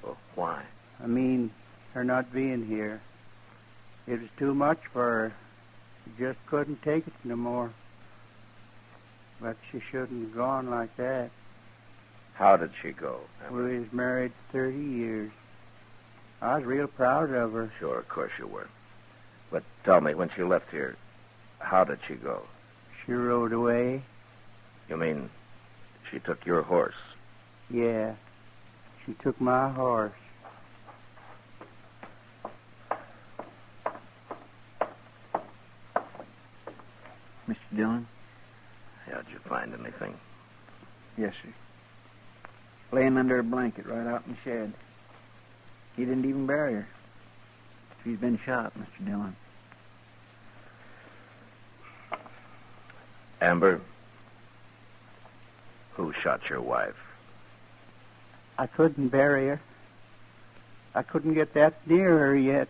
Well, why? I mean, her not being here. It was too much for her. She just couldn't take it no more. But she shouldn't have gone like that. How did she go? We was married 30 years. I was real proud of her. Sure, of course you were. But tell me, when she left here, how did she go? She rode away. You mean she took your horse? Yeah. She took my horse. Mr. Dillon? Yeah, did you find anything? Yes, sir. Laying under a blanket right out in the shed. He didn't even bury her. She's been shot, Mr. Dillon. Amber, who shot your wife? I couldn't bury her. I couldn't get that near her yet.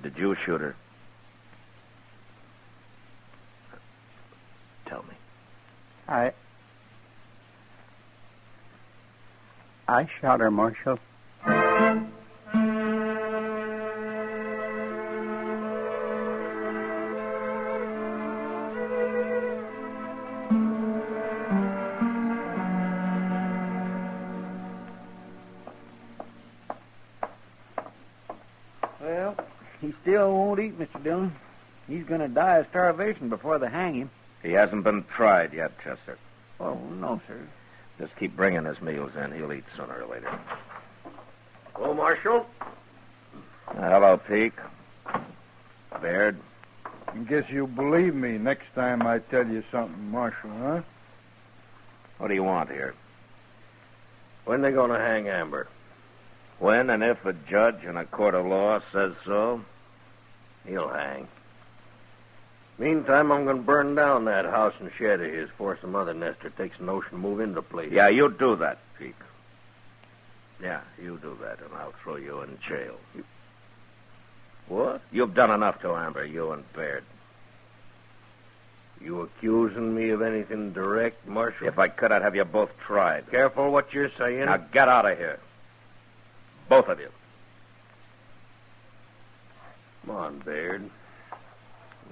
Did you shoot her? Tell me. I shot her, Marshal. Well, he still won't eat, Mr. Dillon. He's going to die of starvation before they hang him. He hasn't been tried yet, Chester. Oh, no, sir. Just keep bringing his meals in. He'll eat sooner or later. Hello, Marshal. Hello, Peake. Baird. I guess you'll believe me next time I tell you something, Marshal, huh? What do you want here? When they going to hang Amber? When and if a judge in a court of law says so, He'll hang. Meantime, I'm going to burn down that house and shed of his before some other nester takes a notion to move into the place. Yeah, you do that, Peake. Yeah, you do that, and I'll throw you in jail. What? You've done enough to Amber, you and Baird. You accusing me of anything direct, Marshal? If I could, I'd have you both tried. Careful what you're saying. Now get out of here. Both of you. Come on, Baird.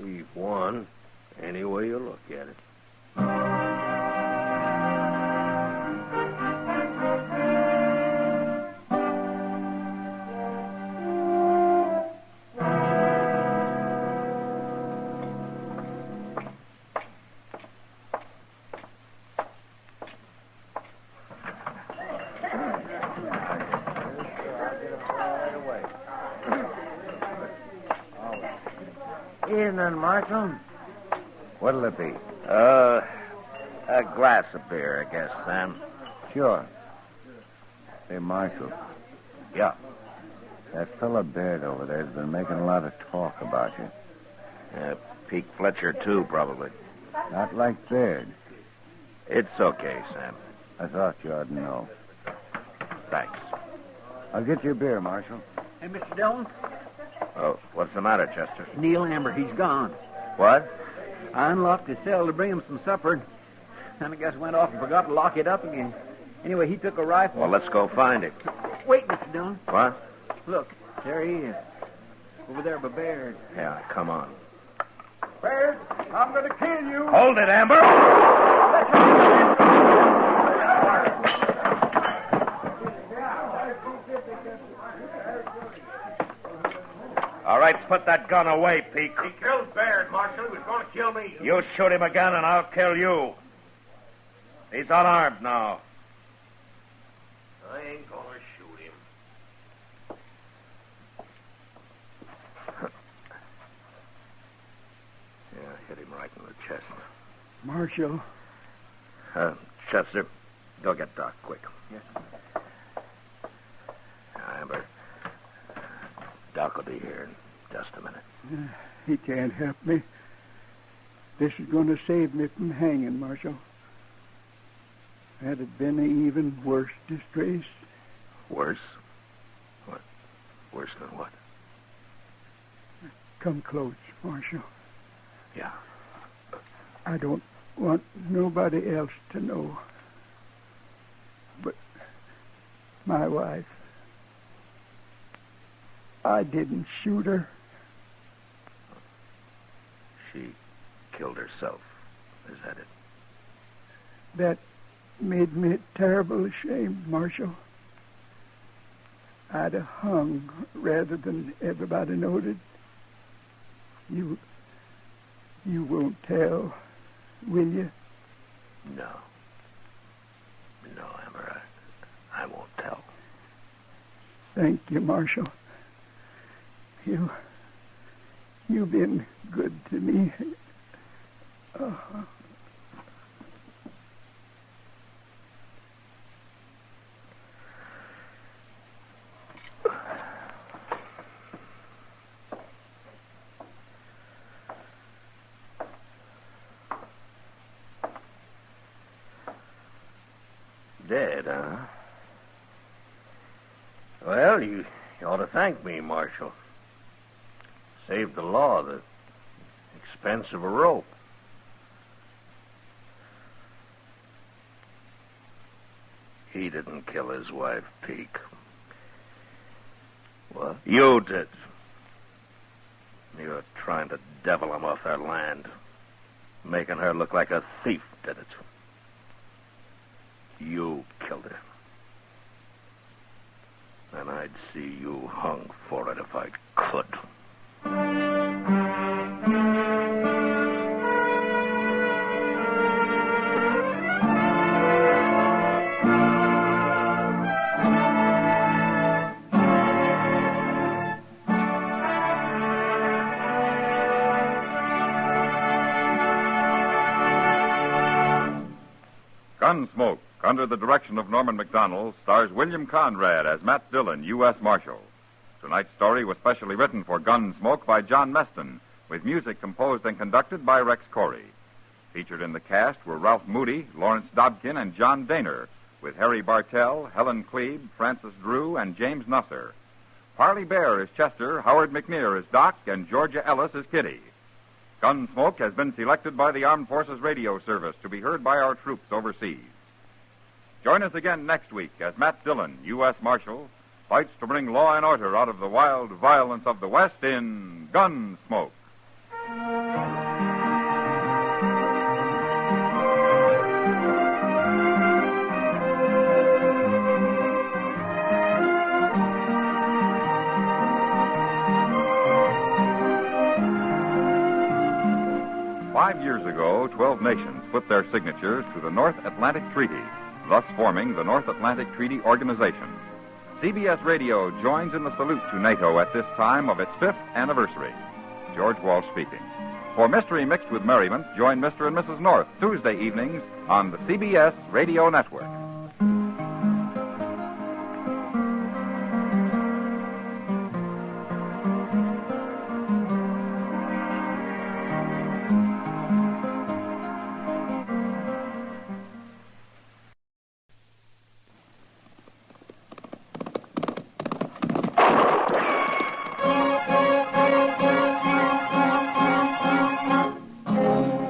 We've won, any way you look at it. Evening, Marshal. What'll it be? A glass of beer, I guess, Sam. Sure. Hey, Marshal. Yeah. That fella Baird over there has been making a lot of talk about you. Pete Fletcher, too, probably. Not like Baird. It's okay, Sam. I thought you ought to know. Thanks. I'll get you a beer, Marshal. Hey, Mr. Dillon? Oh, what's the matter, Chester? Neil Amber, he's gone. What? I unlocked his cell to bring him some supper, and I guess went off and forgot to lock it up again. Anyway, he took a rifle. Well, let's go find him. Wait, Mr. Mr. Dillon. What? Look, there he is. Over there by Baird. Yeah, come on. Baird, I'm going to kill you. Hold it, Amber. All right, put that gun away, Peek. He killed Baird, Marshal. He was going to kill me. You shoot him again, and I'll kill you. He's unarmed now. I ain't going to shoot him. Yeah, hit him right in the chest. Marshal. Chester, go get Doc quick. Yes. Amber, Doc will be here in just a minute. He can't help me. This is going to save me from hanging, Marshal. Had it been an even worse disgrace. Worse? What? Worse than what? Come close, Marshal. Yeah. I don't want nobody else to know. But my wife, I didn't shoot her. She killed herself. Is that it? That made me terrible ashamed, Marshal. I'd have hung rather than everybody noted. You won't tell, will you? No. No, Amber, I won't tell. Thank you, Marshal. You've been good to me. Dead, huh? Well, you ought to thank me, Marshal. Saved the law the expense of a rope. He didn't kill his wife, Peek. What? You did. You're trying to devil him off their land. Making her look like a thief did it. You killed her. And I'd see you hung for it if I could. Gunsmoke, under the direction of Norman Macdonnell, stars William Conrad as Matt Dillon, U.S. Marshal. Tonight's story was specially written for Gunsmoke by John Meston, with music composed and conducted by Rex Corey. Featured in the cast were Ralph Moody, Lawrence Dobkin, and John Daner, with Harry Bartell, Helen Klebe, Francis Drew, and James Nusser. Parley Bear is Chester, Howard McNear is Doc, and Georgia Ellis is Kitty. Gunsmoke has been selected by the Armed Forces Radio Service to be heard by our troops overseas. Join us again next week as Matt Dillon, U.S. Marshal, fights to bring law and order out of the wild violence of the West in Gunsmoke. 5 years ago, 12 nations put their signatures to the North Atlantic Treaty, thus forming the North Atlantic Treaty Organization. CBS Radio joins in the salute to NATO at this time of its 5th anniversary. George Walsh speaking. For Mystery Mixed with Merriment, join Mr. and Mrs. North Tuesday evenings on the CBS Radio Network.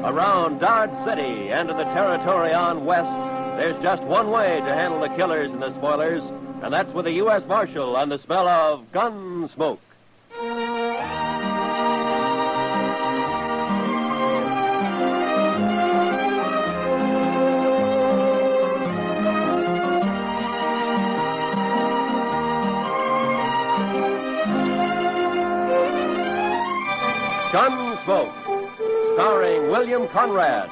Around Dodge City and in the territory on west, there's just one way to handle the killers and the spoilers. And that's with the U.S. Marshal and the smell of Gunsmoke. Gunsmoke, starring William Conrad.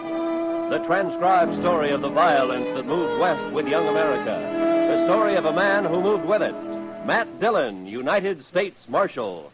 The transcribed story of the violence that moved west with young America. The story of a man who moved with it. Matt Dillon, United States Marshal.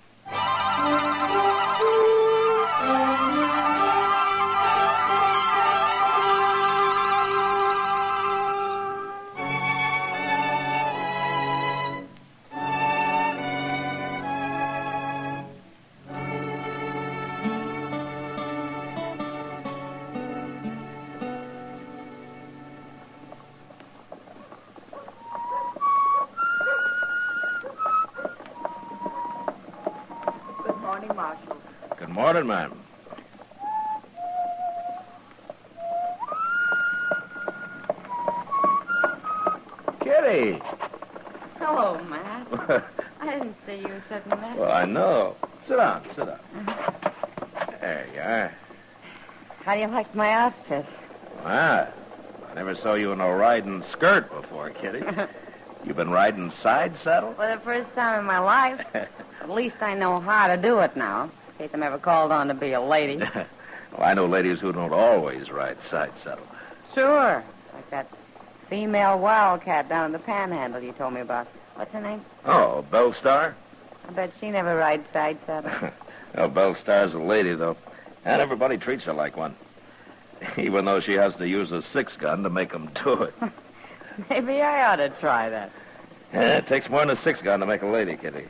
Marshal. Good morning, ma'am. Kitty! Hello, Matt. I didn't see you sitting there. Well, I know. Sit down, sit down. There you are. How do you like my outfit? Ah, I never saw you in a riding skirt before, Kitty. You been riding side saddle? For the first time in my life. At least I know how to do it now, in case I'm ever called on to be a lady. Well, I know ladies who don't always ride side saddle. Sure. Like that female wildcat down in the Panhandle you told me about. What's her name? Oh, Bellstar? I bet she never rides side saddle. Well, Bellstar's a lady, though. And everybody treats her like one. Even though she has to use a 6-gun to make them do it. Maybe I ought to try that. Yeah, it takes more than a 6-gun to make a lady, Kitty.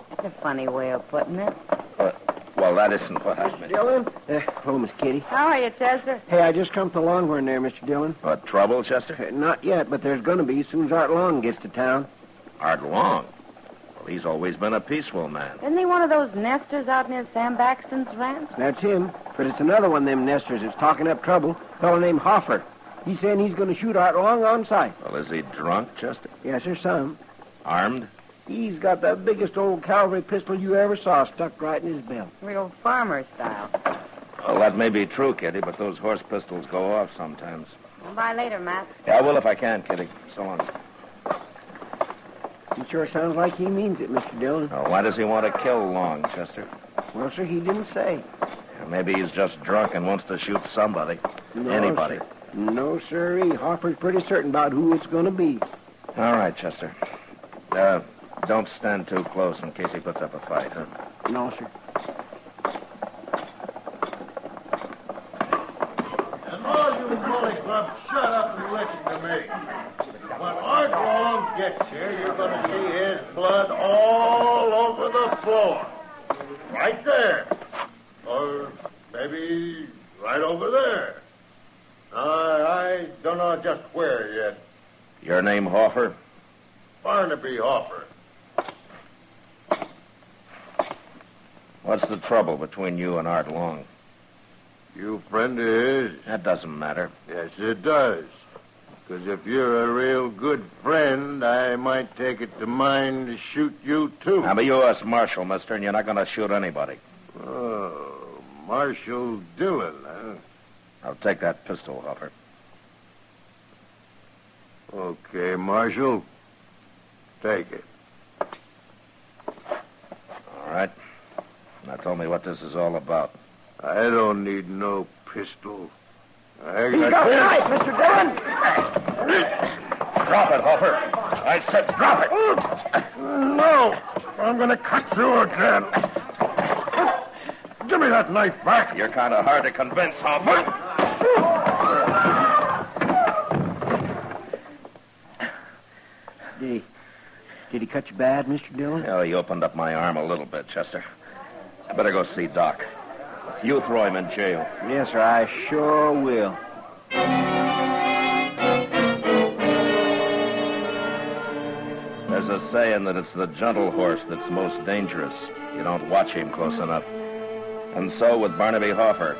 That's a funny way of putting it. Well, that isn't what I meant. Dillon? Hello, Miss Kitty. How are you, Chester? Hey, I just come to the Longhorn there, Mr. Dillon. What, trouble, Chester? Not yet, but there's going to be as soon as Art Long gets to town. Art Long? Well, he's always been a peaceful man. Isn't he one of those nesters out near Sam Baxton's ranch? That's him, but it's another one of them nesters that's talking up trouble. A fellow named Hoffer. He's saying he's going to shoot Art Long on sight. Well, is he drunk, Chester? Yes, sir, some. Armed? He's got the biggest old cavalry pistol you ever saw stuck right in his belt. Real farmer style. Well, that may be true, Kitty, but those horse pistols go off sometimes. Well, bye later, Matt. Yeah, I will if I can, Kitty. So long. He sure sounds like he means it, Mr. Dillon. Now, why does he want to kill Long, Chester? Well, sir, he didn't say. Maybe he's just drunk and wants to shoot somebody. No, Anybody. Sir. No, sirree. Hoffer's pretty certain about who it's going to be. All right, Chester. Don't stand too close in case he puts up a fight, huh? No, sir. And all you bully clubs, shut up and listen to me. When Art Long gets here, you're going to see his blood all over the floor. Right there. Or maybe right over there. I don't know just where yet. Your name, Hoffer? Barnaby Hoffer. What's the trouble between you and Art Long? You friend of his? That doesn't matter. Yes, it does. Because if you're a real good friend, I might take it to mind to shoot you, too. I'm a U.S. Marshal, mister, and you're not going to shoot anybody. Oh, Marshal Dillon, huh? I'll take that pistol, Hoffer. Okay, Marshal. Take it. All right. Now tell me what this is all about. I don't need no pistol. He's got a knife, Mr. Dillon! Drop it, Hoffer. I said drop it. No! I'm going to cut you again. Give me that knife back. You're kind of hard to convince, Hoffer. Did he cut you bad, Mr. Dillon? Oh, he opened up my arm a little bit, Chester. I better go see Doc. You throw him in jail. Yes, sir, I sure will. There's a saying that it's the gentle horse that's most dangerous. You don't watch him close enough. And so with Barnaby Hoffer,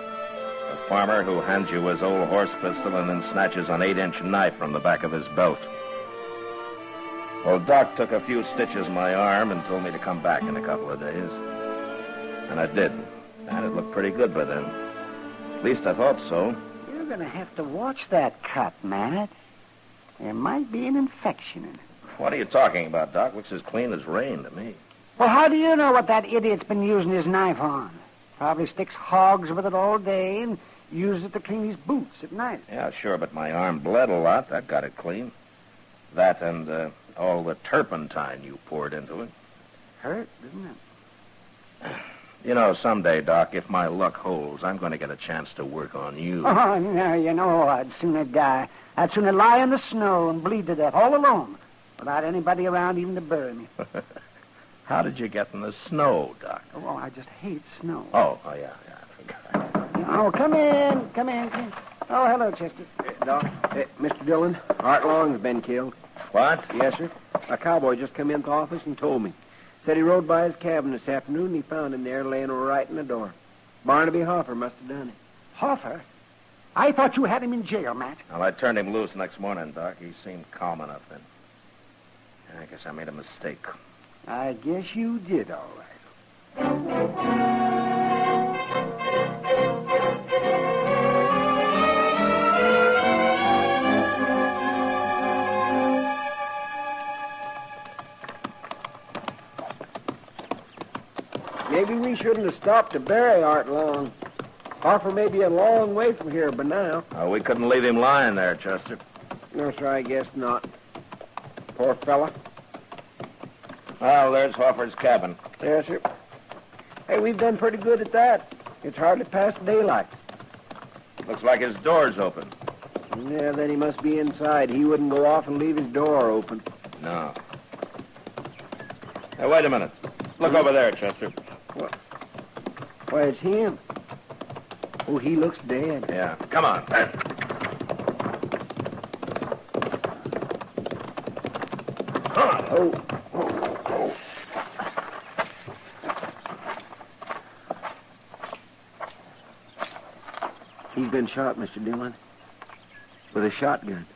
a farmer who hands you his old horse pistol and then snatches an 8-inch knife from the back of his belt. Well, Doc took a few stitches in my arm and told me to come back in a couple of days. And I did. And it looked pretty good by then. At least I thought so. You're going to have to watch that cut, Matt. There might be an infection in it. What are you talking about, Doc? Looks as clean as rain to me. Well, how do you know what that idiot's been using his knife on? Probably sticks hogs with it all day and uses it to clean his boots at night. Yeah, sure, but my arm bled a lot. That got it clean. That and all the turpentine you poured into it. Hurt, didn't it? You know, someday, Doc, if my luck holds, I'm going to get a chance to work on you. Oh, no, you know, I'd sooner die. I'd sooner lie in the snow and bleed to death all alone without anybody around even to bury me. How did you get in the snow, Doc? Oh, I just hate snow. Oh, yeah, I forgot. Oh, come in. Oh, hello, Chester. Doc, Mr. Dillon, Art Long's been killed. What? Yes, sir. A cowboy just come into the office and told me. Said he rode by his cabin this afternoon and he found him there laying right in the door. Barnaby Hoffer must have done it. Hoffer? I thought you had him in jail, Matt. Well, I turned him loose next morning, Doc. He seemed calm enough then. I guess I made a mistake. I guess you did, all right. Maybe we shouldn't have stopped to bury Art Long. Hoffer may be a long way from here by now. Oh, we couldn't leave him lying there, Chester. No, sir, I guess not. Poor fella. Well, there's Hoffer's cabin. Yes, sir. Hey, we've done pretty good at that. It's hardly past daylight. Looks like his door's open. Yeah, then he must be inside. He wouldn't go off and leave his door open. No. Hey, wait a minute. Look over there, Chester. What? Why, it's him. Oh, he looks dead. Yeah, come on. Oh. He's been shot, Mr. Dillon. With a shotgun.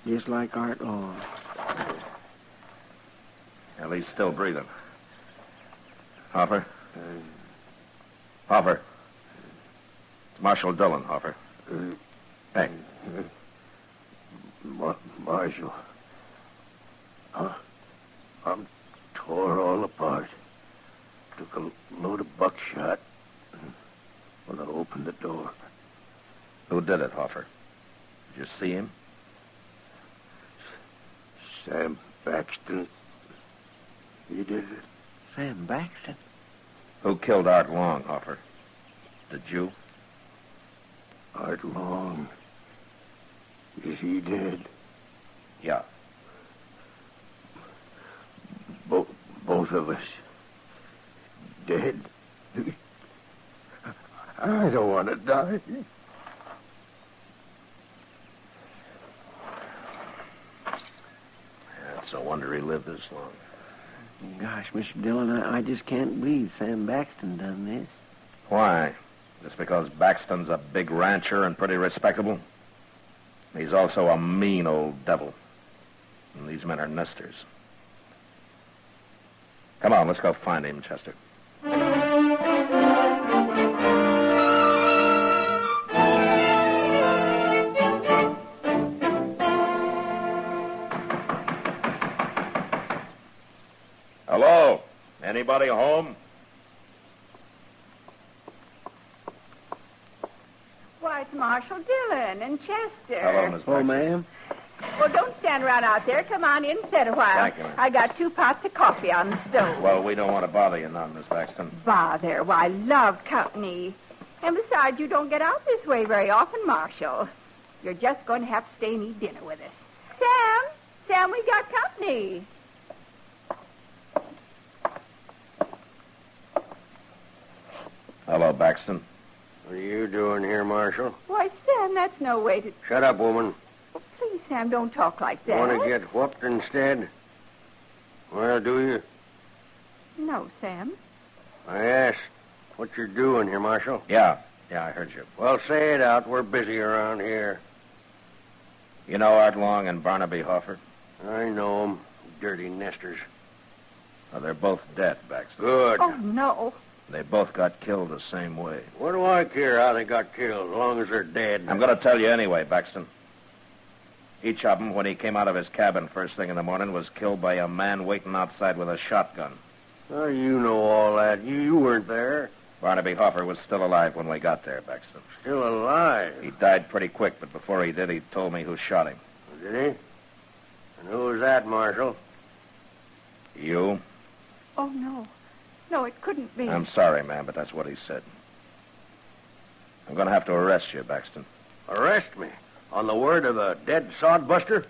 Just like Art Long. Well, he's still breathing. Hoffer? Hoffer. It's Marshal Dillon, Hoffer. Hey. Marshal. I'm tore all apart. Took a load of buckshot when I opened the door. Who did it, Hoffer? Did you see him? Sam Baxton. He did it. Sam Baxton? Who killed Art Long, Hoffer? Did you? Art Long. Is he dead? Yeah. Both of us. Dead. I don't want to die. It's a wonder he lived this long. Gosh, Mr. Dillon, I just can't believe Sam Baxton done this. Why? Just because Baxton's a big rancher and pretty respectable? He's also a mean old devil. And these men are nesters. Come on, let's go find him, Chester. Hello? Anybody home? Why, it's Marshal Dillon and Chester. Hello, Miss Baxter. Ma'am. Well, don't stand around out there. Come on in and sit a while. Thank you, ma'am. I got 2 pots of coffee on the stove. Well, we don't want to bother you none, Miss Baxton. Bother. Why, I love company. And besides, you don't get out this way very often, Marshal. You're just going to have to stay and eat dinner with us. Sam, we got company. Hello, Baxton. What are you doing here, Marshal? Why, Sam, that's no way to... Shut up, woman. Please, Sam, don't talk like that. Want to get whooped instead? Well, do you? No, Sam. I asked what you're doing here, Marshal. Yeah, I heard you. Well, say it out. We're busy around here. You know Art Long and Barnaby Hoffer? I know 'em, dirty nesters. Well, they're both dead, Baxter. Good. Oh, no. They both got killed the same way. What do I care how they got killed, as long as they're dead? I'm going to tell you anyway, Baxton. Each of them, when he came out of his cabin first thing in the morning, was killed by a man waiting outside with a shotgun. Oh, you know all that. You weren't there. Barnaby Hoffer was still alive when we got there, Baxton. Still alive? He died pretty quick, but before he did, he told me who shot him. Did he? And who was that, Marshal? You? Oh, no. No, it couldn't be. I'm sorry, ma'am, but that's what he said. I'm going to have to arrest you, Baxton. Arrest me? On the word of a dead sodbuster?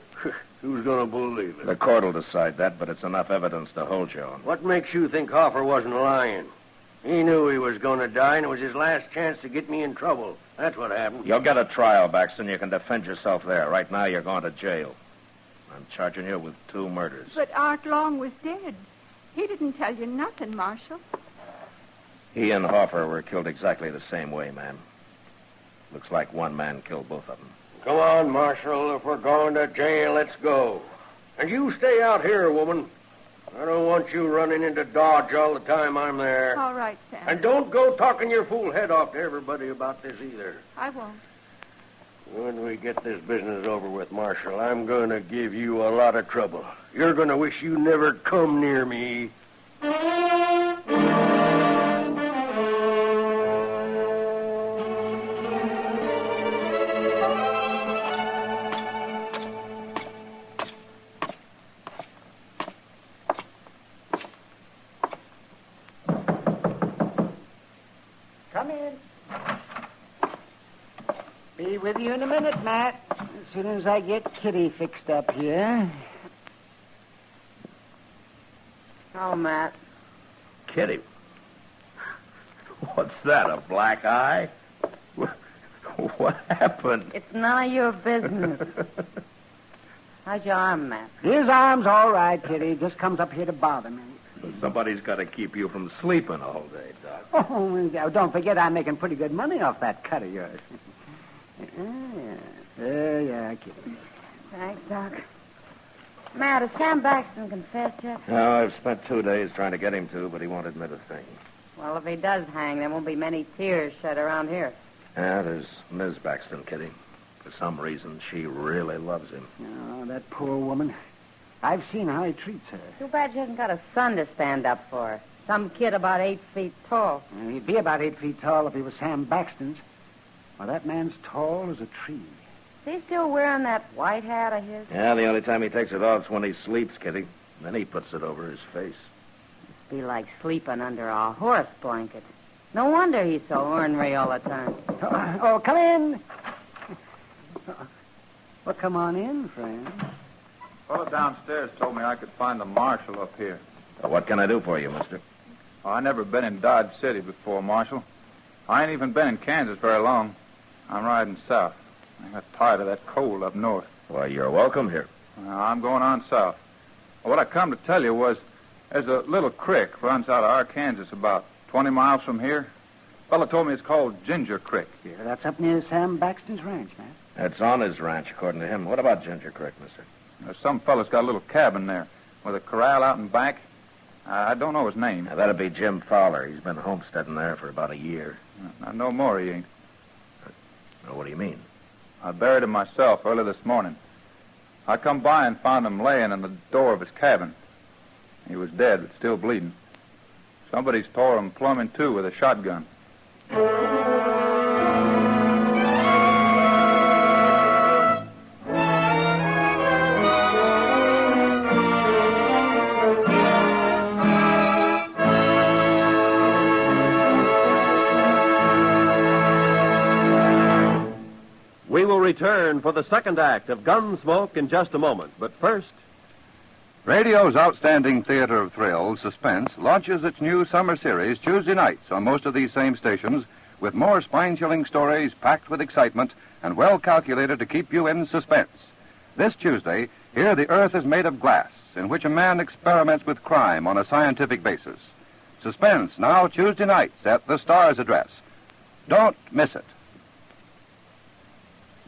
Who's going to believe it? The court will decide that, but it's enough evidence to hold you on. What makes you think Hoffer wasn't lying? He knew he was going to die, and it was his last chance to get me in trouble. That's what happened. You'll get a trial, Baxton. You can defend yourself there. Right now, you're going to jail. I'm charging you with 2 murders. But Art Long was dead. He didn't tell you nothing, Marshal. He and Hoffer were killed exactly the same way, ma'am. Looks like one man killed both of them. Come on, Marshal. If we're going to jail, let's go. And you stay out here, woman. I don't want you running into Dodge all the time I'm there. All right, Sam. And don't go talking your fool head off to everybody about this either. I won't. When we get this business over with, Marshal, I'm going to give you a lot of trouble. You're going to wish you never come near me. Come in. Be with you in a minute, Matt. As soon as I get Kitty fixed up here. Oh, Matt. Kitty. What's that, a black eye? What happened? It's none of your business. How's your arm, Matt? His arm's all right, Kitty. Just comes up here to bother me. Somebody's got to keep you from sleeping all day, Doc. Oh, don't forget I'm making pretty good money off that cut of yours. Yeah, Kitty. Thanks, Doc. Matt, has Sam Baxton confessed yet? No, I've spent 2 days trying to get him to, but he won't admit a thing. Well, if he does hang, there won't be many tears shed around here. Yeah, there's Ms. Baxton, Kitty. For some reason, she really loves him. Oh, that poor woman. I've seen how he treats her. Too bad she hasn't got a son to stand up for her. Some kid about 8 feet tall. And he'd be about 8 feet tall if he was Sam Baxton's. Well, that man's tall as a tree. Is he still wearing that white hat of his? Yeah, the only time he takes it off is when he sleeps, Kitty. Then he puts it over his face. Must be like sleeping under a horse blanket. No wonder he's so ornery all the time. Oh, come in. Well, come on in, friend. Fellow downstairs told me I could find the marshal up here. What can I do for you, mister? Oh, I never been in Dodge City before, Marshal. I ain't even been in Kansas very long. I'm riding south. I got tired of that cold up north. Why, you're welcome here. I'm going on south. What I come to tell you was there's a little creek runs out of Arkansas about 20 miles from here. Fellow told me it's called Ginger Creek. Yeah, that's up near Sam Baxton's ranch, man. It's on his ranch, according to him. What about Ginger Creek, mister? Some fella's got a little cabin there with a corral out in back. I don't know his name. Now, that'd be Jim Fowler. He's been homesteading there for about a year. No more he ain't. Now, what do you mean? I buried him myself early this morning. I come by and found him laying in the door of his cabin. He was dead, but still bleeding. Somebody's tore him plumb in two with a shotgun. We will return for the second act of Gunsmoke in just a moment. But first... Radio's outstanding theater of thrills, Suspense, launches its new summer series Tuesday nights on most of these same stations with more spine-chilling stories packed with excitement and well calculated to keep you in suspense. This Tuesday, here the Earth is made of glass, in which a man experiments with crime on a scientific basis. Suspense, now Tuesday nights at the Star's address. Don't miss it.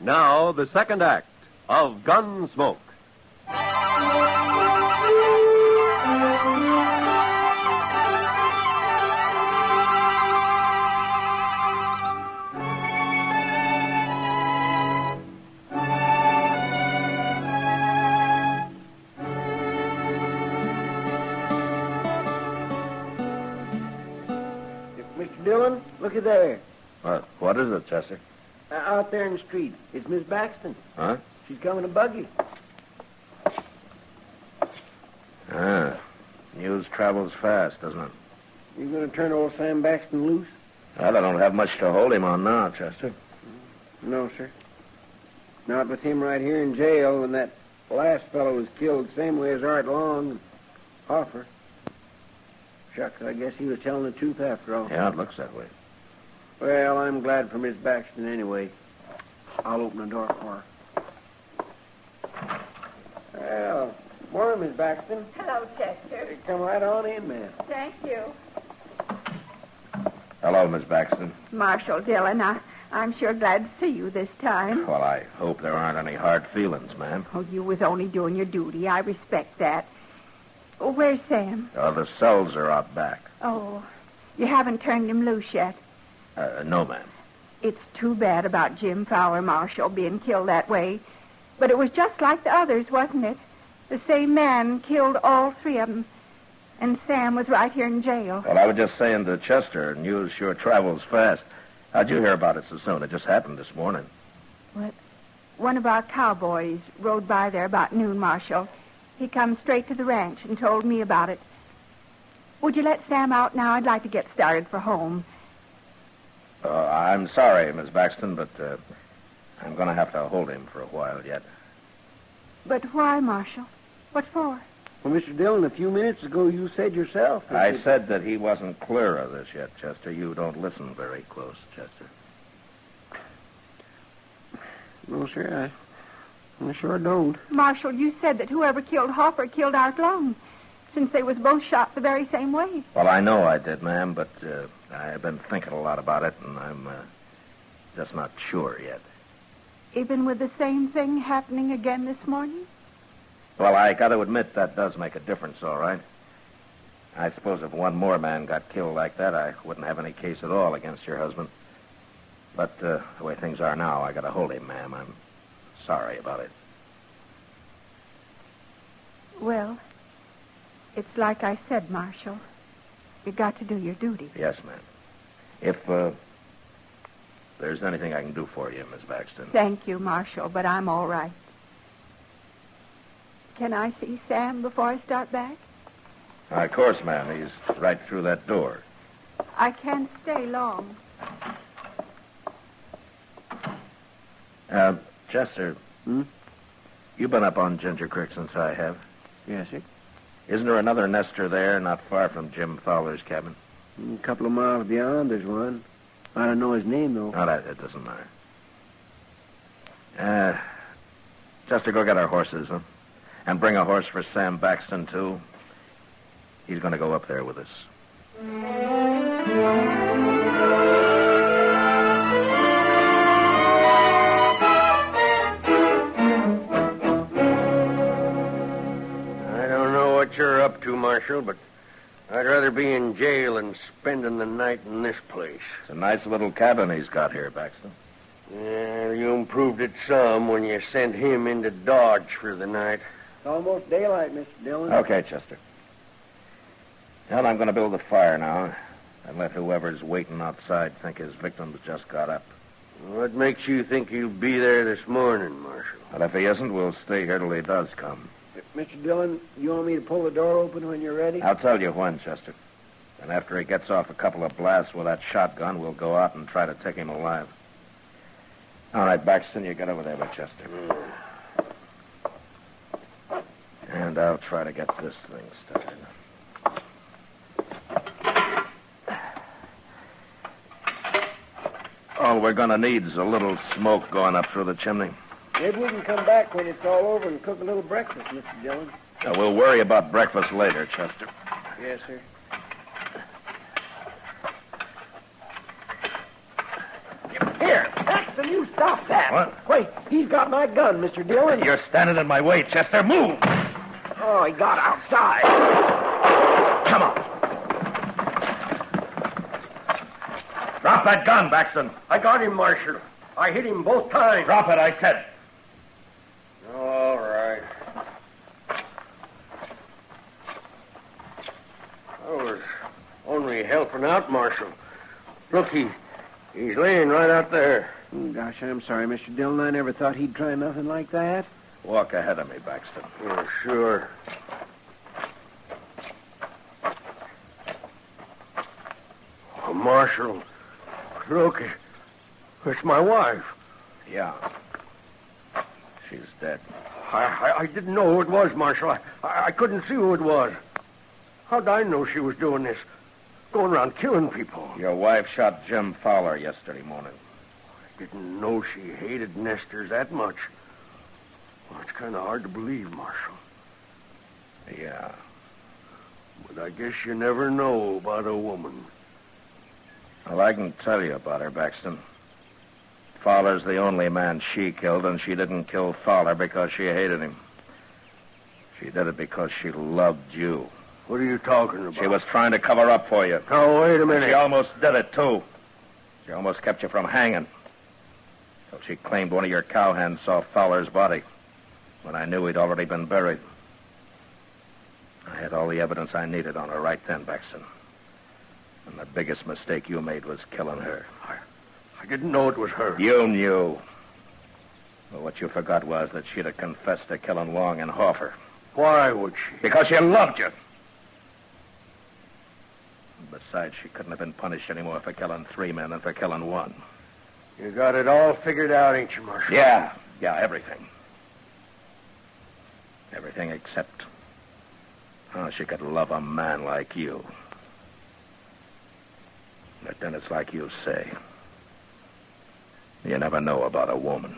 Now, the second act of Gunsmoke. Dillon, looky there. What is it, Chester? Out there in the street. It's Miss Baxton. Huh? She's coming to buggy. News travels fast, doesn't it? You gonna turn old Sam Baxton loose? Well, I don't have much to hold him on now, Chester. No, sir. Not with him right here in jail when that last fellow was killed the same way as Art Long and Hoffer. Shucks, I guess he was telling the truth after all. Yeah, it looks that way. Well, I'm glad for Miss Baxton anyway. I'll open the door for her. Well, morning, Miss Baxton. Hello, Chester. Come right on in, ma'am. Thank you. Hello, Miss Baxton. Marshal Dillon, I'm sure glad to see you this time. Well, I hope there aren't any hard feelings, ma'am. Oh, you was only doing your duty. I respect that. Oh, where's Sam? The cells are out back. Oh, you haven't turned him loose yet? No, ma'am. It's too bad about Jim Fowler, Marshal, being killed that way. But it was just like the others, wasn't it? The same man killed all three of them. And Sam was right here in jail. Well, I was just saying to Chester, news sure travels fast. How'd you hear about it so soon? It just happened this morning. What? One of our cowboys rode by there about noon, Marshal. He come straight to the ranch and told me about it. Would you let Sam out now? I'd like to get started for home. I'm sorry, Miss Baxton, but I'm going to have to hold him for a while yet. But why, Marshal? What for? Well, Mr. Dillon, a few minutes ago you said yourself... I said that he wasn't clear of this yet, Chester. You don't listen very close, Chester. No, sir, I sure don't. Marshal, you said that whoever killed Hopper killed Art Long, since they was both shot the very same way. Well, I know I did, ma'am, but I've been thinking a lot about it, and I'm just not sure yet. Even with the same thing happening again this morning? Well, I got to admit that does make a difference, all right. I suppose if one more man got killed like that, I wouldn't have any case at all against your husband. But the way things are now, I got to hold him, ma'am. I'm sorry about it. Well, it's like I said, Marshal. You got to do your duty. Yes, ma'am. If there's anything I can do for you, Miss Baxton. Thank you, Marshal, but I'm all right. Can I see Sam before I start back? Of course, ma'am. He's right through that door. I can't stay long. Chester. You've been up on Ginger Creek since I have. Yes, sir. Isn't there another nester there, not far from Jim Fowler's cabin? A couple of miles beyond, there's one. I don't know his name, though. No, that doesn't matter. Chester, go get our horses, huh? And bring a horse for Sam Baxton, too. He's going to go up there with us. I don't know what you're up to, Marshal, but I'd rather be in jail than spending the night in this place. It's a nice little cabin he's got here, Baxton. Yeah, you improved it some when you sent him into Dodge for the night. It's almost daylight, Mr. Dillon. Okay, Chester. Well, I'm going to build a fire now and let whoever's waiting outside think his victim's just got up. What makes you think he'll be there this morning, Marshal? But if he isn't, we'll stay here till he does come. Mr. Dillon, you want me to pull the door open when you're ready? I'll tell you when, Chester. And after he gets off a couple of blasts with that shotgun, we'll go out and try to take him alive. All right, Baxton, you get over there with Chester. And I'll try to get this thing started. All we're going to need is a little smoke going up through the chimney. Maybe we can come back when it's all over and cook a little breakfast, Mr. Dillon. Now, we'll worry about breakfast later, Chester. Yes, sir. Here, Paxton, you stop that. What? Wait, he's got my gun, Mr. Dillon. You're standing in my way, Chester. Move! Oh, he got outside. Come on. Drop that gun, Baxton. I got him, Marshal. I hit him both times. Drop it, I said. All right. I was only helping out, Marshal. Look, he's laying right out there. Oh, gosh, I'm sorry, Mr. Dillon. I never thought he'd try nothing like that. Walk ahead of me, Baxter. Oh, sure. Oh, Marshal, look, it's my wife. Yeah. She's dead. I didn't know who it was, Marshal. I couldn't see who it was. How'd I know she was doing this? Going around killing people. Your wife shot Jim Fowler yesterday morning. I didn't know she hated nesters that much. Well, it's kind of hard to believe, Marshal. Yeah. But I guess you never know about a woman. Well, I can tell you about her, Baxton. Fowler's the only man she killed, and she didn't kill Fowler because she hated him. She did it because she loved you. What are you talking about? She was trying to cover up for you. Oh, wait a minute. She almost did it, too. She almost kept you from hanging. So she claimed one of your cowhands saw Fowler's body when I knew he'd already been buried. I had all the evidence I needed on her right then, Baxton. And the biggest mistake you made was killing her. I didn't know it was her. You knew. But what you forgot was that she'd have confessed to killing Long and Hoffer. Why would she? Because she loved you. Besides, she couldn't have been punished any more for killing 3 men than for killing 1. You got it all figured out, ain't you, Marshal? Yeah, everything. Everything except how she could love a man like you. But then it's like you say. You never know about a woman.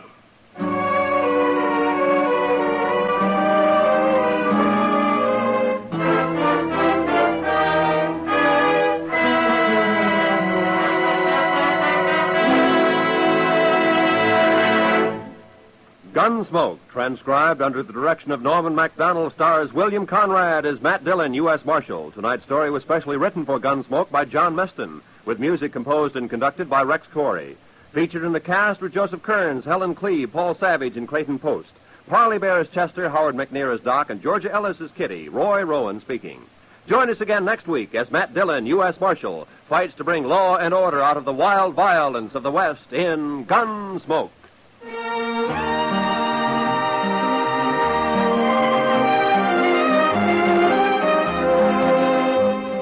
Gunsmoke, transcribed under the direction of Norman MacDonald, stars William Conrad as Matt Dillon, U.S. Marshal. Tonight's story was specially written for Gunsmoke by John Meston, with music composed and conducted by Rex Corey. Featured in the cast were Joseph Kearns, Helen Cleve, Paul Savage, and Clayton Post. Parley Bear as Chester, Howard McNear as Doc, and Georgia Ellis as Kitty. Roy Rowan speaking. Join us again next week as Matt Dillon, U.S. Marshal, fights to bring law and order out of the wild violence of the West in Gunsmoke.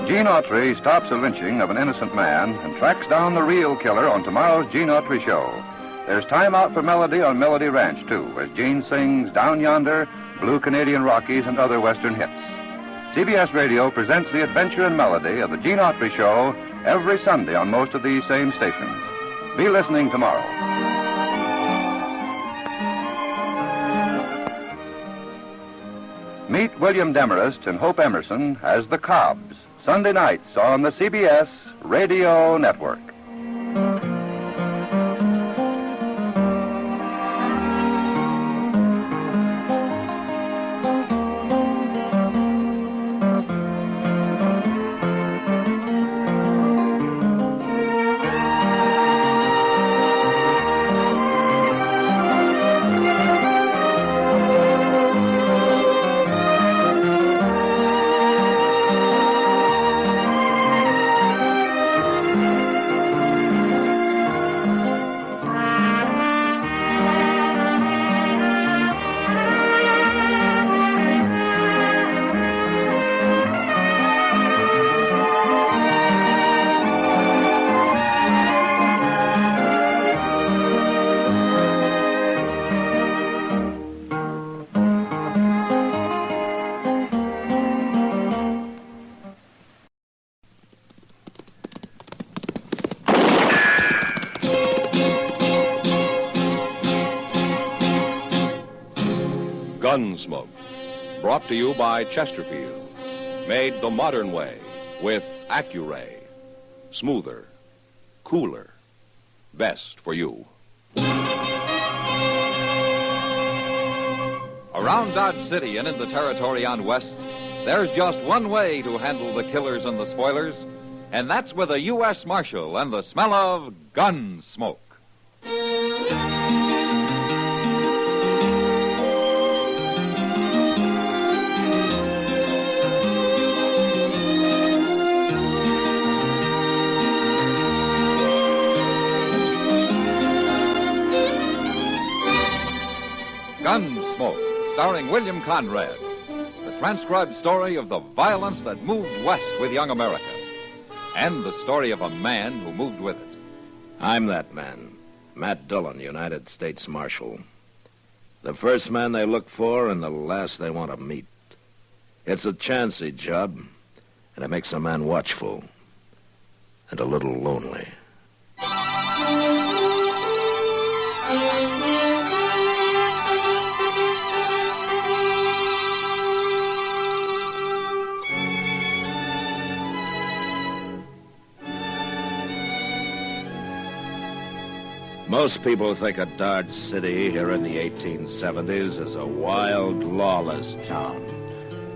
Gene Autry stops a lynching of an innocent man and tracks down the real killer on tomorrow's Gene Autry Show. There's time out for Melody on Melody Ranch, too, as Gene sings Down Yonder, Blue Canadian Rockies, and other Western hits. CBS Radio presents the adventure and melody of the Gene Autry Show every Sunday on most of these same stations. Be listening tomorrow. Meet William Demarest and Hope Emerson as the Cobbs, Sunday nights on the CBS Radio Network. Gunsmoke, brought to you by Chesterfield. Made the modern way with Accuray. Smoother, cooler, best for you. Around Dodge City and in the territory on West, there's just one way to handle the killers and the spoilers, and that's with a U.S. Marshal and the smell of gun smoke. starring William Conrad. The transcribed story of the violence that moved west with young America. And the story of a man who moved with it. I'm that man, Matt Dillon, United States Marshal. The first man they look for and the last they want to meet. It's a chancy job, and it makes a man watchful and a little lonely. Most people think of Dodge City here in the 1870s as a wild, lawless town,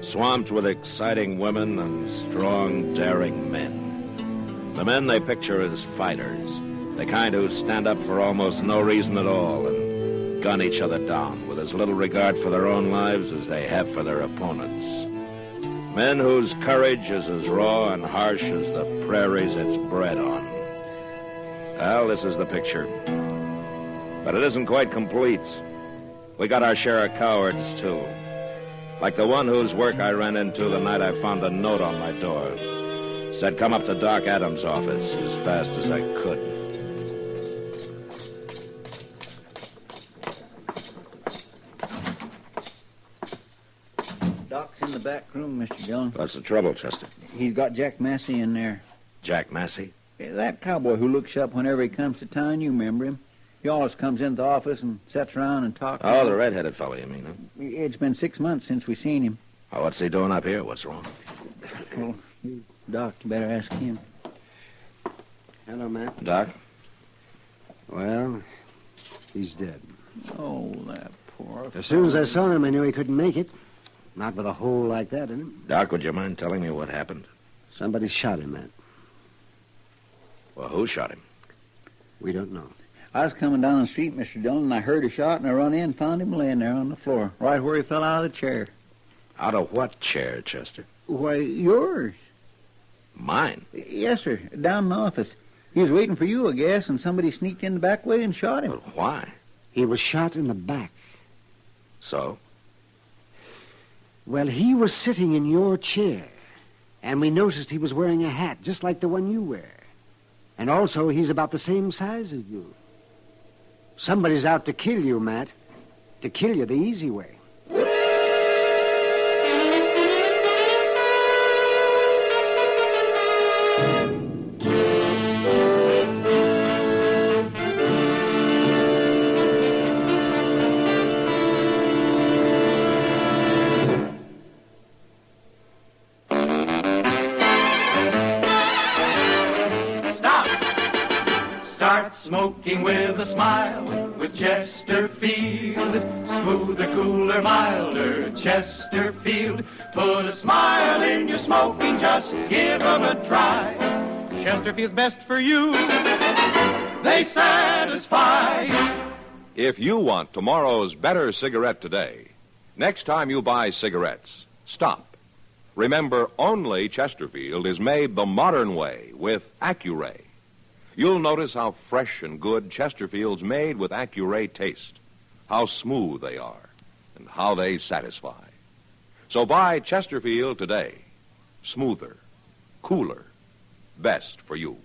swamped with exciting women and strong, daring men. The men they picture as fighters, the kind who stand up for almost no reason at all and gun each other down with as little regard for their own lives as they have for their opponents. Men whose courage is as raw and harsh as the prairies it's bred on. Well, this is the picture. But it isn't quite complete. We got our share of cowards, too. Like the one whose work I ran into the night I found a note on my door. Said, come up to Doc Adams' office as fast as I could. Doc's in the back room, Mr. Dillon. What's the trouble, Chester? He's got Jack Massey in there. Jack Massey? That cowboy who looks up whenever he comes to town, you remember him. He always comes into the office and sits around and talks. Oh, the red-headed fellow, you mean, huh? It's been 6 months since we seen him. Oh, what's he doing up here? What's wrong? Well, Doc, you better ask him. Hello, Matt. Doc? Well, he's dead. Oh, that poor As soon as I saw him, I knew he couldn't make it. Not with a hole like that in him. Doc, would you mind telling me what happened? Somebody shot him, Matt. Well, who shot him? We don't know. I was coming down the street, Mr. Dillon, and I heard a shot, and I run in and found him laying there on the floor, right where he fell out of the chair. Out of what chair, Chester? Why, yours. Mine? Yes, sir, down in the office. He was waiting for you, I guess, and somebody sneaked in the back way and shot him. But why? He was shot in the back. So? Well, he was sitting in your chair, and we noticed he was wearing a hat just like the one you wear. And also, he's about the same size as you. Somebody's out to kill you, Matt. To kill you the easy way. Smoking with a smile, with Chesterfield. Smoother, cooler, milder, Chesterfield. Put a smile in your smoking, just give 'em a try. Chesterfield's best for you. They satisfy. If you want tomorrow's better cigarette today, next time you buy cigarettes, stop. Remember, only Chesterfield is made the modern way with Accuray. You'll notice how fresh and good Chesterfield's made with Accuray taste, how smooth they are, and how they satisfy. So buy Chesterfield today. Smoother, cooler, best for you.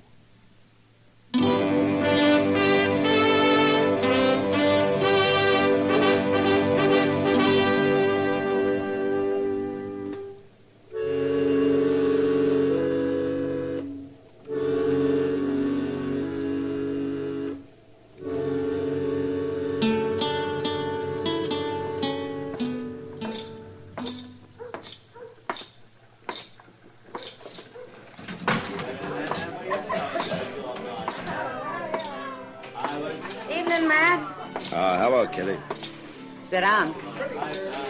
Evening, Matt. Hello, Kitty. Sit down.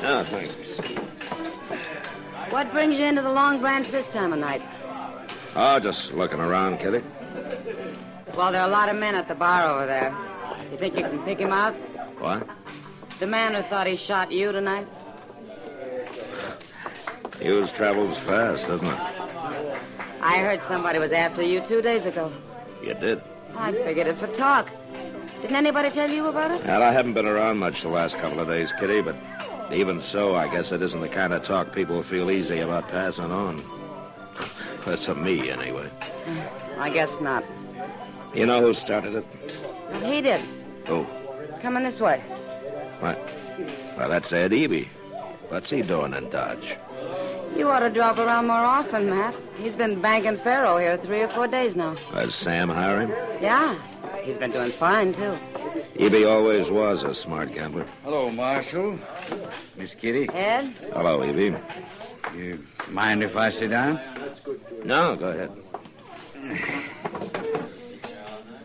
Oh, thanks. What brings you into the Long Branch this time of night? Oh, just looking around, Kitty. Well, there are a lot of men at the bar over there. You think you can pick him out? What? The man who thought he shot you tonight? News travels fast, doesn't it? I heard somebody was after you 2 days ago. You did. I figured it for talk. Didn't anybody tell you about it? Well, I haven't been around much the last couple of days, Kitty, but Even so, I guess it isn't the kind of talk people feel easy about passing on. That's to me, anyway. I guess not. You know who started it? Well, he did. Who? Coming this way. What? Well, that's Ed Eby. What's he doing in Dodge? You ought to drop around more often, Matt. He's been banking faro here 3 or 4 days now. Does Sam hire him? Yeah. He's been doing fine, too. Eby always was a smart gambler. Hello, Marshal. Miss Kitty. Ed? Hello, Eby. You mind if I sit down? No, go ahead.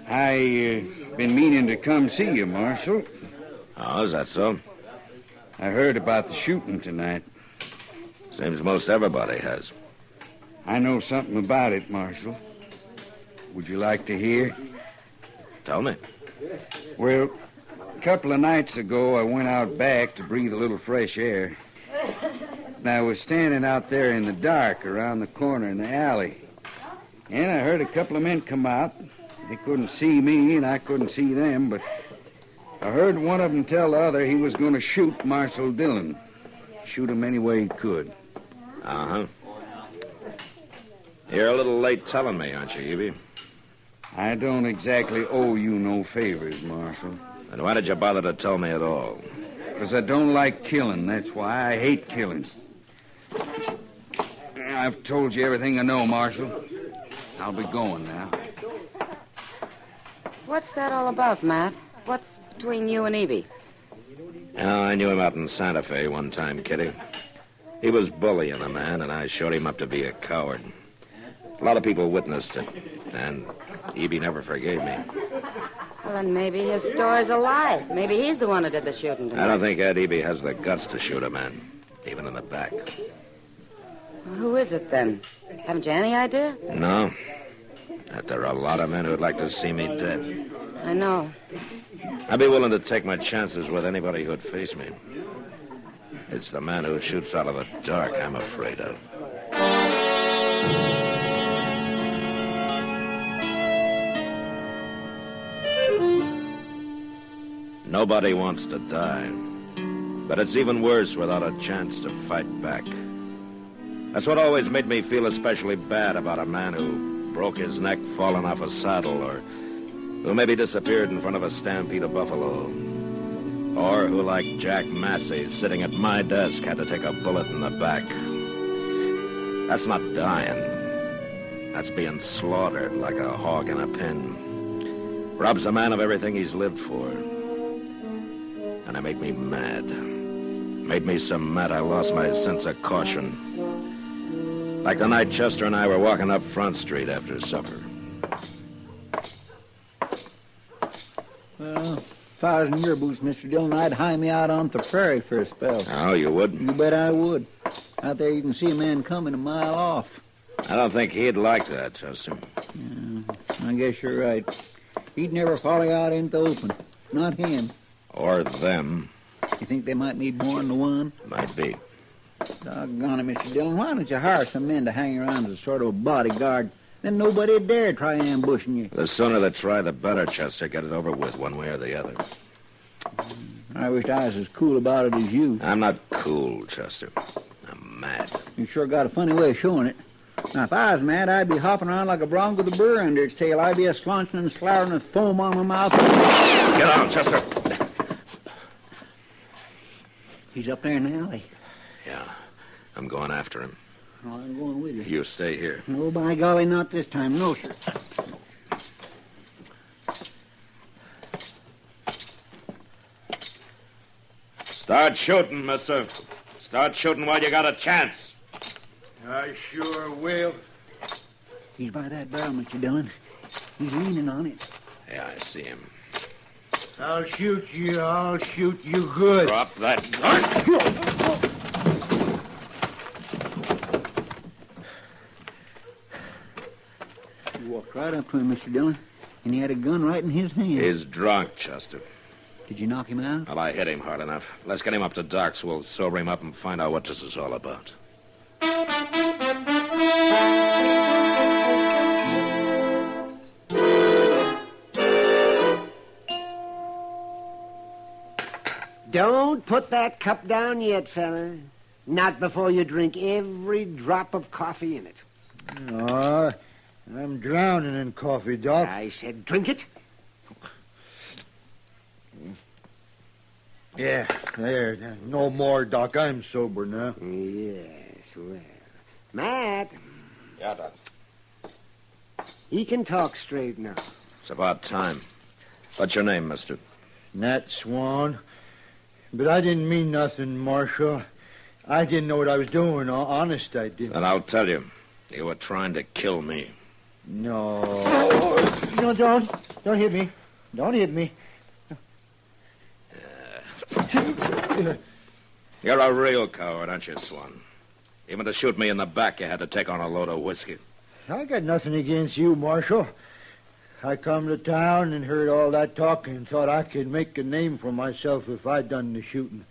I been meaning to come see you, Marshal. Oh, is that so? I heard about the shooting tonight. Seems most everybody has. I know something about it, Marshal. Would you like to hear? Tell me. Well, a couple of nights ago, I went out back to breathe a little fresh air. And I was standing out there in the dark around the corner in the alley. And I heard a couple of men come out. They couldn't see me, and I couldn't see them, but I heard one of them tell the other he was going to shoot Marshal Dillon. Shoot him any way he could. Uh-huh. You're a little late telling me, aren't you, Eby? I don't exactly owe you no favors, Marshal. Then why did you bother to tell me at all? Because I don't like killing. That's why I hate killing. I've told you everything I know, Marshal. I'll be going now. What's that all about, Matt? What's between you and Eby? Oh, I knew him out in Santa Fe one time, Kitty. He was bullying a man, and I showed him up to be a coward. A lot of people witnessed it, and Eby never forgave me. Well, then maybe his story's a lie. Maybe he's the one who did the shooting tonight. I don't think Ed Eby has the guts to shoot a man, even in the back. Well, who is it, then? Haven't you any idea? No. That there are a lot of men who'd like to see me dead. I know. I'd be willing to take my chances with anybody who'd face me. It's the man who shoots out of the dark I'm afraid of. Nobody wants to die, but it's even worse without a chance to fight back. That's what always made me feel especially bad about a man who broke his neck falling off a saddle, or who maybe disappeared in front of a stampede of buffalo, or who, like Jack Massey, sitting at my desk, had to take a bullet in the back. That's not dying. That's being slaughtered like a hog in a pen. Robs a man of everything he's lived for. And it made me mad. Made me so mad I lost my sense of caution. Like the night Chester and I were walking up Front Street after supper. Well, if I was in your boots, Mr. Dillon, I'd hie me out on the prairie for a spell. Oh, you would? You bet I would. Out there you can see a man coming a mile off. I don't think he'd like that, Chester. Yeah, I guess you're right. He'd never follow you out into the open. Not him. Or them. You think they might be born to one? Might be. Doggone it, Mr. Dillon. Why don't you hire some men to hang around as a sort of a bodyguard? Then nobody'd dare try ambushing you. The sooner they try, the better, Chester. Get it over with one way or the other. I wished I was as cool about it as you. I'm not cool, Chester. I'm mad. You sure got a funny way of showing it. Now, if I was mad, I'd be hopping around like a bronc with a burr under its tail. I'd be a-slaunching and slouring with foam on my mouth. Get out, Chester. He's up there in the alley. Yeah, I'm going after him. Oh, I'm going with you. You stay here. No, by golly, not this time. No, sir. Start shooting, mister. Start shooting while you got a chance. I sure will. He's by that barrel, Mr. Dillon. He's leaning on it. Yeah, I see him. I'll shoot you. I'll shoot you good. Drop that gun. You walked right up to him, Mr. Dillon, and he had a gun right in his hand. He's drunk, Chester. Did you knock him out? Well, I hit him hard enough. Let's get him up to Doc so we'll sober him up and find out what this is all about. Don't put that cup down yet, fella. Not before you drink every drop of coffee in it. Oh, I'm drowning in coffee, Doc. I said drink it. Yeah, there. No more, Doc. I'm sober now. Yes, well. Matt. Yeah, Doc. He can talk straight now. It's about time. What's your name, mister? Nat Swan. But I didn't mean nothing, Marshal. I didn't know what I was doing. Honest, I didn't. Then I'll tell you. You were trying to kill me. No. No, don't hit me. Don't hit me. You're a real coward, aren't you, Swan? Even to shoot me in the back, you had to take on a load of whiskey. I got nothing against you, Marshal. I come to town and heard all that talk and thought I could make a name for myself if I'd done the shooting.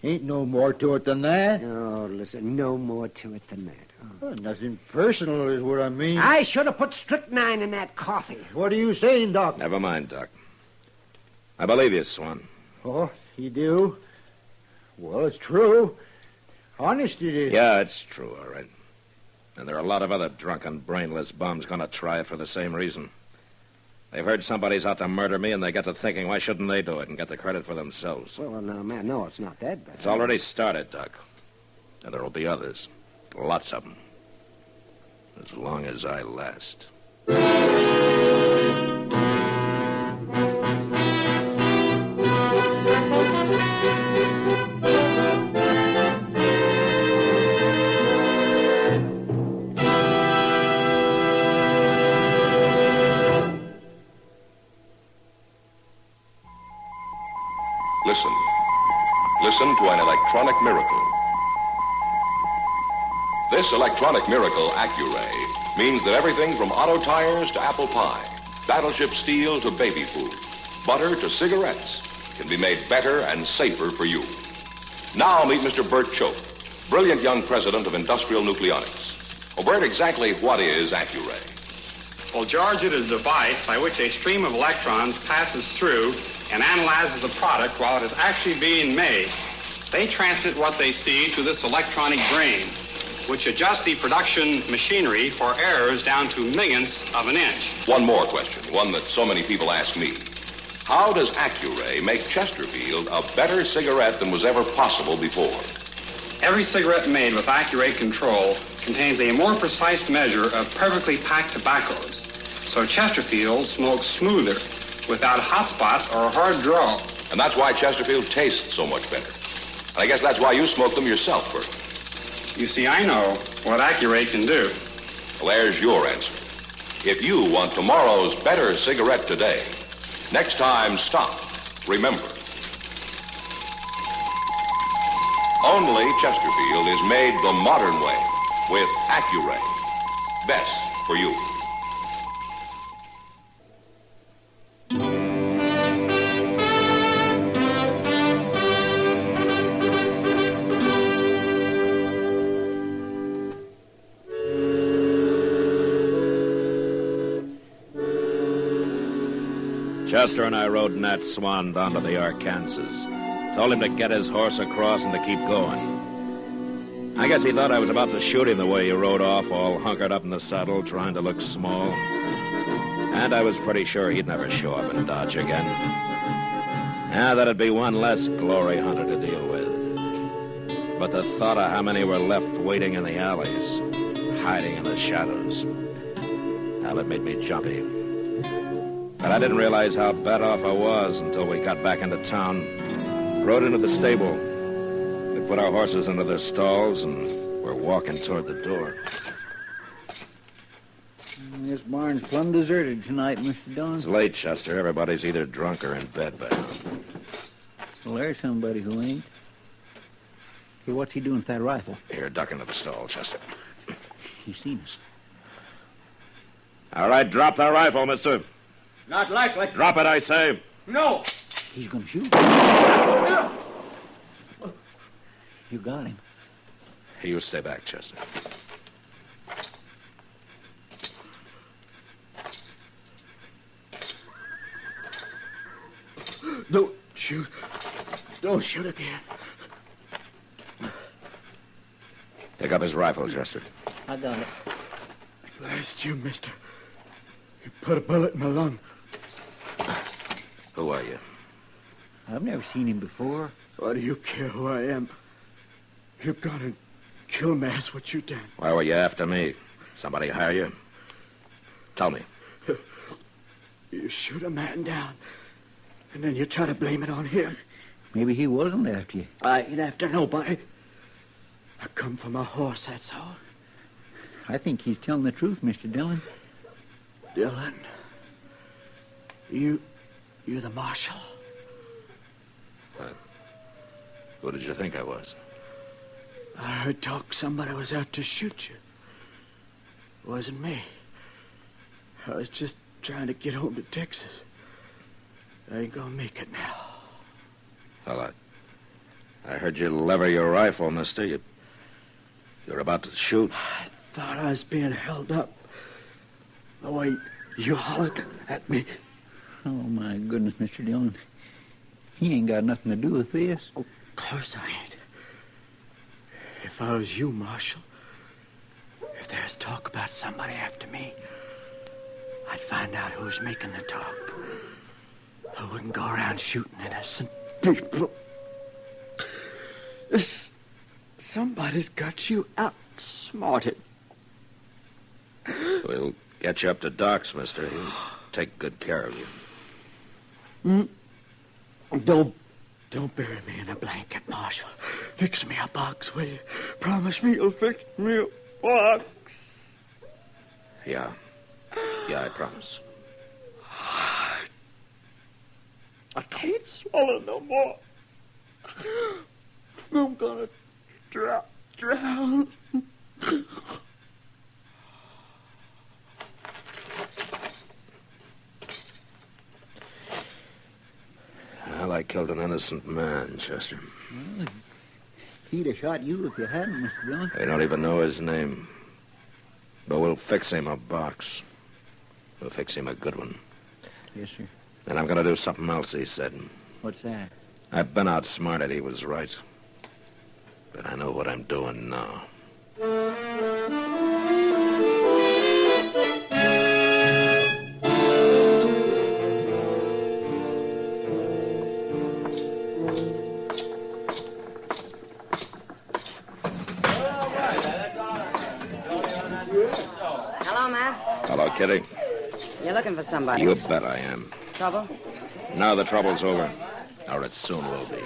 Ain't no more to it than that. Oh, listen, no more to it than that. Well, nothing personal is what I mean. I should have put strychnine in that coffee. What are you saying, Doc? Never mind, Doc. I believe you, Swan. Oh, you do? Well, it's true. Honest it is. Yeah, it's true, all right. And there are a lot of other drunken, brainless bums going to try it for the same reason. They've heard somebody's out to murder me, and they get to thinking, why shouldn't they do it and get the credit for themselves? Well, now, man, no, it's not that bad. It's already started, Doc. And there will be others. Lots of them. As long as I last. Listen. Listen to an electronic miracle. This electronic miracle, Accuray, means that everything from auto tires to apple pie, battleship steel to baby food, butter to cigarettes can be made better and safer for you. Now meet Mr. Bert Choate, brilliant young president of Industrial Nucleonics. Well, Bert, exactly what is Accuray? Well, George, it is a device by which a stream of electrons passes through and analyzes the product while it is actually being made. They transmit what they see to this electronic brain, which adjusts the production machinery for errors down to millionths of an inch. One more question, one that so many people ask me. How does Accuray make Chesterfield a better cigarette than was ever possible before? Every cigarette made with Accuray control contains a more precise measure of perfectly packed tobaccos, so Chesterfield smokes smoother, without hot spots or a hard draw. And that's why Chesterfield tastes so much better. And I guess that's why you smoke them yourself, Bert. You see, I know what Accuray can do. Well, there's your answer. If you want tomorrow's better cigarette today, next time, stop. Remember. Only Chesterfield is made the modern way with Accuray. Best for you. Chester and I rode Nat Swan down to the Arkansas. Told him to get his horse across and to keep going. I guess he thought I was about to shoot him the way he rode off, all hunkered up in the saddle, trying to look small. And I was pretty sure he'd never show up in Dodge again. Now that'd be one less glory hunter to deal with. But the thought of how many were left waiting in the alleys, hiding in the shadows, well, it made me jumpy. But I didn't realize how bad off I was until we got back into town, rode into the stable. We put our horses into their stalls, and we're walking toward the door. This barn's plumb deserted tonight, Mr. Don. It's late, Chester. Everybody's either drunk or in bed by now. Well, there's somebody who ain't. Hey, what's he doing with that rifle? Here, duck into the stall, Chester. He's seen us. All right, drop that rifle, mister. Not likely. Drop it, I say. No. He's gonna shoot. You got him. You stay back, Chester. Don't shoot. Don't shoot again. Pick up his rifle, Chester. I got it. Last you, mister. You put a bullet in my lung. Who are you? I've never seen him before. Why do you care who I am? You're gonna kill me, that's what you done. Why were you after me? Somebody hire you? Tell me. You shoot a man down, and then you try to blame it on him. Maybe he wasn't after you. I ain't after nobody. I come for my horse, that's all. I think he's telling the truth, Mr. Dillon. Dillon, you're the marshal. What? Who did you think I was? I heard talk somebody was out to shoot you. It wasn't me. I was just trying to get home to Texas. I ain't gonna make it now. Well, I heard you lever your rifle, mister. You're about to shoot. I thought I was being held up. The way you hollered at me. Oh, my goodness, Mr. Dillon. He ain't got nothing to do with this. Of course I ain't. If I was you, Marshal, if there's talk about somebody after me, I'd find out who's making the talk. I wouldn't go around shooting innocent people. Somebody's got you outsmarted. We'll get you up to Doc's, mister. He'll take good care of you. Don't bury me in a blanket, Marshal. Fix me a box, will you? Promise me you'll fix me a box. Yeah, I promise. I can't swallow no more. I'm gonna drown. Well, I killed an innocent man, Chester. Well, he'd have shot you if you hadn't, Mr. Dillon. I don't even know his name. But we'll fix him a box. We'll fix him a good one. Yes, sir. And I'm going to do something else he said. What's that? I've been outsmarted. He was right. But I know what I'm doing now. Hello, Matt. Hello, Kitty. You're looking for somebody. You bet I am. Trouble? Now the trouble's over. Or it soon will be.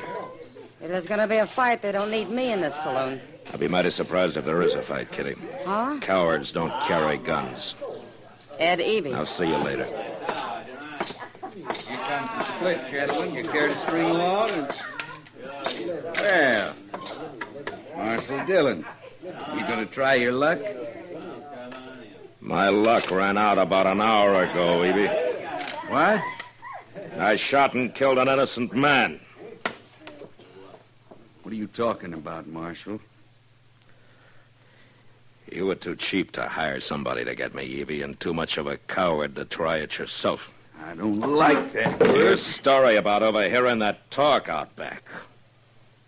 If there's going to be a fight, they don't need me in this saloon. I'll be mighty surprised if there is a fight, Kitty. Huh? Cowards don't carry guns. Ed Evie. I'll see you later. Here comes the split, gentlemen. You care to string along? Well, Marshal Dillon, you gonna try your luck? My luck ran out about an hour ago, Evie. What? I shot and killed an innocent man. What are you talking about, Marshal? You were too cheap to hire somebody to get me, Evie, and too much of a coward to try it yourself. I don't like that Your word. story about overhearing that talk out back.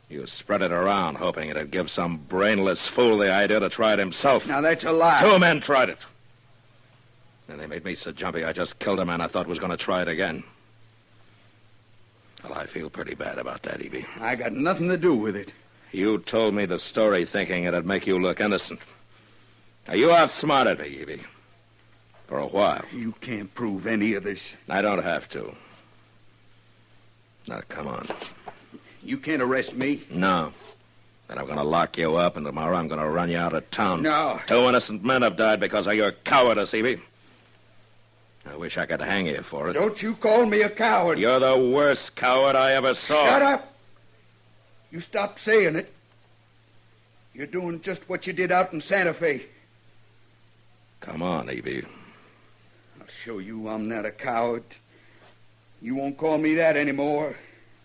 You spread it around, hoping it'd give some brainless fool the idea to try it himself. Now, that's a lie. 2 men tried it. And they made me so jumpy I just killed a man I thought was going to try it again. Well, I feel pretty bad about that, Evie. I got nothing to do with it. You told me the story thinking it'd make you look innocent. Now, you outsmarted me, Evie. For a while. You can't prove any of this. I don't have to. Now, come on. You can't arrest me. No. Then I'm going to lock you up, and tomorrow I'm going to run you out of town. No. 2 innocent men have died because of your cowardice, Evie. I wish I could hang you for it. Don't you call me a coward. You're the worst coward I ever saw. Shut up. You stop saying it. You're doing just what you did out in Santa Fe. Come on, Evie. I'll show you I'm not a coward. You won't call me that anymore.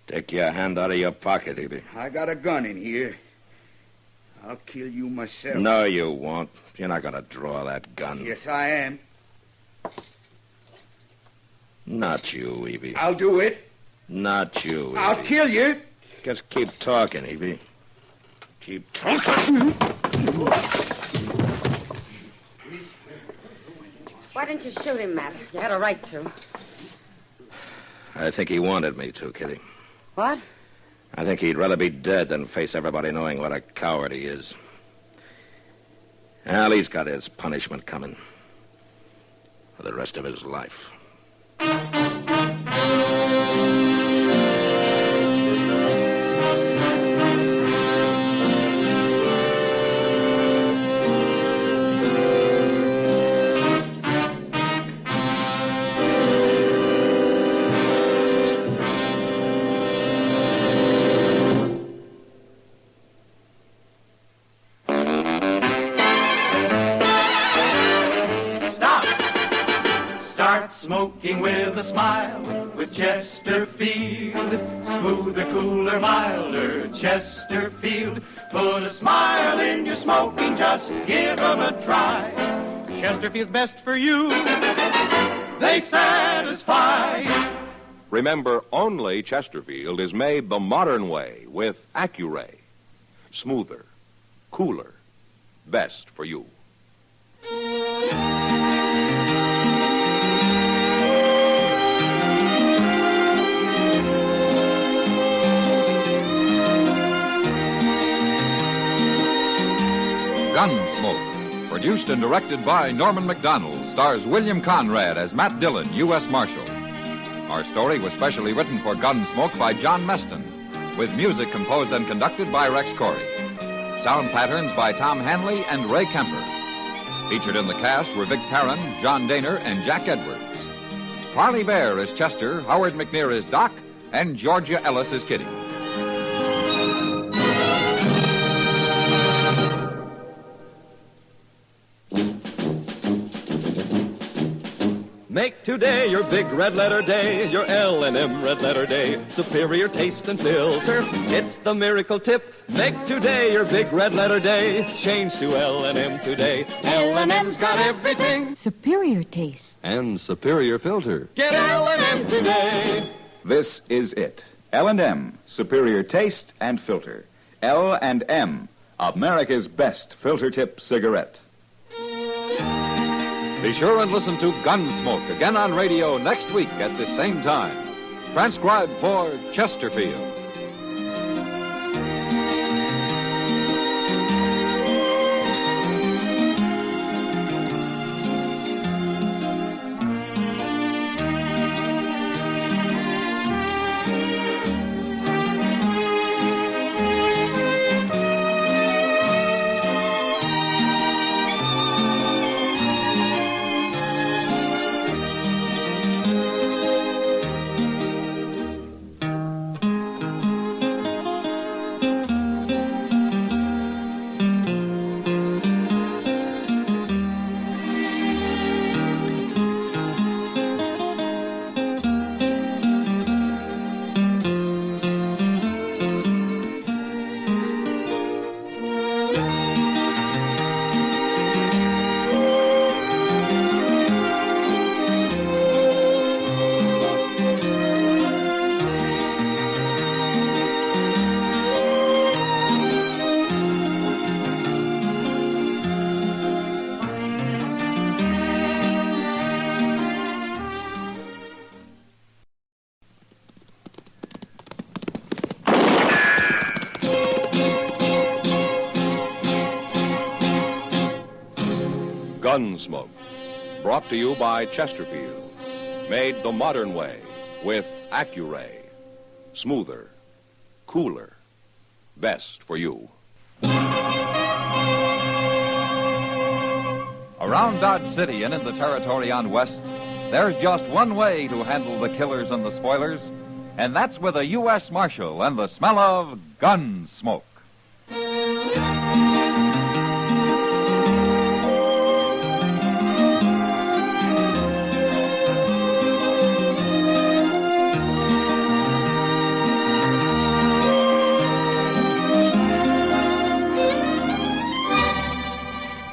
Take your hand out of your pocket, Evie. I got a gun in here. I'll kill you myself. No, you won't. You're not going to draw that gun. Yes, I am. Not you, Evie. I'll do it. Not you, Evie. I'll kill you. Just keep talking, Evie. Keep talking. Why didn't you shoot him, Matt? You had a right to. I think he wanted me to, Kitty. What? I think he'd rather be dead than face everybody knowing what a coward he is. Well, he's got his punishment coming for the rest of his life. Smoking with a smile, with Chesterfield. Smoother, cooler, milder, Chesterfield. Put a smile in your smoking, just give 'em a try. Chesterfield's best for you. They satisfy. Remember, only Chesterfield is made the modern way with Accuray. Smoother, cooler, best for you. Gunsmoke, produced and directed by Norman Macdonald, stars William Conrad as Matt Dillon, U.S. Marshal. Our story was specially written for Gunsmoke by John Meston, with music composed and conducted by Rex Corey. Sound patterns by Tom Hanley and Ray Kemper. Featured in the cast were Vic Perrin, John Daner, and Jack Edwards. Parley Bear is Chester, Howard McNear is Doc, and Georgia Ellis is Kitty. Make today your big red letter day, your L&M red letter day. Superior taste and filter, it's the miracle tip. Make today your big red letter day. Change to L&M today. L&M's got everything. Superior taste. And superior filter. Get L&M today. This is it. L&M, superior taste and filter. L&M, America's best filter tip cigarette. Be sure and listen to Gunsmoke again on radio next week at the same time. Transcribed for Chesterfield. Gunsmoke, brought to you by Chesterfield, made the modern way with Accuray. Smoother, cooler, best for you. Around Dodge City and in the territory on West, there's just one way to handle the killers and the spoilers, and that's with a U.S. Marshal and the smell of gun smoke.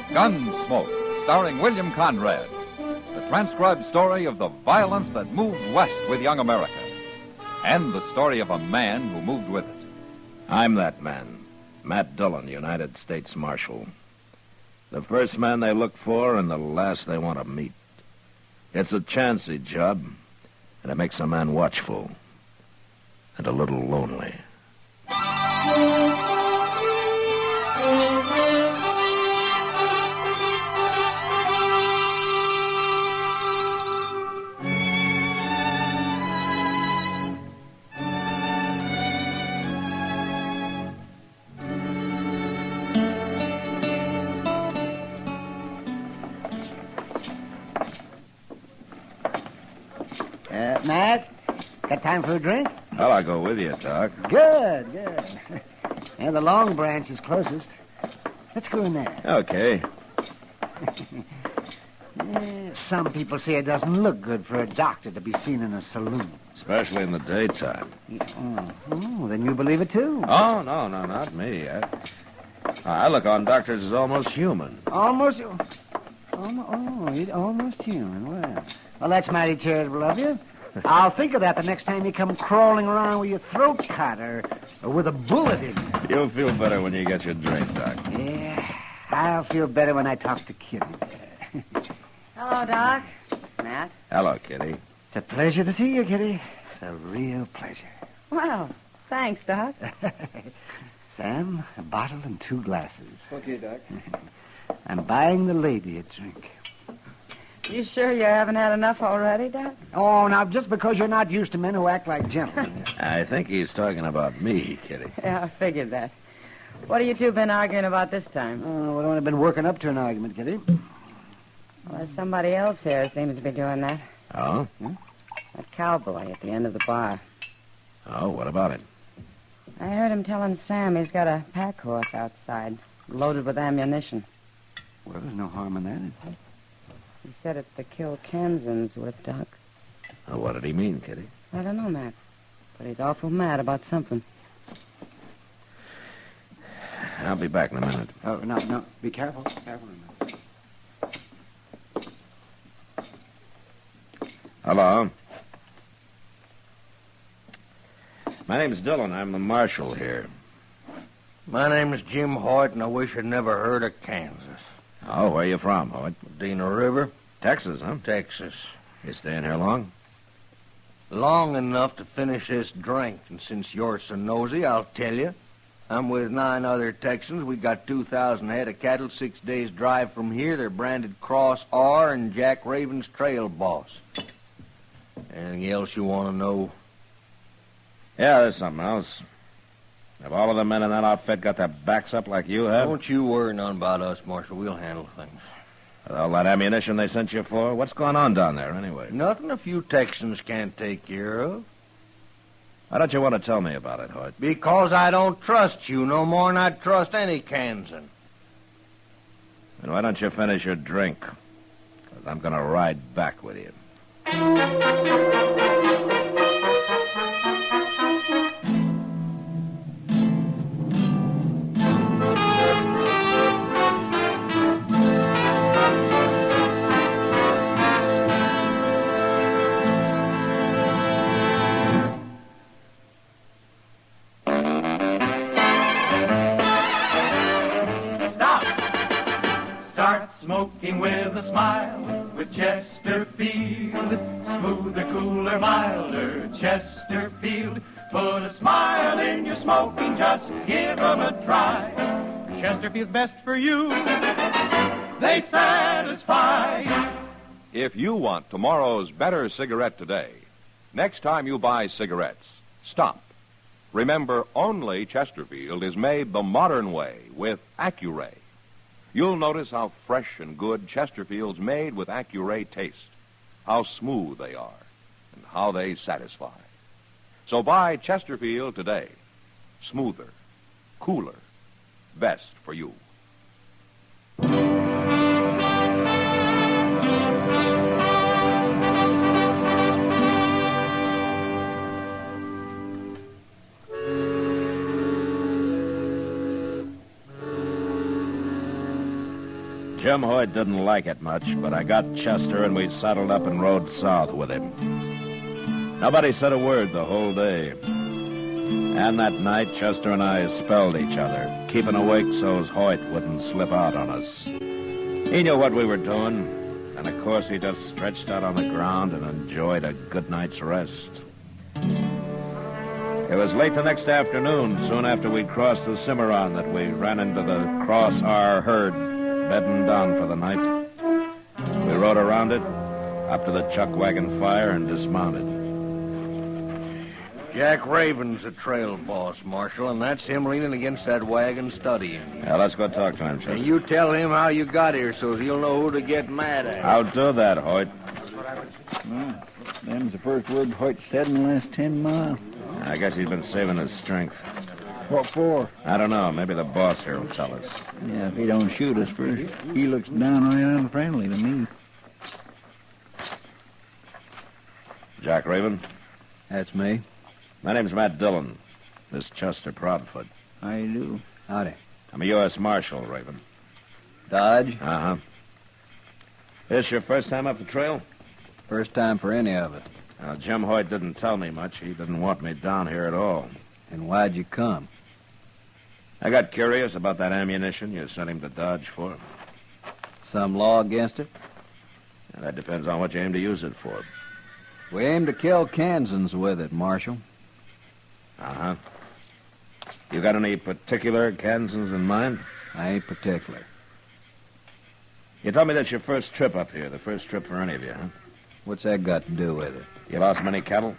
Gunsmoke, starring William Conrad, the transcribed story of the violence that moved west with young America, and the story of a man who moved with it. I'm that man, Matt Dillon, United States Marshal. The first man they look for and the last they want to meet. It's a chancy job, and it makes a man watchful and a little lonely. Matt, got time for a drink? Well, I'll go with you, Doc. Good. And the Long Branch is closest. Let's go in there. Okay. Some people say it doesn't look good for a doctor to be seen in a saloon. Especially in the daytime. Oh, then you believe it, too? Oh, no, not me. I look on doctors as almost human. Almost human. Well, that's mighty charitable of you. I'll think of that the next time you come crawling around with your throat cut or with a bullet in it. You'll feel better when you get your drink, Doc. Yeah, I'll feel better when I talk to Kitty. Hello, Doc. Matt. Hello, Kitty. It's a pleasure to see you, Kitty. It's a real pleasure. Well, thanks, Doc. Sam, a bottle and 2 glasses. Okay, Doc. I'm buying the lady a drink. You sure you haven't had enough already, Doc? Oh, now, just because you're not used to men who act like gentlemen. I think he's talking about me, Kitty. Yeah, I figured that. What have you two been arguing about this time? Oh, we've only been working up to an argument, Kitty. Well, there's somebody else here who seems to be doing that. Oh? That cowboy at the end of the bar. Oh, what about it? I heard him telling Sam he's got a pack horse outside, loaded with ammunition. Well, there's no harm in that, is there? He said it's to kill Kansans with, Doc. Oh, what did he mean, Kitty? I don't know, Matt. But he's awful mad about something. I'll be back in a minute. Oh, no. Be careful. Careful a minute. Hello. My name's Dillon. I'm the marshal here. My name is Jim Hoyt, and I wish I'd never heard of Kansas. Oh, where you from, Hoyt? Medina River. Texas, huh? Texas. You staying here long? Long enough to finish this drink, and since you're so nosy, I'll tell you. I'm with 9 other Texans. We got 2,000 head of cattle 6 days' drive from here. They're branded Cross R and Jack Raven's trail boss. Anything else you want to know? Yeah, there's something else. Have all of the men in that outfit got their backs up like you have? Don't you worry none about us, Marshal. We'll handle things. With all that ammunition they sent you for? What's going on down there, anyway? Nothing a few Texans can't take care of. Why don't you want to tell me about it, Hoyt? Because I don't trust you no more than I'd trust any Kansan. Then why don't you finish your drink? Because I'm going to ride back with you. Smoking with a smile, with Chesterfield. Smoother, cooler, milder, Chesterfield. Put a smile in your smoking, just give 'em a try. Chesterfield's best for you. They satisfy. If you want tomorrow's better cigarette today, next time you buy cigarettes, stop. Remember, only Chesterfield is made the modern way with Accuray. You'll notice how fresh and good Chesterfield's made with Accuray taste, how smooth they are, and how they satisfy. So buy Chesterfield today. Smoother, cooler, best for you. Jim Hoyt didn't like it much, but I got Chester and we saddled up and rode south with him. Nobody said a word the whole day. And that night, Chester and I spelled each other, keeping awake so's Hoyt wouldn't slip out on us. He knew what we were doing, and of course he just stretched out on the ground and enjoyed a good night's rest. It was late the next afternoon, soon after we'd crossed the Cimarron, that we ran into the Cross R herd, bedding down for the night. We rode around it, up to the chuck wagon fire, and dismounted. Jack Raven's the trail boss, Marshal, and that's him leaning against that wagon studying. Now, let's go talk to him, Chester. And you tell him how you got here so he'll know who to get mad at. I'll do that, Hoyt. Well, them's the first word Hoyt said in the last 10 miles. I guess he's been saving his strength. What for? I don't know. Maybe the boss here will tell us. Yeah, if he don't shoot us first, he looks downright unfriendly to me. Jack Raven? That's me. My name's Matt Dillon. This Chester Proudfoot. How you do? Howdy. I'm a U.S. Marshal, Raven. Dodge? Uh-huh. This your first time up the trail? First time for any of it. Jim Hoyt didn't tell me much. He didn't want me down here at all. And why'd you come? I got curious about that ammunition you sent him to Dodge for. Some law against it? And that depends on what you aim to use it for. We aim to kill Kansans with it, Marshal. Uh-huh. You got any particular Kansans in mind? I ain't particular. You told me that's your first trip up here, the first trip for any of you, huh? What's that got to do with it? You lost many cattle?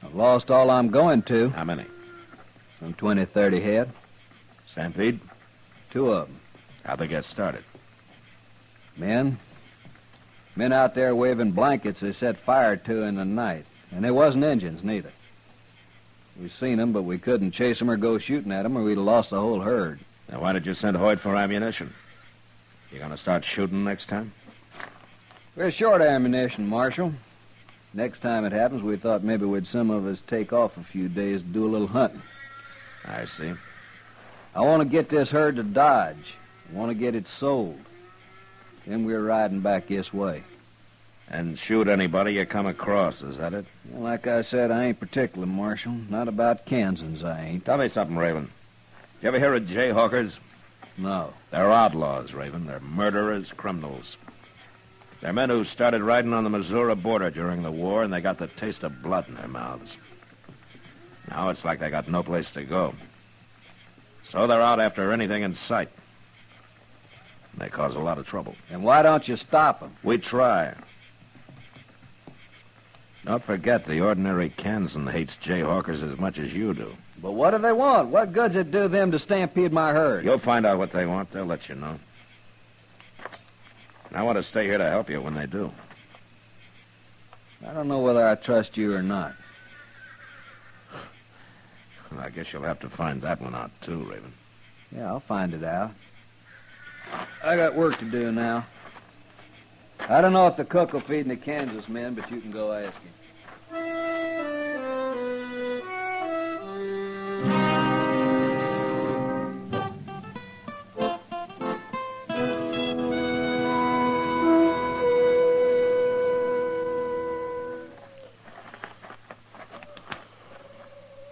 I've lost all I'm going to. How many? Some 20, 30 head. Stampede? 2 of them. How'd they get started? Men out there waving blankets they set fire to in the night. And they wasn't Injuns, neither. We seen them, but we couldn't chase them or go shooting at them, or we'd have lost the whole herd. Now, why did you send Hoyt for ammunition? You gonna start shooting next time? We're short ammunition, Marshal. Next time it happens, we thought maybe we'd some of us take off a few days to do a little hunting. I see. I want to get this herd to Dodge. I want to get it sold. Then we're riding back this way. And shoot anybody you come across, is that it? Well, like I said, I ain't particular, Marshal. Not about Kansans, I ain't. Tell me something, Raven. You ever hear of Jayhawkers? No. They're outlaws, Raven. They're murderers, criminals. They're men who started riding on the Missouri border during the war, and they got the taste of blood in their mouths. Now it's like they got no place to go. So they're out after anything in sight. They cause a lot of trouble. And why don't you stop them? We try. Don't forget, the ordinary Kansan hates Jayhawkers as much as you do. But what do they want? What good's it do them to stampede my herd? You'll find out what they want. They'll let you know. And I want to stay here to help you when they do. I don't know whether I trust you or not. Well, I guess you'll have to find that one out, too, Raven. Yeah, I'll find it out. I got work to do now. I don't know if the cook will feed the Kansas men, but you can go ask him.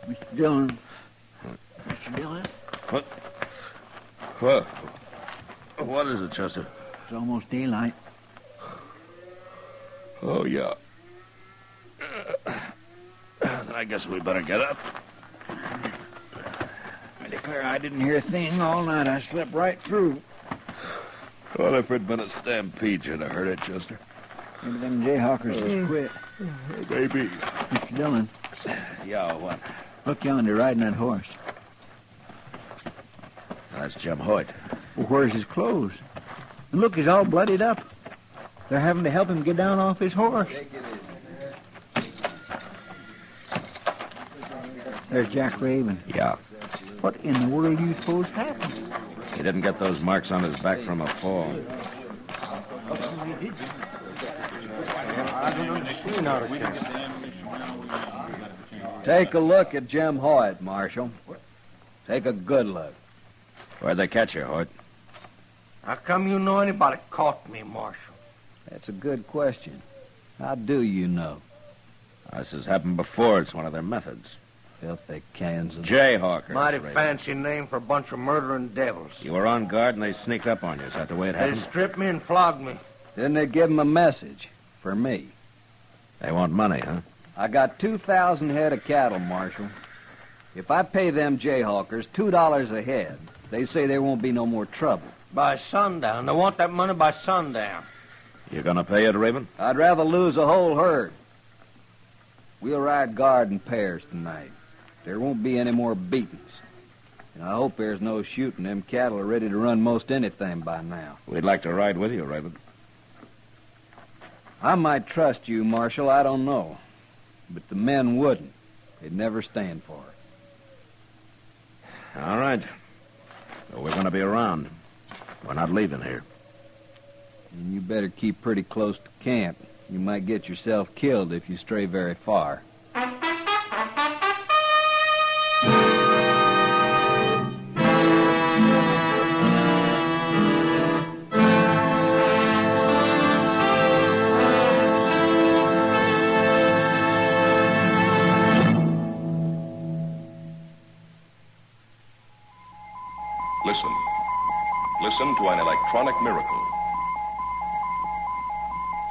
Mr. Dillon. Mr. Dillon? What is it, Chester? It's almost daylight. Oh, yeah. I guess we better get up. I declare I didn't hear a thing all night. I slept right through. Well, if it'd been a stampede, you'd have heard it, Chester. Maybe them Jayhawkers just quit. Maybe. Mr. Dillon. Yeah, what? Look yonder, riding that horse. That's Jim Hoyt. Well, where's his clothes? And look, he's all bloodied up. They're having to help him get down off his horse. There's Jack Raven. Yeah. What in the world do you suppose happened? He didn't get those marks on his back from a fall. Take a look at Jim Hoyt, Marshal. Take a good look. Where'd they catch you, Hoyt? How come you know anybody caught me, Marshal? That's a good question. How do you know? This has happened before. It's one of their methods. Filthy cans of... Jayhawkers. Mighty Raven. fancy name for a bunch of murdering devils. You were on guard and they sneaked up on you. Is that the way it They happened? stripped me and flogged me. Didn't they give him a message? For me. They want money, huh? I got 2,000 head of cattle, Marshal. If I pay them Jayhawkers $2 a head, they say there won't be no more trouble. By sundown. They want that money by sundown. You gonna pay it, Raven? I'd rather lose a whole herd. We'll ride guard in pairs tonight. There won't be any more beatings. And I hope there's no shooting. Them cattle are ready to run most anything by now. We'd like to ride with you, Raven. I might trust you, Marshal, I don't know. But the men wouldn't. They'd never stand for it. All right. Well, we're gonna be around. We're not leaving here. And you better keep pretty close to camp. You might get yourself killed if you stray very far. Listen. Listen to an electronic miracle.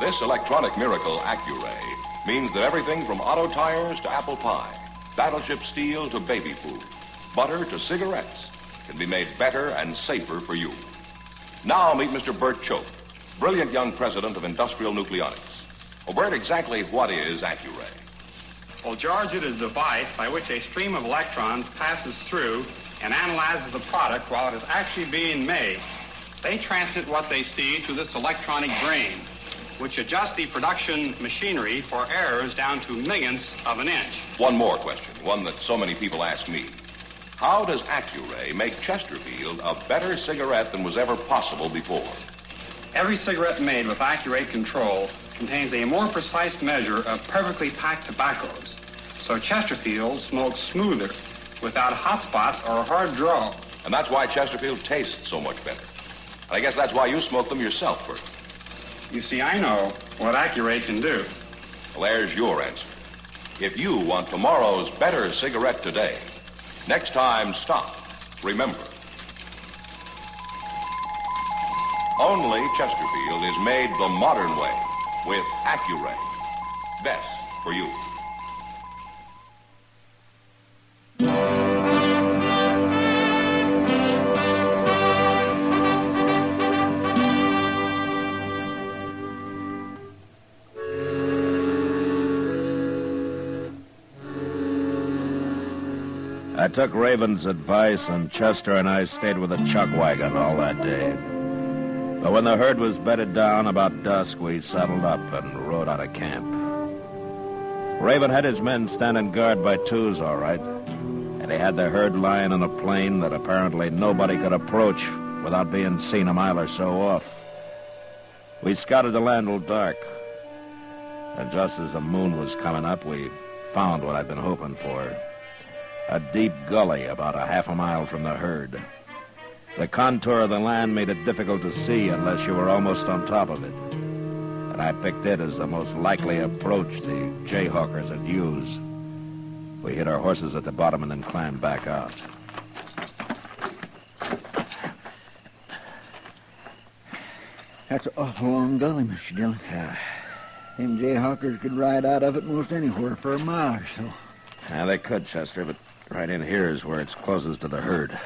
This electronic miracle, Accuray, means that everything from auto tires to apple pie, battleship steel to baby food, butter to cigarettes can be made better and safer for you. Now meet Mr. Bert Choate, brilliant young president of Industrial Nucleonics. Well, Bert, exactly what is Accuray? Well, George, it is a device by which a stream of electrons passes through and analyzes the product while it is actually being made. They transmit what they see to this electronic brain, which adjusts the production machinery for errors down to millionths of an inch. One more question, one that so many people ask me. How does Accuray make Chesterfield a better cigarette than was ever possible before? Every cigarette made with Accuray control contains a more precise measure of perfectly packed tobaccos, so Chesterfield smokes smoother, without hot spots or a hard draw. And that's why Chesterfield tastes so much better. And I guess that's why you smoke them yourself, Bert. You see, I know what Accuray can do. Well, there's your answer. If you want tomorrow's better cigarette today, next time stop. Remember. Only Chesterfield is made the modern way with Accuray. Best for you. I took Raven's advice, and Chester and I stayed with the chuck wagon all that day. But when the herd was bedded down about dusk, we saddled up and rode out of camp. Raven had his men standing guard by twos, all right, and he had the herd lying in a plain that apparently nobody could approach without being seen a mile or so off. We scouted the land till dark, and just as the moon was coming up, we found what I'd been hoping for. A deep gully about a half a mile from the herd. The contour of the land made it difficult to see unless you were almost on top of it. And I picked it as the most likely approach the Jayhawkers would use. We hid our horses at the bottom and then climbed back out. That's an awful long gully, Mr. Dillon. Yeah. Them Jayhawkers could ride out of it most anywhere for a mile or so. Yeah, they could, Chester, but right in here is where it's closest to the herd.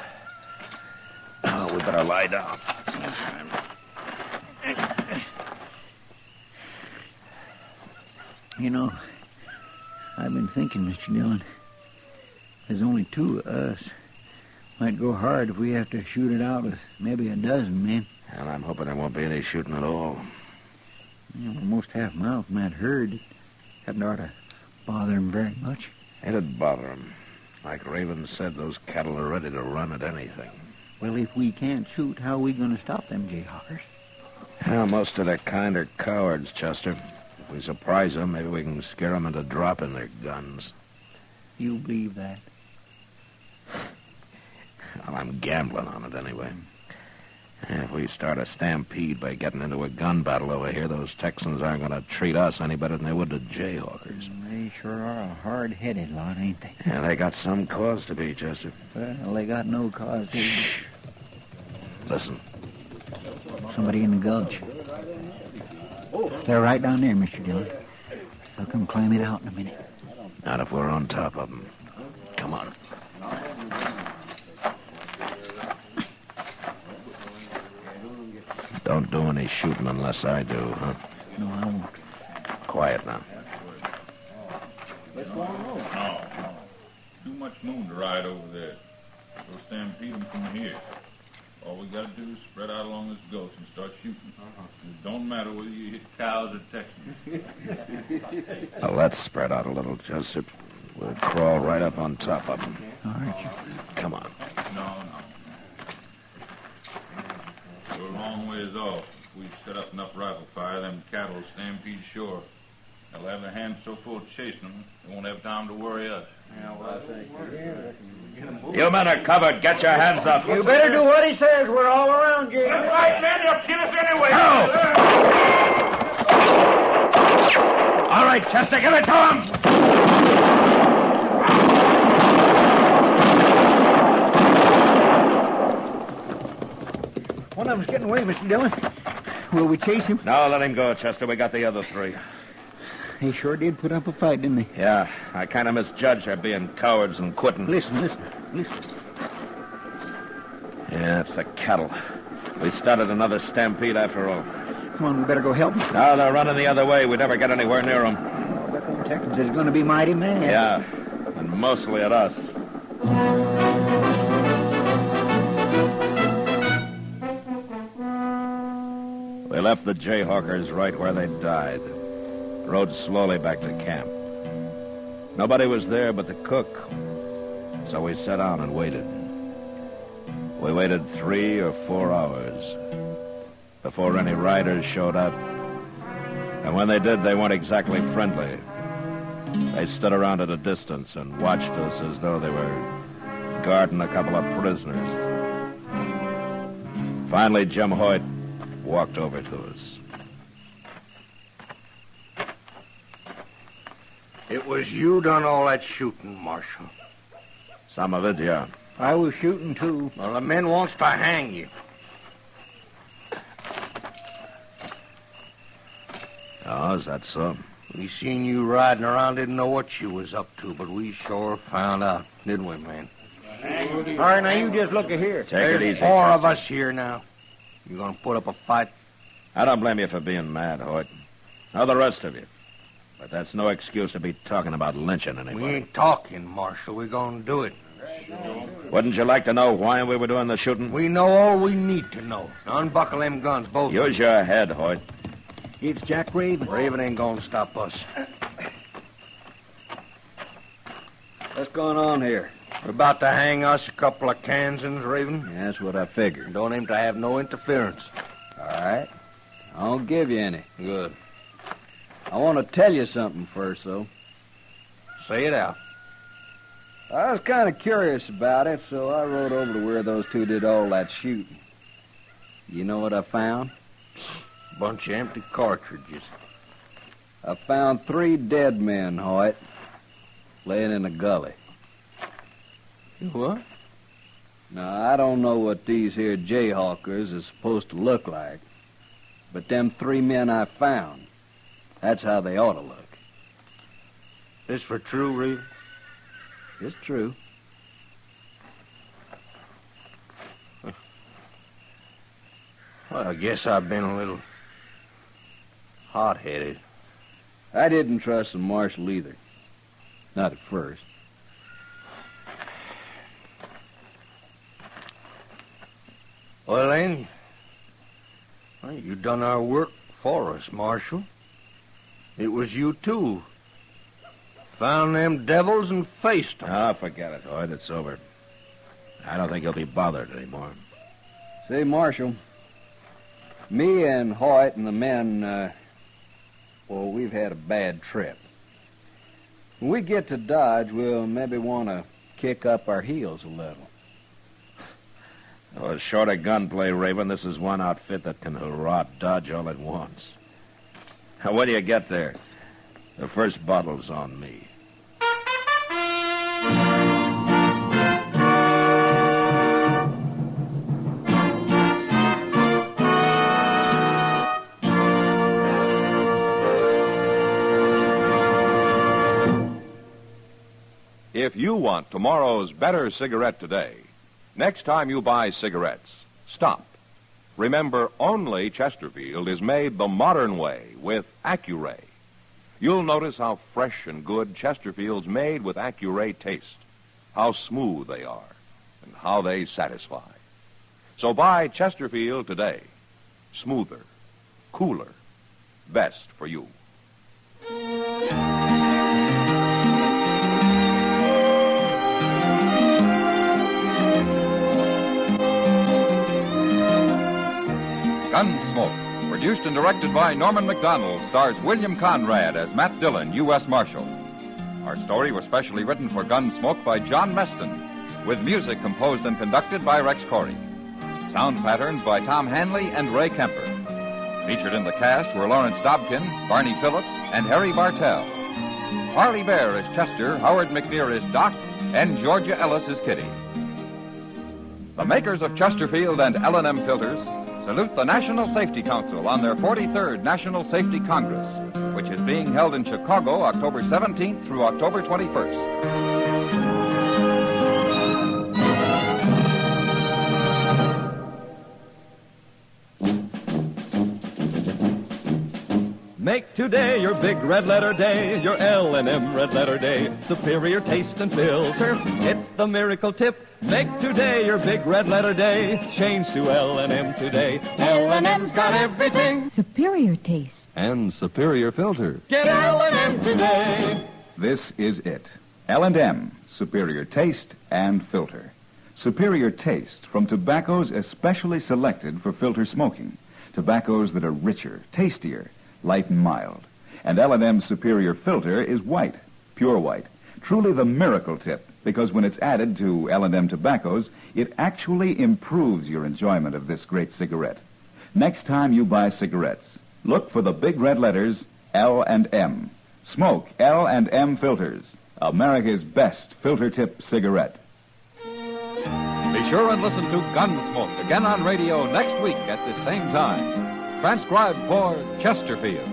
Oh, we better lie down. You know, I've been thinking, Mr. Dillon, there's only two of us. Might go hard if we have to shoot it out with maybe a dozen men. And I'm hoping there won't be any shooting at all. You know, we're almost half a mile from that herd. Hadn't ought to bother him very much. It'd bother him. Like Raven said, those cattle are ready to run at anything. Well, if we can't shoot, how are we going to stop them Jayhawkers? Well, most of their kind are cowards, Chester. If we surprise them, maybe we can scare them into dropping their guns. You believe that? Well, I'm gambling on it anyway. If we start a stampede by getting into a gun battle over here, those Texans aren't going to treat us any better than they would the Jayhawkers. They sure are a hard-headed lot, ain't they? Yeah, they got some cause to be, Chester. Well, they got no cause to. Listen. Somebody in the gulch. They're right down there, Mr. Dillon. They'll come climbing out in a minute. Not if we're on top of them. Come on. Don't do any shooting unless I do, huh? No, I won't. Quiet now. What's going on? No. Too much moon to ride over there. We'll stampede them from here. All we got to do is spread out along this gulch and start shooting. It don't matter whether you hit cows or Texans. Well, let's spread out a little, Joseph. We'll crawl right up on top of them. All right. Come on. No. We're a long ways off. If we set up enough rifle fire, them cattle will stampede ashore. They'll have their hands so full of chasing them, they won't have time to worry us. You men are covered. Get your hands up. You better do what he says. We're all around you. That's right, man. They'll kill us anyway. No! All right, Chester, give it to him. One of them's getting away, Mr. Dillon. Will we chase him? No, let him go, Chester. We got the other three. They sure did put up a fight, didn't they? Yeah, I kind of misjudged their being cowards and quitting. Listen. Yeah, it's the cattle. We started another stampede after all. Come on, we better go help them. No, they're running the other way. We never get anywhere near them. I bet them Texans is going to be mighty mad. Yeah, and mostly at us. We left the Jayhawkers right where they died. Rode slowly back to camp. Nobody was there but the cook, so we sat down and waited. We waited 3 or 4 hours before any riders showed up. And when they did, they weren't exactly friendly. They stood around at a distance and watched us as though they were guarding a couple of prisoners. Finally, Jim Hoyt walked over to us. It was you done all that shooting, Marshal. Some of it, yeah. I was shooting, too. Well, the men wants to hang you. Oh, is that so? We seen you riding around, didn't know what you was up to, but we sure found out, didn't we, man? All right, now you just look here. Take it easy. 4 of us here now. You gonna put up a fight? I don't blame you for being mad, Hoyt. Nor the rest of you. But that's no excuse to be talking about lynching anybody. We ain't talking, Marshal. We're gonna do it. Wouldn't you like to know why we were doing the shooting? We know all we need to know. Now unbuckle them guns, both. Use your head, Hoyt. It's Jack Raven. Raven ain't gonna stop us. What's going on here? We're about to hang us a couple of Kansans, Raven. Yeah, that's what I figured. Don't aim to have no interference. All right. I won't give you any. Good. I want to tell you something first, though. Say it out. I was kind of curious about it, so I rode over to where those two did all that shooting. You know what I found? Bunch of empty cartridges. I found 3 dead men, Hoyt, laying in a gully. What? Now, I don't know what these here Jayhawkers is supposed to look like, but them 3 men I found, that's how they ought to look. This for true, Raven? It's true. Well, I guess I've been a little hot-headed. I didn't trust the marshal either. Not at first. Well, then, you done our work for us, Marshal. It was you, too. Found them devils and faced them. Ah, forget it, Hoyt. It's over. I don't think he'll be bothered anymore. Say, Marshal, me and Hoyt and the men, we've had a bad trip. When we get to Dodge, we'll maybe want to kick up our heels a little. Oh, short of gunplay, Raven, this is one outfit that can hurrah dodge all at once. Now, what do you get there? The first bottle's on me. If you want tomorrow's better cigarette today, next time you buy cigarettes, stop. Remember, only Chesterfield is made the modern way with Accuray. You'll notice how fresh and good Chesterfield's made with Accuray taste, how smooth they are, and how they satisfy. So buy Chesterfield today. Smoother, cooler, best for you. Gunsmoke, produced and directed by Norman Macdonald, stars William Conrad as Matt Dillon, U.S. Marshal. Our story was specially written for Gunsmoke by John Meston, with music composed and conducted by Rex Corey. Sound patterns by Tom Hanley and Ray Kemper. Featured in the cast were Lawrence Dobkin, Barney Phillips, and Harry Bartell. Harley Bear is Chester, Howard McNear is Doc, and Georgia Ellis is Kitty. The makers of Chesterfield and L&M filters salute the National Safety Council on their 43rd National Safety Congress, which is being held in Chicago October 17th through October 21st. Make today your big red letter day, your L&M red letter day. Superior taste and filter, it's the miracle tip. Make today your big red letter day. Change to L&M today. L&M's got everything. Superior taste. And superior filter. Get L&M today. This is it. L&M, superior taste and filter. Superior taste from tobaccos especially selected for filter smoking. Tobaccos that are richer, tastier, light and mild. And L&M's superior filter is white, pure white. Truly the miracle tip, because when it's added to L&M tobaccos, it actually improves your enjoyment of this great cigarette. Next time you buy cigarettes, look for the big red letters L&M. Smoke L&M filters, America's best filter tip cigarette. Be sure and listen to Gunsmoke again on radio next week at the same time. Transcribed for Chesterfield.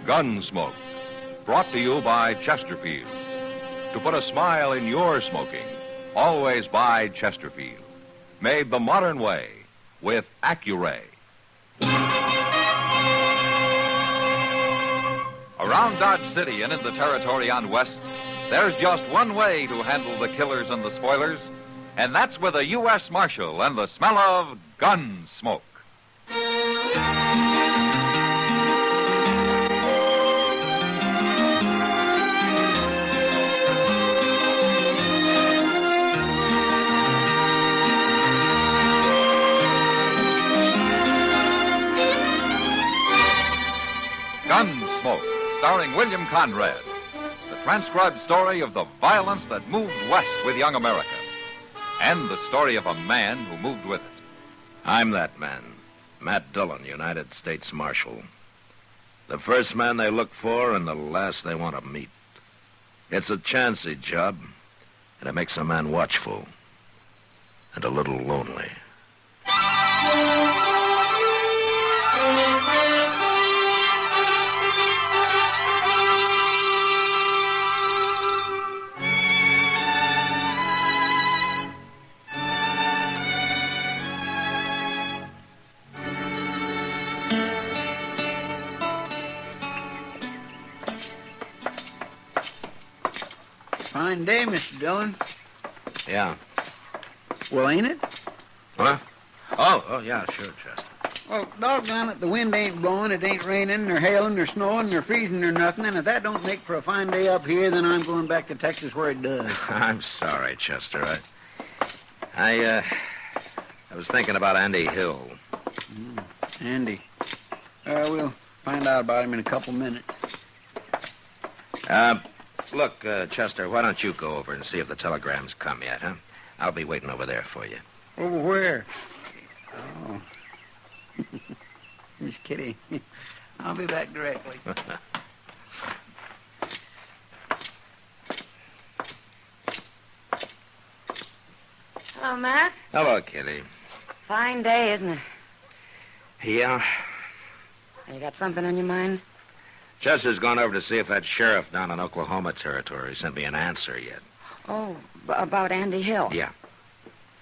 Gunsmoke, brought to you by Chesterfield. To put a smile in your smoking, always buy Chesterfield. Made the modern way with Accuray. Around Dodge City and in the territory on West, there's just one way to handle the killers and the spoilers, and that's with a U.S. Marshal and the smell of gun smoke. Gunsmoke, starring William Conrad. The transcribed story of the violence that moved west with young America, and the story of a man who moved with it. I'm that man, Matt Dillon, United States Marshal. The first man they look for and the last they want to meet. It's a chancy job, and it makes a man watchful and a little lonely. Fine day, Mr. Dillon. Yeah. Well, ain't it? Huh? Oh, yeah, sure, Chester. Well, doggone it, the wind ain't blowing, it ain't raining, nor hailing, nor snowing, nor freezing, nor nothing, and if that don't make for a fine day up here, then I'm going back to Texas where it does. I'm sorry, Chester. I was thinking about Andy Hill. Andy. We'll find out about him in a couple minutes. Look, Chester, why don't you go over and see if the telegram's come yet, huh? I'll be waiting over there for you. Over where? Oh. Miss Kitty. I'll be back directly. Hello, Matt. Hello, Kitty. Fine day, isn't it? Yeah. You got something on your mind? Chester's gone over to see if that sheriff down in Oklahoma Territory sent me an answer yet. Oh, about Andy Hill? Yeah.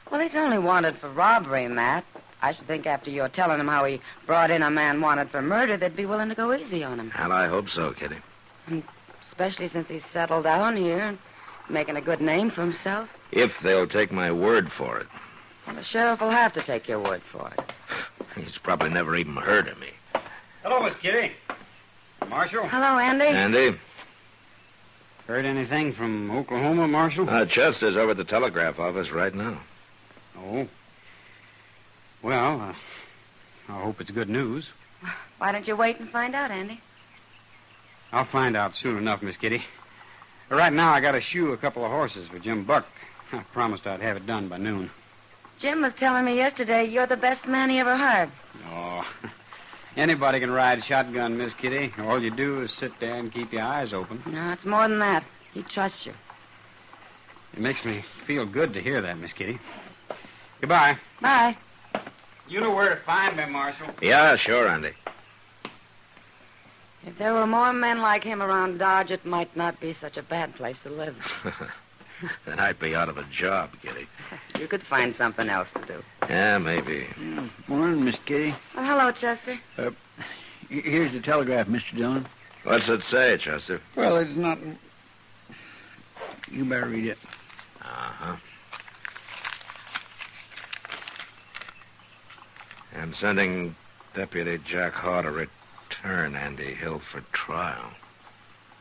Well, he's only wanted for robbery, Matt. I should think after you're telling him how he brought in a man wanted for murder, they'd be willing to go easy on him. Well, I hope so, Kitty. And especially since he's settled down here and making a good name for himself. If they'll take my word for it. Well, the sheriff will have to take your word for it. He's probably never even heard of me. Hello, Miss Kitty. Marshal? Hello, Andy. Andy? Heard anything from Oklahoma, Marshal? Chester's over at the telegraph office right now. Oh. Well, I hope it's good news. Why don't you wait and find out, Andy? I'll find out soon enough, Miss Kitty. Right now, I got to shoe a couple of horses for Jim Buck. I promised I'd have it done by noon. Jim was telling me yesterday you're the best man he ever hired. Oh, anybody can ride shotgun, Miss Kitty. All you do is sit there and keep your eyes open. No, it's more than that. He trusts you. It makes me feel good to hear that, Miss Kitty. Goodbye. Bye. You know where to find me, Marshal. Yeah, sure, Andy. If there were more men like him around Dodge, it might not be such a bad place to live. Then I'd be out of a job, Kitty. You could find something else to do. Yeah, maybe. Morning, Miss Kitty. Well, hello, Chester. Here's the telegraph, Mr. Dillon. What's it say, Chester? Well, it's not... You better read it. Uh-huh. I'm sending Deputy Jack Haw to return Andy Hill for trial.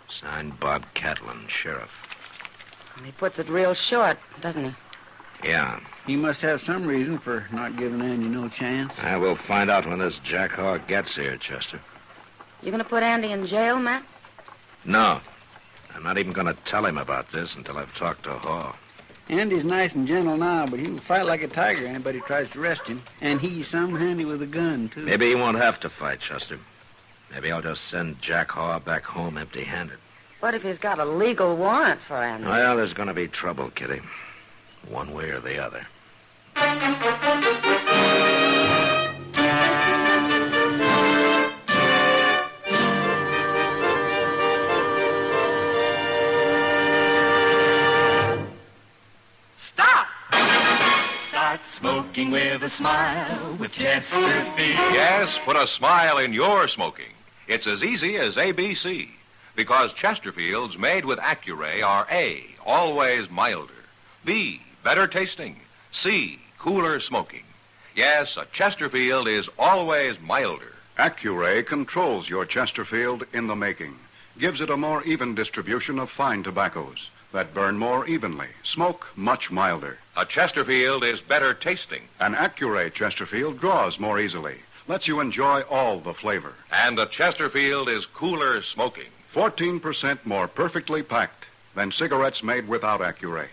Signed Bob Catlin, Sheriff. Well, he puts it real short, doesn't he? Yeah. He must have some reason for not giving Andy no chance. I will find out when this Jack Haw gets here, Chester. You gonna put Andy in jail, Matt? No. I'm not even going to tell him about this until I've talked to Haw. Andy's nice and gentle now, but he'll fight like a tiger anybody tries to arrest him. And he's some handy with a gun, too. Maybe he won't have to fight, Chester. Maybe I'll just send Jack Haw back home empty-handed. What if he's got a legal warrant for Andy? Well, there's going to be trouble, Kitty. One way or the other. Stop! Start smoking with a smile with Chesterfield. Yes, put a smile in your smoking. It's as easy as ABC. Because Chesterfields made with Accuray are A, always milder, B, better tasting, C, cooler smoking. Yes, a Chesterfield is always milder. Accuray controls your Chesterfield in the making, gives it a more even distribution of fine tobaccos that burn more evenly, smoke much milder. A Chesterfield is better tasting. An Accuray Chesterfield draws more easily, lets you enjoy all the flavor. And a Chesterfield is cooler smoking. 14% more perfectly packed than cigarettes made without Accuray.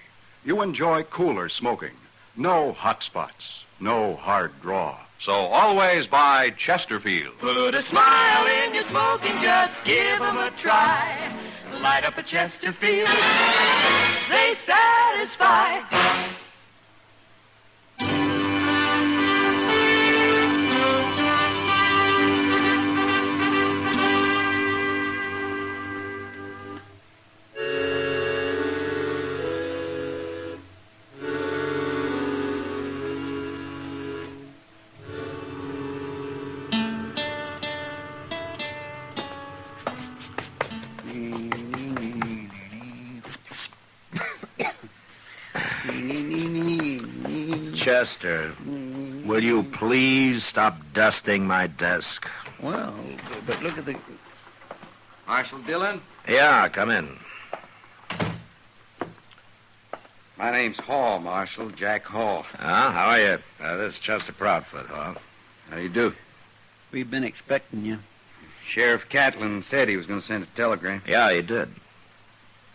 You enjoy cooler smoking. No hot spots. No hard draw. So always buy Chesterfield. Put a smile in your smoking, just give 'em a try. Light up a Chesterfield, they satisfy. Chester, will you please stop dusting my desk? Well, but look at the... Marshal Dillon? Yeah, come in. My name's Hall, Marshal. Jack Hall. How are you? This is Chester Proudfoot, Hall. How do you do? We've been expecting you. Sheriff Catlin said he was going to send a telegram. Yeah, he did.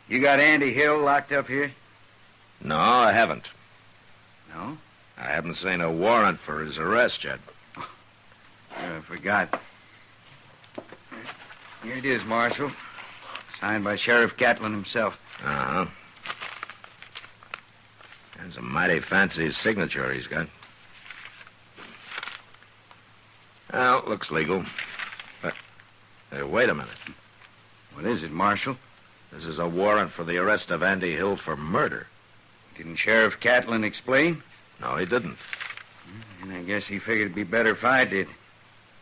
You got Andy Hill locked up here? No, I haven't. No? I haven't seen a warrant for his arrest yet. I forgot. Here it is, Marshal. Signed by Sheriff Catlin himself. Uh-huh. That's a mighty fancy signature he's got. Well, looks legal. But, wait a minute. What is it, Marshal? This is a warrant for the arrest of Andy Hill for murder. Didn't Sheriff Catlin explain? No, he didn't. And I guess he figured it'd be better if I did.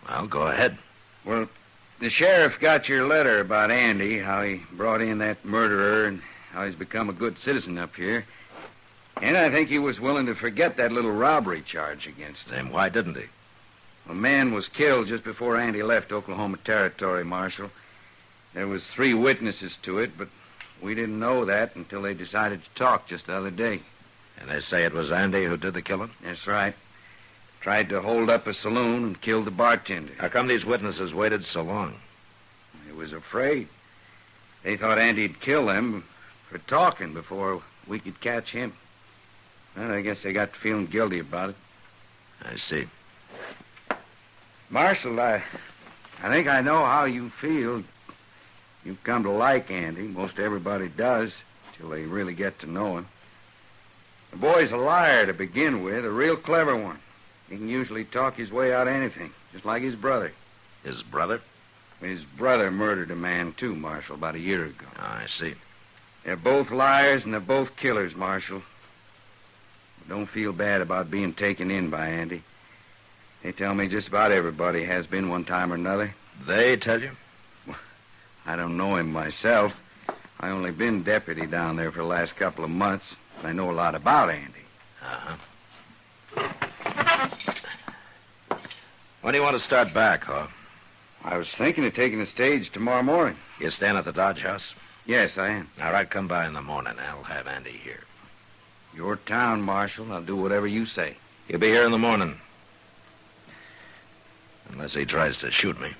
Well, go ahead. Well, the sheriff got your letter about Andy, how he brought in that murderer and how he's become a good citizen up here. And I think he was willing to forget that little robbery charge against him. Then why didn't he? A man was killed just before Andy left Oklahoma Territory, Marshal. There was 3 witnesses to it, but we didn't know that until they decided to talk just the other day. And they say it was Andy who did the killing? That's right. Tried to hold up a saloon and killed the bartender. How come these witnesses waited so long? They was afraid. They thought Andy'd kill them for talking before we could catch him. Well, I guess they got to feeling guilty about it. I see. Marshal, I think I know how you feel. You've come to like Andy. Most everybody does, till they really get to know him. The boy's a liar to begin with, a real clever one. He can usually talk his way out of anything, just like his brother. His brother? His brother murdered a man, too, Marshal, about a year ago. Oh, I see. They're both liars, and they're both killers, Marshal. But don't feel bad about being taken in by Andy. They tell me just about everybody has been one time or another. They tell you? Well, I don't know him myself. I only been deputy down there for the last couple of months. I know a lot about Andy. Uh-huh. When do you want to start back, Haw? I was thinking of taking the stage tomorrow morning. You staying at the Dodge House? Yes, I am. All right, come by in the morning. I'll have Andy here. Your town, Marshal. I'll do whatever you say. He'll be here in the morning. Unless he tries to shoot me.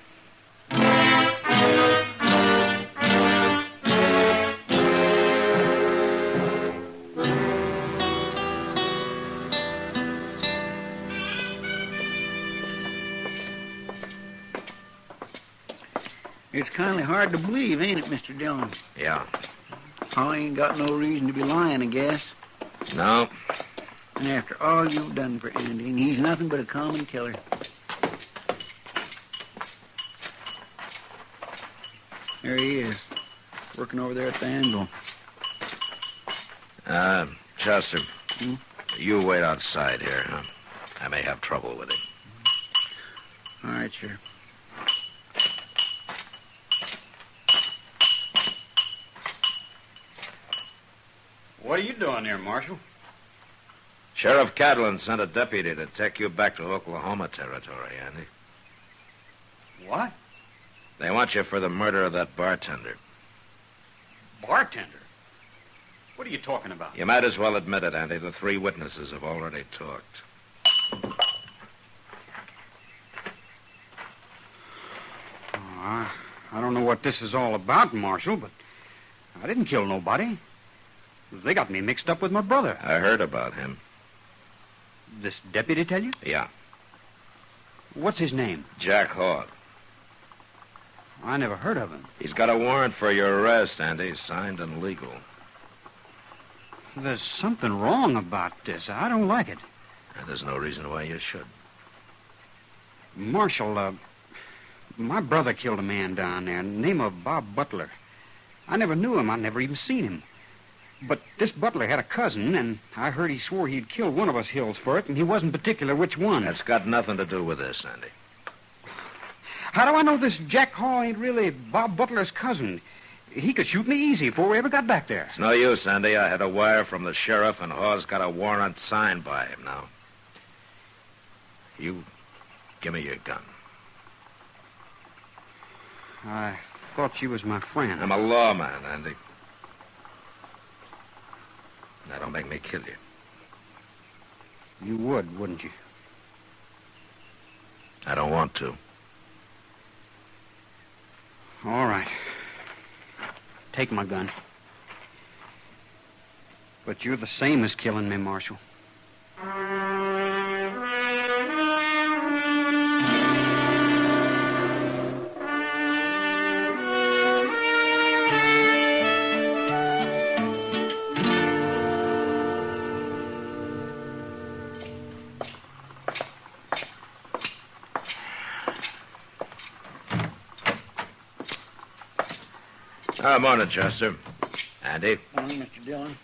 It's kindly hard to believe, ain't it, Mr. Dillon? Yeah. I ain't got no reason to be lying, I guess. No. And after all you've done for Andy, and he's nothing but a common killer. There he is, working over there at the anvil. Chester, you wait outside here, huh? I may have trouble with him. All right, sure. What are you doing here, Marshal? Sheriff Catlin sent a deputy to take you back to Oklahoma Territory, Andy. What? They want you for the murder of that bartender. Bartender? What are you talking about? You might as well admit it, Andy. The 3 witnesses have already talked. I don't know what this is all about, Marshal, but I didn't kill nobody. They got me mixed up with my brother. I heard about him. This deputy tell you? Yeah. What's his name? Jack Hogg. I never heard of him. He's got a warrant for your arrest, Andy, signed and legal. There's something wrong about this. I don't like it. And there's no reason why you should. Marshal, my brother killed a man down there, name of Bob Butler. I never knew him. I never even seen him. But this Butler had a cousin, and I heard he swore he'd killed one of us Hills for it, and he wasn't particular which one. That's got nothing to do with this, Andy. How do I know this Jack Hall ain't really Bob Butler's cousin? He could shoot me easy before we ever got back there. It's no use, Andy. I had a wire from the sheriff, and Hawes got a warrant signed by him now. You give me your gun. I thought you was my friend. I'm a lawman, Andy. Now, don't make me kill you. You would, wouldn't you? I don't want to. All right. Take my gun. But you're the same as killing me, Marshal. Morning, Chester. Andy? Morning, Mr. Dillon.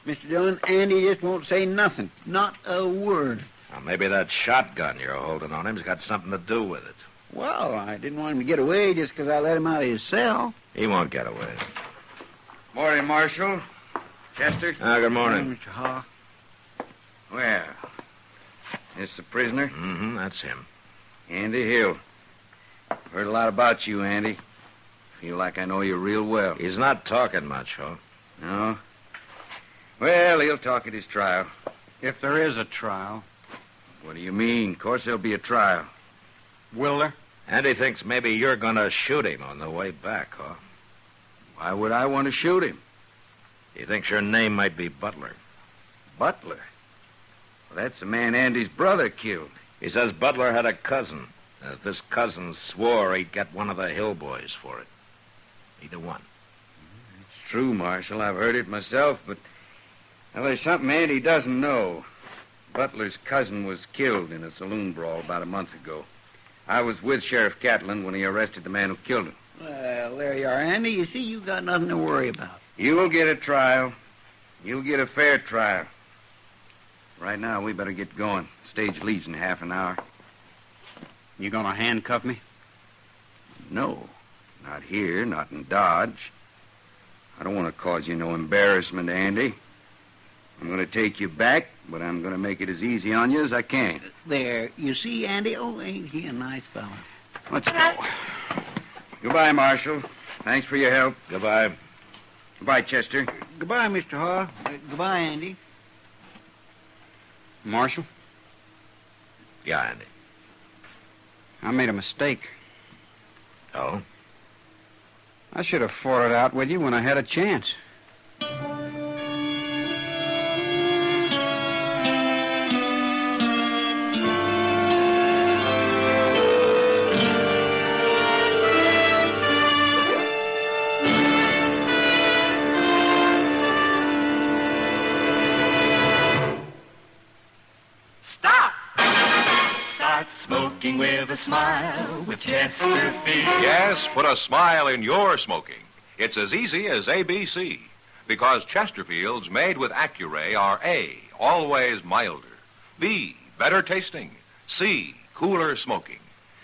Mr. Dillon, Andy just won't say nothing. Not a word. Well, maybe that shotgun you're holding on him's got something to do with it. Well, I didn't want him to get away just because I let him out of his cell. He won't get away. Morning, Marshal. Chester? Good morning. Mr. Haw. Well, this the prisoner? Mm-hmm, that's him. Andy Hill. Heard a lot about you, Andy. Feel like I know you real well. He's not talking much, huh? No? Well, he'll talk at his trial. If there is a trial. What do you mean? Of course there'll be a trial. Will there? Andy thinks maybe you're going to shoot him on the way back, huh? Why would I want to shoot him? He thinks your name might be Butler. Butler? Well, that's the man Andy's brother killed. He says Butler had a cousin. This cousin swore he'd get one of the Hill boys for it. Either one. It's true, Marshal. I've heard it myself, but well, there's something Andy doesn't know. Butler's cousin was killed in a saloon brawl about a month ago. I was with Sheriff Catlin when he arrested the man who killed him. Well, there you are, Andy. You see, you got nothing to worry about. You'll get a trial. You'll get a fair trial. Right now, we better get going. Stage leaves in half an hour. You gonna handcuff me? No. Not here, not in Dodge. I don't want to cause you no embarrassment, Andy. I'm going to take you back, but I'm going to make it as easy on you as I can. There. You see, Andy? Oh, ain't he a nice fella? Let's go. Goodbye, Marshal. Thanks for your help. Goodbye. Goodbye, Chester. Goodbye, Mr. Haw. Goodbye, Andy. Marshal? Yeah, Andy. I made a mistake. Oh? I should have fought it out with you when I had a chance. Smoking with a smile with Chesterfield. Yes, put a smile in your smoking. It's as easy as ABC. Because Chesterfields made with Accuray are A, always milder. B, better tasting. C, cooler smoking.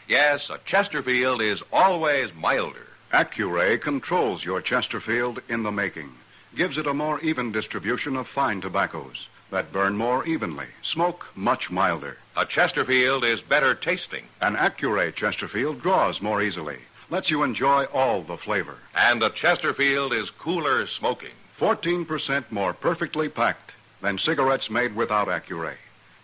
Yes, a Chesterfield is always milder. Accuray controls your Chesterfield in the making. Gives it a more even distribution of fine tobaccos that burn more evenly, smoke much milder. A Chesterfield is better tasting. An Accuray Chesterfield draws more easily, lets you enjoy all the flavor. And a Chesterfield is cooler smoking. 14% more perfectly packed than cigarettes made without Accuray.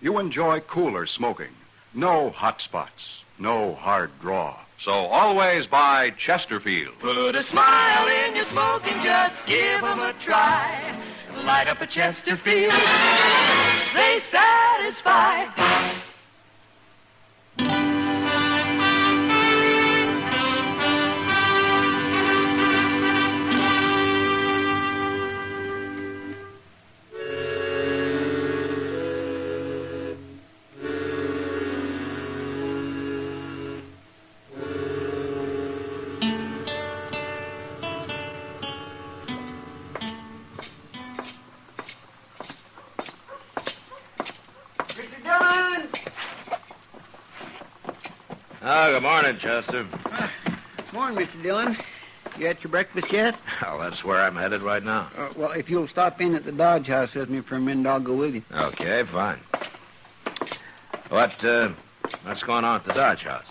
You enjoy cooler smoking. No hot spots, no hard draw. So always buy Chesterfield. Put a smile in your smoking, just give 'em a try. Light up a Chesterfield, they satisfy. Oh, good morning, Chester. Morning, Mr. Dillon. You had your breakfast yet? Well, that's where I'm headed right now. Well, if you'll stop in at the Dodge House with me for a minute, I'll go with you. Okay, fine. What's going on at the Dodge House?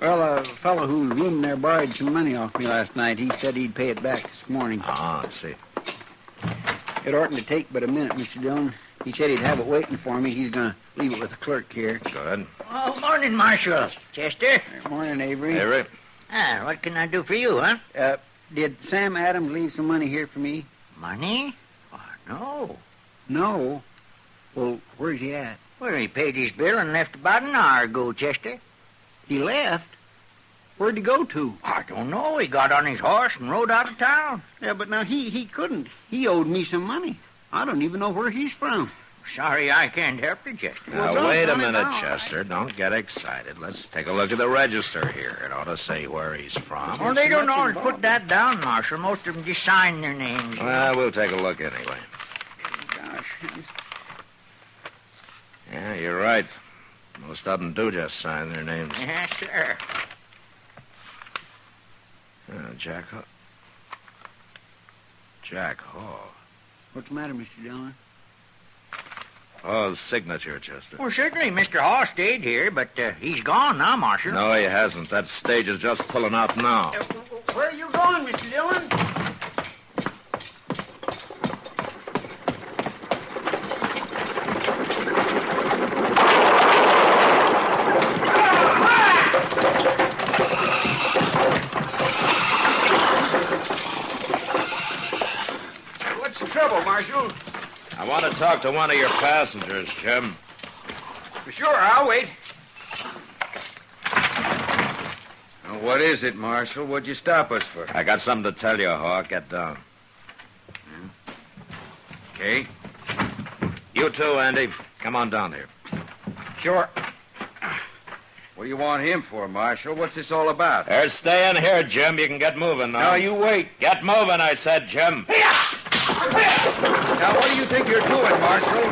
Well, a fellow who was rooming there borrowed some money off me last night. He said he'd pay it back this morning. Oh, I see. It oughtn't to take but a minute, Mr. Dillon. He said he'd have it waiting for me. He's going to leave it with the clerk here. Go ahead. Oh, morning, Marshal. Chester. Morning, Avery. Avery. What can I do for you, huh? Did Sam Adams leave some money here for me? Money? Oh, no. No? Well, where's he at? Well, he paid his bill and left about an hour ago, Chester. He left? Where'd he go to? I don't know. He got on his horse and rode out of town. Yeah, but now he couldn't. He owed me some money. I don't even know where he's from. Sorry I can't help you, Chester. Now, wait a minute, Chester. Don't get excited. Let's take a look at the register here. It ought to say where he's from. Well, they don't always put that down, Marshal. Most of them just sign their names. Well, we'll take a look anyway. Gosh. Yeah, you're right. Most of them do just sign their names. Yes, sir. Jack Hall. What's the matter, Mr. Dillon? Hall's signature, Chester. Well, certainly Mr. Hall stayed here, but he's gone now, Marshal. No, he hasn't. That stage is just pulling out now. Where are you going, Mr. Dillon? What's the trouble, Marshal? I want to talk to one of your passengers, Jim. Sure, I'll wait. Now, what is it, Marshal? What'd you stop us for? I got something to tell you, Hawk. Get down. Okay. You too, Andy. Come on down here. Sure. What do you want him for, Marshal? What's this all about? Stay in here, Jim. You can get moving now. No, you wait. Get moving, I said, Jim. Now, what do you think you're doing, Marshal?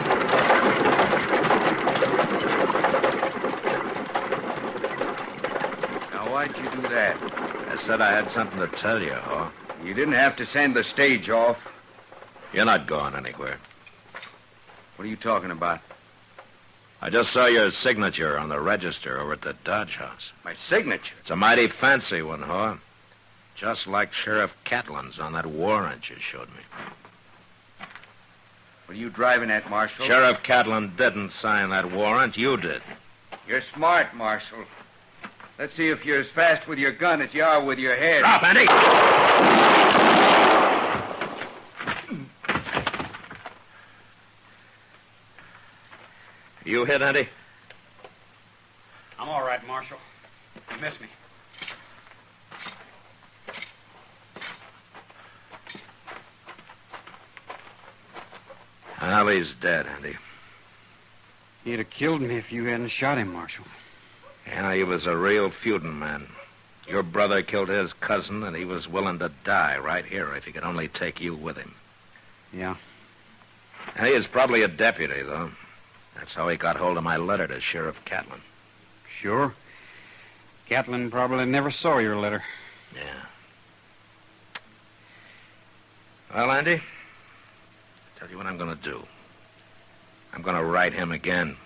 Now, why'd you do that? I said I had something to tell you, Hawk. You didn't have to send the stage off. You're not going anywhere. What are you talking about? I just saw your signature on the register over at the Dodge House. My signature? It's a mighty fancy one, Hawk. Just like Sheriff Catlin's on that warrant you showed me. What are you driving at, Marshal? Sheriff Catlin didn't sign that warrant. You did. You're smart, Marshal. Let's see if you're as fast with your gun as you are with your head. Drop, Andy! You hit, Andy? I'm all right, Marshal. You missed me. Well, he's dead, Andy. He'd have killed me if you hadn't shot him, Marshal. Yeah, he was a real feuding man. Your brother killed his cousin, and he was willing to die right here if he could only take you with him. Yeah. He is probably a deputy, though. That's how he got hold of my letter to Sheriff Catlin. Sure. Catlin probably never saw your letter. Yeah. Well, Andy, I'll tell you what I'm going to do. I'm going to write him again.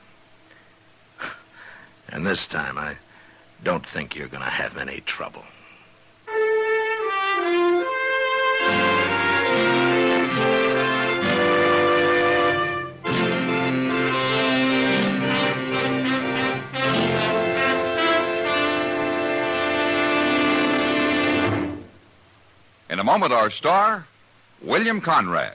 And this time, I don't think you're going to have any trouble. home at our star, William Conrad.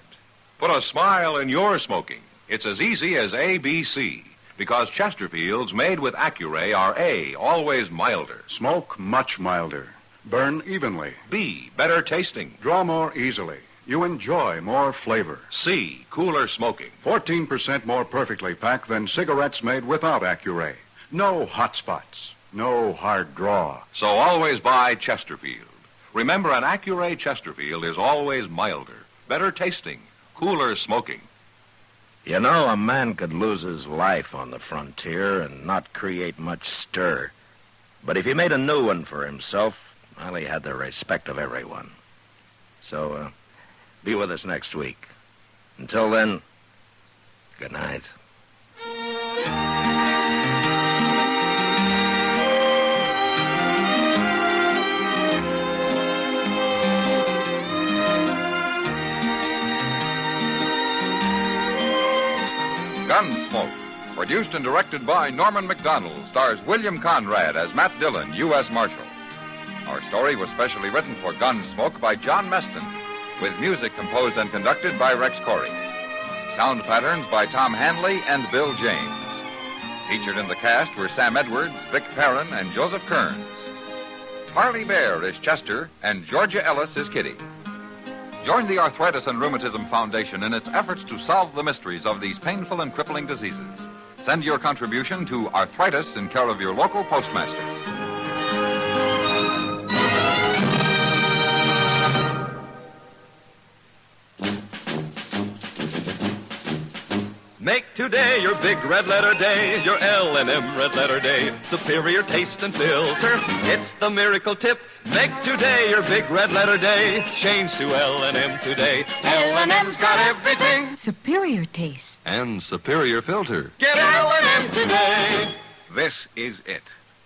Put a smile in your smoking. It's as easy as ABC, because Chesterfields made with Accuray are A, always milder. Smoke much milder. Burn evenly. B, better tasting. Draw more easily. You enjoy more flavor. C, cooler smoking. 14% more perfectly packed than cigarettes made without Accuray. No hot spots. No hard draw. So always buy Chesterfield. Remember, an Accuray Chesterfield is always milder, better tasting, cooler smoking. You know, a man could lose his life on the frontier and not create much stir. But if he made a new one for himself, well, he had the respect of everyone. So, be with us next week. Until then, good night. Gunsmoke, produced and directed by Norman Macdonald, stars William Conrad as Matt Dillon, U.S. Marshal. Our story was specially written for Gunsmoke by John Meston, with music composed and conducted by Rex Corey. Sound patterns by Tom Hanley and Bill James. Featured in the cast were Sam Edwards, Vic Perrin, and Joseph Kearns. Harley Bear is Chester, and Georgia Ellis is Kitty. Join the Arthritis and Rheumatism Foundation in its efforts to solve the mysteries of these painful and crippling diseases. Send your contribution to Arthritis in care of your local postmaster. Make today your big red letter day, your L&M red letter day. Superior taste and filter, it's the miracle tip. Make today your big red letter day. Change to L&M today. L&M's got everything. Superior taste. And superior filter. Get L&M today. This is it.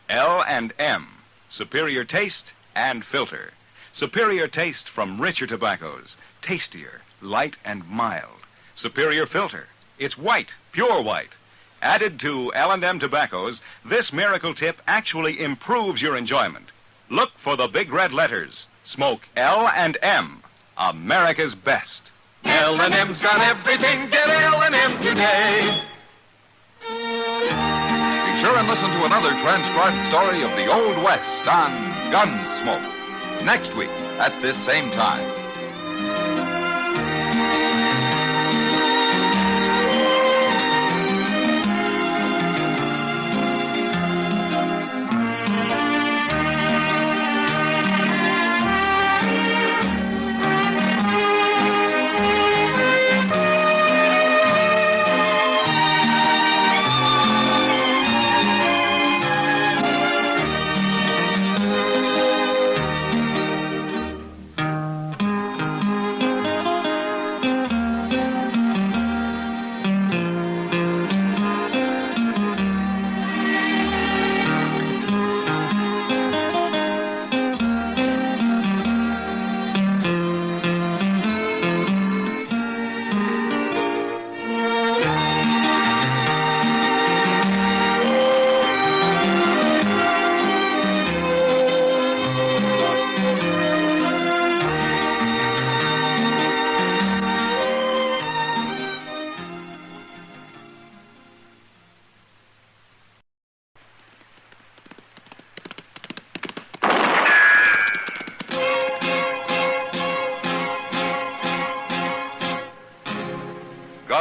L&M. Superior taste and filter. Superior taste from richer tobaccos. Tastier, light and mild. Superior filter. It's white, pure white. Added to L&M tobaccos, this miracle tip actually improves your enjoyment. Look for the big red letters. Smoke L&M, America's best. L&M's got everything. Get L&M today. Be sure and listen to another transcribed story of the Old West on Gunsmoke next week at this same time.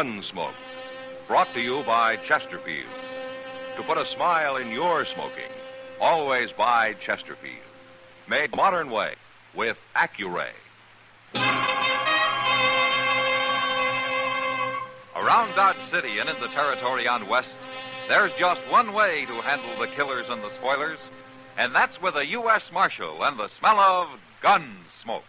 Gunsmoke, brought to you by Chesterfield. To put a smile in your smoking, always buy Chesterfield. Made the modern way with Accuray. Around Dodge City and in the territory on West, there's just one way to handle the killers and the spoilers, and that's with a U.S. Marshal and the smell of Gunsmoke.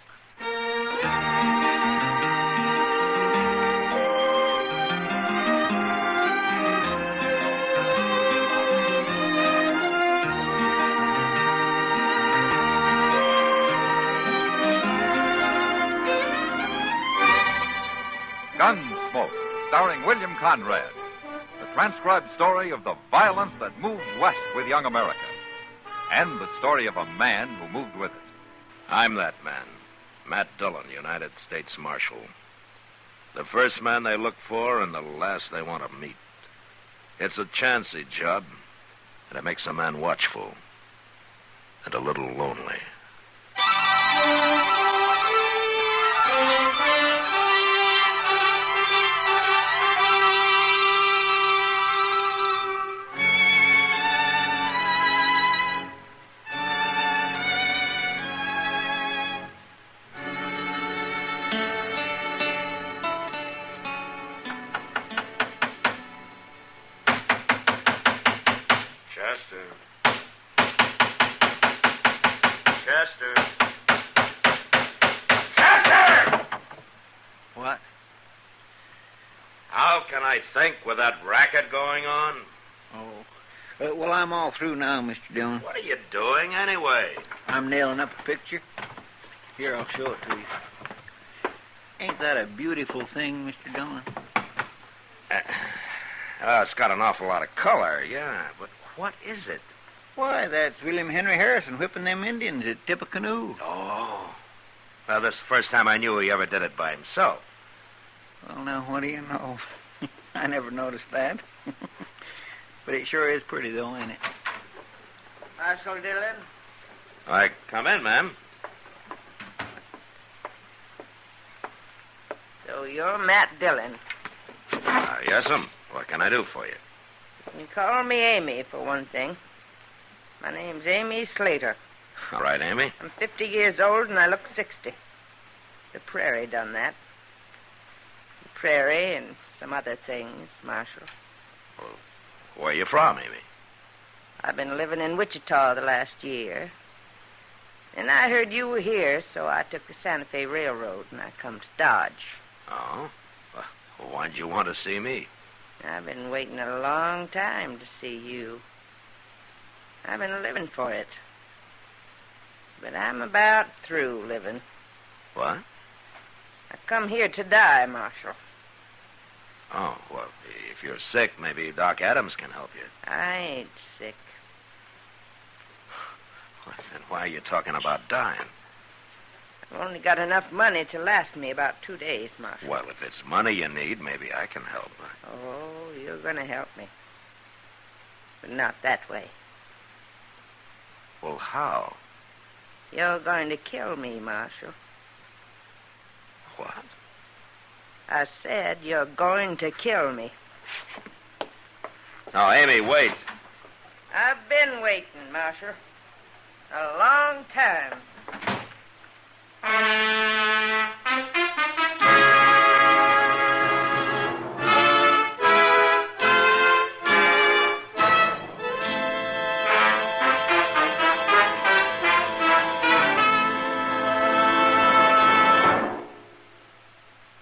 Gunsmoke, starring William Conrad. The transcribed story of the violence that moved west with young America. And the story of a man who moved with it. I'm that man. Matt Dillon, United States Marshal. The first man they look for and the last they want to meet. It's a chancy job, and it makes a man watchful and a little lonely. Chester. What? How can I think with that racket going on? Oh. Well, I'm all through now, Mr. Dillon. What are you doing anyway? I'm nailing up a picture. Here, I'll show it to you. Ain't that a beautiful thing, Mr. Dillon? It's got an awful lot of color, yeah, but what is it? Why, that's William Henry Harrison whipping them Indians at Tippecanoe. Oh. Well, this is the first time I knew he ever did it by himself. Well, now, what do you know? I never noticed that. But it sure is pretty, though, ain't it? Marshal Dillon? Come in, ma'am. So you're Matt Dillon. Yes'm. What can I do for you? You can call me Amy, for one thing. My name's Amy Slater. All right, Amy. I'm 50 years old, and I look 60. The prairie done that. The prairie and some other things, Marshal. Well, where are you from, Amy? I've been living in Wichita the last year. And I heard you were here, so I took the Santa Fe Railroad, and I come to Dodge. Oh? Well, why'd you want to see me? I've been waiting a long time to see you. I've been living for it. But I'm about through living. What? I come here to die, Marshal. Oh, well, if you're sick, maybe Doc Adams can help you. I ain't sick. Well, then why are you talking about dying? I've only got enough money to last me about 2 days, Marshal. Well, if it's money you need, maybe I can help. Oh, you're going to help me. But not that way. Well, how? You're going to kill me, Marshal. What? I said you're going to kill me. No, Amy, wait. I've been waiting, Marshal. A long time.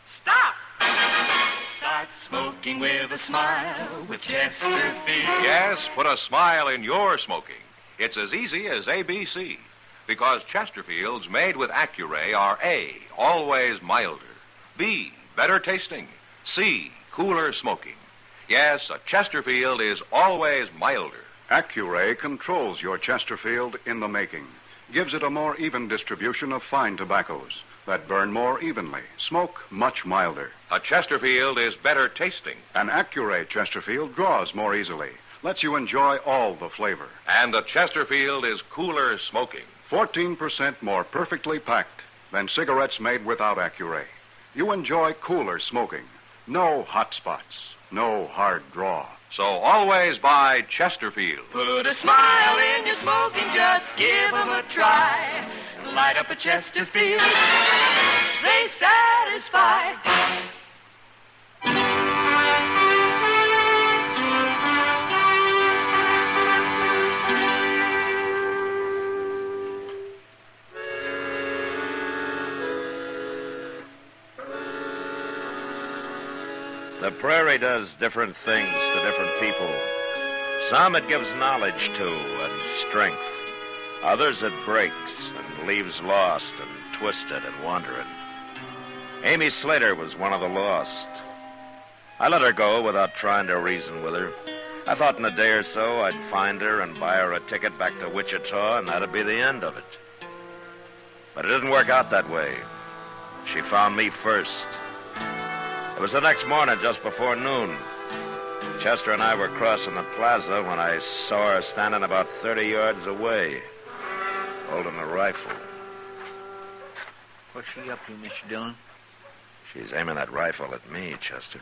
Stop! Start smoking with a smile with Chesterfield. Yes, put a smile in your smoking. It's as easy as ABC. Because Chesterfields made with Accuray are A, always milder, B, better tasting, C, cooler smoking. Yes, a Chesterfield is always milder. Accuray controls your Chesterfield in the making, gives it a more even distribution of fine tobaccos that burn more evenly, smoke much milder. A Chesterfield is better tasting. An Accuray Chesterfield draws more easily, lets you enjoy all the flavor. And the Chesterfield is cooler smoking. 14% more perfectly packed than cigarettes made without Accuray. You enjoy cooler smoking. No hot spots. No hard draw. So always buy Chesterfield. Put a smile in your smoking, just give 'em a try. Light up a Chesterfield, they satisfy. The prairie does different things to different people. Some it gives knowledge to and strength. Others it breaks and leaves lost and twisted and wandering. Amy Slater was one of the lost. I let her go without trying to reason with her. I thought in a day or so I'd find her and buy her a ticket back to Wichita, and that'd be the end of it. But it didn't work out that way. She found me first. It was the next morning, just before noon. Chester and I were crossing the plaza when I saw her standing about 30 yards away, holding a rifle. What's she up to, Mr. Dillon? She's aiming that rifle at me, Chester.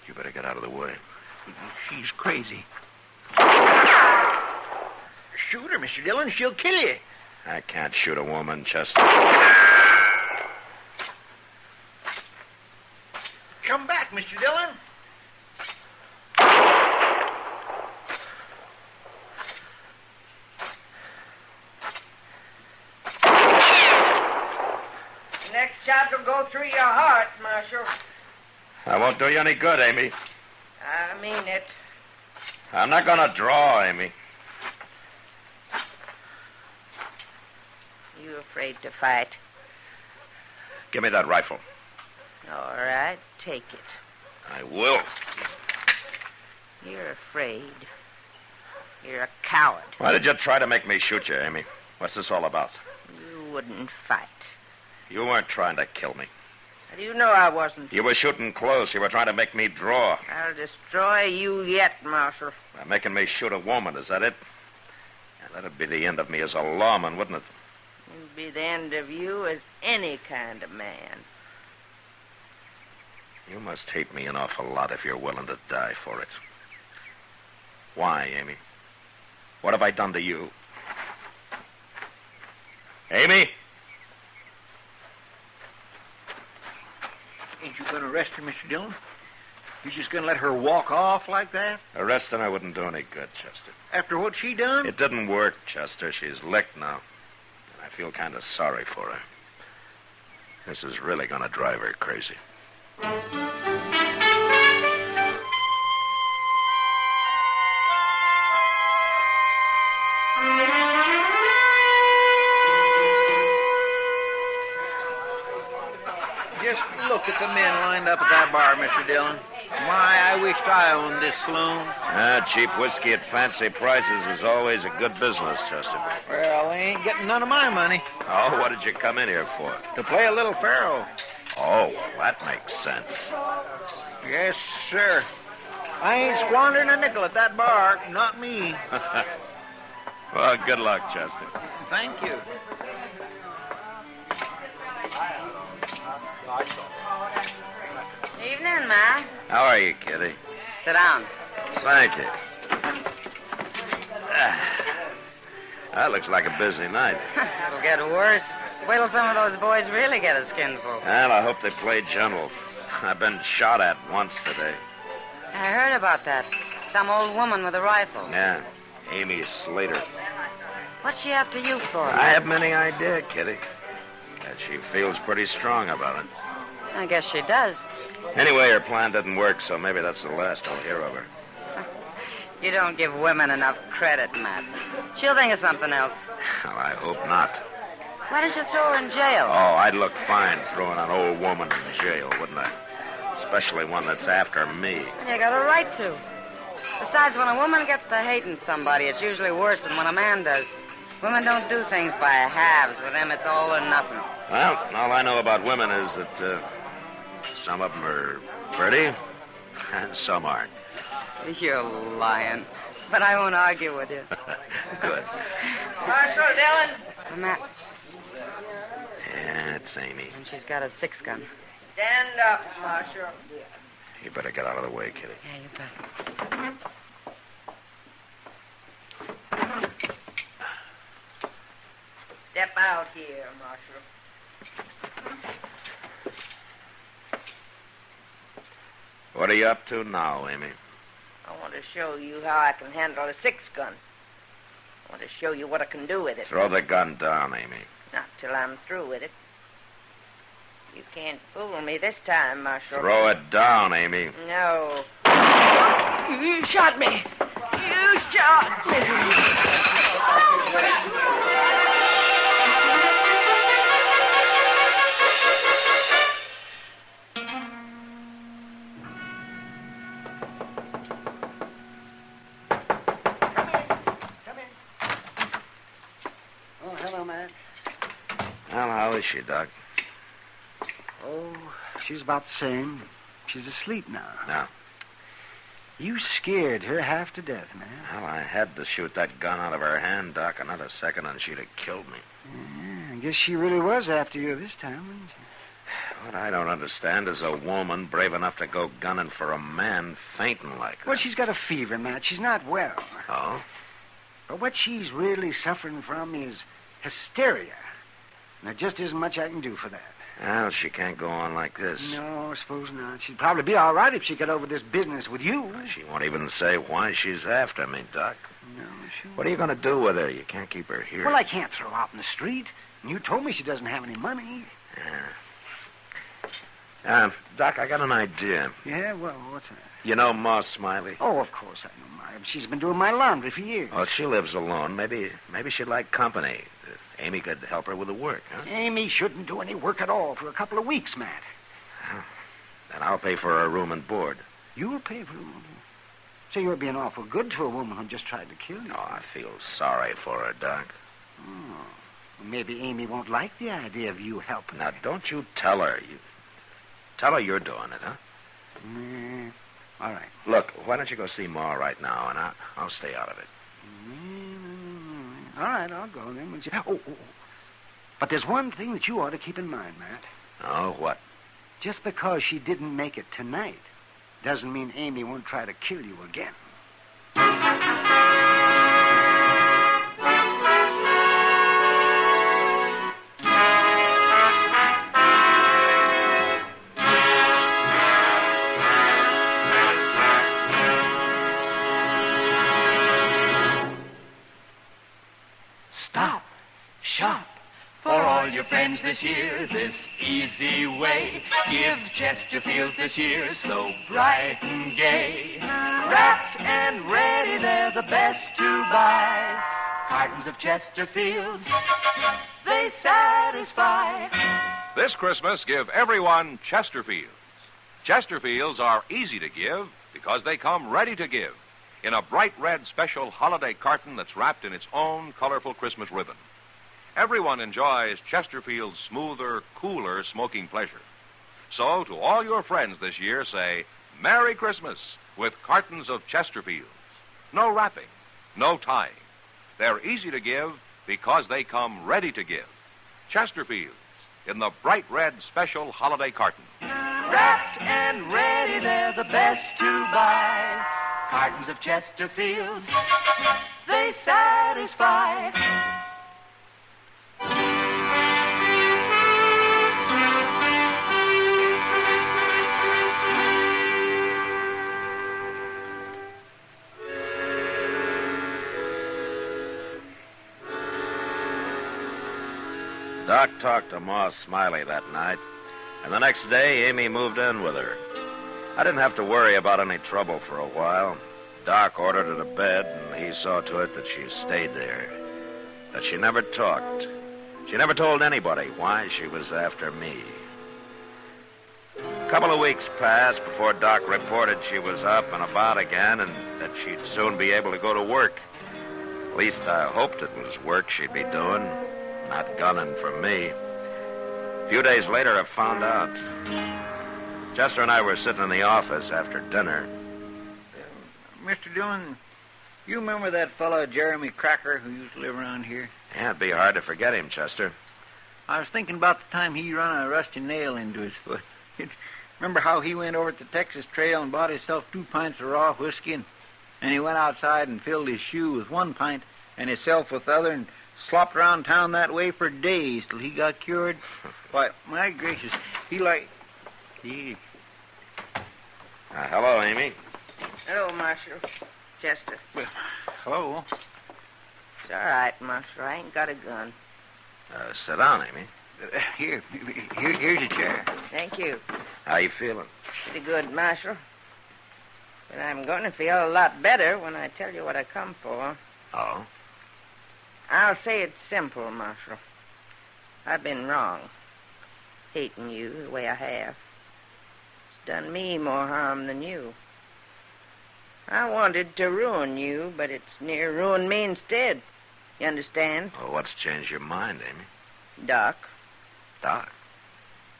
You better get out of the way. She's crazy. Shoot her, Mr. Dillon. She'll kill you. I can't shoot a woman, Chester. Come back, Mr. Dillon. The next shot will go through your heart, Marshal. I won't do you any good, Amy. I mean it. I'm not going to draw, Amy. You afraid to fight? Give me that rifle. All right, take it. I will. You're afraid. You're a coward. Why did you try to make me shoot you, Amy? What's this all about? You wouldn't fight. You weren't trying to kill me. How do you know I wasn't? You were shooting close. You were trying to make me draw. I'll destroy you yet, Marshal. By making me shoot a woman, is that it? Yeah, that'd be the end of me as a lawman, wouldn't it? It'd be the end of you as any kind of man. You must hate me an awful lot if you're willing to die for it. Why, Amy? What have I done to you? Amy? Ain't you going to arrest her, Mr. Dillon? You just going to let her walk off like that? Arresting her wouldn't do any good, Chester. After what she done? It didn't work, Chester. She's licked now. And I feel kind of sorry for her. This is really going to drive her crazy. Just look at the men lined up at that bar, Mr. Dillon. My, I wished I owned this saloon. Cheap whiskey at fancy prices is always a good business, Chester. Well, they ain't getting none of my money. Oh, what did you come in here for? To play a little faro. Oh, well, that makes sense. Yes, sir. I ain't squandering a nickel at that bar. Not me. Well, good luck, Chester. Thank you. Evening, Ma. How are you, Kitty? Sit down. Thank you. That looks like a busy night. It'll get worse. Wait till some of those boys really get a skinful. Well, I hope they play general. I've been shot at once today. I heard about that. Some old woman with a rifle. Yeah, Amy Slater. What's she after you for? I haven't any idea, Kitty. And she feels pretty strong about it. I guess she does. Anyway, her plan didn't work, so maybe that's the last I'll hear of her. You don't give women enough credit, Matt. She'll think of something else. Well, I hope not. Why don't you throw her in jail? Oh, I'd look fine throwing an old woman in jail, wouldn't I? Especially one that's after me. And you got a right to. Besides, when a woman gets to hating somebody, it's usually worse than when a man does. Women don't do things by halves. With them, it's all or nothing. Well, all I know about women is that some of them are pretty and some aren't. You're lying. But I won't argue with you. Good. Marshal Dillon. Matt. Yeah, it's Amy. And she's got a 6-gun. Stand up, Marshal. You better get out of the way, Kitty. Yeah, you bet. Step out here, Marshal. What are you up to now, Amy? I want to show you how I can handle a 6-gun. I want to show you what I can do with it. Throw the gun down, Amy. Not till I'm through with it. You can't fool me this time, Marshal. Throw it down, Amy. No. You shot me. You shot me. is she, Doc? Oh, she's about the same. She's asleep now. No. You scared her half to death, man. Well, I had to shoot that gun out of her hand, Doc. Another second and she'd have killed me. Yeah, I guess she really was after you this time, wasn't she? What I don't understand is a woman brave enough to go gunning for a man fainting like her. Well, she's got a fever, Matt. She's not well. Oh? But what she's really suffering from is hysteria. And there just isn't much I can do for that. Well, she can't go on like this. No, I suppose not. She'd probably be all right if she got over this business with you. She won't even say why she's after me, Doc. No, she won't. What are you going to do with her? You can't keep her here. Well, I can't throw her out in the street. And you told me she doesn't have any money. Doc, I got an idea. Yeah, well, what's that? You know Ma Smiley? Oh, of course I know Ma. She's been doing my laundry for years. Well, she lives alone. Maybe she'd like company. Amy could help her with the work, huh? Amy shouldn't do any work at all for a couple of weeks, Matt. Then I'll pay for her room and board. You'll pay for her room? So you're being awful good to a woman who just tried to kill you. Oh, I feel sorry for her, Doc. Oh. Well, maybe Amy won't like the idea of you helping her. Now, don't you tell her. Tell her you're doing it, huh? All right. Look, why don't you go see Ma right now, and I'll stay out of it. All right, I'll go then. Oh. But there's one thing that you ought to keep in mind, Matt. Oh, what? Just because she didn't make it tonight doesn't mean Amy won't try to kill you again. Stop. Shop. For all your friends this year, this easy way. Give Chesterfields this year so bright and gay. Wrapped and ready, they're the best to buy. Cartons of Chesterfields, they satisfy. This Christmas, give everyone Chesterfields. Chesterfields are easy to give because they come ready to give in a bright red special holiday carton that's wrapped in its own colorful Christmas ribbon. Everyone enjoys Chesterfield's smoother, cooler smoking pleasure. So, to all your friends this year, say, Merry Christmas with cartons of Chesterfields. No wrapping, no tying. They're easy to give because they come ready to give. Chesterfields in the bright red special holiday carton. Wrapped and ready, they're the best to buy. Cartons of Chesterfields, they satisfy. Doc talked to Ma Smiley that night, and the next day Amy moved in with her. I didn't have to worry about any trouble for a while. Doc ordered her to bed, and he saw to it that she stayed there. That she never talked. She never told anybody why she was after me. A couple of weeks passed before Doc reported she was up and about again and that she'd soon be able to go to work. At least I hoped it was work she'd be doing, not gunning for me. A few days later, I found out. Chester and I were sitting in the office after dinner. Mr. Dillon, you remember that fellow Jeremy Cracker who used to live around here? Yeah, it'd be hard to forget him, Chester. I was thinking about the time he run a rusty nail into his foot. Remember how he went over to the Texas Trail and bought himself 2 pints of raw whiskey, and he went outside and filled his shoe with 1 pint and himself with the other and slopped around town that way for days till he got cured? Why, my gracious, Hello, Amy. Hello, Marshal. Chester. Well, hello. It's all right, Marshal. I ain't got a gun. Sit down, Amy. Here's your chair. Thank you. How you feeling? Pretty good, Marshal. But I'm going to feel a lot better when I tell you what I come for. Oh? I'll say it's simple, Marshal. I've been wrong. Hating you the way I have. It's done me more harm than you. I wanted to ruin you, but it's near ruined me instead. You understand? Well, what's changed your mind, Amy? Doc. Doc?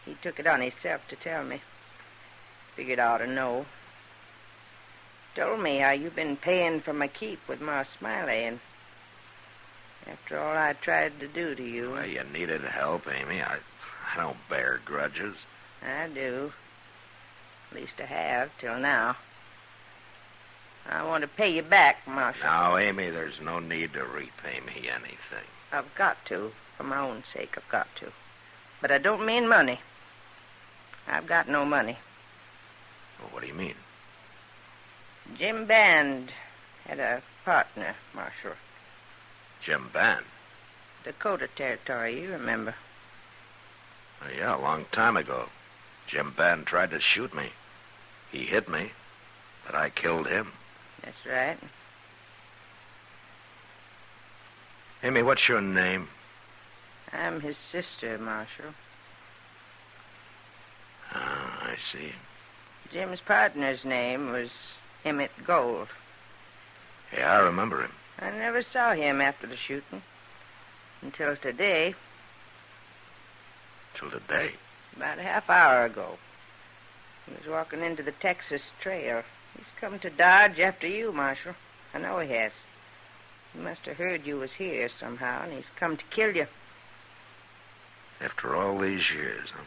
He took it on himself to tell me. Figured I ought to know. Told me how you've been paying for my keep with Ma Smiley, and after all I tried to do to you... Well, you needed help, Amy. I don't bear grudges. I do. At least I have, till now. I want to pay you back, Marshal. Now, Amy, there's no need to repay me anything. I've got to. For my own sake, I've got to. But I don't mean money. I've got no money. Well, what do you mean? Jim Band had a partner, Marshal. Jim Band? Dakota Territory, you remember. Yeah, a long time ago. Jim Band tried to shoot me. He hit me, but I killed him. That's right. Amy, what's your name? I'm his sister, Marshal. Ah, I see. Jim's partner's name was Emmett Gold. Yeah, I remember him. I never saw him after the shooting. Until today. Till today? About a half hour ago. He was walking into the Texas Trail. He's come to Dodge after you, Marshal. I know he has. He must have heard you was here somehow, and he's come to kill you. After all these years, huh?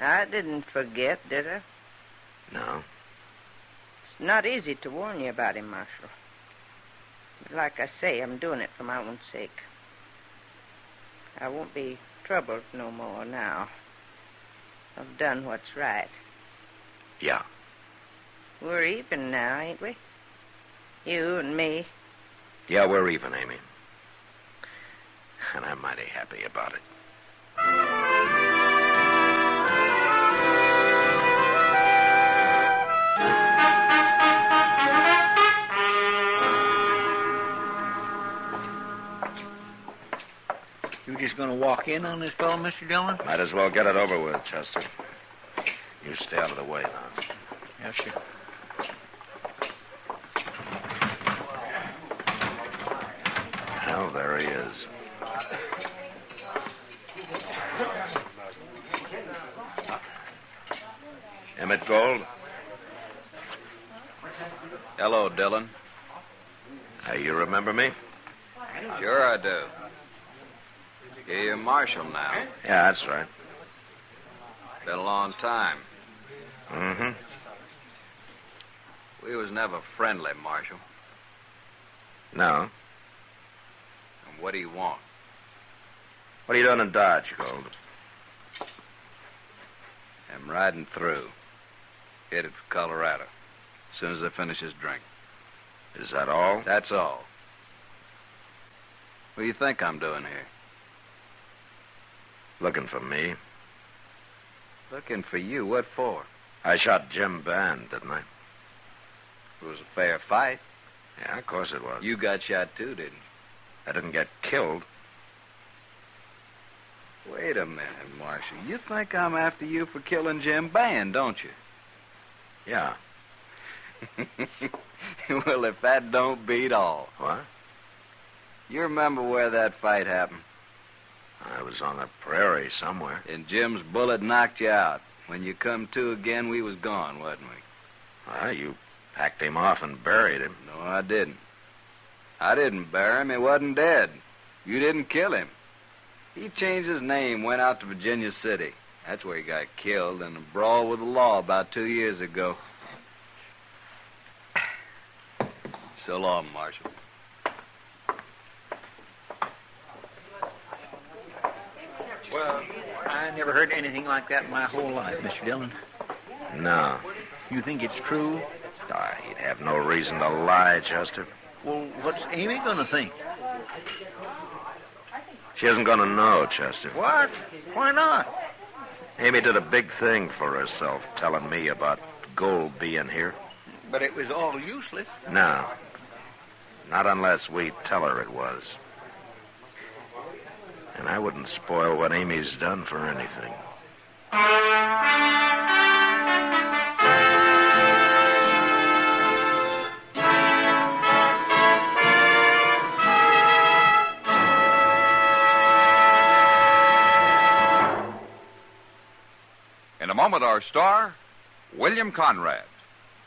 I didn't forget, did I? No. It's not easy to warn you about him, Marshal. But like I say, I'm doing it for my own sake. I won't be troubled no more now. I've done what's right. Yeah. We're even now, ain't we? You and me. Yeah, we're even, Amy. And I'm mighty happy about it. You just going to walk in on this fellow, Mr. Dillon? Might as well get it over with, Chester. You stay out of the way now. Yes, sir. Well, there he is. Emmett Gold? Hello, Dillon. You remember me? Sure I do. You're Marshal now. Yeah, that's right. Been a long time. Mm-hmm. We was never friendly, Marshal. No. And what do you want? What are you doing in Dodge, Gold? I'm riding through. Headed for Colorado. As soon as I finish this drink. Is that all? That's all. What do you think I'm doing here? Looking for me. Looking for you? What for? I shot Jim Band, didn't I? It was a fair fight. Yeah, of course it was. You got shot too, didn't you? I didn't get killed. Wait a minute, Marshal. You think I'm after you for killing Jim Band, don't you? Yeah. Well, if that don't beat all. What? You remember where that fight happened? I was on the prairie somewhere. And Jim's bullet knocked you out. When you come to again, we was gone, wasn't we? Well, you packed him off and buried him. No, I didn't. I didn't bury him. He wasn't dead. You didn't kill him. He changed his name, went out to Virginia City. That's where he got killed in a brawl with the law about 2 years ago. So long, Marshal. Well, I never heard anything like that in my whole life, Mr. Dillon. No. You think it's true? He'd have no reason to lie, Chester. Well, what's Amy going to think? She isn't going to know, Chester. What? Why not? Amy did a big thing for herself, telling me about gold being here. But it was all useless. No. Not unless we tell her it was. And I wouldn't spoil what Amy's done for anything. Commodore star, William Conrad.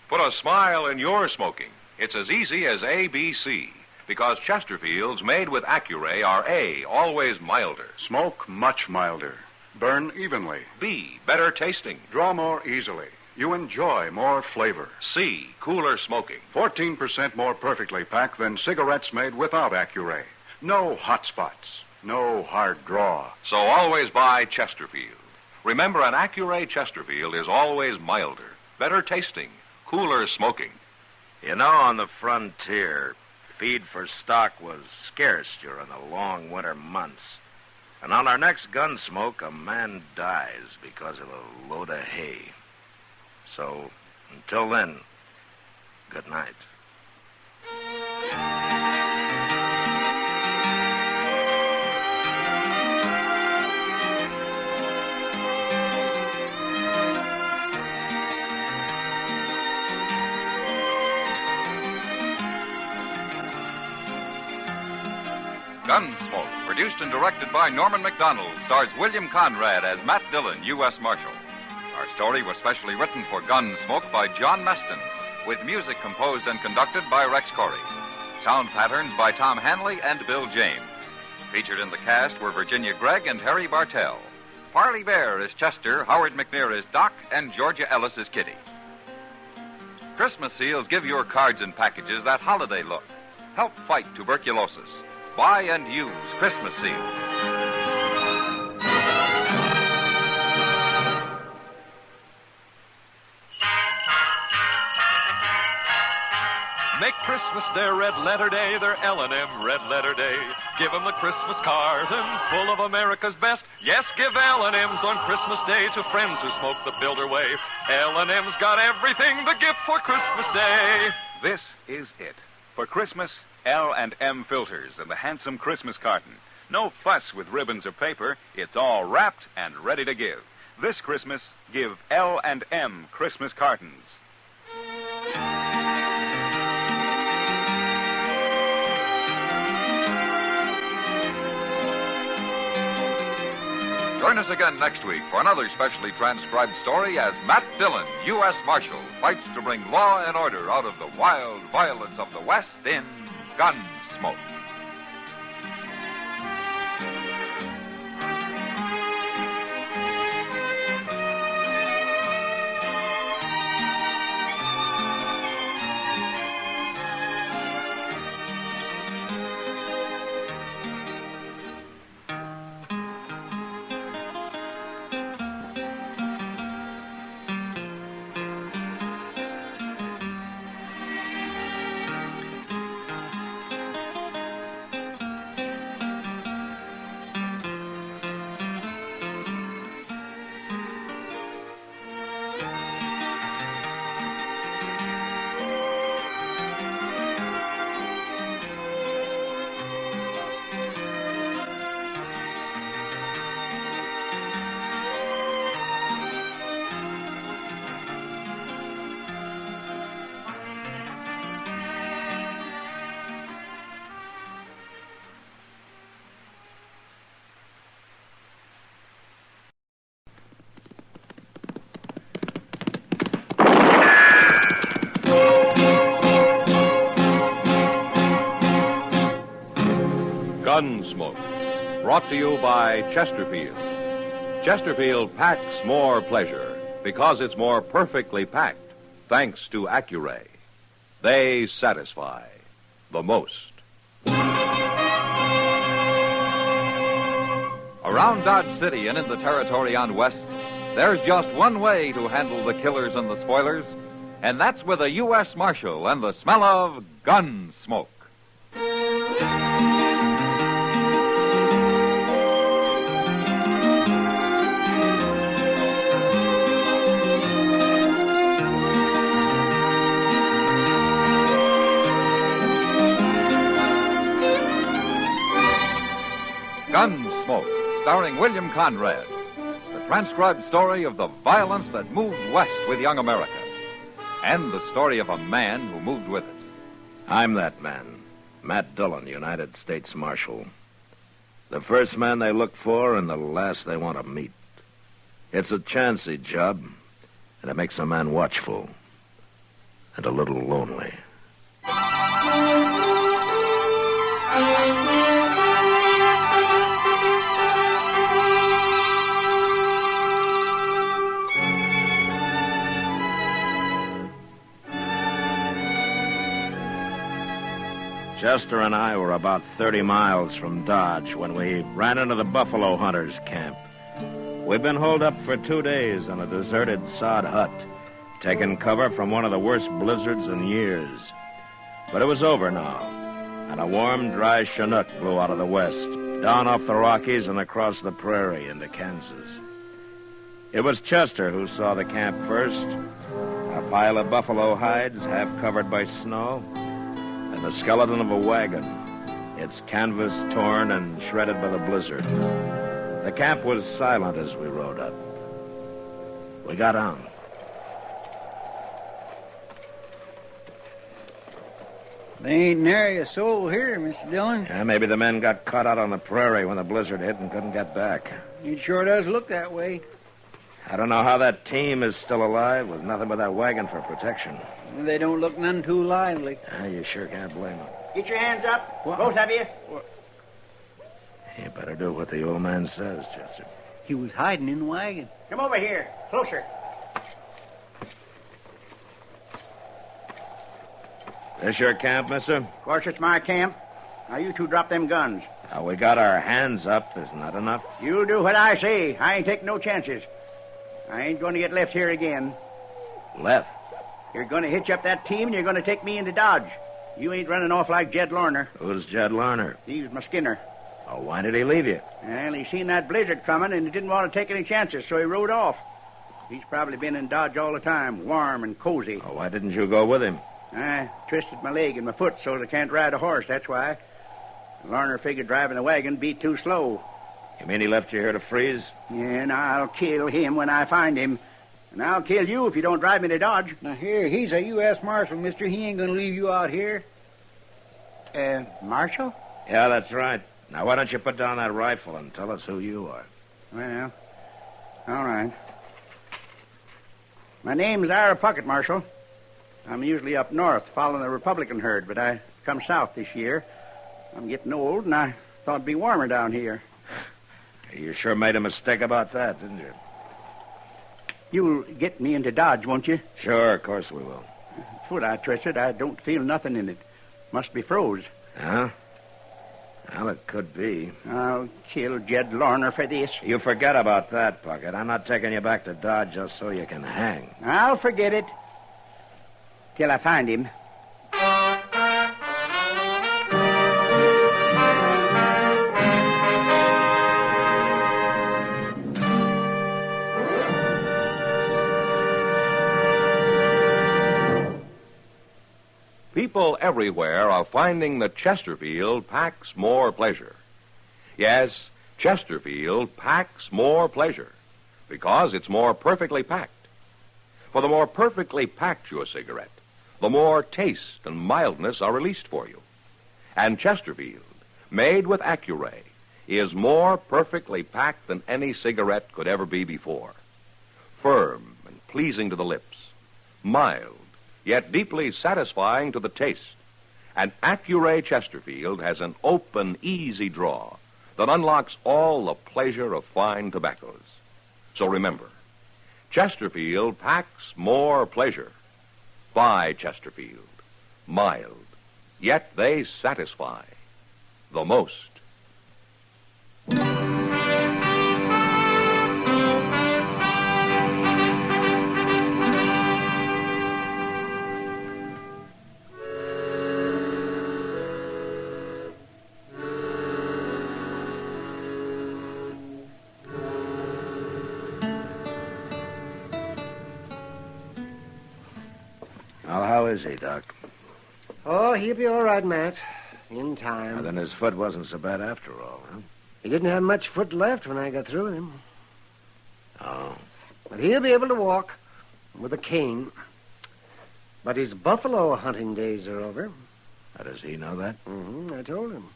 Put a smile in your smoking. It's as easy as ABC, because Chesterfields made with Accuray are A, always milder. Smoke much milder. Burn evenly. B, better tasting. Draw more easily. You enjoy more flavor. C, cooler smoking. 14% more perfectly packed than cigarettes made without Accuray. No hot spots. No hard draw. So always buy Chesterfield. Remember, an Accuray Chesterfield is always milder, better tasting, cooler smoking. You know, on the frontier, feed for stock was scarce during the long winter months. And on our next Gunsmoke, a man dies because of a load of hay. So, until then, good night. Gunsmoke, produced and directed by Norman MacDonald, stars William Conrad as Matt Dillon, U.S. Marshal. Our story was specially written for Gunsmoke by John Meston, with music composed and conducted by Rex Corey. Sound patterns by Tom Hanley and Bill James. Featured in the cast were Virginia Gregg and Harry Bartell. Parley Bear is Chester, Howard McNear is Doc, and Georgia Ellis is Kitty. Christmas seals give your cards and packages that holiday look. Help fight tuberculosis. Buy and use Christmas seals. Make Christmas their red letter day, their L&M red letter day. Give 'em the Christmas carton full of America's best. Yes, give L&M's on Christmas Day to friends who smoke the Builder way. L&M's got everything, the gift for Christmas Day. This is it. For Christmas, L&M filters and the handsome Christmas carton. No fuss with ribbons or paper. It's all wrapped and ready to give. This Christmas, give L&M Christmas cartons. Join us again next week for another specially transcribed story as Matt Dillon, U.S. Marshal, fights to bring law and order out of the wild violence of the West in Gunsmoke. Gunsmoke, brought to you by Chesterfield. Chesterfield packs more pleasure because it's more perfectly packed, thanks to Accuray. They satisfy the most. Around Dodge City and in the territory on West, there's just one way to handle the killers and the spoilers, and that's with a U.S. Marshal and the smell of Gunsmoke. Gunsmoke, starring William Conrad. The transcribed story of the violence that moved west with young America. And the story of a man who moved with it. I'm that man, Matt Dillon, United States Marshal. The first man they look for and the last they want to meet. It's a chancy job, And it makes a man watchful and a little lonely. Chester and I were about 30 miles from Dodge when we ran into the buffalo hunters' camp. We'd been holed up for 2 days in a deserted sod hut, taking cover from one of the worst blizzards in years. But it was over now, and a warm, dry Chinook blew out of the west, down off the Rockies and across the prairie into Kansas. It was Chester who saw the camp first, a pile of buffalo hides half covered by snow, and the skeleton of a wagon, its canvas torn and shredded by the blizzard. The camp was silent as we rode up. We got on. They ain't nary a soul here, Mr. Dillon. Yeah, maybe the men got caught out on the prairie when the blizzard hit and couldn't get back. It sure does look that way. I don't know how that team is still alive with nothing but that wagon for protection. They don't look none too lively. You sure can't blame them. Get your hands up, both of you. You better do what the old man says, Chester. He was hiding in the wagon. Come over here, closer. This your camp, mister? Of course, it's my camp. Now, you two drop them guns. Now, we got our hands up. Isn't that enough? You do what I say. I ain't taking no chances. I ain't going to get left here again. Left? You're going to hitch up that team, and you're going to take me into Dodge. You ain't running off like Jed Lorner. Who's Jed Lorner? He was my skinner. Oh, why did he leave you? Well, he seen that blizzard coming, and he didn't want to take any chances, so he rode off. He's probably been in Dodge all the time, warm and cozy. Oh, why didn't you go with him? I twisted my leg and my foot so I can't ride a horse, that's why. Lorner figured driving the wagon be too slow. You mean he left you here to freeze? Yeah, and I'll kill him when I find him. And I'll kill you if you don't drive me to Dodge. Now, here, he's a U.S. Marshal, mister. He ain't going to leave you out here. Marshal? Yeah, that's right. Now, why don't you put down that rifle and tell us who you are? Well, all right. My name's Ira Puckett, Marshal. I'm usually up north following the Republican herd, but I come south this year. I'm getting old, and I thought it'd be warmer down here. You sure made a mistake about that, didn't you? You'll get me into Dodge, won't you? Sure, of course we will. Foot I twisted, I don't feel nothing in it. Must be froze. Huh? Well, it could be. I'll kill Jed Lorner for this. You forget about that, Puckett. I'm not taking you back to Dodge just so you can hang. I'll forget it. Till I find him. People everywhere are finding that Chesterfield packs more pleasure. Yes, Chesterfield packs more pleasure because it's more perfectly packed. For the more perfectly packed your cigarette, the more taste and mildness are released for you. And Chesterfield, made with Accuray, is more perfectly packed than any cigarette could ever be before. Firm and pleasing to the lips, mild, yet deeply satisfying to the taste. And Accuray Chesterfield has an open, easy draw that unlocks all the pleasure of fine tobaccos. So remember, Chesterfield packs more pleasure. Buy Chesterfield. Mild, yet they satisfy the most. Well, how is he, Doc? Oh, he'll be all right, Matt. In time. Well, then his foot wasn't so bad after all, huh? He didn't have much foot left when I got through him. Oh. But he'll be able to walk with a cane. But his buffalo hunting days are over. How does he know that? I told him.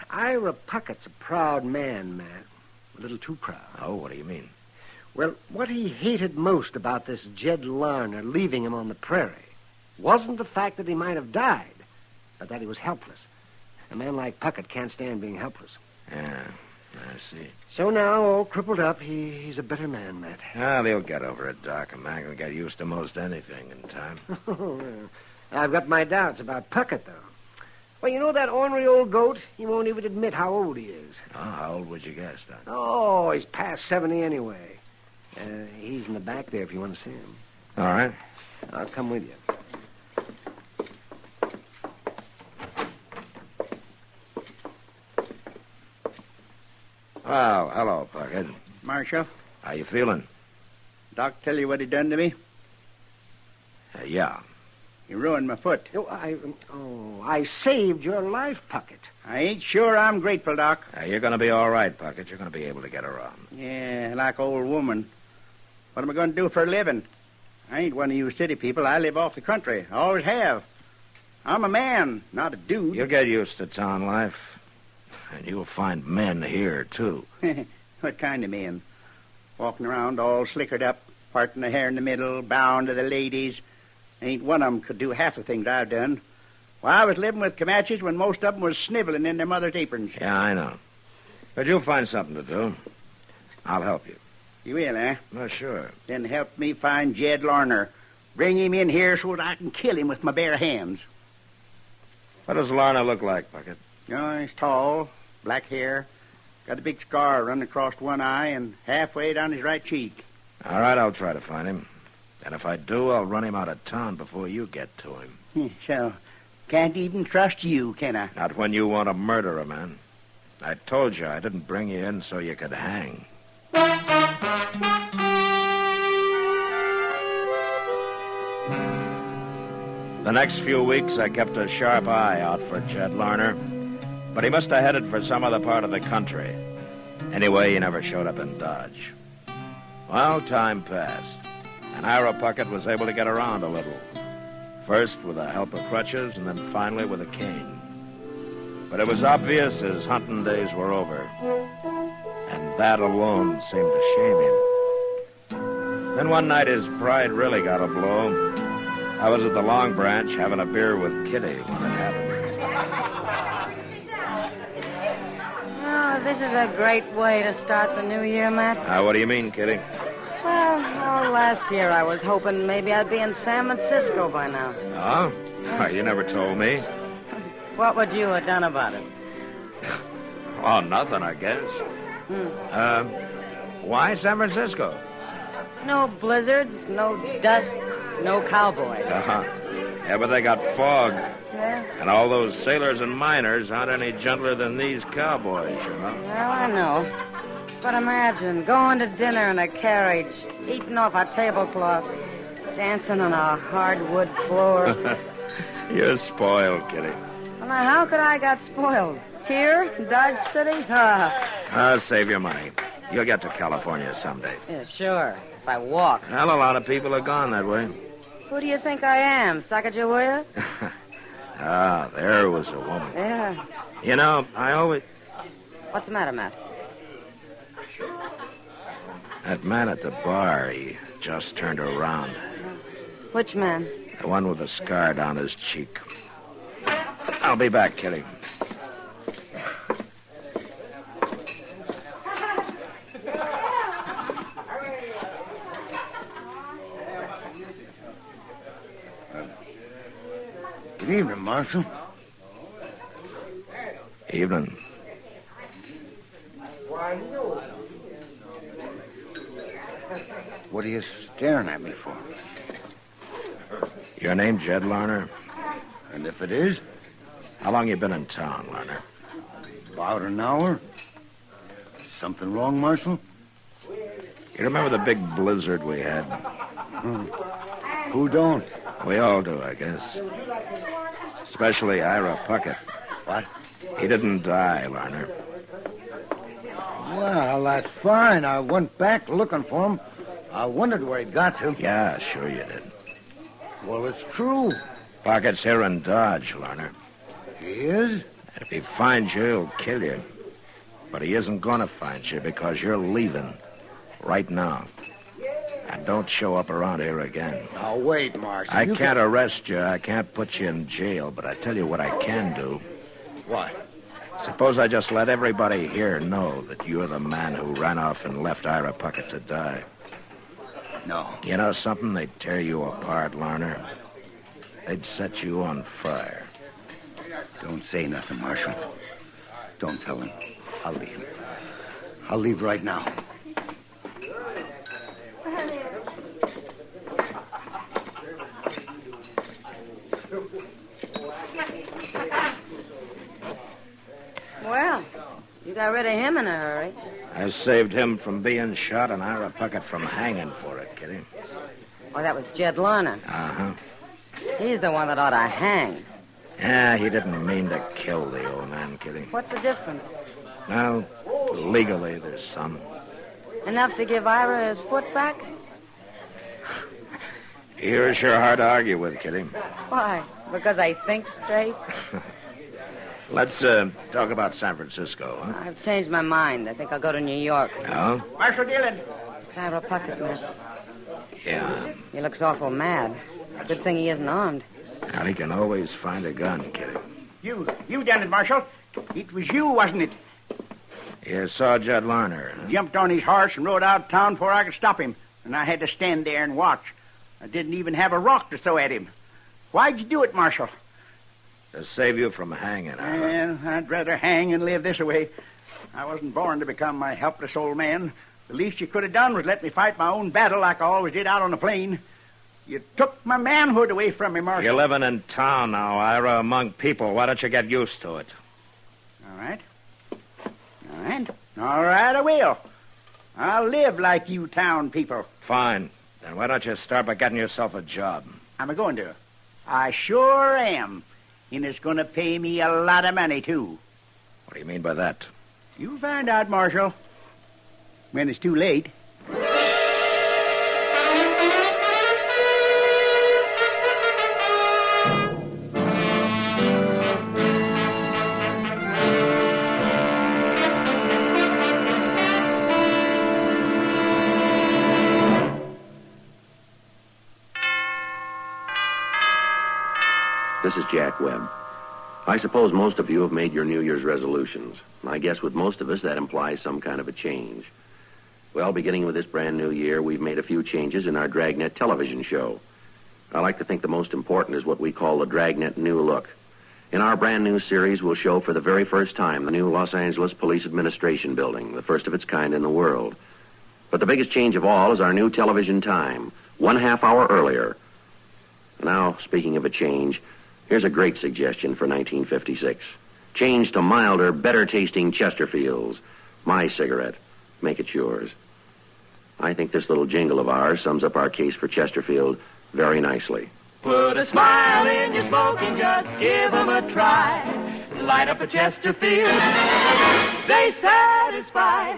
Ira Puckett's a proud man, Matt. A little too proud. Oh, what do you mean? Well, what he hated most about this Jed Larner leaving him on the prairie wasn't the fact that he might have died, but that he was helpless. A man like Puckett can't stand being helpless. Yeah, I see. So now, all crippled up, he's a better man, Matt. Well, he'll get over it, Doc. A man can get used to most anything in time. I've got my doubts about Puckett, though. Well, you know that ornery old goat? He won't even admit how old he is. Oh, how old would you guess, Doc? Oh, he's past 70 anyway. He's in the back there if you want to see him. All right. I'll come with you. Well, hello, Puckett. Marshal, How you feeling? Doc tell you what he done to me? Yeah. He ruined my foot. I saved your life, Puckett. I ain't sure I'm grateful, Doc. You're going to be all right, Puckett. You're going to be able to get around. Yeah, like old woman. What am I going to do for a living? I ain't one of you city people. I live off the country. I always have. I'm a man, not a dude. You'll get used to town life. And you'll find men here, too. What kind of men? Walking around all slickered up, parting the hair in the middle, bound to the ladies. Ain't one of 'em could do half the things I've done. Well, I was living with Comanches when most of 'em was sniveling in their mother's aprons. Yeah, I know. But you'll find something to do. I'll help you. You will, eh? Oh, sure. Then help me find Jed Larner. Bring him in here so that I can kill him with my bare hands. What does Larner look like, Puckett? Oh, he's tall, black hair, got a big scar running across one eye and halfway down his right cheek. All right, I'll try to find him. And if I do, I'll run him out of town before you get to him. So, can't even trust you, can I? Not when you want to murder a man. I told you I didn't bring you in so you could hang. The next few weeks, I kept a sharp eye out for Jed Larner, but he must have headed for some other part of the country. Anyway, he never showed up in Dodge. Well, time passed, and Ira Puckett was able to get around a little. First with the help of crutches, and then finally with a cane. But it was obvious his hunting days were over, and that alone seemed to shame him. Then one night his pride really got a blow. I was at the Long Branch having a beer with Kitty when it happened. Oh, this is a great way to start the new year, Matt. What do you mean, Kitty? Well, last year I was hoping maybe I'd be in San Francisco by now. Oh? You never told me. What would you have done about it? Oh, nothing, I guess. Why San Francisco? No blizzards, no dust, no cowboys. Yeah, but they got fog. Yeah? And all those sailors and miners aren't any gentler than these cowboys, you know. Well, I know. But imagine going to dinner in a carriage, eating off a tablecloth, dancing on a hardwood floor. You're spoiled, Kitty. Well, now, how could I got spoiled? Here, Dodge City? Save your money. You'll get to California someday. Yeah, sure, if I walk. Well, a lot of people are gone that way. Who do you think I am, Sacagawea? There was a woman. Yeah. You know, I always... What's the matter, Matt? That man at the bar, he just turned around. Which man? The one with the scar down his cheek. I'll be back, Kitty. Good evening, Marshal. Evening. What are you staring at me for? Your name Jed Larner? And if it is? How long you been in town, Larner? About an hour. Something wrong, Marshal? You remember the big blizzard we had? Who don't? We all do, I guess. Especially Ira Puckett. What? He didn't die, Larner. Well, that's fine. I went back looking for him. I wondered where he'd got to. Yeah, sure you did. Well, it's true. Puckett's here in Dodge, Larner. He is? If he finds you, he'll kill you. But he isn't going to find you because you're leaving. Right now. And don't show up around here again. Now, wait, Marshal. I can't arrest you. I can't put you in jail, but I tell you what I can do. What? Suppose I just let everybody here know that you're the man who ran off and left Ira Puckett to die. No. You know something? They'd tear you apart, Larner. They'd set you on fire. Don't say nothing, Marshal. Don't tell him. I'll leave. I'll leave right now. Well, you got rid of him in a hurry. I saved him from being shot and Ira Puckett from hanging for it, Kitty. Oh, that was Jed Larner. Uh-huh. He's the one that ought to hang. Yeah, he didn't mean to kill the old man, Kitty. What's the difference? Well, legally, there's some. Enough to give Ira his foot back? You're sure hard to argue with, Kitty. Why? Because I think straight? Let's talk about San Francisco, huh? I've changed my mind. I think I'll go to New York. Oh? Marshal Dillon. It's Ira Puckett, man. Yeah. He looks awful mad. Good thing he isn't armed. Well, he can always find a gun, Kitty. You done it, Marshal. It was you, wasn't it? You saw Jed Larner, huh? Jumped on his horse and rode out of town before I could stop him. And I had to stand there and watch. I didn't even have a rock to throw at him. Why'd you do it, Marshal? To save you from hanging, Ira. Well, I'd rather hang and live this way. I wasn't born to become my helpless old man. The least you could have done was let me fight my own battle like I always did out on the plain. You took my manhood away from me, Marshal. You're living in town now, Ira, among people. Why don't you get used to it? All right. All right, I will. I'll live like you town people. Fine. Then why don't you start by getting yourself a job? I'm going to. I sure am. And it's going to pay me a lot of money, too. What do you mean by that? You'll find out, Marshal. When it's too late. This is Jack Webb. I suppose most of you have made your New Year's resolutions. I guess with most of us, that implies some kind of a change. Well, beginning with this brand new year, we've made a few changes in our Dragnet television show. I like to think the most important is what we call the Dragnet New Look. In our brand new series, we'll show for the very first time the new Los Angeles Police Administration Building, the first of its kind in the world. But the biggest change of all is our new television time, 1/2 hour earlier. Now, speaking of a change, here's a great suggestion for 1956. Change to milder, better-tasting Chesterfields. My cigarette. Make it yours. I think this little jingle of ours sums up our case for Chesterfield very nicely. Put a smile in your smoking, just give 'em a try. Light up a Chesterfield, they satisfy.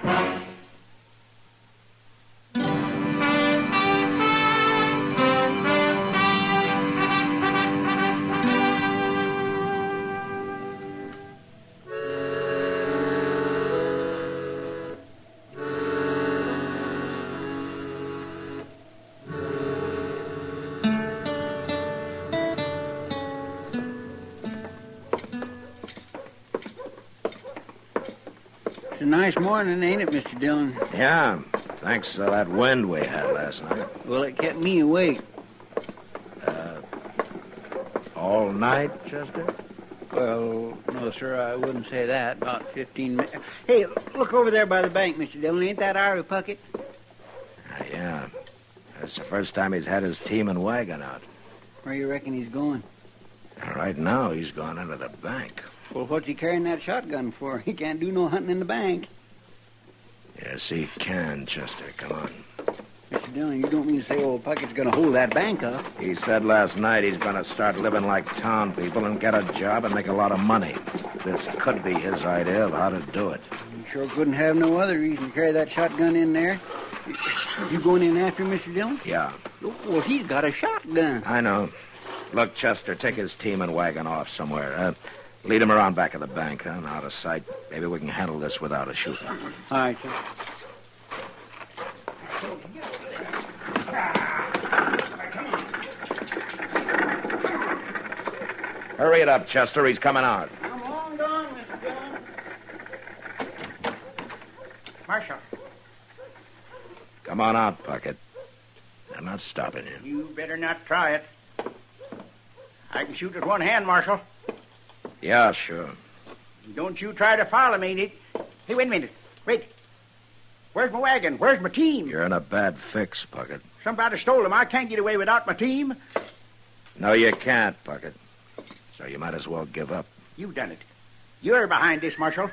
It's a nice morning, ain't it, Mr. Dillon? Yeah, thanks to that wind we had last night. Well, it kept me awake. All night, Chester? Well, no, sir, I wouldn't say that. About 15 minutes. Hey, look over there by the bank, Mr. Dillon. Ain't that Ira Puckett? Yeah. That's the first time he's had his team and wagon out. Where you reckon he's going? Right now, he's gone into the bank. Well, what's he carrying that shotgun for? He can't do no hunting in the bank. Yes, he can, Chester. Come on. Mr. Dillon, you don't mean to say old Puckett's going to hold that bank up? He said last night he's going to start living like town people and get a job and make a lot of money. This could be his idea of how to do it. You sure couldn't have no other reason to carry that shotgun in there. You going in after him, Mr. Dillon? Yeah. Well, he's got a shotgun. I know. Look, Chester, take his team and wagon off somewhere. Lead him around back of the bank, huh? Out of sight. Maybe we can handle this without a shooting. All right, sir. Hurry it up, Chester. He's coming out. I'm long gone, Mr. Dillon. Marshal, Come on out, Puckett. I'm not stopping you. you better not try it. I can shoot with one hand, Marshal. Yeah, sure. Don't you try to follow me. Hey, wait a minute. Wait. Where's my wagon? Where's my team? You're in a bad fix, Puckett. Somebody stole them. I can't get away without my team. No, you can't, Puckett. So you might as well give up. You've done it. You're behind this, Marshal.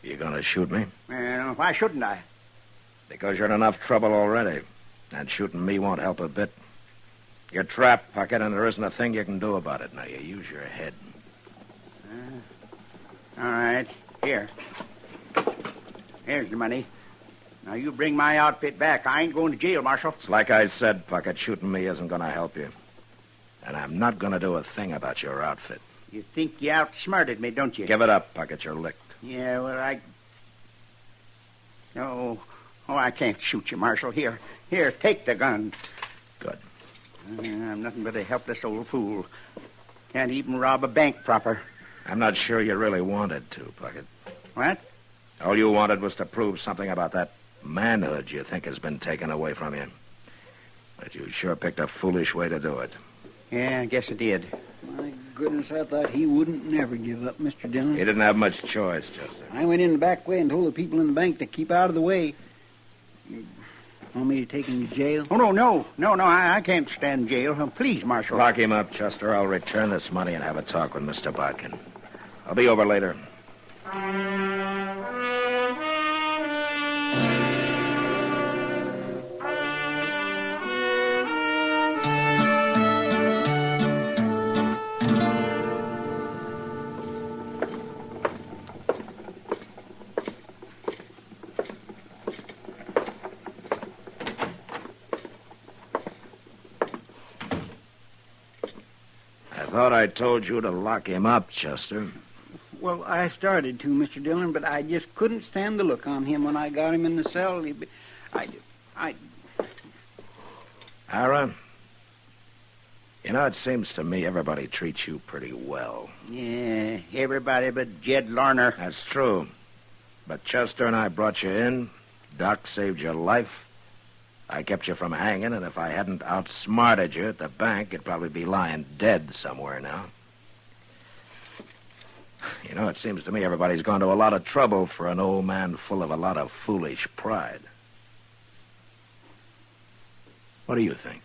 You gonna shoot me? Well, why shouldn't I? Because you're in enough trouble already. And shooting me won't help a bit. You're trapped, Puckett, and there isn't a thing you can do about it. Now, you use your head. All right. Here. Here's your money. Now, you bring my outfit back. I ain't going to jail, Marshal. It's like I said, Puckett, shooting me isn't gonna help you. And I'm not gonna do a thing about your outfit. You think you outsmarted me, don't you? Give it up, Puckett. You're licked. Yeah, well, Oh, I can't shoot you, Marshal. Here, take the gun. Good. I'm nothing but a helpless old fool. Can't even rob a bank proper. I'm not sure you really wanted to, Puckett. What? All you wanted was to prove something about that manhood you think has been taken away from you. But you sure picked a foolish way to do it. Yeah, I guess I did. My goodness, I thought he wouldn't never give up, Mr. Dillon. He didn't have much choice, Chester. I went in the back way and told the people in the bank to keep out of the way. You want me to take him to jail? Oh, no, I can't stand jail. Please, Marshal. Lock him up, Chester. I'll return this money and have a talk with Mr. Bodkin. I'll be over later. I thought I told you to lock him up, Chester. Well, I started to, Mr. Dillon, but I just couldn't stand the look on him when I got him in the cell. Ira, you know, it seems to me everybody treats you pretty well. Yeah, everybody but Jed Larner. That's true. But Chester and I brought you in. Doc saved your life. I kept you from hanging, and if I hadn't outsmarted you at the bank, you'd probably be lying dead somewhere now. You know, it seems to me everybody's gone to a lot of trouble for an old man full of a lot of foolish pride. What do you think?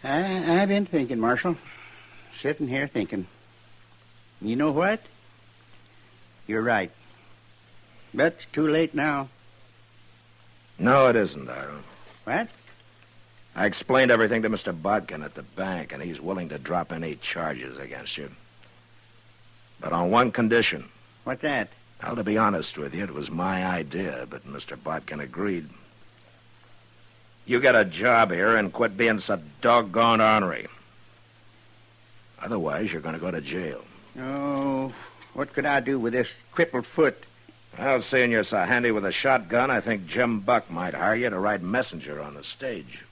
I've been thinking, Marshal. Sitting here thinking. You know what? You're right. But it's too late now. No, it isn't, Ira. What? I explained everything to Mr. Bodkin at the bank, and he's willing to drop any charges against you. But on one condition. What's that? Well, to be honest with you, it was my idea, but Mr. Bodkin agreed. You get a job here and quit being so doggone ornery. Otherwise, you're going to go to jail. Oh, what could I do with this crippled foot? Well, seeing you're so handy with a shotgun, I think Jim Buck might hire you to ride messenger on the stage.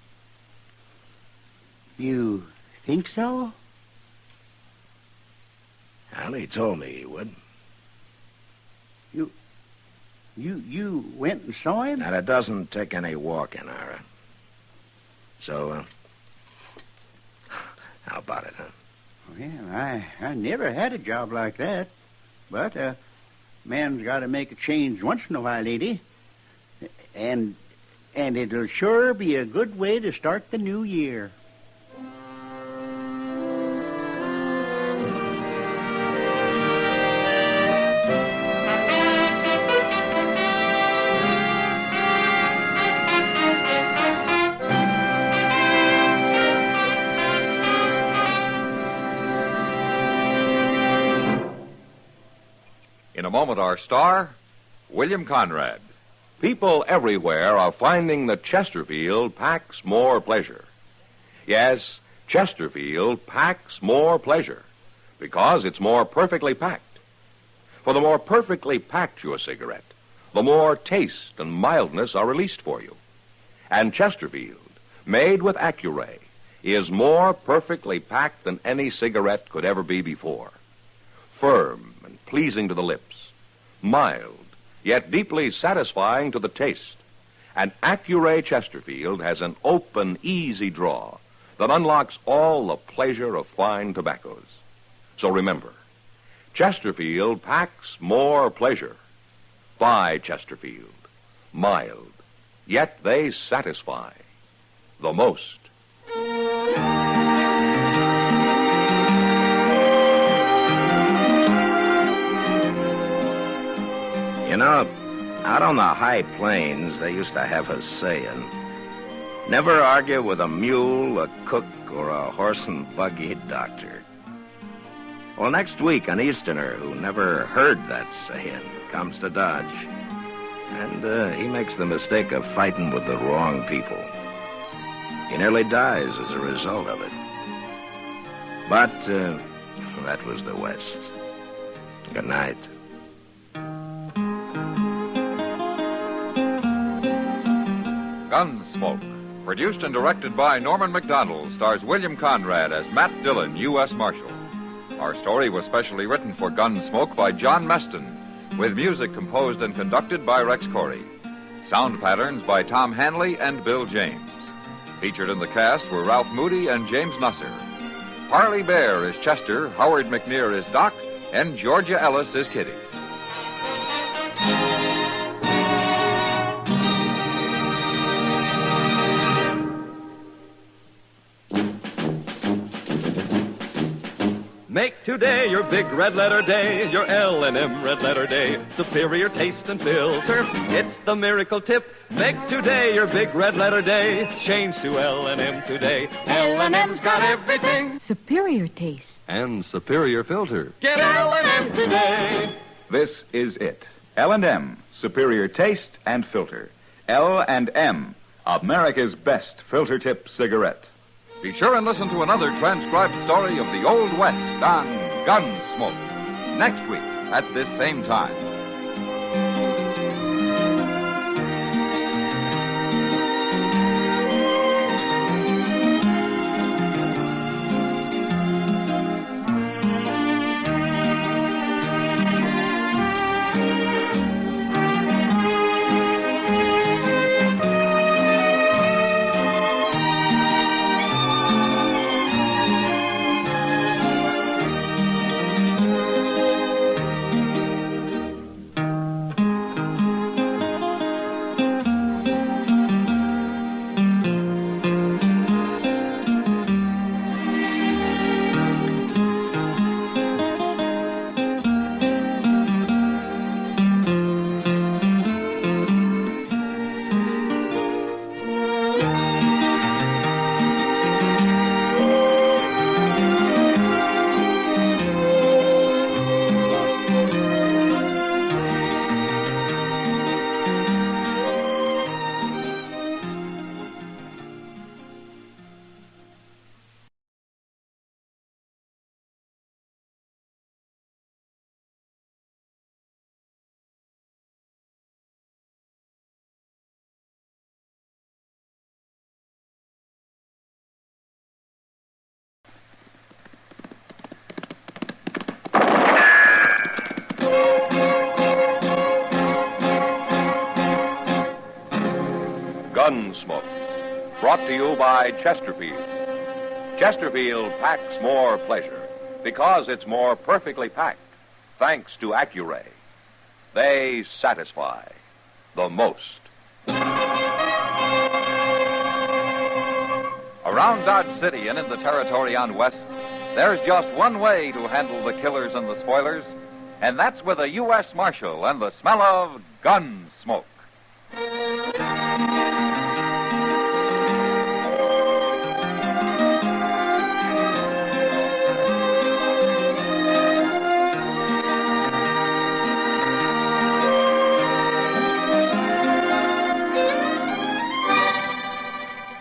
You think so? Well, he told me he would. You went and saw him? And it doesn't take any walking, Ira. So, how about it, huh? Well, I never had a job like that. But, man's got to make a change once in a while, lady. And it'll sure be a good way to start the new year. In a moment, our star, William Conrad. People everywhere are finding that Chesterfield packs more pleasure. Yes, Chesterfield packs more pleasure because it's more perfectly packed. For the more perfectly packed your cigarette, the more taste and mildness are released for you. And Chesterfield, made with Accuray, is more perfectly packed than any cigarette could ever be before. Firm and pleasing to the lips, mild, yet deeply satisfying to the taste. And Accuray Chesterfield has an open, easy draw that unlocks all the pleasure of fine tobaccos. So remember, Chesterfield packs more pleasure. Buy Chesterfield. Mild, yet they satisfy the most. You know, out on the high plains, they used to have a saying, never argue with a mule, a cook, or a horse and buggy doctor. Well, next week, an Easterner who never heard that saying comes to Dodge, and he makes the mistake of fighting with the wrong people. He nearly dies as a result of it. But that was the West. Good night. Gunsmoke, produced and directed by Norman Macdonald, stars William Conrad as Matt Dillon, U.S. Marshal. Our story was specially written for Gunsmoke by John Meston, with music composed and conducted by Rex Corey. Sound patterns by Tom Hanley and Bill James. Featured in the cast were Ralph Moody and James Nusser. Harley Bear is Chester, Howard McNear is Doc, and Georgia Ellis is Kitty. Make today your big red letter day, your L&M red letter day. Superior taste and filter, it's the miracle tip. Make today your big red letter day. Change to L&M today. L&M's got everything. Superior taste. And superior filter. Get L&M today. This is it. L&M, superior taste and filter. L&M, America's best filter tip cigarette. Be sure and listen to another transcribed story of the Old West on Gunsmoke next week at this same time. Gunsmoke, brought to you by Chesterfield. Chesterfield packs more pleasure because it's more perfectly packed, thanks to Accuray. They satisfy the most. Around Dodge City and in the territory on West, there's just one way to handle the killers and the spoilers, and that's with a U.S. Marshal and the smell of Gunsmoke.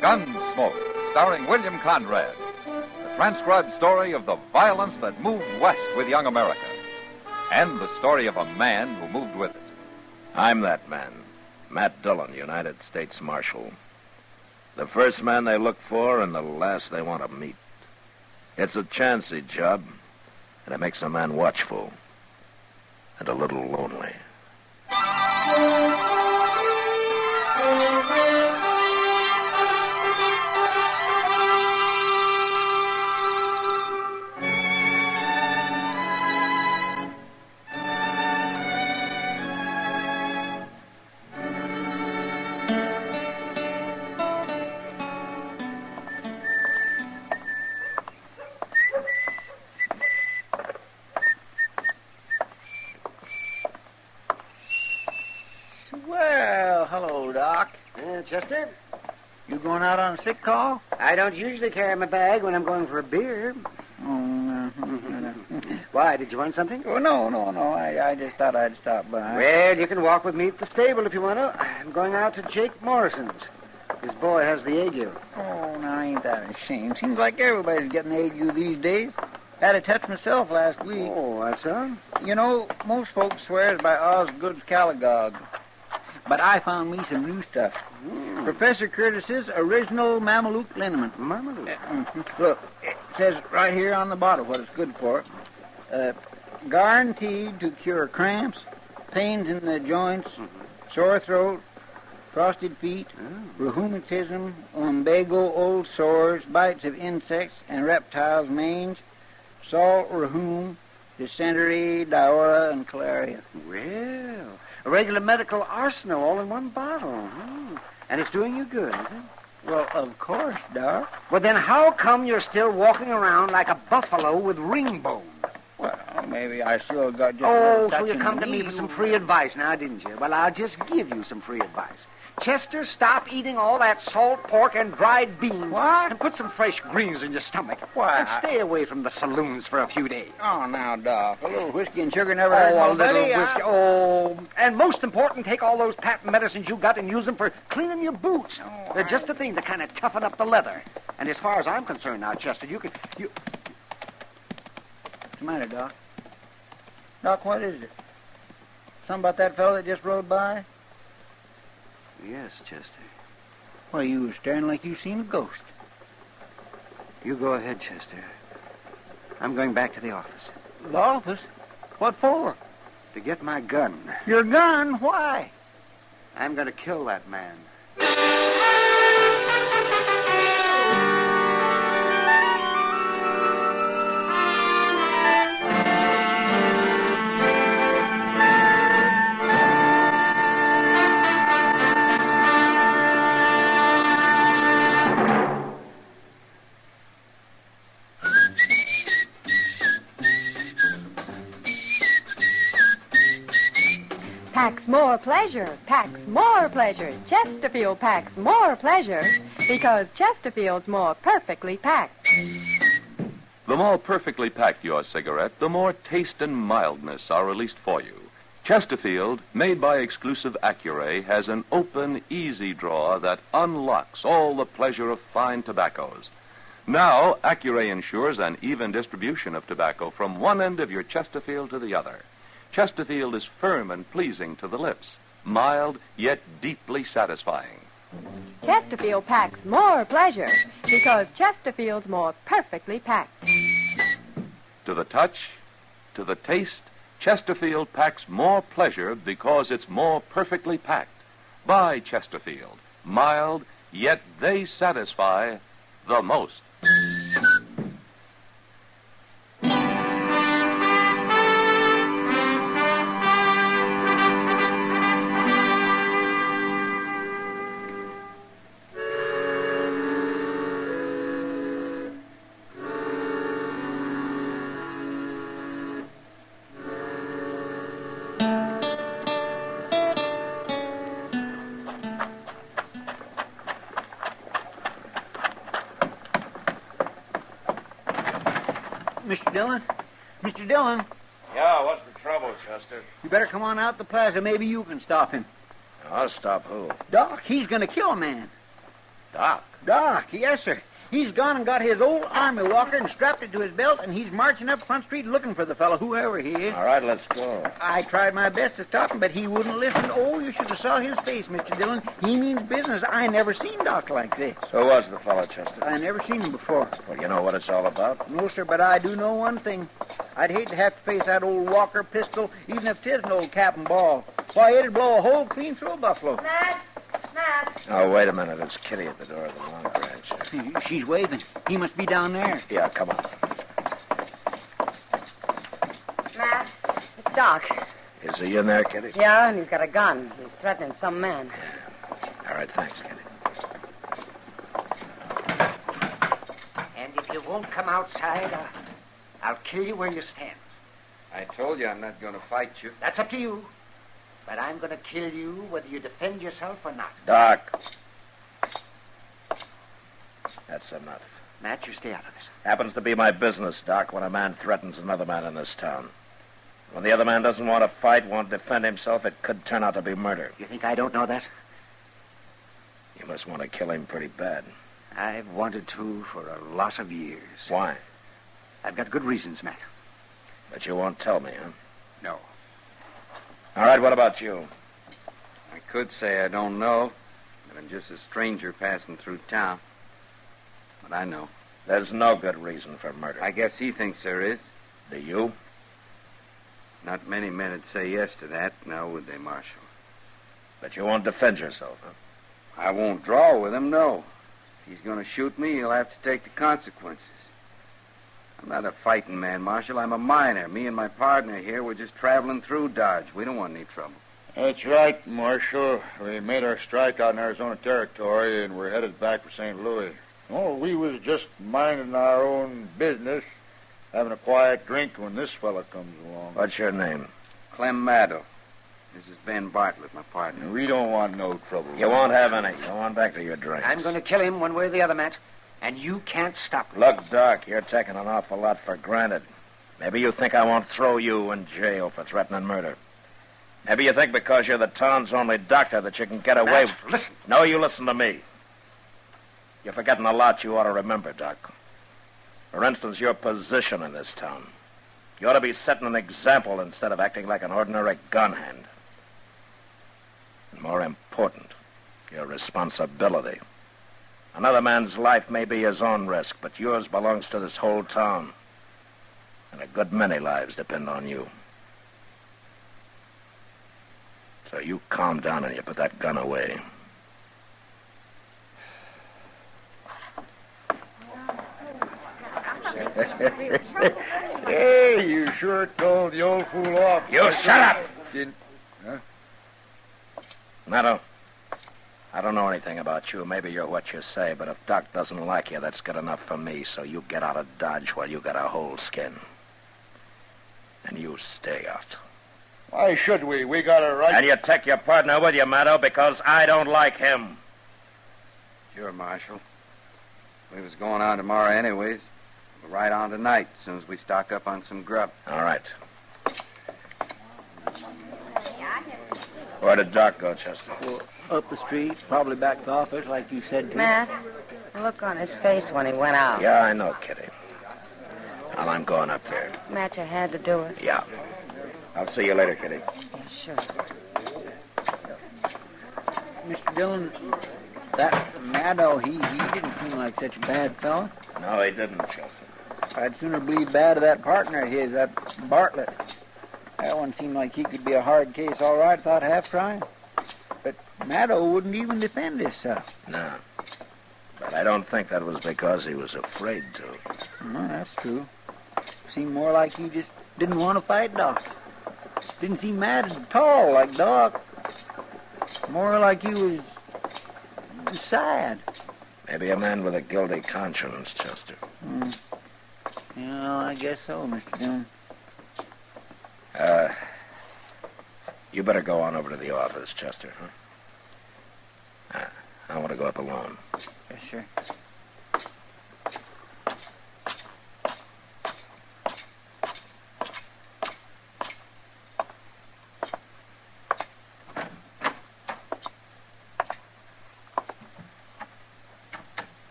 Gunsmoke, starring William Conrad. The transcribed story of the violence that moved west with young America. And the story of a man who moved with it. I'm that man, Matt Dillon, United States Marshal. The first man they look for and the last they want to meet. It's a chancy job, and it makes a man watchful and a little lonely. Well, hello, Doc. Chester? You going out on a sick call? I don't usually carry my bag when I'm going for a beer. Oh, no. Why, did you want something? Oh, no. I just thought I'd stop by. Well, you can walk with me at the stable if you want to. I'm going out to Jake Morrison's. His boy has the ague. Oh, now, ain't that a shame? Seems like everybody's getting the ague these days. Had a touch myself last week. Oh, that's so? You know, most folks swears by Osgood's Calagogue. But I found me some new stuff. Professor Curtis's original Mameluke liniment. Mameluke? Look, it says right here on the bottle what it's good for. Guaranteed to cure cramps, pains in the joints, sore throat, frosted feet, rheumatism, lumbago, old sores, bites of insects and reptiles, mange, salt rheum, dysentery, diarrhea, and cholera. Well, a regular medical arsenal all in one bottle. And it's doing you good, is it? Well, of course, Doc. Well, then how come you're still walking around like a buffalo with ring bone? Well, maybe I still got just Oh, so you come to me for some free advice now, didn't you? Well, I'll just give you some free advice. Chester, stop eating all that salt pork and dried beans. What? And put some fresh greens in your stomach. Why? And stay away from the saloons for a few days. Oh, now, Doc. A little whiskey and sugar never hurt a nobody. little whiskey. Oh, and most important, take all those patent medicines you got and use them for cleaning your boots. Oh, They're just the thing to kind of toughen up the leather. And as far as I'm concerned now, Chester, you can... What's the matter, Doc? Doc, what is it? Something about that fellow that just rode by? Yes, Chester. Well, you was staring like you seen a ghost. You go ahead, Chester. I'm going back to the office. The office? What for? To get my gun. Your gun? Why? I'm going to kill that man. Packs more pleasure, packs more pleasure. Chesterfield packs more pleasure because Chesterfield's more perfectly packed. The more perfectly packed your cigarette, the more taste and mildness are released for you. Chesterfield, made by exclusive Accuray, has an open, easy drawer that unlocks all the pleasure of fine tobaccos. Now, Accuray ensures an even distribution of tobacco from one end of your Chesterfield to the other. Chesterfield is firm and pleasing to the lips, mild yet deeply satisfying. Chesterfield packs more pleasure because Chesterfield's more perfectly packed. To the touch, to the taste, Chesterfield packs more pleasure because it's more perfectly packed. Buy Chesterfield, mild, yet they satisfy the most. Mr. Dillon? Mr. Dillon? Yeah, what's the trouble, Chester? You better come on out the plaza. Maybe you can stop him. I'll stop who? Doc, he's going to kill a man. Doc? Doc, yes, sir. He's gone and got his old army walker and strapped it to his belt, and he's marching up Front Street looking for the fellow, whoever he is. All right, let's go. I tried my best to stop him, but he wouldn't listen. Oh, you should have saw his face, Mr. Dillon. He means business. I never seen Doc like this. Who was the fellow, Chester? I never seen him before. Well, you know what it's all about? No, sir, but I do know one thing. I'd hate to have to face that old Walker pistol, even if 'tis an old cap and ball. Why, it'd blow a hole clean through a buffalo. Matt! Oh, wait a minute. It's Kitty at the door of the Long Branch. She's waving. He must be down there. Yeah, come on. Matt, it's Doc. Is he in there, Kitty? Yeah, and he's got a gun. He's threatening some man. All right, thanks, Kitty. And if you won't come outside, I'll kill you where you stand. I told you I'm not going to fight you. That's up to you. But I'm going to kill you whether you defend yourself or not. Doc. That's enough. Matt, you stay out of this. Happens to be my business, Doc, when a man threatens another man in this town. When the other man doesn't want to fight, won't defend himself, it could turn out to be murder. You think I don't know that? You must want to kill him pretty bad. I've wanted to for a lot of years. Why? I've got good reasons, Matt. But you won't tell me, huh? No. All right, what about you? I could say I don't know, but I'm just a stranger passing through town. But I know. There's no good reason for murder. I guess he thinks there is. Do you? Not many men would say yes to that, now would they, Marshal? But you won't defend yourself, huh? I won't draw with him, no. If he's going to shoot me, he'll have to take the consequences. I'm not a fighting man, Marshal. I'm a miner. Me and my partner here, we're just traveling through Dodge. We don't want any trouble. That's right, Marshal. We made our strike out in Arizona Territory, and we're headed back for St. Louis. Oh, we was just minding our own business, having a quiet drink when this fella comes along. What's your name? Clem Maddow. This is Ben Bartlett, my partner. We don't want no trouble. You won't have any. Go on back to your drinks. I'm going to kill him one way or the other, Matt. And you can't stop me. Look, Doc, you're taking an awful lot for granted. Maybe you think I won't throw you in jail for threatening murder. Maybe you think because you're the town's only doctor that you can get away Matt, listen. No, you listen to me. You're forgetting a lot you ought to remember, Doc. For instance, your position in this town. You ought to be setting an example instead of acting like an ordinary gun hand. And more important, your responsibility. Another man's life may be his own risk, but yours belongs to this whole town. And a good many lives depend on you. So you calm down and you put that gun away. Hey, you sure told the old fool off. You shut up! Huh? Maddow, I don't know anything about you. Maybe you're what you say, but if Doc doesn't like you, that's good enough for me, so you get out of Dodge while you got a whole skin. And you stay out. Why should we? We got a right... And you take your partner with you, Maddow, because I don't like him. Sure, Marshal. We was going on tomorrow anyways. We'll ride on tonight, as soon as we stock up on some grub. All right. Where did Doc go, Chester? Well, up the street, probably back to the office, like you said to. Matt, the look on his face when he went out. Yeah, I know, Kitty. Well, I'm going up there. Matt, you had to do it. Yeah. I'll see you later, Kitty. Yeah, sure. Mr. Dillon, that Maddow, he didn't seem like such a bad fellow. No, he didn't, Chester. I'd sooner believe bad of that partner of his, that Bartlett. That one seemed like he could be a hard case, all right, without half trying. But Maddow wouldn't even defend himself. No. But I don't think that was because he was afraid to. No, that's true. Seemed more like he just didn't want to fight Doc. Didn't seem mad at all like Doc. More like he was sad. Maybe a man with a guilty conscience, Chester. Yeah, I guess so, Mr. Dillon. You better go on over to the office, Chester, huh? I want to go up alone. Yes, sure.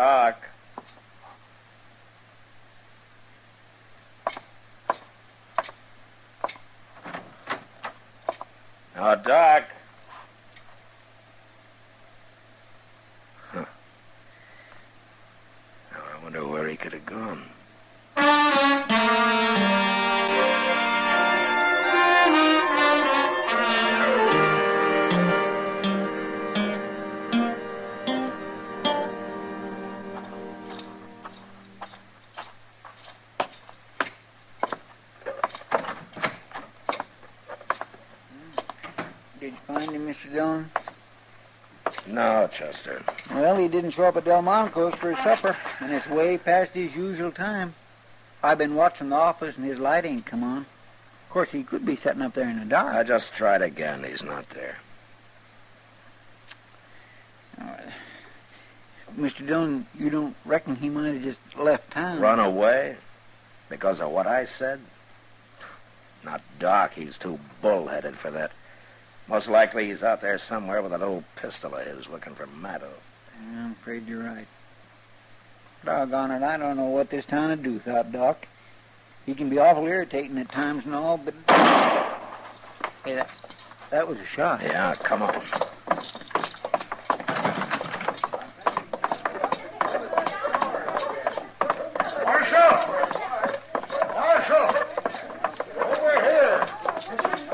Doc. Now, Doc. Huh. Now, I wonder where he could have gone. Did you find him, Mr. Dillon? No, Chester. Well, he didn't show up at Delmonico's for his supper, and it's way past his usual time. I've been watching the office, and his light ain't come on. Of course, he could be sitting up there in the dark. I just tried again. He's not there. Mr. Dillon, you don't reckon he might have just left town? Run away? Because of what I said? Not Doc. He's too bullheaded for that. Most likely he's out there somewhere with an old pistol of his looking for Maddo. Yeah, I'm afraid you're right. Doggone it, I don't know what this town would do without Doc. He can be awful irritating at times and all, but... Hey, that was a shot. Yeah, come on.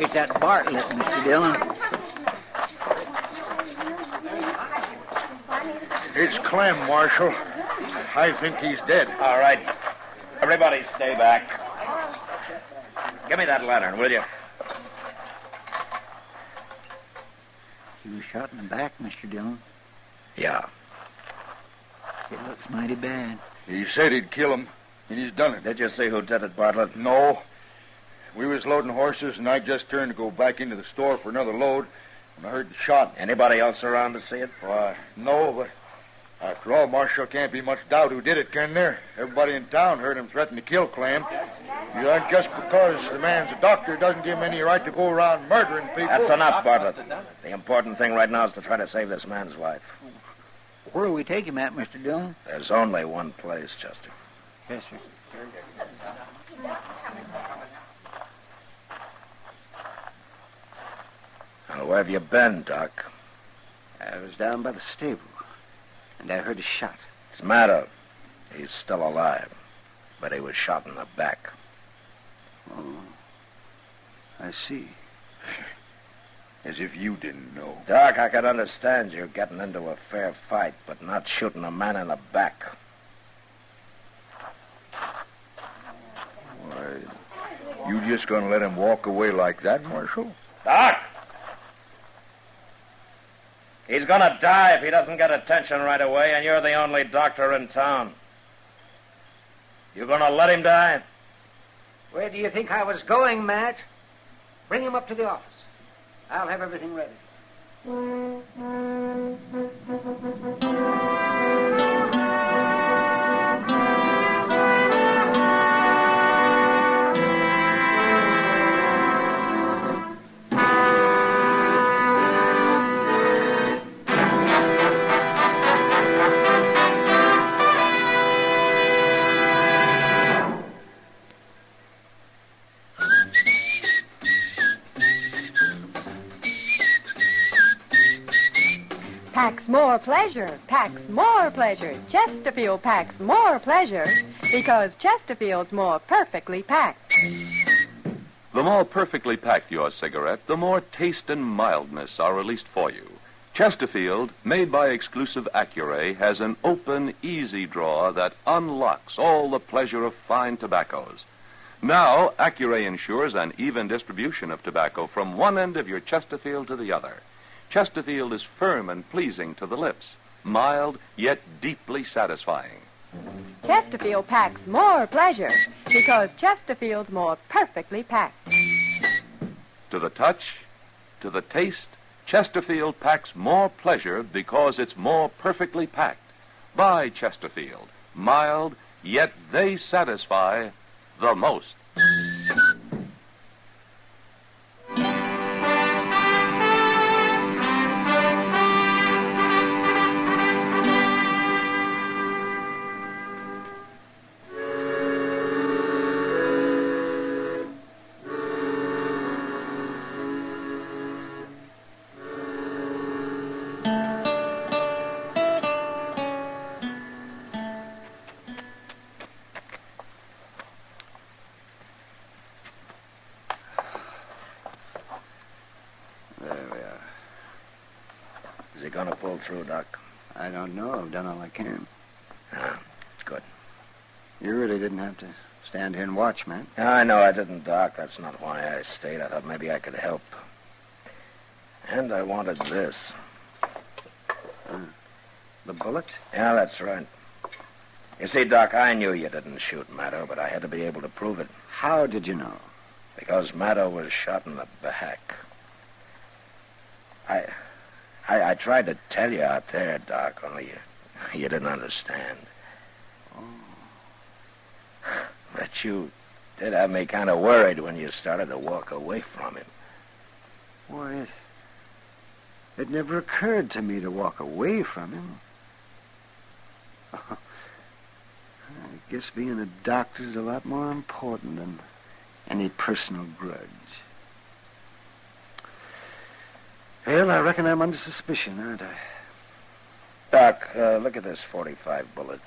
It's that Bartlett, Mr. Dillon. It's Clem, Marshal. I think he's dead. All right. Everybody stay back. Give me that lantern, will you? He was shot in the back, Mr. Dillon. Yeah. It looks mighty bad. He said he'd kill him, and he's done it. Did you see who did it, Bartlett? No. We was loading horses, and I just turned to go back into the store for another load when I heard the shot. Anybody else around to see it? Why, no, but after all, Marshal, can't be much doubt who did it, can there? Everybody in town heard him threaten to kill Clem. Just because the man's a doctor doesn't give him any right to go around murdering people. That's enough, Bartlett. The important thing right now is to try to save this man's life. Where do we take him at, Mr. Dillon? There's only one place, Chester. Yes, sir. Now, where have you been, Doc? I was down by the stable, and I heard a shot. It's Maddo. He's still alive, but he was shot in the back. Oh, I see. As if you didn't know. Doc, I could understand you getting into a fair fight, but not shooting a man in the back. Why, you just gonna let him walk away like that, Marshal? Doc! He's gonna die if he doesn't get attention right away, and you're the only doctor in town. You gonna let him die? Where do you think I was going, Matt? Bring him up to the office. I'll have everything ready. Packs more pleasure, packs more pleasure. Chesterfield packs more pleasure because Chesterfield's more perfectly packed. The more perfectly packed your cigarette, the more taste and mildness are released for you. Chesterfield, made by exclusive Accuray, has an open, easy drawer that unlocks all the pleasure of fine tobaccos. Now, Accuray ensures an even distribution of tobacco from one end of your Chesterfield to the other. Chesterfield is firm and pleasing to the lips, mild yet deeply satisfying. Chesterfield packs more pleasure because Chesterfield's more perfectly packed. To the touch, to the taste, Chesterfield packs more pleasure because it's more perfectly packed. Buy Chesterfield, mild, yet they satisfy the most. he going to pull through, Doc? I don't know. I've done all I can. Ah, good. You really didn't have to stand here and watch, man. I know I didn't, Doc. That's not why I stayed. I thought maybe I could help. And I wanted this. The bullet? Yeah, that's right. You see, Doc, I knew you didn't shoot Maddow, but I had to be able to prove it. How did you know? Because Maddow was shot in the back. I tried to tell you out there, Doc, only you didn't understand. Oh. But you did have me kind of worried when you started to walk away from him. Why, it never occurred to me to walk away from him. I guess being a doctor's a lot more important than any personal grudge. Well, I reckon I'm under suspicion, aren't I? Doc, look at this .45 bullet.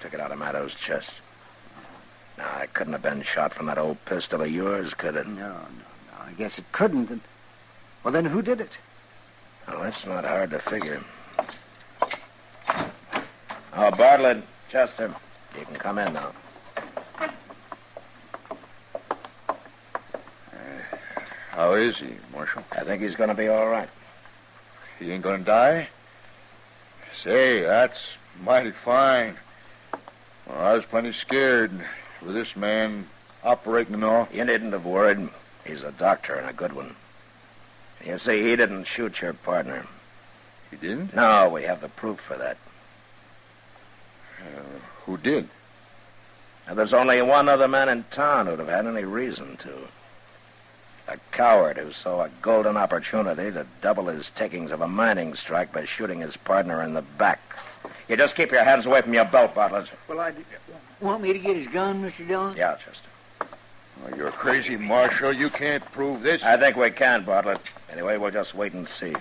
Took it out of Maddow's chest. Now, it couldn't have been shot from that old pistol of yours, could it? No. I guess it couldn't. Well, then who did it? Well, that's not hard to figure. Oh, Bartlett, Chester, you can come in now. How is he, Marshal? I think he's going to be all right. He ain't going to die? Say, that's mighty fine. Well, I was plenty scared with this man operating and all. You needn't have worried. He's a doctor and a good one. You see, he didn't shoot your partner. He didn't? No, we have the proof for that. Who did? Now, there's only one other man in town who'd have had any reason to. A coward who saw a golden opportunity to double his takings of a mining strike by shooting his partner in the back. You just keep your hands away from your belt, Bartlett. Well, want me to get his gun, Mr. Dillon? Yeah, Chester. Oh, you're crazy, Marshal. You can't prove this. I think we can, Bartlett. Anyway, we'll just wait and see.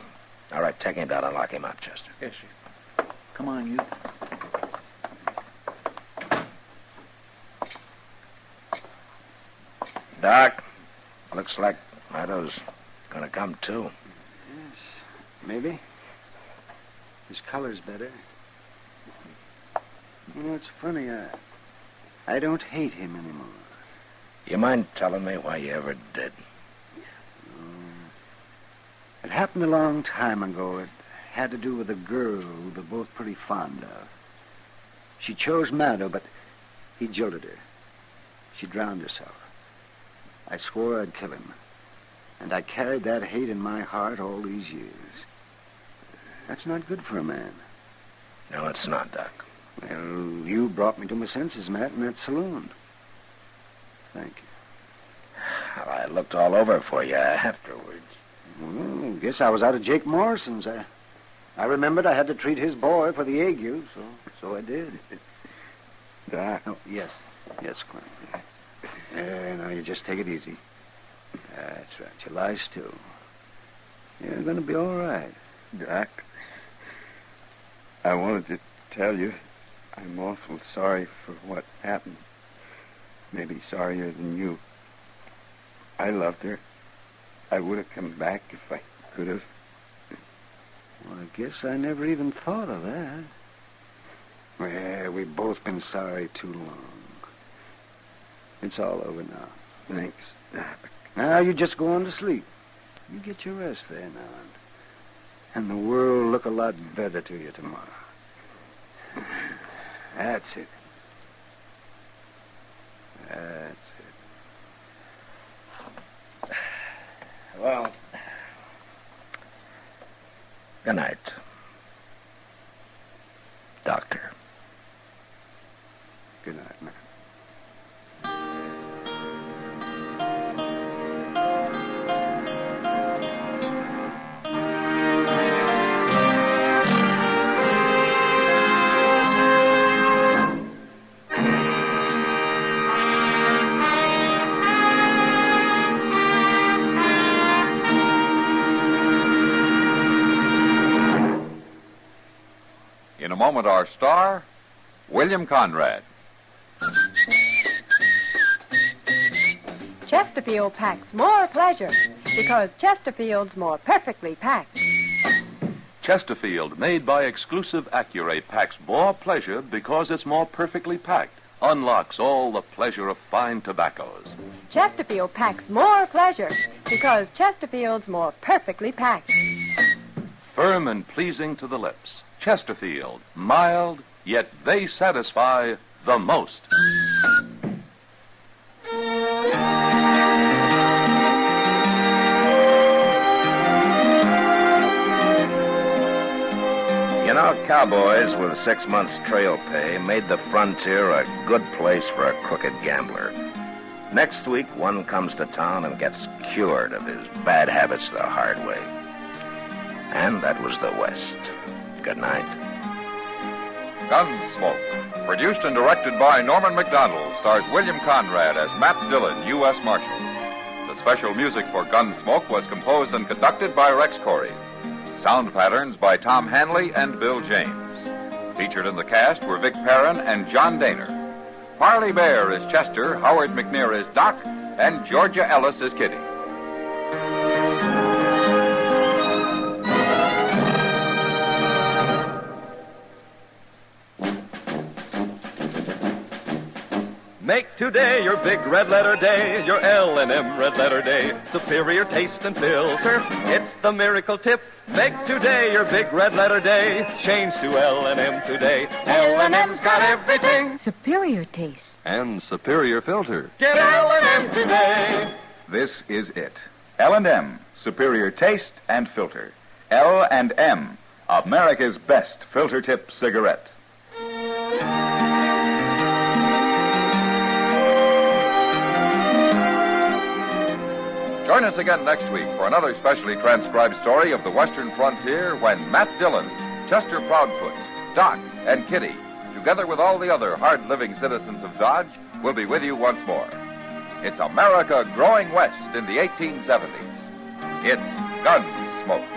All right, take him down and lock him up, Chester. Yes, sir. Come on, you. Doc, looks like Maddow's gonna come too. Yes, maybe. His color's better. You know, it's funny. I don't hate him anymore. You mind telling me why you ever did? It happened a long time ago. It had to do with a girl we were both pretty fond of. She chose Maddow, but he jilted her. She drowned herself. I swore I'd kill him. And I carried that hate in my heart all these years. That's not good for a man. No, it's not, Doc. Well, you brought me to my senses, Matt, in that saloon. Thank you. Well, I looked all over for you afterwards. Well, guess I was out of Jake Morrison's. I remembered I had to treat his boy for the ague, so I did. Doc. Oh, yes, Clem. Now you just take it easy. That's right. You lie still. You're going to be all right. Doc, I wanted to tell you I'm awful sorry for what happened. Maybe sorrier than you. I loved her. I would have come back if I could have. Well, I guess I never even thought of that. Well, we've both been sorry too long. It's all over now. Thanks. Now you just go on to sleep. You get your rest there now. And the world will look a lot better to you tomorrow. That's it. That's it. Well, good night, Doctor. Good night, man. In a moment, our star, William Conrad. Chesterfield packs more pleasure because Chesterfield's more perfectly packed. Chesterfield, made by Exclusive Accurate, packs more pleasure because it's more perfectly packed. Unlocks all the pleasure of fine tobaccos. Chesterfield packs more pleasure because Chesterfield's more perfectly packed. Firm and pleasing to the lips. Chesterfield, mild, yet they satisfy the most. You know, cowboys with 6 months trail pay made the frontier a good place for a crooked gambler. Next week, one comes to town and gets cured of his bad habits the hard way. And that was the West. Good night. Gunsmoke, produced and directed by Norman McDonald, stars William Conrad as Matt Dillon, U.S. Marshal. The special music for Gunsmoke was composed and conducted by Rex Corey. Sound patterns by Tom Hanley and Bill James. Featured in the cast were Vic Perrin and John Daner. Parley Bear is Chester, Howard McNear is Doc, and Georgia Ellis is Kitty. Make today your big red letter day, your L&M red letter day. Superior taste and filter, it's the miracle tip. Make today your big red letter day. Change to L&M today. L&M's got everything. Superior taste. And superior filter. Get L&M today. This is it. L&M, superior taste and filter. L&M, America's best filter tip cigarette. Join us again next week for another specially transcribed story of the Western frontier when Matt Dillon, Chester Proudfoot, Doc, and Kitty, together with all the other hard-living citizens of Dodge, will be with you once more. It's America growing west in the 1870s. It's Gunsmoke.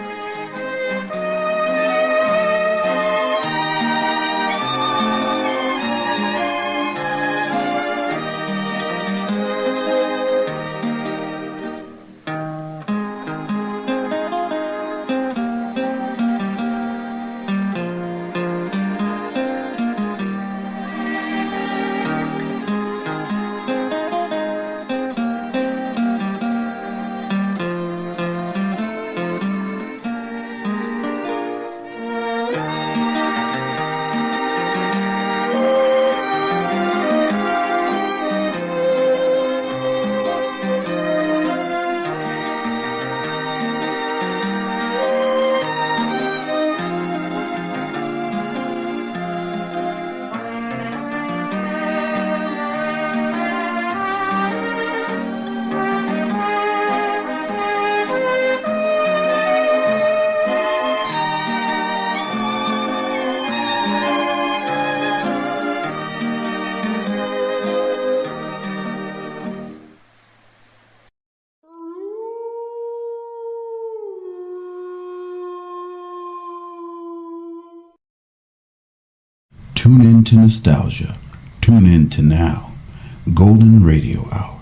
Tune in to nostalgia. Tune in to now. Golden Radio Hour.